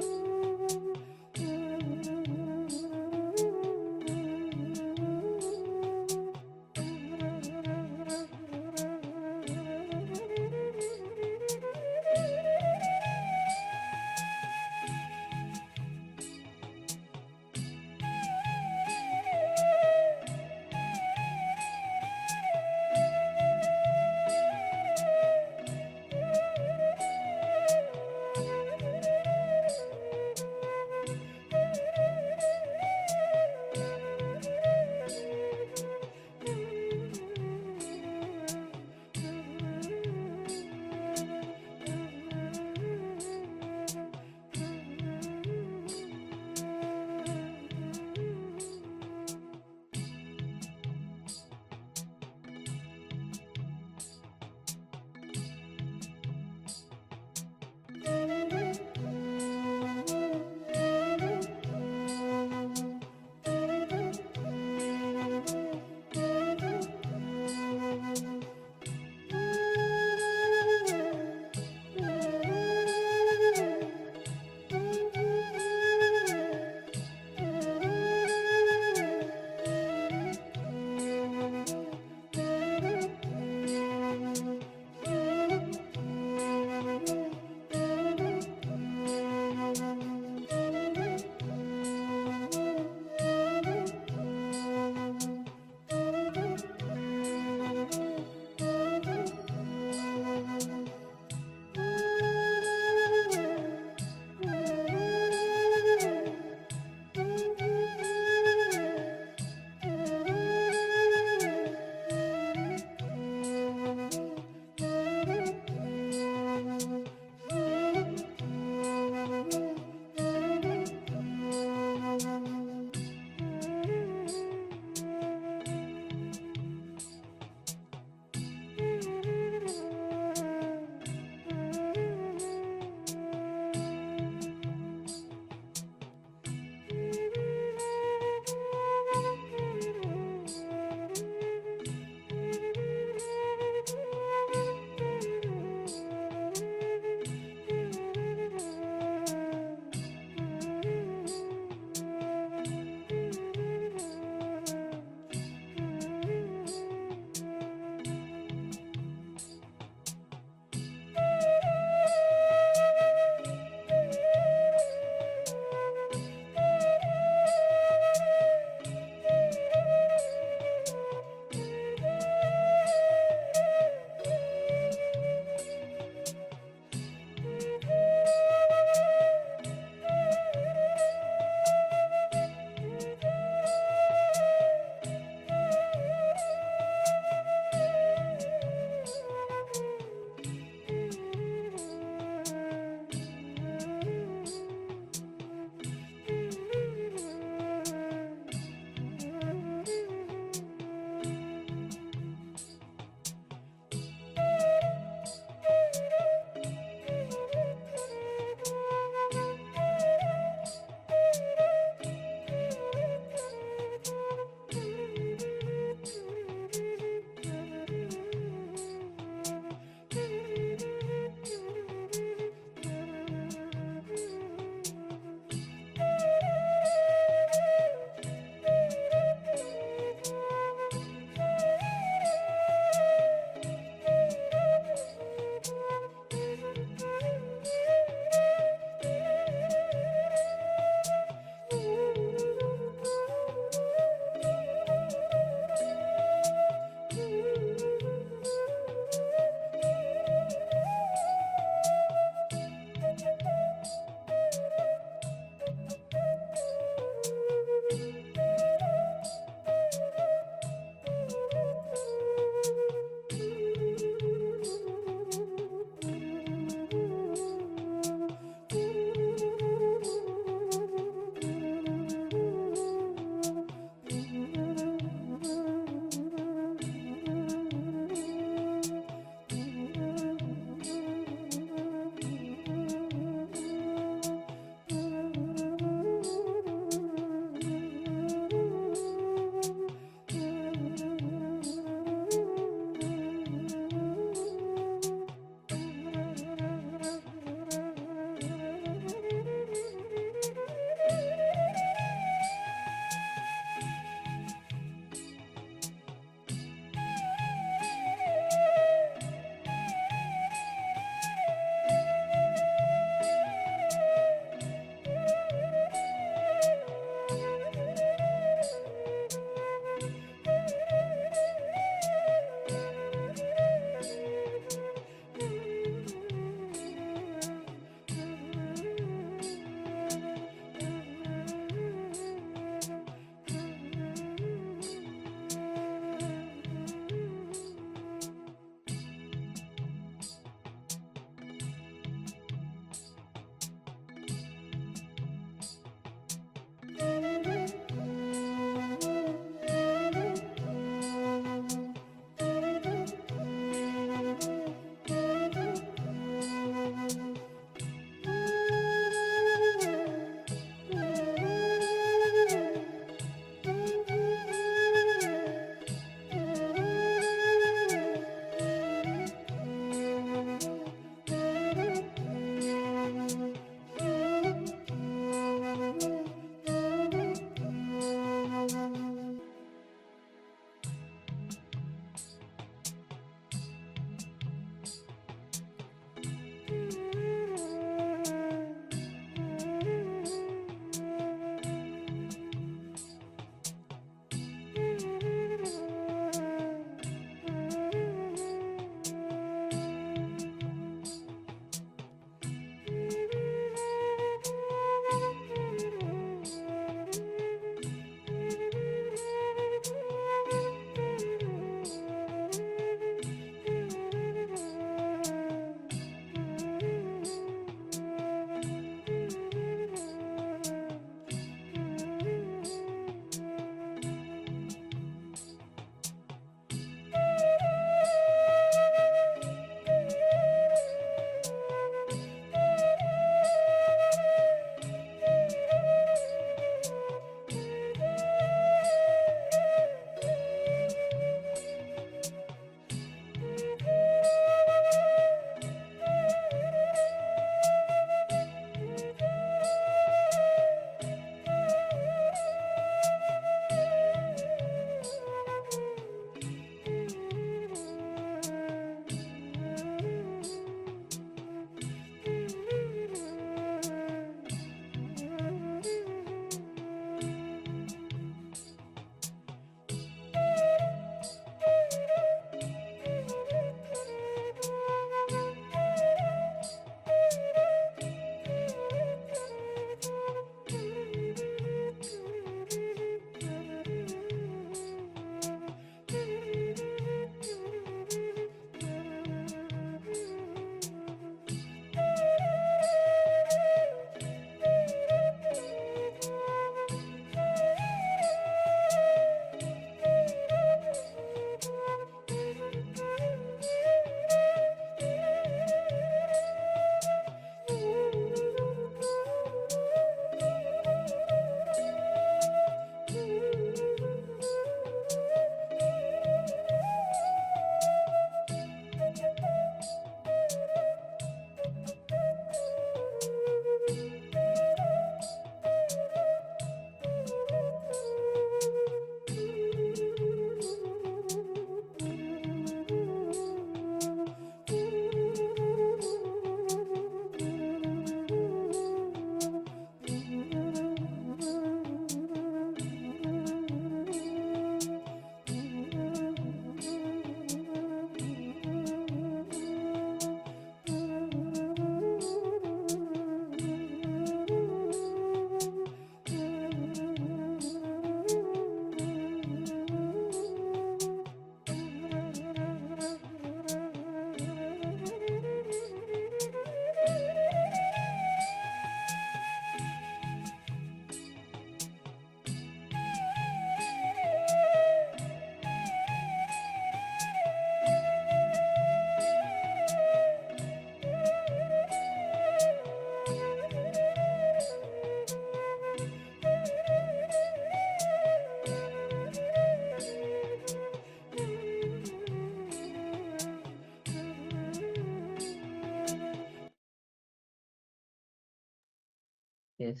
Yes.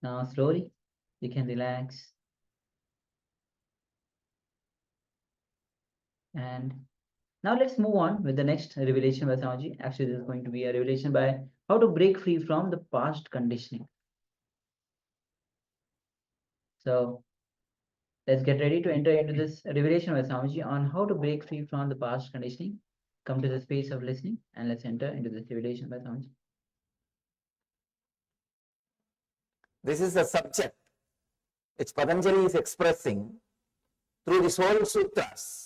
Now slowly you can relax. And now let's move on with the next revelation by Swamiji. Actually, this is going to be a revelation by how to break free from the past conditioning. So let's get ready to enter into this revelation by Swamiji on how to break free from the past conditioning. Come to the space of listening and let's enter into this revelation by Swamiji. This is the subject which Patanjali is expressing through this whole sutras.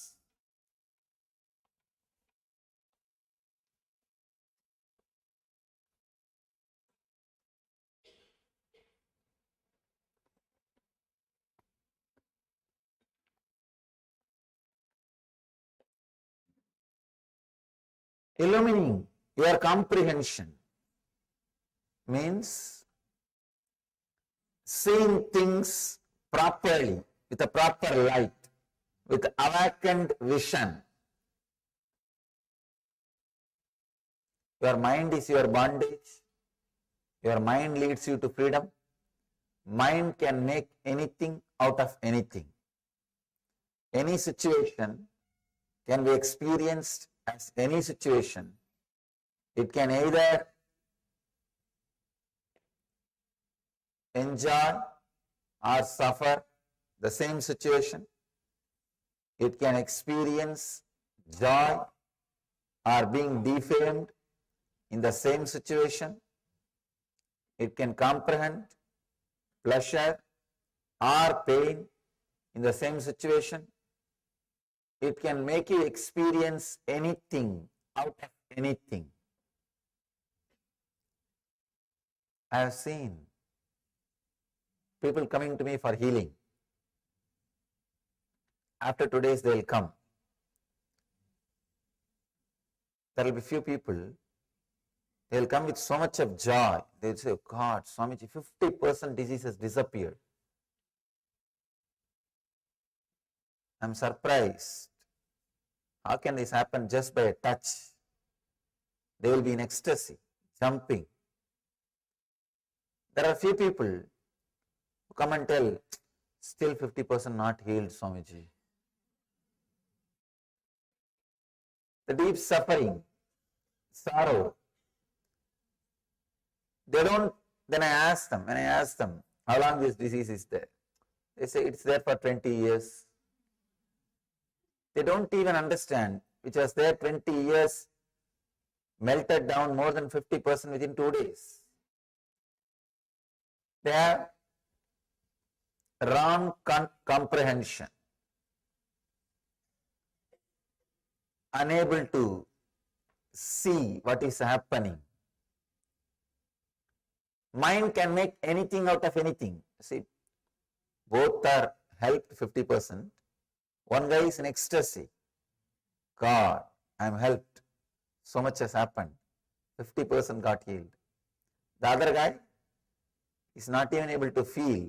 Illumining your comprehension means seeing things properly, with a proper light, with awakened vision. Your mind is your bondage. Your mind leads you to freedom. Mind can make anything out of anything. Any situation can be experienced as any situation. It can either enjoy or suffer the same situation. It can experience joy or being defamed in the same situation. It can comprehend pleasure or pain in the same situation. It can make you experience anything out of anything. I have seen people coming to me for healing. After 2 days, they will come. There will be few people, they will come with so much of joy. They will say, God, Swamiji, 50% disease has disappeared. I am surprised. How can this happen just by a touch? They will be in ecstasy, jumping. There are few people who come and tell, still 50% not healed, Swamiji. The deep suffering, sorrow. They don't, then I ask them, when I ask them, how long this disease is there? They say it's there for 20 years. They don't even understand, which was there 20 years, melted down more than 50% within 2 days. They have wrong comprehension, unable to see what is happening. Mind can make anything out of anything. See, both are helped 50%. One guy is in ecstasy. God, I am helped. So much has happened. 50% got healed. The other guy is not even able to feel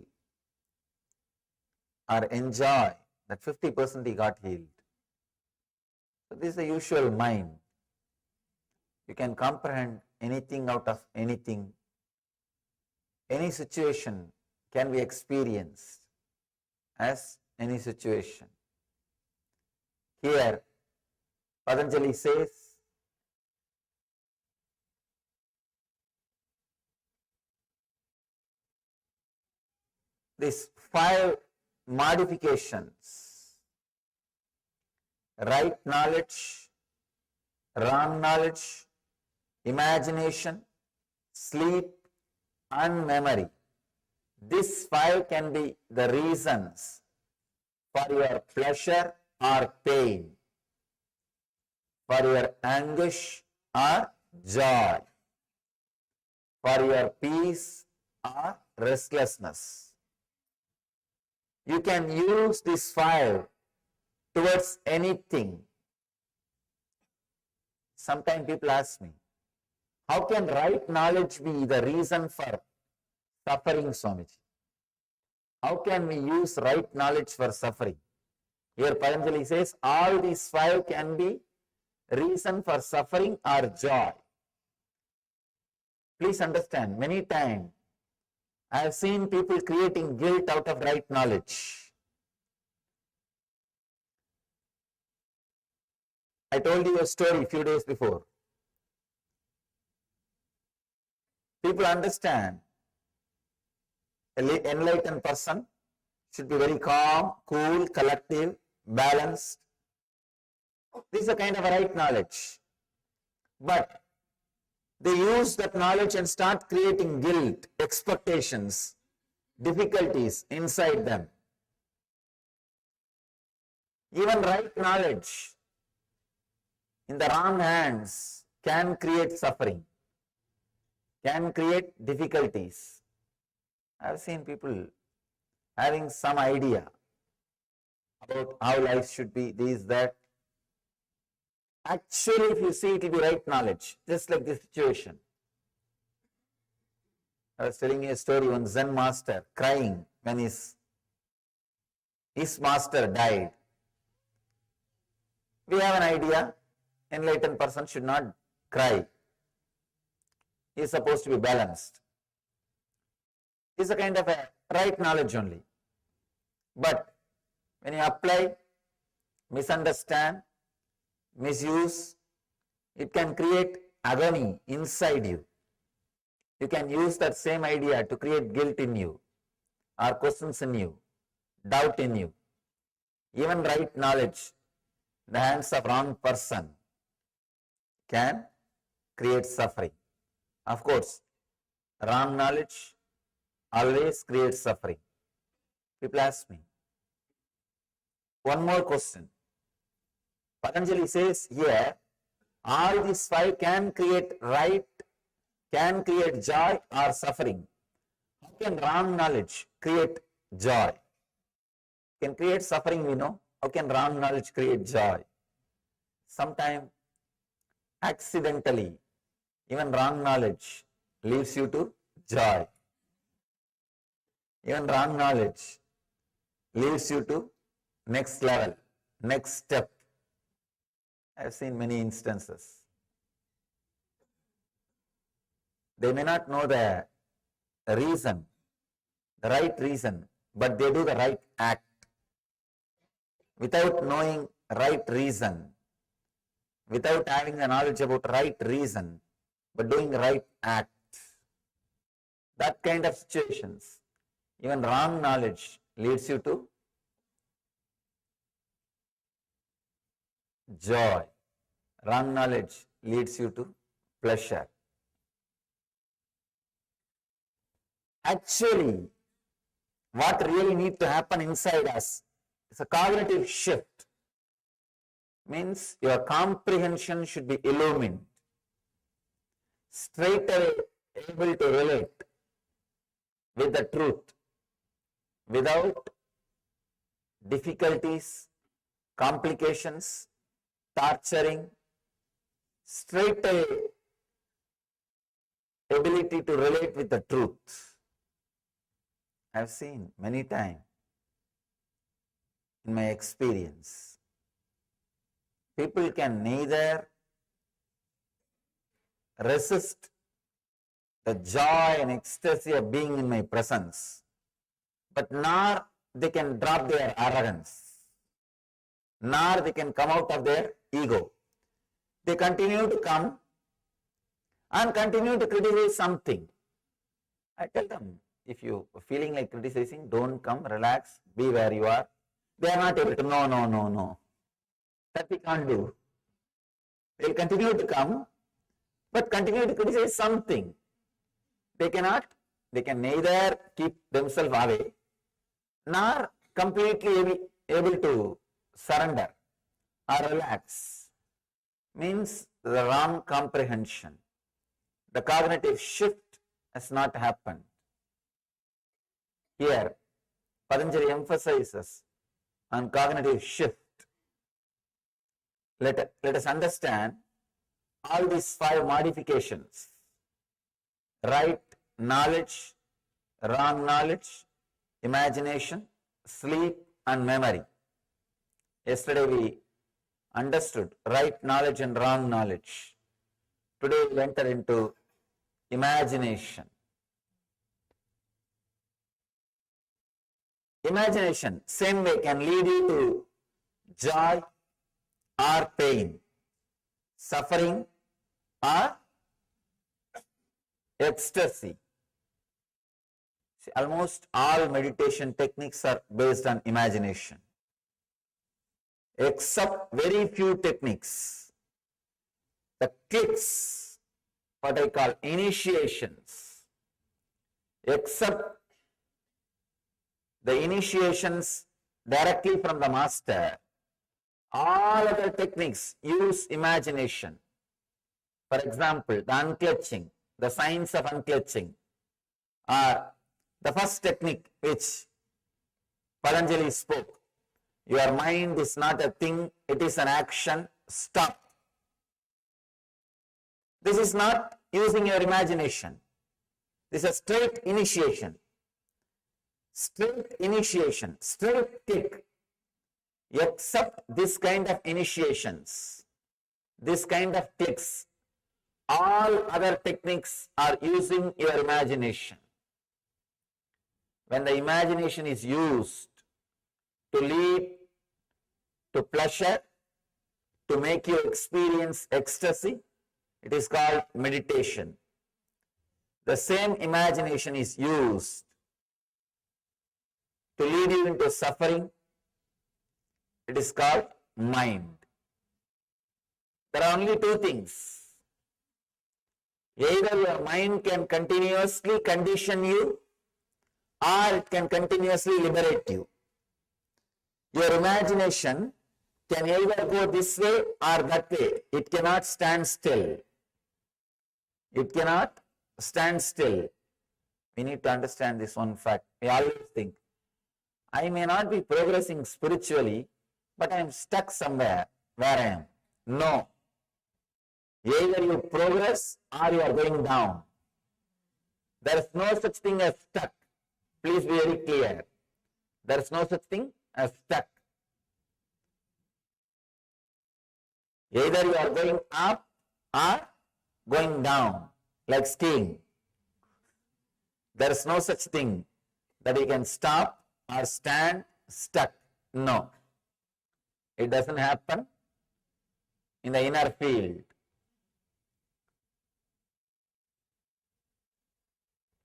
or enjoy that 50% he got healed. So this is the usual mind. You can comprehend anything out of anything. Any situation can be experienced as any situation. Here, Patanjali says, these 5 modifications: right knowledge, wrong knowledge, imagination, sleep, and memory. These 5 can be the reasons for your pleasure or pain, for your anguish or joy, for your peace or restlessness. You can use these 5 towards anything. Sometimes people ask me, how can right knowledge be the reason for suffering, Swamiji? How can we use right knowledge for suffering? Here Patanjali says all these 5 can be reason for suffering or joy. Please understand, many times I have seen people creating guilt out of right knowledge. I told you a story a few days before. People understand an enlightened person should be very calm, cool, collective, balanced. This is a kind of a right knowledge. But they use that knowledge and start creating guilt, expectations, difficulties inside them. Even right knowledge in the wrong hands can create suffering, can create difficulties. I have seen people having some idea about how life should be, this, that. Actually, if you see, it will be right knowledge, just like this situation. I was telling you a story, one Zen master crying when his master died. We have an idea, enlightened person should not cry. He is supposed to be balanced. It's a kind of a right knowledge only. But when you apply, misunderstand, misuse, it can create agony inside you. You can use that same idea to create guilt in you, or questions in you, doubt in you. Even right knowledge in the hands of wrong person can create suffering. Of course, wrong knowledge always creates suffering. People ask me. One more question. Patanjali says here, all these five can create right, can create joy or suffering. How can wrong knowledge create joy? Can create suffering, we know. How can wrong knowledge create joy? Sometimes accidentally, even wrong knowledge leads you to joy. Even wrong knowledge leads you to next level, next step. I have seen many instances. They may not know the reason, the right reason, but they do the right act. Without knowing right reason, without having the knowledge about right reason, but doing the right act. That kind of situations, even wrong knowledge leads you to joy. Wrong knowledge leads you to pleasure. Actually, what really needs to happen inside us is a cognitive shift. Means your comprehension should be illumined. Straight away able to relate with the truth without difficulties, complications, torturing, straight away ability to relate with the truth. I have seen many times in my experience, people can neither resist the joy and ecstasy of being in my presence, but nor they can drop their arrogance, nor they can come out of their ego. They continue to come and continue to criticize something. I tell them, if you are feeling like criticizing, don't come, relax, be where you are. They are not able to, no. That we can't do. They will continue to come, but continue to criticize something. They cannot, they can neither keep themselves away, nor completely able to surrender or relax. Means the wrong comprehension. The cognitive shift has not happened. Here, Patanjali emphasizes on cognitive shift. Let us understand all these five modifications. Right knowledge, wrong knowledge, imagination, sleep and memory. Yesterday we understood right knowledge and wrong knowledge. Today we enter into imagination. Imagination, same way, can lead you to joy or pain, suffering or ecstasy. See, almost all meditation techniques are based on imagination, except very few techniques. The clicks, what I call initiations, except the initiations directly from the master, all other techniques use imagination. For example, the unclutching, the science of unclutching, or the first technique which Patanjali spoke. Your mind is not a thing, it is an action, stop. This is not using your imagination. This is a straight initiation. Straight initiation, straight kick. Except this kind of initiations, this kind of clicks, all other techniques are using your imagination. When the imagination is used to lead to pleasure, to make you experience ecstasy, it is called meditation. The same imagination is used to lead you into suffering, it is called mind. There are only two things. Either your mind can continuously condition you, or it can continuously liberate you. Your imagination can either go this way or that way. It cannot stand still. It cannot stand still. We need to understand this one fact. We always think, I may not be progressing spiritually, but I am stuck somewhere where I am. No. Either you progress or you are going down. There is no such thing as stuck. Please be very clear. There is no such thing as stuck. Either you are going up or going down, like skiing. There is no such thing that you can stop or stand stuck. No. It doesn't happen in the inner field.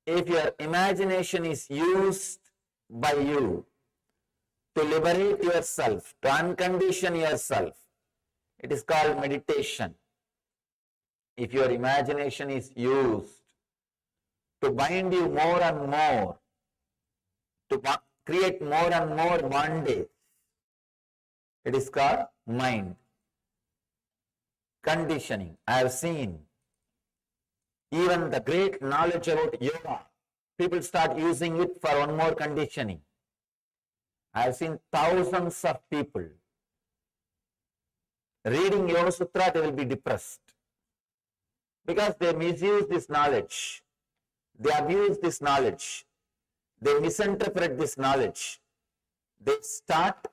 If your imagination is used by you to liberate yourself, to uncondition yourself, it is called meditation. If your imagination is used to bind you more and more, to create more and more bondage, it is called mind. Conditioning. I have seen even the great knowledge about yoga, people start using it for one more conditioning. I have seen thousands of people reading Yoga Sutra, they will be depressed because they misuse this knowledge, they abuse this knowledge, they misinterpret this knowledge, they start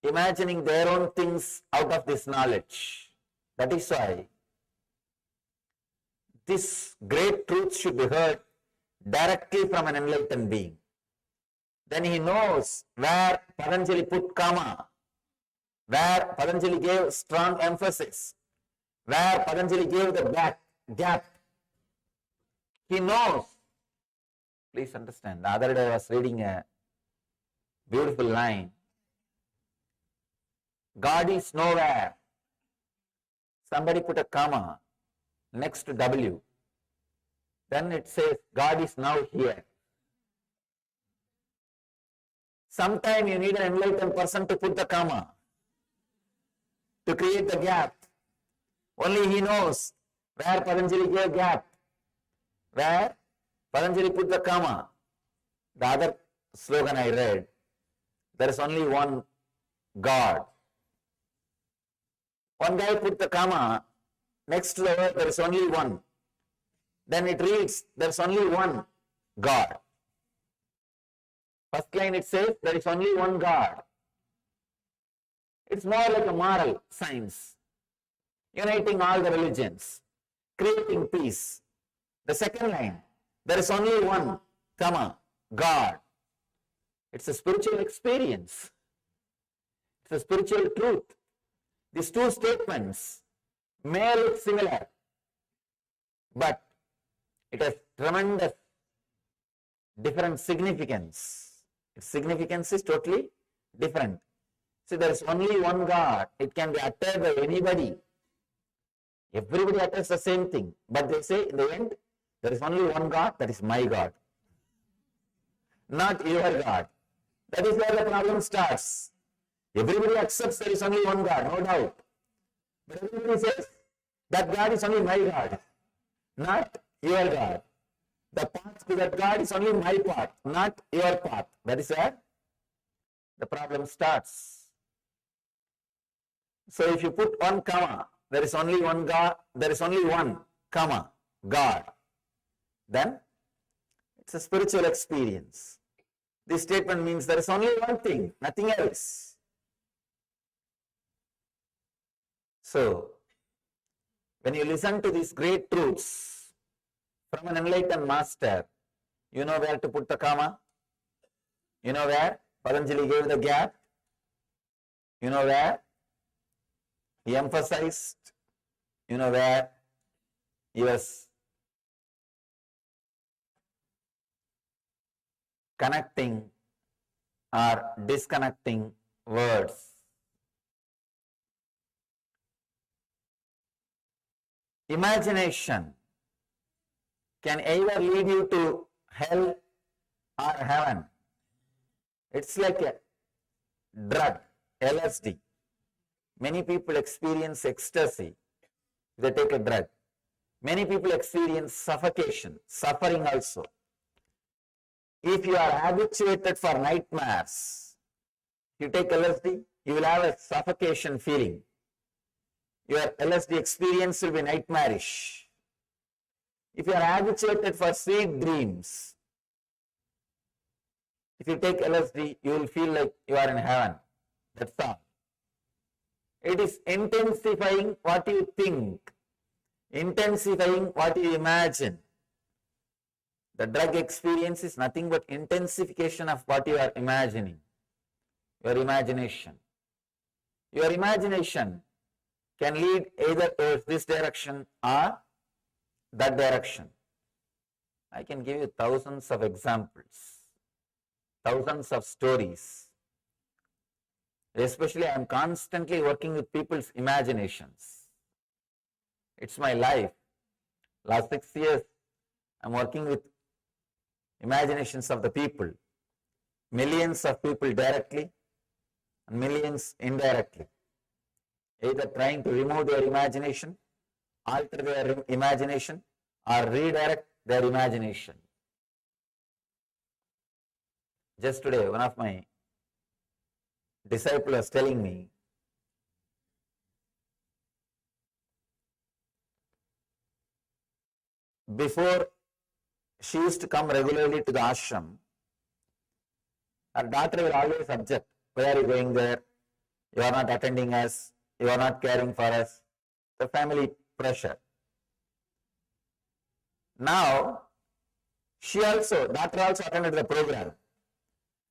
imagining their own things out of this knowledge. That is why this great truth should be heard directly from an enlightened being. Then he knows where Patanjali put comma, where Patanjali gave strong emphasis, where Patanjali gave the gap. He knows. Please understand, the other day I was reading a beautiful line. God is nowhere. Somebody put a comma next to W. Then it says, God is now here. Sometime you need an enlightened person to put the comma, to create the gap. Only he knows where Patanjali gave gap, where Patanjali put the comma. The other slogan I read, there is only one God. One guy put the comma next to the word, there is only one. Then it reads, there is only one God. First line it says, there is only one God. It's more like a moral science, uniting all the religions, creating peace. The second line, there is only one, comma, God. It's a spiritual experience. It's a spiritual truth. These two statements may look similar, but it has tremendous different significance. Its significance is totally different. See, there is only one God. It can be uttered by anybody. Everybody utters the same thing. But they say in the end, there is only one God, that is my God. Not your God. That is where the problem starts. Everybody accepts there is only one God, no doubt. But everybody says that God is only my God, not your God. The path to that God is only my path, not your path. That is where the problem starts. So if you put one comma, there is only one God, there is only one comma, God, then it's a spiritual experience. This statement means there is only one thing, nothing else. So, when you listen to these great truths from an enlightened master, you know where to put the comma, you know where Patanjali gave the gap, you know where he emphasized, you know where he was connecting or disconnecting words. Imagination can either lead you to hell or heaven. It's like a drug, LSD. Many people experience ecstasy if they take a drug. Many people experience suffocation, suffering also. If you are habituated for nightmares, you take LSD, you will have a suffocation feeling. Your LSD experience will be nightmarish. If you are habituated for sweet dreams, if you take LSD, you will feel like you are in heaven. That's all. It is intensifying what you think, intensifying what you imagine. The drug experience is nothing but intensification of what you are imagining. Your imagination. Your imagination can lead either towards this direction or that direction. I can give you thousands of examples, thousands of stories. Especially I am constantly working with people's imaginations. It's my life. Last 6 years I am working with imaginations of the people. Millions of people directly and millions indirectly. Either trying to remove their imagination, alter their imagination, or redirect their imagination. Just today, one of my disciples was telling me, before she used to come regularly to the ashram, her daughter will always object, why are you going there? You are not attending us. You are not caring for us. The family pressure. Now, daughter also attended the program.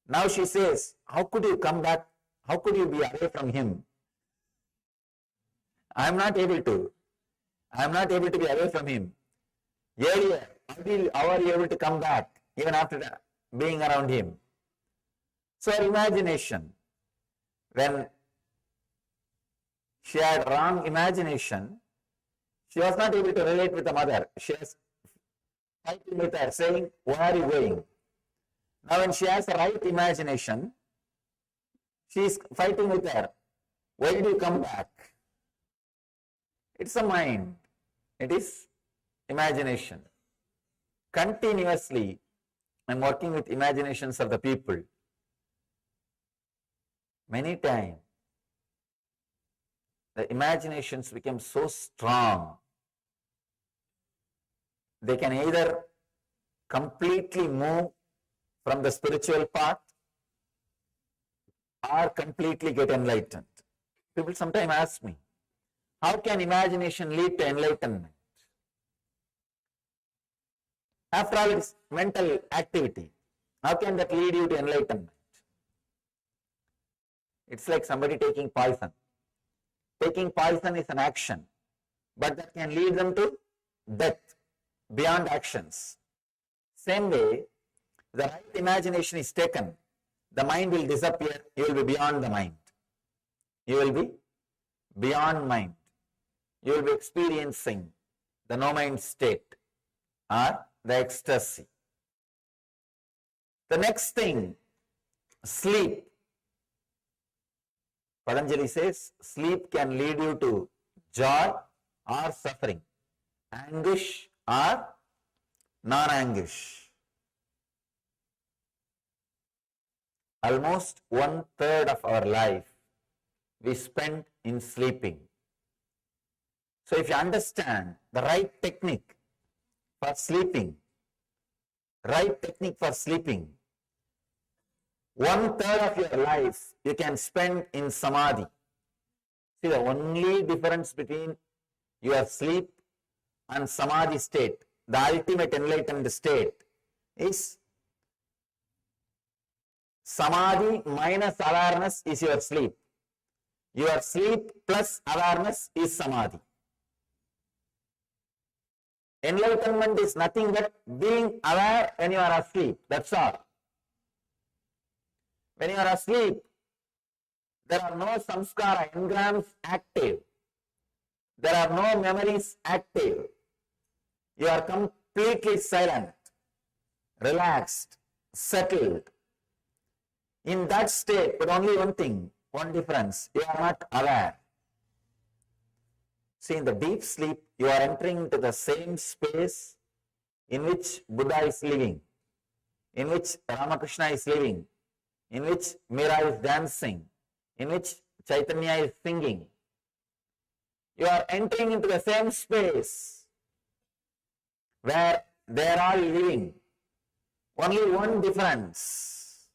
Now she says, how could you come back? How could you be away from him? I am not able to. I am not able to be away from him. Earlier, how are you able to come back even after being around him? So her imagination, when she had wrong imagination, she was not able to relate with the mother. She was fighting with her, saying, where are you going? Now when she has the right imagination, she is fighting with her. Why did you come back? It's a mind. It is imagination. Continuously, I am working with imaginations of the people. Many times, the imaginations become so strong, they can either completely move from the spiritual path or completely get enlightened. People sometimes ask me, how can imagination lead to enlightenment? After all, it's mental activity. How can that lead you to enlightenment? It's like somebody taking poison. Taking poison is an action, but that can lead them to death beyond actions. Same way, the right imagination is taken, the mind will disappear, you will be beyond the mind. You will be beyond mind. You will be experiencing the no mind state or the ecstasy. The next thing, sleep. Patanjali says, sleep can lead you to joy or suffering, anguish or non-anguish. Almost 1/3 of our life we spend in sleeping. So if you understand the right technique for sleeping, 1/3 of your life you can spend in samadhi. See, the only difference between your sleep and samadhi state, the ultimate enlightened state, is samadhi minus awareness is your sleep. Your sleep plus awareness is samadhi. Enlightenment is nothing but being aware when you are asleep. That's all. When you are asleep, there are no samskara, engrams active. There are no memories active. You are completely silent, relaxed, settled. In that state, but only one thing, one difference, you are not aware. See, in the deep sleep, you are entering into the same space in which Buddha is living, in which Ramakrishna is living, in which Meera is dancing, in which Chaitanya is singing. You are entering into the same space where they are all living. Only one difference.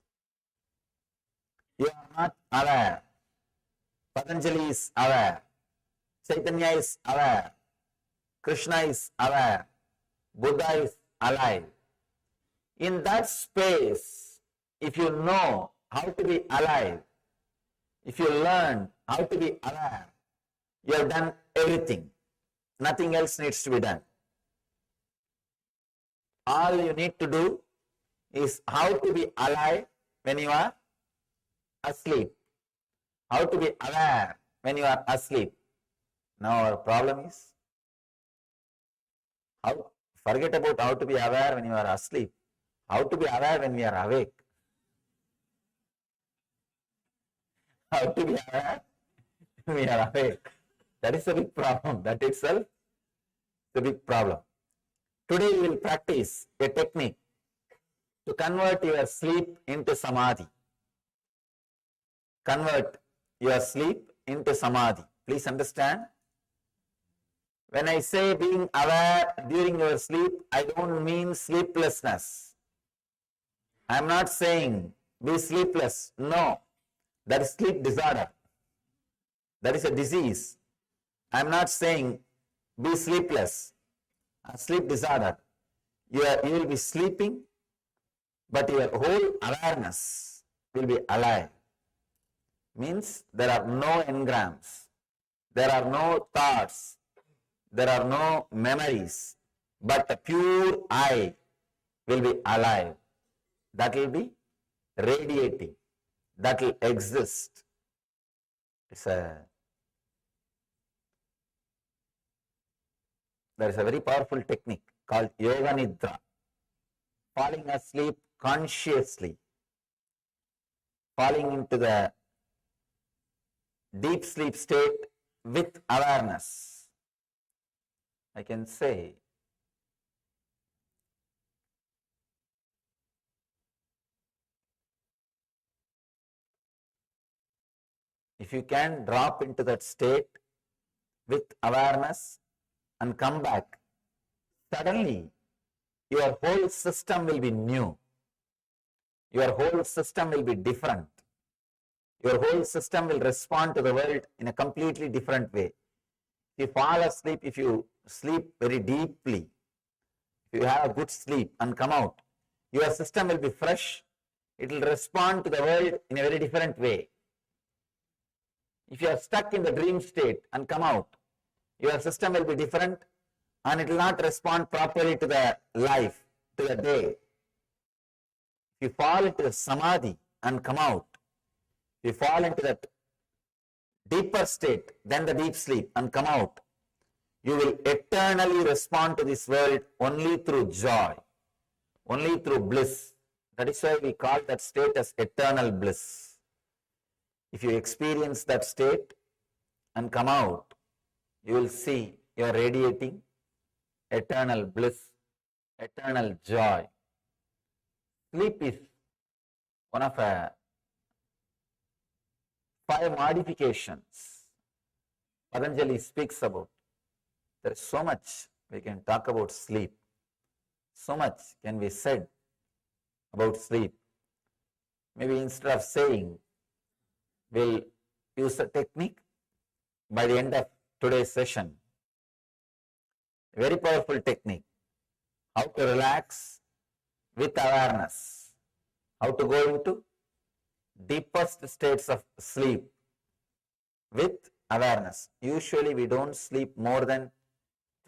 You are not aware. Patanjali is aware. Chaitanya is aware. Krishna is aware. Buddha is alive. In that space, if you know how to be alive, if you learn how to be aware, you have done everything. Nothing else needs to be done. All you need to do is how to be alive when you are asleep. How to be aware when you are asleep. Now our problem is, forget about how to be aware when you are asleep. How to be aware when we are awake. How to be aware when we are awake. That is a big problem. That itself is a big problem. Today we will practice a technique to convert your sleep into samadhi. Convert your sleep into samadhi. Please understand. When I say being aware during your sleep, I don't mean sleeplessness. I am not saying be sleepless. No, that is sleep disorder. That is a disease. I am not saying be sleepless. A sleep disorder. You will be sleeping, but your whole awareness will be alive. Means there are no engrams. There are no thoughts. There are no memories, but the pure I will be alive. That will be radiating. That will exist. There is a very powerful technique called Yoga Nidra. Falling asleep consciously. Falling into the deep sleep state with awareness. I can say, if you can drop into that state with awareness and come back, suddenly your whole system will be new. Your whole system will be different. Your whole system will respond to the world in a completely different way. If you fall asleep, if you sleep very deeply, if you have a good sleep and come out, your system will be fresh. It will respond to the world in a very different way. If you are stuck in the dream state and come out, your system will be different and it will not respond properly to the life, to the day. If you fall into the samadhi and come out, if you fall into that deeper state than the deep sleep and come out, you will eternally respond to this world only through joy, only through bliss. That is why we call that state as eternal bliss. If you experience that state and come out, you will see you are radiating eternal bliss, eternal joy. Sleep is one of 5 modifications Patanjali speaks about. There is so much we can talk about sleep. So much can be said about sleep. Maybe instead of saying, we'll use a technique by the end of today's session. A very powerful technique. How to relax with awareness. How to go into deepest states of sleep with awareness. Usually we don't sleep more than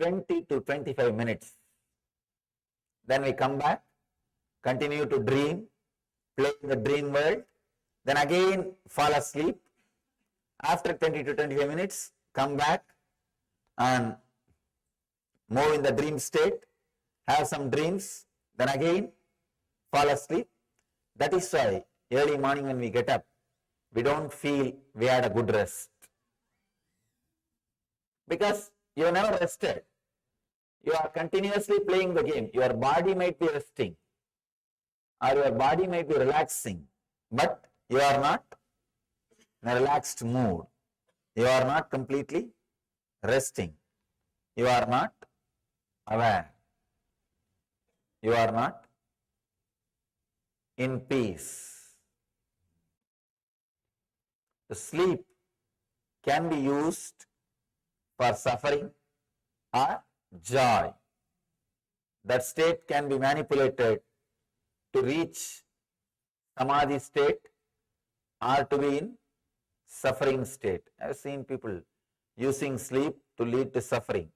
20 to 25 minutes. Then we come back, continue to dream, play in the dream world, then again fall asleep. After 20 to 25 minutes, come back and move in the dream state, have some dreams, then again fall asleep. That is why early morning when we get up, we don't feel we had a good rest. Because you have never rested. You are continuously playing the game. Your body might be resting or your body might be relaxing, but you are not in a relaxed mood. You are not completely resting. You are not aware. You are not in peace. The sleep can be used for suffering or joy. That state can be manipulated to reach samadhi state or to be in suffering state. I have seen people using sleep to lead to suffering.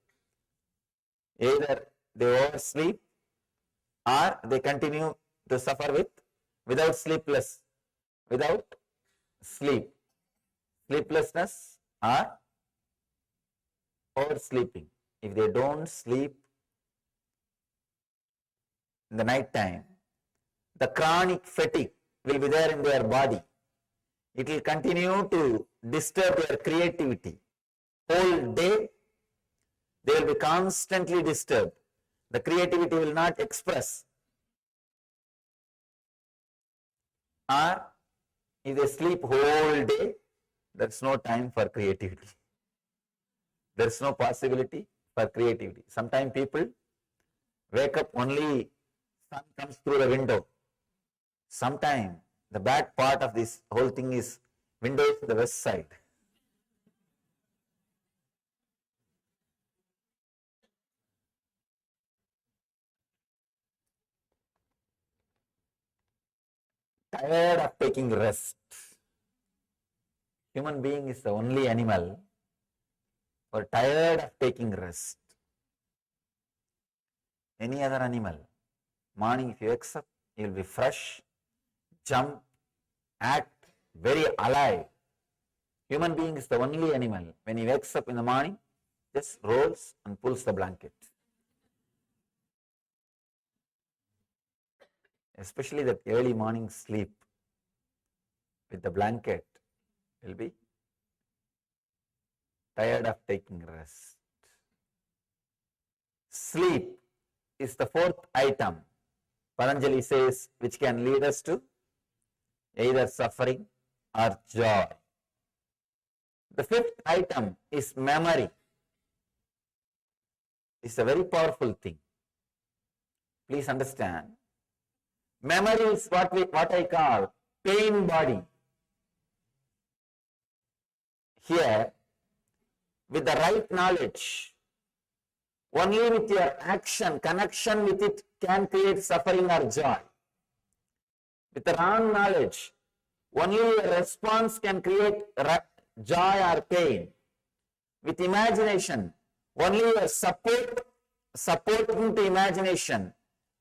Either they oversleep or they continue to suffer without sleep, sleeplessness or oversleeping. If they don't sleep in the night time, the chronic fatigue will be there in their body. It will continue to disturb their creativity. Whole day, they will be constantly disturbed. The creativity will not express. Or if they sleep whole day, there's no time for creativity. There's no possibility for creativity. Sometimes people wake up only sun comes through the window. Sometimes the bad part of this whole thing is windows to the west side. Tired of taking rest. Human being is the only animal who are tired of taking rest. Any other animal, morning if you wake up, you will be fresh, jump, act very alive. Human being is the only animal, when he wakes up in the morning, just rolls and pulls the blanket. Especially that early morning sleep with the blanket will be tired of taking rest. Sleep is the 4th item, Patanjali says, which can lead us to either suffering or joy. The 5th item is memory. It's a very powerful thing. Please understand. Memory is what I call pain body. Here, with the right knowledge, Only with your action, connection with it can create suffering or joy. With the wrong knowledge, only your response can create joy or pain. With imagination, only your supporting to imagination,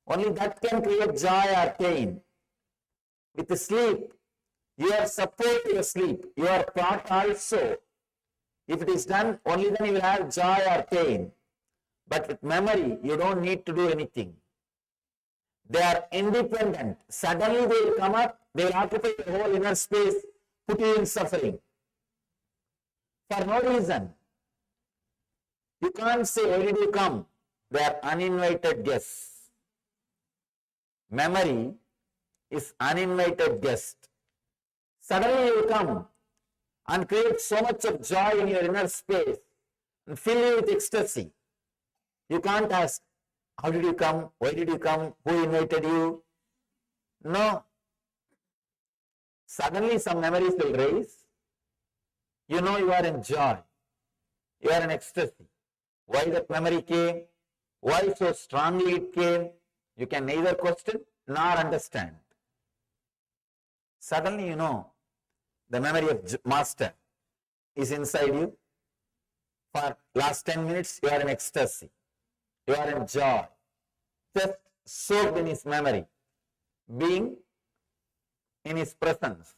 only that can create joy or pain. With the sleep, your support your sleep, your thought also. If it is done, only then you will have joy or pain. But with memory, you don't need to do anything. They are independent. Suddenly they will come up, they will occupy the whole inner space, put you in suffering. For no reason. You can't say, why did you come? They are uninvited guests. Memory is uninvited guest. Suddenly you will come and create so much of joy in your inner space and fill you with ecstasy. You can't ask, how did you come? Why did you come? Who invited you? No. Suddenly some memories will raise. You know you are in joy. You are in ecstasy. Why that memory came? Why so strongly it came? You can neither question nor understand. Suddenly you know the memory of Master is inside you. For last 10 minutes you are in ecstasy. You are in joy. Just soaked in his memory. Being in his presence.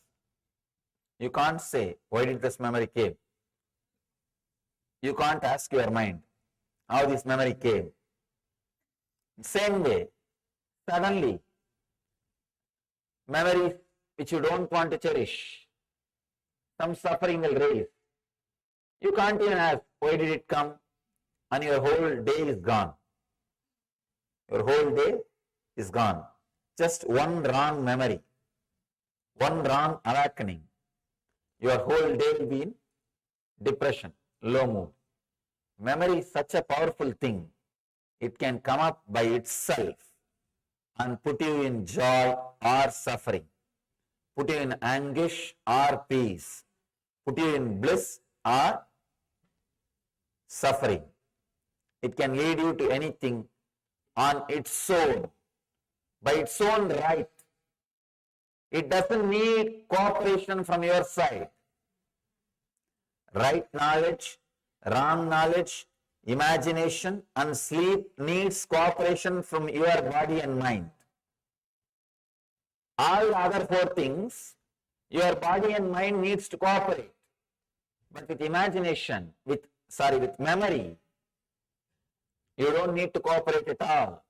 You can't say, why did this memory came? You can't ask your mind how this memory came. Same way, suddenly, memories which you don't want to cherish, some suffering will raise. You can't even ask, why did it come? And your whole day is gone. Your whole day is gone. Just one wrong memory, one wrong awakening. Your whole day will be in depression, low mood. Memory is such a powerful thing. It can come up by itself and put you in joy or suffering, put you in anguish or peace, put you in bliss or suffering. It can lead you to anything on its own, by its own right. It doesn't need cooperation from your side. Right knowledge, wrong knowledge, imagination and sleep needs cooperation from your body and mind. All the other four things, your body and mind needs to cooperate. But with imagination, with memory, you don't need to cooperate at all.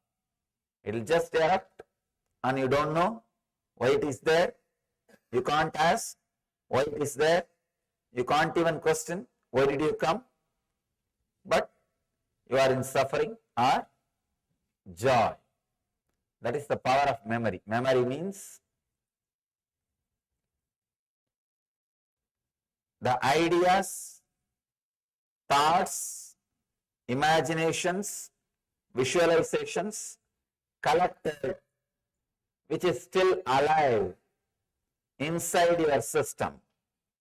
It will just erupt and you don't know why it is there. You can't ask why it is there. You can't even question why did you come. But you are in suffering or joy. That is the power of memory. Memory means the ideas, thoughts, imaginations, visualizations collected, which is still alive inside your system.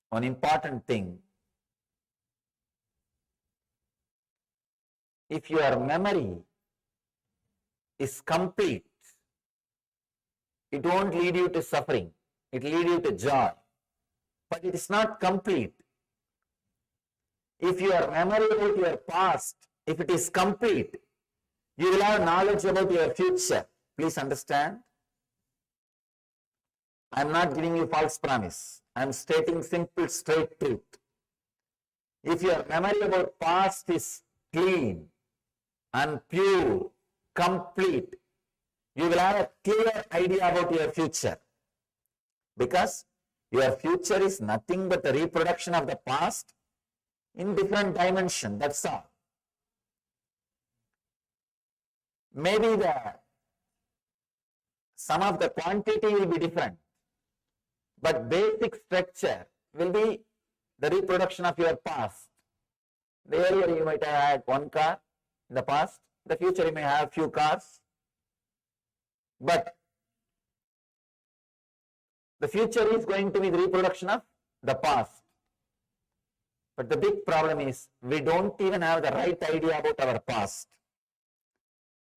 One important thing, if your memory is complete, it won't lead you to suffering, it will lead you to joy. But it is not complete. If your memory about your past, if it is complete, you will have knowledge about your future. Please understand. I am not giving you false promise. I am stating simple, straight truth. If your memory about past is clean and pure, complete, you will have a clear idea about your future. Because your future is nothing but the reproduction of the past in different dimension. That's all. Maybe some of the quantity will be different, but basic structure will be the reproduction of your past. There you might have had one car in the past, in the future you may have few cars, but the future is going to be the reproduction of the past. But the big problem is we don't even have the right idea about our past.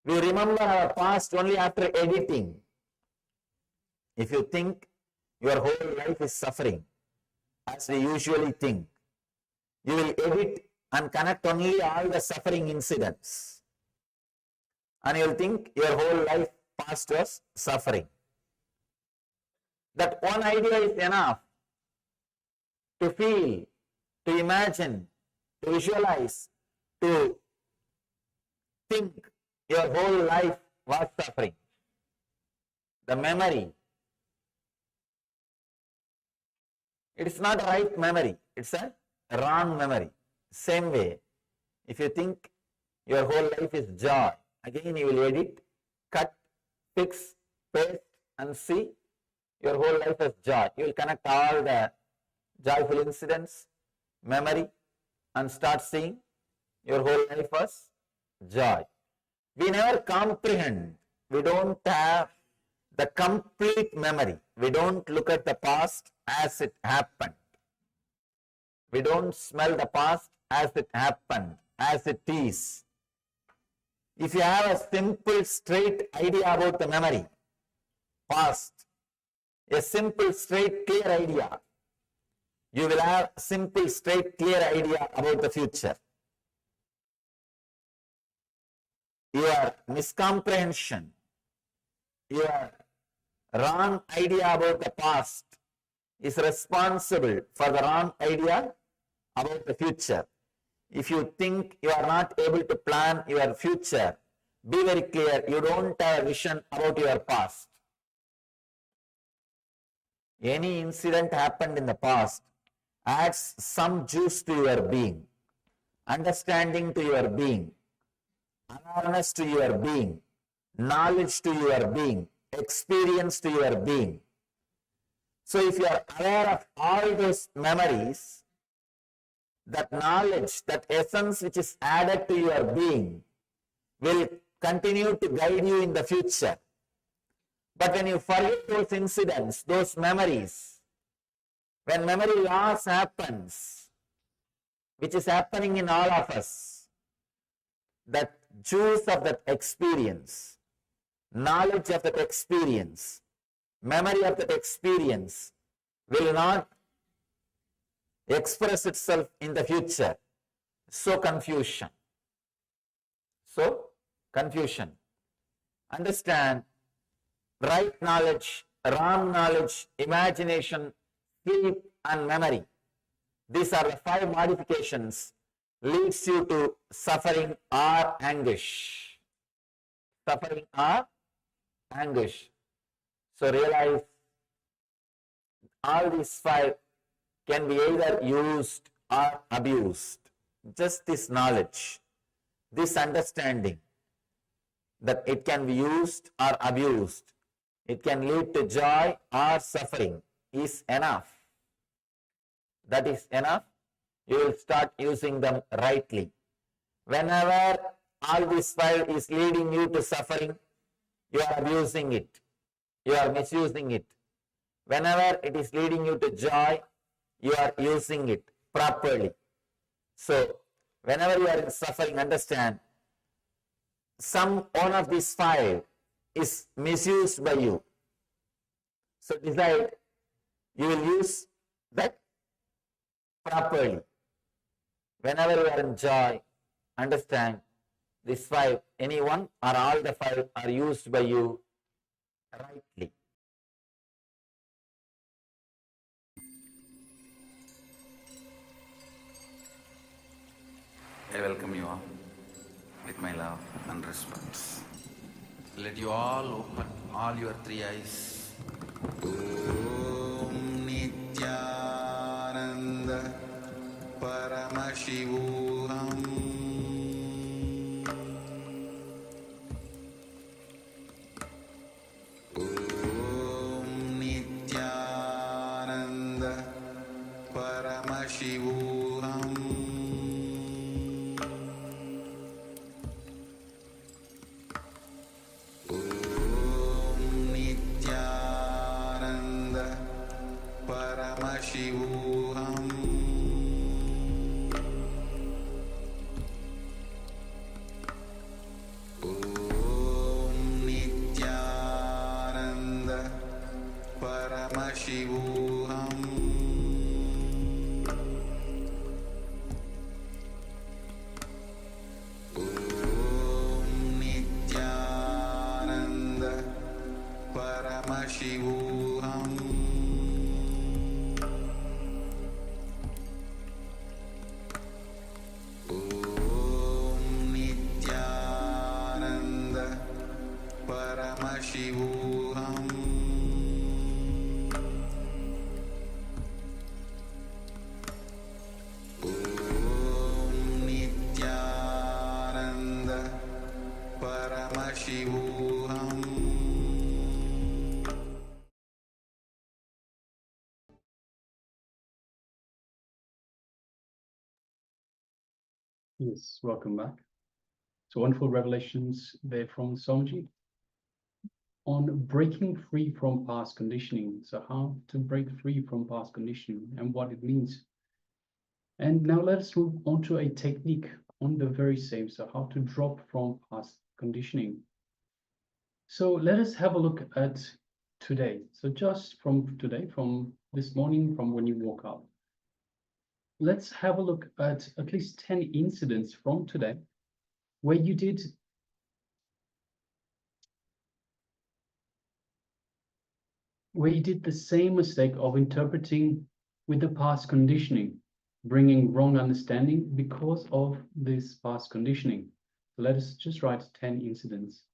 We remember our past only after editing. If you think your whole life is suffering, as we usually think, you will edit and connect only all the suffering incidents. And you will think your whole life past was suffering. That one idea is enough to feel, to imagine, to visualize, to think your whole life was suffering. The memory, it is not a right memory, it's a wrong memory. Same way, if you think your whole life is joy, again you will edit, cut, fix, paste and see your whole life as joy. You will connect all the joyful incidents, memory, and start seeing your whole life as joy. We never comprehend. We don't have the complete memory. We don't look at the past as it happened. We don't smell the past as it happened, as it is. If you have a simple, straight idea about the memory, past, a simple, straight, clear idea, you will have simple, straight, clear idea about the future. Your miscomprehension, your wrong idea about the past is responsible for the wrong idea about the future. If you think you are not able to plan your future, be very clear, you don't have a vision about your past. Any incident happened in the past adds some juice to your being, understanding to your being, awareness to your being, knowledge to your being, experience to your being. So if you are aware of all those memories, that knowledge, that essence which is added to your being will continue to guide you in the future. But when you forget those incidents, those memories, when memory loss happens, which is happening in all of us, that juice of that experience, knowledge of that experience, memory of that experience will not express itself in the future. So confusion. Understand, right knowledge, wrong knowledge, imagination, sleep and memory. These are the 5 modifications leads you to suffering or anguish. Suffering or anguish. So realize all these 5 can be either used or abused. Just this knowledge, this understanding that it can be used or abused, it can lead to joy or suffering is enough. That is enough. You will start using them rightly. Whenever all this 5 is leading you to suffering, you are abusing it. You are misusing it. Whenever it is leading you to joy, you are using it properly. So, whenever you are in suffering, understand, one of these 5 is misused by you. So, decide you will use that properly. Whenever you are in joy, understand, these 5, any one or all the 5 are used by you rightly. I welcome you all with my love and respect. Let you all open all your 3 eyes. Om Nithyananda Paramashivoham Om Nithyananda Paramashivoham Paramashivoham Paramashivoham Om Nithyananda Paramashivoham Om Nithyananda Paramashivoham. Yes, welcome back. So wonderful revelations there from Somji on breaking free from past conditioning. So how to break free from past conditioning and what it means. And now let us move on to a technique on the very same. So how to drop from past conditioning. So let us have a look at today. So just from today, from this morning, from when you woke up. Let's have a look at least 10 incidents from today where you did the same mistake of interpreting with the past conditioning, bringing wrong understanding because of this past conditioning. So let us just write 10 incidents.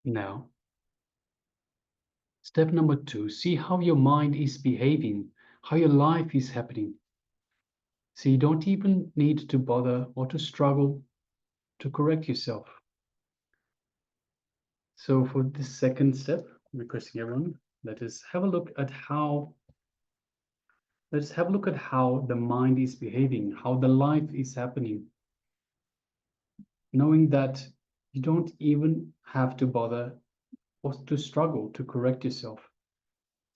Now, step number 2, see how your mind is behaving, how your life is happening. So you don't even need to bother or to struggle to correct yourself. So for this second step, I'm requesting everyone, let us have a look at how the mind is behaving, how the life is happening. Knowing that you don't even have to bother or to struggle to correct yourself.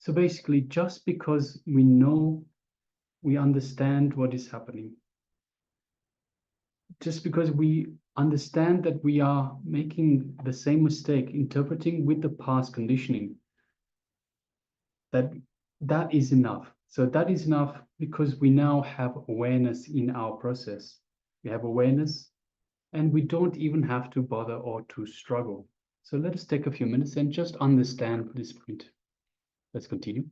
So basically, just because we know, we understand what is happening, just because we understand that we are making the same mistake, interpreting with the past conditioning, that is enough. So that is enough because we now have awareness in our process. We have awareness and we don't even have to bother or to struggle. So let us take a few minutes and just understand this point. Let's continue.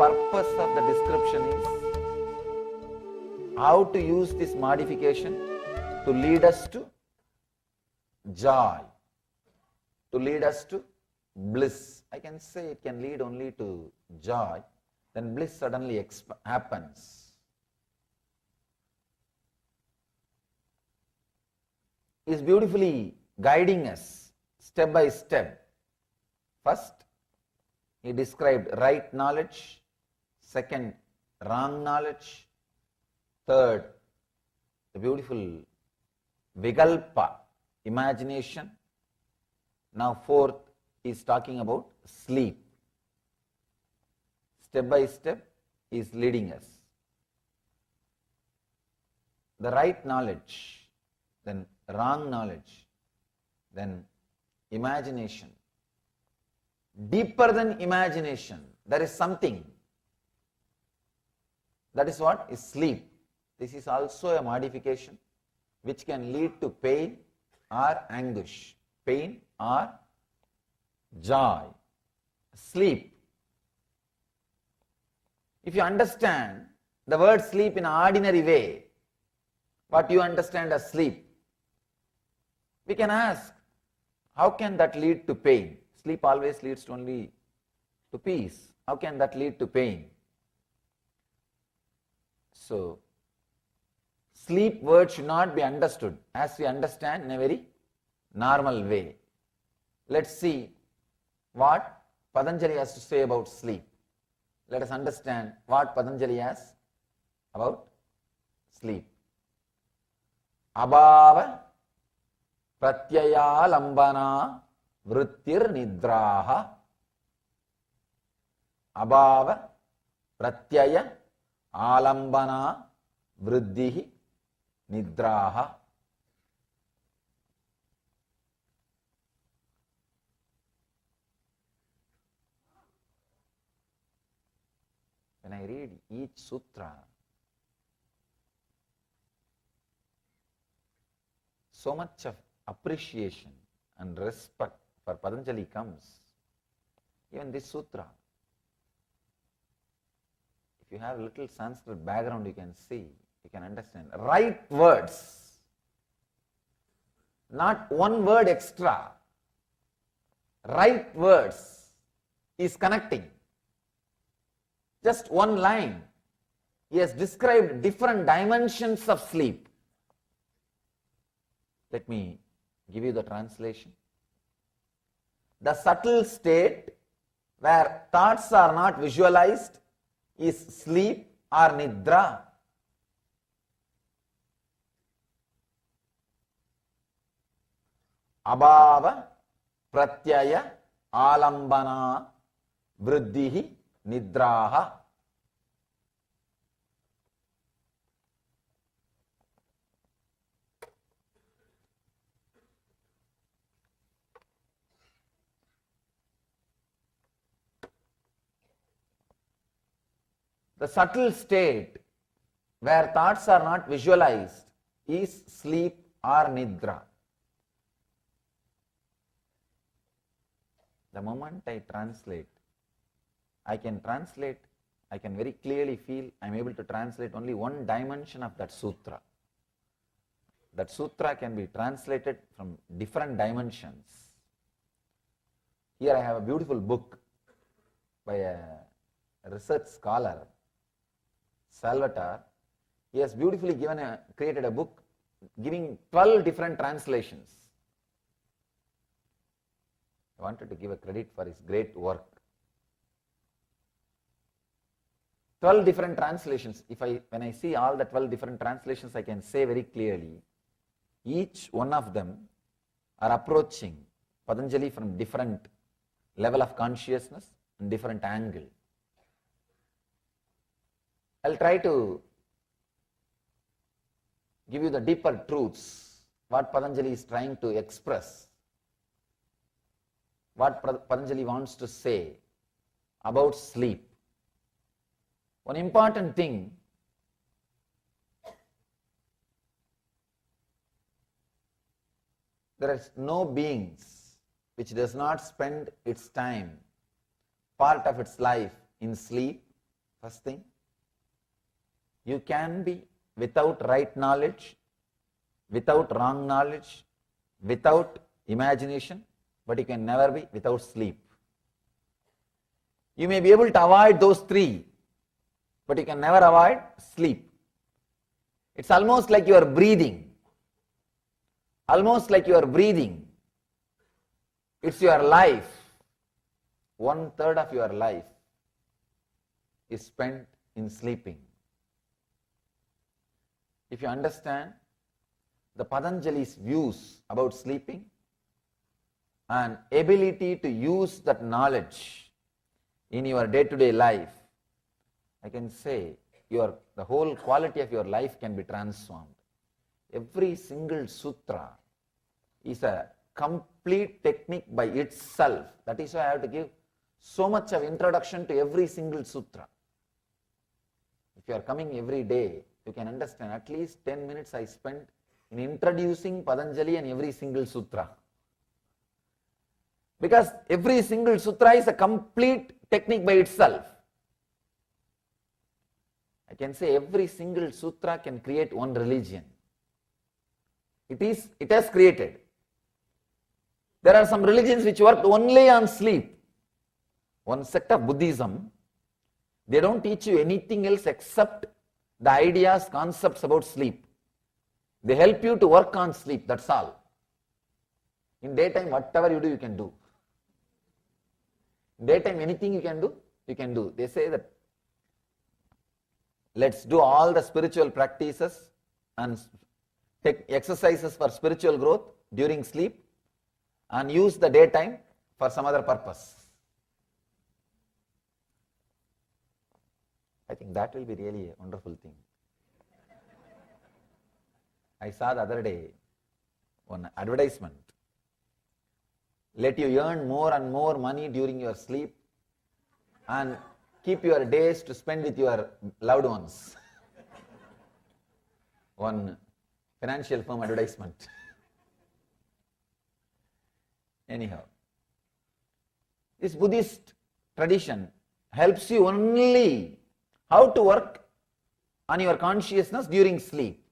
purpose of the description is how to use this modification to lead us to joy, to lead us to bliss. I can say it can lead only to joy, then bliss suddenly happens. Is beautifully guiding us step by step. First, he described right knowledge. Second, wrong knowledge. Third, the beautiful vigalpa, imagination. Now fourth, he is talking about sleep. Step by step, he is leading us. The right knowledge, then wrong knowledge, then imagination. Deeper than imagination, there is something. That is what is sleep. This is also a modification which can lead to pain or anguish, pain or joy. Sleep. If you understand the word sleep in an ordinary way, what you understand as sleep, we can ask, how can that lead to pain? Sleep always leads only to peace. How can that lead to pain? So, sleep word should not be understood as we understand in a very normal way. Let's see what Patanjali has to say about sleep. Let us understand what Patanjali has about sleep. Abhava pratyaya lambana vrittir nidraha. Abhava pratyaya alambana vriddhi nidraha. When I read each sutra, so much of appreciation and respect for Patanjali comes. Even this sutra, if you have a little Sanskrit background, you can see, you can understand. Right words, not one word extra. Right words is connecting. Just one line. He has described different dimensions of sleep. Let me give you the translation. The subtle state where thoughts are not visualized is sleep or nidra. Abhava pratyaya alambana vriddhi nidraha. The subtle state where thoughts are not visualized is sleep or nidra. The moment I translate, I can very clearly feel I am able to translate only one dimension of that sutra. That sutra can be translated from different dimensions. Here I have a beautiful book by a research scholar, Salvatore. He has beautifully created a book giving 12 different translations. I wanted to give a credit for his great work. 12 different translations. When I see all the 12 different translations, I can say very clearly, each one of them are approaching Patanjali from different level of consciousness and different angle. I'll try to give you the deeper truths, what Patanjali is trying to express, what Patanjali wants to say about sleep. One important thing, there is no beings which does not spend its time, part of its life in sleep First thing, you can be without right knowledge, without wrong knowledge, without imagination, but you can never be without sleep. You may be able to avoid those three, but you can never avoid sleep. It's almost like you are breathing. Almost like you are breathing. It's your life. 1/3 of your life is spent in sleeping. If you understand the Patanjali's views about sleeping and ability to use that knowledge in your day-to-day life, I can say the whole quality of your life can be transformed. Every single sutra is a complete technique by itself. That is why I have to give so much of introduction to every single sutra. If you are coming every day, you can understand at least 10 minutes I spent in introducing Patanjali and every single sutra. Because every single sutra is a complete technique by itself. I can say every single sutra can create one religion. It has created. There are some religions which work only on sleep. One sect of Buddhism, they don't teach you anything else except the ideas, concepts about sleep. They help you to work on sleep, that's all. In daytime, whatever you do, you can do. In daytime, anything you can do. They say that let's do all the spiritual practices and take exercises for spiritual growth during sleep and use the daytime for some other purpose. I think that will be really a wonderful thing. I saw the other day one advertisement. Let you earn more and more money during your sleep and keep your days to spend with your loved ones. One financial firm advertisement. Anyhow, this Buddhist tradition helps you only how to work on your consciousness during sleep.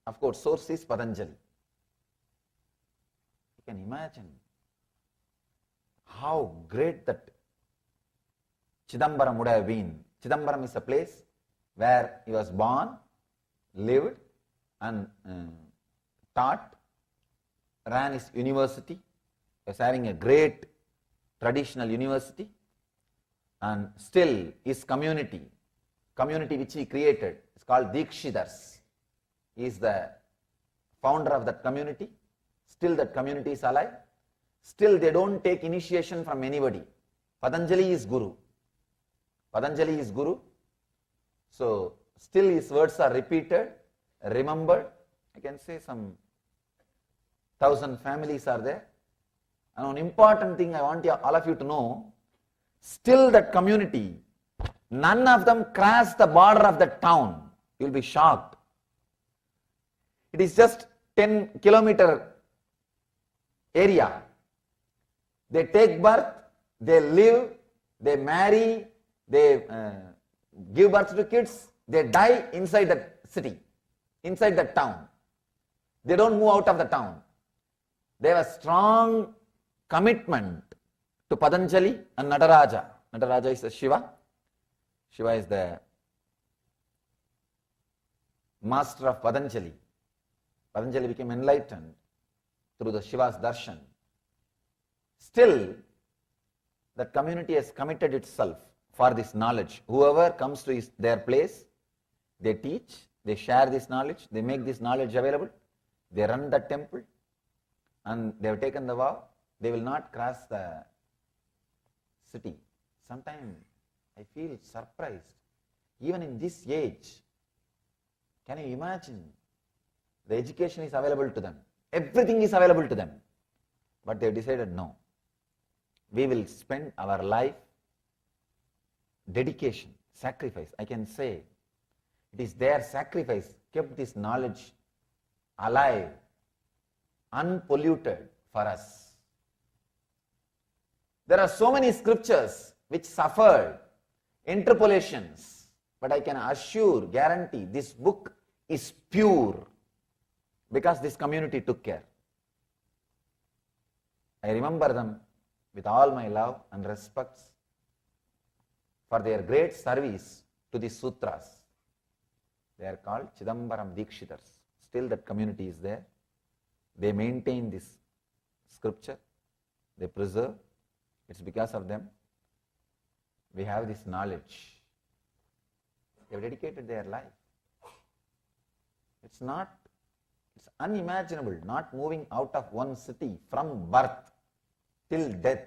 Of course, source is Patanjali. You can imagine how great that Chidambaram would have been. Chidambaram is a place where he was born, lived and taught, ran his university, was having a great traditional university, and still his community which he created is called Dikshidars. He is the founder of that community. Still that community is alive. Still they don't take initiation from anybody. Patanjali is Guru. So still his words are repeated, remembered. I can say some 1,000 families are there. And one important thing I want all of you to know, still that community, none of them cross the border of that town. You will be shocked. It is just 10-kilometer area. They take birth, they live, they marry, they give birth to kids, they die inside that city, inside that town. They don't move out of the town. They have a strong commitment to Patanjali and Nataraja. Nataraja is the Shiva. Shiva is the master of Patanjali. Patanjali became enlightened through the Shiva's darshan. Still, that community has committed itself for this knowledge. Whoever comes to their place, they teach, they share this knowledge, they make this knowledge available, they run the temple, and they have taken the vow, they will not cross the city. Sometimes I feel surprised. Even in this age, can you imagine? The education is available to them. Everything is available to them. But they decided no. We will spend our life, dedication, sacrifice. I can say it is their sacrifice kept this knowledge alive, unpolluted for us. There are so many scriptures which suffered interpolations, but I can assure, guarantee, this book is pure because this community took care. I remember them with all my love and respects for their great service to the sutras. They are called Chidambaram Dikshitars. Still that community is there. They maintain this scripture. They preserve. It's because of them we have this knowledge. They have dedicated their life. It's unimaginable, not moving out of one city from birth till death.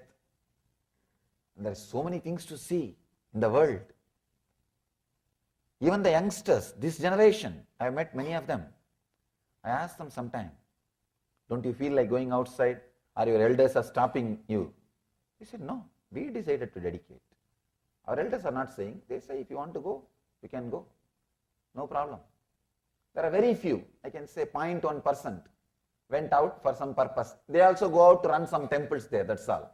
And there are so many things to see in the world. Even the youngsters, this generation, I have met many of them. I ask them sometime, don't you feel like going outside, or your elders are stopping you? They said, no, we decided to dedicate. Our elders are not saying, they say, if you want to go, you can go. No problem. There are very few, I can say 0.1% went out for some purpose. They also go out to run some temples there, that's all.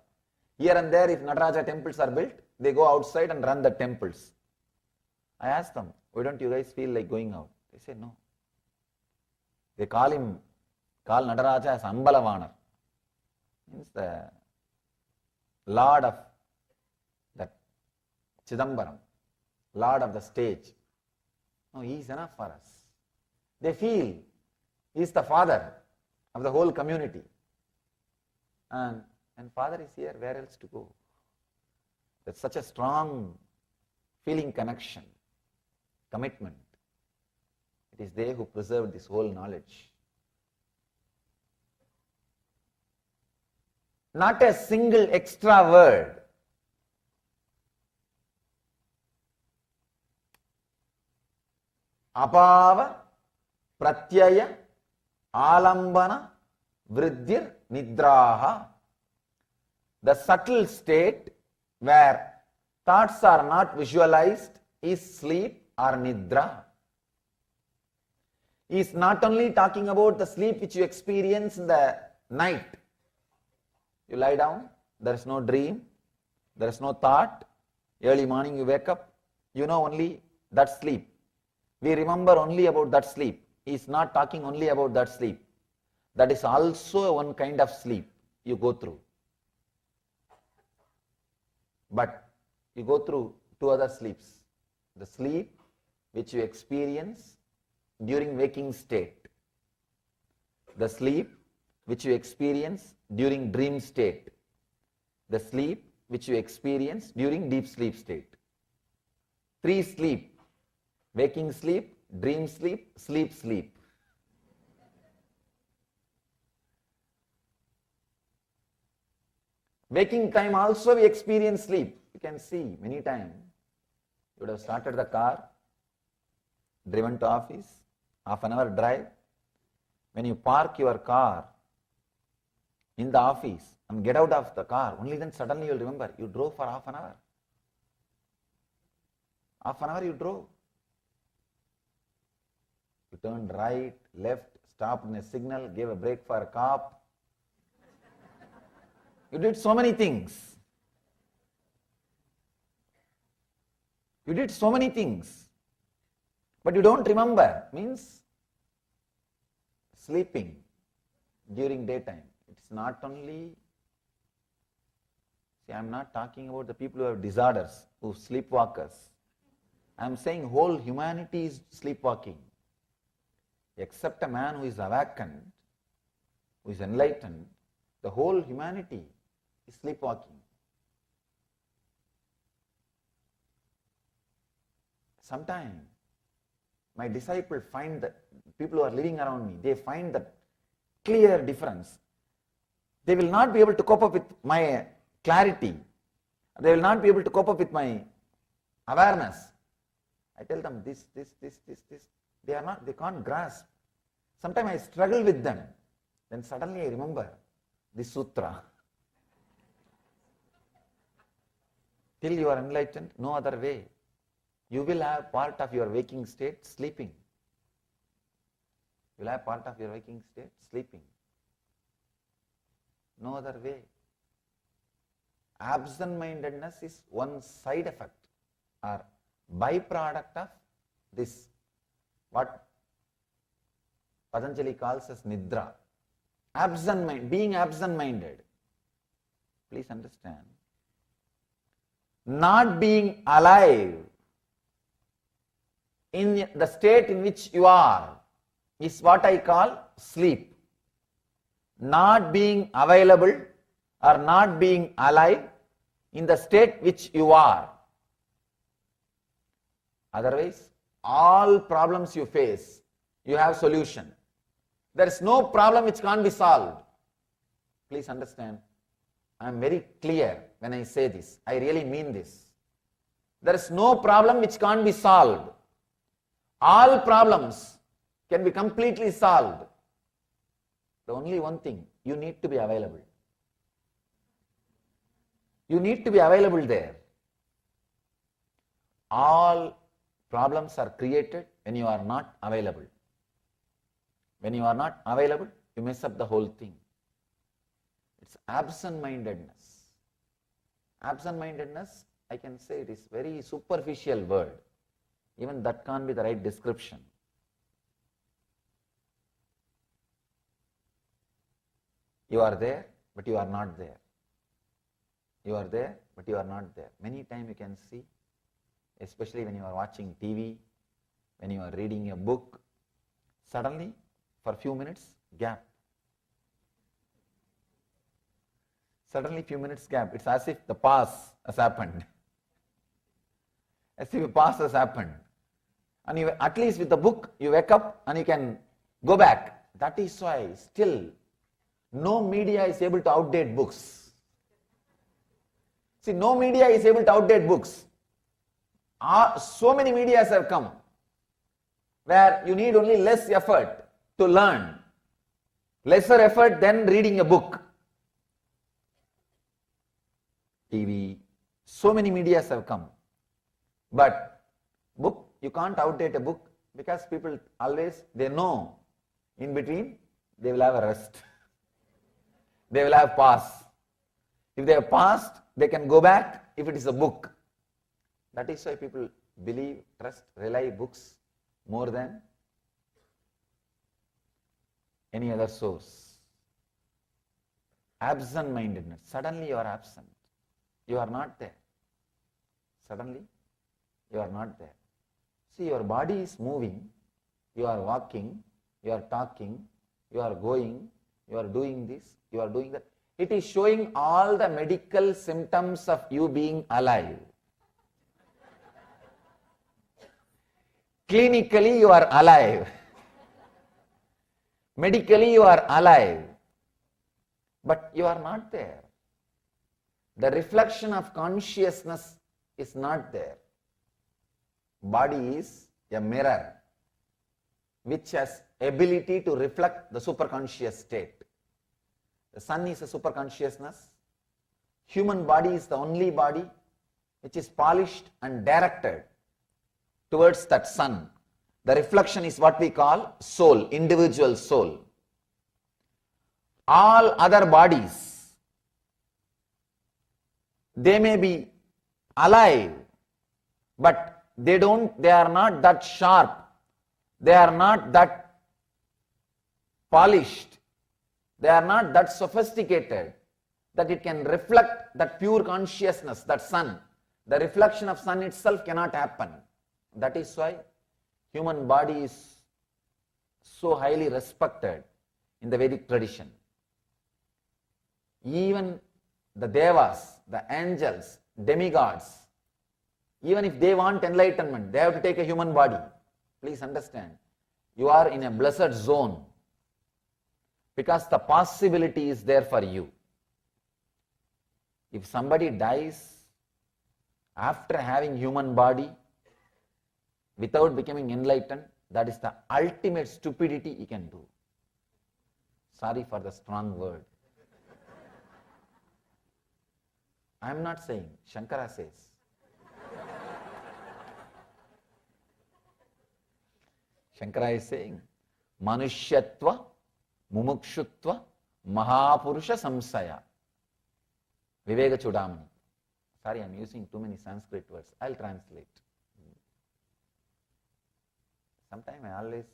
Here and there, if Nataraja temples are built, they go outside and run the temples. I asked them, why don't you guys feel like going out? They said, no. They call Nataraja as Ambalavanar. Means the Lord of that Chidambaram, Lord of the stage. No, he is enough for us. They feel he is the father of the whole community. And father is here, where else to go? That's such a strong feeling connection, commitment. It is they who preserved this whole knowledge. Not a single extra word. Apava, pratyaya, alambana, vriddhir, nidraha. The subtle state where thoughts are not visualized is sleep or nidra. He is not only talking about the sleep which you experience in the night. You lie down, there is no dream, there is no thought. Early morning you wake up, you know only that sleep. We remember only about that sleep. He is not talking only about that sleep. That is also one kind of sleep you go through. But you go through two other sleeps. The sleep which you experience during waking state. The sleep which you experience during dream state. The sleep which you experience during deep sleep state. Three sleep. Waking sleep, dream sleep, sleep sleep. Waking time also we experience sleep. You can see many times. You would have started the car, driven to office, half an hour drive. When you park your car in the office and get out of the car, only then suddenly you will remember you drove for half an hour. Half an hour you drove. You turned right, left, stopped in a signal, gave a brake for a cop. You did so many things. You did so many things. But you don't remember. Means sleeping during daytime. It's not only, see, I'm not talking about the people who have disorders, who sleepwalkers. I'm saying whole humanity is sleepwalking. Except a man who is awakened, who is enlightened, the whole humanity is sleepwalking. Sometimes my disciples find that people who are living around me, they find that clear difference. They will not be able to cope up with my clarity. They will not be able to cope up with my awareness. I tell them this. They can't grasp. Sometimes I struggle with them. Then suddenly I remember this sutra. Till you are enlightened, no other way. You will have part of your waking state sleeping. You will have part of your waking state sleeping. No other way. absent-mindedness is one side effect or byproduct of this, what Patanjali calls as Nidra. Being absent-minded. Please understand. Not being alive in the state in which you are is what I call sleep. Not being available or not being alive in the state which you are. Otherwise, all problems you face, you have solution. There is no problem which can't be solved. Please understand. I am very clear when I say this. I really mean this. There is no problem which can't be solved. All problems can be completely solved. The only one thing, you need to be available. You need to be available there. All problems are created when you are not available. When you are not available, you mess up the whole thing. It's absent-mindedness. Absent-mindedness, I can say it is very superficial word. Even that can't be the right description. You are there, but you are not there. You are there, but you are not there. Many times you can see, especially when you are watching TV, when you are reading a book, suddenly, for a few minutes, gap. Suddenly, few minutes gap. It's as if the pause has happened. As if a pause has happened. And you, at least with the book, you wake up and you can go back. That is why still no media is able to outdate books. See, no media is able to outdate books. So many medias have come where you need only less effort to learn. Lesser effort than reading a book. TV, so many medias have come. But book, you can't outdate a book because people always, they know in between they will have a rest. They will have pause. If they have paused, they can go back if it is a book. That is why people believe, trust, rely books more than any other source. Absent-mindedness. Suddenly you are absent. You are not there. Suddenly you are not there. See, your body is moving, you are walking, you are talking, you are going, you are doing this, you are doing that. It is showing all the medical symptoms of you being alive. Clinically you are alive. Medically you are alive. But you are not there. The reflection of consciousness is not there. Body is a mirror which has ability to reflect the superconscious state. The sun is a superconsciousness. Human body is the only body which is polished and directed towards that sun. The reflection is what we call soul, individual soul. All other bodies, they may be alive, but they are not that sharp, they are not that polished, they are not that sophisticated that it can reflect that pure consciousness, that sun. The reflection of sun itself cannot happen. That is why human body is so highly respected in the Vedic tradition. Even the devas, the angels, demigods, even if they want enlightenment, they have to take a human body. Please understand, you are in a blessed zone because the possibility is there for you. If somebody dies after having human body without becoming enlightened, that is the ultimate stupidity he can do. Sorry for the strong word. I am not saying, Shankara says. Shankara is saying, Manushyatva, Mumukshutva, Mahapurusha Samsaya. Viveka Chudamani. Sorry, I'm using too many Sanskrit words. I'll translate. Sometimes I always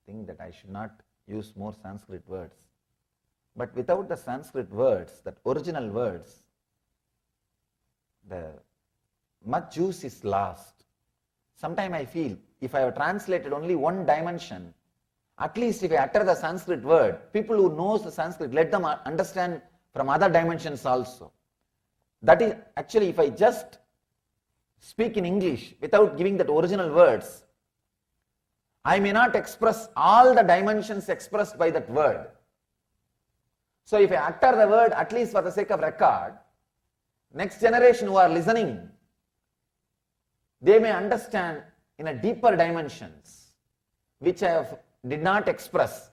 think that I should not use more Sanskrit words. But without the Sanskrit words, that original words, the much juice is lost. Sometimes I feel if I have translated only one dimension, at least if I utter the Sanskrit word, people who knows the Sanskrit, let them understand from other dimensions also. That is actually, if I just speak in English without giving that original words, I may not express all the dimensions expressed by that word. So if I utter the word, at least for the sake of record, next generation who are listening, they may understand in a deeper dimensions, which I did not express